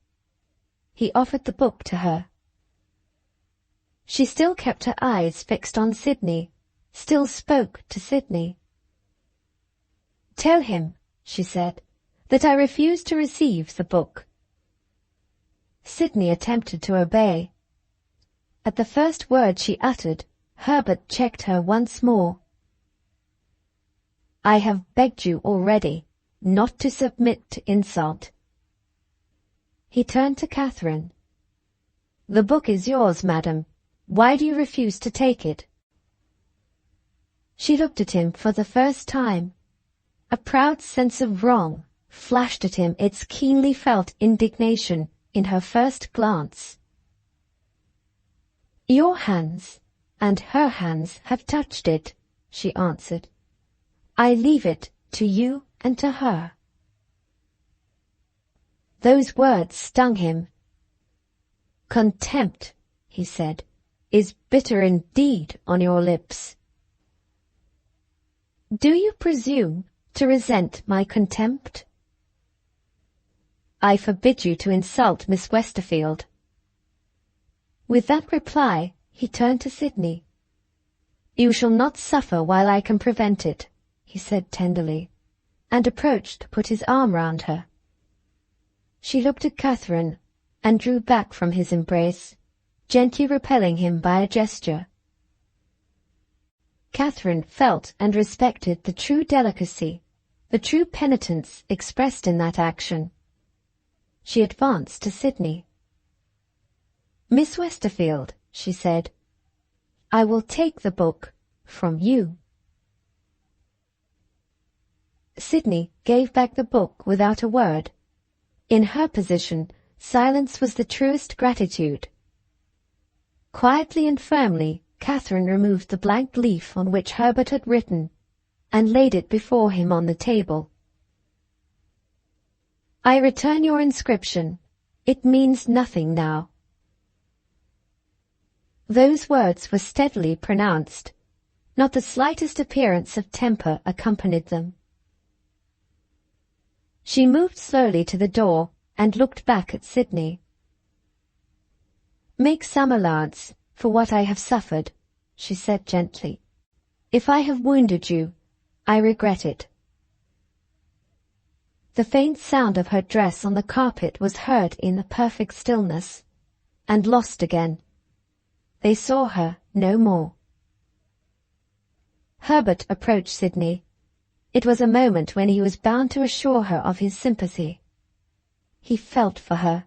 He offered the book to her. She still kept her eyes fixed on Sydney, still spoke to Sydney. "Tell him," she said, "that I refuse to receive the book." Sydney attempted to obey. At the first word she uttered, Herbert checked her once more. "I have begged you already not to submit to insult." He turned to Catherine. "The book is yours, madam. Why do you refuse to take it?" She looked at him for the first time. A proud sense of wrong flashed at him its keenly felt indignation in her first glance. "Your hands and her hands have touched it," she answered. "I leave it to you and to her." Those words stung him. "Contempt," he said, "is bitter indeed on your lips." "Do you presume to resent my contempt?" "I forbid you to insult Miss Westerfield." With that reply, he turned to Sydney. "You shall not suffer while I can prevent it," he said tenderly, and approached to put his arm round her. She looked at Catherine and drew back from his embrace, gently repelling him by a gesture. Catherine felt and respected the true delicacy, the true penitence expressed in that action. She advanced to Sydney. "Miss Westerfield," she said, "I will take the book from you." Sydney gave back the book without a word. In her position, silence was the truest gratitude. Quietly and firmly, Catherine removed the blank leaf on which Herbert had written, and laid it before him on the table. "I return your inscription. It means nothing now." Those words were steadily pronounced. Not the slightest appearance of temper accompanied them. She moved slowly to the door and looked back at Sydney. "Make some allowance for what I have suffered," she said gently. "If I have wounded you, I regret it." The faint sound of her dress on the carpet was heard in the perfect stillness, and lost again. They saw her no more. Herbert approached Sydney. It was a moment when he was bound to assure her of his sympathy. He felt for her.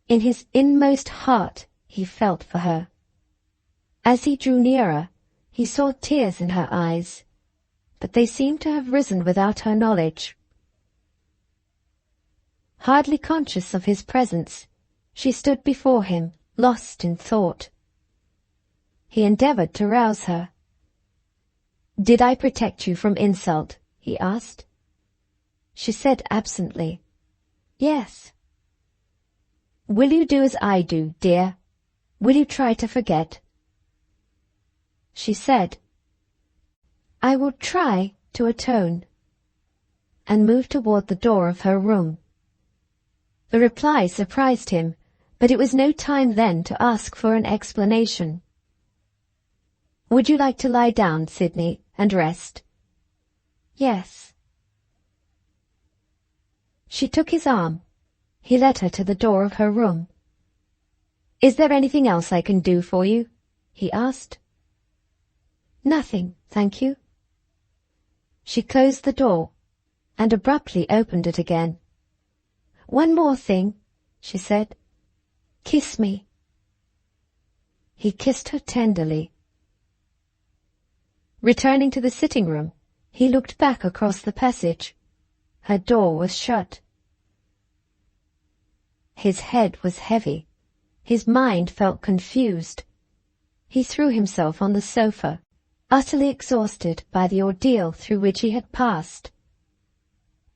In his inmost heart he felt for her. As he drew nearer, he saw tears in her eyes, but they seemed to have risen without her knowledge. Hardly conscious of his presence, she stood before him, lost in thought. He endeavored to rouse her. "Did I protect you from insult?" he asked. She said absently, "Yes." "Will you do as I do, dear? Will you try to forget?" She said, "I will try to atone," and moved toward the door of her room. The reply surprised him, but it was no time then to ask for an explanation. "Would you like to lie down, Sydney, and rest?" "Yes." She took his arm. He led her to the door of her room. "Is there anything else I can do for you?" he asked. "Nothing, thank you." She closed the door, and abruptly opened it again. "One more thing," she said. "Kiss me." He kissed her tenderly. Returning to the sitting room, he looked back across the passage. Her door was shut. His head was heavy. His mind felt confused. He threw himself on the sofa, utterly exhausted by the ordeal through which he had passed.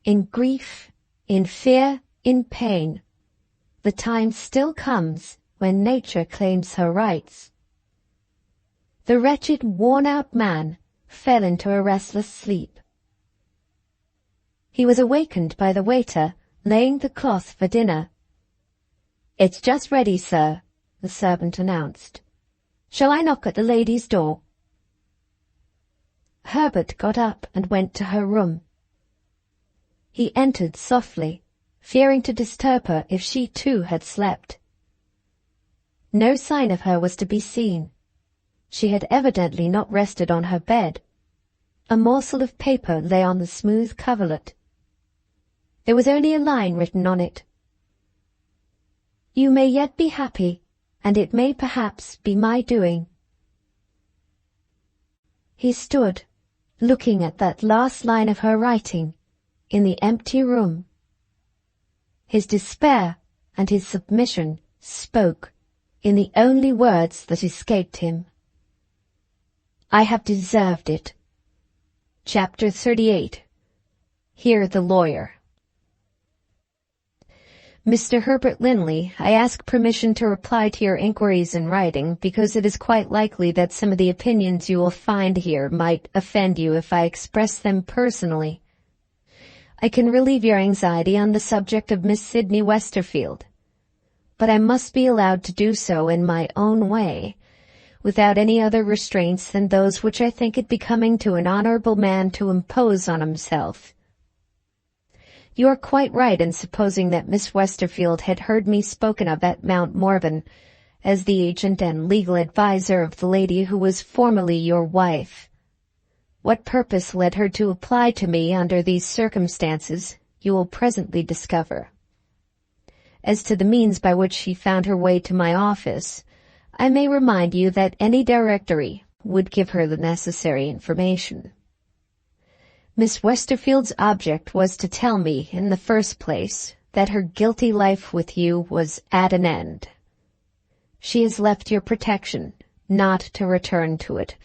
In grief, in fear, in pain, the time still comes when nature claims her rights. The wretched, worn-out man fell into a restless sleep. He was awakened by the waiter laying the cloth for dinner. "It's just ready, sir," the servant announced. "Shall I knock at the lady's door?" Herbert got up and went to her room. He entered softly, fearing to disturb her if she too had slept. No sign of her was to be seen. She had evidently not rested on her bed. A morsel of paper lay on the smooth coverlet. There was only a line written on it. "You may yet be happy, and it may perhaps be my doing." He stood, looking at that last line of her writing, in the empty room. His despair and his submission spoke in the only words that escaped him. "I have deserved it." Chapter 38. Hear the Lawyer. Mr. Herbert Linley, I ask permission to reply to your inquiries in writing, because it is quite likely that some of the opinions you will find here might offend you if I express them personally. I can relieve your anxiety on the subject of Miss Sydney Westerfield, but I must be allowed to do so in my own way, without any other restraints than those which I think it becoming to an honorable man to impose on himself. You are quite right in supposing that Miss Westerfield had heard me spoken of at Mount Morven as the agent and legal adviser of the lady who was formerly your wife. What purpose led her to apply to me under these circumstances, you will presently discover. As to the means by which she found her way to my office, I may remind you that any directory would give her the necessary information. Miss Westerfield's object was to tell me, in the first place, that her guilty life with you was at an end. She has left your protection, not to return to it.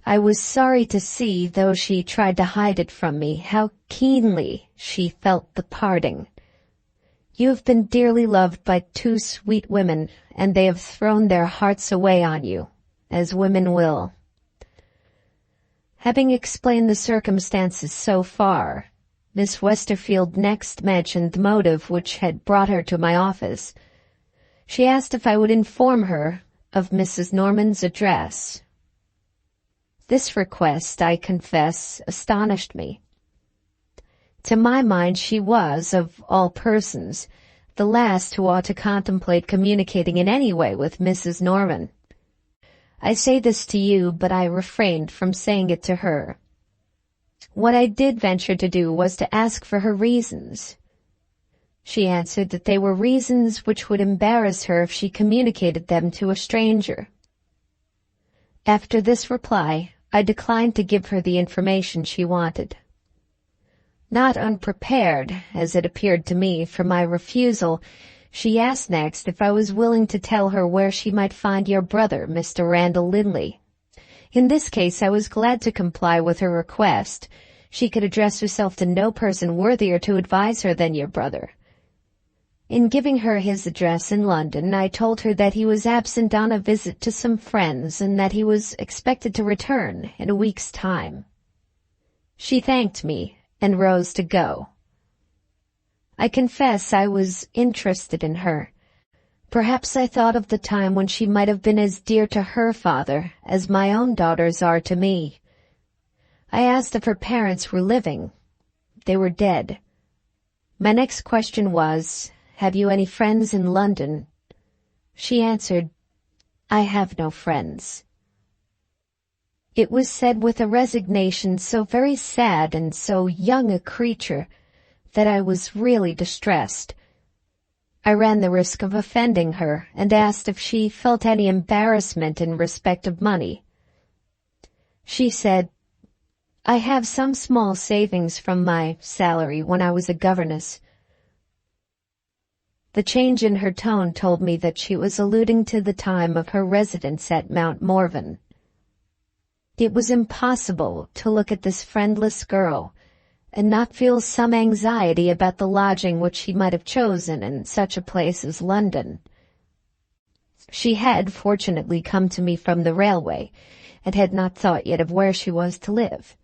I was sorry to see, though she tried to hide it from me, how keenly she felt the parting. You have been dearly loved by two sweet women, and they have thrown their hearts away on you, as women will. Having explained the circumstances so far, Miss Westerfield next mentioned the motive which had brought her to my office. She asked if I would inform her of Mrs. Norman's address. This request, I confess, astonished me. To my mind she was, of all persons, the last who ought to contemplate communicating in any way with Mrs. Norman. I say this to you, but I refrained from saying it to her. What I did venture to do was to ask for her reasons. She answered that they were reasons which would embarrass her if she communicated them to a stranger. After this reply, I declined to give her the information she wanted. Not unprepared, as it appeared to me, for my refusal, she asked next if I was willing to tell her where she might find your brother, Mr. Randall Linley. In this case I was glad to comply with her request. She could address herself to no person worthier to advise her than your brother. In giving her his address in London, I told her that he was absent on a visit to some friends, and that he was expected to return in a week's time. She thanked me and rose to go. I confess I was interested in her. Perhaps I thought of the time when she might have been as dear to her father as my own daughters are to me. I asked if her parents were living. They were dead. My next question was, "Have you any friends in London?" She answered, "I have no friends." It was said with a resignation so very sad and so young a creature that I was really distressed. I ran the risk of offending her and asked if she felt any embarrassment in respect of money. She said, "I have some small savings from my salary when I was a governess." The change in her tone told me that she was alluding to the time of her residence at Mount Morven. It was impossible to look at this friendless girl and not feel some anxiety about the lodging which she might have chosen in such a place as London. She had fortunately come to me from the railway, and had not thought yet of where she was to live.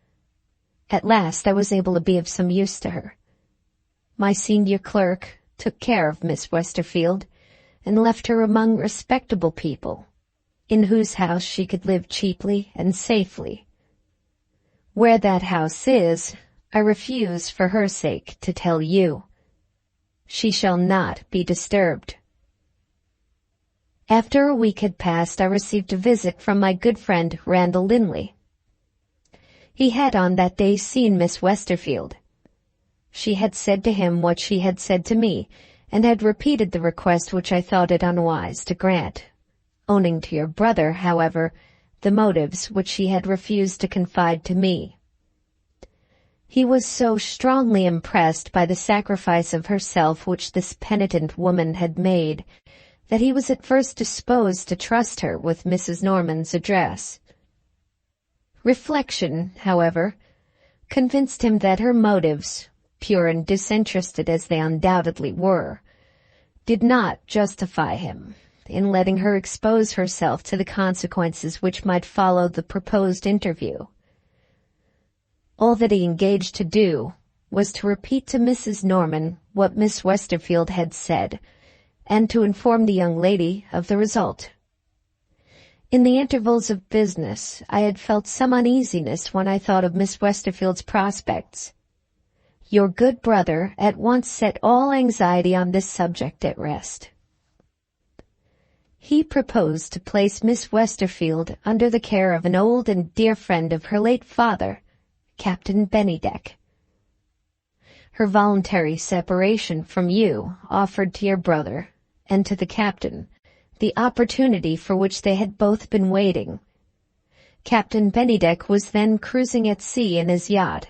At last I was able to be of some use to her. My senior clerk took care of Miss Westerfield, and left her among respectable people, in whose house she could live cheaply and safely. Where that house is, I refuse for her sake to tell you. She shall not be disturbed. After a week had passed, I received a visit from my good friend Randall Linley. He had on that day seen Miss Westerfield. She had said to him what she had said to me, and had repeated the request which I thought it unwise to grant, owning to your brother, however, the motives which she had refused to confide to me. He was so strongly impressed by the sacrifice of herself which this penitent woman had made, that he was at first disposed to trust her with Mrs. Norman's address. Reflection, however, convinced him that her motives, pure and disinterested as they undoubtedly were, did not justify him in letting her expose herself to the consequences which might follow the proposed interview. All that he engaged to do was to repeat to Mrs. Norman what Miss Westerfield had said, and to inform the young lady of the result. In the intervals of business, I had felt some uneasiness when I thought of Miss Westerfield's prospects. Your good brother at once set all anxiety on this subject at rest. He proposed to place Miss Westerfield under the care of an old and dear friend of her late father, Captain Bennydeck. Her voluntary separation from you offered to your brother and to the captain the opportunity for which they had both been waiting. Captain Bennydeck was then cruising at sea in his yacht.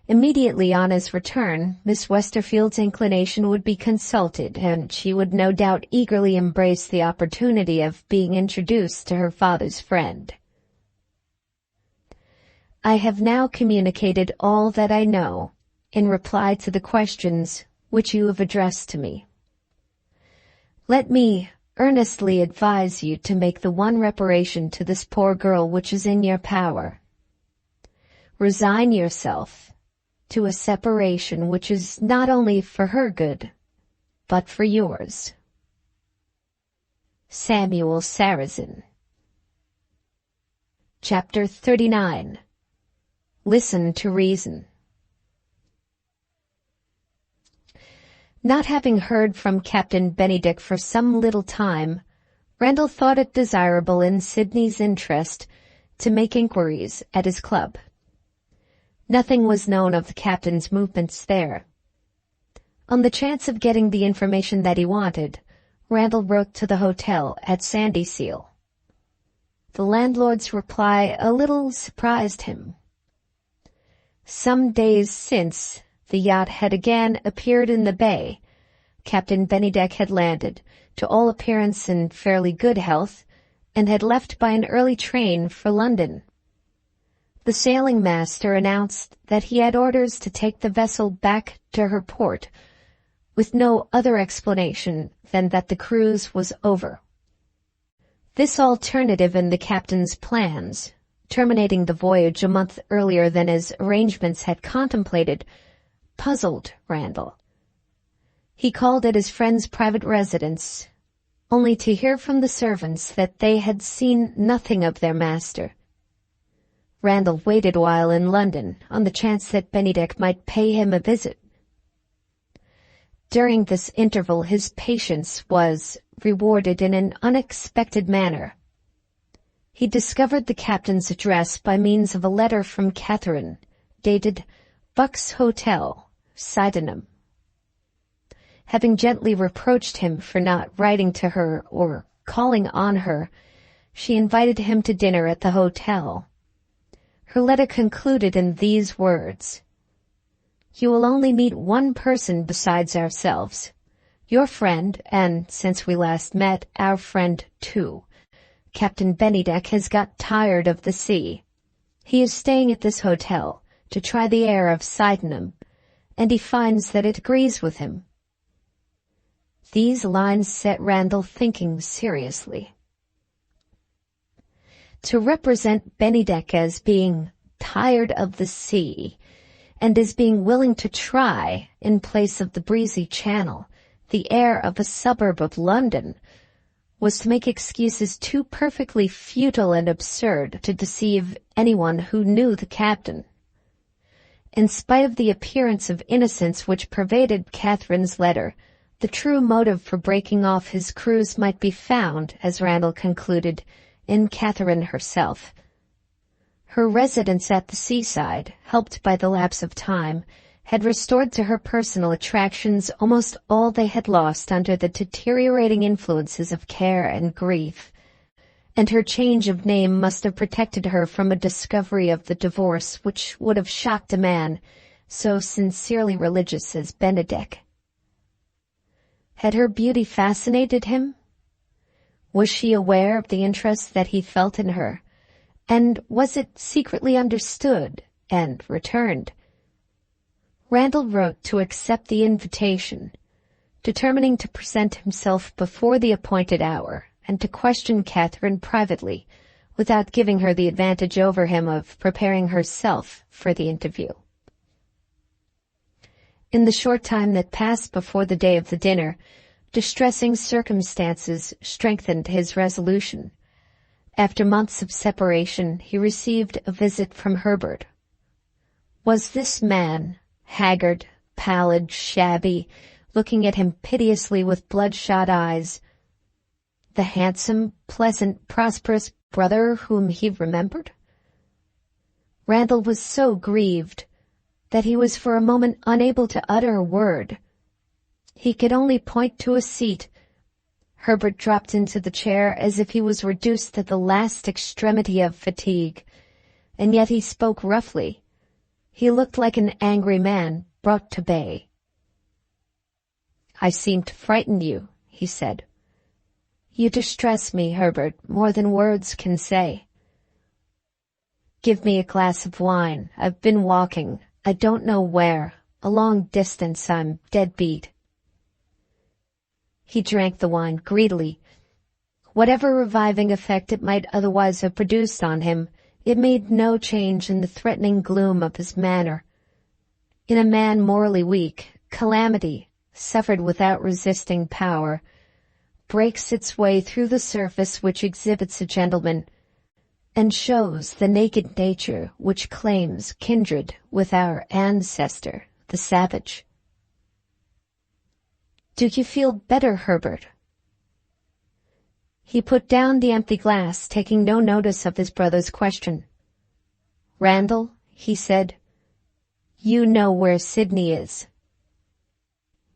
Immediately on his return, Miss Westerfield's inclination would be consulted, and she would no doubt eagerly embrace the opportunity of being introduced to her father's friend. I have now communicated all that I know in reply to the questions which you have addressed to me. Let me earnestly advise you to make the one reparation to this poor girl which is in your power. Resign yourself to a separation which is not only for her good, but for yours. Samuel Sarrazin. Chapter 39. Listen to reason. Not having heard from Captain Bennydeck for some little time, Randall thought it desirable in Sidney's interest to make inquiries at his club. Nothing was known of the captain's movements there. On the chance of getting the information that he wanted, Randall wrote to the hotel at Sandyseal. The landlord's reply a little surprised him. Some days since, the yacht had again appeared in the bay. Captain Bennydeck had landed, to all appearance in fairly good health, and had left by an early train for London. The sailing master announced that he had orders to take the vessel back to her port, with no other explanation than that the cruise was over. This alternative in the captain's plans, terminating the voyage a month earlier than his arrangements had contemplated, puzzled Randall. He called at his friend's private residence, only to hear from the servants that they had seen nothing of their master. Randall waited a while in London on the chance that Bennydeck might pay him a visit. During this interval his patience was rewarded in an unexpected manner. He discovered the captain's address by means of a letter from Catherine, dated Buck's Hotel, Sydenham. Having gently reproached him for not writing to her or calling on her, she invited him to dinner at the hotel. Her letter concluded in these words: "You will only meet one person besides ourselves. Your friend, and, since we last met, our friend too. Captain Bennydeck has got tired of the sea. He is staying at this hotel to try the air of Sydenham, and he finds that it agrees with him." These lines set Randall thinking seriously. To represent Bennydeck as being tired of the sea, and as being willing to try, in place of the breezy channel, the air of a suburb of London, was to make excuses too perfectly futile and absurd to deceive anyone who knew the captain. In spite of the appearance of innocence which pervaded Catherine's letter, the true motive for breaking off his cruise might be found, as Randall concluded, in Catherine herself. Her residence at the seaside, helped by the lapse of time, had restored to her personal attractions almost all they had lost under the deteriorating influences of care and grief, and her change of name must have protected her from a discovery of the divorce which would have shocked a man so sincerely religious as Bennydeck. Had her beauty fascinated him? Was she aware of the interest that he felt in her, and was it secretly understood and returned? Randall wrote to accept the invitation, determining to present himself before the appointed hour and to question Catherine privately, without giving her the advantage over him of preparing herself for the interview. In the short time that passed before the day of the dinner, distressing circumstances strengthened his resolution. After months of separation, he received a visit from Herbert. Was this man, haggard, pallid, shabby, looking at him piteously with bloodshot eyes, the handsome, pleasant, prosperous brother whom he remembered? Randall was so grieved that he was for a moment unable to utter a word. He could only point to a seat. Herbert dropped into the chair as if he was reduced to the last extremity of fatigue, and yet he spoke roughly. He looked like an angry man brought to bay. "I seem to frighten you," he said. "You distress me, Herbert, more than words can say. Give me a glass of wine. I've been walking, I don't know where, a long distance. I'm dead beat." He drank the wine greedily. Whatever reviving effect it might otherwise have produced on him, it made no change in the threatening gloom of his manner. In a man morally weak, calamity, suffered without resisting power, breaks its way through the surface which exhibits a gentleman, and shows the naked nature which claims kindred with our ancestor, the savage. "Do you feel better, Herbert?" He put down the empty glass, taking no notice of his brother's question. "Randall," he said, "you know where Sydney is."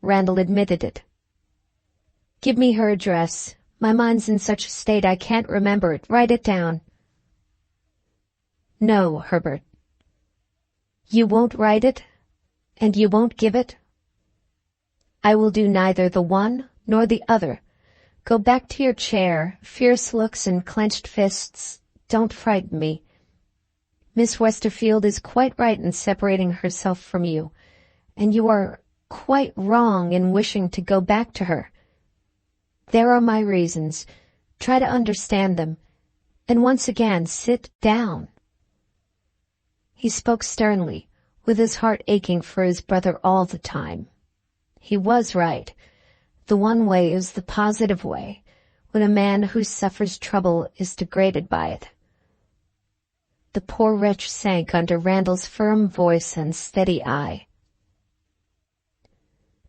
Randall admitted it. "Give me her address. My mind's in such a state I can't remember it. Write it down." "No, Herbert." "You won't write it? And you won't give it?" "I will do neither the one nor the other. Go back to your chair. Fierce looks and clenched fists don't frighten me. Miss Westerfield is quite right in separating herself from you, and you are quite wrong in wishing to go back to her. There are my reasons. Try to understand them, and once again sit down." He spoke sternly, with his heart aching for his brother all the time. He was right. The one way is the positive way, when a man who suffers trouble is degraded by it. The poor wretch sank under Randall's firm voice and steady eye.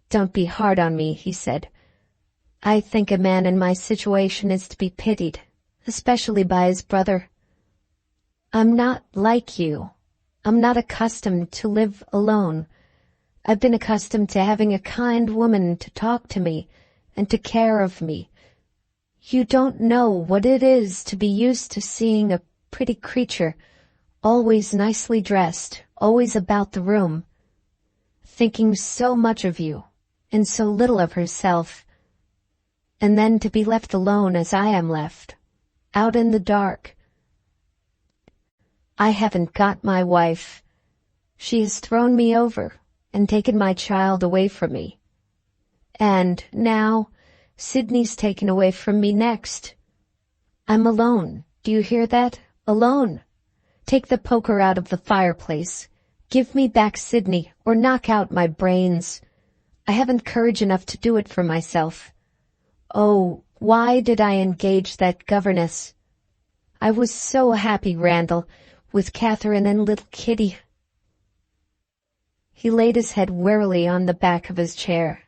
"Don't be hard on me," he said. "I think a man in my situation is to be pitied, especially by his brother. I'm not like you. I'm not accustomed to live alone. I've been accustomed to having a kind woman to talk to me and to care of me. You don't know what it is to be used to seeing a pretty creature, always nicely dressed, always about the room, thinking so much of you and so little of herself, and then to be left alone as I am left, out in the dark. I haven't got my wife. She has thrown me over and taken my child away from me. And now, Sydney's taken away from me next. I'm alone. Do you hear that? Alone. Take the poker out of the fireplace. Give me back Sydney, or knock out my brains. I haven't courage enough to do it for myself. Oh, why did I engage that governess? I was so happy, Randall, with Catherine and little Kitty. He laid his head wearily on the back of his chair.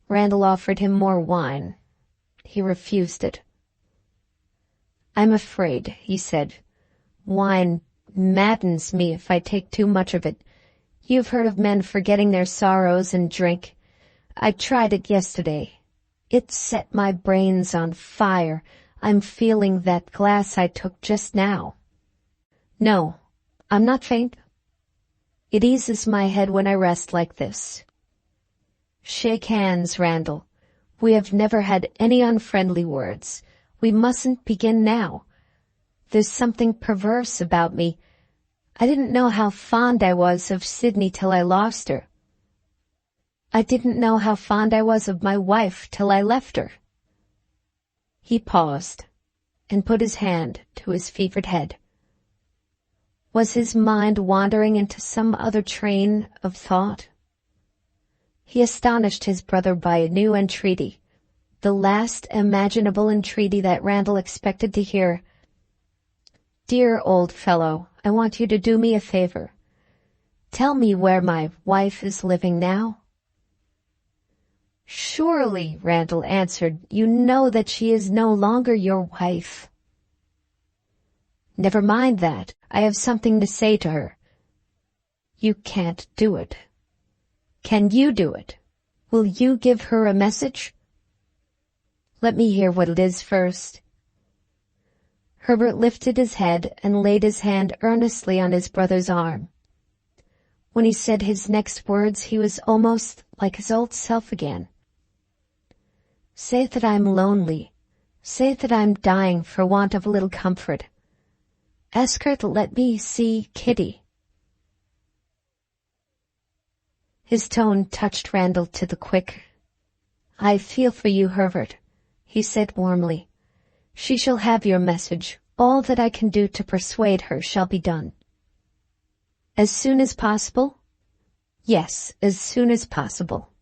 Randall offered him more wine. He refused it. I'm afraid, he said. Wine maddens me if I take too much of it. You've heard of men forgetting their sorrows in drink. I tried it yesterday. It set my brains on fire. I'm feeling that glass I took just now. No, I'm not faint. It eases my head when I rest like this. Shake hands, Randall. We have never had any unfriendly words. We mustn't begin now. There's something perverse about me. I didn't know how fond I was of Sydney till I lost her. I didn't know how fond I was of my wife till I left her. He paused and put his hand to his fevered head. Was his mind wandering into some other train of thought? He astonished his brother by a new entreaty, the last imaginable entreaty that Randall expected to hear. Dear old fellow, I want you to do me a favor. Tell me where my wife is living now. Surely, Randall answered, you know that she is no longer your wife. Never mind that. I have something to say to her. You can't do it. Can you do it? Will you give her a message? Let me hear what it is first. Herbert lifted his head and laid his hand earnestly on his brother's arm. When he said his next words, he was almost like his old self again. Say that I'm lonely. Say that I'm dying for want of a little comfort. Ask her to let me see Kitty. His tone touched Randall to the quick. I feel for you, Herbert, he said warmly. She shall have your message. All that I can do to persuade her shall be done. As soon as possible? Yes, as soon as possible.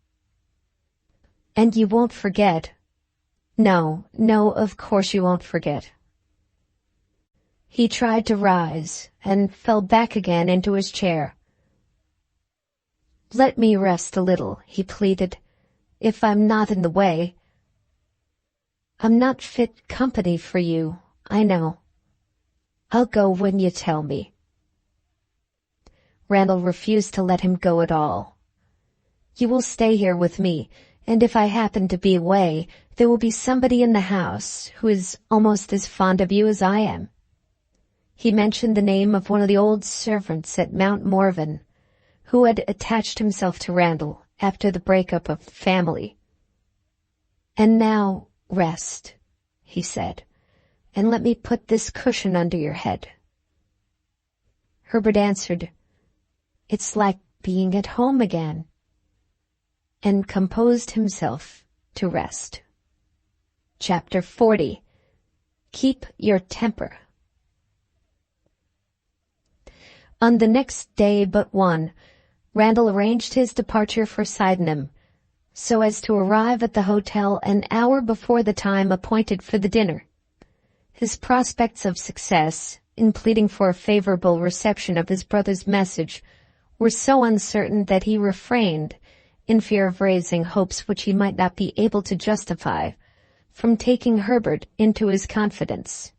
And you won't forget? No, of course you won't forget. He tried to rise and fell back again into his chair. Let me rest a little, he pleaded, if I'm not in the way. I'm not fit company for you, I know. I'll go when you tell me. Randall refused to let him go at all. You will stay here with me, and if I happen to be away, there will be somebody in the house who is almost as fond of you as I am. He mentioned the name of one of the old servants at Mount Morven, who had attached himself to Randall after the breakup of the family. And now rest, he said, and let me put this cushion under your head. Herbert answered, It's like being at home again, and composed himself to rest. Chapter 40. Keep your temper. On the next day but one, Randall arranged his departure for Sydenham, so as to arrive at the hotel an hour before the time appointed for the dinner. His prospects of success, in pleading for a favorable reception of his brother's message, were so uncertain that he refrained, in fear of raising hopes which he might not be able to justify, from taking Herbert into his confidence.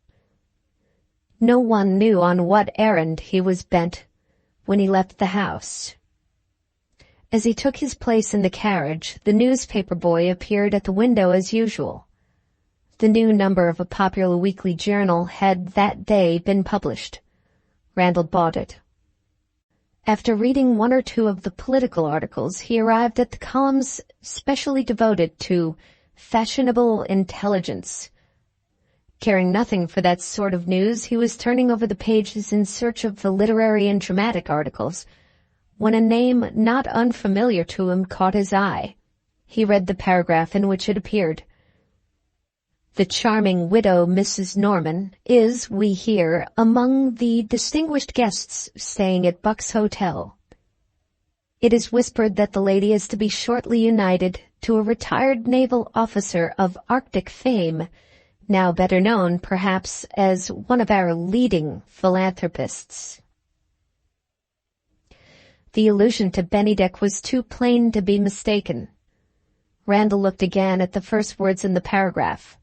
No one knew on what errand he was bent when he left the house, As he took his place in the carriage, the newspaper boy appeared at the window as usual. The new number of a popular weekly journal had that day been published. Randall bought it. After reading one or two of the political articles, he arrived at the columns specially devoted to fashionable intelligence. Caring nothing for that sort of news, he was turning over the pages in search of the literary and dramatic articles, when a name not unfamiliar to him caught his eye. He read the paragraph in which it appeared. The charming widow Mrs. Norman is, we hear, among the distinguished guests staying at Buck's Hotel. It is whispered that the lady is to be shortly united to a retired naval officer of Arctic fame, now better known, perhaps, as one of our leading philanthropists. The allusion to Bennydeck was too plain to be mistaken. Randall looked again at the first words in the paragraph.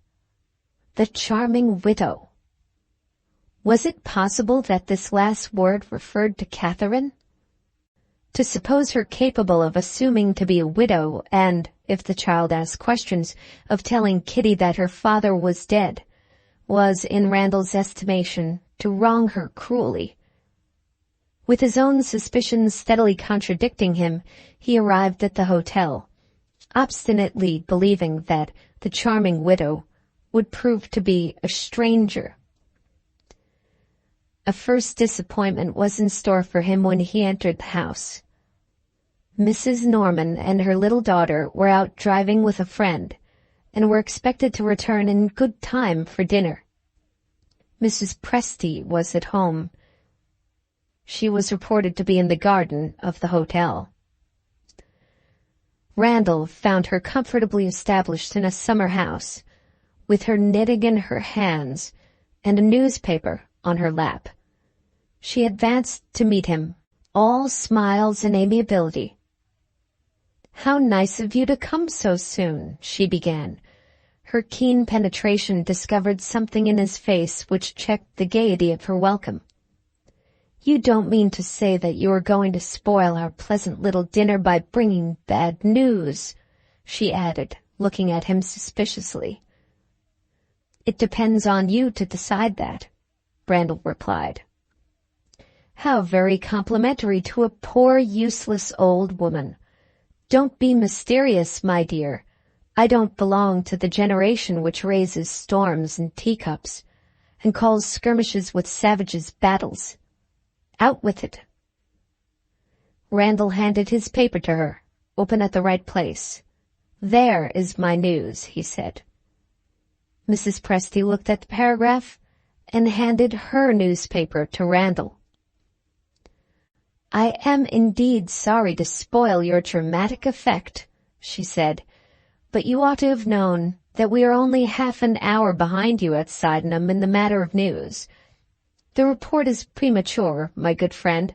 The charming widow. Was it possible that this last word referred to Catherine? To suppose her capable of assuming to be a widow and, if the child asked questions, of telling Kitty that her father was dead, was, in Randall's estimation, to wrong her cruelly. With his own suspicions steadily contradicting him, he arrived at the hotel, obstinately believing that the charming widow would prove to be a stranger. A first disappointment was in store for him when he entered the house. Mrs. Norman and her little daughter were out driving with a friend, and were expected to return in good time for dinner. Mrs. Presty was at home. She was reported to be in the garden of the hotel. Randall found her comfortably established in a summer house, with her knitting in her hands and a newspaper on her lap. She advanced to meet him, all smiles and amiability. "How nice of you to come so soon," she began. Her keen penetration discovered something in his face which checked the gaiety of her welcome. "You don't mean to say that you are going to spoil our pleasant little dinner by bringing bad news," she added, looking at him suspiciously. "It depends on you to decide that," Randall replied. "How very complimentary to a poor, useless old woman. Don't be mysterious, my dear. I don't belong to the generation which raises storms in teacups, and calls skirmishes with savages battles. Out with it." Randall handed his paper to her, open at the right place. "There is my news," he said. Mrs. Presty looked at the paragraph and handed her newspaper to Randall. "I am indeed sorry to spoil your dramatic effect," she said, "but you ought to have known that we are only half an hour behind you at Sydenham in the matter of news. The report is premature, my good friend,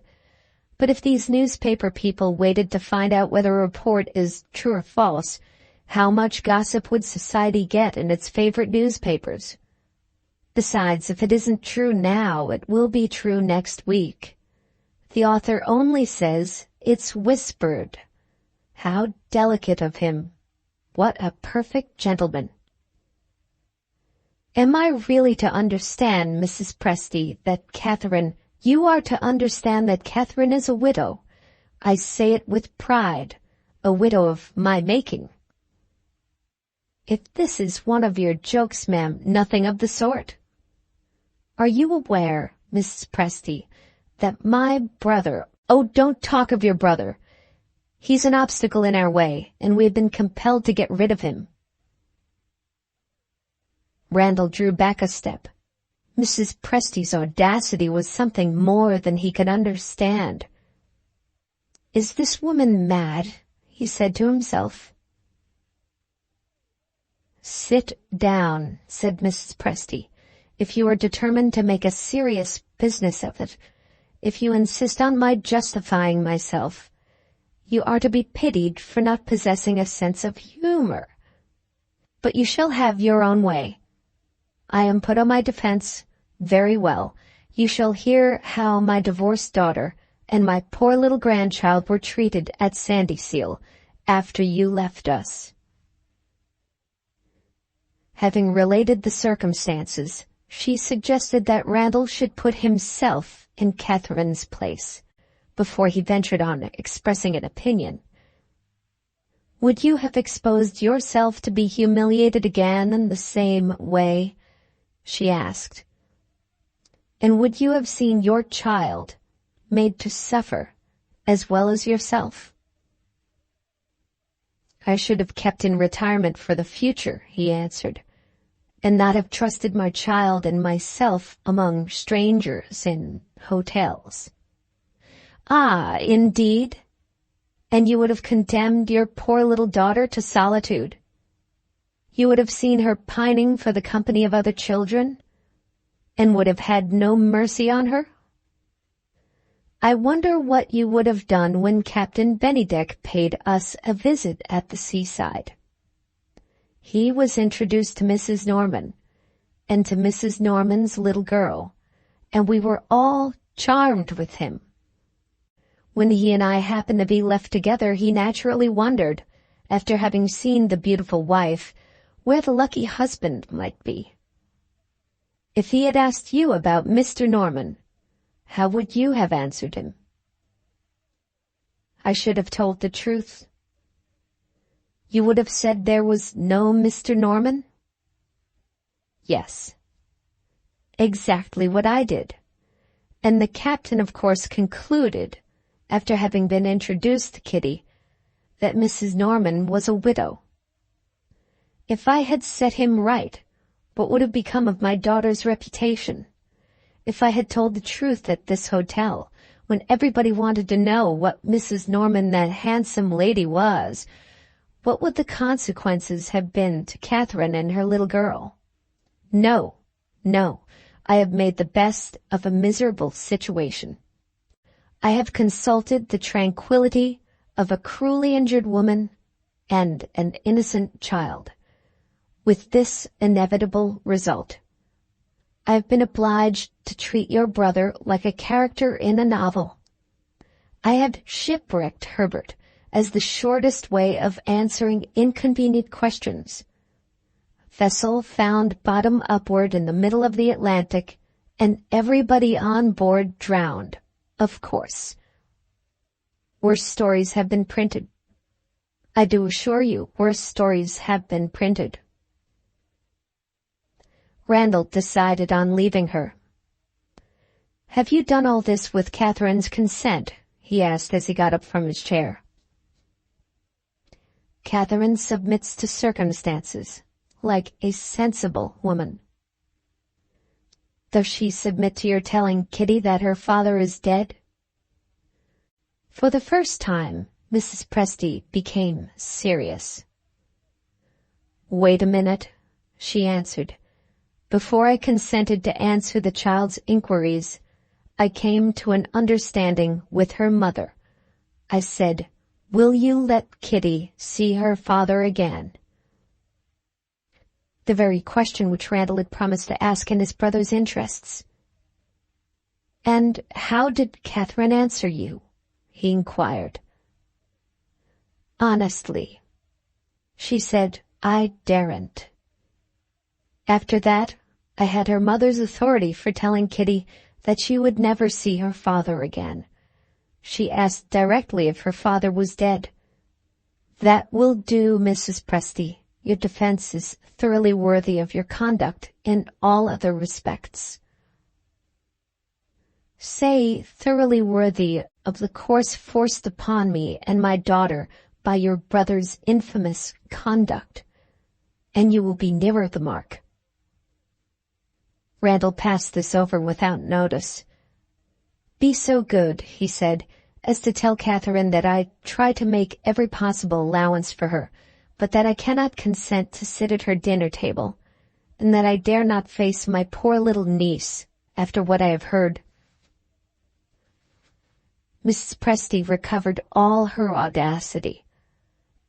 but if these newspaper people waited to find out whether a report is true or false, how much gossip would society get in its favorite newspapers? Besides, if it isn't true now, it will be true next week. The author only says it's whispered. How delicate of him. What a perfect gentleman." "Am I really to understand, Mrs. Presty, that Catherine—" "You are to understand that Catherine is a widow. I say it with pride, a widow of my making." "If this is one of your jokes, ma'am, nothing of the sort. Are you aware, Mrs. Presty, that my brother—" "Oh, don't talk of your brother. He's an obstacle in our way, and we have been compelled to get rid of him." Randall drew back a step. Mrs. Presty's audacity was something more than he could understand. "Is this woman mad?" he said to himself. "Sit down," said Mrs. Presty, "if you are determined to make a serious business of it. If you insist on my justifying myself, you are to be pitied for not possessing a sense of humor. But you shall have your own way. I am put on my defense. Very well. You shall hear how my divorced daughter, and my poor little grandchild were treated at Sandyseal after you left us." Having related the circumstances, she suggested that Randall should put himself in Catherine's place before he ventured on expressing an opinion. "Would you have exposed yourself to be humiliated again in the same way?" she asked. "And would you have seen your child made to suffer as well as yourself?" "I should have kept in retirement for the future," he answered, "and not have trusted my child and myself among strangers in hotels." "Ah, indeed? And you would have condemned your poor little daughter to solitude? You would have seen her pining for the company of other children, and would have had no mercy on her? I wonder what you would have done when Captain Bennydeck paid us a visit at the seaside. He was introduced to Mrs. Norman, and to Mrs. Norman's little girl, and we were all charmed with him. When he and I happened to be left together, he naturally wondered, after having seen the beautiful wife, where the lucky husband might be. If he had asked you about Mr. Norman, how would you have answered him?" "I should have told the truth." "You would have said there was no Mr. Norman?" "Yes." "Exactly what I did. And the captain of course concluded, after having been introduced to Kitty, that Mrs. Norman was a widow. If I had set him right, what would have become of my daughter's reputation? If I had told the truth at this hotel, when everybody wanted to know what Mrs. Norman, that handsome lady, was, what would the consequences have been to Catherine and her little girl? No, I have made the best of a miserable situation. I have consulted the tranquility of a cruelly injured woman and an innocent child, with this inevitable result. I have been obliged to treat your brother like a character in a novel. I have shipwrecked Herbert as the shortest way of answering inconvenient questions. Vessel found bottom upward in the middle of the Atlantic, and everybody on board drowned, of course. Worse stories have been printed. I do assure you, worse stories have been printed." Randall decided on leaving her. "Have you done all this with Catherine's consent?" he asked as he got up from his chair. "Catherine submits to circumstances, like a sensible woman." "Does she submit to your telling Kitty that her father is dead?" For the first time, Mrs. Presty became serious. "Wait a minute," she answered. "Before I consented to answer the child's inquiries, I came to an understanding with her mother. I said, 'Will you let Kitty see her father again?'" The very question which Randall had promised to ask in his brother's interests. "And how did Catherine answer you?" he inquired. "Honestly. She said, 'I daren't.' After that, I had her mother's authority for telling Kitty that she would never see her father again. She asked directly if her father was dead. That will do, Mrs. Presty. Your defense is thoroughly worthy of your conduct in all other respects." "Say thoroughly worthy of the course forced upon me and my daughter by your brother's infamous conduct, and you will be nearer the mark." Randall passed this over without notice. "Be so good," he said, "as to tell Catherine that I try to make every possible allowance for her, but that I cannot consent to sit at her dinner table, and that I dare not face my poor little niece after what I have heard." Mrs. Presty recovered all her audacity.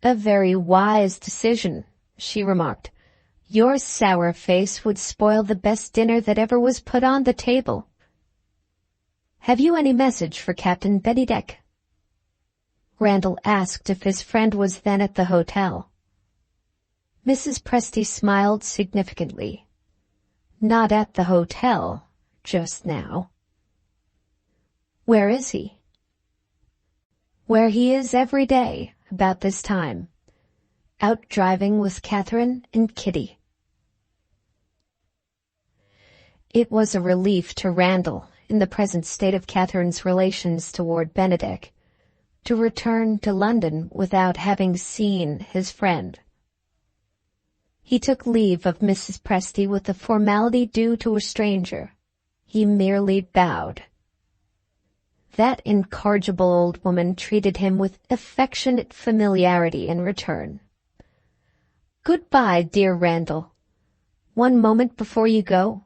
"A very wise decision," she remarked. "Your sour face would spoil the best dinner that ever was put on the table." "Have you any message for Captain Bennydeck?" Randall asked if his friend was then at the hotel. Mrs. Presty smiled significantly. "Not at the hotel, just now." "Where is he?" "Where he is every day, about this time. Out driving with Catherine and Kitty." It was a relief to Randall, in the present state of Catherine's relations toward Bennydeck, to return to London without having seen his friend. He took leave of Mrs. Presty with the formality due to a stranger. He merely bowed. That incorrigible old woman treated him with affectionate familiarity in return. "Goodbye, dear Randall. One moment before you go.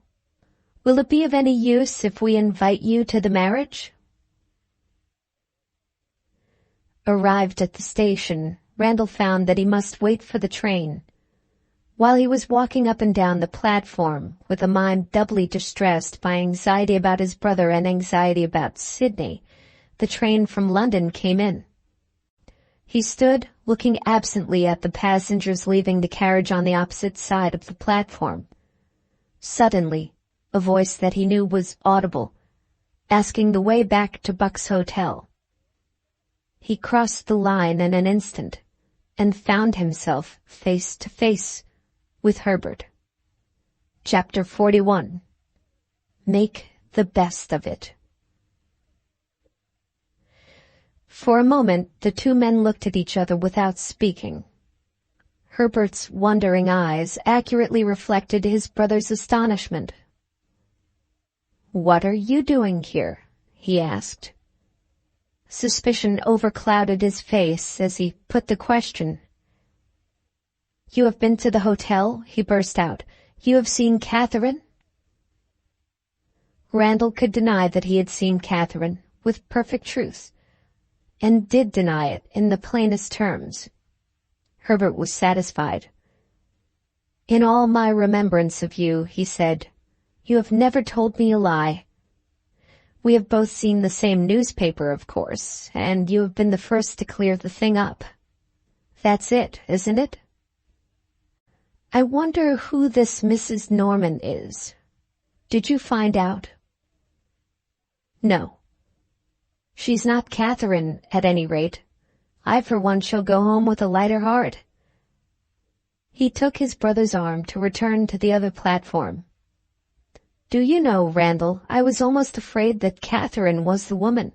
Will it be of any use if we invite you to the marriage?" Arrived at the station, Randall found that he must wait for the train. While he was walking up and down the platform, with a mind doubly distressed by anxiety about his brother and anxiety about Sydney, the train from London came in. He stood, looking absently at the passengers leaving the carriage on the opposite side of the platform. Suddenly, a voice that he knew was audible, asking the way back to Buck's Hotel. He crossed the line in an instant, and found himself face to face with Herbert. Chapter 41. Make the best of it. For a moment, the two men looked at each other without speaking. Herbert's wondering eyes accurately reflected his brother's astonishment. "What are you doing here?" he asked. Suspicion overclouded his face as he put the question. "You have been to the hotel?" he burst out. "You have seen Catherine?" Randall could deny that he had seen Catherine with perfect truth, and did deny it in the plainest terms. Herbert was satisfied. "In all my remembrance of you," he said, "you have never told me a lie. We have both seen the same newspaper, of course, and you have been the first to clear the thing up. That's it, isn't it? I wonder who this Mrs. Norman is. Did you find out?" "No. She's not Catherine, at any rate. I, for one, shall go home with a lighter heart." He took his brother's arm to return to the other platform. "Do you know, Randall, I was almost afraid that Catherine was the woman.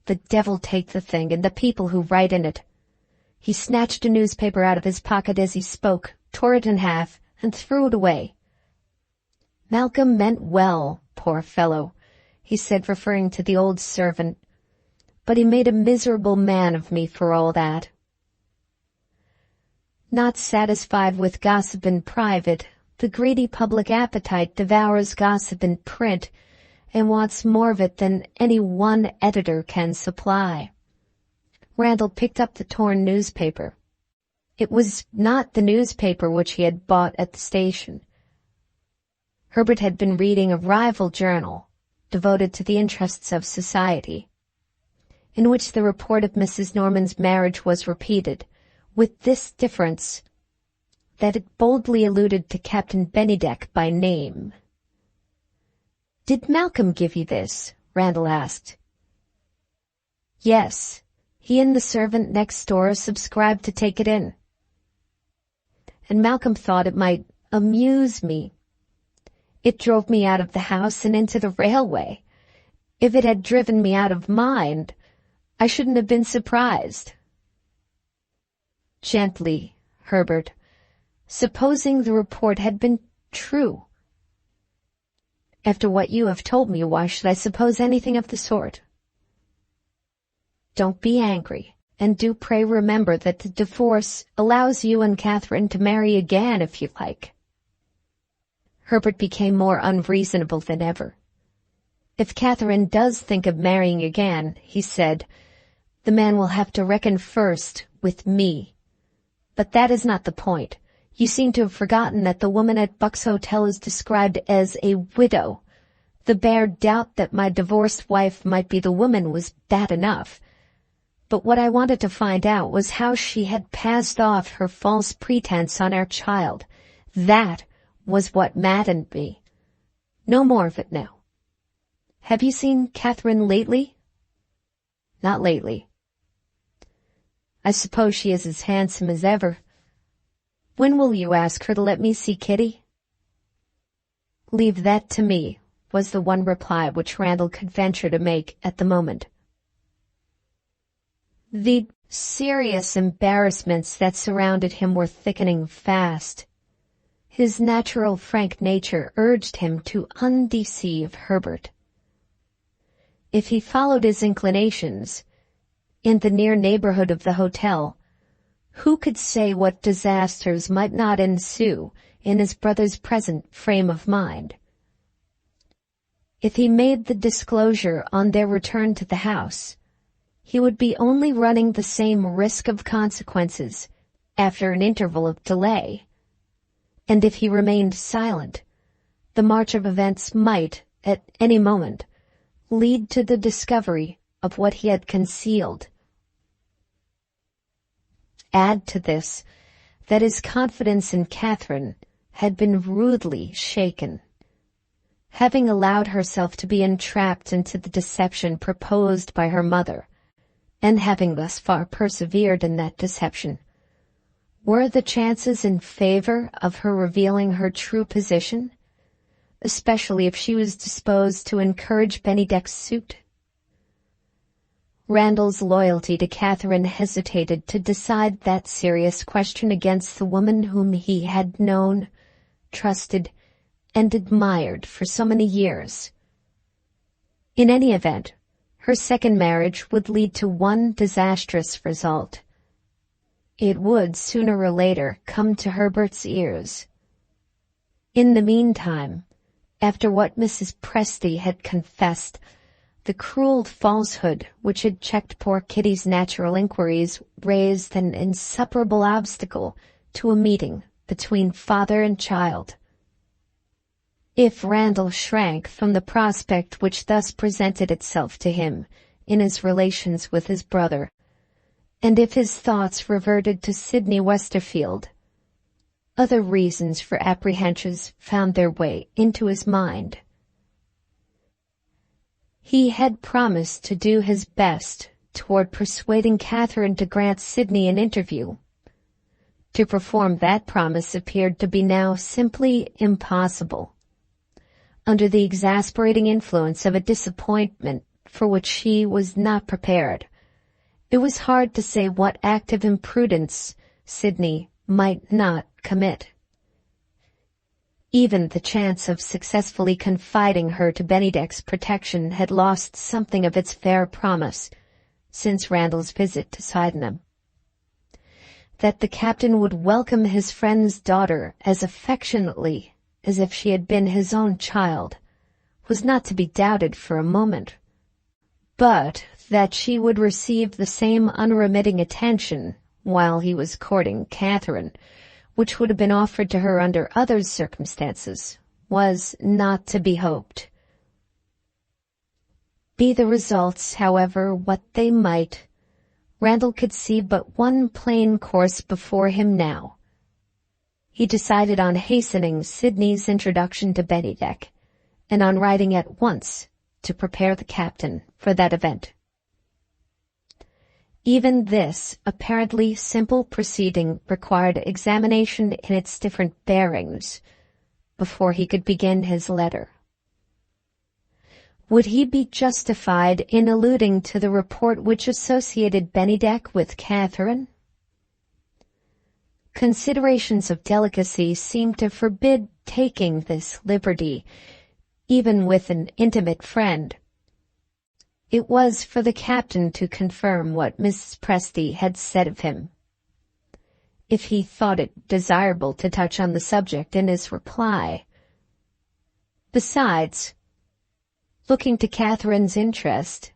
The devil take the thing and the people who write in it." He snatched a newspaper out of his pocket as he spoke, tore it in half, and threw it away. "Malcolm meant well, poor fellow," he said, referring to the old servant, "but he made a miserable man of me for all that." Not satisfied with gossip in private, the greedy public appetite devours gossip in print and wants more of it than any one editor can supply. Randall picked up the torn newspaper. It was not the newspaper which he had bought at the station. Herbert had been reading a rival journal, devoted to the interests of society, in which the report of Mrs. Norman's marriage was repeated, with this difference, that it boldly alluded to Captain Bennydeck by name. "Did Malcolm give you this?" Randall asked. "Yes. He and the servant next door subscribed to take it in. And Malcolm thought it might amuse me. It drove me out of the house and into the railway. If it had driven me out of mind, I shouldn't have been surprised." "Gently, Herbert. Supposing the report had been true?" "After what you have told me, why should I suppose anything of the sort?" "Don't be angry, and do pray remember that the divorce allows you and Catherine to marry again if you like." Herbert became more unreasonable than ever. "If Catherine does think of marrying again," he said, "the man will have to reckon first with me. But that is not the point. You seem to have forgotten that the woman at Buck's Hotel is described as a widow, The bare doubt that my divorced wife might be the woman was bad enough. But what I wanted to find out was how she had passed off her false pretense on our child. That was what maddened me. No more of it now. Have you seen Catherine lately? Not lately. I suppose she is as handsome as ever. When will you ask her to let me see Kitty? Leave that to me, was the one reply which Randall could venture to make at the moment. The serious embarrassments that surrounded him were thickening fast. His natural frank nature urged him to undeceive Herbert. If he followed his inclinations, in the near neighborhood of the hotel, who could say what disasters might not ensue in his brother's present frame of mind? If he made the disclosure on their return to the house, he would be only running the same risk of consequences after an interval of delay. And if he remained silent, the march of events might, at any moment, lead to the discovery of what he had concealed. Add to this that his confidence in Catherine had been rudely shaken. Having allowed herself to be entrapped into the deception proposed by her mother, and having thus far persevered in that deception, were the chances in favor of her revealing her true position, especially if she was disposed to encourage Bennydeck's suit? Randall's loyalty to Catherine hesitated to decide that serious question against the woman whom he had known, trusted, and admired for so many years. In any event, her second marriage would lead to one disastrous result. It would, sooner or later, come to Herbert's ears. In the meantime, after what Mrs. Presty had confessed, the cruel falsehood which had checked poor Kitty's natural inquiries raised an insuperable obstacle to a meeting between father and child. If Randall shrank from the prospect which thus presented itself to him in his relations with his brother, and if his thoughts reverted to Sidney Westerfield, other reasons for apprehensions found their way into his mind. He had promised to do his best toward persuading Catherine to grant Sidney an interview. To perform that promise appeared to be now simply impossible. Under the exasperating influence of a disappointment for which she was not prepared, it was hard to say what act of imprudence Sidney might not commit. Even the chance of successfully confiding her to Bennydeck's protection had lost something of its fair promise since Randall's visit to Sydenham. That the captain would welcome his friend's daughter as affectionately as if she had been his own child was not to be doubted for a moment, but that she would receive the same unremitting attention while he was courting Catherine, which would have been offered to her under other circumstances, was not to be hoped. Be the results, however, what they might, Randall could see but one plain course before him now. He decided on hastening Sidney's introduction to Bennydeck, and on writing at once to prepare the captain for that event. Even this apparently simple proceeding required examination in its different bearings before he could begin his letter. Would he be justified in alluding to the report which associated Bennydeck with Catherine? Considerations of delicacy seemed to forbid taking this liberty, even with an intimate friend. It was for the captain to confirm what Mrs. Presty had said of him, if he thought it desirable to touch on the subject in his reply. Besides, looking to Catherine's interest,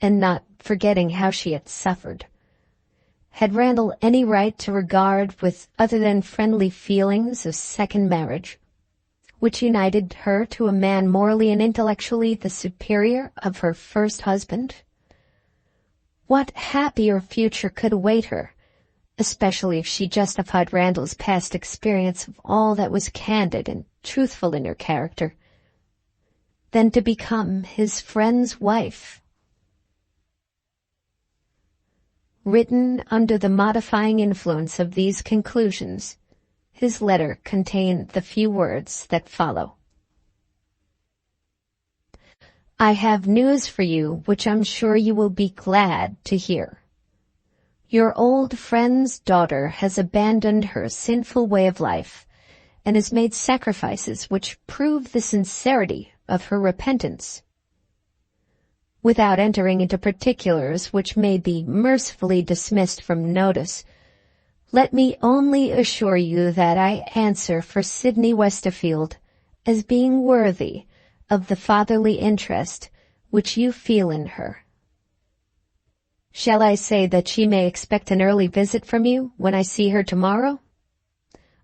and not forgetting how she had suffered, had Randall any right to regard with other than friendly feelings a second marriage, which united her to a man morally and intellectually the superior of her first husband? What happier future could await her, especially if she justified Randall's past experience of all that was candid and truthful in her character, than to become his friend's wife? Written under the modifying influence of these conclusions, his letter contained the few words that follow. I have news for you which I'm sure you will be glad to hear. Your old friend's daughter has abandoned her sinful way of life and has made sacrifices which prove the sincerity of her repentance. Without entering into particulars which may be mercifully dismissed from notice, let me only assure you that I answer for Sydney Westerfield as being worthy of the fatherly interest which you feel in her. Shall I say that she may expect an early visit from you when I see her tomorrow?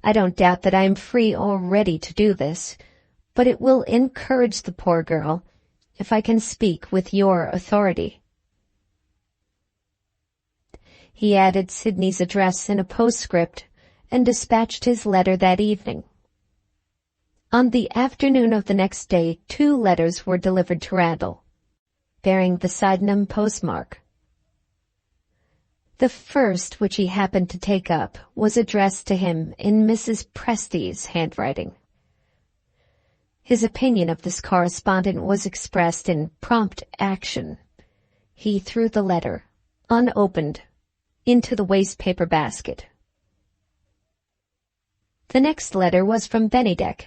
I don't doubt that I am free already to do this, but it will encourage the poor girl if I can speak with your authority. He added Sydney's address in a postscript and dispatched his letter that evening. On the afternoon of the next day, 2 letters were delivered to Randall, bearing the Sydenham postmark. The first, which he happened to take up, was addressed to him in Mrs. Presty's handwriting. His opinion of this correspondent was expressed in prompt action. He threw the letter, unopened, into the waste-paper basket. The next letter was from Bennydeck,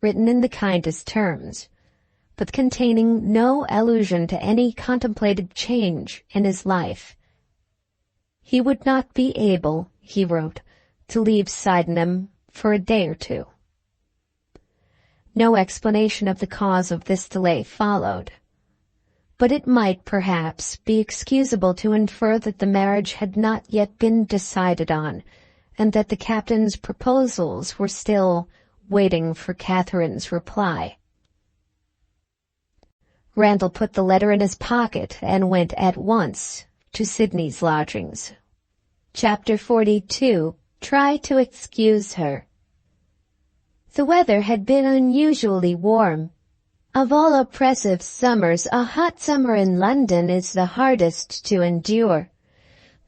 written in the kindest terms, but containing no allusion to any contemplated change in his life. He would not be able, he wrote, to leave Sydenham for a day or 2. No explanation of the cause of this delay followed, but it might perhaps be excusable to infer that the marriage had not yet been decided on, and that the captain's proposals were still waiting for Catherine's reply. Randall put the letter in his pocket and went at once to Sydney's lodgings. Chapter 42. Try to excuse her. The weather had been unusually warm. Of all oppressive summers, a hot summer in London is the hardest to endure.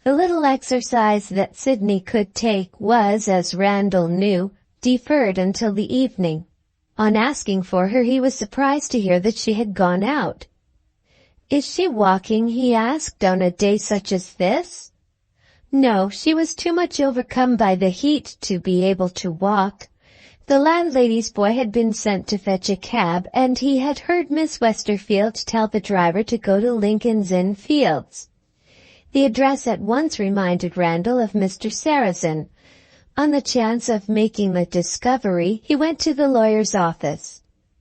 The little exercise that Sydney could take was, as Randall knew, deferred until the evening. On asking for her, he was surprised to hear that she had gone out. "Is she walking?" he asked, "on a day such as this?" No, she was too much overcome by the heat to be able to walk. The landlady's boy had been sent to fetch a cab, and he had heard Miss Westerfield tell the driver to go to Lincoln's Inn Fields. The address at once reminded Randall of Mr. Sarrazin. On the chance of making the discovery, he went to the lawyer's office.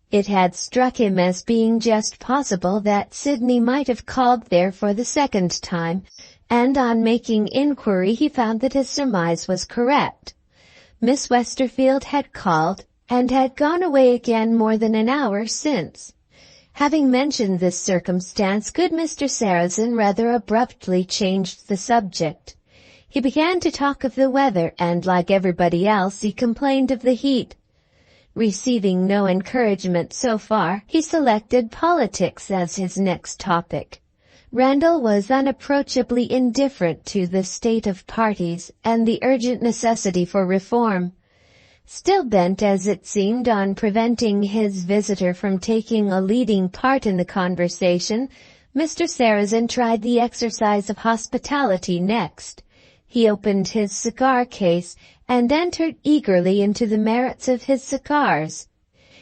It had struck him as being just possible that Sydney might have called there for the second time, and on making inquiry he found that his surmise was correct. Miss Westerfield had called, and had gone away again more than an hour since. Having mentioned this circumstance, good Mr. Sarrazin rather abruptly changed the subject. He began to talk of the weather, and like everybody else, he complained of the heat. Receiving no encouragement so far, he selected politics as his next topic. Randall was unapproachably indifferent to the state of parties and the urgent necessity for reform. Still bent, as it seemed, on preventing his visitor from taking a leading part in the conversation, Mr. Sarrazin tried the exercise of hospitality next. He opened his cigar case and entered eagerly into the merits of his cigars.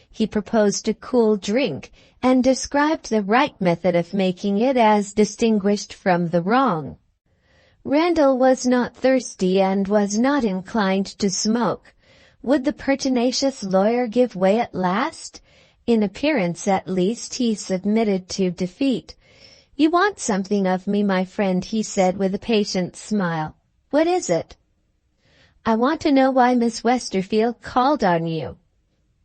He proposed a cool drink, and described the right method of making it as distinguished from the wrong. Randall was not thirsty and was not inclined to smoke. Would the pertinacious lawyer give way at last? In appearance, at least, he submitted to defeat. "You want something of me, my friend," he said with a patient smile. "What is it?" "I want to know why Miss Westerfield called on you."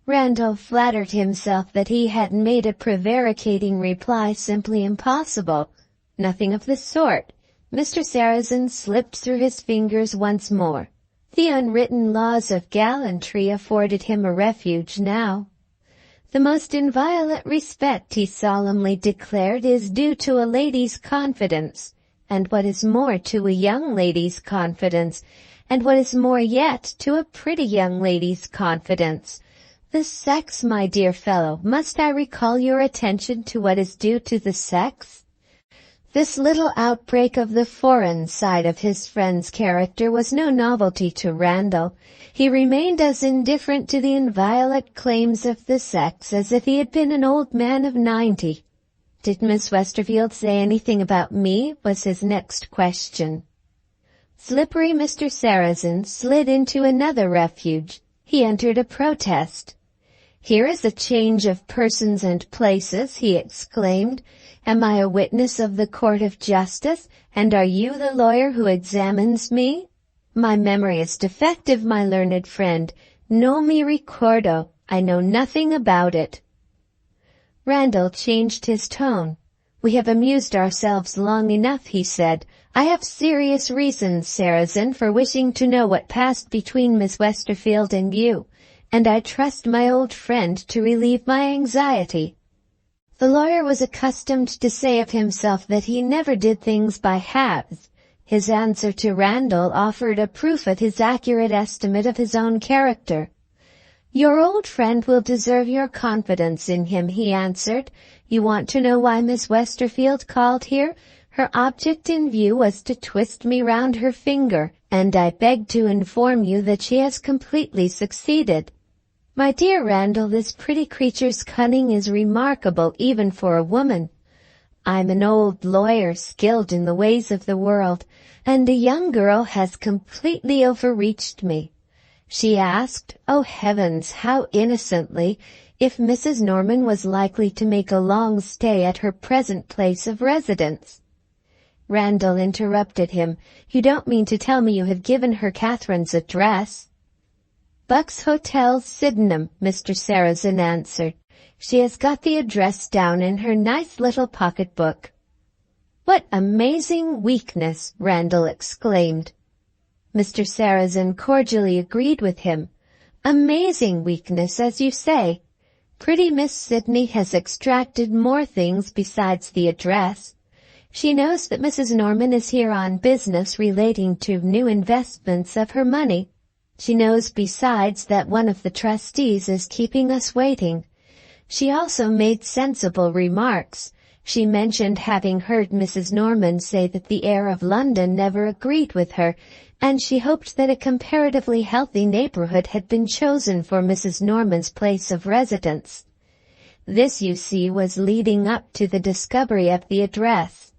Randall flattered himself that he had made a prevaricating reply simply impossible. Nothing of the sort. Mr. Sarrazin slipped through his fingers once more. The unwritten laws of gallantry afforded him a refuge now. The most inviolate respect, he solemnly declared, is due to a lady's confidence, and what is more, to a young lady's confidence, and what is more yet, to a pretty young lady's confidence. The sex, my dear fellow, must I recall your attention to what is due to the sex? This little outbreak of the foreign side of his friend's character was no novelty to Randall. He remained as indifferent to the inviolate claims of the sex as if he had been an old man of 90. "Did Miss Westerfield say anything about me?" was his next question. Slippery Mr. Sarrazin slid into another refuge. He entered a protest. "Here is a change of persons and places," he exclaimed. "Am I a witness of the court of justice, and are you the lawyer who examines me? My memory is defective, my learned friend. No mi ricordo. I know nothing about it." Randall changed his tone. "We have amused ourselves long enough," he said. "I have serious reasons, Sarrazin, for wishing to know what passed between Miss Westerfield and you, and I trust my old friend to relieve my anxiety." The lawyer was accustomed to say of himself that he never did things by halves. His answer to Randall offered a proof of his accurate estimate of his own character. "Your old friend will deserve your confidence in him," he answered. "You want to know why Miss Westerfield called here? Her object in view was to twist me round her finger, and I beg to inform you that she has completely succeeded." "My dear Randall, this pretty creature's cunning is remarkable even for a woman. I'm an old lawyer skilled in the ways of the world, and a young girl has completely overreached me. She asked, oh heavens, how innocently, if Mrs. Norman was likely to make a long stay at her present place of residence." Randall interrupted him. "You don't mean to tell me you have given her Catherine's address?" "Buck's Hotel, Sydenham," Mr. Sarrazin answered. "She has got the address down in her nice little pocket-book." "What amazing weakness!" Randall exclaimed. Mr. Sarrazin cordially agreed with him. "Amazing weakness, as you say. Pretty Miss Sidney has extracted more things besides the address. She knows that Mrs. Norman is here on business relating to new investments of her money. She knows besides that one of the trustees is keeping us waiting. She also made sensible remarks. She mentioned having heard Mrs. Norman say that the air of London never agreed with her, and she hoped that a comparatively healthy neighborhood had been chosen for Mrs. Norman's place of residence. This, you see, was leading up to the discovery of the address.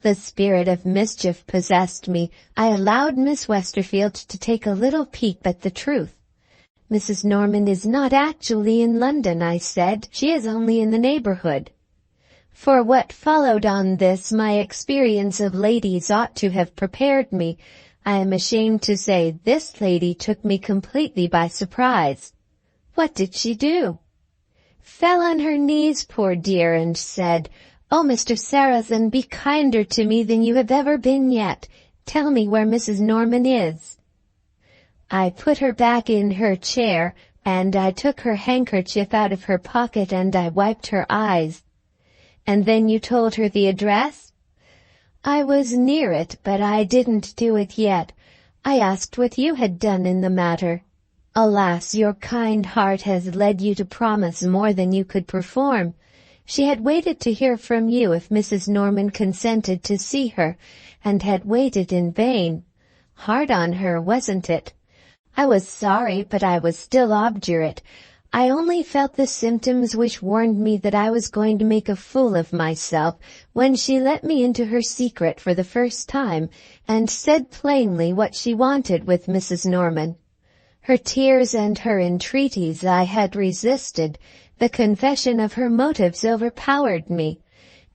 The spirit of mischief possessed me. I allowed Miss Westerfield to take a little peep at the truth. Mrs. Norman is not actually in London, I said. She is only in the neighborhood. For what followed on this, my experience of ladies ought to have prepared me. I am ashamed to say this lady took me completely by surprise. What did she do? Fell on her knees, poor dear, and said, "Oh, Mr. Sarrazin, be kinder to me than you have ever been yet. Tell me where Mrs. Norman is." I put her back in her chair, and I took her handkerchief out of her pocket and I wiped her eyes. "And then you told her the address?" "I was near it, but I didn't do it yet. I asked what you had done in the matter. Alas, your kind heart has led you to promise more than you could perform. She had waited to hear from you if Mrs. Norman consented to see her, and had waited in vain. Hard on her, wasn't it? I was sorry, but I was still obdurate. I only felt the symptoms which warned me that I was going to make a fool of myself when she let me into her secret for the first time, and said plainly what she wanted with Mrs. Norman. Her tears and her entreaties I had resisted. The confession of her motives overpowered me.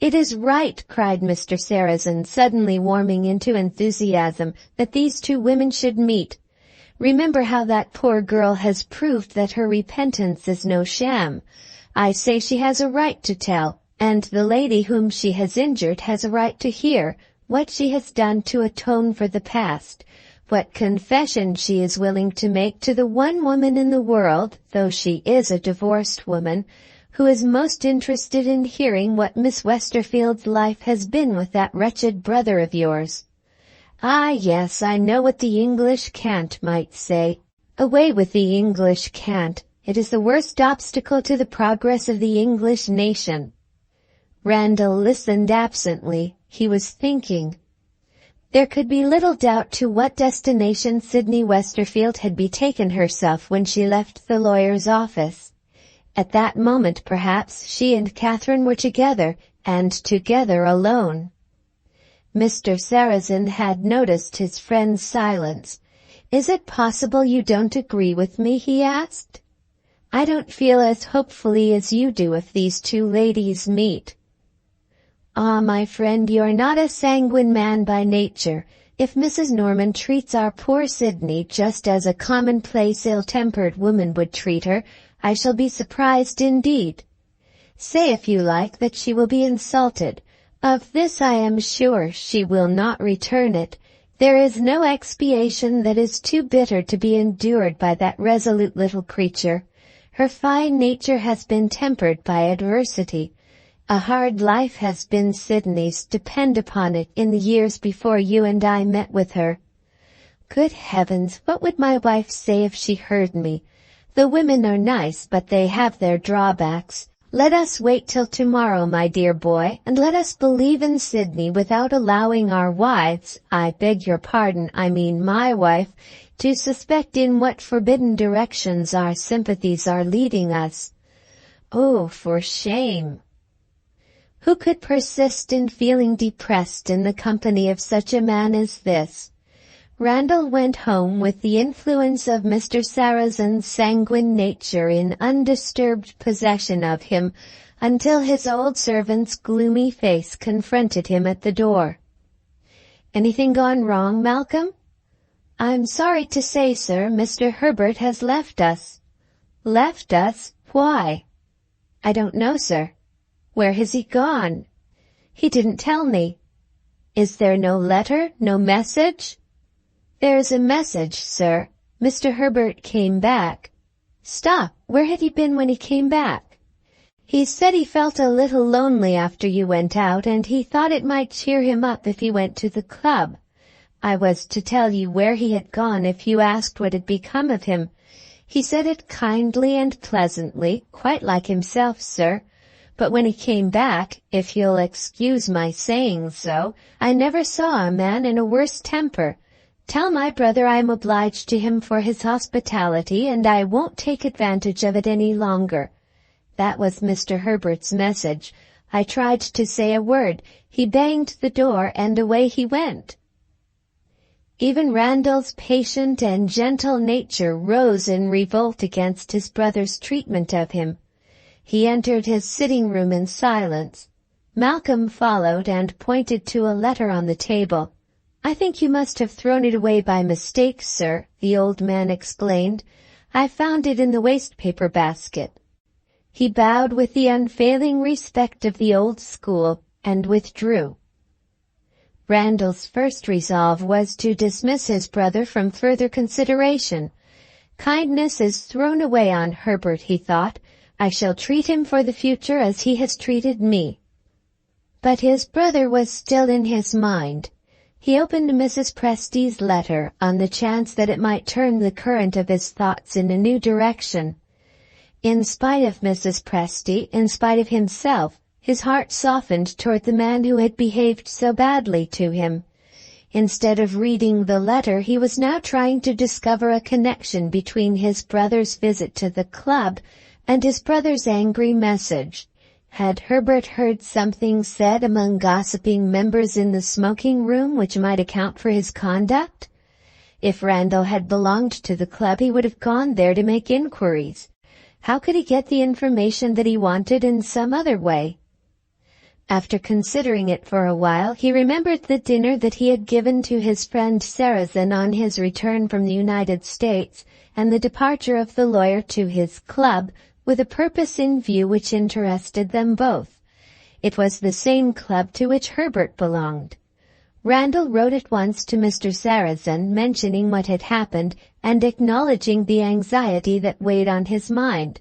"It is right," cried Mr. Sarrazin, suddenly warming into enthusiasm, "that these two women should meet. Remember how that poor girl has proved that her repentance is no sham. I say she has a right to tell, and the lady whom she has injured has a right to hear what she has done to atone for the past, what confession she is willing to make to the one woman in the world, though she is a divorced woman, who is most interested in hearing what Miss Westerfield's life has been with that wretched brother of yours. Ah, yes, I know what the English cant might say. Away with the English cant. It is the worst obstacle to the progress of the English nation. Randall listened absently. He was thinking. There could be little doubt to what destination Sydney Westerfield had betaken herself when she left the lawyer's office. At that moment, perhaps, she and Catherine were together, and together alone. Mr. Sarrazin had noticed his friend's silence. "Is it possible you don't agree with me?" he asked. "I don't feel as hopefully as you do if these two ladies meet." "Ah, my friend, you're not a sanguine man by nature. If Mrs. Norman treats our poor Sydney just as a commonplace ill-tempered woman would treat her, I shall be surprised indeed. Say, if you like, that she will be insulted. Of this I am sure she will not return it. There is no expiation that is too bitter to be endured by that resolute little creature. Her fine nature has been tempered by adversity. A hard life has been Sydney's, depend upon it, in the years before you and I met with her. Good heavens, what would my wife say if she heard me? The women are nice, but they have their drawbacks. Let us wait till tomorrow, my dear boy, and let us believe in Sydney without allowing our wives, I beg your pardon, I mean my wife, to suspect in what forbidden directions our sympathies are leading us. Oh, for shame! Who could persist in feeling depressed in the company of such a man as this? Randall went home with the influence of Mr. Sarrazin's sanguine nature in undisturbed possession of him until his old servant's gloomy face confronted him at the door. "Anything gone wrong, Malcolm?" "I'm sorry to say, sir, Mr. Herbert has left us." "Left us? Why?" "I don't know, sir." "Where has he gone?" "He didn't tell me." "Is there no letter, no message?" "There's a message, sir. Mr. Herbert came back." "Stop! Where had he been when he came back?" "He said he felt a little lonely after you went out, and he thought it might cheer him up if he went to the club. I was to tell you where he had gone if you asked what had become of him. He said it kindly and pleasantly, quite like himself, sir. But when he came back, if you'll excuse my saying so, I never saw a man in a worse temper. Tell my brother I am obliged to him for his hospitality, and I won't take advantage of it any longer." That was Mr. Herbert's message. I tried to say a word. He banged the door, and away he went. Even Randall's patient and gentle nature rose in revolt against his brother's treatment of him. He entered his sitting-room in silence. Malcolm followed and pointed to a letter on the table. "I think you must have thrown it away by mistake, sir," the old man explained. "I found it in the waste-paper basket." He bowed with the unfailing respect of the old school, and withdrew. Randall's first resolve was to dismiss his brother from further consideration. "Kindness is thrown away on Herbert," he thought. "I shall treat him for the future as he has treated me." But his brother was still in his mind. He opened Mrs. Presty's letter on the chance that it might turn the current of his thoughts in a new direction. In spite of Mrs. Presty, in spite of himself, his heart softened toward the man who had behaved so badly to him. Instead of reading the letter, he was now trying to discover a connection between his brother's visit to the club and his brother's angry message. Had Herbert heard something said among gossiping members in the smoking room which might account for his conduct? If Randall had belonged to the club, he would have gone there to make inquiries. How could he get the information that he wanted in some other way? After considering it for a while, he remembered the dinner that he had given to his friend Sarrazin on his return from the United States, and the departure of the lawyer to his club, with a purpose in view which interested them both. It was the same club to which Herbert belonged. Randall wrote at once to Mr. Sarrazin, mentioning what had happened and acknowledging the anxiety that weighed on his mind.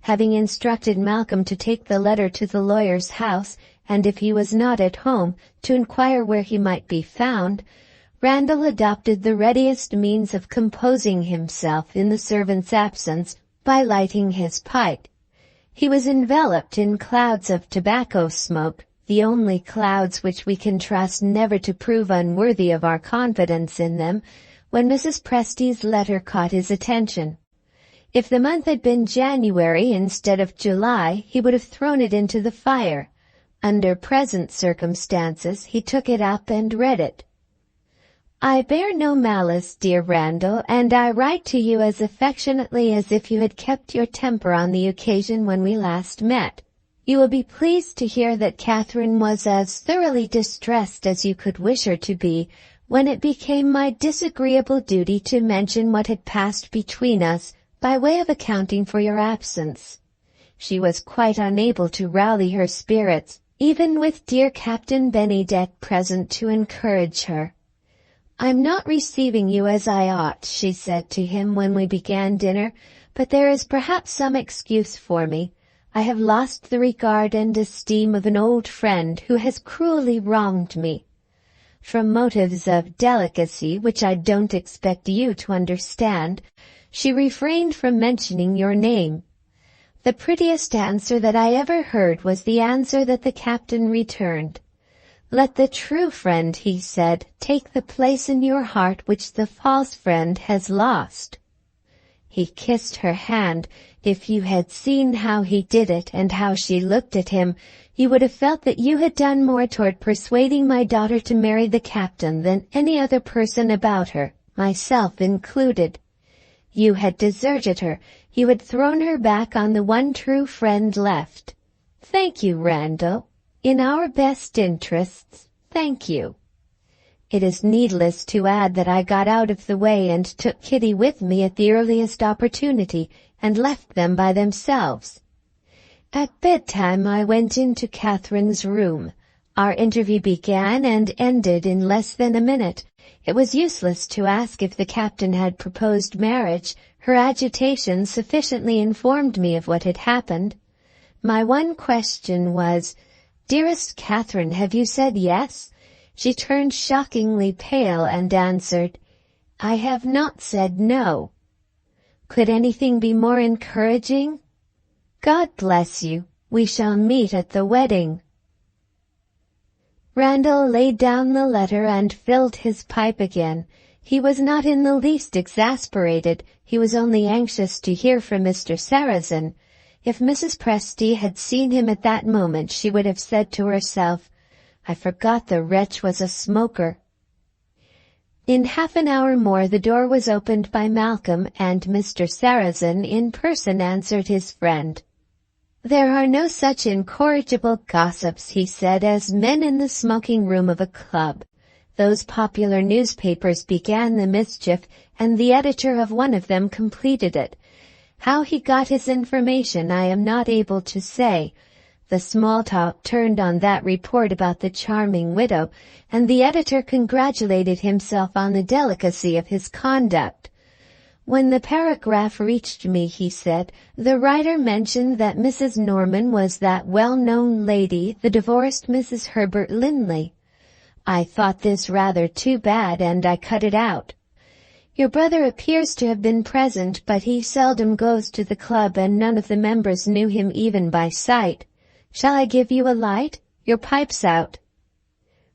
Having instructed Malcolm to take the letter to the lawyer's house, and if he was not at home, to inquire where he might be found, Randall adopted the readiest means of composing himself in the servant's absence by lighting his pipe. He was enveloped in clouds of tobacco smoke, the only clouds which we can trust never to prove unworthy of our confidence in them, when Mrs. Presty's letter caught his attention. If the month had been January instead of July, he would have thrown it into the fire. Under present circumstances, he took it up and read it. I bear no malice, dear Randall, and I write to you as affectionately as if you had kept your temper on the occasion when we last met. You will be pleased to hear that Catherine was as thoroughly distressed as you could wish her to be, when it became my disagreeable duty to mention what had passed between us, by way of accounting for your absence. She was quite unable to rally her spirits, even with dear Captain Bennydeck present to encourage her. I'm not receiving you as I ought, she said to him when we began dinner, but there is perhaps some excuse for me. I have lost the regard and esteem of an old friend who has cruelly wronged me. From motives of delicacy, which I don't expect you to understand, she refrained from mentioning your name. The prettiest answer that I ever heard was the answer that the captain returned. Let the true friend, he said, take the place in your heart which the false friend has lost. He kissed her hand. If you had seen how he did it and how she looked at him, you would have felt that you had done more toward persuading my daughter to marry the captain than any other person about her, myself included. You had deserted her. You had thrown her back on the one true friend left. Thank you, Randall. In our best interests, thank you. It is needless to add that I got out of the way and took Kitty with me at the earliest opportunity, and left them by themselves. At bedtime I went into Catherine's room. Our interview began and ended in less than a minute. It was useless to ask if the captain had proposed marriage. Her agitation sufficiently informed me of what had happened. My one question was, Dearest Catherine, have you said yes? She turned shockingly pale and answered, I have not said no. Could anything be more encouraging? God bless you. We shall meet at the wedding. Randall laid down the letter and filled his pipe again. He was not in the least exasperated. He was only anxious to hear from Mr. Sarrazin. If Mrs. Presty had seen him at that moment, she would have said to herself, I forgot the wretch was a smoker. In half an hour more the door was opened by Malcolm, and Mr. Sarrazin in person answered his friend. There are no such incorrigible gossips, he said, as men in the smoking room of a club. Those popular newspapers began the mischief, and the editor of one of them completed it. How he got his information I am not able to say. The small talk turned on that report about the charming widow, and the editor congratulated himself on the delicacy of his conduct. When the paragraph reached me, he said, the writer mentioned that Mrs. Norman was that well-known lady, the divorced Mrs. Herbert Linley. I thought this rather too bad, and I cut it out. Your brother appears to have been present, but he seldom goes to the club, and none of the members knew him even by sight. Shall I give you a light? Your pipe's out.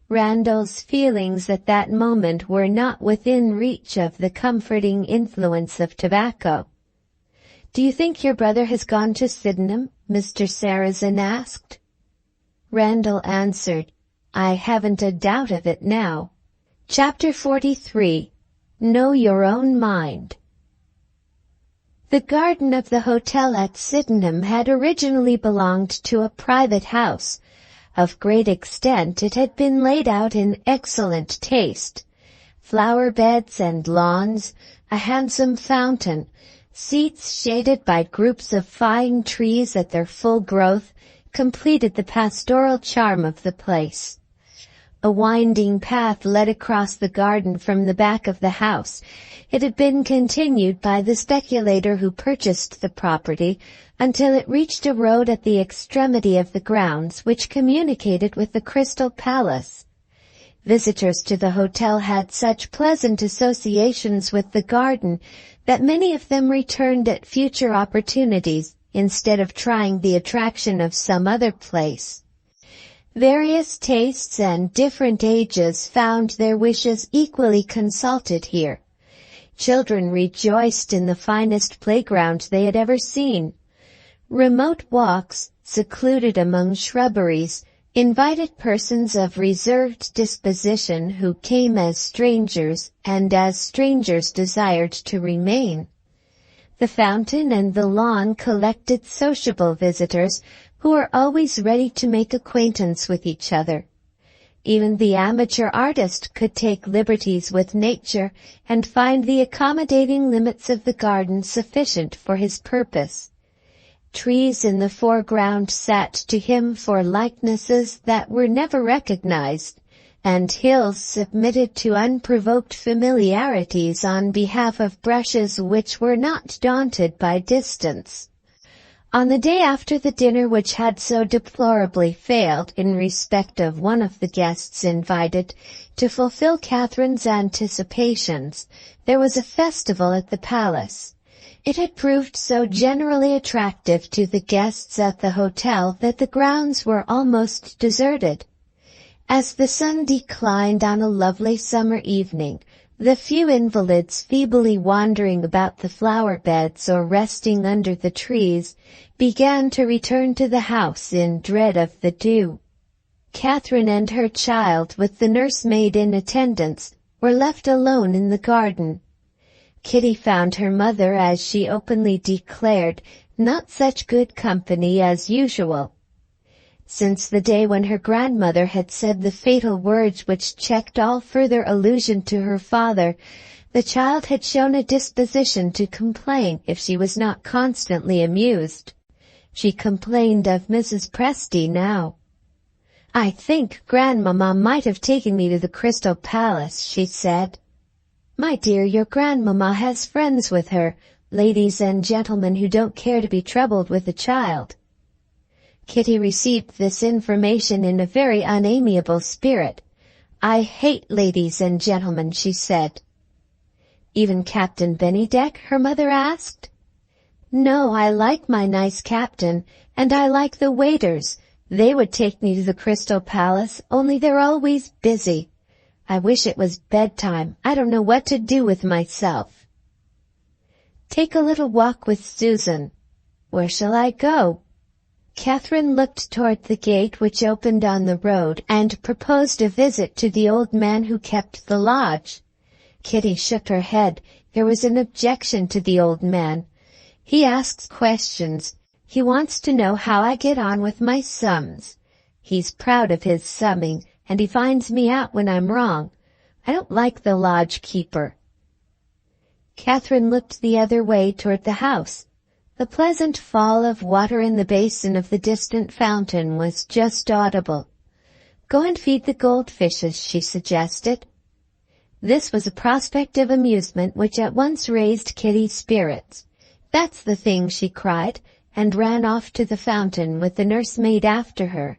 Randall's feelings at that moment were not within reach of the comforting influence of tobacco. Do you think your brother has gone to Sydenham? Mr. Sarrazin asked. Randall answered, I haven't a doubt of it now. Chapter 43. Know Your Own Mind. The garden of the hotel at Sydenham had originally belonged to a private house. Of great extent it had been laid out in excellent taste. Flower beds and lawns, a handsome fountain, seats shaded by groups of fine trees at their full growth, completed the pastoral charm of the place. A winding path led across the garden from the back of the house. It had been continued by the speculator who purchased the property until it reached a road at the extremity of the grounds which communicated with the Crystal Palace. Visitors to the hotel had such pleasant associations with the garden that many of them returned at future opportunities instead of trying the attraction of some other place. Various tastes and different ages found their wishes equally consulted here. Children rejoiced in the finest playground they had ever seen. Remote walks, secluded among shrubberies, invited persons of reserved disposition who came as strangers and as strangers desired to remain. The fountain and the lawn collected sociable visitors who were always ready to make acquaintance with each other. Even the amateur artist could take liberties with nature and find the accommodating limits of the garden sufficient for his purpose. Trees in the foreground sat to him for likenesses that were never recognized, and hills submitted to unprovoked familiarities on behalf of brushes which were not daunted by distance. On the day after the dinner which had so deplorably failed in respect of one of the guests invited to fulfill Catherine's anticipations, there was a festival at the palace. It had proved so generally attractive to the guests at the hotel that the grounds were almost deserted. As the sun declined on a lovely summer evening, the few invalids feebly wandering about the flower beds or resting under the trees began to return to the house in dread of the dew. Catherine and her child, with the nursemaid in attendance, were left alone in the garden. Kitty found her mother, as she openly declared, not such good company as usual. Since the day when her grandmother had said the fatal words which checked all further allusion to her father, the child had shown a disposition to complain if she was not constantly amused. She complained of Mrs. Presty now. "I think Grandmamma might have taken me to the Crystal Palace," she said. "My dear, your Grandmamma has friends with her, ladies and gentlemen who don't care to be troubled with a child." Kitty received this information in a very unamiable spirit. "I hate ladies and gentlemen," she said. "Even Captain Bennydeck?" her mother asked. "No, I like my nice captain, and I like the waiters. They would take me to the Crystal Palace, only they're always busy. I wish it was bedtime. I don't know what to do with myself." "Take a little walk with Susan." "Where shall I go?" Catherine looked toward the gate which opened on the road and proposed a visit to the old man who kept the lodge. Kitty shook her head. There was an objection to the old man. "He asks questions. He wants to know how I get on with my sums. He's proud of his summing, and he finds me out when I'm wrong. I don't like the lodge keeper." Catherine looked the other way toward the house. The pleasant fall of water in the basin of the distant fountain was just audible. "Go and feed the goldfishes," she suggested. This was a prospect of amusement which at once raised Kitty's spirits. "That's the thing," she cried, and ran off to the fountain with the nursemaid after her.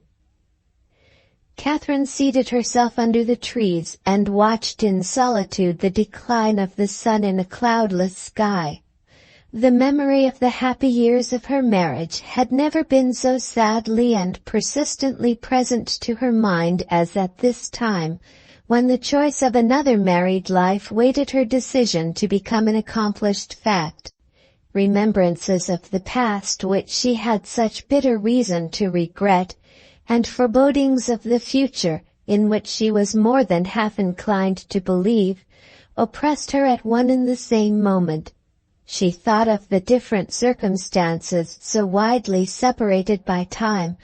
Catherine seated herself under the trees and watched in solitude the decline of the sun in a cloudless sky. The memory of the happy years of her marriage had never been so sadly and persistently present to her mind as at this time, when the choice of another married life waited her decision to become an accomplished fact. Remembrances of the past which she had such bitter reason to regret, and forebodings of the future, in which she was more than half inclined to believe, oppressed her at one and the same moment. She thought of the different circumstances so widely separated by time,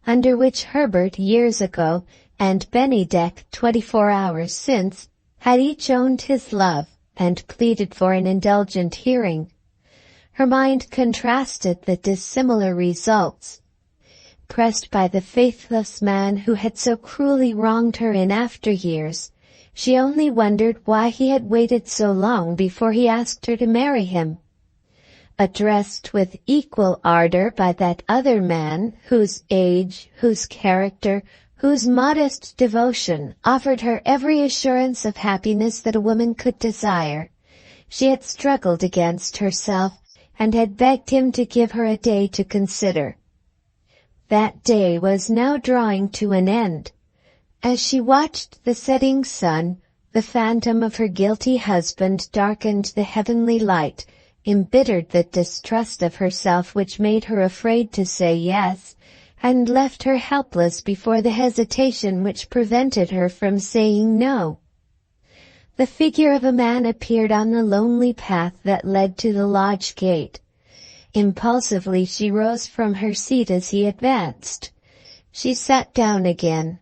under which Herbert years ago and Bennydeck 24 hours since had each owned his love and pleaded for an indulgent hearing. Her mind contrasted the dissimilar results. Pressed by the faithless man who had so cruelly wronged her in after years, she only wondered why he had waited so long before he asked her to marry him. Addressed with equal ardor by that other man, whose age, whose character, whose modest devotion offered her every assurance of happiness that a woman could desire, she had struggled against herself and had begged him to give her a day to consider. That day was now drawing to an end. As she watched the setting sun, the phantom of her guilty husband darkened the heavenly light, embittered the distrust of herself which made her afraid to say yes, and left her helpless before the hesitation which prevented her from saying no. The figure of a man appeared on the lonely path that led to the lodge gate. Impulsively she rose from her seat as he advanced. She sat down again.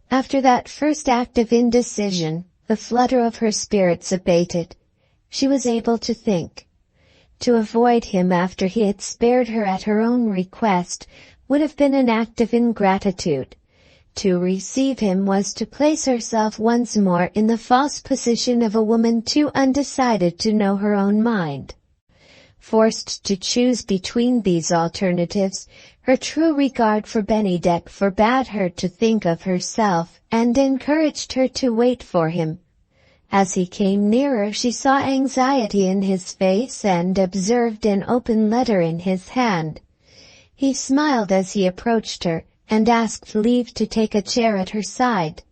After that first act of indecision, the flutter of her spirits abated. She was able to think. To avoid him after he had spared her at her own request would have been an act of ingratitude. To receive him was to place herself once more in the false position of a woman too undecided to know her own mind. Forced to choose between these alternatives, her true regard for Bennydeck forbade her to think of herself and encouraged her to wait for him. As he came nearer, she saw anxiety in his face and observed an open letter in his hand. He smiled as he approached her and asked leave to take a chair at her side.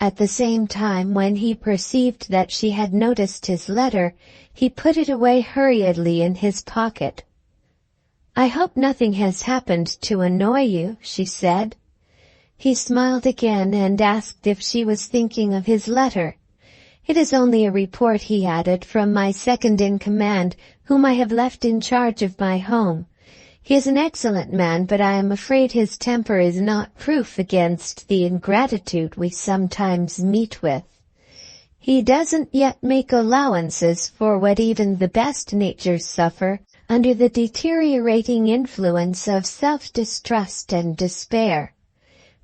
At the same time, when he perceived that she had noticed his letter, he put it away hurriedly in his pocket. "I hope nothing has happened to annoy you," she said. He smiled again and asked if she was thinking of his letter. "It is only a report," he added, "from my second-in-command, whom I have left in charge of my home. He is an excellent man, but I am afraid his temper is not proof against the ingratitude we sometimes meet with. He doesn't yet make allowances for what even the best natures suffer under the deteriorating influence of self-distrust and despair.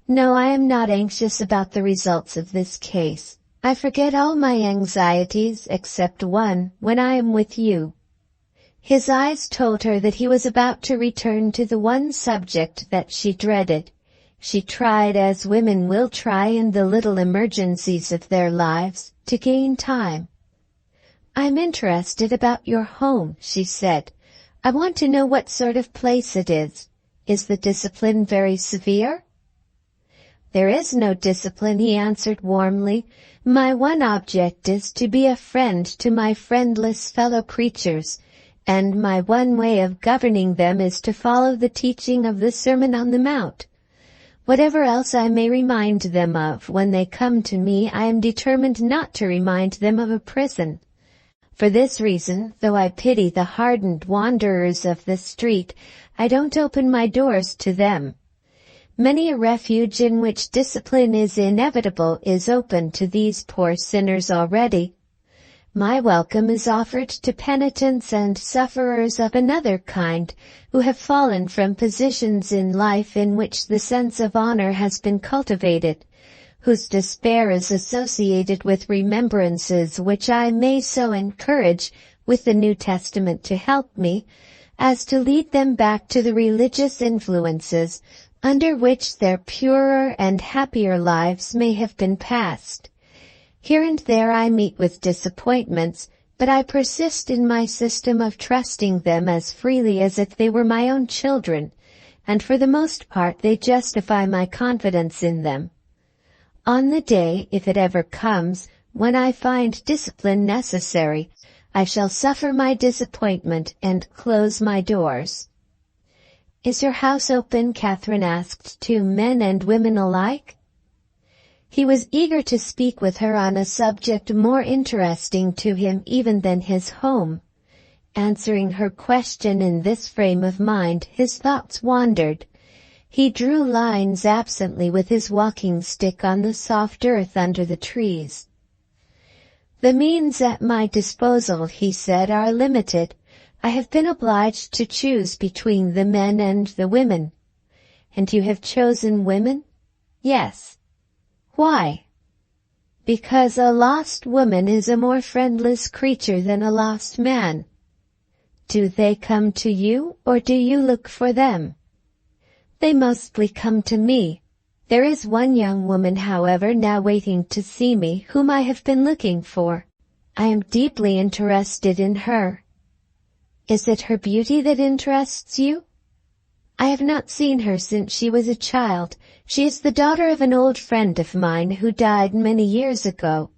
No, I am not anxious about the results of this case. I forget all my anxieties except one when I am with you." His eyes told her that he was about to return to the one subject that she dreaded. She tried, as women will try in the little emergencies of their lives, to gain time. "I'm interested about your home," she said. "I want to know what sort of place it is. Is the discipline very severe?" "There is no discipline," he answered warmly. "My one object is to be a friend to my friendless fellow creatures, and my one way of governing them is to follow the teaching of the Sermon on the Mount. Whatever else I may remind them of when they come to me, I am determined not to remind them of a prison. For this reason, though I pity the hardened wanderers of the street, I don't open my doors to them. Many a refuge in which discipline is inevitable is open to these poor sinners already. My welcome is offered to penitents and sufferers of another kind who have fallen from positions in life in which the sense of honor has been cultivated, whose despair is associated with remembrances which I may so encourage with the New Testament to help me, as to lead them back to the religious influences under which their purer and happier lives may have been passed. Here and there I meet with disappointments, but I persist in my system of trusting them as freely as if they were my own children, and for the most part they justify my confidence in them. On the day, if it ever comes, when I find discipline necessary, I shall suffer my disappointment and close my doors." "Is your house open?" Catherine asked, "to men and women alike?" He was eager to speak with her on a subject more interesting to him even than his home. Answering her question in this frame of mind, his thoughts wandered. He drew lines absently with his walking stick on the soft earth under the trees. "The means at my disposal," he said, "are limited. I have been obliged to choose between the men and the women." "And you have chosen women?" "Yes." "Why?" "Because a lost woman is a more friendless creature than a lost man." "Do they come to you, or do you look for them?" "They mostly come to me. There is one young woman, however, now waiting to see me, whom I have been looking for. I am deeply interested in her." "Is it her beauty that interests you?" "I have not seen her since she was a child. She is the daughter of an old friend of mine who died many years ago."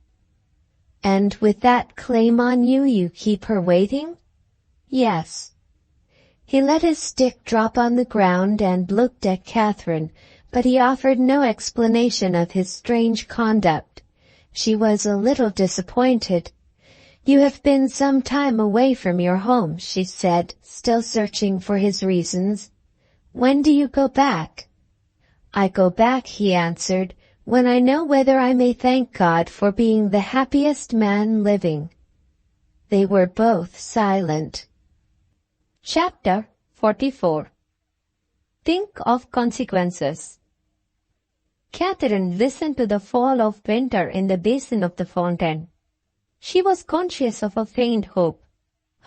"And with that claim on you, you keep her waiting?" "Yes." He let his stick drop on the ground and looked at Catherine, but he offered no explanation of his strange conduct. She was a little disappointed. "You have been some time away from your home," she said, still searching for his reasons. "When do you go back?" "I go back," he answered, "when I know whether I may thank God for being the happiest man living." They were both silent. Chapter 44. Think of consequences. Catherine listened to the fall of winter in the basin of the fountain. She was conscious of a faint hope,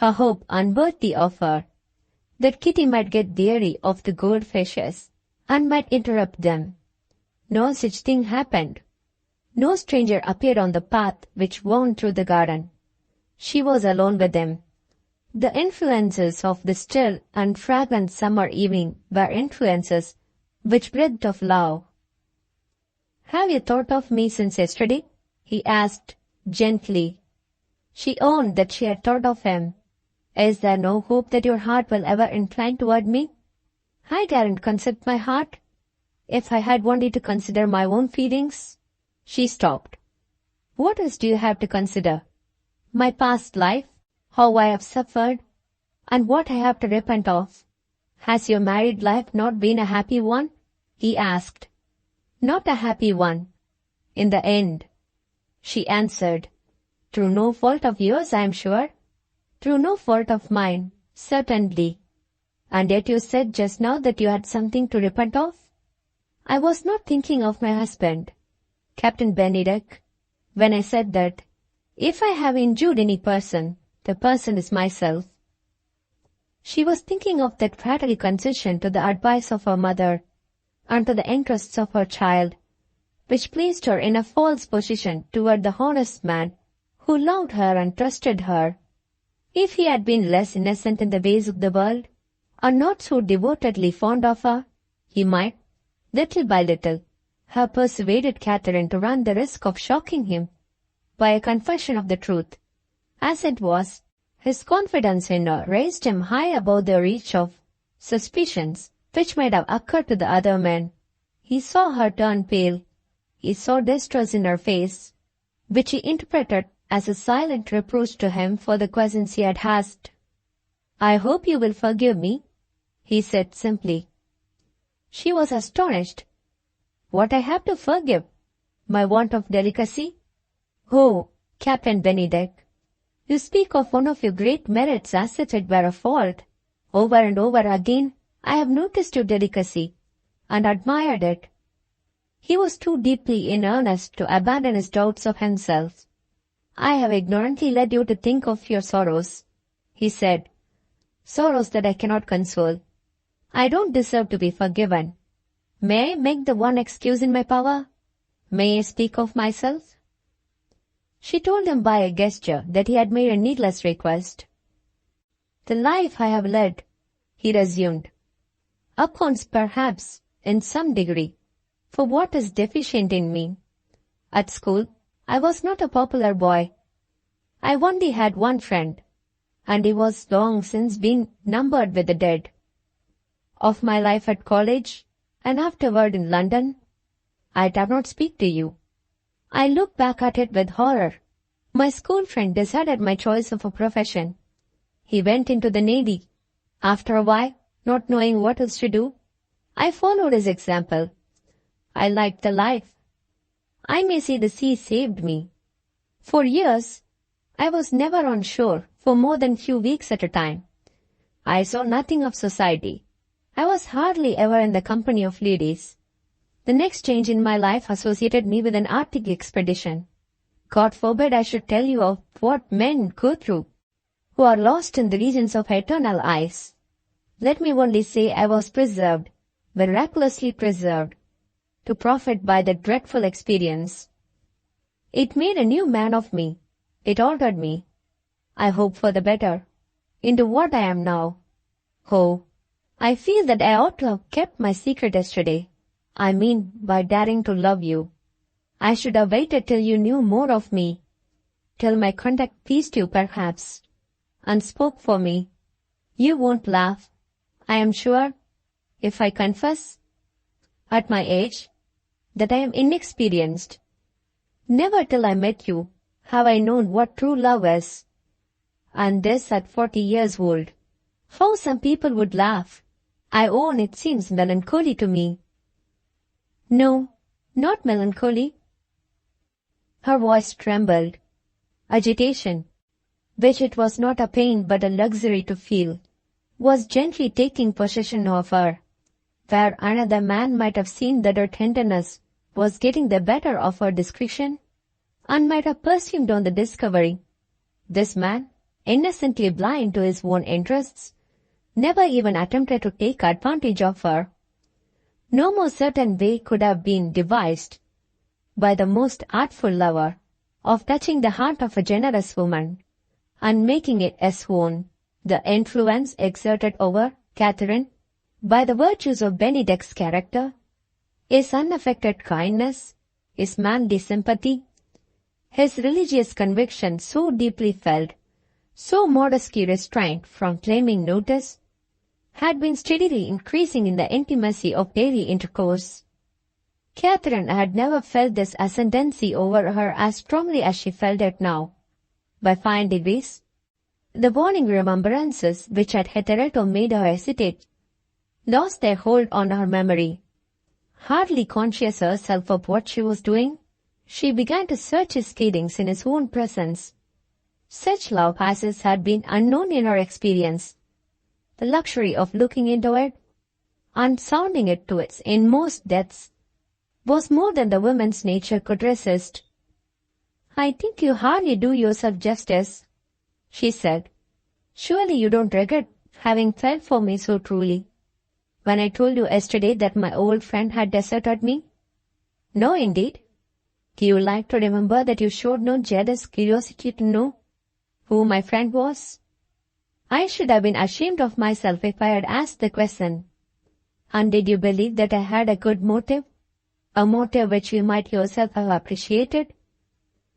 a hope unworthy of her, that Kitty might get weary of the goldfishes and might interrupt them. No such thing happened. No stranger appeared on the path which wound through the garden. She was alone with them. The influences of the still and fragrant summer evening were influences which breathed of love. "Have you thought of me since yesterday?" he asked gently. She owned that she had thought of him. "Is there no hope that your heart will ever incline toward me?" "I daren't consider my heart. If I had only to consider my own feelings—" She stopped. "What else do you have to consider?" "My past life, how I have suffered, and what I have to repent of." "Has your married life not been a happy one?" he asked. "Not a happy one, in the end," she answered. "Through no fault of yours, I am sure." "Through no fault of mine, certainly." "And yet you said just now that you had something to repent of." "I was not thinking of my husband, Captain Benedict, when I said that. If I have injured any person, the person is myself." She was thinking of that fatal concession to the advice of her mother and to the interests of her child, which placed her in a false position toward the honest man who loved her and trusted her. If he had been less innocent in the ways of the world, and not so devotedly fond of her, he might, little by little, have persuaded Catherine to run the risk of shocking him by a confession of the truth. As it was, his confidence in her raised him high above the reach of suspicions which might have occurred to the other men. He saw her turn pale. He saw distress in her face, which he interpreted as a silent reproach to him for the questions he had asked. "I hope you will forgive me," he said simply. She was astonished. "What I have to forgive? My want of delicacy?" "Oh, Captain Benedict, you speak of one of your great merits as if it were a fault. Over and over again I have noticed your delicacy, and admired it." He was too deeply in earnest to abandon his doubts of himself. "I have ignorantly led you to think of your sorrows," he said. "Sorrows that I cannot console. I don't deserve to be forgiven. May I make the one excuse in my power? May I speak of myself?" She told him by a gesture that he had made a needless request. "The life I have led," he resumed, "accounts perhaps, in some degree, for what is deficient in me. At school, I was not a popular boy. I only had one friend, and he was long since been numbered with the dead. Of my life at college, and afterward in London, I dare not speak to you. I look back at it with horror. My school friend decided my choice of a profession. He went into the Navy. After a while, not knowing what else to do, I followed his example. I liked the life. I may say the sea saved me. For years, I was never on shore for more than few weeks at a time. I saw nothing of society. I was hardly ever in the company of ladies. The next change in my life associated me with an Arctic expedition. God forbid I should tell you of what men go through, who are lost in the regions of eternal ice. Let me only say I was preserved, miraculously preserved, to profit by that dreadful experience. It made a new man of me. It altered me. I hope for the better, into what I am now. Oh, I feel that I ought to have kept my secret yesterday. I mean, by daring to love you. I should have waited till you knew more of me, till my conduct pleased you perhaps, and spoke for me. You won't laugh, I am sure, if I confess, at my age, that I am inexperienced. Never till I met you have I known what true love is. And this at 40 years old. How some people would laugh. I own it seems melancholy to me. No, not melancholy. Her voice trembled. Agitation, which it was not a pain but a luxury to feel, was gently taking possession of her. Where another man might have seen that her tenderness was getting the better of her discretion, and might have presumed on the discovery, this man, innocently blind to his own interests, never even attempted to take advantage of her. No more certain way could have been devised by the most artful lover of touching the heart of a generous woman and making it his own. The influence exerted over Catherine by the virtues of Benedict's character, his unaffected kindness, his manly sympathy, his religious conviction so deeply felt, so modestly restrained from claiming notice, had been steadily increasing in the intimacy of daily intercourse. Catherine had never felt this ascendancy over her as strongly as she felt it now. By fine degrees, the warning remembrances which had hitherto made her hesitate lost their hold on her memory. Hardly conscious herself of what she was doing, she began to search his feelings in his own presence. Such love as his had been unknown in her experience. The luxury of looking into it, and sounding it to its inmost depths, was more than the woman's nature could resist. "I think you hardly do yourself justice," she said. "Surely you don't regret having felt for me so truly, when I told you yesterday that my old friend had deserted me?" "No, indeed. Do you like to remember that you showed no jealous curiosity to know who my friend was? I should have been ashamed of myself if I had asked the question. And did you believe that I had a good motive, a motive which you might yourself have appreciated,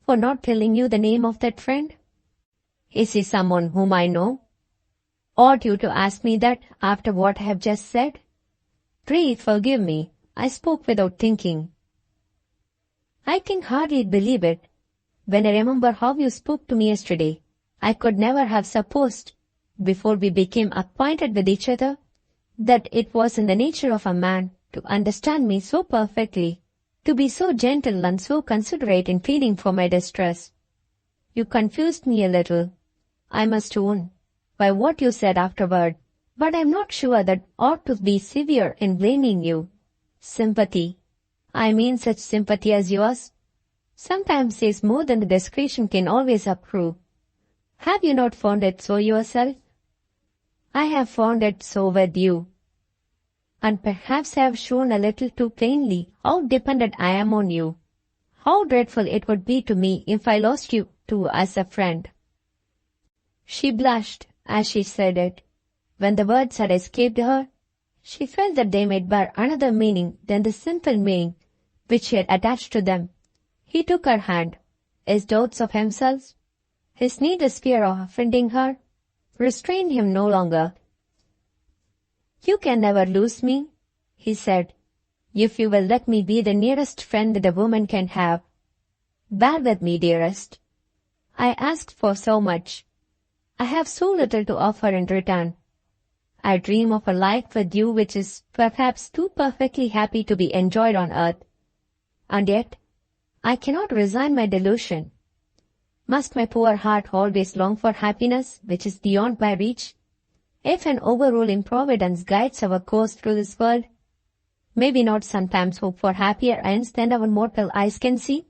for not telling you the name of that friend? Is he someone whom I know? Ought you to ask me that after what I have just said? Pray forgive me, I spoke without thinking. I can hardly believe it. When I remember how you spoke to me yesterday, I could never have supposed, before we became acquainted with each other, that it was in the nature of a man to understand me so perfectly, to be so gentle and so considerate in feeling for my distress. You confused me a little, I must own, by what you said afterward, but I am not sure that ought to be severe in blaming you. Sympathy, I mean such sympathy as yours, sometimes says more than the discretion can always approve. Have you not found it so yourself? I have found it so with you. And perhaps I have shown a little too plainly how dependent I am on you. How dreadful it would be to me if I lost you too as a friend. She blushed as she said it. When the words had escaped her, she felt that they might bear another meaning than the simple meaning which she had attached to them. He took her hand. His doubts of himself, his needless fear of offending her, restrained him no longer. "You can never lose me," he said, "if you will let me be the nearest friend that a woman can have. Bear with me, dearest. I asked for so much. I have so little to offer in return. I dream of a life with you which is perhaps too perfectly happy to be enjoyed on earth. And yet, I cannot resign my delusion. Must my poor heart always long for happiness which is beyond my reach? If an overruling providence guides our course through this world, may we not sometimes hope for happier ends than our mortal eyes can see?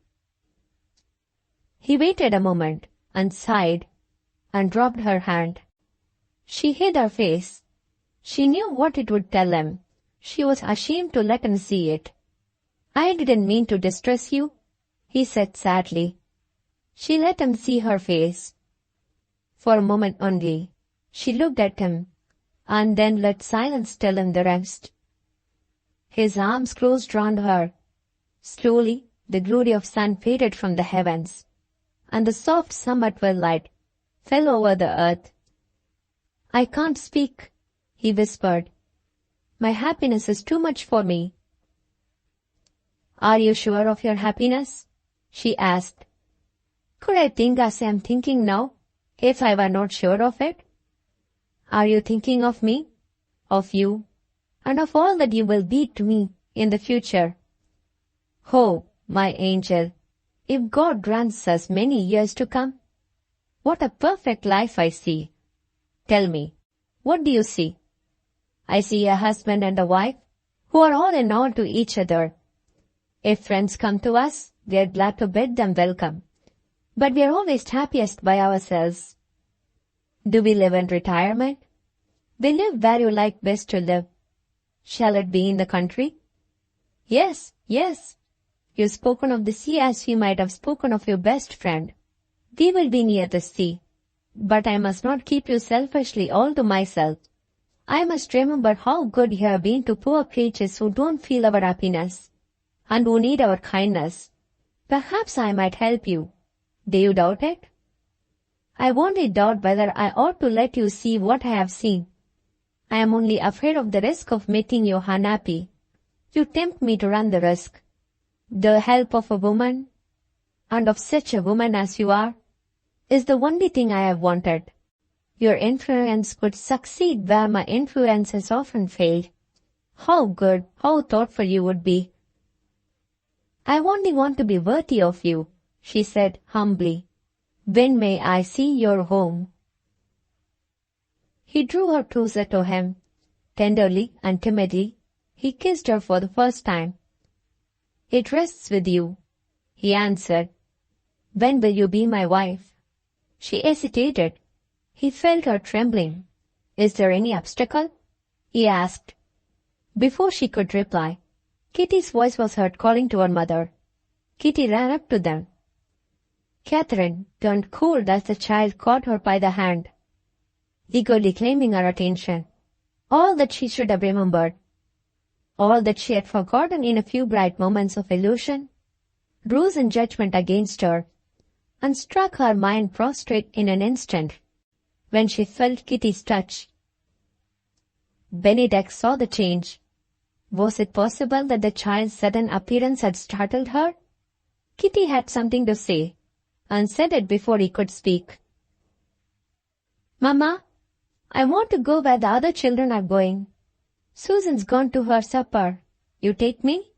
He waited a moment, and sighed, and dropped her hand. She hid her face. She knew what it would tell him. She was ashamed to let him see it. I didn't mean to distress you, he said sadly. She let him see her face. For a moment only, she looked at him, and then let silence tell him the rest. His arms closed round her. Slowly, the glory of sun faded from the heavens, and the soft summer twilight fell over the earth. I can't speak, he whispered. My happiness is too much for me. Are you sure of your happiness? She asked. Could I think as I am thinking now, if I were not sure of it? Are you thinking of me, of you, and of all that you will be to me in the future? Oh, my angel, if God grants us many years to come, what a perfect life I see. Tell me, what do you see? I see a husband and a wife who are all in all to each other. If friends come to us, we are glad to bid them welcome. But we are always happiest by ourselves. Do we live in retirement? We live where you like best to live. Shall it be in the country? Yes, yes. You've spoken of the sea as you might have spoken of your best friend. We will be near the sea. But I must not keep you selfishly all to myself. I must remember how good you have been to poor creatures who don't feel our happiness, and who need our kindness. Perhaps I might help you. Do you doubt it? I only doubt whether I ought to let you see what I have seen. I am only afraid of the risk of making you unhappy. You tempt me to run the risk. The help of a woman, and of such a woman as you are, is the only thing I have wanted. Your influence could succeed where my influence has often failed. How good, how thoughtful you would be. I only want to be worthy of you, she said humbly. When may I see your home? He drew her closer to him. Tenderly and timidly, he kissed her for the first time. It rests with you, he answered. When will you be my wife? She hesitated. He felt her trembling. Is there any obstacle? He asked. Before she could reply, Kitty's voice was heard calling to her mother. Kitty ran up to them. Catherine turned cold as the child caught her by the hand, eagerly claiming her attention. All that she should have remembered, all that she had forgotten in a few bright moments of illusion, rose in judgment against her, and struck her mind prostrate in an instant, when she felt Kitty's touch. Bennydeck saw the change. Was it possible that the child's sudden appearance had startled her? Kitty had something to say, and said it before he could speak. Mama, I want to go where the other children are going. Susan's gone to her supper. You take me?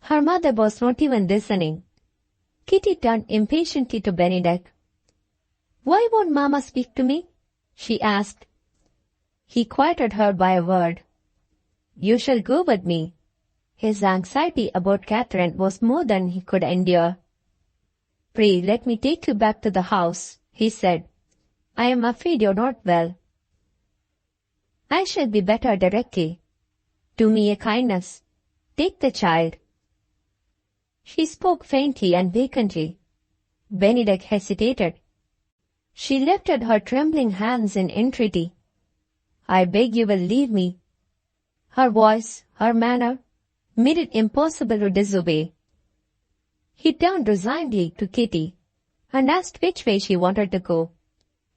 Her mother was not even listening. Kitty turned impatiently to Bennydeck. Why won't Mama speak to me? She asked. He quieted her by a word. You shall go with me. His anxiety about Catherine was more than he could endure. Pray let me take you back to the house, he said. I am afraid you're not well. I shall be better directly. Do me a kindness. Take the child. She spoke faintly and vacantly. Bennydeck hesitated. She lifted her trembling hands in entreaty. I beg you will leave me. Her voice, her manner, made it impossible to disobey. He turned resignedly to Kitty, and asked which way she wanted to go.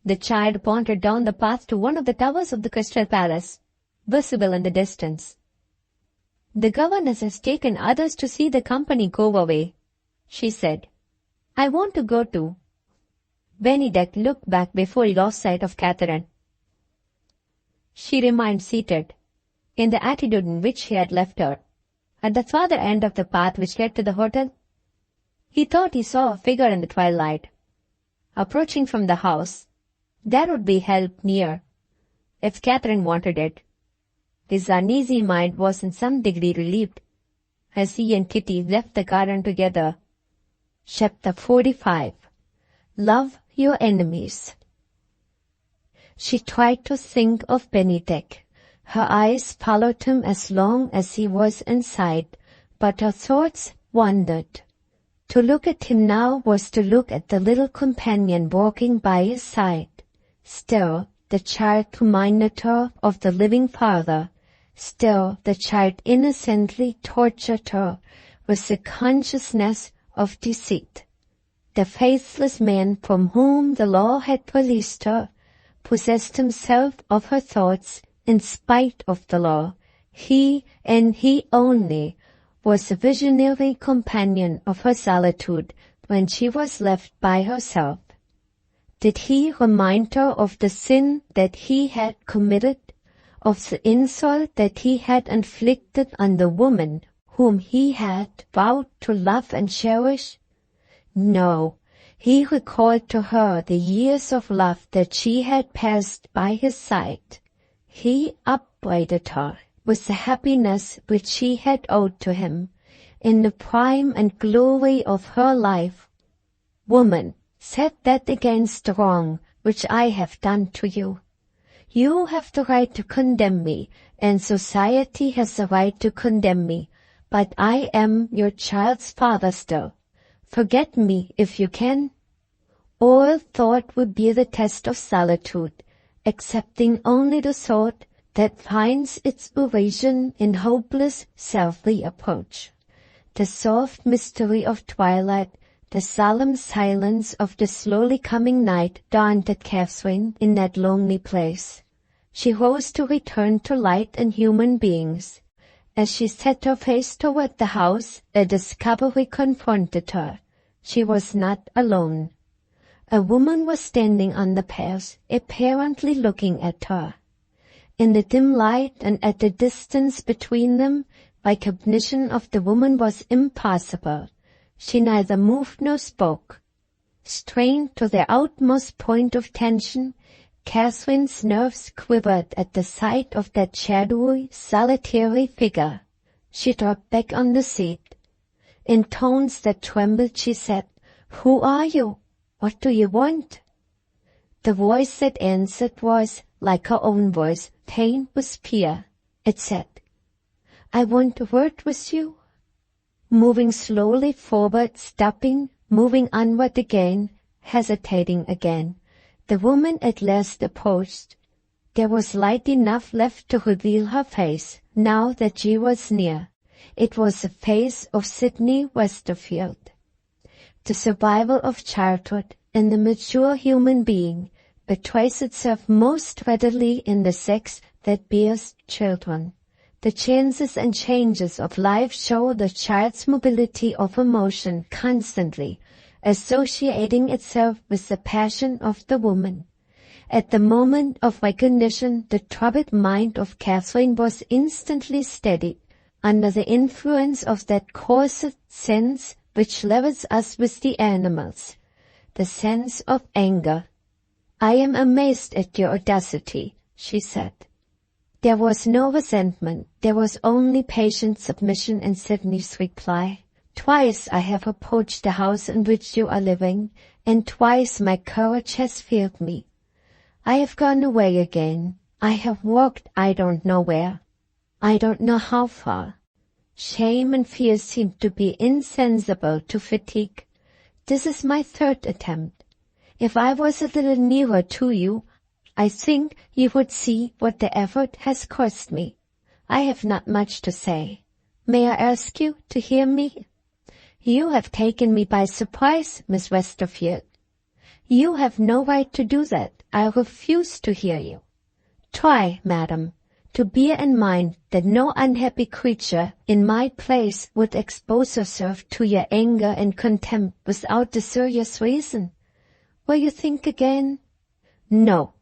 The child pointed down the path to one of the towers of the Crystal Palace, visible in the distance. The governess has taken others to see the company go away, she said. I want to go too. Bennydeck looked back before he lost sight of Catherine. She remained seated, in the attitude in which he had left her, at the farther end of the path which led to the hotel. He thought he saw a figure in the twilight, approaching from the house. There would be help near, if Catherine wanted it. His uneasy mind was in some degree relieved, as he and Kitty left the garden together. Chapter 45. Love Your Enemies. She tried to think of Benedict. Her eyes followed him as long as he was in sight, but her thoughts wandered. To look at him now was to look at the little companion walking by his side. Still, the child reminded her of the living father. Still, the child innocently tortured her with the consciousness of deceit. The faithless man from whom the law had released her possessed himself of her thoughts in spite of the law. He, and he only, was the visionary companion of her solitude when she was left by herself. Did he remind her of the sin that he had committed, of the insult that he had inflicted on the woman whom he had vowed to love and cherish? No, he recalled to her the years of love that she had passed by his side. He upbraided her with the happiness which she had owed to him in the prime and glory of her life. Woman, set that against the wrong which I have done to you. You have the right to condemn me, and society has the right to condemn me, but I am your child's father still. Forget me if you can. All thought would be the test of solitude, accepting only the thought that finds its origin in hopeless self-reproach. The soft mystery of twilight, the solemn silence of the slowly coming night daunted Catherine in that lonely place. She rose to return to light and human beings. As she set her face toward the house, a discovery confronted her. She was not alone. A woman was standing on the path, apparently looking at her. In the dim light and at the distance between them, recognition of the woman was impossible. She neither moved nor spoke. Strained to their utmost point of tension, Catherine's nerves quivered at the sight of that shadowy, solitary figure. She dropped back on the seat. In tones that trembled she said, "Who are you? What do you want?" The voice that answered was, like her own voice, faint with fear. It said, "I want a word with you." Moving slowly forward, stopping, moving onward again, hesitating again, the woman at last approached. There was light enough left to reveal her face, now that she was near. It was the face of Sydney Westerfield. The survival of childhood in the mature human being betrays itself most readily in the sex that bears children. The chances and changes of life show the child's mobility of emotion constantly, associating itself with the passion of the woman. At the moment of recognition, the troubled mind of Catherine was instantly steadied under the influence of that coarser sense which levels us with the animals, the sense of anger. "I am amazed at your audacity," she said. There was no resentment, there was only patient submission in Sydney's reply. "Twice I have approached the house in which you are living, and twice my courage has failed me. I have gone away again. I have walked I don't know where. I don't know how far. Shame and fear seem to be insensible to fatigue. This is my third attempt. If I was a little nearer to you, I think you would see what the effort has cost me. I have not much to say. May I ask you to hear me?" "You have taken me by surprise, Miss Westerfield." "You have no right to do that. I refuse to hear you." "Try, madam, to bear in mind that no unhappy creature in my place would expose herself to your anger and contempt without a serious reason. Will you think again?" "No."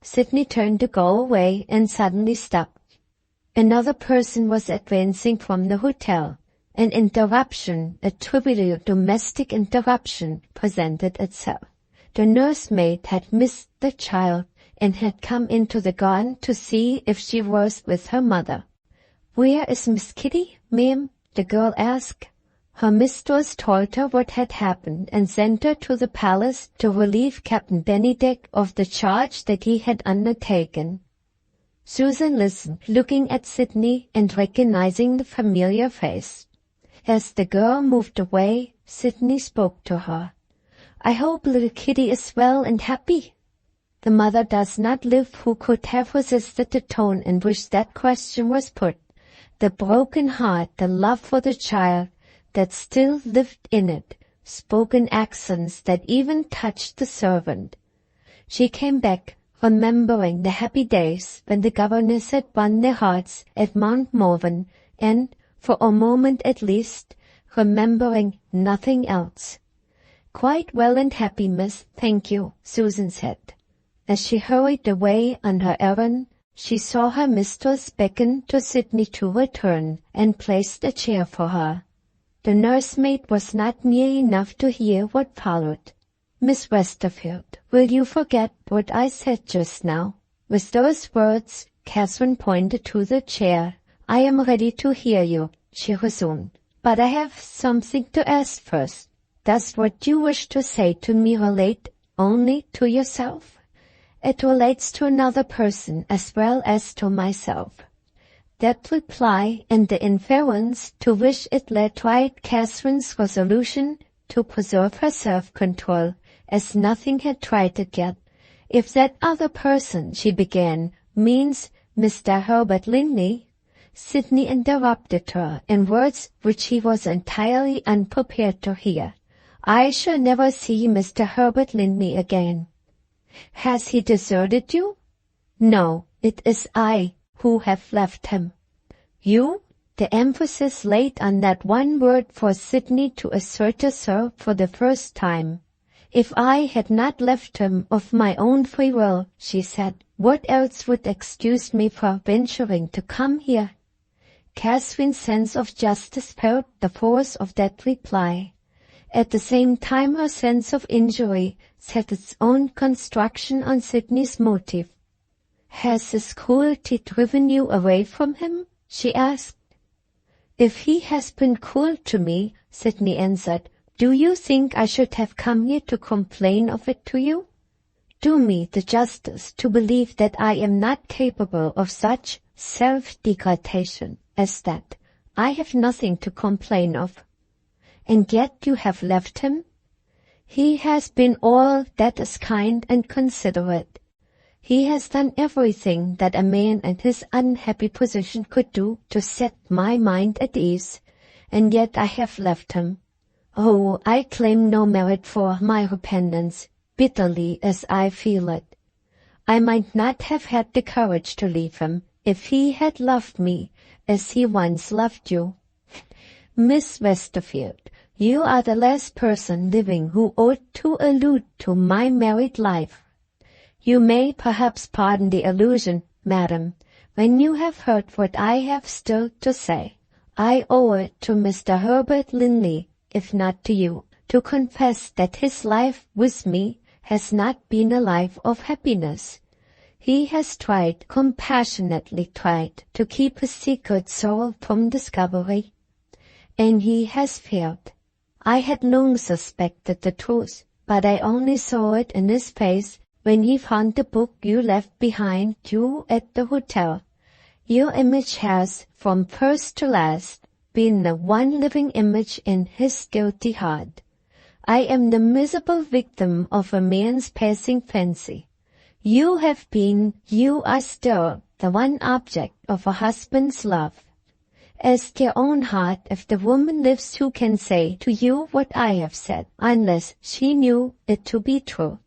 Sydney turned to go away and suddenly stopped. Another person was advancing from the hotel. An interruption, a trivial domestic interruption, presented itself. The nursemaid had missed the child and had come into the garden to see if she was with her mother. "Where is Miss Kitty, ma'am?" the girl asked. Her mistress told her what had happened and sent her to the palace to relieve Captain Benedict of the charge that he had undertaken. Susan listened, looking at Sydney and recognizing the familiar face. As the girl moved away, Sydney spoke to her. "I hope little Kitty is well and happy." The mother does not live who could have resisted the tone in which that question was put, the broken heart, the love for the child that still lived in it, spoken accents that even touched the servant. She came back, remembering the happy days when the governess had won their hearts at Mount Morven, and, for a moment at least, remembering nothing else. "Quite well and happy, miss, thank you," Susan said. As she hurried away on her errand, she saw her mistress beckon to Sydney to return and placed a chair for her. The nursemaid was not near enough to hear what followed. "Miss Westerfield, will you forget what I said just now?" With those words, Catherine pointed to the chair. "I am ready to hear you," she resumed. "But I have something to ask first. Does what you wish to say to me relate only to yourself?" "It relates to another person as well as to myself." That reply and the inference to which it led tried Catherine's resolution to preserve her self-control, as nothing had tried it yet. "If that other person," she began, "means Mr. Herbert Linley—" Sydney interrupted her in words which he was entirely unprepared to hear. "I shall never see Mr. Herbert Linley again." "Has he deserted you?" "No, it is I who have left him." "You?" The emphasis laid on that one word forced Sydney to assert herself for the first time. "If I had not left him of my own free will," she said, "what else would excuse me for venturing to come here?" Catherine's sense of justice felt the force of that reply. At the same time her sense of injury set its own construction on Sydney's motive. "Has his cruelty driven you away from him?" she asked. "If he has been cruel to me," Sydney answered, "do you think I should have come here to complain of it to you? Do me the justice to believe that I am not capable of such self-degradation as that. I have nothing to complain of." "And yet you have left him?" "He has been all that is kind and considerate. He has done everything that a man in his unhappy position could do to set my mind at ease, and yet I have left him. Oh, I claim no merit for my repentance, bitterly as I feel it. I might not have had the courage to leave him if he had loved me as he once loved you. Miss Westerfield, you are the last person living who ought to allude to my married life. You may perhaps pardon the allusion, madam, when you have heard what I have still to say. I owe it to Mr. Herbert Linley, if not to you, to confess that his life with me has not been a life of happiness. He has tried, compassionately tried, to keep his secret soul from discovery, and he has failed. I had long suspected the truth, but I only saw it in his face when he found the book you left behind you at the hotel. Your image has, from first to last, been the one living image in his guilty heart. I am the miserable victim of a man's passing fancy. You have been, you are still, the one object of a husband's love. Ask your own heart if the woman lives who can say to you what I have said, unless she knew it to be true."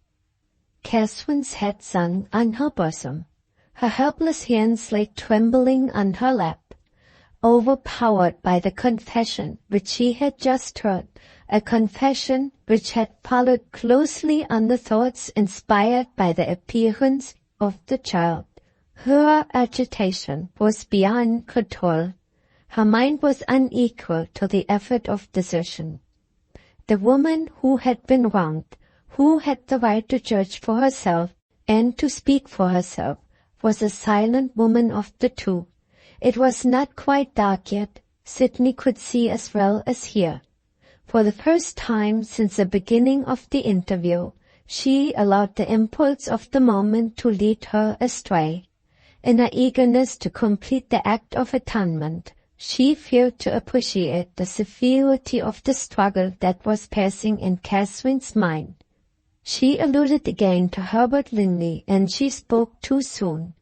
Catherine's head sunk on her bosom. Her helpless hands lay trembling on her lap. Overpowered by the confession which she had just heard, a confession which had followed closely on the thoughts inspired by the appearance of the child. Her agitation was beyond control. Her mind was unequal to the effort of decision. The woman who had been wronged, who had the right to judge for herself and to speak for herself, was a silent woman of the two. It was not quite dark yet. Sydney could see as well as hear. For the first time since the beginning of the interview, she allowed the impulse of the moment to lead her astray. In her eagerness to complete the act of atonement, she failed to appreciate the severity of the struggle that was passing in Catherine's mind. She alluded again to Herbert Linley, and she spoke too soon.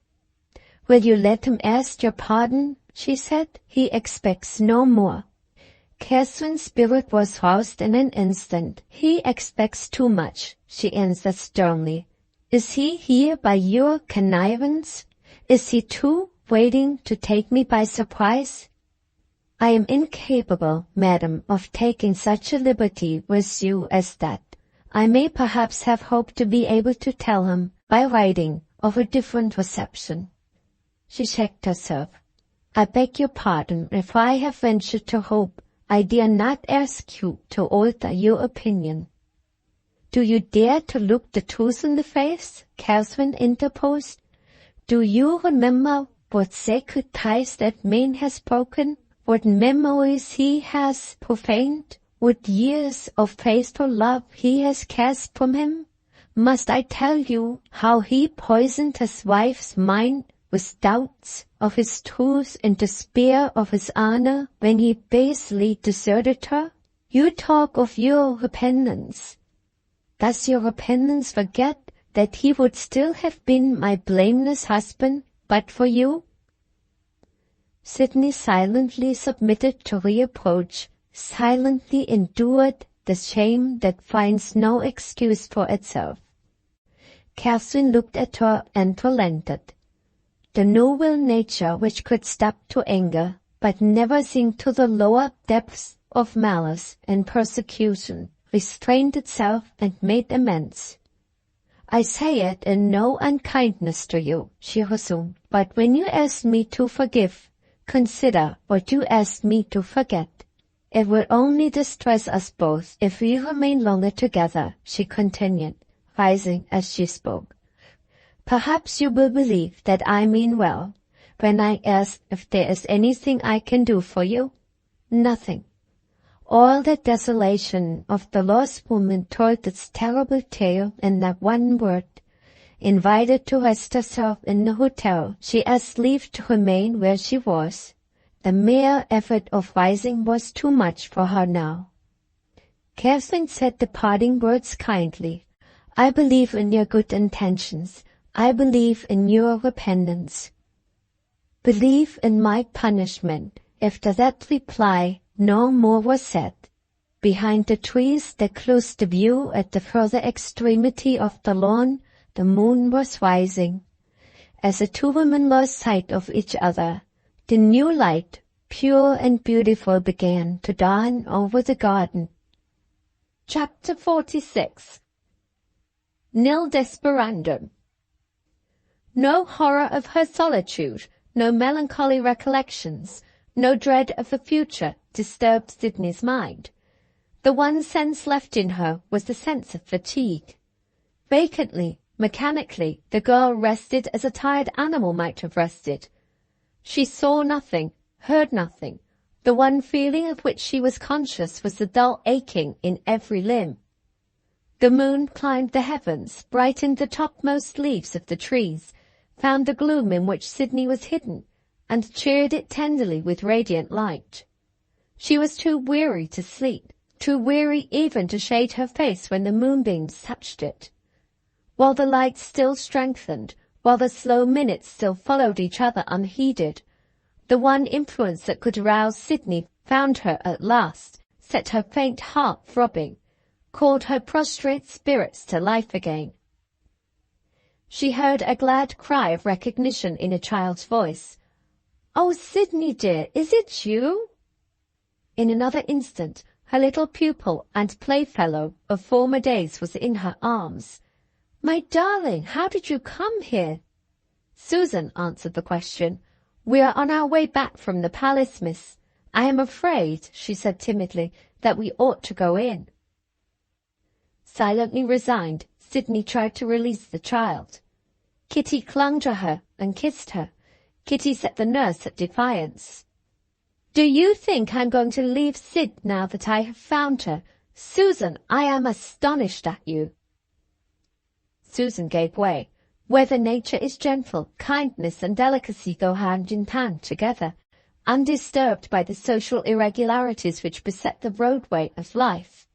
"Will you let him ask your pardon?" she said. "He expects no more." Catherine's spirit was roused in an instant. "He expects too much," she answered sternly. "Is he here by your connivance? Is he too waiting to take me by surprise?" "I am incapable, madam, of taking such a liberty with you as that. I may perhaps have hoped to be able to tell him, by writing, of a different reception." She checked herself. "I beg your pardon if I have ventured to hope. I dare not ask you to alter your opinion." "Do you dare to look the truth in the face?" Catherine interposed. "Do you remember what sacred ties that man has broken? What memories he has profaned? What years of faithful love he has cast from him? Must I tell you how he poisoned his wife's mind with doubts of his truth and despair of his honor when he basely deserted her? You talk of your repentance. Does your repentance forget that he would still have been my blameless husband but for you?" Sydney silently submitted to reproach, silently endured the shame that finds no excuse for itself. Catherine looked at her and relented. The noble nature which could stop to anger, but never sink to the lower depths of malice and persecution, restrained itself and made amends. "I say it in no unkindness to you," she resumed, "but when you ask me to forgive, consider what you asked me to forget. It will only distress us both if we remain longer together," she continued, rising as she spoke. "Perhaps you will believe that I mean well when I ask if there is anything I can do for you. Nothing." All the desolation of the lost woman told its terrible tale in that one word. Invited to rest herself in the hotel, she asked leave to remain where she was. The mere effort of rising was too much for her now. Catherine said the parting words kindly. "I believe in your good intentions. I believe in your repentance." "Believe in my punishment." After that reply, no more was said. Behind the trees that closed the view at the further extremity of the lawn, the moon was rising. As the two women lost sight of each other, the new light, pure and beautiful, began to dawn over the garden. Chapter 46. Nil desperandum. No horror of her solitude, no melancholy recollections, no dread of the future disturbed Sydney's mind. The one sense left in her was the sense of fatigue. Vacantly, mechanically, the girl rested as a tired animal might have rested. She saw nothing, heard nothing. The one feeling of which she was conscious was the dull aching in every limb. The moon climbed the heavens, brightened the topmost leaves of the trees, found the gloom in which Sydney was hidden, and cheered it tenderly with radiant light. She was too weary to sleep, too weary even to shade her face when the moonbeams touched it. While the light still strengthened, while the slow minutes still followed each other unheeded, the one influence that could rouse Sydney found her at last, set her faint heart throbbing, called her prostrate spirits to life again. She heard a glad cry of recognition in a child's voice. "Oh, Sydney dear, is it you?" In another instant, her little pupil and playfellow of former days was in her arms. "My darling, how did you come here?" Susan answered the question. "We are on our way back from the palace, miss. I am afraid," she said timidly, "that we ought to go in." Silently resigned, Sydney tried to release the child. Kitty clung to her and kissed her. Kitty set the nurse at defiance. "Do you think I'm going to leave Sid now that I have found her? Susan, I am astonished at you." Susan gave way. Whether nature is gentle, kindness and delicacy go hand in hand together, undisturbed by the social irregularities which beset the roadway of life.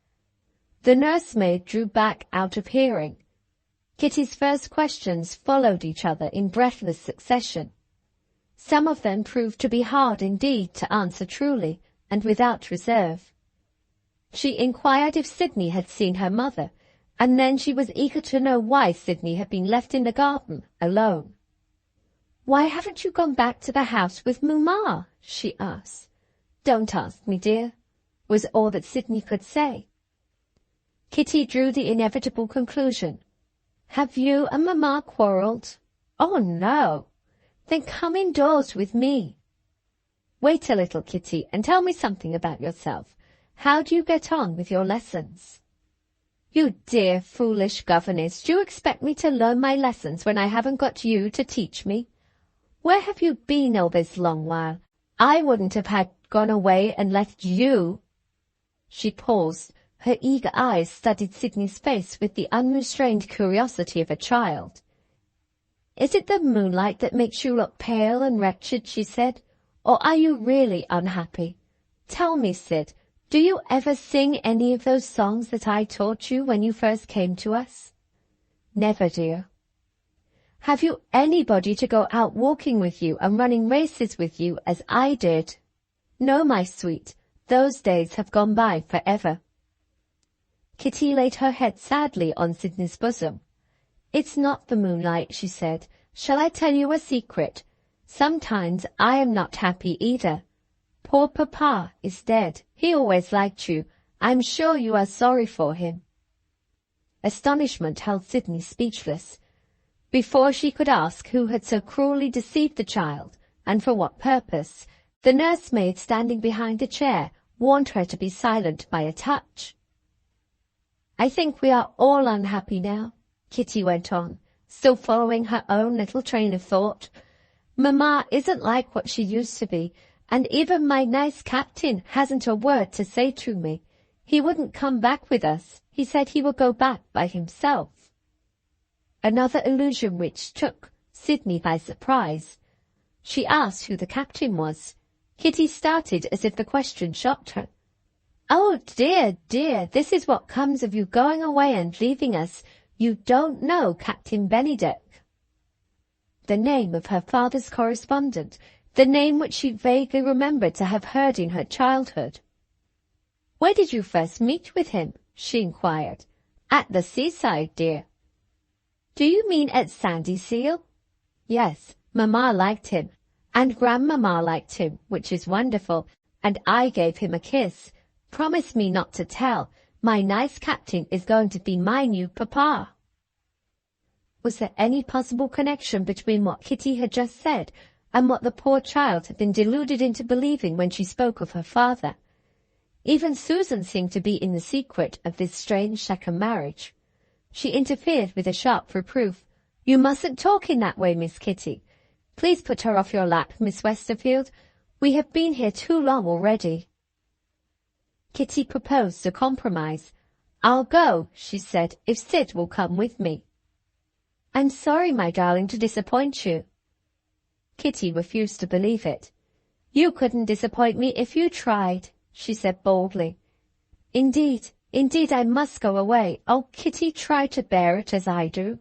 The nursemaid drew back out of hearing. Kitty's first questions followed each other in breathless succession. Some of them proved to be hard indeed to answer truly and without reserve. She inquired if Sydney had seen her mother, and then she was eager to know why Sydney had been left in the garden alone. "Why haven't you gone back to the house with Mamma?" she asked. "Don't ask me, dear," was all that Sydney could say. Kitty drew the inevitable conclusion. "Have you and Mamma quarrelled?" "Oh, no." "Then come indoors with me." "Wait a little, Kitty, and tell me something about yourself. How do you get on with your lessons?" "You dear, foolish governess, do you expect me to learn my lessons when I haven't got you to teach me? Where have you been all this long while? I wouldn't have had gone away and left you." She paused. Her eager eyes studied Sydney's face with the unrestrained curiosity of a child. "Is it the moonlight that makes you look pale and wretched?" she said. "Or are you really unhappy? Tell me, Sid, do you ever sing any of those songs that I taught you when you first came to us?" "Never, dear." "Have you anybody to go out walking with you and running races with you as I did?" "No, my sweet. Those days have gone by forever." Kitty laid her head sadly on Sydney's bosom. "It's not the moonlight," she said. "Shall I tell you a secret? Sometimes I am not happy either. Poor Papa is dead. He always liked you. I'm sure you are sorry for him." Astonishment held Sydney speechless. Before she could ask who had so cruelly deceived the child, and for what purpose, the nursemaid standing behind the chair warned her to be silent by a touch. "I think we are all unhappy now," Kitty went on, still following her own little train of thought. "Mamma isn't like what she used to be, and even my nice captain hasn't a word to say to me. He wouldn't come back with us. He said he would go back by himself." Another allusion which took Sydney by surprise. She asked who the captain was. Kitty started as if the question shocked her. "Oh, dear, dear, this is what comes of you going away and leaving us. You don't know Captain Benedict." The name of her father's correspondent, the name which she vaguely remembered to have heard in her childhood. "Where did you first meet with him?" she inquired. "At the seaside, dear." "Do you mean at Sandy Seal?" "Yes, Mamma liked him, and Grandmamma liked him, which is wonderful, and I gave him a kiss. Promise me not to tell. My nice captain is going to be my new Papa." Was there any possible connection between what Kitty had just said and what the poor child had been deluded into believing when she spoke of her father? Even Susan seemed to be in the secret of this strange second marriage. She interfered with a sharp reproof. "You mustn't talk in that way, Miss Kitty. Please put her off your lap, Miss Westerfield. We have been here too long already." Kitty proposed a compromise. "I'll go," she said, "if Sid will come with me." "I'm sorry, my darling, to disappoint you." Kitty refused to believe it. "You couldn't disappoint me if you tried," she said boldly. Indeed, I must go away. Oh, Kitty, try to bear it as I do."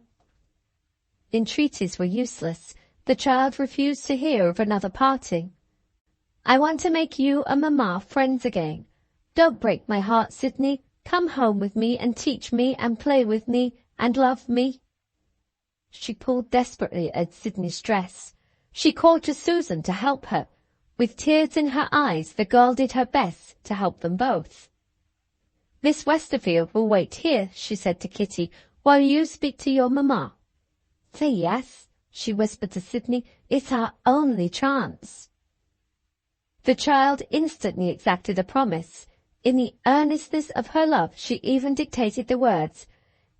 Entreaties were useless. The child refused to hear of another parting. "I want to make you and Mamma friends again. Don't break my heart, Sydney. Come home with me and teach me and play with me and love me." She pulled desperately at Sydney's dress. She called to Susan to help her. With tears in her eyes, the girl did her best to help them both. "Miss Westerfield will wait here," she said to Kitty, "while you speak to your Mamma." "Say yes. she whispered to Sydney. "It's our only chance." The child instantly exacted a promise. In the earnestness of her love, she even dictated the words.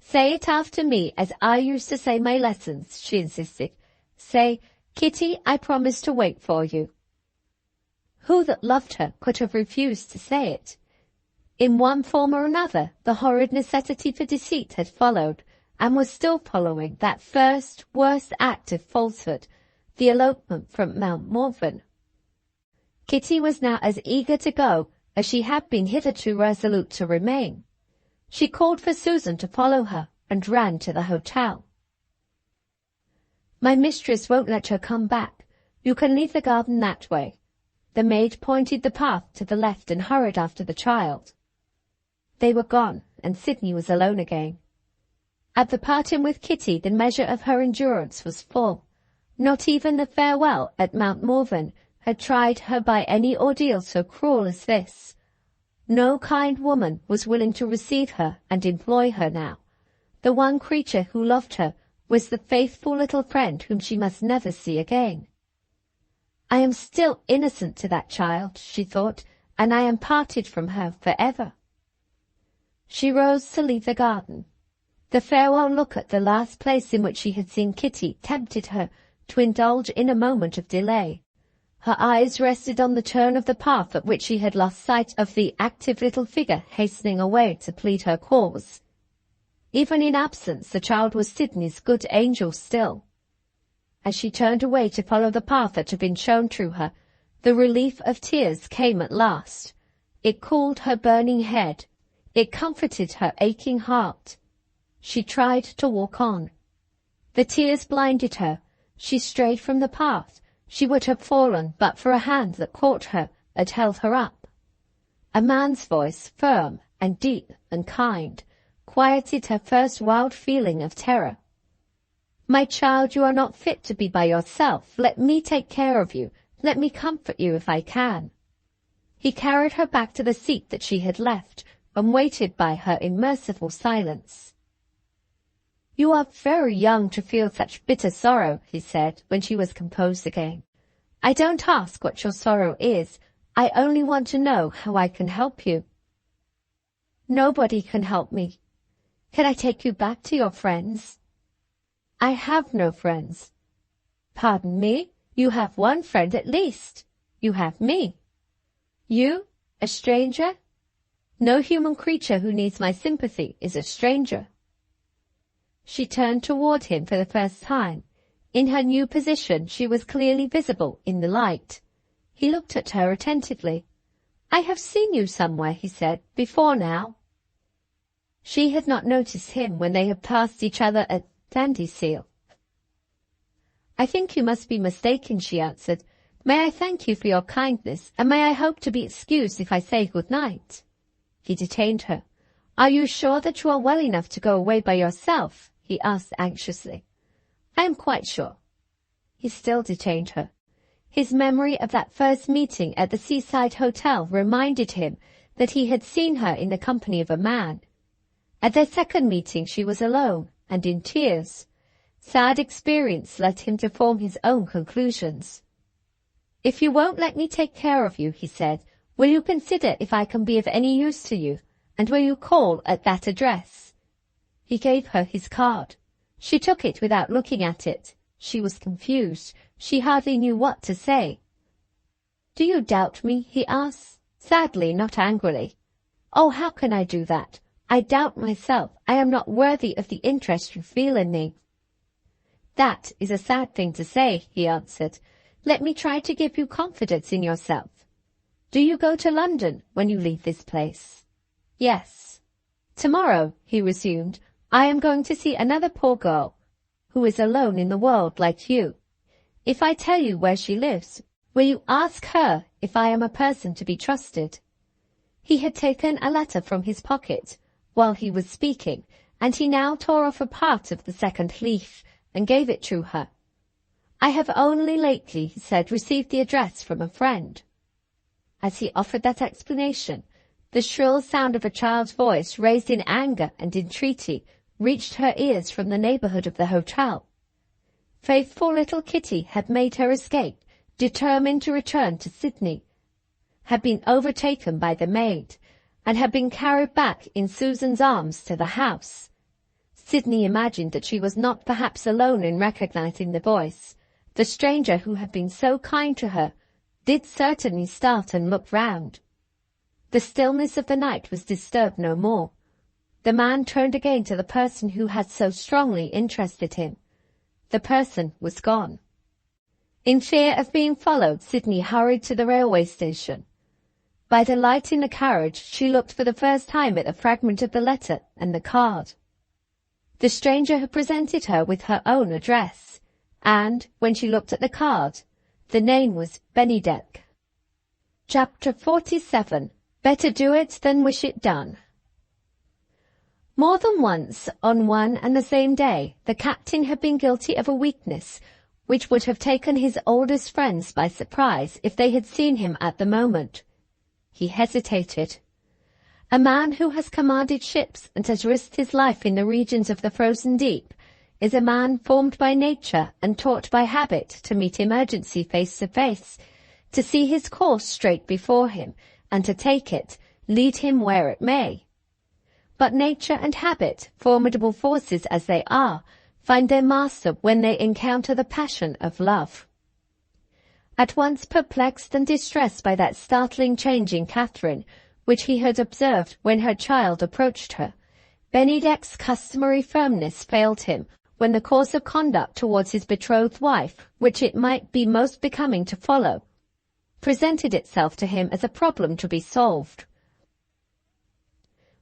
"Say it after me as I used to say my lessons," she insisted. "Say, 'Kitty, I promise to wait for you.'" Who that loved her could have refused to say it? In one form or another, the horrid necessity for deceit had followed, and was still following, that first, worst act of falsehood, the elopement from Mount Morven. Kitty was now as eager to go as she had been hitherto resolute to remain. She called for Susan to follow her, and ran to the hotel. "My mistress won't let her come back. You can leave the garden that way." The maid pointed the path to the left and hurried after the child. They were gone, and Sydney was alone again. At the parting with Kitty, the measure of her endurance was full. Not even the farewell at Mount Morven had tried her by any ordeal so cruel as this. No kind woman was willing to receive her and employ her now. The one creature who loved her was the faithful little friend whom she must never see again. "I am still innocent to that child," she thought, "and I am parted from her forever." She rose to leave the garden. The farewell look at the last place in which she had seen Kitty tempted her to indulge in a moment of delay. Her eyes rested on the turn of the path at which she had lost sight of the active little figure hastening away to plead her cause. Even in absence, the child was Sydney's good angel still. As she turned away to follow the path that had been shown to her, the relief of tears came at last. It cooled her burning head. It comforted her aching heart. She tried to walk on. The tears blinded her. She strayed from the path. She would have fallen but for a hand that caught her and held her up. A man's voice, firm and deep and kind, quieted her first wild feeling of terror. "My child, you are not fit to be by yourself. Let me take care of you. Let me comfort you if I can." He carried her back to the seat that she had left, and waited by her in merciful silence. "You are very young to feel such bitter sorrow," he said, when she was composed again. "I don't ask what your sorrow is. I only want to know how I can help you." "Nobody can help me. Can I take you back to your friends?" "I have no friends." "Pardon me, you have one friend at least. You have me." "You, a stranger?" "No human creature who needs my sympathy is a stranger." She turned toward him for the first time. In her new position she was clearly visible in the light. He looked at her attentively. "I have seen you somewhere," he said, "before now." She had not noticed him when they had passed each other at Dandyseal. "I think you must be mistaken," she answered. "May I thank you for your kindness, and may I hope to be excused if I say good night?" He detained her. "Are you sure that you are well enough to go away by yourself?" he asked anxiously. "I am quite sure." He still detained her. His memory of that first meeting at the seaside hotel reminded him that he had seen her in the company of a man. At their second meeting she was alone, and in tears. Sad experience led him to form his own conclusions. "If you won't let me take care of you," he said, "will you consider if I can be of any use to you, and will you call at that address?" He gave her his card. She took it without looking at it. She was confused. She hardly knew what to say. "Do you doubt me?" he asked, sadly, not angrily. "Oh, how can I do that? I doubt myself. I am not worthy of the interest you feel in me." "That is a sad thing to say," he answered. "Let me try to give you confidence in yourself. Do you go to London when you leave this place?" "Yes." "Tomorrow," he resumed, "I am going to see another poor girl, who is alone in the world like you. If I tell you where she lives, will you ask her if I am a person to be trusted?" He had taken a letter from his pocket while he was speaking, and he now tore off a part of the second leaf and gave it to her. "I have only lately," he said, "received the address from a friend." As he offered that explanation, the shrill sound of a child's voice, raised in anger and entreaty, reached her ears from the neighborhood of the hotel. Faithful little Kitty had made her escape, determined to return to Sydney, had been overtaken by the maid, and had been carried back in Susan's arms to the house. Sydney imagined that she was not perhaps alone in recognizing the voice. The stranger who had been so kind to her did certainly start and look round. The stillness of the night was disturbed no more. The man turned again to the person who had so strongly interested him. The person was gone. In fear of being followed, Sydney hurried to the railway station. By the light in the carriage, she looked for the first time at the fragment of the letter and the card. The stranger had presented her with her own address, and, when she looked at the card, the name was Bennydeck. Chapter 47. Better do it than wish it done. More than once, on one and the same day, the captain had been guilty of a weakness which would have taken his oldest friends by surprise if they had seen him at the moment. He hesitated. A man who has commanded ships and has risked his life in the regions of the frozen deep is a man formed by nature and taught by habit to meet emergency face to face, to see his course straight before him, and to take it, lead him where it may. But nature and habit, formidable forces as they are, find their master when they encounter the passion of love. At once perplexed and distressed by that startling change in Catherine, which he had observed when her child approached her, Bennydeck's customary firmness failed him when the course of conduct towards his betrothed wife, which it might be most becoming to follow, presented itself to him as a problem to be solved.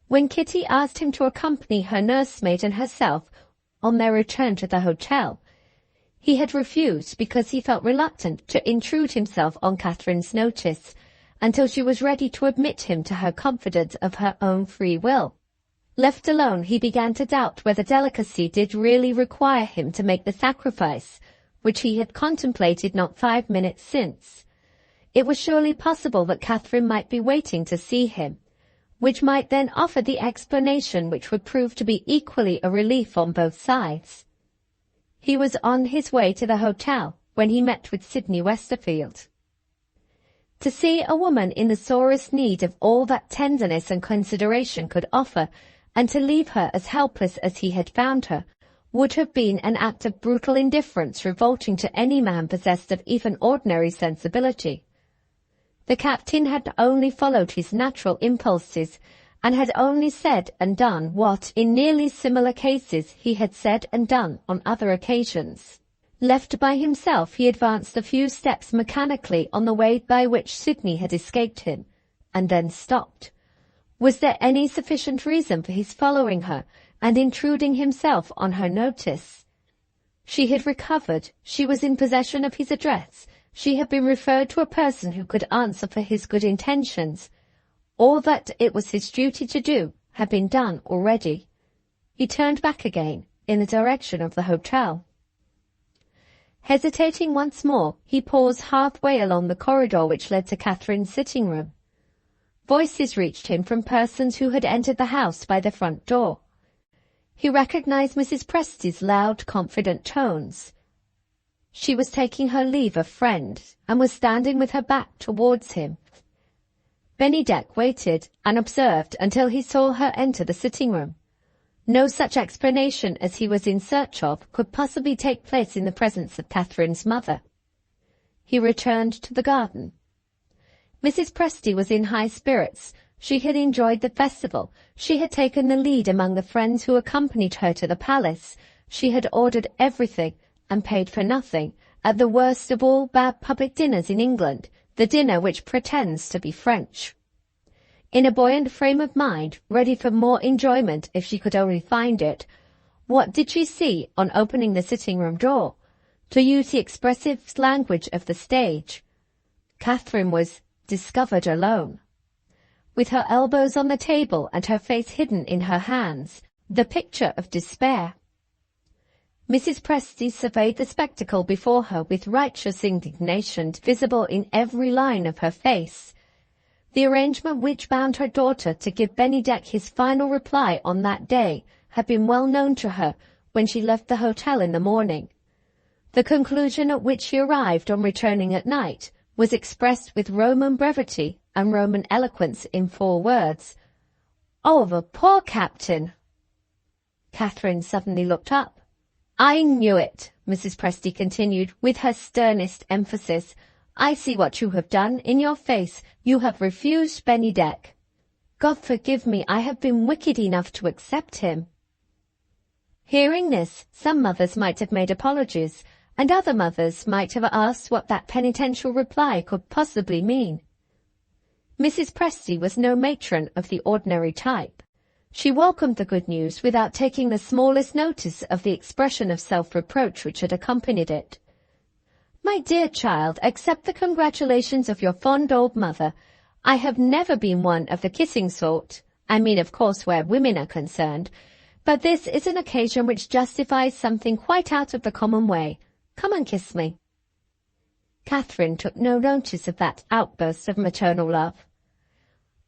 When Kitty asked him to accompany her nursemaid and herself on their return to the hotel, he had refused because he felt reluctant to intrude himself on Catherine's notice until she was ready to admit him to her confidence of her own free will. Left alone, he began to doubt whether delicacy did really require him to make the sacrifice which he had contemplated not 5 minutes since. It was surely possible that Catherine might be waiting to see him, which might then offer the explanation which would prove to be equally a relief on both sides. He was on his way to the hotel when he met with Sydney Westerfield. To see a woman in the sorest need of all that tenderness and consideration could offer, and to leave her as helpless as he had found her, would have been an act of brutal indifference revolting to any man possessed of even ordinary sensibility. The captain had only followed his natural impulses, and had only said and done what, in nearly similar cases, he had said and done on other occasions. Left by himself, he advanced a few steps mechanically on the way by which Sydney had escaped him, and then stopped. Was there any sufficient reason for his following her and intruding himself on her notice? She had recovered, she was in possession of his address, she had been referred to a person who could answer for his good intentions. All that it was his duty to do had been done already. He turned back again in the direction of the hotel. Hesitating once more, he paused halfway along the corridor which led to Catherine's sitting room. Voices reached him from persons who had entered the house by the front door. He recognized Mrs. Presty's loud, confident tones. She was taking her leave of friend, and was standing with her back towards him. Bennydeck waited and observed until he saw her enter the sitting-room. No such explanation as he was in search of could possibly take place in the presence of Catherine's mother. He returned to the garden. Mrs. Presty was in high spirits. She had enjoyed the festival. She had taken the lead among the friends who accompanied her to the palace. She had ordered everything and paid for nothing, at the worst of all bad public dinners in England, the dinner which pretends to be French. In a buoyant frame of mind, ready for more enjoyment if she could only find it, what did she see on opening the sitting-room door? To use the expressive language of the stage, Catherine was discovered alone. With her elbows on the table and her face hidden in her hands, the picture of despair. Mrs. Presty surveyed the spectacle before her with righteous indignation visible in every line of her face. The arrangement which bound her daughter to give Bennydeck his final reply on that day had been well known to her when she left the hotel in the morning. The conclusion at which she arrived on returning at night was expressed with Roman brevity and Roman eloquence in 4 words. "Oh, the poor captain!" Catherine suddenly looked up. "I knew it," Mrs. Presty continued with her sternest emphasis. "I see what you have done in your face. You have refused Bennydeck. God forgive me, I have been wicked enough to accept him." Hearing this, some mothers might have made apologies, and other mothers might have asked what that penitential reply could possibly mean. Mrs. Presty was no matron of the ordinary type. She welcomed the good news without taking the smallest notice of the expression of self-reproach which had accompanied it. "My dear child, accept the congratulations of your fond old mother. I have never been one of the kissing sort. I mean, of course, where women are concerned. But this is an occasion which justifies something quite out of the common way. Come and kiss me." Catherine took no notice of that outburst of maternal love.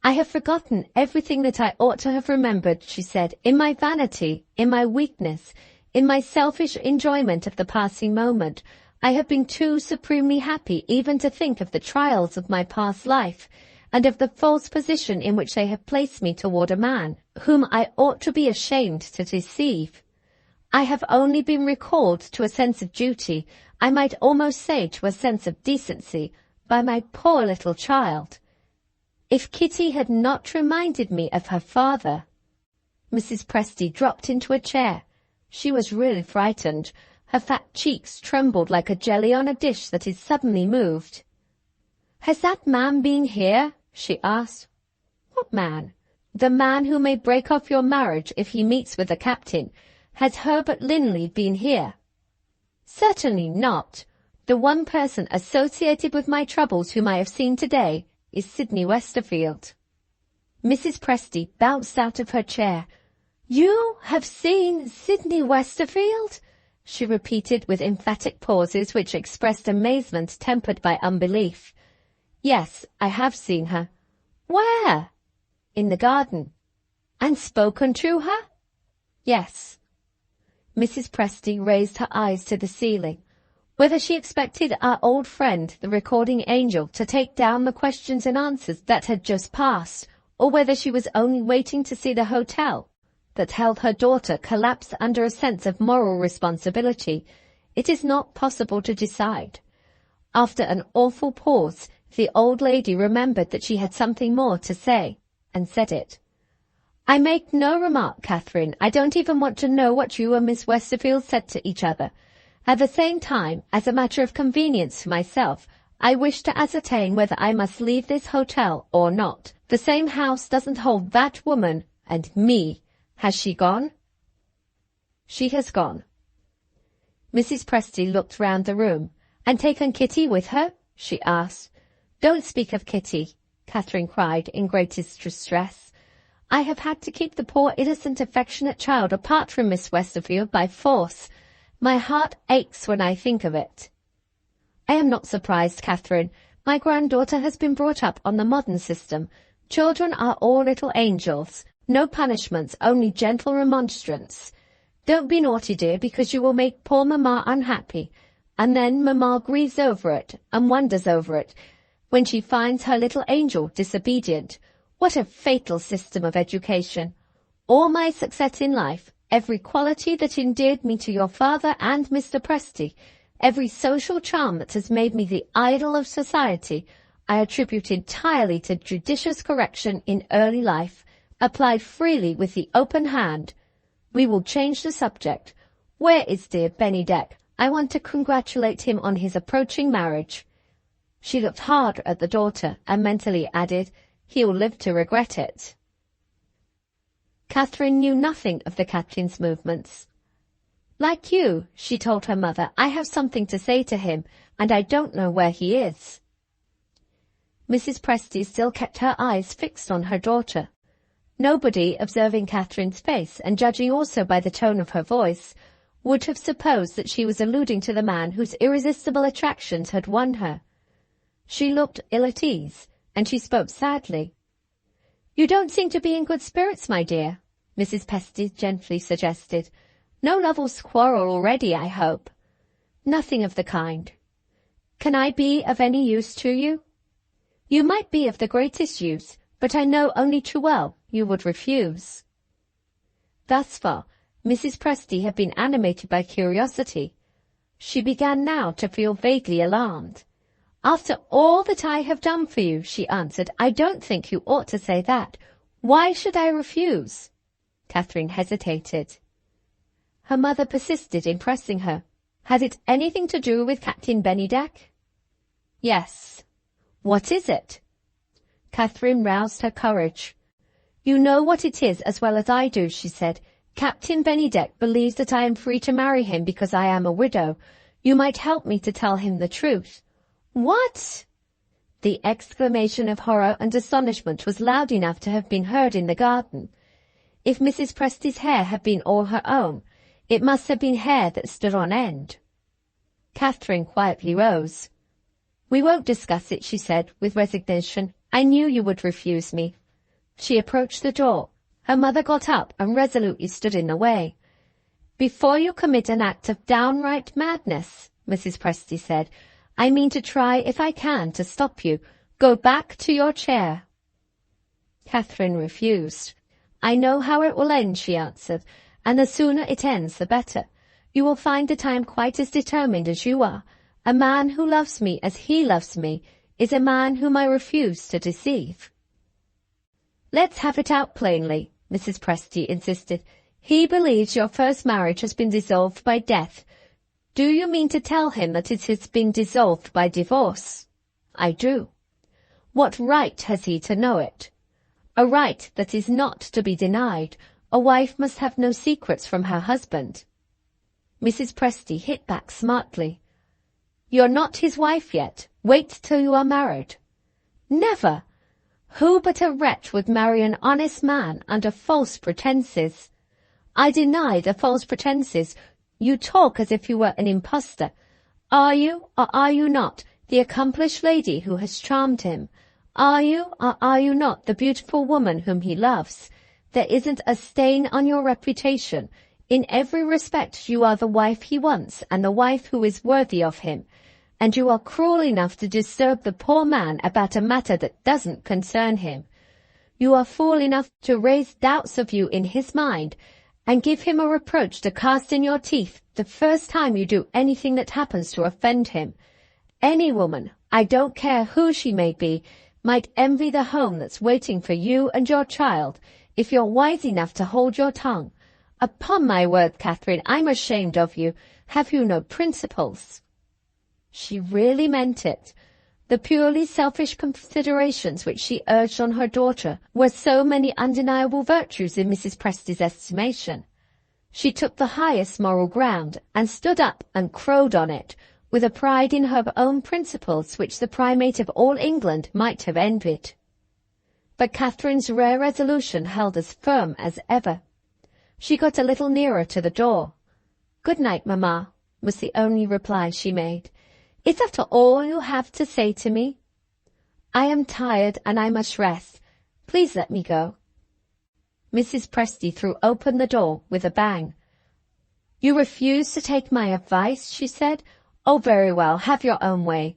"I have forgotten everything that I ought to have remembered," she said, "in my vanity, in my weakness, in my selfish enjoyment of the passing moment. I have been too supremely happy even to think of the trials of my past life, and of the false position in which they have placed me toward a man whom I ought to be ashamed to deceive. I have only been recalled to a sense of duty, I might almost say to a sense of decency, by my poor little child. If Kitty had not reminded me of her father—" Mrs. Presty dropped into a chair. She was really frightened. Her fat cheeks trembled like a jelly on a dish that is suddenly moved. "Has that man been here?" she asked. "What man?" "The man who may break off your marriage if he meets with the captain. Has Herbert Linley been here?" "Certainly not. The one person associated with my troubles whom I have seen today is Sydney Westerfield." Mrs. Presty bounced out of her chair. "You have seen Sydney Westerfield?" she repeated with emphatic pauses which expressed amazement tempered by unbelief. "Yes, I have seen her." "Where?" "In the garden." "And spoken to her?" "Yes." Mrs. Presty raised her eyes to the ceiling. Whether she expected our old friend, the recording angel, to take down the questions and answers that had just passed, or whether she was only waiting to see the hotel that held her daughter collapse under a sense of moral responsibility, it is not possible to decide. After an awful pause, the old lady remembered that she had something more to say, and said it. "I make no remark, Catherine. I don't even want to know what you and Miss Westerfield said to each other. At the same time, as a matter of convenience for myself, I wish to ascertain whether I must leave this hotel or not. The same house doesn't hold that woman and me. Has she gone?" "She has gone." Mrs. Presty looked round the room. "And taken Kitty with her?" she asked. "Don't speak of Kitty," Catherine cried in greatest distress. "I have had to keep the poor innocent affectionate child apart from Miss Westerfield by force. My heart aches when I think of it." "I am not surprised, Catherine. My granddaughter has been brought up on the modern system. Children are all little angels. No punishments, only gentle remonstrance. Don't be naughty, dear, because you will make poor mamma unhappy. And then mamma grieves over it, and wonders over it, when she finds her little angel disobedient. What a fatal system of education! All my success in life, every quality that endeared me to your father and Mr. Presty, every social charm that has made me the idol of society, I attribute entirely to judicious correction in early life, applied freely with the open hand. We will change the subject. Where is dear Bennydeck? I want to congratulate him on his approaching marriage." She looked hard at the daughter and mentally added, "He'll live to regret it." Catherine knew nothing of the captain's movements. "Like you," she told her mother, "I have something to say to him, and I don't know where he is." Mrs. Presty still kept her eyes fixed on her daughter. Nobody, observing Catherine's face, and judging also by the tone of her voice, would have supposed that she was alluding to the man whose irresistible attractions had won her. She looked ill at ease, and she spoke sadly. "You don't seem to be in good spirits, my dear," Mrs. Presty gently suggested. "No lovers' quarrel already, I hope." Nothing of the kind. Can I be of any use to you? You might be of the greatest use, but I know only too well you would refuse. Thus far, Mrs. Presty had been animated by curiosity. She began now to feel vaguely alarmed. After all that I have done for you, she answered, I don't think you ought to say that. Why should I refuse? Catherine hesitated. Her mother persisted in pressing her. Had it anything to do with Captain Bennydeck? Yes. What is it? Catherine roused her courage. You know what it is as well as I do, she said. Captain Bennydeck believes that I am free to marry him because I am a widow. You might help me to tell him the truth. What? The exclamation of horror and astonishment was loud enough to have been heard in the garden. If Mrs. Presty's hair had been all her own, it must have been hair that stood on end. Catherine quietly rose. We won't discuss it, she said, with resignation. I knew you would refuse me. She approached the door. Her mother got up and resolutely stood in the way. Before you commit an act of downright madness, Mrs. Presty said, I mean to try, if I can, to stop you. Go back to your chair. Catherine refused. I know how it will end, she answered, and the sooner it ends the better. You will find that I am quite as determined as you are. A man who loves me as he loves me is a man whom I refuse to deceive. Let's have it out plainly, Mrs. Presty insisted. He believes your first marriage has been dissolved by death. Do you mean to tell him that it has been dissolved by divorce? I do. What right has he to know it? A right that is not to be denied. A wife must have no secrets from her husband. Mrs. Presty hit back smartly. You're not his wife yet. Wait till you are married. Never! Who but a wretch would marry an honest man under false pretenses? I deny the false pretenses. You talk as if you were an impostor. Are you, or are you not, the accomplished lady who has charmed him? Are you, or are you not, the beautiful woman whom he loves? There isn't a stain on your reputation. In every respect you are the wife he wants, and the wife who is worthy of him. And you are cruel enough to disturb the poor man about a matter that doesn't concern him. You are fool enough to raise doubts of you in his mind, and give him a reproach to cast in your teeth the first time you do anything that happens to offend him. Any woman, I don't care who she may be, might envy the home that's waiting for you and your child, if you're wise enough to hold your tongue. Upon my word, Catherine, I'm ashamed of you. Have you no principles? She really meant it. The purely selfish considerations which she urged on her daughter were so many undeniable virtues in Mrs. Presty's estimation. She took the highest moral ground, and stood up and crowed on it, with a pride in her own principles which the primate of all England might have envied. But Catherine's rare resolution held as firm as ever. She got a little nearer to the door. "Good night, mamma," was the only reply she made. "Is that all you have to say to me?" "I am tired and I must rest. Please let me go." Mrs. Presty threw open the door with a bang. "You refuse to take my advice?" she said. "Oh, very well, have your own way.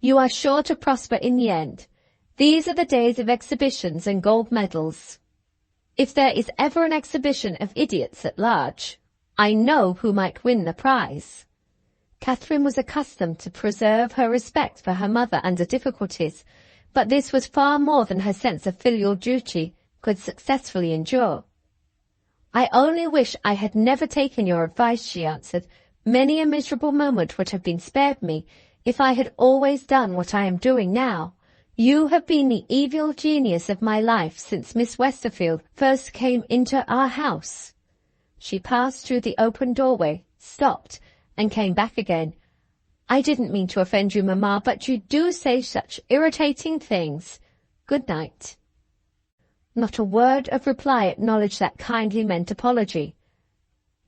You are sure to prosper in the end. These are the days of exhibitions and gold medals. If there is ever an exhibition of idiots at large, I know who might win the prize." Catherine was accustomed to preserve her respect for her mother under difficulties, but this was far more than her sense of filial duty could successfully endure. "I only wish I had never taken your advice," she answered. "Many a miserable moment would have been spared me if I had always done what I am doing now. You have been the evil genius of my life since Miss Westerfield first came into our house." She passed through the open doorway, stopped, and came back again. "I didn't mean to offend you, mamma, but you do say such irritating things. Good night." Not a word of reply acknowledged that kindly meant apology.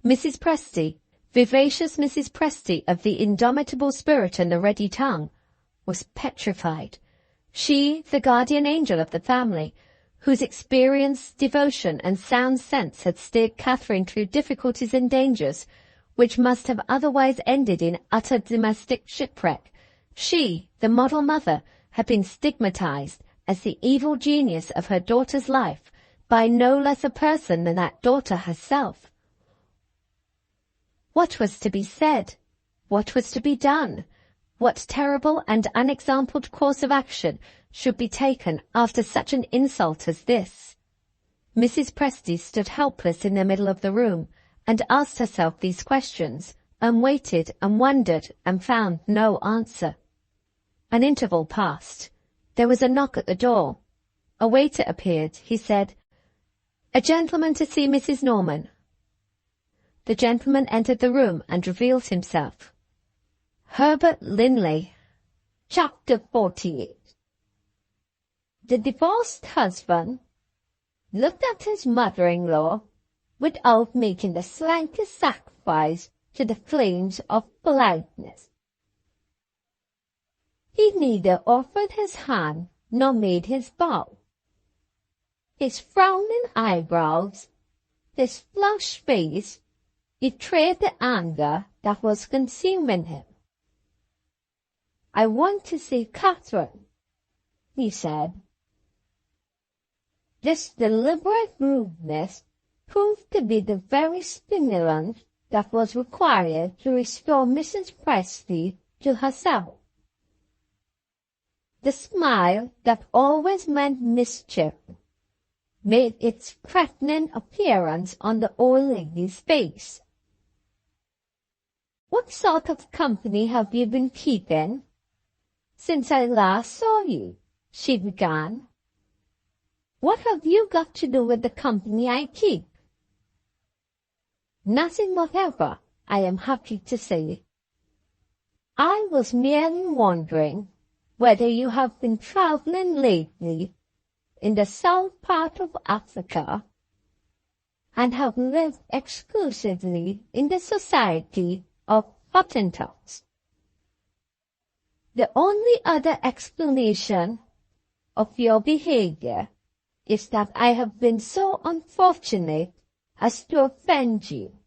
Mrs. Presty, vivacious Mrs. Presty of the indomitable spirit and the ready tongue, was petrified. She, the guardian angel of the family, whose experience, devotion, and sound sense had steered Catherine through difficulties and dangers, which must have otherwise ended in utter domestic shipwreck. She, the model mother, had been stigmatized as the evil genius of her daughter's life by no less a person than that daughter herself. What was to be said? What was to be done? What terrible and unexampled course of action should be taken after such an insult as this? Mrs. Presty stood helpless in the middle of the room, and asked herself these questions, and waited and wondered and found no answer. An interval passed. There was a knock at the door. A waiter appeared. He said, "A gentleman to see Mrs. Norman." The gentleman entered the room and revealed himself. Herbert Linley. Chapter 48. The divorced husband looked at his mother-in-law without making the slightest sacrifice to the claims of politeness. He neither offered his hand nor made his bow. His frowning eyebrows, his flushed face, betrayed the anger that was consuming him. "I want to see Catherine," he said. This deliberate rudeness proved to be the very stimulant that was required to restore Mrs. Presty to herself. The smile that always meant mischief made its threatening appearance on the old lady's face. "What sort of company have you been keeping since I last saw you?" she began. "What have you got to do with the company I keep?" "Nothing whatever, I am happy to say. I was merely wondering whether you have been traveling lately in the south part of Africa, and have lived exclusively in the society of Hottentots. The only other explanation of your behavior is that I have been so unfortunate as to offend you.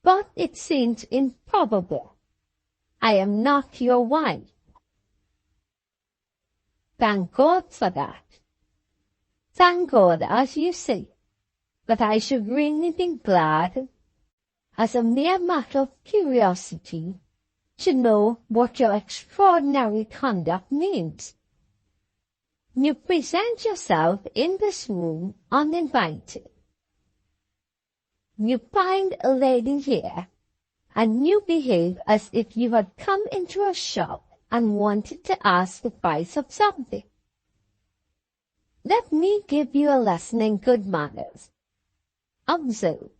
But it seems improbable. I am not your wife." "Thank God for that. Thank God, as you say. But I should really be glad, as a mere matter of curiosity, to know what your extraordinary conduct means. You present yourself in this room uninvited. You find a lady here, and you behave as if you had come into a shop and wanted to ask the price of something. Let me give you a lesson in good manners. Observe.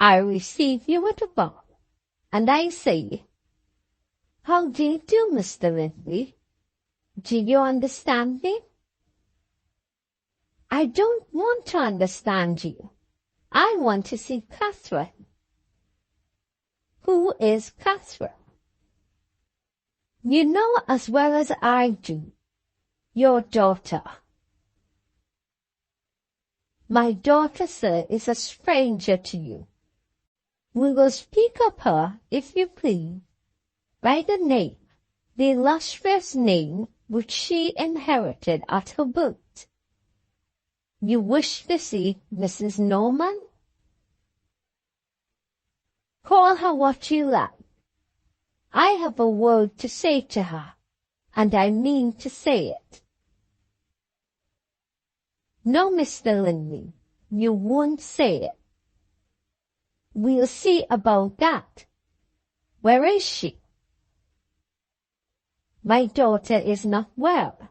I receive you at a bar, and I say, 'How do you do, Mr. Linley? Do you understand me?' I don't want to understand you. I want to see Catherine." "Who is Catherine?" "You know as well as I do. Your daughter." "My daughter, sir, is a stranger to you. We will speak of her, if you please, by the name, the illustrious name which she inherited at her birth. You wish to see Mrs. Norman? Call her what you like. I have a word to say to her, and I mean to say it." "No, Mr. Linley, you won't say it." "We'll see about that. Where is she?" "My daughter is not well.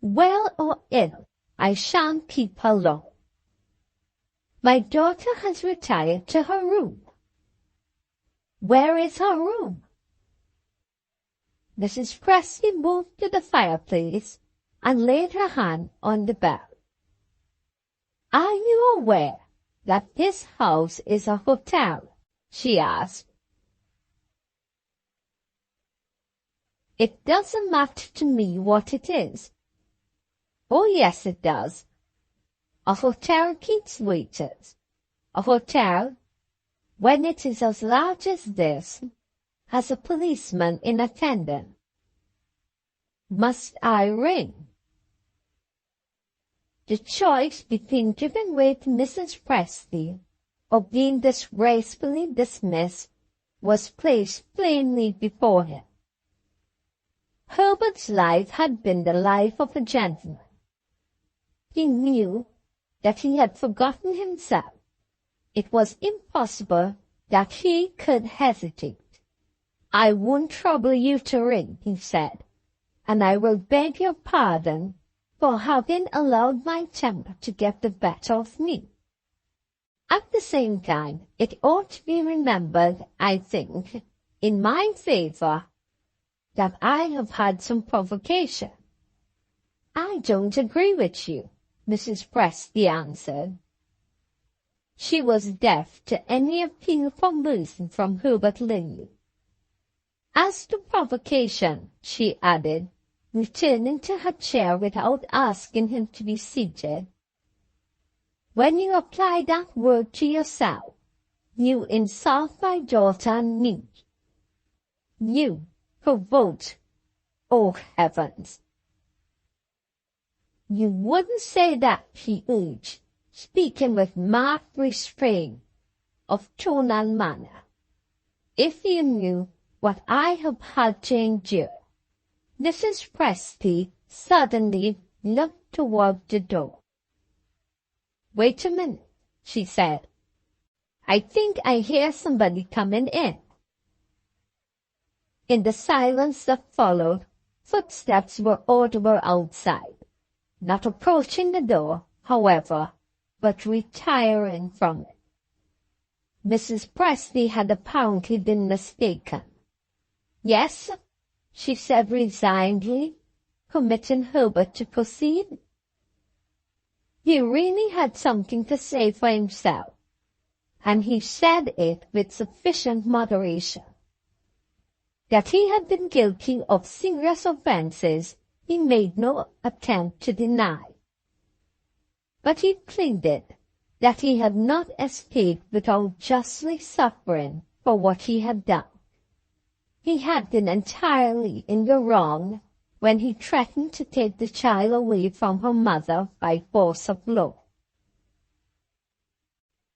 Well or ill, I shan't keep her long. My daughter has retired to her room." "Where is her room?" Mrs. Presty moved to the fireplace and laid her hand on the bell. "Are you aware that this house is a hotel?" she asked. "It doesn't matter to me what it is." "Oh, yes, it does. A hotel keeps waiters. A hotel, when it is as large as this, has a policeman in attendance. Must I ring? The choice between giving way to Mrs. Presty or being disgracefully dismissed was placed plainly before him. Herbert's life had been the life of a gentleman. He knew that he had forgotten himself. It was impossible that he could hesitate. "I won't trouble you to ring," he said, "and I will beg your pardon for having allowed my temper to get the better of me. At the same time, it ought to be remembered, I think, in my favor, that I have had some provocation." "I don't agree with you," Mrs. Presty answered. She was deaf to any appeal for mercy from Herbert Linley. "As to provocation," she added, returning to her chair without asking him to be seated, "when you apply that word to yourself, you insult my daughter and me. You, provoked, oh heavens!" "You wouldn't say that," he urged, speaking with marked restraint of tone and manner, "if you knew what I have had to endure." Mrs. Presty suddenly looked toward the door. "Wait a minute," she said. "I think I hear somebody coming in." In the silence that followed, footsteps were audible outside, not approaching the door, however, but retiring from it. Mrs. Presty had apparently been mistaken. "Yes," she said resignedly, permitting Herbert to proceed. He really had something to say for himself, and he said it with sufficient moderation. That he had been guilty of serious offences he made no attempt to deny. But he pleaded that he had not escaped without justly suffering for what he had done. He had been entirely in the wrong when he threatened to take the child away from her mother by force of law.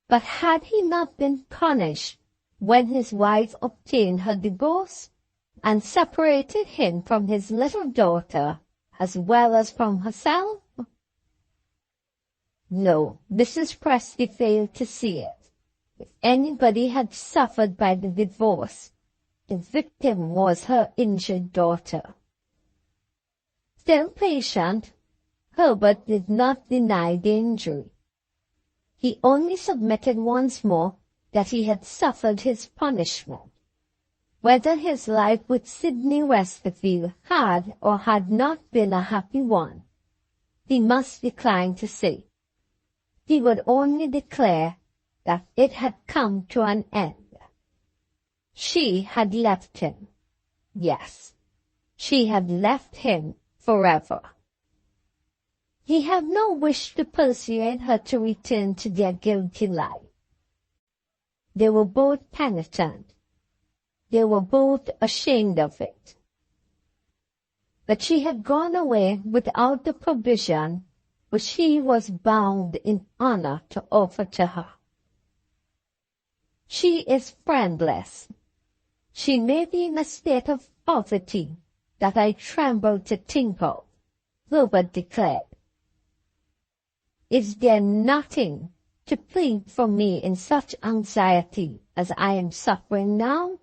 But had he not been punished when his wife obtained her divorce and separated him from his little daughter as well as from herself? No, Mrs. Presty failed to see it. If anybody had suffered by the divorce, the victim was her injured daughter. Still patient, Herbert did not deny the injury. He only submitted once more that he had suffered his punishment. Whether his life with Sydney Westerfield had or had not been a happy one, he must decline to say. He would only declare that it had come to an end. She had left him. Yes, she had left him forever. He had no wish to persuade her to return to their guilty life. They were both penitent. They were both ashamed of it. But she had gone away without the provision which he was bound in honor to offer to her. She is friendless. She may be in a state of poverty that I tremble to think of, Herbert declared. Is there nothing to plead for me in such anxiety as I am suffering now?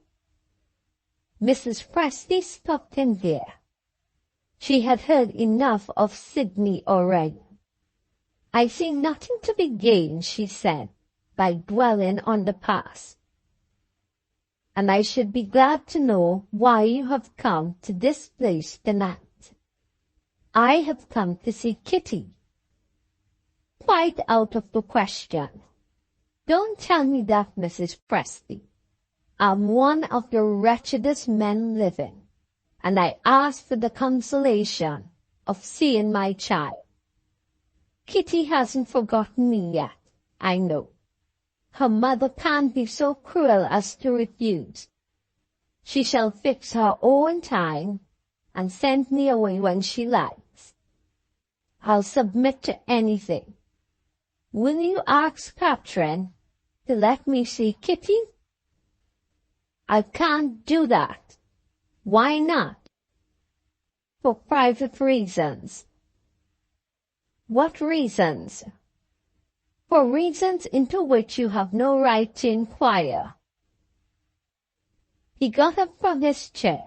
Mrs. Presty stopped him there. She had heard enough of Sydney already. I see nothing to be gained, she said, by dwelling on the past. And I should be glad to know why you have come to this place tonight. I have come to see Kitty. Quite out of the question. Don't tell me that, Mrs. Presty. I'm one of the wretchedest men living, and I ask for the consolation of seeing my child. Kitty hasn't forgotten me yet, I know. Her mother can't be so cruel as to refuse. She shall fix her own time and send me away when she likes. I'll submit to anything. Will you ask Catherine to let me see Kitty? I can't do that. Why not? For private reasons. What reasons? For reasons into which you have no right to inquire. He got up from his chair.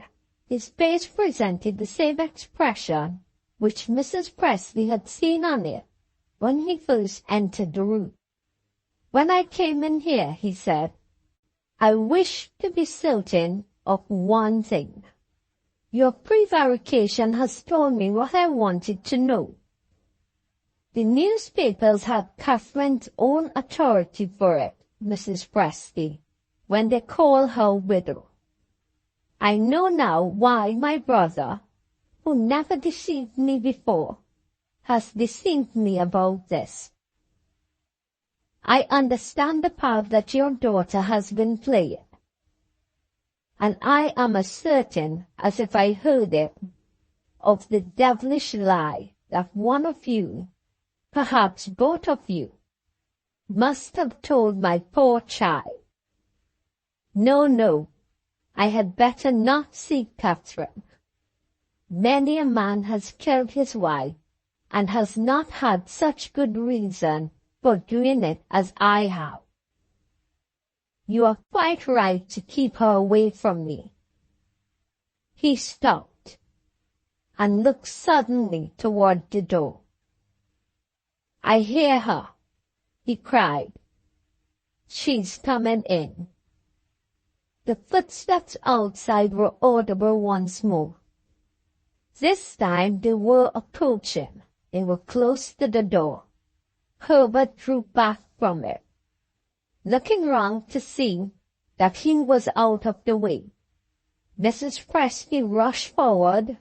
His face presented the same expression which Mrs. Presty had seen on it when he first entered the room. When I came in here, he said, I wish to be certain of one thing. Your prevarication has told me what I wanted to know. The newspapers had Catherine's own authority for it, Mrs. Presty, when they call her widow. I know now why my brother, who never deceived me before, has deceived me about this. I understand the part that your daughter has been playing, and I am as certain as if I heard it of the devilish lie that one of you, perhaps both of you, must have told my poor child. No, no, I had better not see Catherine. Many a man has killed his wife, and has not had such good reason for doing it as I have. You are quite right to keep her away from me. He stopped, and looked suddenly toward the door. I hear her, he cried. She's coming in. The footsteps outside were audible once more. This time they were approaching. They were close to the door. Herbert drew back from it, looking round to see that he was out of the way. Mrs. Presty rushed forward,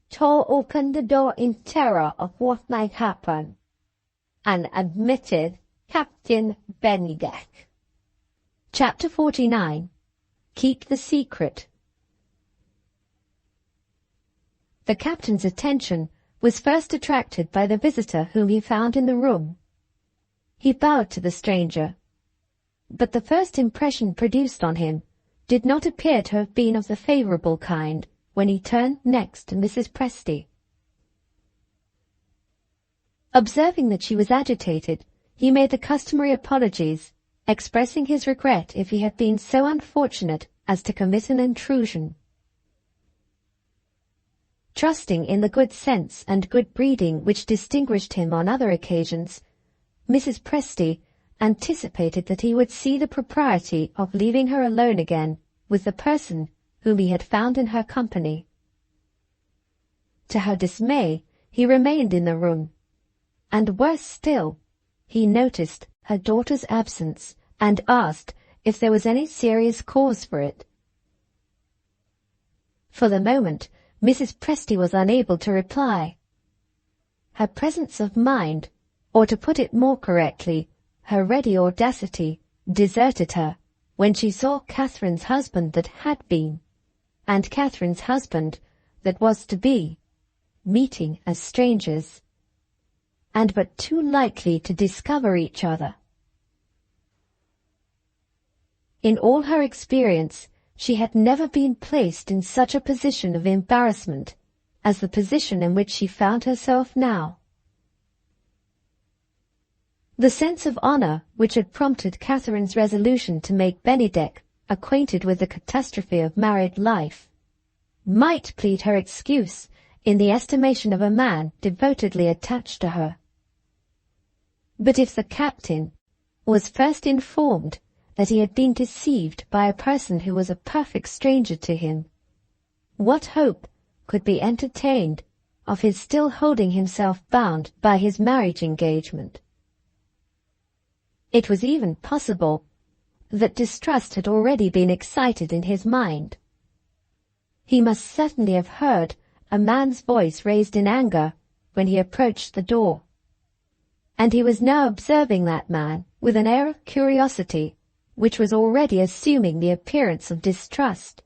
tore open the door in terror of what might happen, and admitted Captain Bennydeck. Chapter 49. Keep the Secret. The captain's attention was first attracted by the visitor whom he found in the room. He bowed to the stranger, but the first impression produced on him did not appear to have been of the favourable kind when he turned next to Mrs. Presty. Observing that she was agitated, he made the customary apologies, expressing his regret if he had been so unfortunate as to commit an intrusion. Trusting in the good sense and good breeding which distinguished him on other occasions, Mrs. Presty anticipated that he would see the propriety of leaving her alone again with the person whom he had found in her company. To her dismay, he remained in the room, and worse still, he noticed her daughter's absence and asked if there was any serious cause for it. For the moment, Mrs. Presty was unable to reply. Her presence of mind, or to put it more correctly, her ready audacity, deserted her when she saw Catherine's husband that had been, and Catherine's husband that was to be, meeting as strangers, and but too likely to discover each other. In all her experience, she had never been placed in such a position of embarrassment as the position in which she found herself now. The sense of honour which had prompted Catherine's resolution to make Bennydeck acquainted with the catastrophe of married life might plead her excuse in the estimation of a man devotedly attached to her. But if the captain was first informed that he had been deceived by a person who was a perfect stranger to him, what hope could be entertained of his still holding himself bound by his marriage engagement? It was even possible that distrust had already been excited in his mind. He must certainly have heard a man's voice raised in anger when he approached the door, and he was now observing that man with an air of curiosity, which was already assuming the appearance of distrust.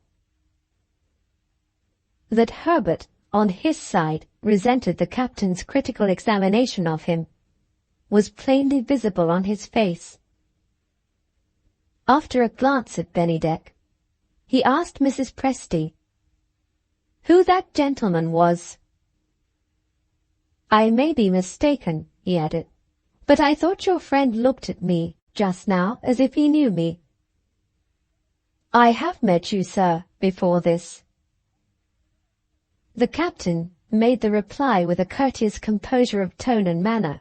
That Herbert, on his side, resented the captain's critical examination of him was plainly visible on his face. After a glance at Bennydeck, he asked Mrs. Presty who that gentleman was. "I may be mistaken," he added, "but I thought your friend looked at me just now as if he knew me." "I have met you, sir, before this." The captain made the reply with a courteous composure of tone and manner,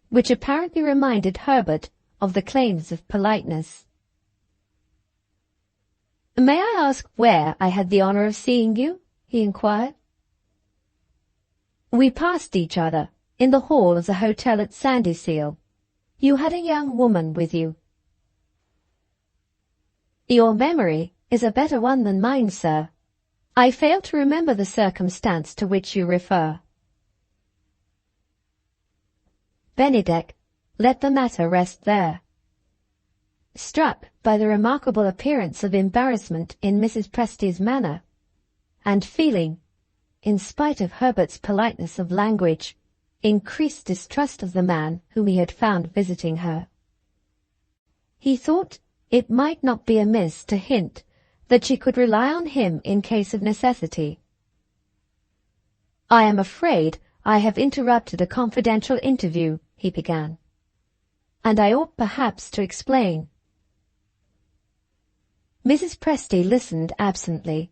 which apparently reminded Herbert of the claims of politeness. "May I ask where I had the honor of seeing you?" he inquired. "We passed each other in the hall of the hotel at Sandyseal. You had a young woman with you." "Your memory is a better one than mine, sir. I fail to remember the circumstance to which you refer." Bennydeck let the matter rest there. Struck by the remarkable appearance of embarrassment in Mrs. Presty's manner, and feeling, in spite of Herbert's politeness of language, increased distrust of the man whom he had found visiting her, he thought it might not be amiss to hint that she could rely on him in case of necessity. "I am afraid I have interrupted a confidential interview," he began, "and I ought perhaps to explain." Mrs. Presty listened absently,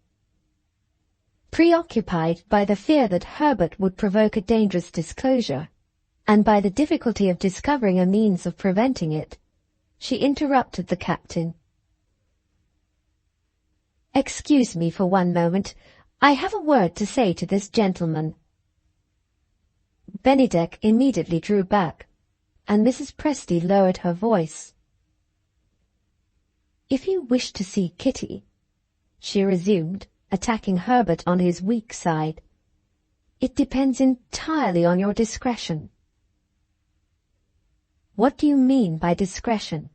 preoccupied by the fear that Herbert would provoke a dangerous disclosure, and by the difficulty of discovering a means of preventing it. She interrupted the captain. "Excuse me for one moment. I have a word to say to this gentleman." Bennydeck immediately drew back, and Mrs. Presty lowered her voice. "If you wish to see Kitty," she resumed, attacking Herbert on his weak side, "it depends entirely on your discretion." "What do you mean by discretion?"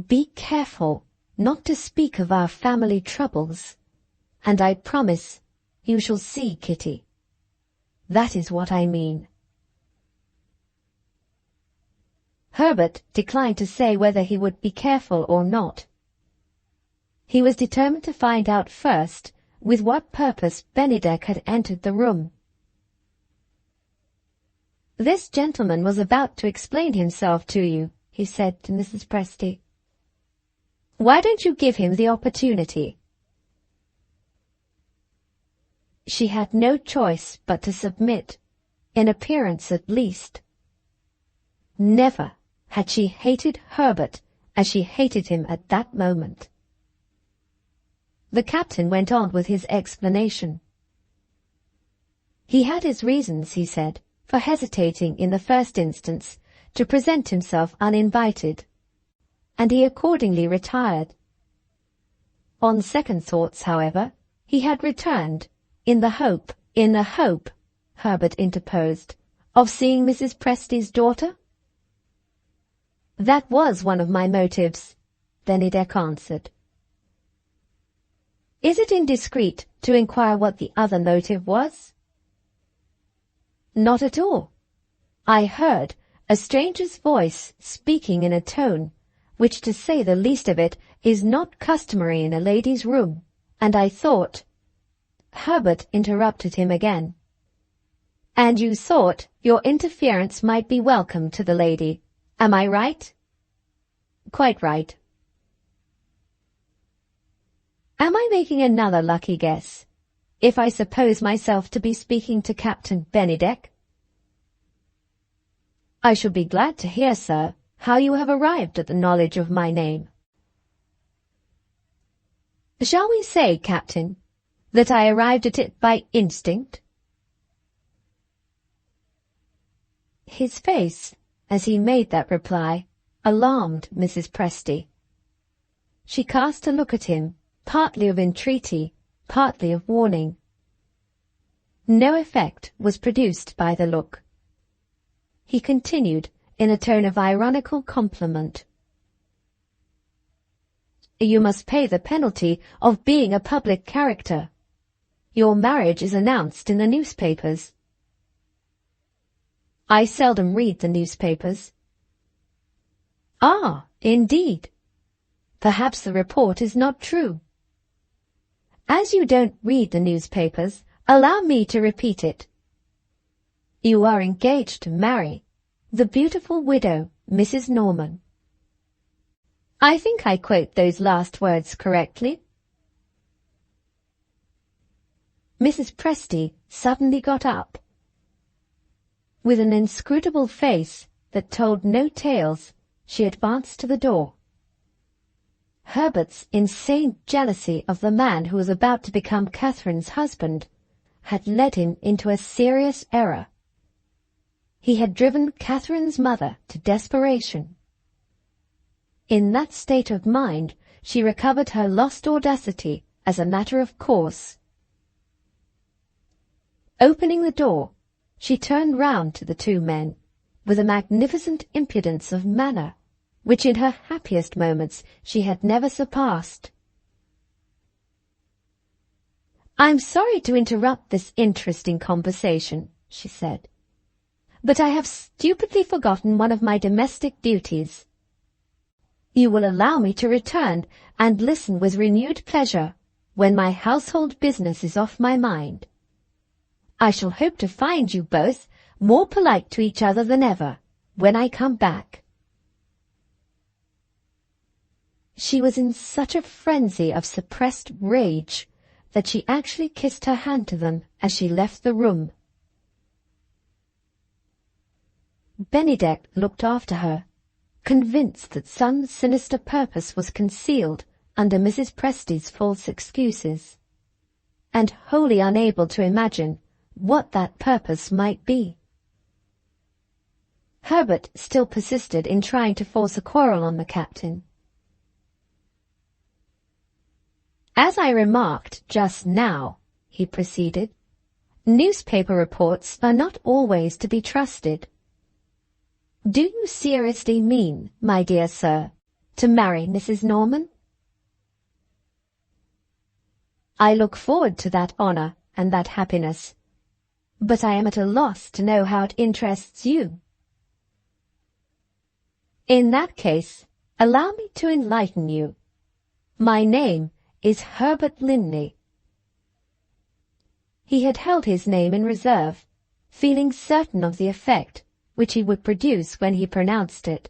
"Be careful not to speak of our family troubles, and I promise you shall see Kitty. That is what I mean." Herbert declined to say whether he would be careful or not. He was determined to find out first with what purpose Bennydeck had entered the room. "This gentleman was about to explain himself to you," he said to Mrs. Presty. "Why don't you give him the opportunity?" She had no choice but to submit, in appearance at least. Never had she hated Herbert as she hated him at that moment. The captain went on with his explanation. He had his reasons, he said, for hesitating in the first instance to present himself uninvited, and he accordingly retired. On second thoughts, however, he had returned, in the hope, Herbert interposed, of seeing Mrs. Presty's daughter? "That was one of my motives," Bennydeck answered. "Is it indiscreet to inquire what the other motive was?" "Not at all. I heard a stranger's voice speaking in a tone which, to say the least of it, is not customary in a lady's room, and I thought—" Herbert interrupted him again. "And you thought your interference might be welcome to the lady. Am I right?" "Quite right." "Am I making another lucky guess, if I suppose myself to be speaking to Captain Bennydeck?" "I shall be glad to hear, sir, how you have arrived at the knowledge of my name." "Shall we say, Captain, that I arrived at it by instinct?" His face, as he made that reply, alarmed Mrs. Presty. She cast a look at him, partly of entreaty, partly of warning. No effect was produced by the look. He continued, in a tone of ironical compliment. "You must pay the penalty of being a public character. Your marriage is announced in the newspapers." "I seldom read the newspapers." "Ah, indeed. Perhaps the report is not true. As you don't read the newspapers, allow me to repeat it. You are engaged to marry the beautiful widow, Mrs. Norman." I think I quote those last words correctly. Mrs. Presty suddenly got up. With an inscrutable face that told no tales, she advanced to the door. Herbert's insane jealousy of the man who was about to become Catherine's husband had led him into a serious error. He had driven Catherine's mother to desperation. In that state of mind, she recovered her lost audacity as a matter of course. Opening the door, she turned round to the two men with a magnificent impudence of manner which in her happiest moments she had never surpassed. "I'm sorry to interrupt this interesting conversation," she said, "but I have stupidly forgotten one of my domestic duties. You will allow me to return and listen with renewed pleasure when my household business is off my mind. I shall hope to find you both more polite to each other than ever when I come back." She was in such a frenzy of suppressed rage that she actually kissed her hand to them as she left the room. Bennydeck looked after her, convinced that some sinister purpose was concealed under Mrs. Presty's false excuses, and wholly unable to imagine what that purpose might be. Herbert still persisted in trying to force a quarrel on the captain. "As I remarked just now," he proceeded, "newspaper reports are not always to be trusted. Do you seriously mean, my dear sir, to marry Mrs. Norman?" "I look forward to that honour and that happiness, but I am at a loss to know how it interests you." "In that case, allow me to enlighten you. My name is Herbert Linley." He had held his name in reserve, feeling certain of the effect which he would produce when he pronounced it.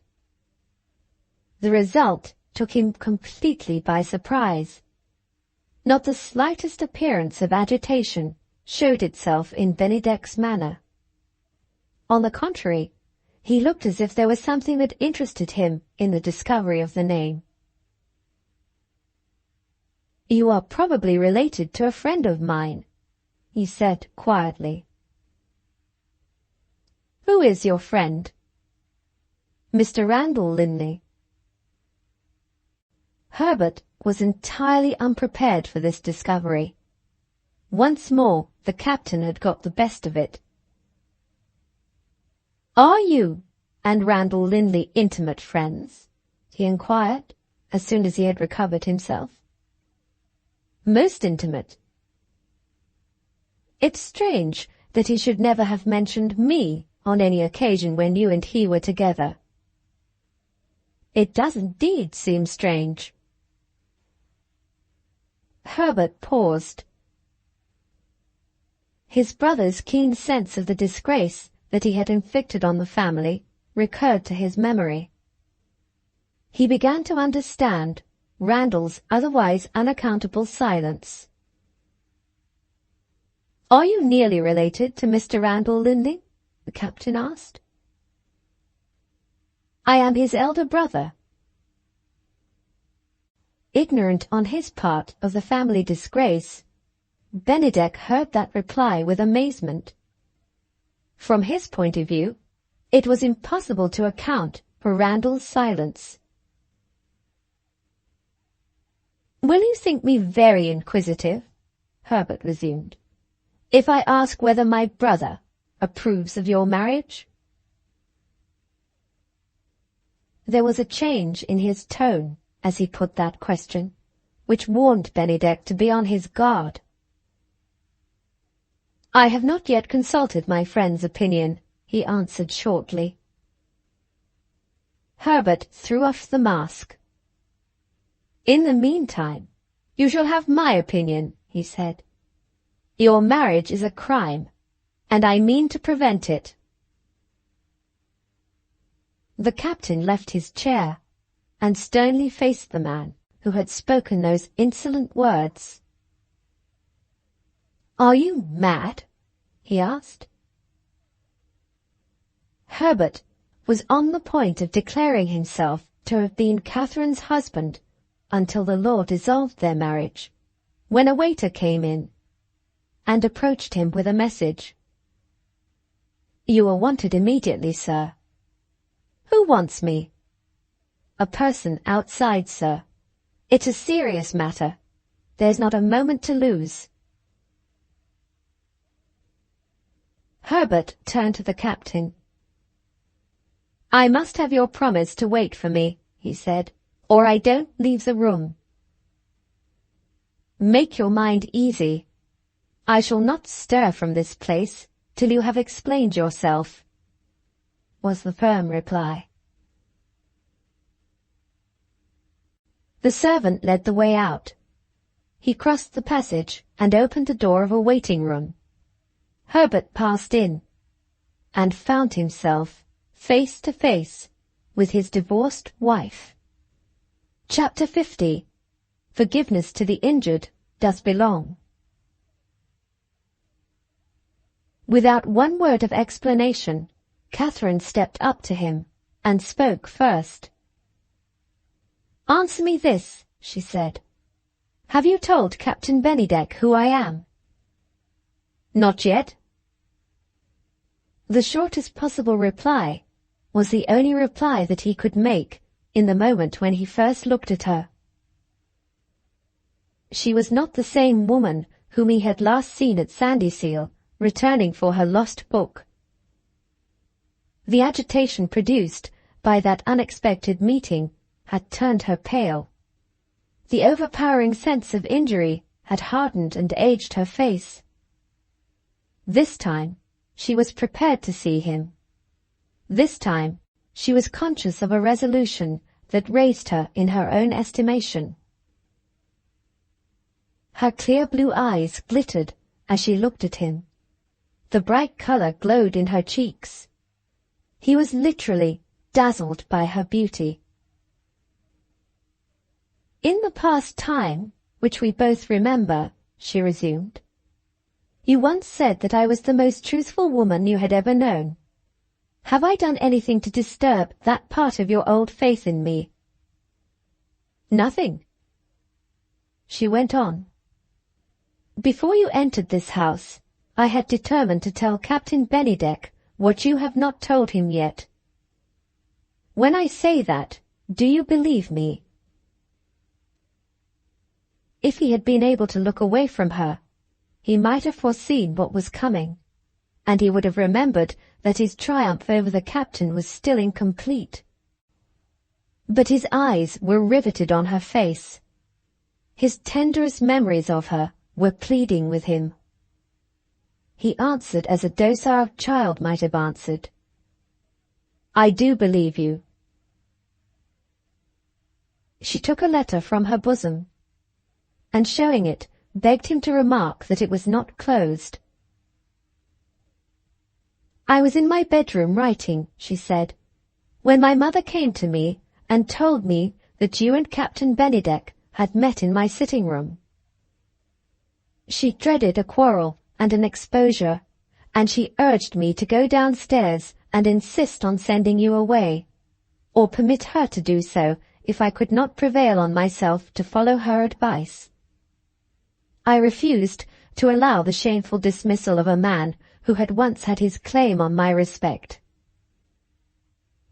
The result took him completely by surprise. Not the slightest appearance of agitation showed itself in Bennydeck's manner. On the contrary, he looked as if there was something that interested him in the discovery of the name. "You are probably related to a friend of mine," he said quietly. "Who is your friend?" "Mr. Randall Linley." Herbert was entirely unprepared for this discovery. Once more the captain had got the best of it. "Are you and Randall Linley intimate friends?" he inquired, as soon as he had recovered himself. "Most intimate." "It's strange that he should never have mentioned me on any occasion when you and he were together." "It does indeed seem strange." Herbert paused. His brother's keen sense of the disgrace that he had inflicted on the family recurred to his memory. He began to understand Randall's otherwise unaccountable silence. "Are you nearly related to Mr. Randall Linley?" the captain asked. "I am his elder brother." Ignorant on his part of the family disgrace, Bennydeck heard that reply with amazement. From his point of view, it was impossible to account for Randall's silence. "Will you think me very inquisitive," Herbert resumed, "if I ask whether my brother approves of your marriage?" There was a change in his tone as he put that question, which warned Bennydeck to be on his guard. "I have not yet consulted my friend's opinion," he answered shortly. Herbert threw off the mask. "In the meantime, you shall have my opinion," he said. "Your marriage is a crime, and I mean to prevent it." The captain left his chair and sternly faced the man who had spoken those insolent words. "Are you mad?" he asked. Herbert was on the point of declaring himself to have been Catherine's husband until the law dissolved their marriage, when a waiter came in and approached him with a message. "You are wanted immediately, sir." "Who wants me?" "A person outside, sir. It's a serious matter. There's not a moment to lose." Herbert turned to the captain. "I must have your promise to wait for me," he said, "or I don't leave the room." "Make your mind easy. I shall not stir from this place till you have explained yourself," was the firm reply. The servant led the way out. He crossed the passage and opened the door of a waiting room. Herbert passed in and found himself face to face with his divorced wife. Chapter 50. Forgiveness to the injured does belong. Without one word of explanation, Catherine stepped up to him and spoke first. "Answer me this," she said. "Have you told Captain Bennydeck who I am?" "Not yet." The shortest possible reply was the only reply that he could make in the moment when he first looked at her. She was not the same woman whom he had last seen at Sandyseal, returning for her lost book. The agitation produced by that unexpected meeting had turned her pale. The overpowering sense of injury had hardened and aged her face. This time she was prepared to see him. This time she was conscious of a resolution that raised her in her own estimation. Her clear blue eyes glittered as she looked at him. The bright color glowed in her cheeks. He was literally dazzled by her beauty. "In the past time, which we both remember," she resumed, "you once said that I was the most truthful woman you had ever known. Have I done anything to disturb that part of your old faith in me?" "Nothing." She went on. "Before you entered this house, I had determined to tell Captain Bennydeck what you have not told him yet. When I say that, do you believe me?" If he had been able to look away from her, he might have foreseen what was coming, and he would have remembered that his triumph over the captain was still incomplete. But his eyes were riveted on her face. His tenderest memories of her were pleading with him. He answered as a docile child might have answered. "I do believe you." She took a letter from her bosom, and showing it, begged him to remark that it was not closed. "I was in my bedroom writing," she said, "when my mother came to me and told me that you and Captain Bennydeck had met in my sitting room. She dreaded a quarrel and an exposure, and she urged me to go downstairs and insist on sending you away, or permit her to do so if I could not prevail on myself to follow her advice. I refused to allow the shameful dismissal of a man who had once had his claim on my respect.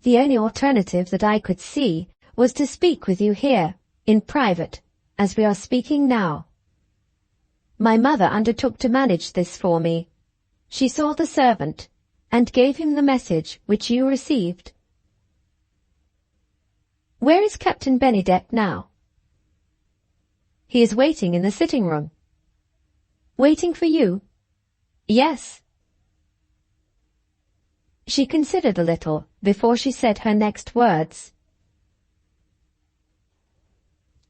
The only alternative that I could see was to speak with you here, in private, as we are speaking now. My mother undertook to manage this for me. She saw the servant, and gave him the message which you received. Where is Captain Bennydeck now? He is waiting in the sitting room. Waiting for you? Yes. She considered a little before she said her next words.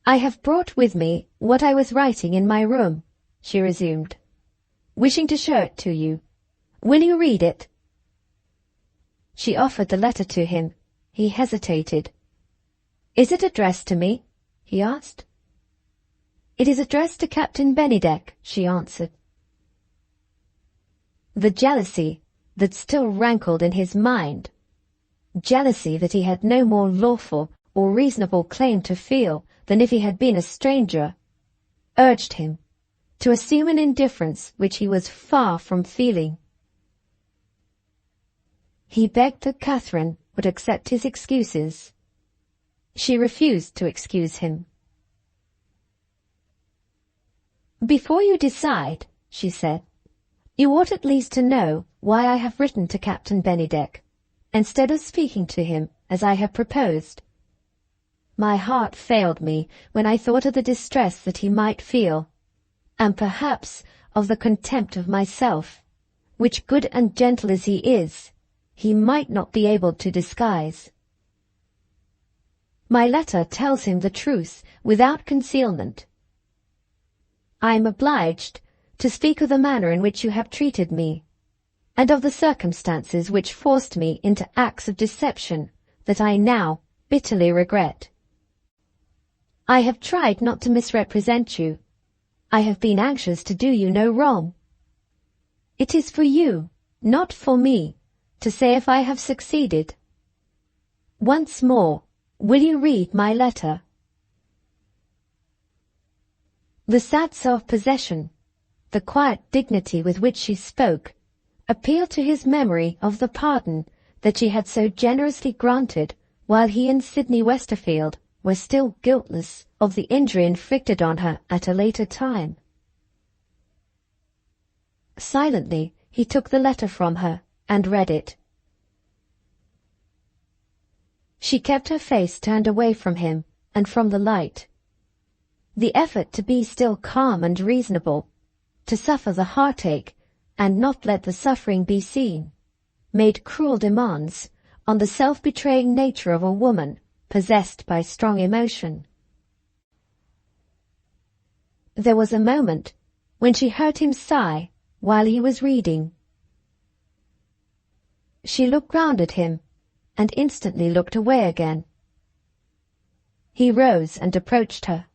I have brought with me what I was writing in my room, she resumed, wishing to show it to you. Will you read it? She offered the letter to him. He hesitated. Is it addressed to me? He asked. It is addressed to Captain Bennydeck, she answered. The jealousy that still rankled in his mind, jealousy that he had no more lawful or reasonable claim to feel than if he had been a stranger, urged him to assume an indifference which he was far from feeling. He begged that Catherine would accept his excuses. She refused to excuse him. Before you decide, she said, you ought at least to know why I have written to Captain Bennydeck, instead of speaking to him as I have proposed. My heart failed me when I thought of the distress that he might feel, and perhaps of the contempt of myself, which, good and gentle as he is, he might not be able to disguise. My letter tells him the truth without concealment. I am obliged to speak of the manner in which you have treated me, and of the circumstances which forced me into acts of deception that I now bitterly regret. I have tried not to misrepresent you. I have been anxious to do you no wrong. It is for you, not for me, to say if I have succeeded. Once more, will you read my letter? The sad self-possession, the quiet dignity with which she spoke, appealed to his memory of the pardon that she had so generously granted while he and Sydney Westerfield were still guiltless of the injury inflicted on her at a later time. Silently he took the letter from her and read it. She kept her face turned away from him and from the light. The effort to be still calm and reasonable, to suffer the heartache and not let the suffering be seen, made cruel demands on the self-betraying nature of a woman possessed by strong emotion. There was a moment when she heard him sigh while he was reading. She looked round at him and instantly looked away again. He rose and approached her.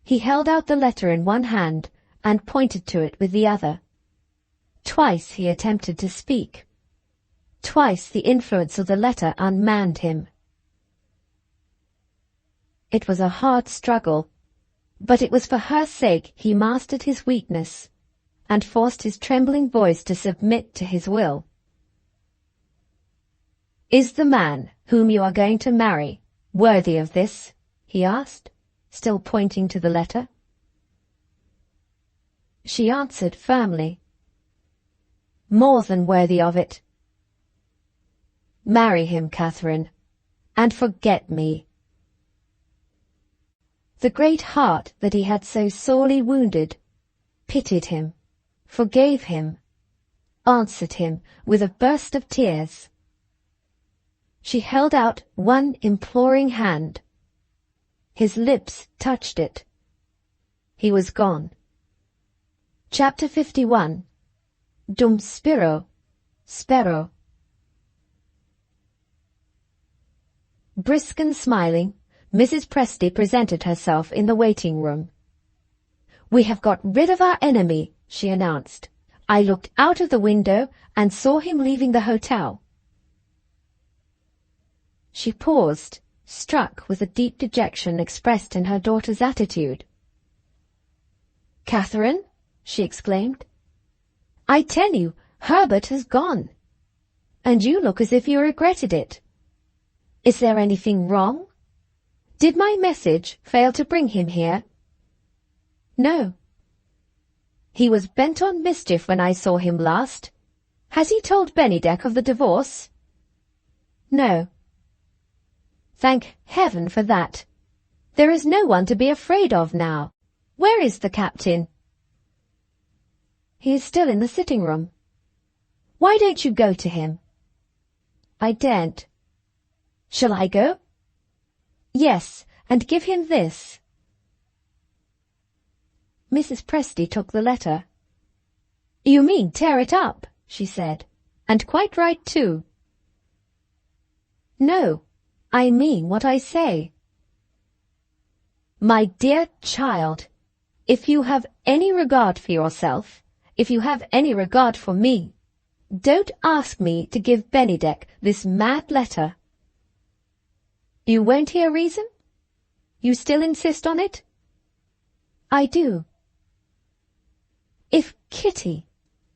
He held out the letter in one hand and pointed to it with the other. Twice he attempted to speak. Twice the influence of the letter unmanned him. It was a hard struggle, but it was for her sake he mastered his weakness and forced his trembling voice to submit to his will. Is the man whom you are going to marry worthy of this? He asked, still pointing to the letter. She answered firmly, more than worthy of it. Marry him, Catherine, and forget me. The great heart that he had so sorely wounded pitied him, forgave him, answered him with a burst of tears. She held out one imploring hand. His lips touched it. He was gone. Chapter 51. Dum spiro, spero. Brisk and smiling, Mrs. Presty presented herself in the waiting room. We have got rid of our enemy, she announced. I looked out of the window and saw him leaving the hotel. She paused, struck with the deep dejection expressed in her daughter's attitude. Catherine, she exclaimed, I tell you, Herbert has gone, and you look as if you regretted it. Is there anything wrong? Did my message fail to bring him here? No. He was bent on mischief when I saw him last. Has he told Bennydeck of the divorce? No. Thank heaven for that. There is no one to be afraid of now. Where is the captain? He is still in the sitting room. Why don't you go to him? I daren't. Shall I go? Yes, and give him this. Mrs. Presty took the letter. You mean tear it up, she said, and quite right too. No, I mean what I say. My dear child, if you have any regard for yourself, if you have any regard for me, don't ask me to give Bennydeck this mad letter. You won't hear reason? You still insist on it? I do. If Kitty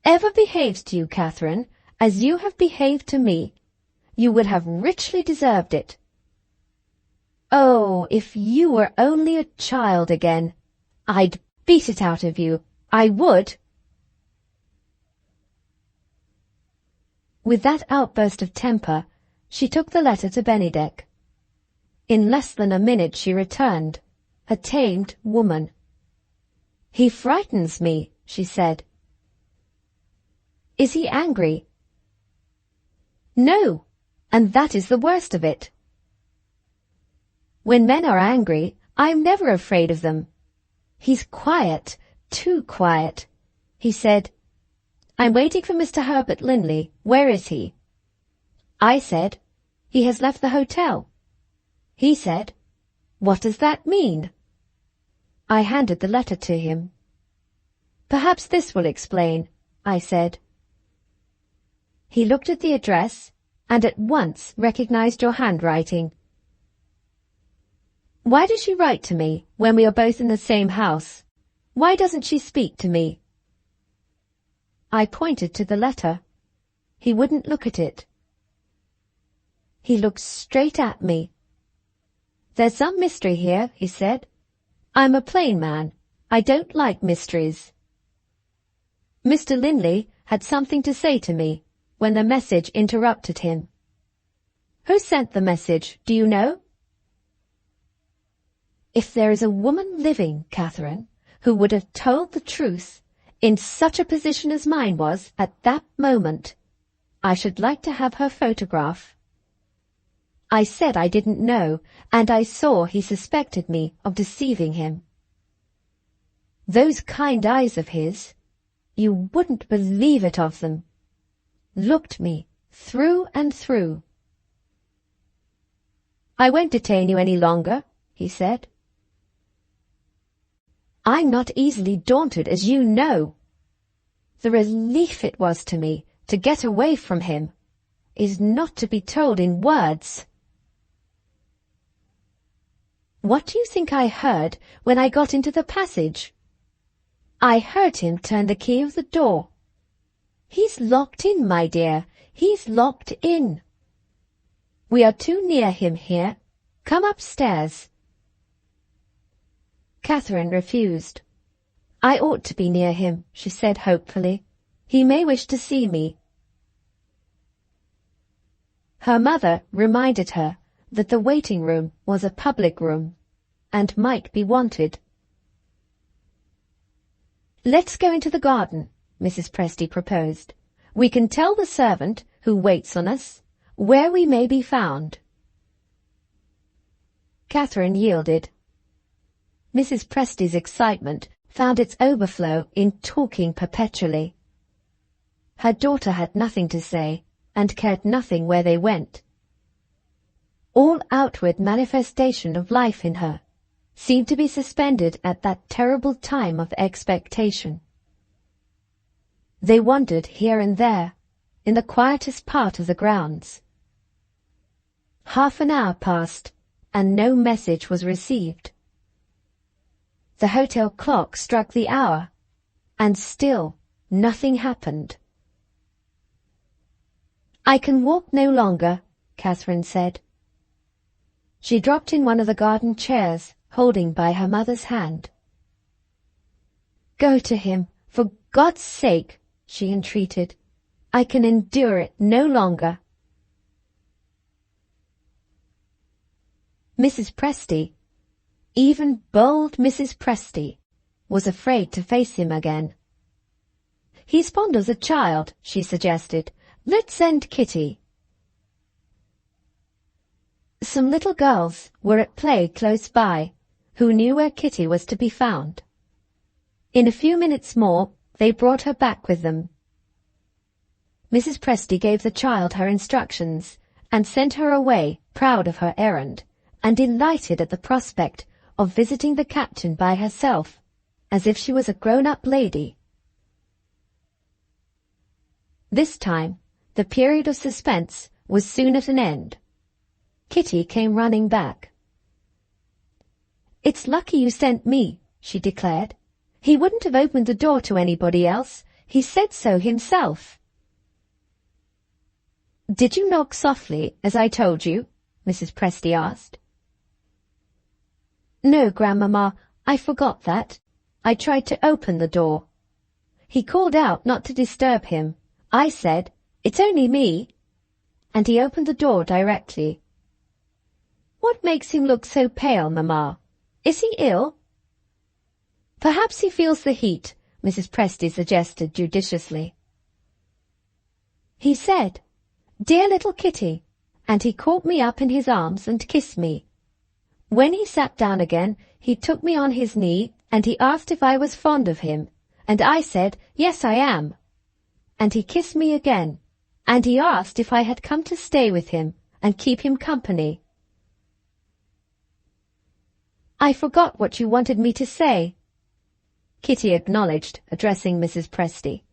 ever behaves to you, Catherine, as you have behaved to me, you would have richly deserved it. Oh, if you were only a child again, I'd beat it out of you. I would. With that outburst of temper, she took the letter to Bennydeck. In less than a minute she returned, a tamed woman. He frightens me, she said. Is he angry? No, and that is the worst of it. When men are angry, I'm never afraid of them. He's quiet, too quiet. He said, I'm waiting for Mr. Herbert Linley. Where is he? I said, he has left the hotel. He said, what does that mean? I handed the letter to him. Perhaps this will explain, I said. He looked at the address and at once recognized your handwriting. Why does she write to me when we are both in the same house? Why doesn't she speak to me? I pointed to the letter. He wouldn't look at it. He looked straight at me. There's some mystery here, he said. I'm a plain man. I don't like mysteries. Mr. Linley had something to say to me when the message interrupted him. Who sent the message, do you know? If there is a woman living, Catherine, who would have told the truth in such a position as mine was at that moment, I should like to have her photograph. I said I didn't know, and I saw he suspected me of deceiving him. Those kind eyes of his, you wouldn't believe it of them, looked me through and through. I won't detain you any longer, he said. I'm not easily daunted, as you know. The relief it was to me to get away from him is not to be told in words. What do you think I heard when I got into the passage? I heard him turn the key of the door. He's locked in, my dear. He's locked in. We are too near him here. Come upstairs. Catherine refused. I ought to be near him, she said hopefully. He may wish to see me. Her mother reminded her that the waiting room was a public room and might be wanted. Let's go into the garden, Mrs. Presty proposed. We can tell the servant who waits on us where we may be found. Catherine yielded. Mrs. Presty's excitement found its overflow in talking perpetually. Her daughter had nothing to say, and cared nothing where they went. All outward manifestation of life in her seemed to be suspended at that terrible time of expectation. They wandered here and there, in the quietest part of the grounds. Half an hour passed, and no message was received. The hotel clock struck the hour, and still nothing happened. I can walk no longer, Catherine said. She dropped in one of the garden chairs, holding by her mother's hand. Go to him, for God's sake, she entreated. I can endure it no longer. Mrs. Presty, even bold Mrs. Presty, was afraid to face him again. "He's fond of the child," she suggested. "Let's send Kitty." Some little girls were at play close by, who knew where Kitty was to be found. In a few minutes more, they brought her back with them. Mrs. Presty gave the child her instructions, and sent her away, proud of her errand, and delighted at the prospect of visiting the captain by herself, as if she was a grown-up lady. This time, the period of suspense was soon at an end. Kitty came running back. "It's lucky you sent me," she declared. "He wouldn't have opened the door to anybody else. He said so himself." "Did you knock softly, as I told you?" Mrs. Presty asked. "No, Grandmamma, I forgot that. I tried to open the door. He called out not to disturb him. I said, 'It's only me,' and he opened the door directly." "What makes him look so pale, Mamma? Is he ill?" "Perhaps he feels the heat," Mrs. Presty suggested judiciously. "He said, 'Dear little Kitty,' and he caught me up in his arms and kissed me. When he sat down again, he took me on his knee and he asked if I was fond of him, and I said, 'Yes, I am.' And he kissed me again, and he asked if I had come to stay with him and keep him company." "I forgot what you wanted me to say," Kitty acknowledged, addressing Mrs. Presty.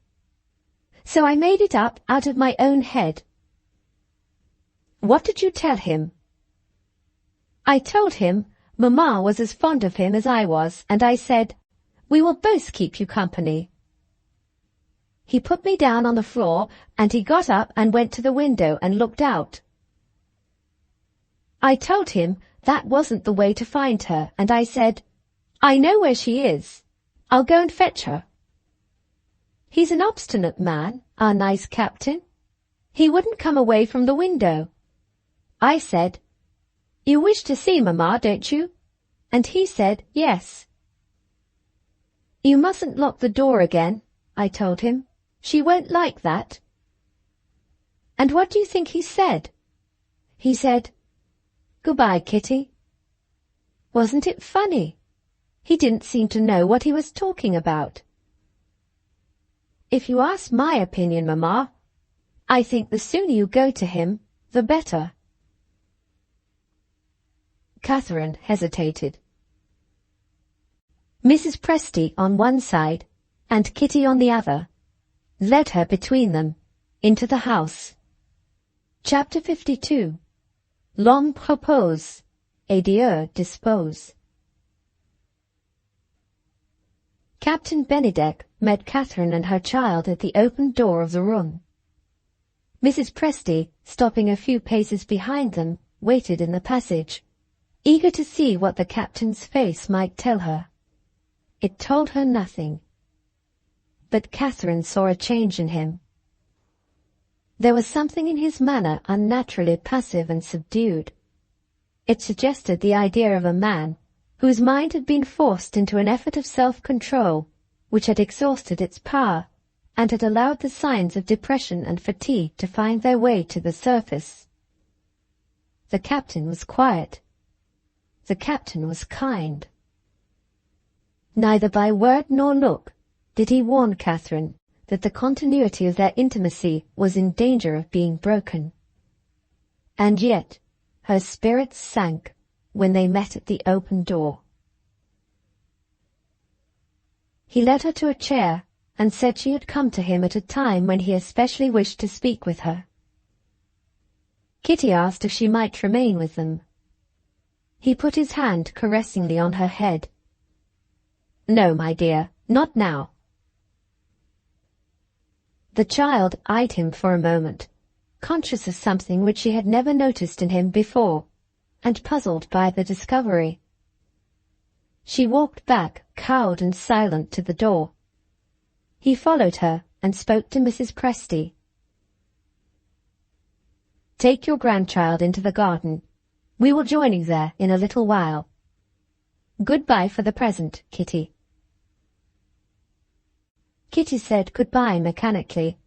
"So I made it up out of my own head." "What did you tell him?" "I told him Mamma was as fond of him as I was, and I said, 'We will both keep you company.' He put me down on the floor, and he got up and went to the window and looked out. I told him that wasn't the way to find her, and I said, 'I know where she is. I'll go and fetch her.' He's an obstinate man, our nice captain. He wouldn't come away from the window. I said, 'You wish to see Mamma, don't you?' And he said, 'Yes.' 'You mustn't lock the door again,' I told him. 'She won't like that.' And what do you think he said? He said, 'Goodbye, Kitty.' Wasn't it funny? He didn't seem to know what he was talking about. If you ask my opinion, Mamma, I think the sooner you go to him, the better." Catherine hesitated. Mrs. Presty on one side and Kitty on the other led her between them into the house. Chapter 52. L'homme propose, et Dieu dispose. Captain Bennydeck met Catherine and her child at the open door of the room. Mrs. Presty, stopping a few paces behind them, waited in the passage, eager to see what the captain's face might tell her. It told her nothing. But Catherine saw a change in him. There was something in his manner unnaturally passive and subdued. It suggested the idea of a man whose mind had been forced into an effort of self-control which had exhausted its power and had allowed the signs of depression and fatigue to find their way to the surface. The captain was quiet. The captain was kind. Neither by word nor look did he warn Catherine that the continuity of their intimacy was in danger of being broken. And yet her spirits sank when they met at the open door. He led her to a chair and said she had come to him at a time when he especially wished to speak with her. Kitty asked if she might remain with them. He put his hand caressingly on her head. "No, my dear, not now." The child eyed him for a moment, conscious of something which she had never noticed in him before, and puzzled by the discovery. She walked back, cowed and silent, to the door. He followed her and spoke to Mrs. Presty. "Take your grandchild into the garden. We will join you there in a little while. Goodbye for the present, Kitty." Kitty said goodbye mechanically,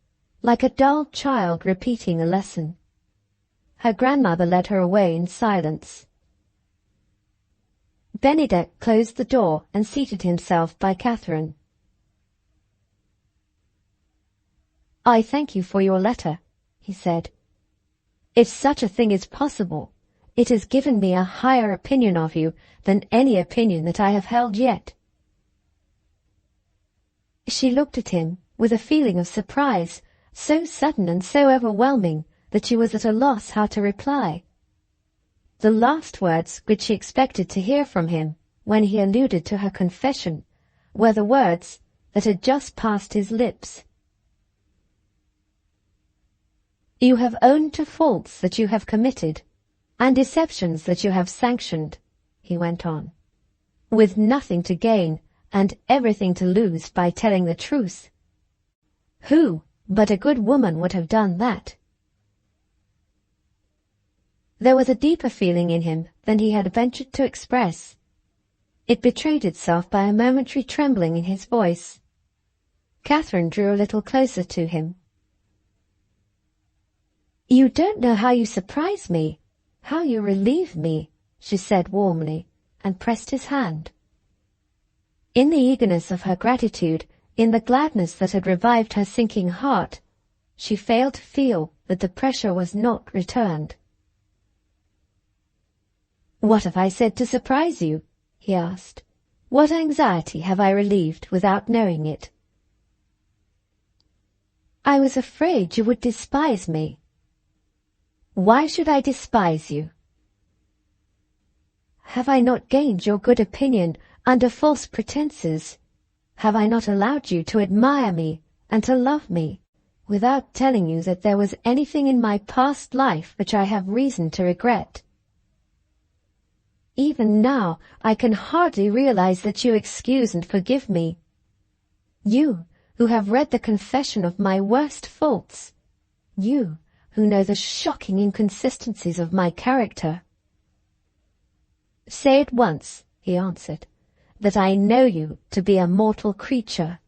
like a dull child repeating a lesson. Her grandmother led her away in silence. Benedek closed the door and seated himself by Catherine. "I thank you for your letter," he said. "If such a thing is possible, it has given me a higher opinion of you than any opinion that I have held yet." She looked at him with a feeling of surprise, so sudden and so overwhelming that she was at a loss how to reply. The last words which she expected to hear from him, when he alluded to her confession, were the words that had just passed his lips. "You have owned to faults that you have committed, and deceptions that you have sanctioned," he went on, "with nothing to gain and everything to lose by telling the truth. Who but a good woman would have done that?" There was a deeper feeling in him than he had ventured to express. It betrayed itself by a momentary trembling in his voice. Catherine drew a little closer to him. "You don't know how you surprise me, how you relieve me," she said warmly, and pressed his hand. In the eagerness of her gratitude, in the gladness that had revived her sinking heart, she failed to feel that the pressure was not returned. "What have I said to surprise you?" he asked. "What anxiety have I relieved without knowing it?" "I was afraid you would despise me." "Why should I despise you?" "Have I not gained your good opinion under false pretenses? Have I not allowed you to admire me and to love me, without telling you that there was anything in my past life which I have reason to regret? Even now I can hardly realize that you excuse and forgive me. You, who have read the confession of my worst faults. You, who know the shocking inconsistencies of my character." "Say at once," he answered, "that I know you to be a mortal creature.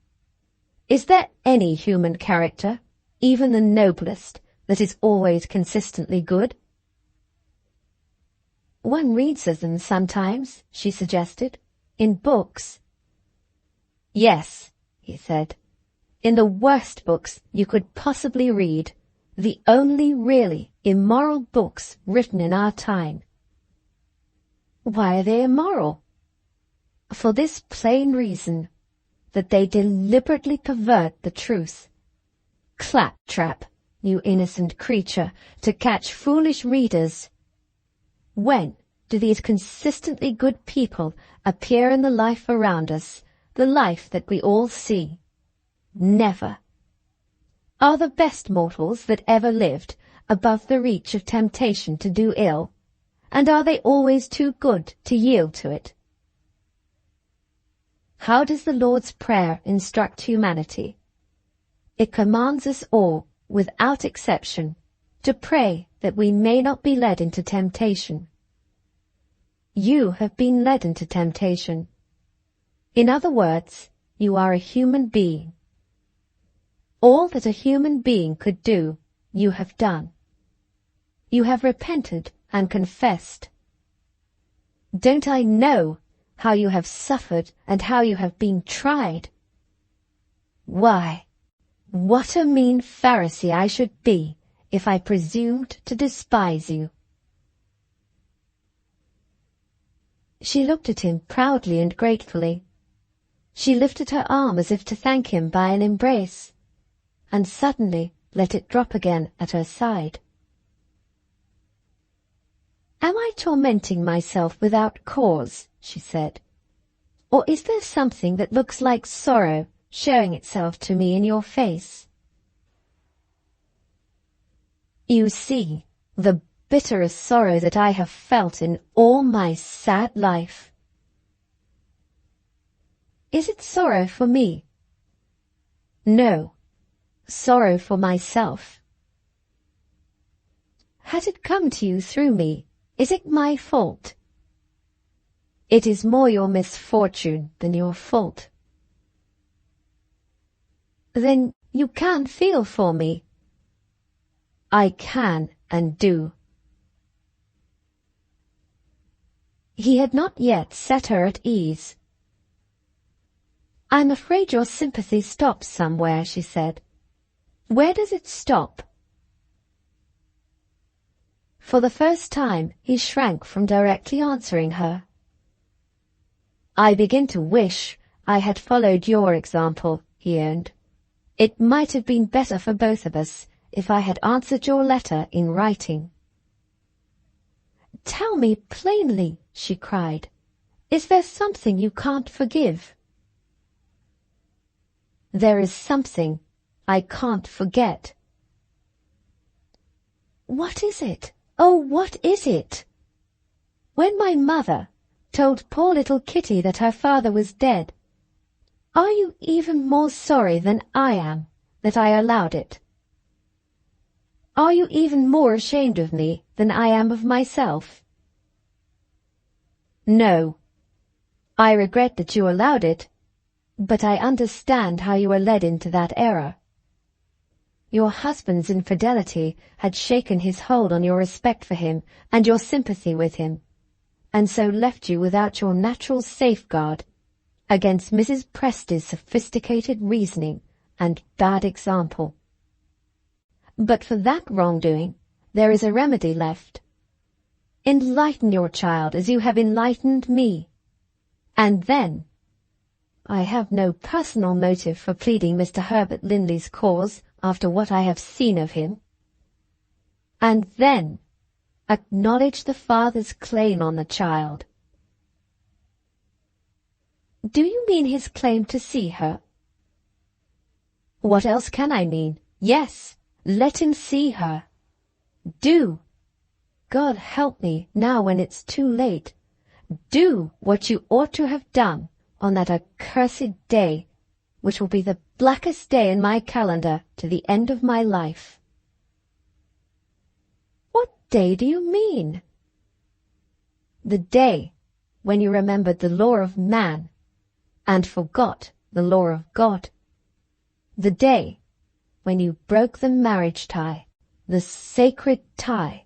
Is there any human character, even the noblest, that is always consistently good?" "One reads of them sometimes," she suggested, "in books." "Yes," he said, "in the worst books you could possibly read, the only really immoral books written in our time." "Why are they immoral?" "For this plain reason, that they deliberately pervert the truth. Claptrap, you innocent creature, to catch foolish readers. When do these consistently good people appear in the life around us, the life that we all see? Never. Are the best mortals that ever lived above the reach of temptation to do ill, and are they always too good to yield to it? How does the Lord's Prayer instruct humanity? It commands us all, without exception, to pray that we may not be led into temptation. You have been led into temptation. In other words, you are a human being. All that a human being could do, you have done. You have repented and confessed. Don't I know how you have suffered and how you have been tried? Why, what a mean Pharisee I should be if I presumed to despise you." She looked at him proudly and gratefully. She lifted her arm as if to thank him by an embrace, and suddenly let it drop again at her side. "Am I tormenting myself without cause?" she said. "Or is there something that looks like sorrow showing itself to me in your face? You see, the bitterest sorrow that I have felt in all my sad life." "Is it sorrow for me?" "No, sorrow for myself." "Has it come to you through me, Is it my fault? It is more your misfortune than your fault. Then you can't feel for me. I can and do. He had not yet set her at ease. I'm afraid your sympathy stops somewhere, she said. Where does it stop? For the first time, he shrank from directly answering her. I begin to wish I had followed your example, he owned. It might have been better for both of us if I had answered your letter in writing. Tell me plainly, she cried. Is there something you can't forgive? There is something I can't forget. What is it? Oh, what is it? When my mother told poor little Kitty that her father was dead, are you even more sorry than I am that I allowed it? Are you even more ashamed of me than I am of myself? No. I regret that you allowed it, but I understand how you were led into that error. Your husband's infidelity had shaken his hold on your respect for him and your sympathy with him, and so left you without your natural safeguard against Mrs. Presty's sophisticated reasoning and bad example. But for that wrongdoing, there is a remedy left. Enlighten your child as you have enlightened me, and then, I have no personal motive for pleading Mr. Herbert Linley's cause after what I have seen of him, and then acknowledge the father's claim on the child. Do you mean his claim to see her? What else can I mean? Yes, let him see her. Do. God help me now when it's too late. Do what you ought to have done on that accursed day, which will be the blackest day in my calendar to the end of my life. What day do you mean? The day when you remembered the law of man and forgot the law of God. The day when you broke the marriage tie, the sacred tie,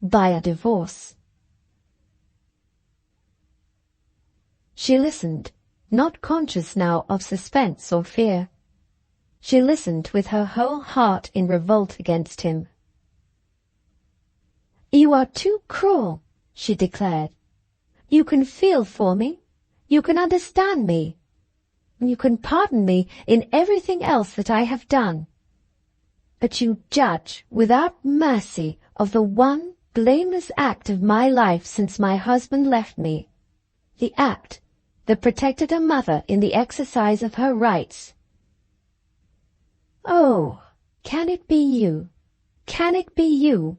by a divorce. She listened, not conscious now of suspense or fear. She listened with her whole heart in revolt against him. You are too cruel, she declared. You can feel for me. You can understand me. You can pardon me in everything else that I have done. But you judge without mercy of the one blameless act of my life since my husband left me, the act that protected a mother in the exercise of her rights. Oh, can it be you? Can it be you?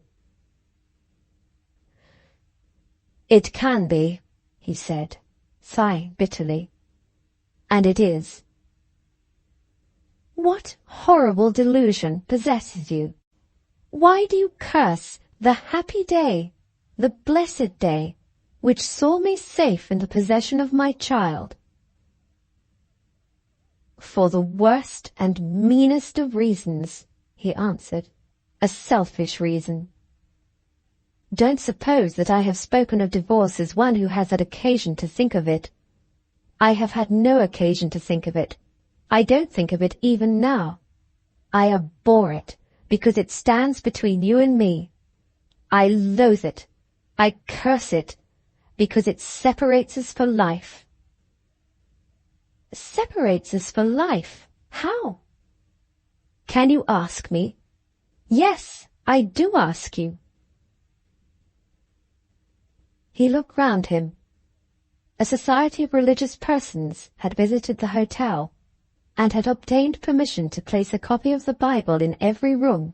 It can be, he said, sighing bitterly. And it is. What horrible delusion possesses you? Why do you curse the happy day, the blessed day, which saw me safe in the possession of my child? For the worst and meanest of reasons, he answered, a selfish reason. Don't suppose that I have spoken of divorce as one who has had occasion to think of it. I have had no occasion to think of it. I don't think of it even now. I abhor it, because it stands between you and me. I loathe it. I curse it, because it separates us for life. Separates us for life? How? Can you ask me? Yes, I do ask you. He looked round him. A society of religious persons had visited the hotel, and had obtained permission to place a copy of the Bible in every room.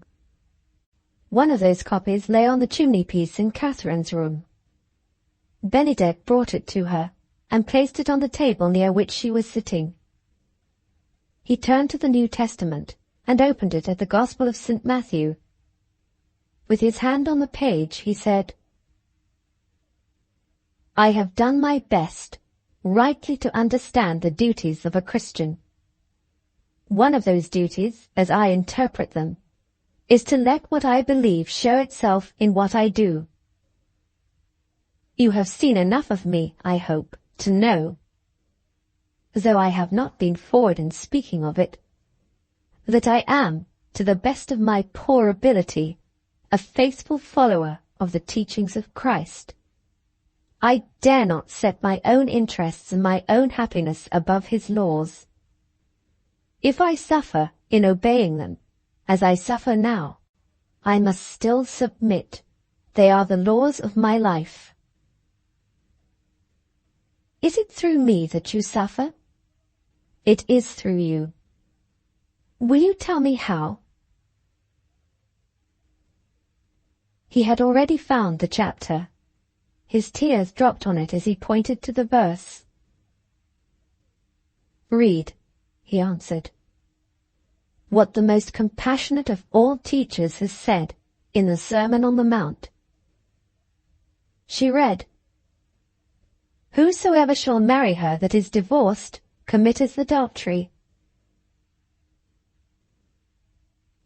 One of those copies lay on the chimney-piece in Catherine's room. Bennydeck brought it to her, and placed it on the table near which she was sitting. He turned to the New Testament, and opened it at the Gospel of St. Matthew. With his hand on the page, he said, I have done my best rightly to understand the duties of a Christian. One of those duties, as I interpret them, is to let what I believe show itself in what I do. You have seen enough of me, I hope, to know, though I have not been forward in speaking of it, that I am, to the best of my poor ability, a faithful follower of the teachings of Christ. I dare not set my own interests and my own happiness above his laws. If I suffer in obeying them, as I suffer now, I must still submit. They are the laws of my life. Is it through me that you suffer? It is through you. Will you tell me how? He had already found the chapter. His tears dropped on it as he pointed to the verse. Read, he answered, what the most compassionate of all teachers has said in the Sermon on the Mount. She read, Whosoever shall marry her that is divorced committeth adultery.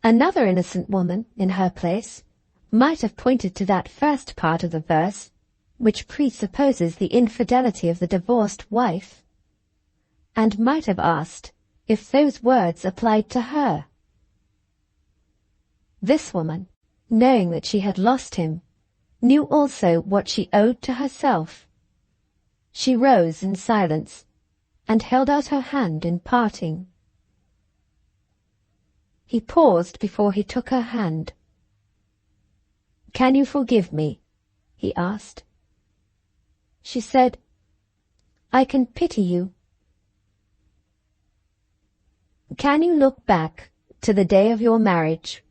Another innocent woman, in her place, might have pointed to that first part of the verse, which presupposes the infidelity of the divorced wife, and might have asked if those words applied to her. This woman, knowing that she had lost him, knew also what she owed to herself. She rose in silence, and held out her hand in parting. He paused before he took her hand. "Can you forgive me?" he asked. She said, "I can pity you." "Can you look back to the day of your marriage?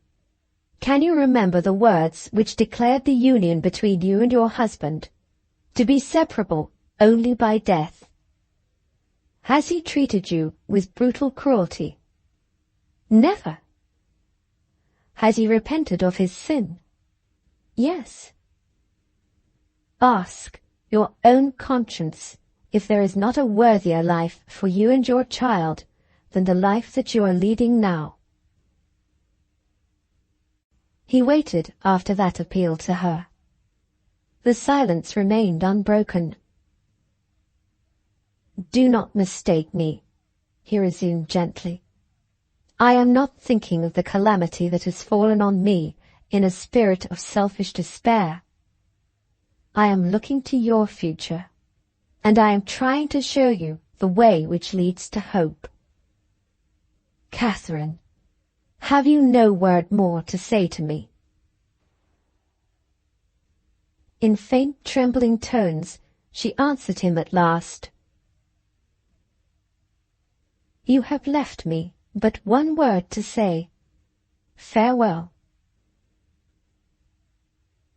Can you remember the words which declared the union between you and your husband, to be separable only by death? Has he treated you with brutal cruelty? Never. Has he repented of his sin? Yes. Ask your own conscience if there is not a worthier life for you and your child than the life that you are leading now." He waited after that appeal to her. The silence remained unbroken. "Do not mistake me," he resumed gently. "I am not thinking of the calamity that has fallen on me in a spirit of selfish despair. I am looking to your future, and I am trying to show you the way which leads to hope. Catherine, have you no word more to say to me?" In faint, trembling tones, she answered him at last. "You have left me but one word to say. Farewell."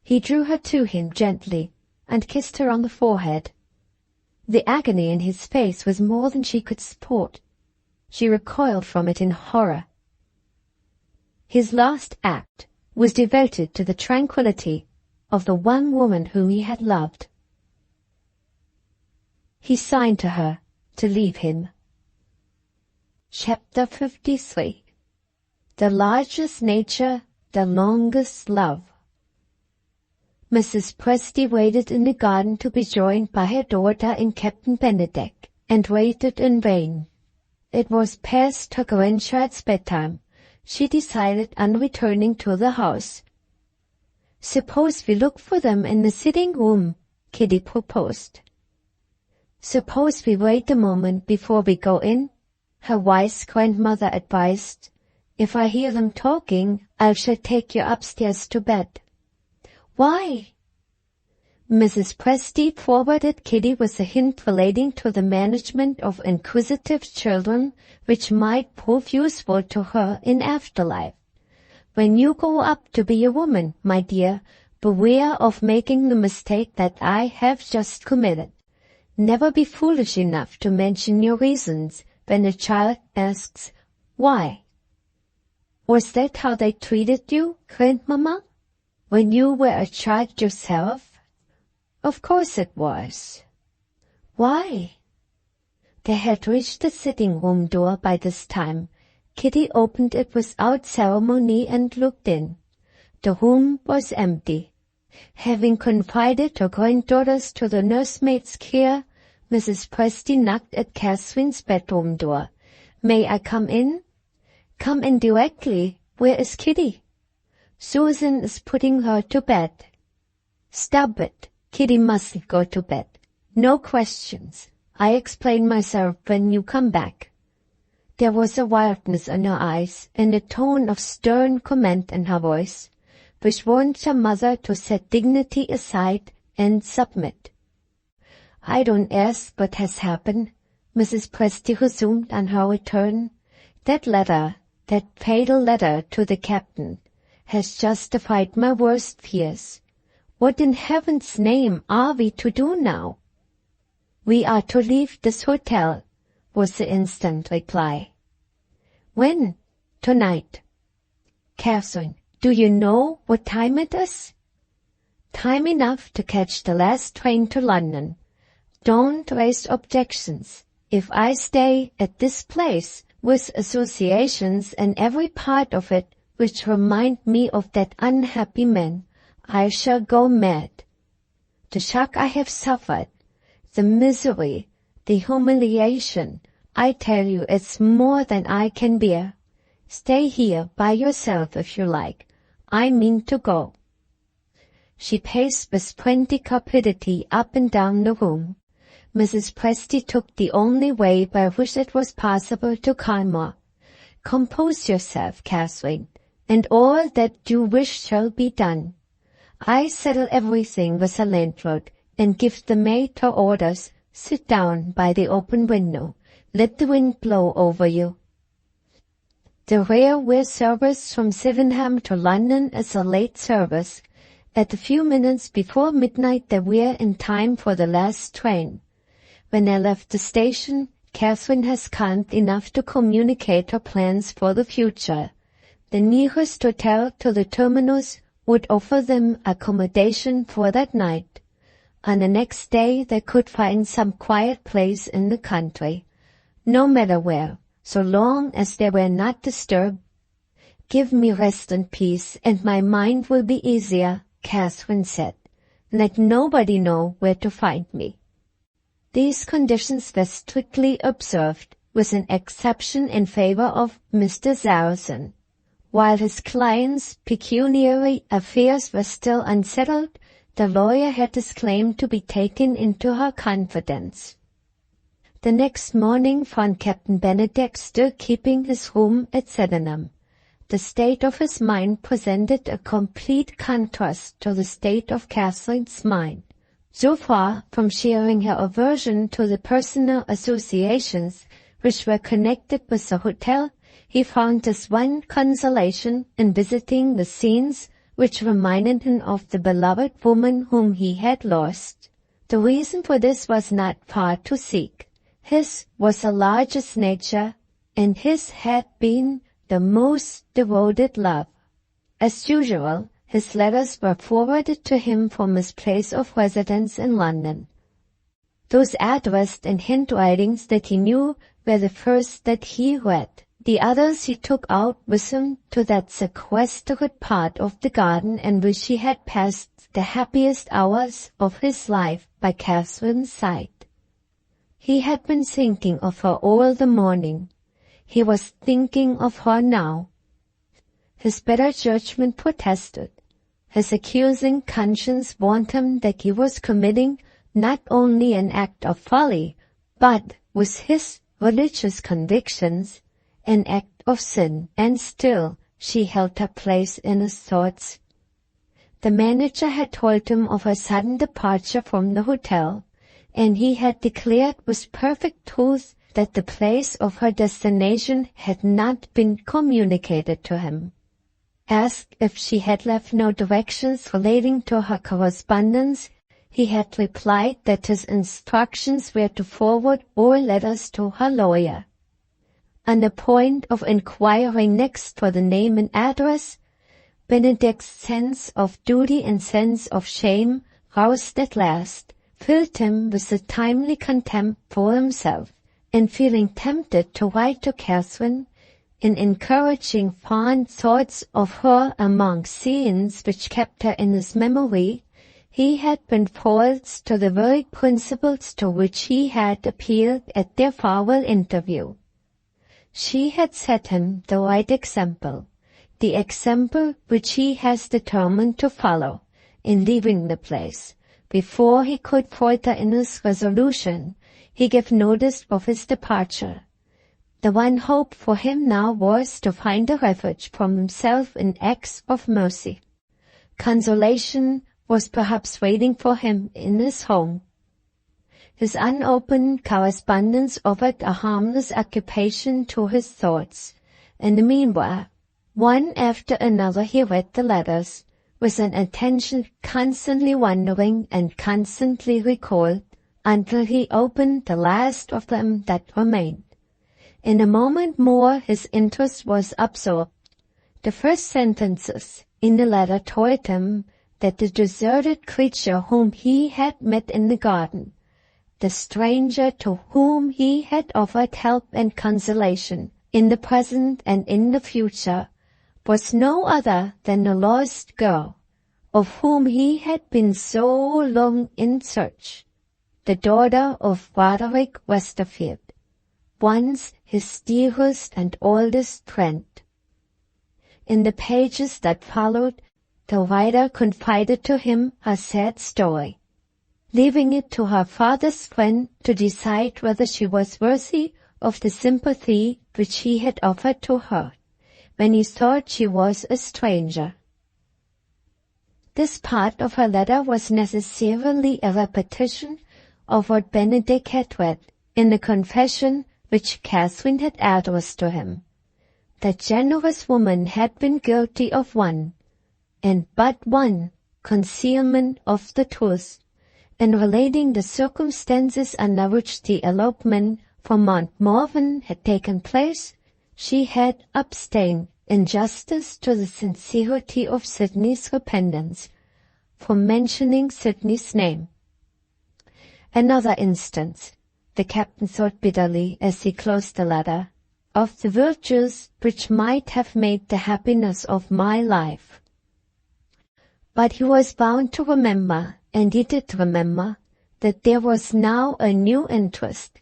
He drew her to him gently and kissed her on the forehead. The agony in his face was more than she could support. She recoiled from it in horror. His last act was devoted to the tranquillity of the one woman whom he had loved. He signed to her to leave him. Chapter 53. The largest nature, the longest love. Mrs. Presty waited in the garden to be joined by her daughter and Captain Benedict, and waited in vain. It was past her grandchild's bedtime. She decided on returning to the house. "Suppose we look for them in the sitting room," Kitty proposed. "Suppose we wait a moment before we go in," her wise grandmother advised. "If I hear them talking, I shall take you upstairs to bed." "Why?" Mrs. Presty forwarded Kitty with a hint relating to the management of inquisitive children, which might prove useful to her in afterlife. "When you grow up to be a woman, my dear, beware of making the mistake that I have just committed. Never be foolish enough to mention your reasons when a child asks, 'Why?' Was that how they treated you, Grandmamma, when you were a child yourself?" Of course it was. Why? They had reached the sitting-room door by this time. Kitty opened it without ceremony and looked in. The room was empty. Having confided her granddaughters to the nursemaid's care, Mrs. Presty knocked at Catherine's bedroom door. "May I come in?" "Come in directly. Where is Kitty?" "Susan is putting her to bed." "Stop it. Kitty mustn't go to bed. No questions. I explain myself when you come back." There was a wildness in her eyes and a tone of stern command in her voice, which warned her mother to set dignity aside and submit. "I don't ask what has happened," Mrs. Presty resumed on her return. "That letter, that fatal letter to the captain, has justified my worst fears. What in heaven's name are we to do now?" "We are to leave this hotel," was the instant reply. "When?" "Tonight." "Catherine, do you know what time it is?" "Time enough to catch the last train to London. Don't raise objections. If I stay at this place, with associations and every part of it which remind me of that unhappy man, I shall go mad. The shock I have suffered, the misery, the humiliation, I tell you it's more than I can bear. Stay here by yourself if you like. I mean to go." She paced with frantic rapidity up and down the room. Mrs. Presty took the only way by which it was possible to calm her. "Compose yourself, Catherine, and all that you wish shall be done. I settle everything with the landlord, and give the maid her orders. Sit down by the open window. Let the wind blow over you." The railway service from Sydenham to London is a late service. At a few minutes before midnight they were in time for the last train. When they left the station, Catherine has calmed enough to communicate her plans for the future. The nearest hotel to the terminus would offer them accommodation for that night. On the next day they could find some quiet place in the country, no matter where, so long as they were not disturbed. "Give me rest and peace, and my mind will be easier," Catherine said. "Let nobody know where to find me." These conditions were strictly observed, with an exception in favor of Mr. Saracen. While his client's pecuniary affairs were still unsettled, the lawyer had his claim to be taken into her confidence. The next morning found Captain Benedict still keeping his room at Sydenham. The state of his mind presented a complete contrast to the state of Catherine's mind. So far from sharing her aversion to the personal associations which were connected with the hotel, he found his one consolation in visiting the scenes which reminded him of the beloved woman whom he had lost. The reason for this was not far to seek. His was the largest nature, and his had been the most devoted love. As usual, his letters were forwarded to him from his place of residence in London. Those addressed in handwritings that he knew were the first that he read. The others he took out with him to that sequestered part of the garden in which he had passed the happiest hours of his life by Catherine's side. He had been thinking of her all the morning. He was thinking of her now. His better judgment protested. His accusing conscience warned him that he was committing not only an act of folly, but, with his religious convictions, an act of sin, and still she held her place in his thoughts. The manager had told him of her sudden departure from the hotel, and he had declared with perfect truth that the place of her destination had not been communicated to him. Asked if she had left no directions relating to her correspondence, he had replied that his instructions were to forward all letters to her lawyer. On the point of inquiring next for the name and address, Benedict's sense of duty and sense of shame roused at last, filled him with a timely contempt for himself, and feeling tempted to write to Catherine, in encouraging fond thoughts of her among scenes which kept her in his memory, he had been false to the very principles to which he had appealed at their farewell interview. She had set him the right example, the example which he has determined to follow, in leaving the place. Before he could falter in his resolution, he gave notice of his departure. The one hope for him now was to find a refuge from himself in acts of mercy. Consolation was perhaps waiting for him in his home. His unopened correspondence offered a harmless occupation to his thoughts. In the meanwhile, one after another he read the letters, with an attention constantly wandering and constantly recalled, until he opened the last of them that remained. In a moment more his interest was absorbed. The first sentences in the letter told him that the deserted creature whom he had met in the garden, the stranger to whom he had offered help and consolation in the present and in the future, was no other than the lost girl, of whom he had been so long in search, the daughter of Roderick Westerfield, once his dearest and oldest friend. In the pages that followed, the writer confided to him her sad story, leaving it to her father's friend to decide whether she was worthy of the sympathy which he had offered to her, when he thought she was a stranger. This part of her letter was necessarily a repetition of what Benedict had read in the confession which Catherine had addressed to him. The generous woman had been guilty of one, and but one, concealment of the truth, in relating the circumstances under which the elopement from Mount Morven had taken place. She had abstained, in justice to the sincerity of Sidney's repentance, from mentioning Sidney's name. Another instance, the captain thought bitterly as he closed the letter, of the virtues which might have made the happiness of my life. But he was bound to remember, and he did remember, that there was now a new interest,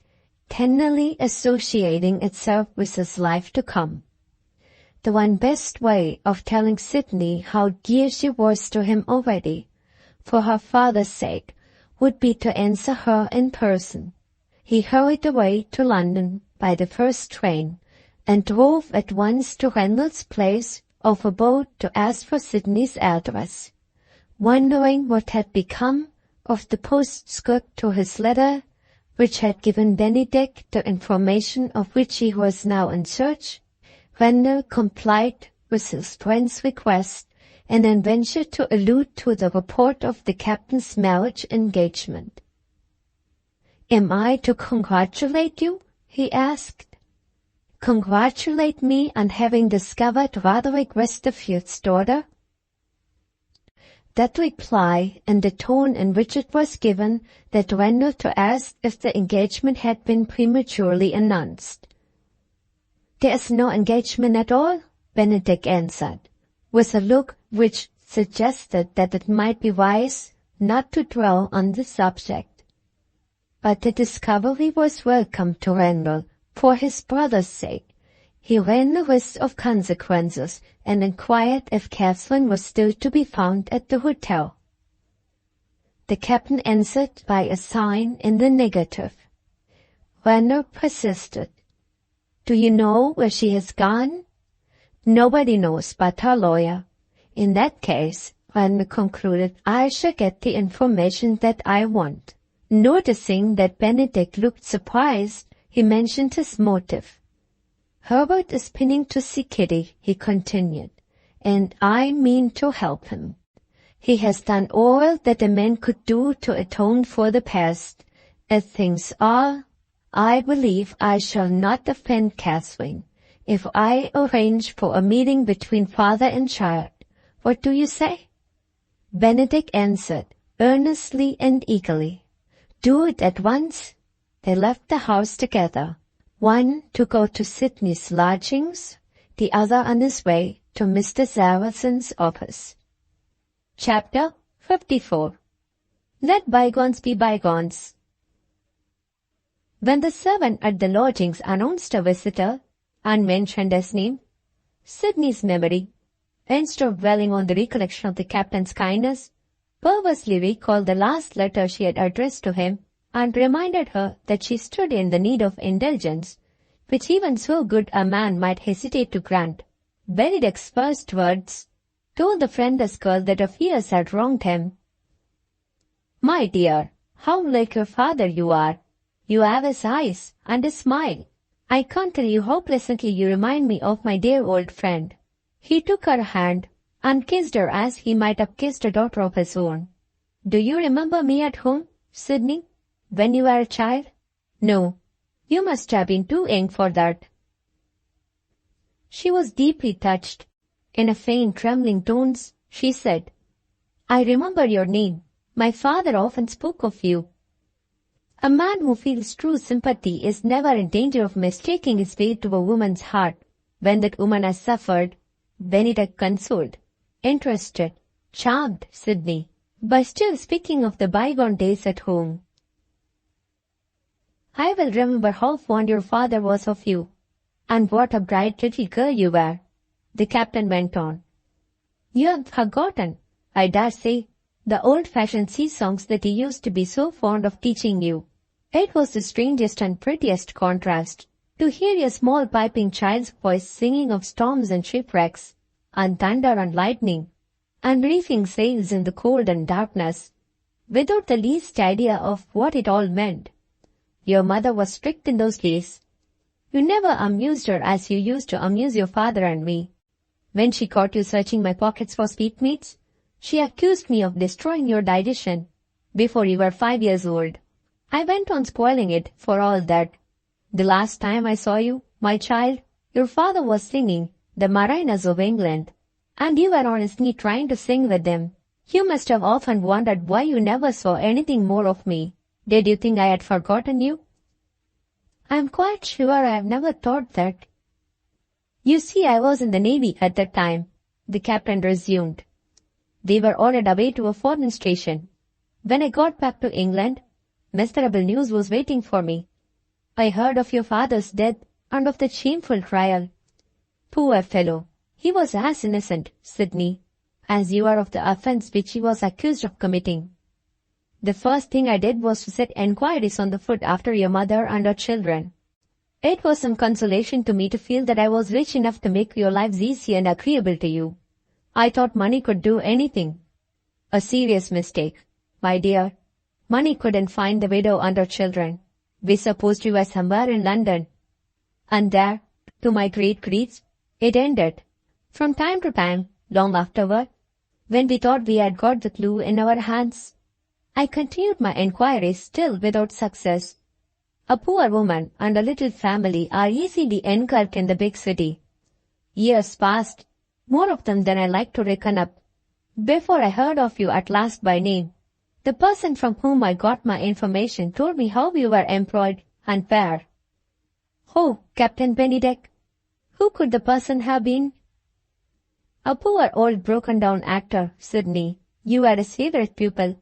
tenderly associating itself with his life to come. The one best way of telling Sidney how dear she was to him already, for her father's sake, would be to answer her in person. He hurried away to London by the first train, and drove at once to Randall's place of abode to ask for Sidney's address, wondering what had become of the postscript to his letter, which had given Benedict the information of which he was now in search. Randall complied with his friend's request, and then ventured to allude to the report of the captain's marriage engagement. "Am I to congratulate you?" he asked. "Congratulate me on having discovered Roderick Westerfield's daughter?" That reply, and the tone in which it was given, led Randall to ask if the engagement had been prematurely announced. "There is no engagement at all," Benedict answered, with a look which suggested that it might be wise not to dwell on the subject. But the discovery was welcome to Randall, for his brother's sake. He ran the risk of consequences, and inquired if Catherine was still to be found at the hotel. The captain answered by a sign in the negative. Randall persisted. "Do you know where she has gone?" "Nobody knows but her lawyer." "In that case," Randall concluded, "I shall get the information that I want." Noticing that Benedict looked surprised, he mentioned his motive. "Herbert is pinning to see Kitty," he continued, "and I mean to help him. He has done all that a man could do to atone for the past. As things are, I believe I shall not offend Catherine if I arrange for a meeting between father and child. What do you say?" Benedict answered, earnestly and eagerly. Do it at once. They left the house together. One to go to Sydney's lodgings, the other on his way to Mr. Sarrazin's office. Chapter 54. Let bygones be bygones. When the servant at the lodgings announced a visitor, and mentioned his name, Sydney's memory, instead of dwelling on the recollection of the captain's kindness, perversely recalled the last letter she had addressed to him, and reminded her that she stood in the need of indulgence, which even so good a man might hesitate to grant. Bennydeck's first words told the friendless girl that her fears had wronged him. "My dear, how like your father you are! You have his eyes and his smile. I can't tell you how pleasantly you remind me of my dear old friend." He took her hand and kissed her as he might have kissed a daughter of his own. "Do you remember me at home, Sydney, when you were a child? No, you must have been too young for that." She was deeply touched. In a faint, trembling tones, she said, "I remember your name. My father often spoke of you." A man who feels true sympathy is never in danger of mistaking his way to a woman's heart when that woman has suffered. Bennydeck consoled, interested, charmed Sydney by still speaking of the bygone days at home. "I will remember how fond your father was of you, and what a bright little girl you were," the captain went on. "You have forgotten, I dare say, the old-fashioned sea songs that he used to be so fond of teaching you. It was the strangest and prettiest contrast to hear a small piping child's voice singing of storms and shipwrecks, and thunder and lightning, and reefing sails in the cold and darkness, without the least idea of what it all meant. Your mother was strict in those days. You never amused her as you used to amuse your father and me. When she caught you searching my pockets for sweetmeats, she accused me of destroying your digestion before you were 5 years old. I went on spoiling it for all that. The last time I saw you, my child, your father was singing the Mariners of England, and you were on his knee trying to sing with them. You must have often wondered why you never saw anything more of me. Did you think I had forgotten you?" "I am quite sure I have never thought that." "You see, I was in the Navy at that time," the captain resumed. "They were ordered away to a foreign station. When I got back to England, miserable news was waiting for me. I heard of your father's death and of the shameful trial. Poor fellow, he was as innocent, Sydney, as you are of the offence which he was accused of committing. The first thing I did was to set enquiries on the foot after your mother and her children. It was some consolation to me to feel that I was rich enough to make your lives easy and agreeable to you. I thought money could do anything. A serious mistake, my dear. Money couldn't find the widow and her children. We supposed you were somewhere in London. And there, to my great grief, it ended. From time to time, long afterward, when we thought we had got the clue in our hands, I continued my enquiries still without success. A poor woman and a little family are easily engulfed in the big city. Years passed, more of them than I like to reckon up, before I heard of you at last by name. The person from whom I got my information told me how you were employed and where." "Oh, Captain Bennydeck, who could the person have been?" "A poor old broken-down actor, Sydney. You were his favorite pupil.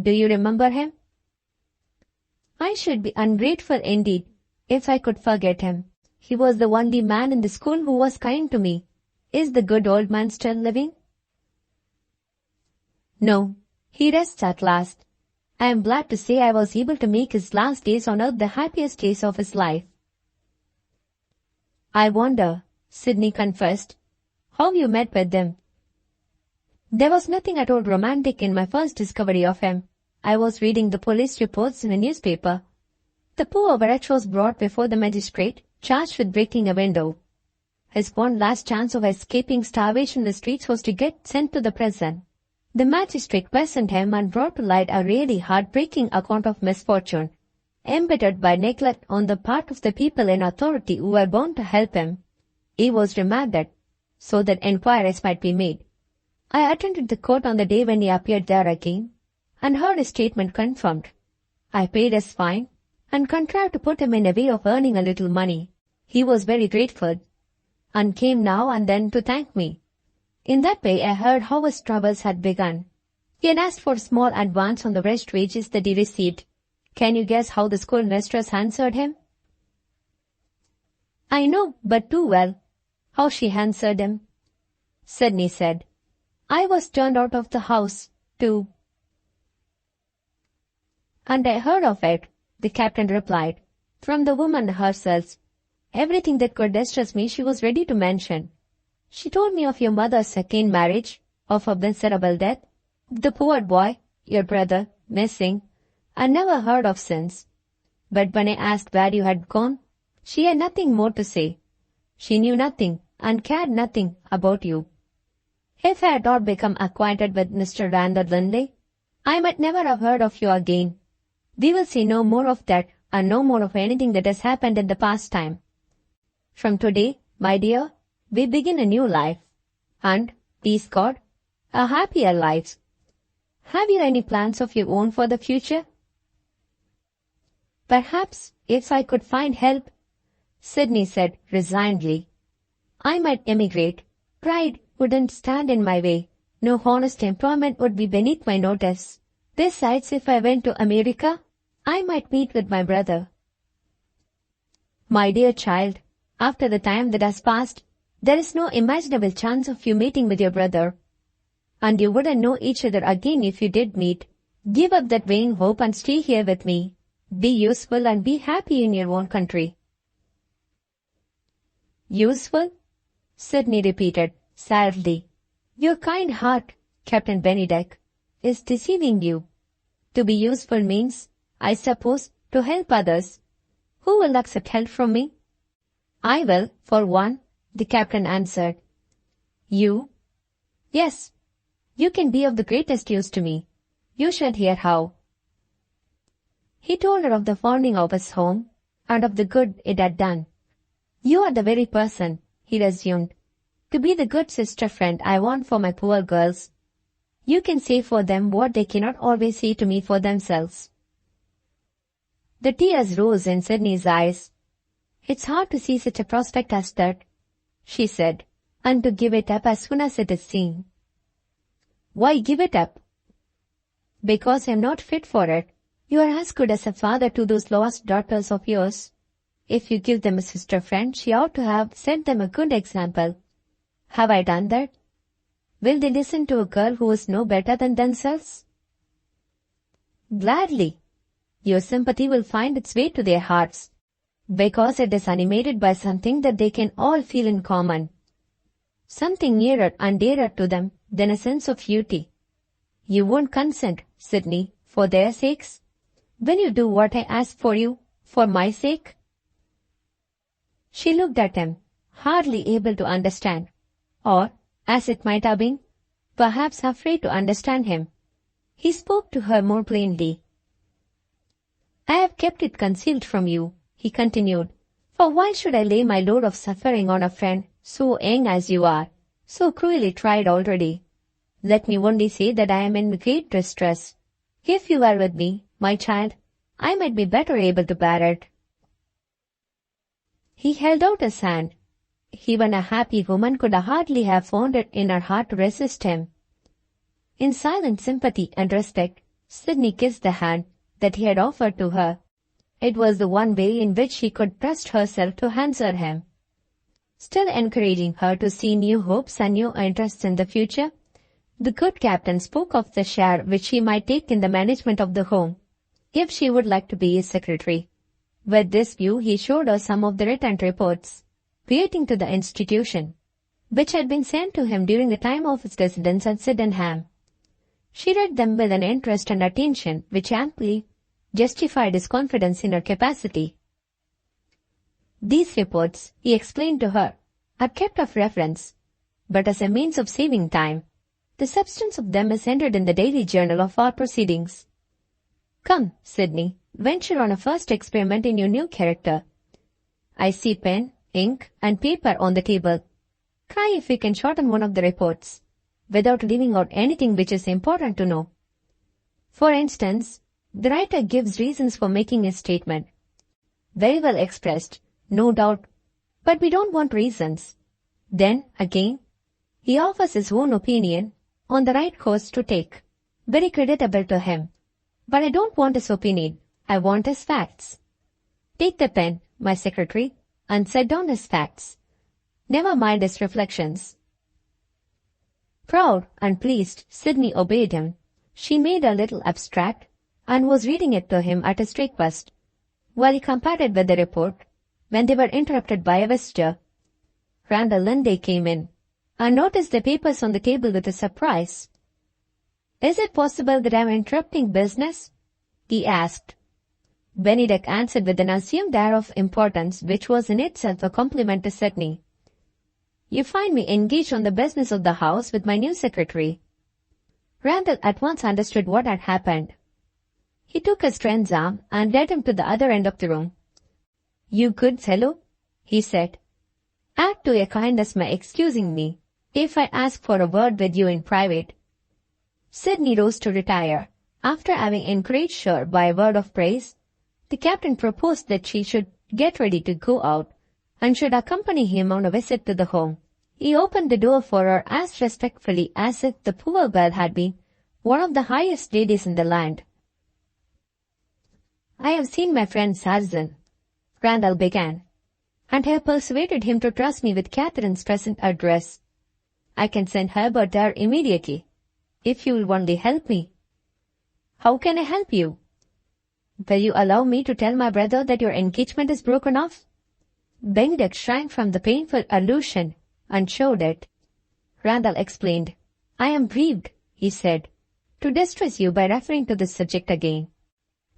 Do you remember him?" "I should be ungrateful indeed if I could forget him. He was the only man in the school who was kind to me. Is the good old man still living?" "No, he rests at last. I am glad to say I was able to make his last days on earth the happiest days of his life." "I wonder," Sydney confessed, "how you met with him." "There was nothing at all romantic in my first discovery of him. I was reading the police reports in a newspaper. The poor wretch was brought before the magistrate, charged with breaking a window. His one last chance of escaping starvation in the streets was to get sent to the prison. The magistrate questioned him and brought to light a really heartbreaking account of misfortune, embittered by neglect on the part of the people in authority who were bound to help him. He was remanded, so that enquiries might be made. I attended the court on the day when he appeared there again. and heard his statement confirmed. I paid his fine and contrived to put him in a way of earning a little money. He was very grateful and came now and then to thank me. In that way I heard how his troubles had begun. He had asked for a small advance on the wretched wages that he received. Can you guess how the schoolmistress answered him? I know but too well how she answered him. Sydney said, I was turned out of the house, too. And I heard of it, the captain replied, from the woman herself. Everything that could distress me she was ready to mention. She told me of your mother's second marriage, of her miserable death, the poor boy, your brother, missing, and never heard of since. But when I asked where you had gone, she had nothing more to say. She knew nothing and cared nothing about you. If I had not become acquainted with Mr. Randall Lindley, I might never have heard of you again. We will say no more of that and no more of anything that has happened in the past time. From today, my dear, we begin a new life, and, please God, a happier life. Have you any plans of your own for the future? Perhaps, if I could find help, Sydney said resignedly, I might emigrate. Pride wouldn't stand in my way. No honest employment would be beneath my notice. Besides, if I went to America, I might meet with my brother. My dear child, after the time that has passed, there is no imaginable chance of you meeting with your brother. And you wouldn't know each other again if you did meet. Give up that vain hope and stay here with me. Be useful and be happy in your own country. Useful? Sydney repeated sadly. Your kind heart, Captain Bennydeck, is deceiving you. To be useful means, I suppose, to help others. Who will accept help from me? I will, for one, the captain answered. You? Yes. You can be of the greatest use to me. You shall hear how. He told her of the founding of his home and of the good it had done. You are the very person, he resumed, to be the good sister friend I want for my poor girls. You can say for them what they cannot always say to me for themselves. The tears rose in Sydney's eyes. It's hard to see such a prospect as that, she said, and to give it up as soon as it is seen. Why give it up? Because I am not fit for it. You are as good as a father to those lost daughters of yours. If you give them a sister friend, she ought to have set them a good example. Have I done that? Will they listen to a girl who is no better than themselves? Gladly. Your sympathy will find its way to their hearts, because it is animated by something that they can all feel in common. Something nearer and dearer to them than a sense of duty. You won't consent, Sydney, for their sakes? Will you do what I ask for you, for my sake? She looked at him, hardly able to understand, or, as it might have been, perhaps afraid to understand him. He spoke to her more plainly. I have kept it concealed from you, he continued, for why should I lay my load of suffering on a friend so young as you are, so cruelly tried already? Let me only say that I am in great distress. If you were with me, my child, I might be better able to bear it. He held out his hand. Even a happy woman could hardly have found it in her heart to resist him. In silent sympathy and respect, Sydney kissed the hand that he had offered to her. It was the one way in which she could trust herself to answer him. Still encouraging her to see new hopes and new interests in the future, the good captain spoke of the share which she might take in the management of the home, if she would like to be his secretary. With this view he showed her some of the written reports relating to the institution, which had been sent to him during the time of his residence at Sydenham. She read them with an interest and attention which amply justified his confidence in her capacity. These reports, he explained to her, are kept of reference, but as a means of saving time. The substance of them is entered in the daily journal of our proceedings. Come, Sydney, venture on a first experiment in your new character. I see pen, ink, and paper on the table. Try if you can shorten one of the reports, without leaving out anything which is important to know. For instance, the writer gives reasons for making a statement. Very well expressed, no doubt, but we don't want reasons. Then, again, he offers his own opinion on the right course to take. Very creditable to him. But I don't want his opinion. I want his facts. Take the pen, my secretary, and set down his facts. Never mind his reflections. Proud and pleased, Sydney obeyed him. She made a little abstract and was reading it to him at his request, while he compared it with the report, when they were interrupted by a visitor. Randall Linde came in and noticed the papers on the table with a surprise. "Is it possible that I am interrupting business?" he asked. Benedict answered with an assumed air of importance which was in itself a compliment to Sydney. "You find me engaged on the business of the house with my new secretary." Randall at once understood what had happened. He took his friend's arm and led him to the other end of the room. "You good fellow," he said, "act to your kindness by excusing me if I ask for a word with you in private." Sydney rose to retire. After having encouraged her by a word of praise, the captain proposed that she should get ready to go out and should accompany him on a visit to the home. He opened the door for her as respectfully as if the poor girl had been one of the highest ladies in the land. "I have seen my friend Sarzen," Randall began, "and have persuaded him to trust me with Catherine's present address. I can send Herbert there immediately, if you will only help me." "How can I help you?" "Will you allow me to tell my brother that your engagement is broken off?" Benedict shrank from the painful allusion and showed it. Randall explained. "I am grieved," he said, "to distress you by referring to this subject again.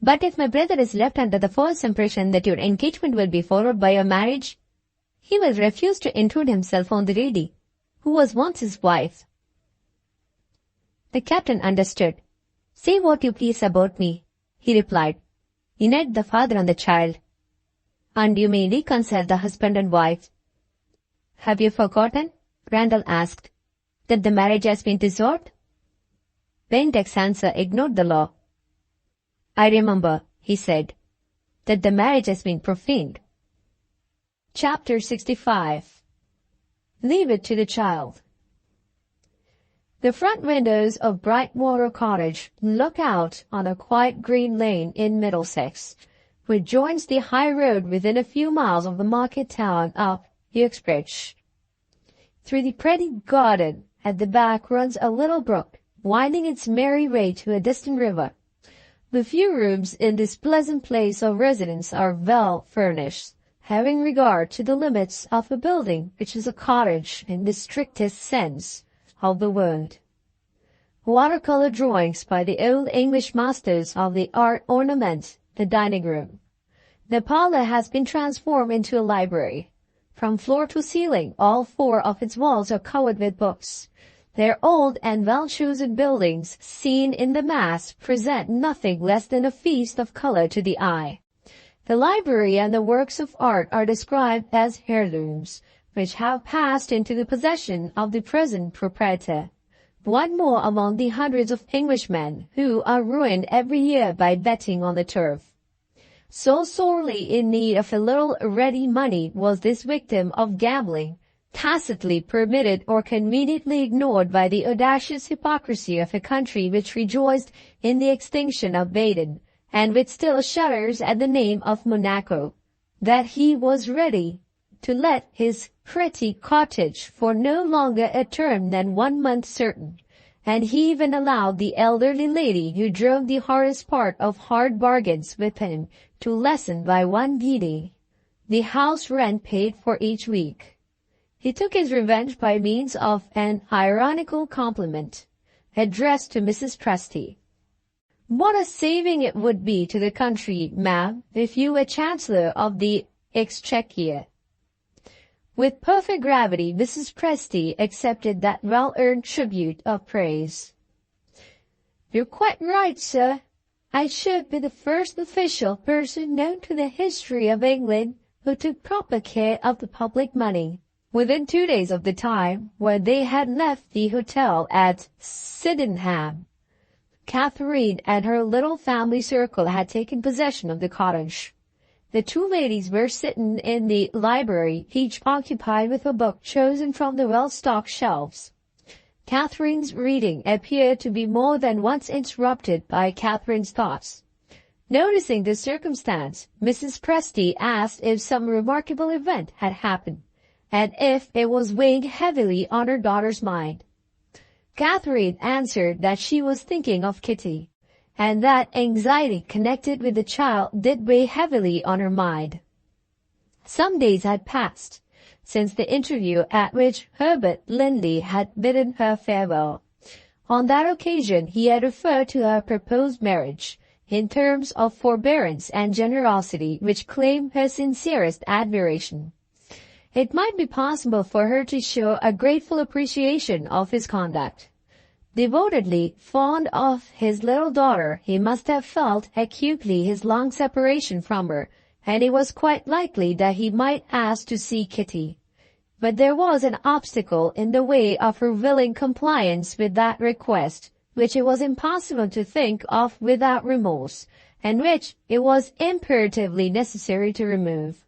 But if my brother is left under the false impression that your engagement will be followed by your marriage, he will refuse to intrude himself on the lady who was once his wife." The captain understood. "Say what you please about me," he replied. "Unite the father and the child, and you may reconcile the husband and wife." "Have you forgotten," Randall asked, "that the marriage has been dissolved?" Benedict's answer ignored the law. "I remember," he said, "that the marriage has been profaned." Chapter 65. Leave it to the child. The front windows of Brightwater Cottage look out on a quiet green lane in Middlesex, which joins the high road within a few miles of the market town of Uxbridge. Through the pretty garden at the back runs a little brook, winding its merry way to a distant river. The few rooms in this pleasant place of residence are well furnished, having regard to the limits of a building which is a cottage in the strictest sense of the word. Watercolor drawings by the old English masters of the art ornament the dining room. The parlor has been transformed into a library. From floor to ceiling, all four of its walls are covered with books. Their old and well-chosen buildings, seen in the mass, present nothing less than a feast of color to the eye. The library and the works of art are described as heirlooms, which have passed into the possession of the present proprietor. One more among the hundreds of Englishmen who are ruined every year by betting on the turf. So sorely in need of a little ready money was this victim of gambling, tacitly permitted or conveniently ignored by the audacious hypocrisy of a country which rejoiced in the extinction of Baden, and which still shudders at the name of Monaco, that he was ready to let his pretty cottage for no longer a term than 1 month certain, and he even allowed the elderly lady who drove the hardest part of hard bargains with him to lessen by 1 guinea the house rent paid for each week. He took his revenge by means of an ironical compliment addressed to Mrs. Presty. "What a saving it would be to the country, ma'am, if you were Chancellor of the Exchequer." With perfect gravity, Mrs. Presty accepted that well-earned tribute of praise. "You're quite right, sir. I should be the first official person known to the history of England who took proper care of the public money." Within 2 days of the time when they had left the hotel at Sydenham, Catherine and her little family circle had taken possession of the cottage. The two ladies were sitting in the library, each occupied with a book chosen from the well-stocked shelves. Catherine's reading appeared to be more than once interrupted by Catherine's thoughts. Noticing this circumstance, Mrs. Presty asked if some remarkable event had happened, and if it was weighing heavily on her daughter's mind. Catherine answered that she was thinking of Kitty, and that anxiety connected with the child did weigh heavily on her mind. Some days had passed since the interview at which Herbert Linley had bidden her farewell. On that occasion he had referred to her proposed marriage in terms of forbearance and generosity which claimed her sincerest admiration. It might be possible for her to show a grateful appreciation of his conduct. Devotedly fond of his little daughter, he must have felt acutely his long separation from her, and it was quite likely that he might ask to see Kitty. But there was an obstacle in the way of her willing compliance with that request, which it was impossible to think of without remorse, and which it was imperatively necessary to remove.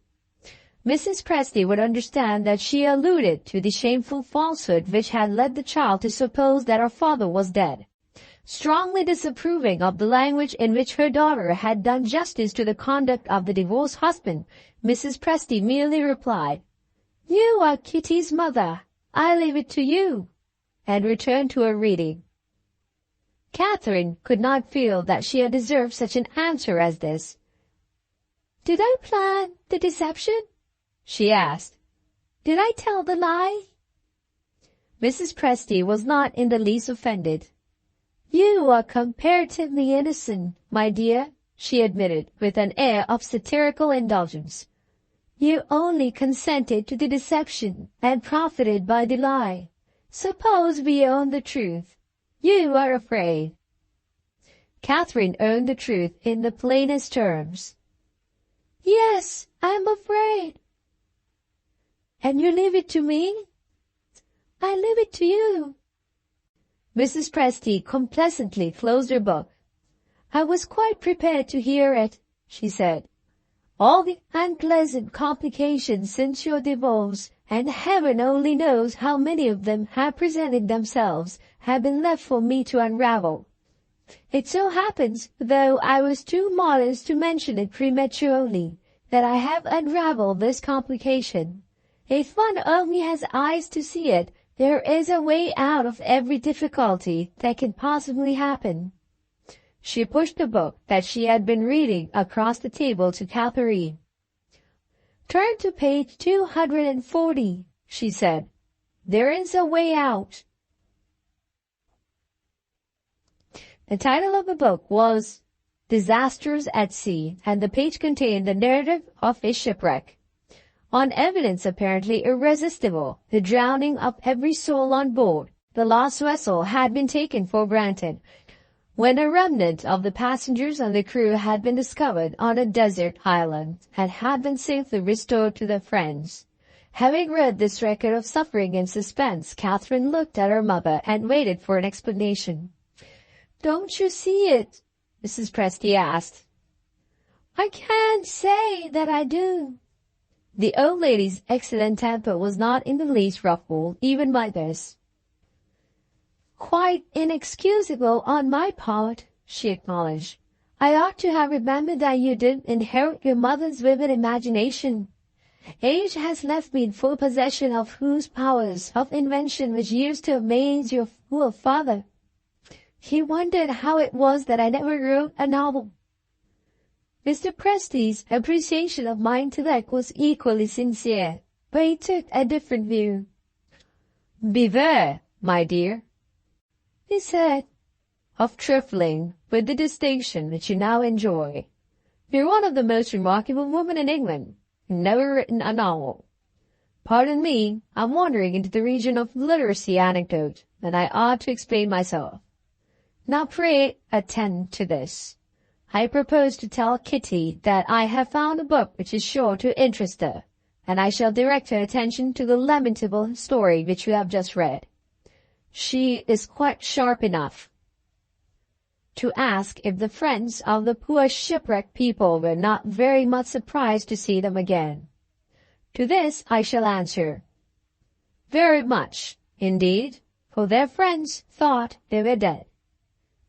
Mrs. Presty would understand that she alluded to the shameful falsehood which had led the child to suppose that her father was dead. Strongly disapproving of the language in which her daughter had done justice to the conduct of the divorced husband, Mrs. Presty merely replied, "You are Kitty's mother. I leave it to you," and returned to her reading. Catherine could not feel that she had deserved such an answer as this. "Did I plan the deception?" she asked. "Did I tell the lie?" Mrs. Presty was not in the least offended. "You are comparatively innocent, my dear," she admitted with an air of satirical indulgence. "You only consented to the deception and profited by the lie. Suppose we own the truth. You are afraid." Catherine owned the truth in the plainest terms. "Yes, I am afraid." "And you leave it to me?" "I leave it to you." Mrs. Presty complacently closed her book. "I was quite prepared to hear it," she said. "All the unpleasant complications since your divorce, and heaven only knows how many of them have presented themselves, have been left for me to unravel. It so happens, though I was too modest to mention it prematurely, that I have unraveled this complication. If one only has eyes to see it, there is a way out of every difficulty that can possibly happen." She pushed the book that she had been reading across the table to Catherine. "Turn to page 240, she said. "There is a way out." The title of the book was Disasters at Sea, and the page contained the narrative of a shipwreck. On evidence apparently irresistible, the drowning of every soul on board, the lost vessel had been taken for granted. When a remnant of the passengers and the crew had been discovered on a desert island, and had been safely restored to their friends. Having read this record of suffering and suspense, Catherine looked at her mother and waited for an explanation. "Don't you see it?" Mrs. Presty asked. "I can't say that I do." The old lady's excellent temper was not in the least ruffled, even by this. "Quite inexcusable on my part," she acknowledged. "I ought to have remembered that you didn't inherit your mother's vivid imagination. Age has left me in full possession of whose powers of invention which used to amaze your poor father. He wondered how it was that I never wrote a novel." Mr. Presty's appreciation of my intellect was equally sincere, but he took a different view. "Beware, my dear," he said, "of trifling with the distinction which you now enjoy. You're one of the most remarkable women in England, never written a novel. Pardon me, I'm wandering into the region of literacy anecdote, and I ought to explain myself. Now pray attend to this. I propose to tell Kitty that I have found a book which is sure to interest her, and I shall direct her attention to the lamentable story which you have just read. She is quite sharp enough." to ask if the friends of the poor shipwrecked people were not very much surprised to see them again. To this I shall answer, very much, indeed, for their friends thought they were dead.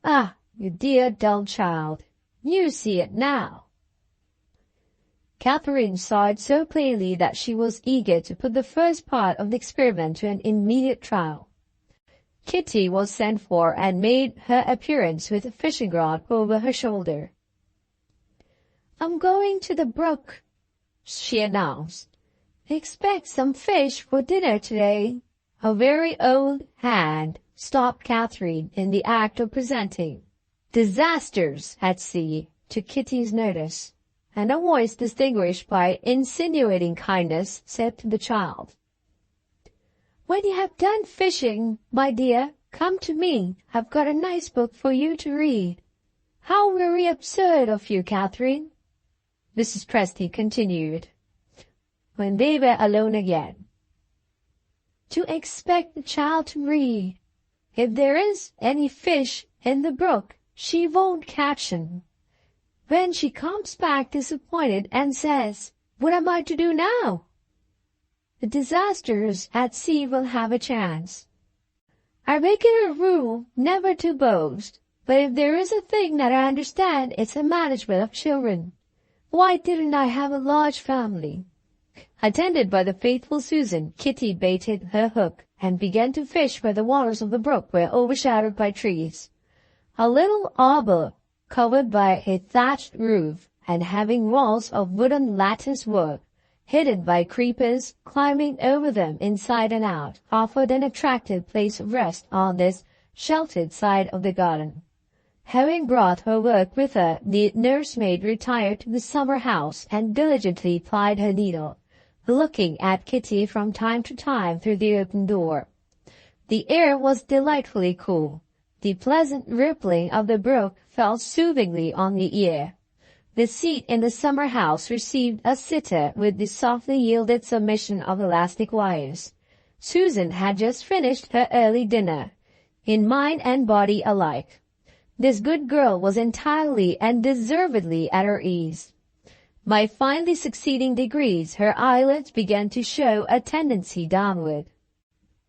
Ah, you dear dull child, you see it now. Catherine saw it so plainly that she was eager to put the first part of the experiment to an immediate trial. Kitty was sent for and made her appearance with a fishing rod over her shoulder. "I'm going to the brook," she announced. "Expect some fish for dinner today." A very old hand stopped Catherine in the act of presenting "Disasters at Sea" to Kitty's notice, and a voice distinguished by insinuating kindness said to the child, "When you have done fishing, my dear, come to me. I've got a nice book for you to read." "How very absurd of you, Catherine," Mrs. Presty continued, when they were alone again, "to expect the child to read. If there is any fish in the brook, she won't catch 'em. When she comes back disappointed and says, 'What am I to do now?' the disasters at sea will have a chance. I make it a rule never to boast, but if there is a thing that I understand, it's the management of children. Why didn't I have a large family?" Attended by the faithful Susan, Kitty baited her hook and began to fish where the waters of the brook were overshadowed by trees. A little arbor, covered by a thatched roof and having walls of wooden lattice work, hidden by creepers climbing over them inside and out, offered an attractive place of rest on this sheltered side of the garden. Having brought her work with her, the nursemaid retired to the summer house and diligently plied her needle, looking at Kitty from time to time through the open door. The air was delightfully cool. The pleasant rippling of the brook fell soothingly on the ear. The seat in the summer house received a sitter with the softly yielded submission of elastic wires. Susan had just finished her early dinner, in mind and body alike. This good girl was entirely and deservedly at her ease. By finely succeeding degrees, her eyelids began to show a tendency downward.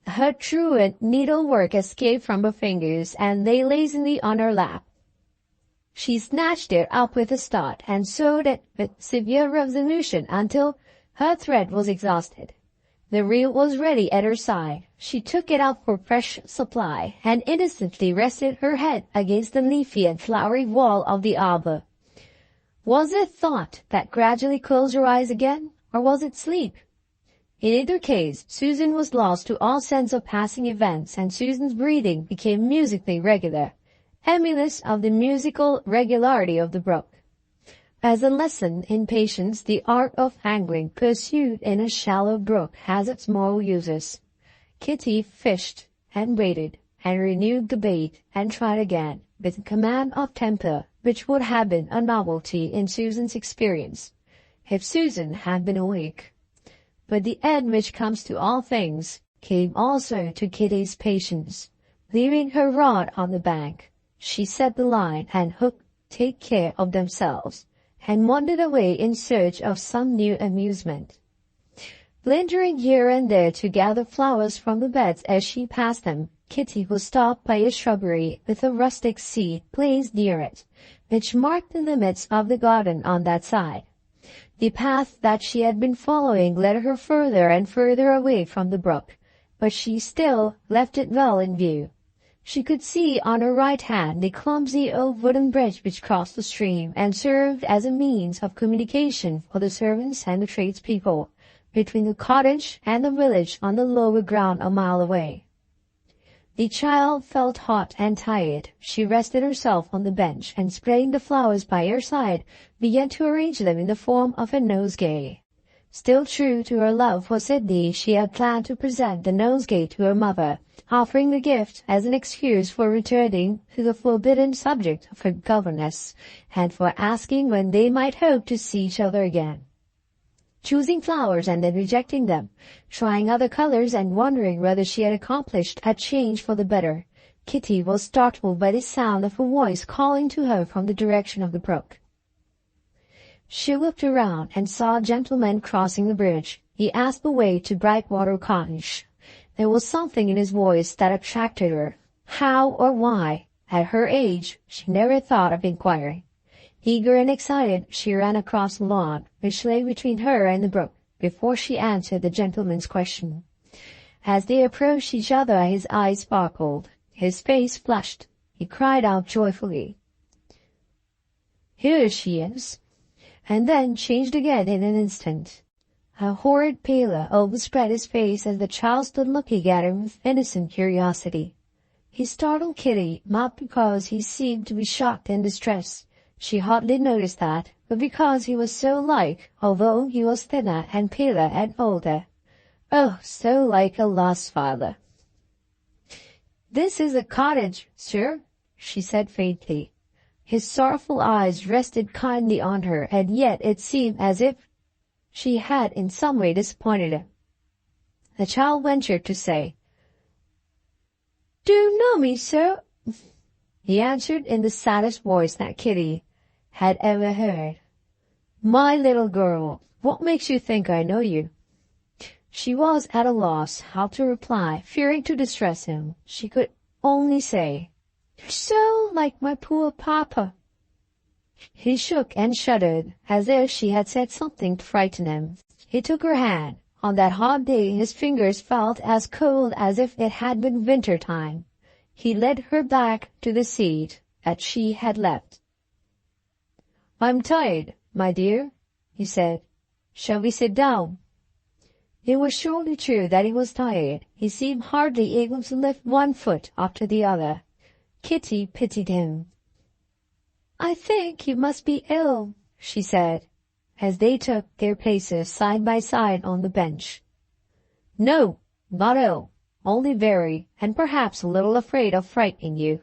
Her truant needlework escaped from her fingers and lay lazily on her lap. She snatched it up with a start and sewed it with severe resolution until her thread was exhausted. The reel was ready at her side. She took it out for fresh supply and innocently rested her head against the leafy and flowery wall of the arbor. Was it thought that gradually closed her eyes again, or was it sleep? In either case, Susan was lost to all sense of passing events, and Susan's breathing became musically regular, emulous of the musical regularity of the brook. As a lesson in patience, the art of angling pursued in a shallow brook has its moral uses. Kitty fished and waited and renewed the bait and tried again with a command of temper which would have been a novelty in Susan's experience if Susan had been awake. But the end which comes to all things came also to Kitty's patience. Leaving her rod on the bank, she set the line and hook take care of themselves, and wandered away in search of some new amusement. Lingering here and there to gather flowers from the beds as she passed them, Kitty was stopped by a shrubbery with a rustic seat placed near it, which marked the limits of the garden on that side. The path that she had been following led her further and further away from the brook, but she still left it well in view. She could see on her right hand the clumsy old wooden bridge which crossed the stream and served as a means of communication for the servants and the tradespeople between the cottage and the village on the lower ground a mile away. The child felt hot and tired. She rested herself on the bench and, spreading the flowers by her side, began to arrange them in the form of a nosegay. Still true to her love for Sydney, she had planned to present the nosegay to her mother, offering the gift as an excuse for returning to the forbidden subject of her governess, and for asking when they might hope to see each other again. Choosing flowers and then rejecting them, trying other colors and wondering whether she had accomplished a change for the better, Kitty was startled by the sound of a voice calling to her from the direction of the brook. She looked around and saw a gentleman crossing the bridge. He asked the way to Brightwater Cottage. There was something in his voice that attracted her. How or why, at her age, she never thought of inquiring. Eager and excited, she ran across the lawn, which lay between her and the brook, before she answered the gentleman's question. As they approached each other, his eyes sparkled. His face flushed. He cried out joyfully, "Here she is!" and then changed again in an instant. A horrid pallor overspread his face as the child stood looking at him with innocent curiosity. He startled Kitty, not because he seemed to be shocked and distressed. She hardly noticed that, but because he was so like, although he was thinner and paler and older. Oh, so like a lost father. "This is a cottage, sir," she said faintly. His sorrowful eyes rested kindly on her, and yet it seemed as if she had in some way disappointed him. The child ventured to say, "Do you know me, sir?" He answered in the saddest voice that Kitty had ever heard. "My little girl, what makes you think I know you?" She was at a loss how to reply, fearing to distress him. She could only say, "You're so like my poor papa." He shook and shuddered, as if she had said something to frighten him. He took her hand. On that hot day his fingers felt as cold as if it had been winter time. He led her back to the seat that she had left. "I'm tired, my dear," he said. "Shall we sit down?" It was surely true that he was tired. He seemed hardly able to lift one foot after the other. Kitty pitied him. "I think you must be ill," she said, as they took their places side by side on the bench. "No, not ill, only very, and perhaps a little afraid of frightening you."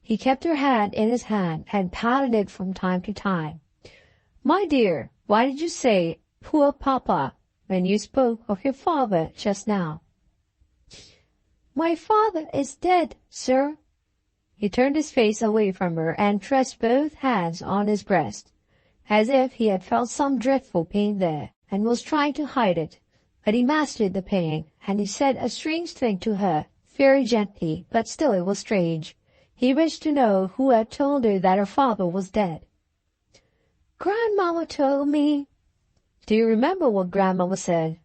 He kept her hand in his hand and patted it from time to time. "My dear, why did you say, 'poor papa,' when you spoke of your father just now?" "My father is dead, sir." He turned his face away from her and pressed both hands on his breast, as if he had felt some dreadful pain there, and was trying to hide it. But he mastered the pain, and he said a strange thing to her, very gently, but still it was strange. He wished to know who had told her that her father was dead. "Grandmama told me." "Do you remember what Grandmama said?"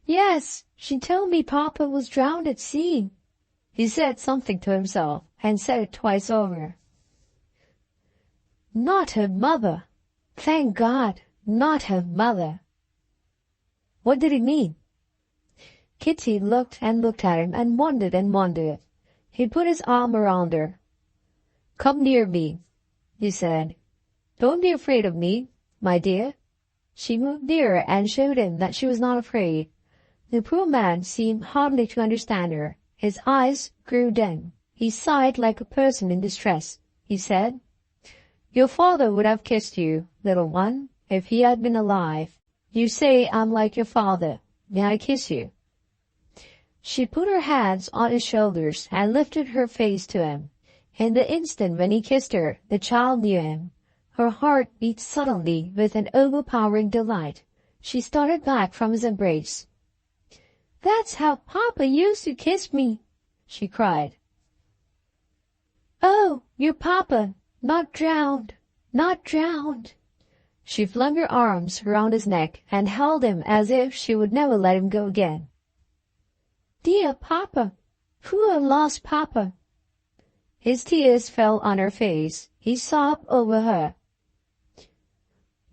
"Yes, she told me Papa was drowned at sea." He said something to himself, and said it twice over. Not her mother. Thank God, not her mother. What did he mean? Kitty looked and looked at him and wondered. He put his arm around her. "Come near me," he said. "Don't be afraid of me, my dear." She moved nearer and showed him that she was not afraid. The poor man seemed hardly to understand her. His eyes grew dim. He sighed like a person in distress. He said, "Your father would have kissed you, little one, if he had been alive. You say I'm like your father. May I kiss you?" She put her hands on his shoulders and lifted her face to him. In the instant when he kissed her, the child knew him. Her heart beat suddenly with an overpowering delight. She started back from his embrace. "That's how Papa used to kiss me," she cried. "Oh, your Papa, not drowned, not drowned." She flung her arms around his neck and held him as if she would never let him go again. "Dear Papa, poor lost Papa." His tears fell on her face. He sobbed over her.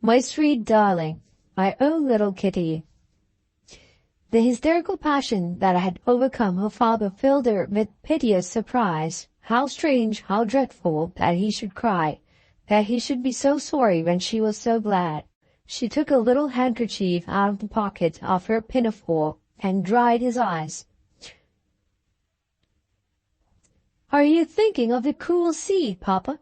"My sweet darling, my own little Kitty." The hysterical passion that had overcome her father filled her with piteous surprise. How strange, how dreadful, that he should cry, that he should be so sorry when she was so glad. She took a little handkerchief out of the pocket of her pinafore and dried his eyes. "Are you thinking of the cruel sea, Papa?"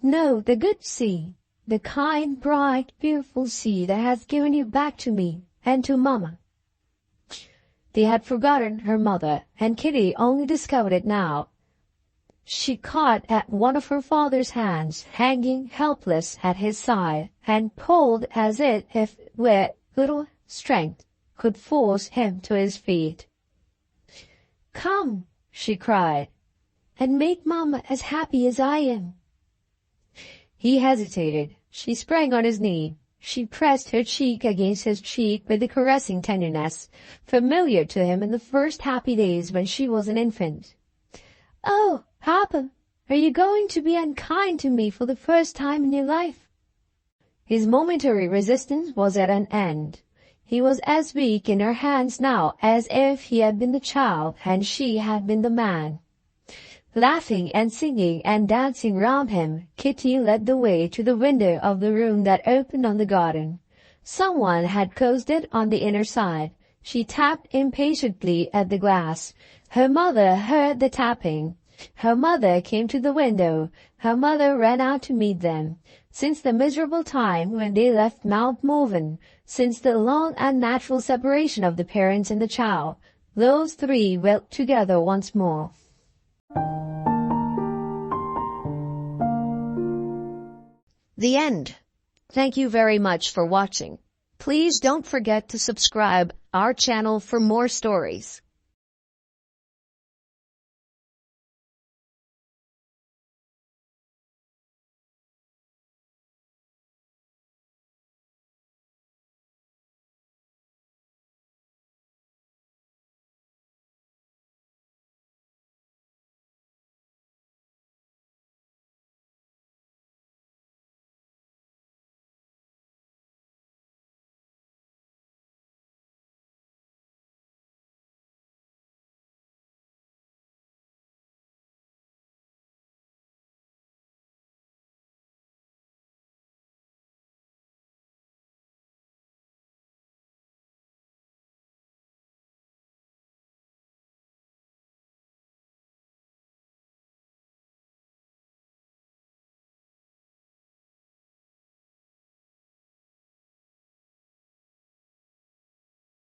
"No, the good sea, the kind, bright, beautiful sea that has given you back to me and to Mamma." They had forgotten her mother, and Kitty only discovered it now. She caught at one of her father's hands, hanging helpless at his side, and pulled as if with little strength could force him to his feet. "Come," she cried, "and make Mama as happy as I am." He hesitated. She sprang on his knee. She pressed her cheek against his cheek with a caressing tenderness, familiar to him in the first happy days when she was an infant. "Oh, Papa, are you going to be unkind to me for the first time in your life?" His momentary resistance was at an end. He was as weak in her hands now as if he had been the child and she had been the man. Laughing and singing and dancing round him, Kitty led the way to the window of the room that opened on the garden. Someone had closed it on the inner side. She tapped impatiently at the glass. Her mother heard the tapping. Her mother came to the window. Her mother ran out to meet them. Since the miserable time when they left Mount Morven, since the long unnatural separation of the parents and the child, those three wept together once more. The end. Thank you very much for watching. Please don't forget to subscribe our channel for more stories.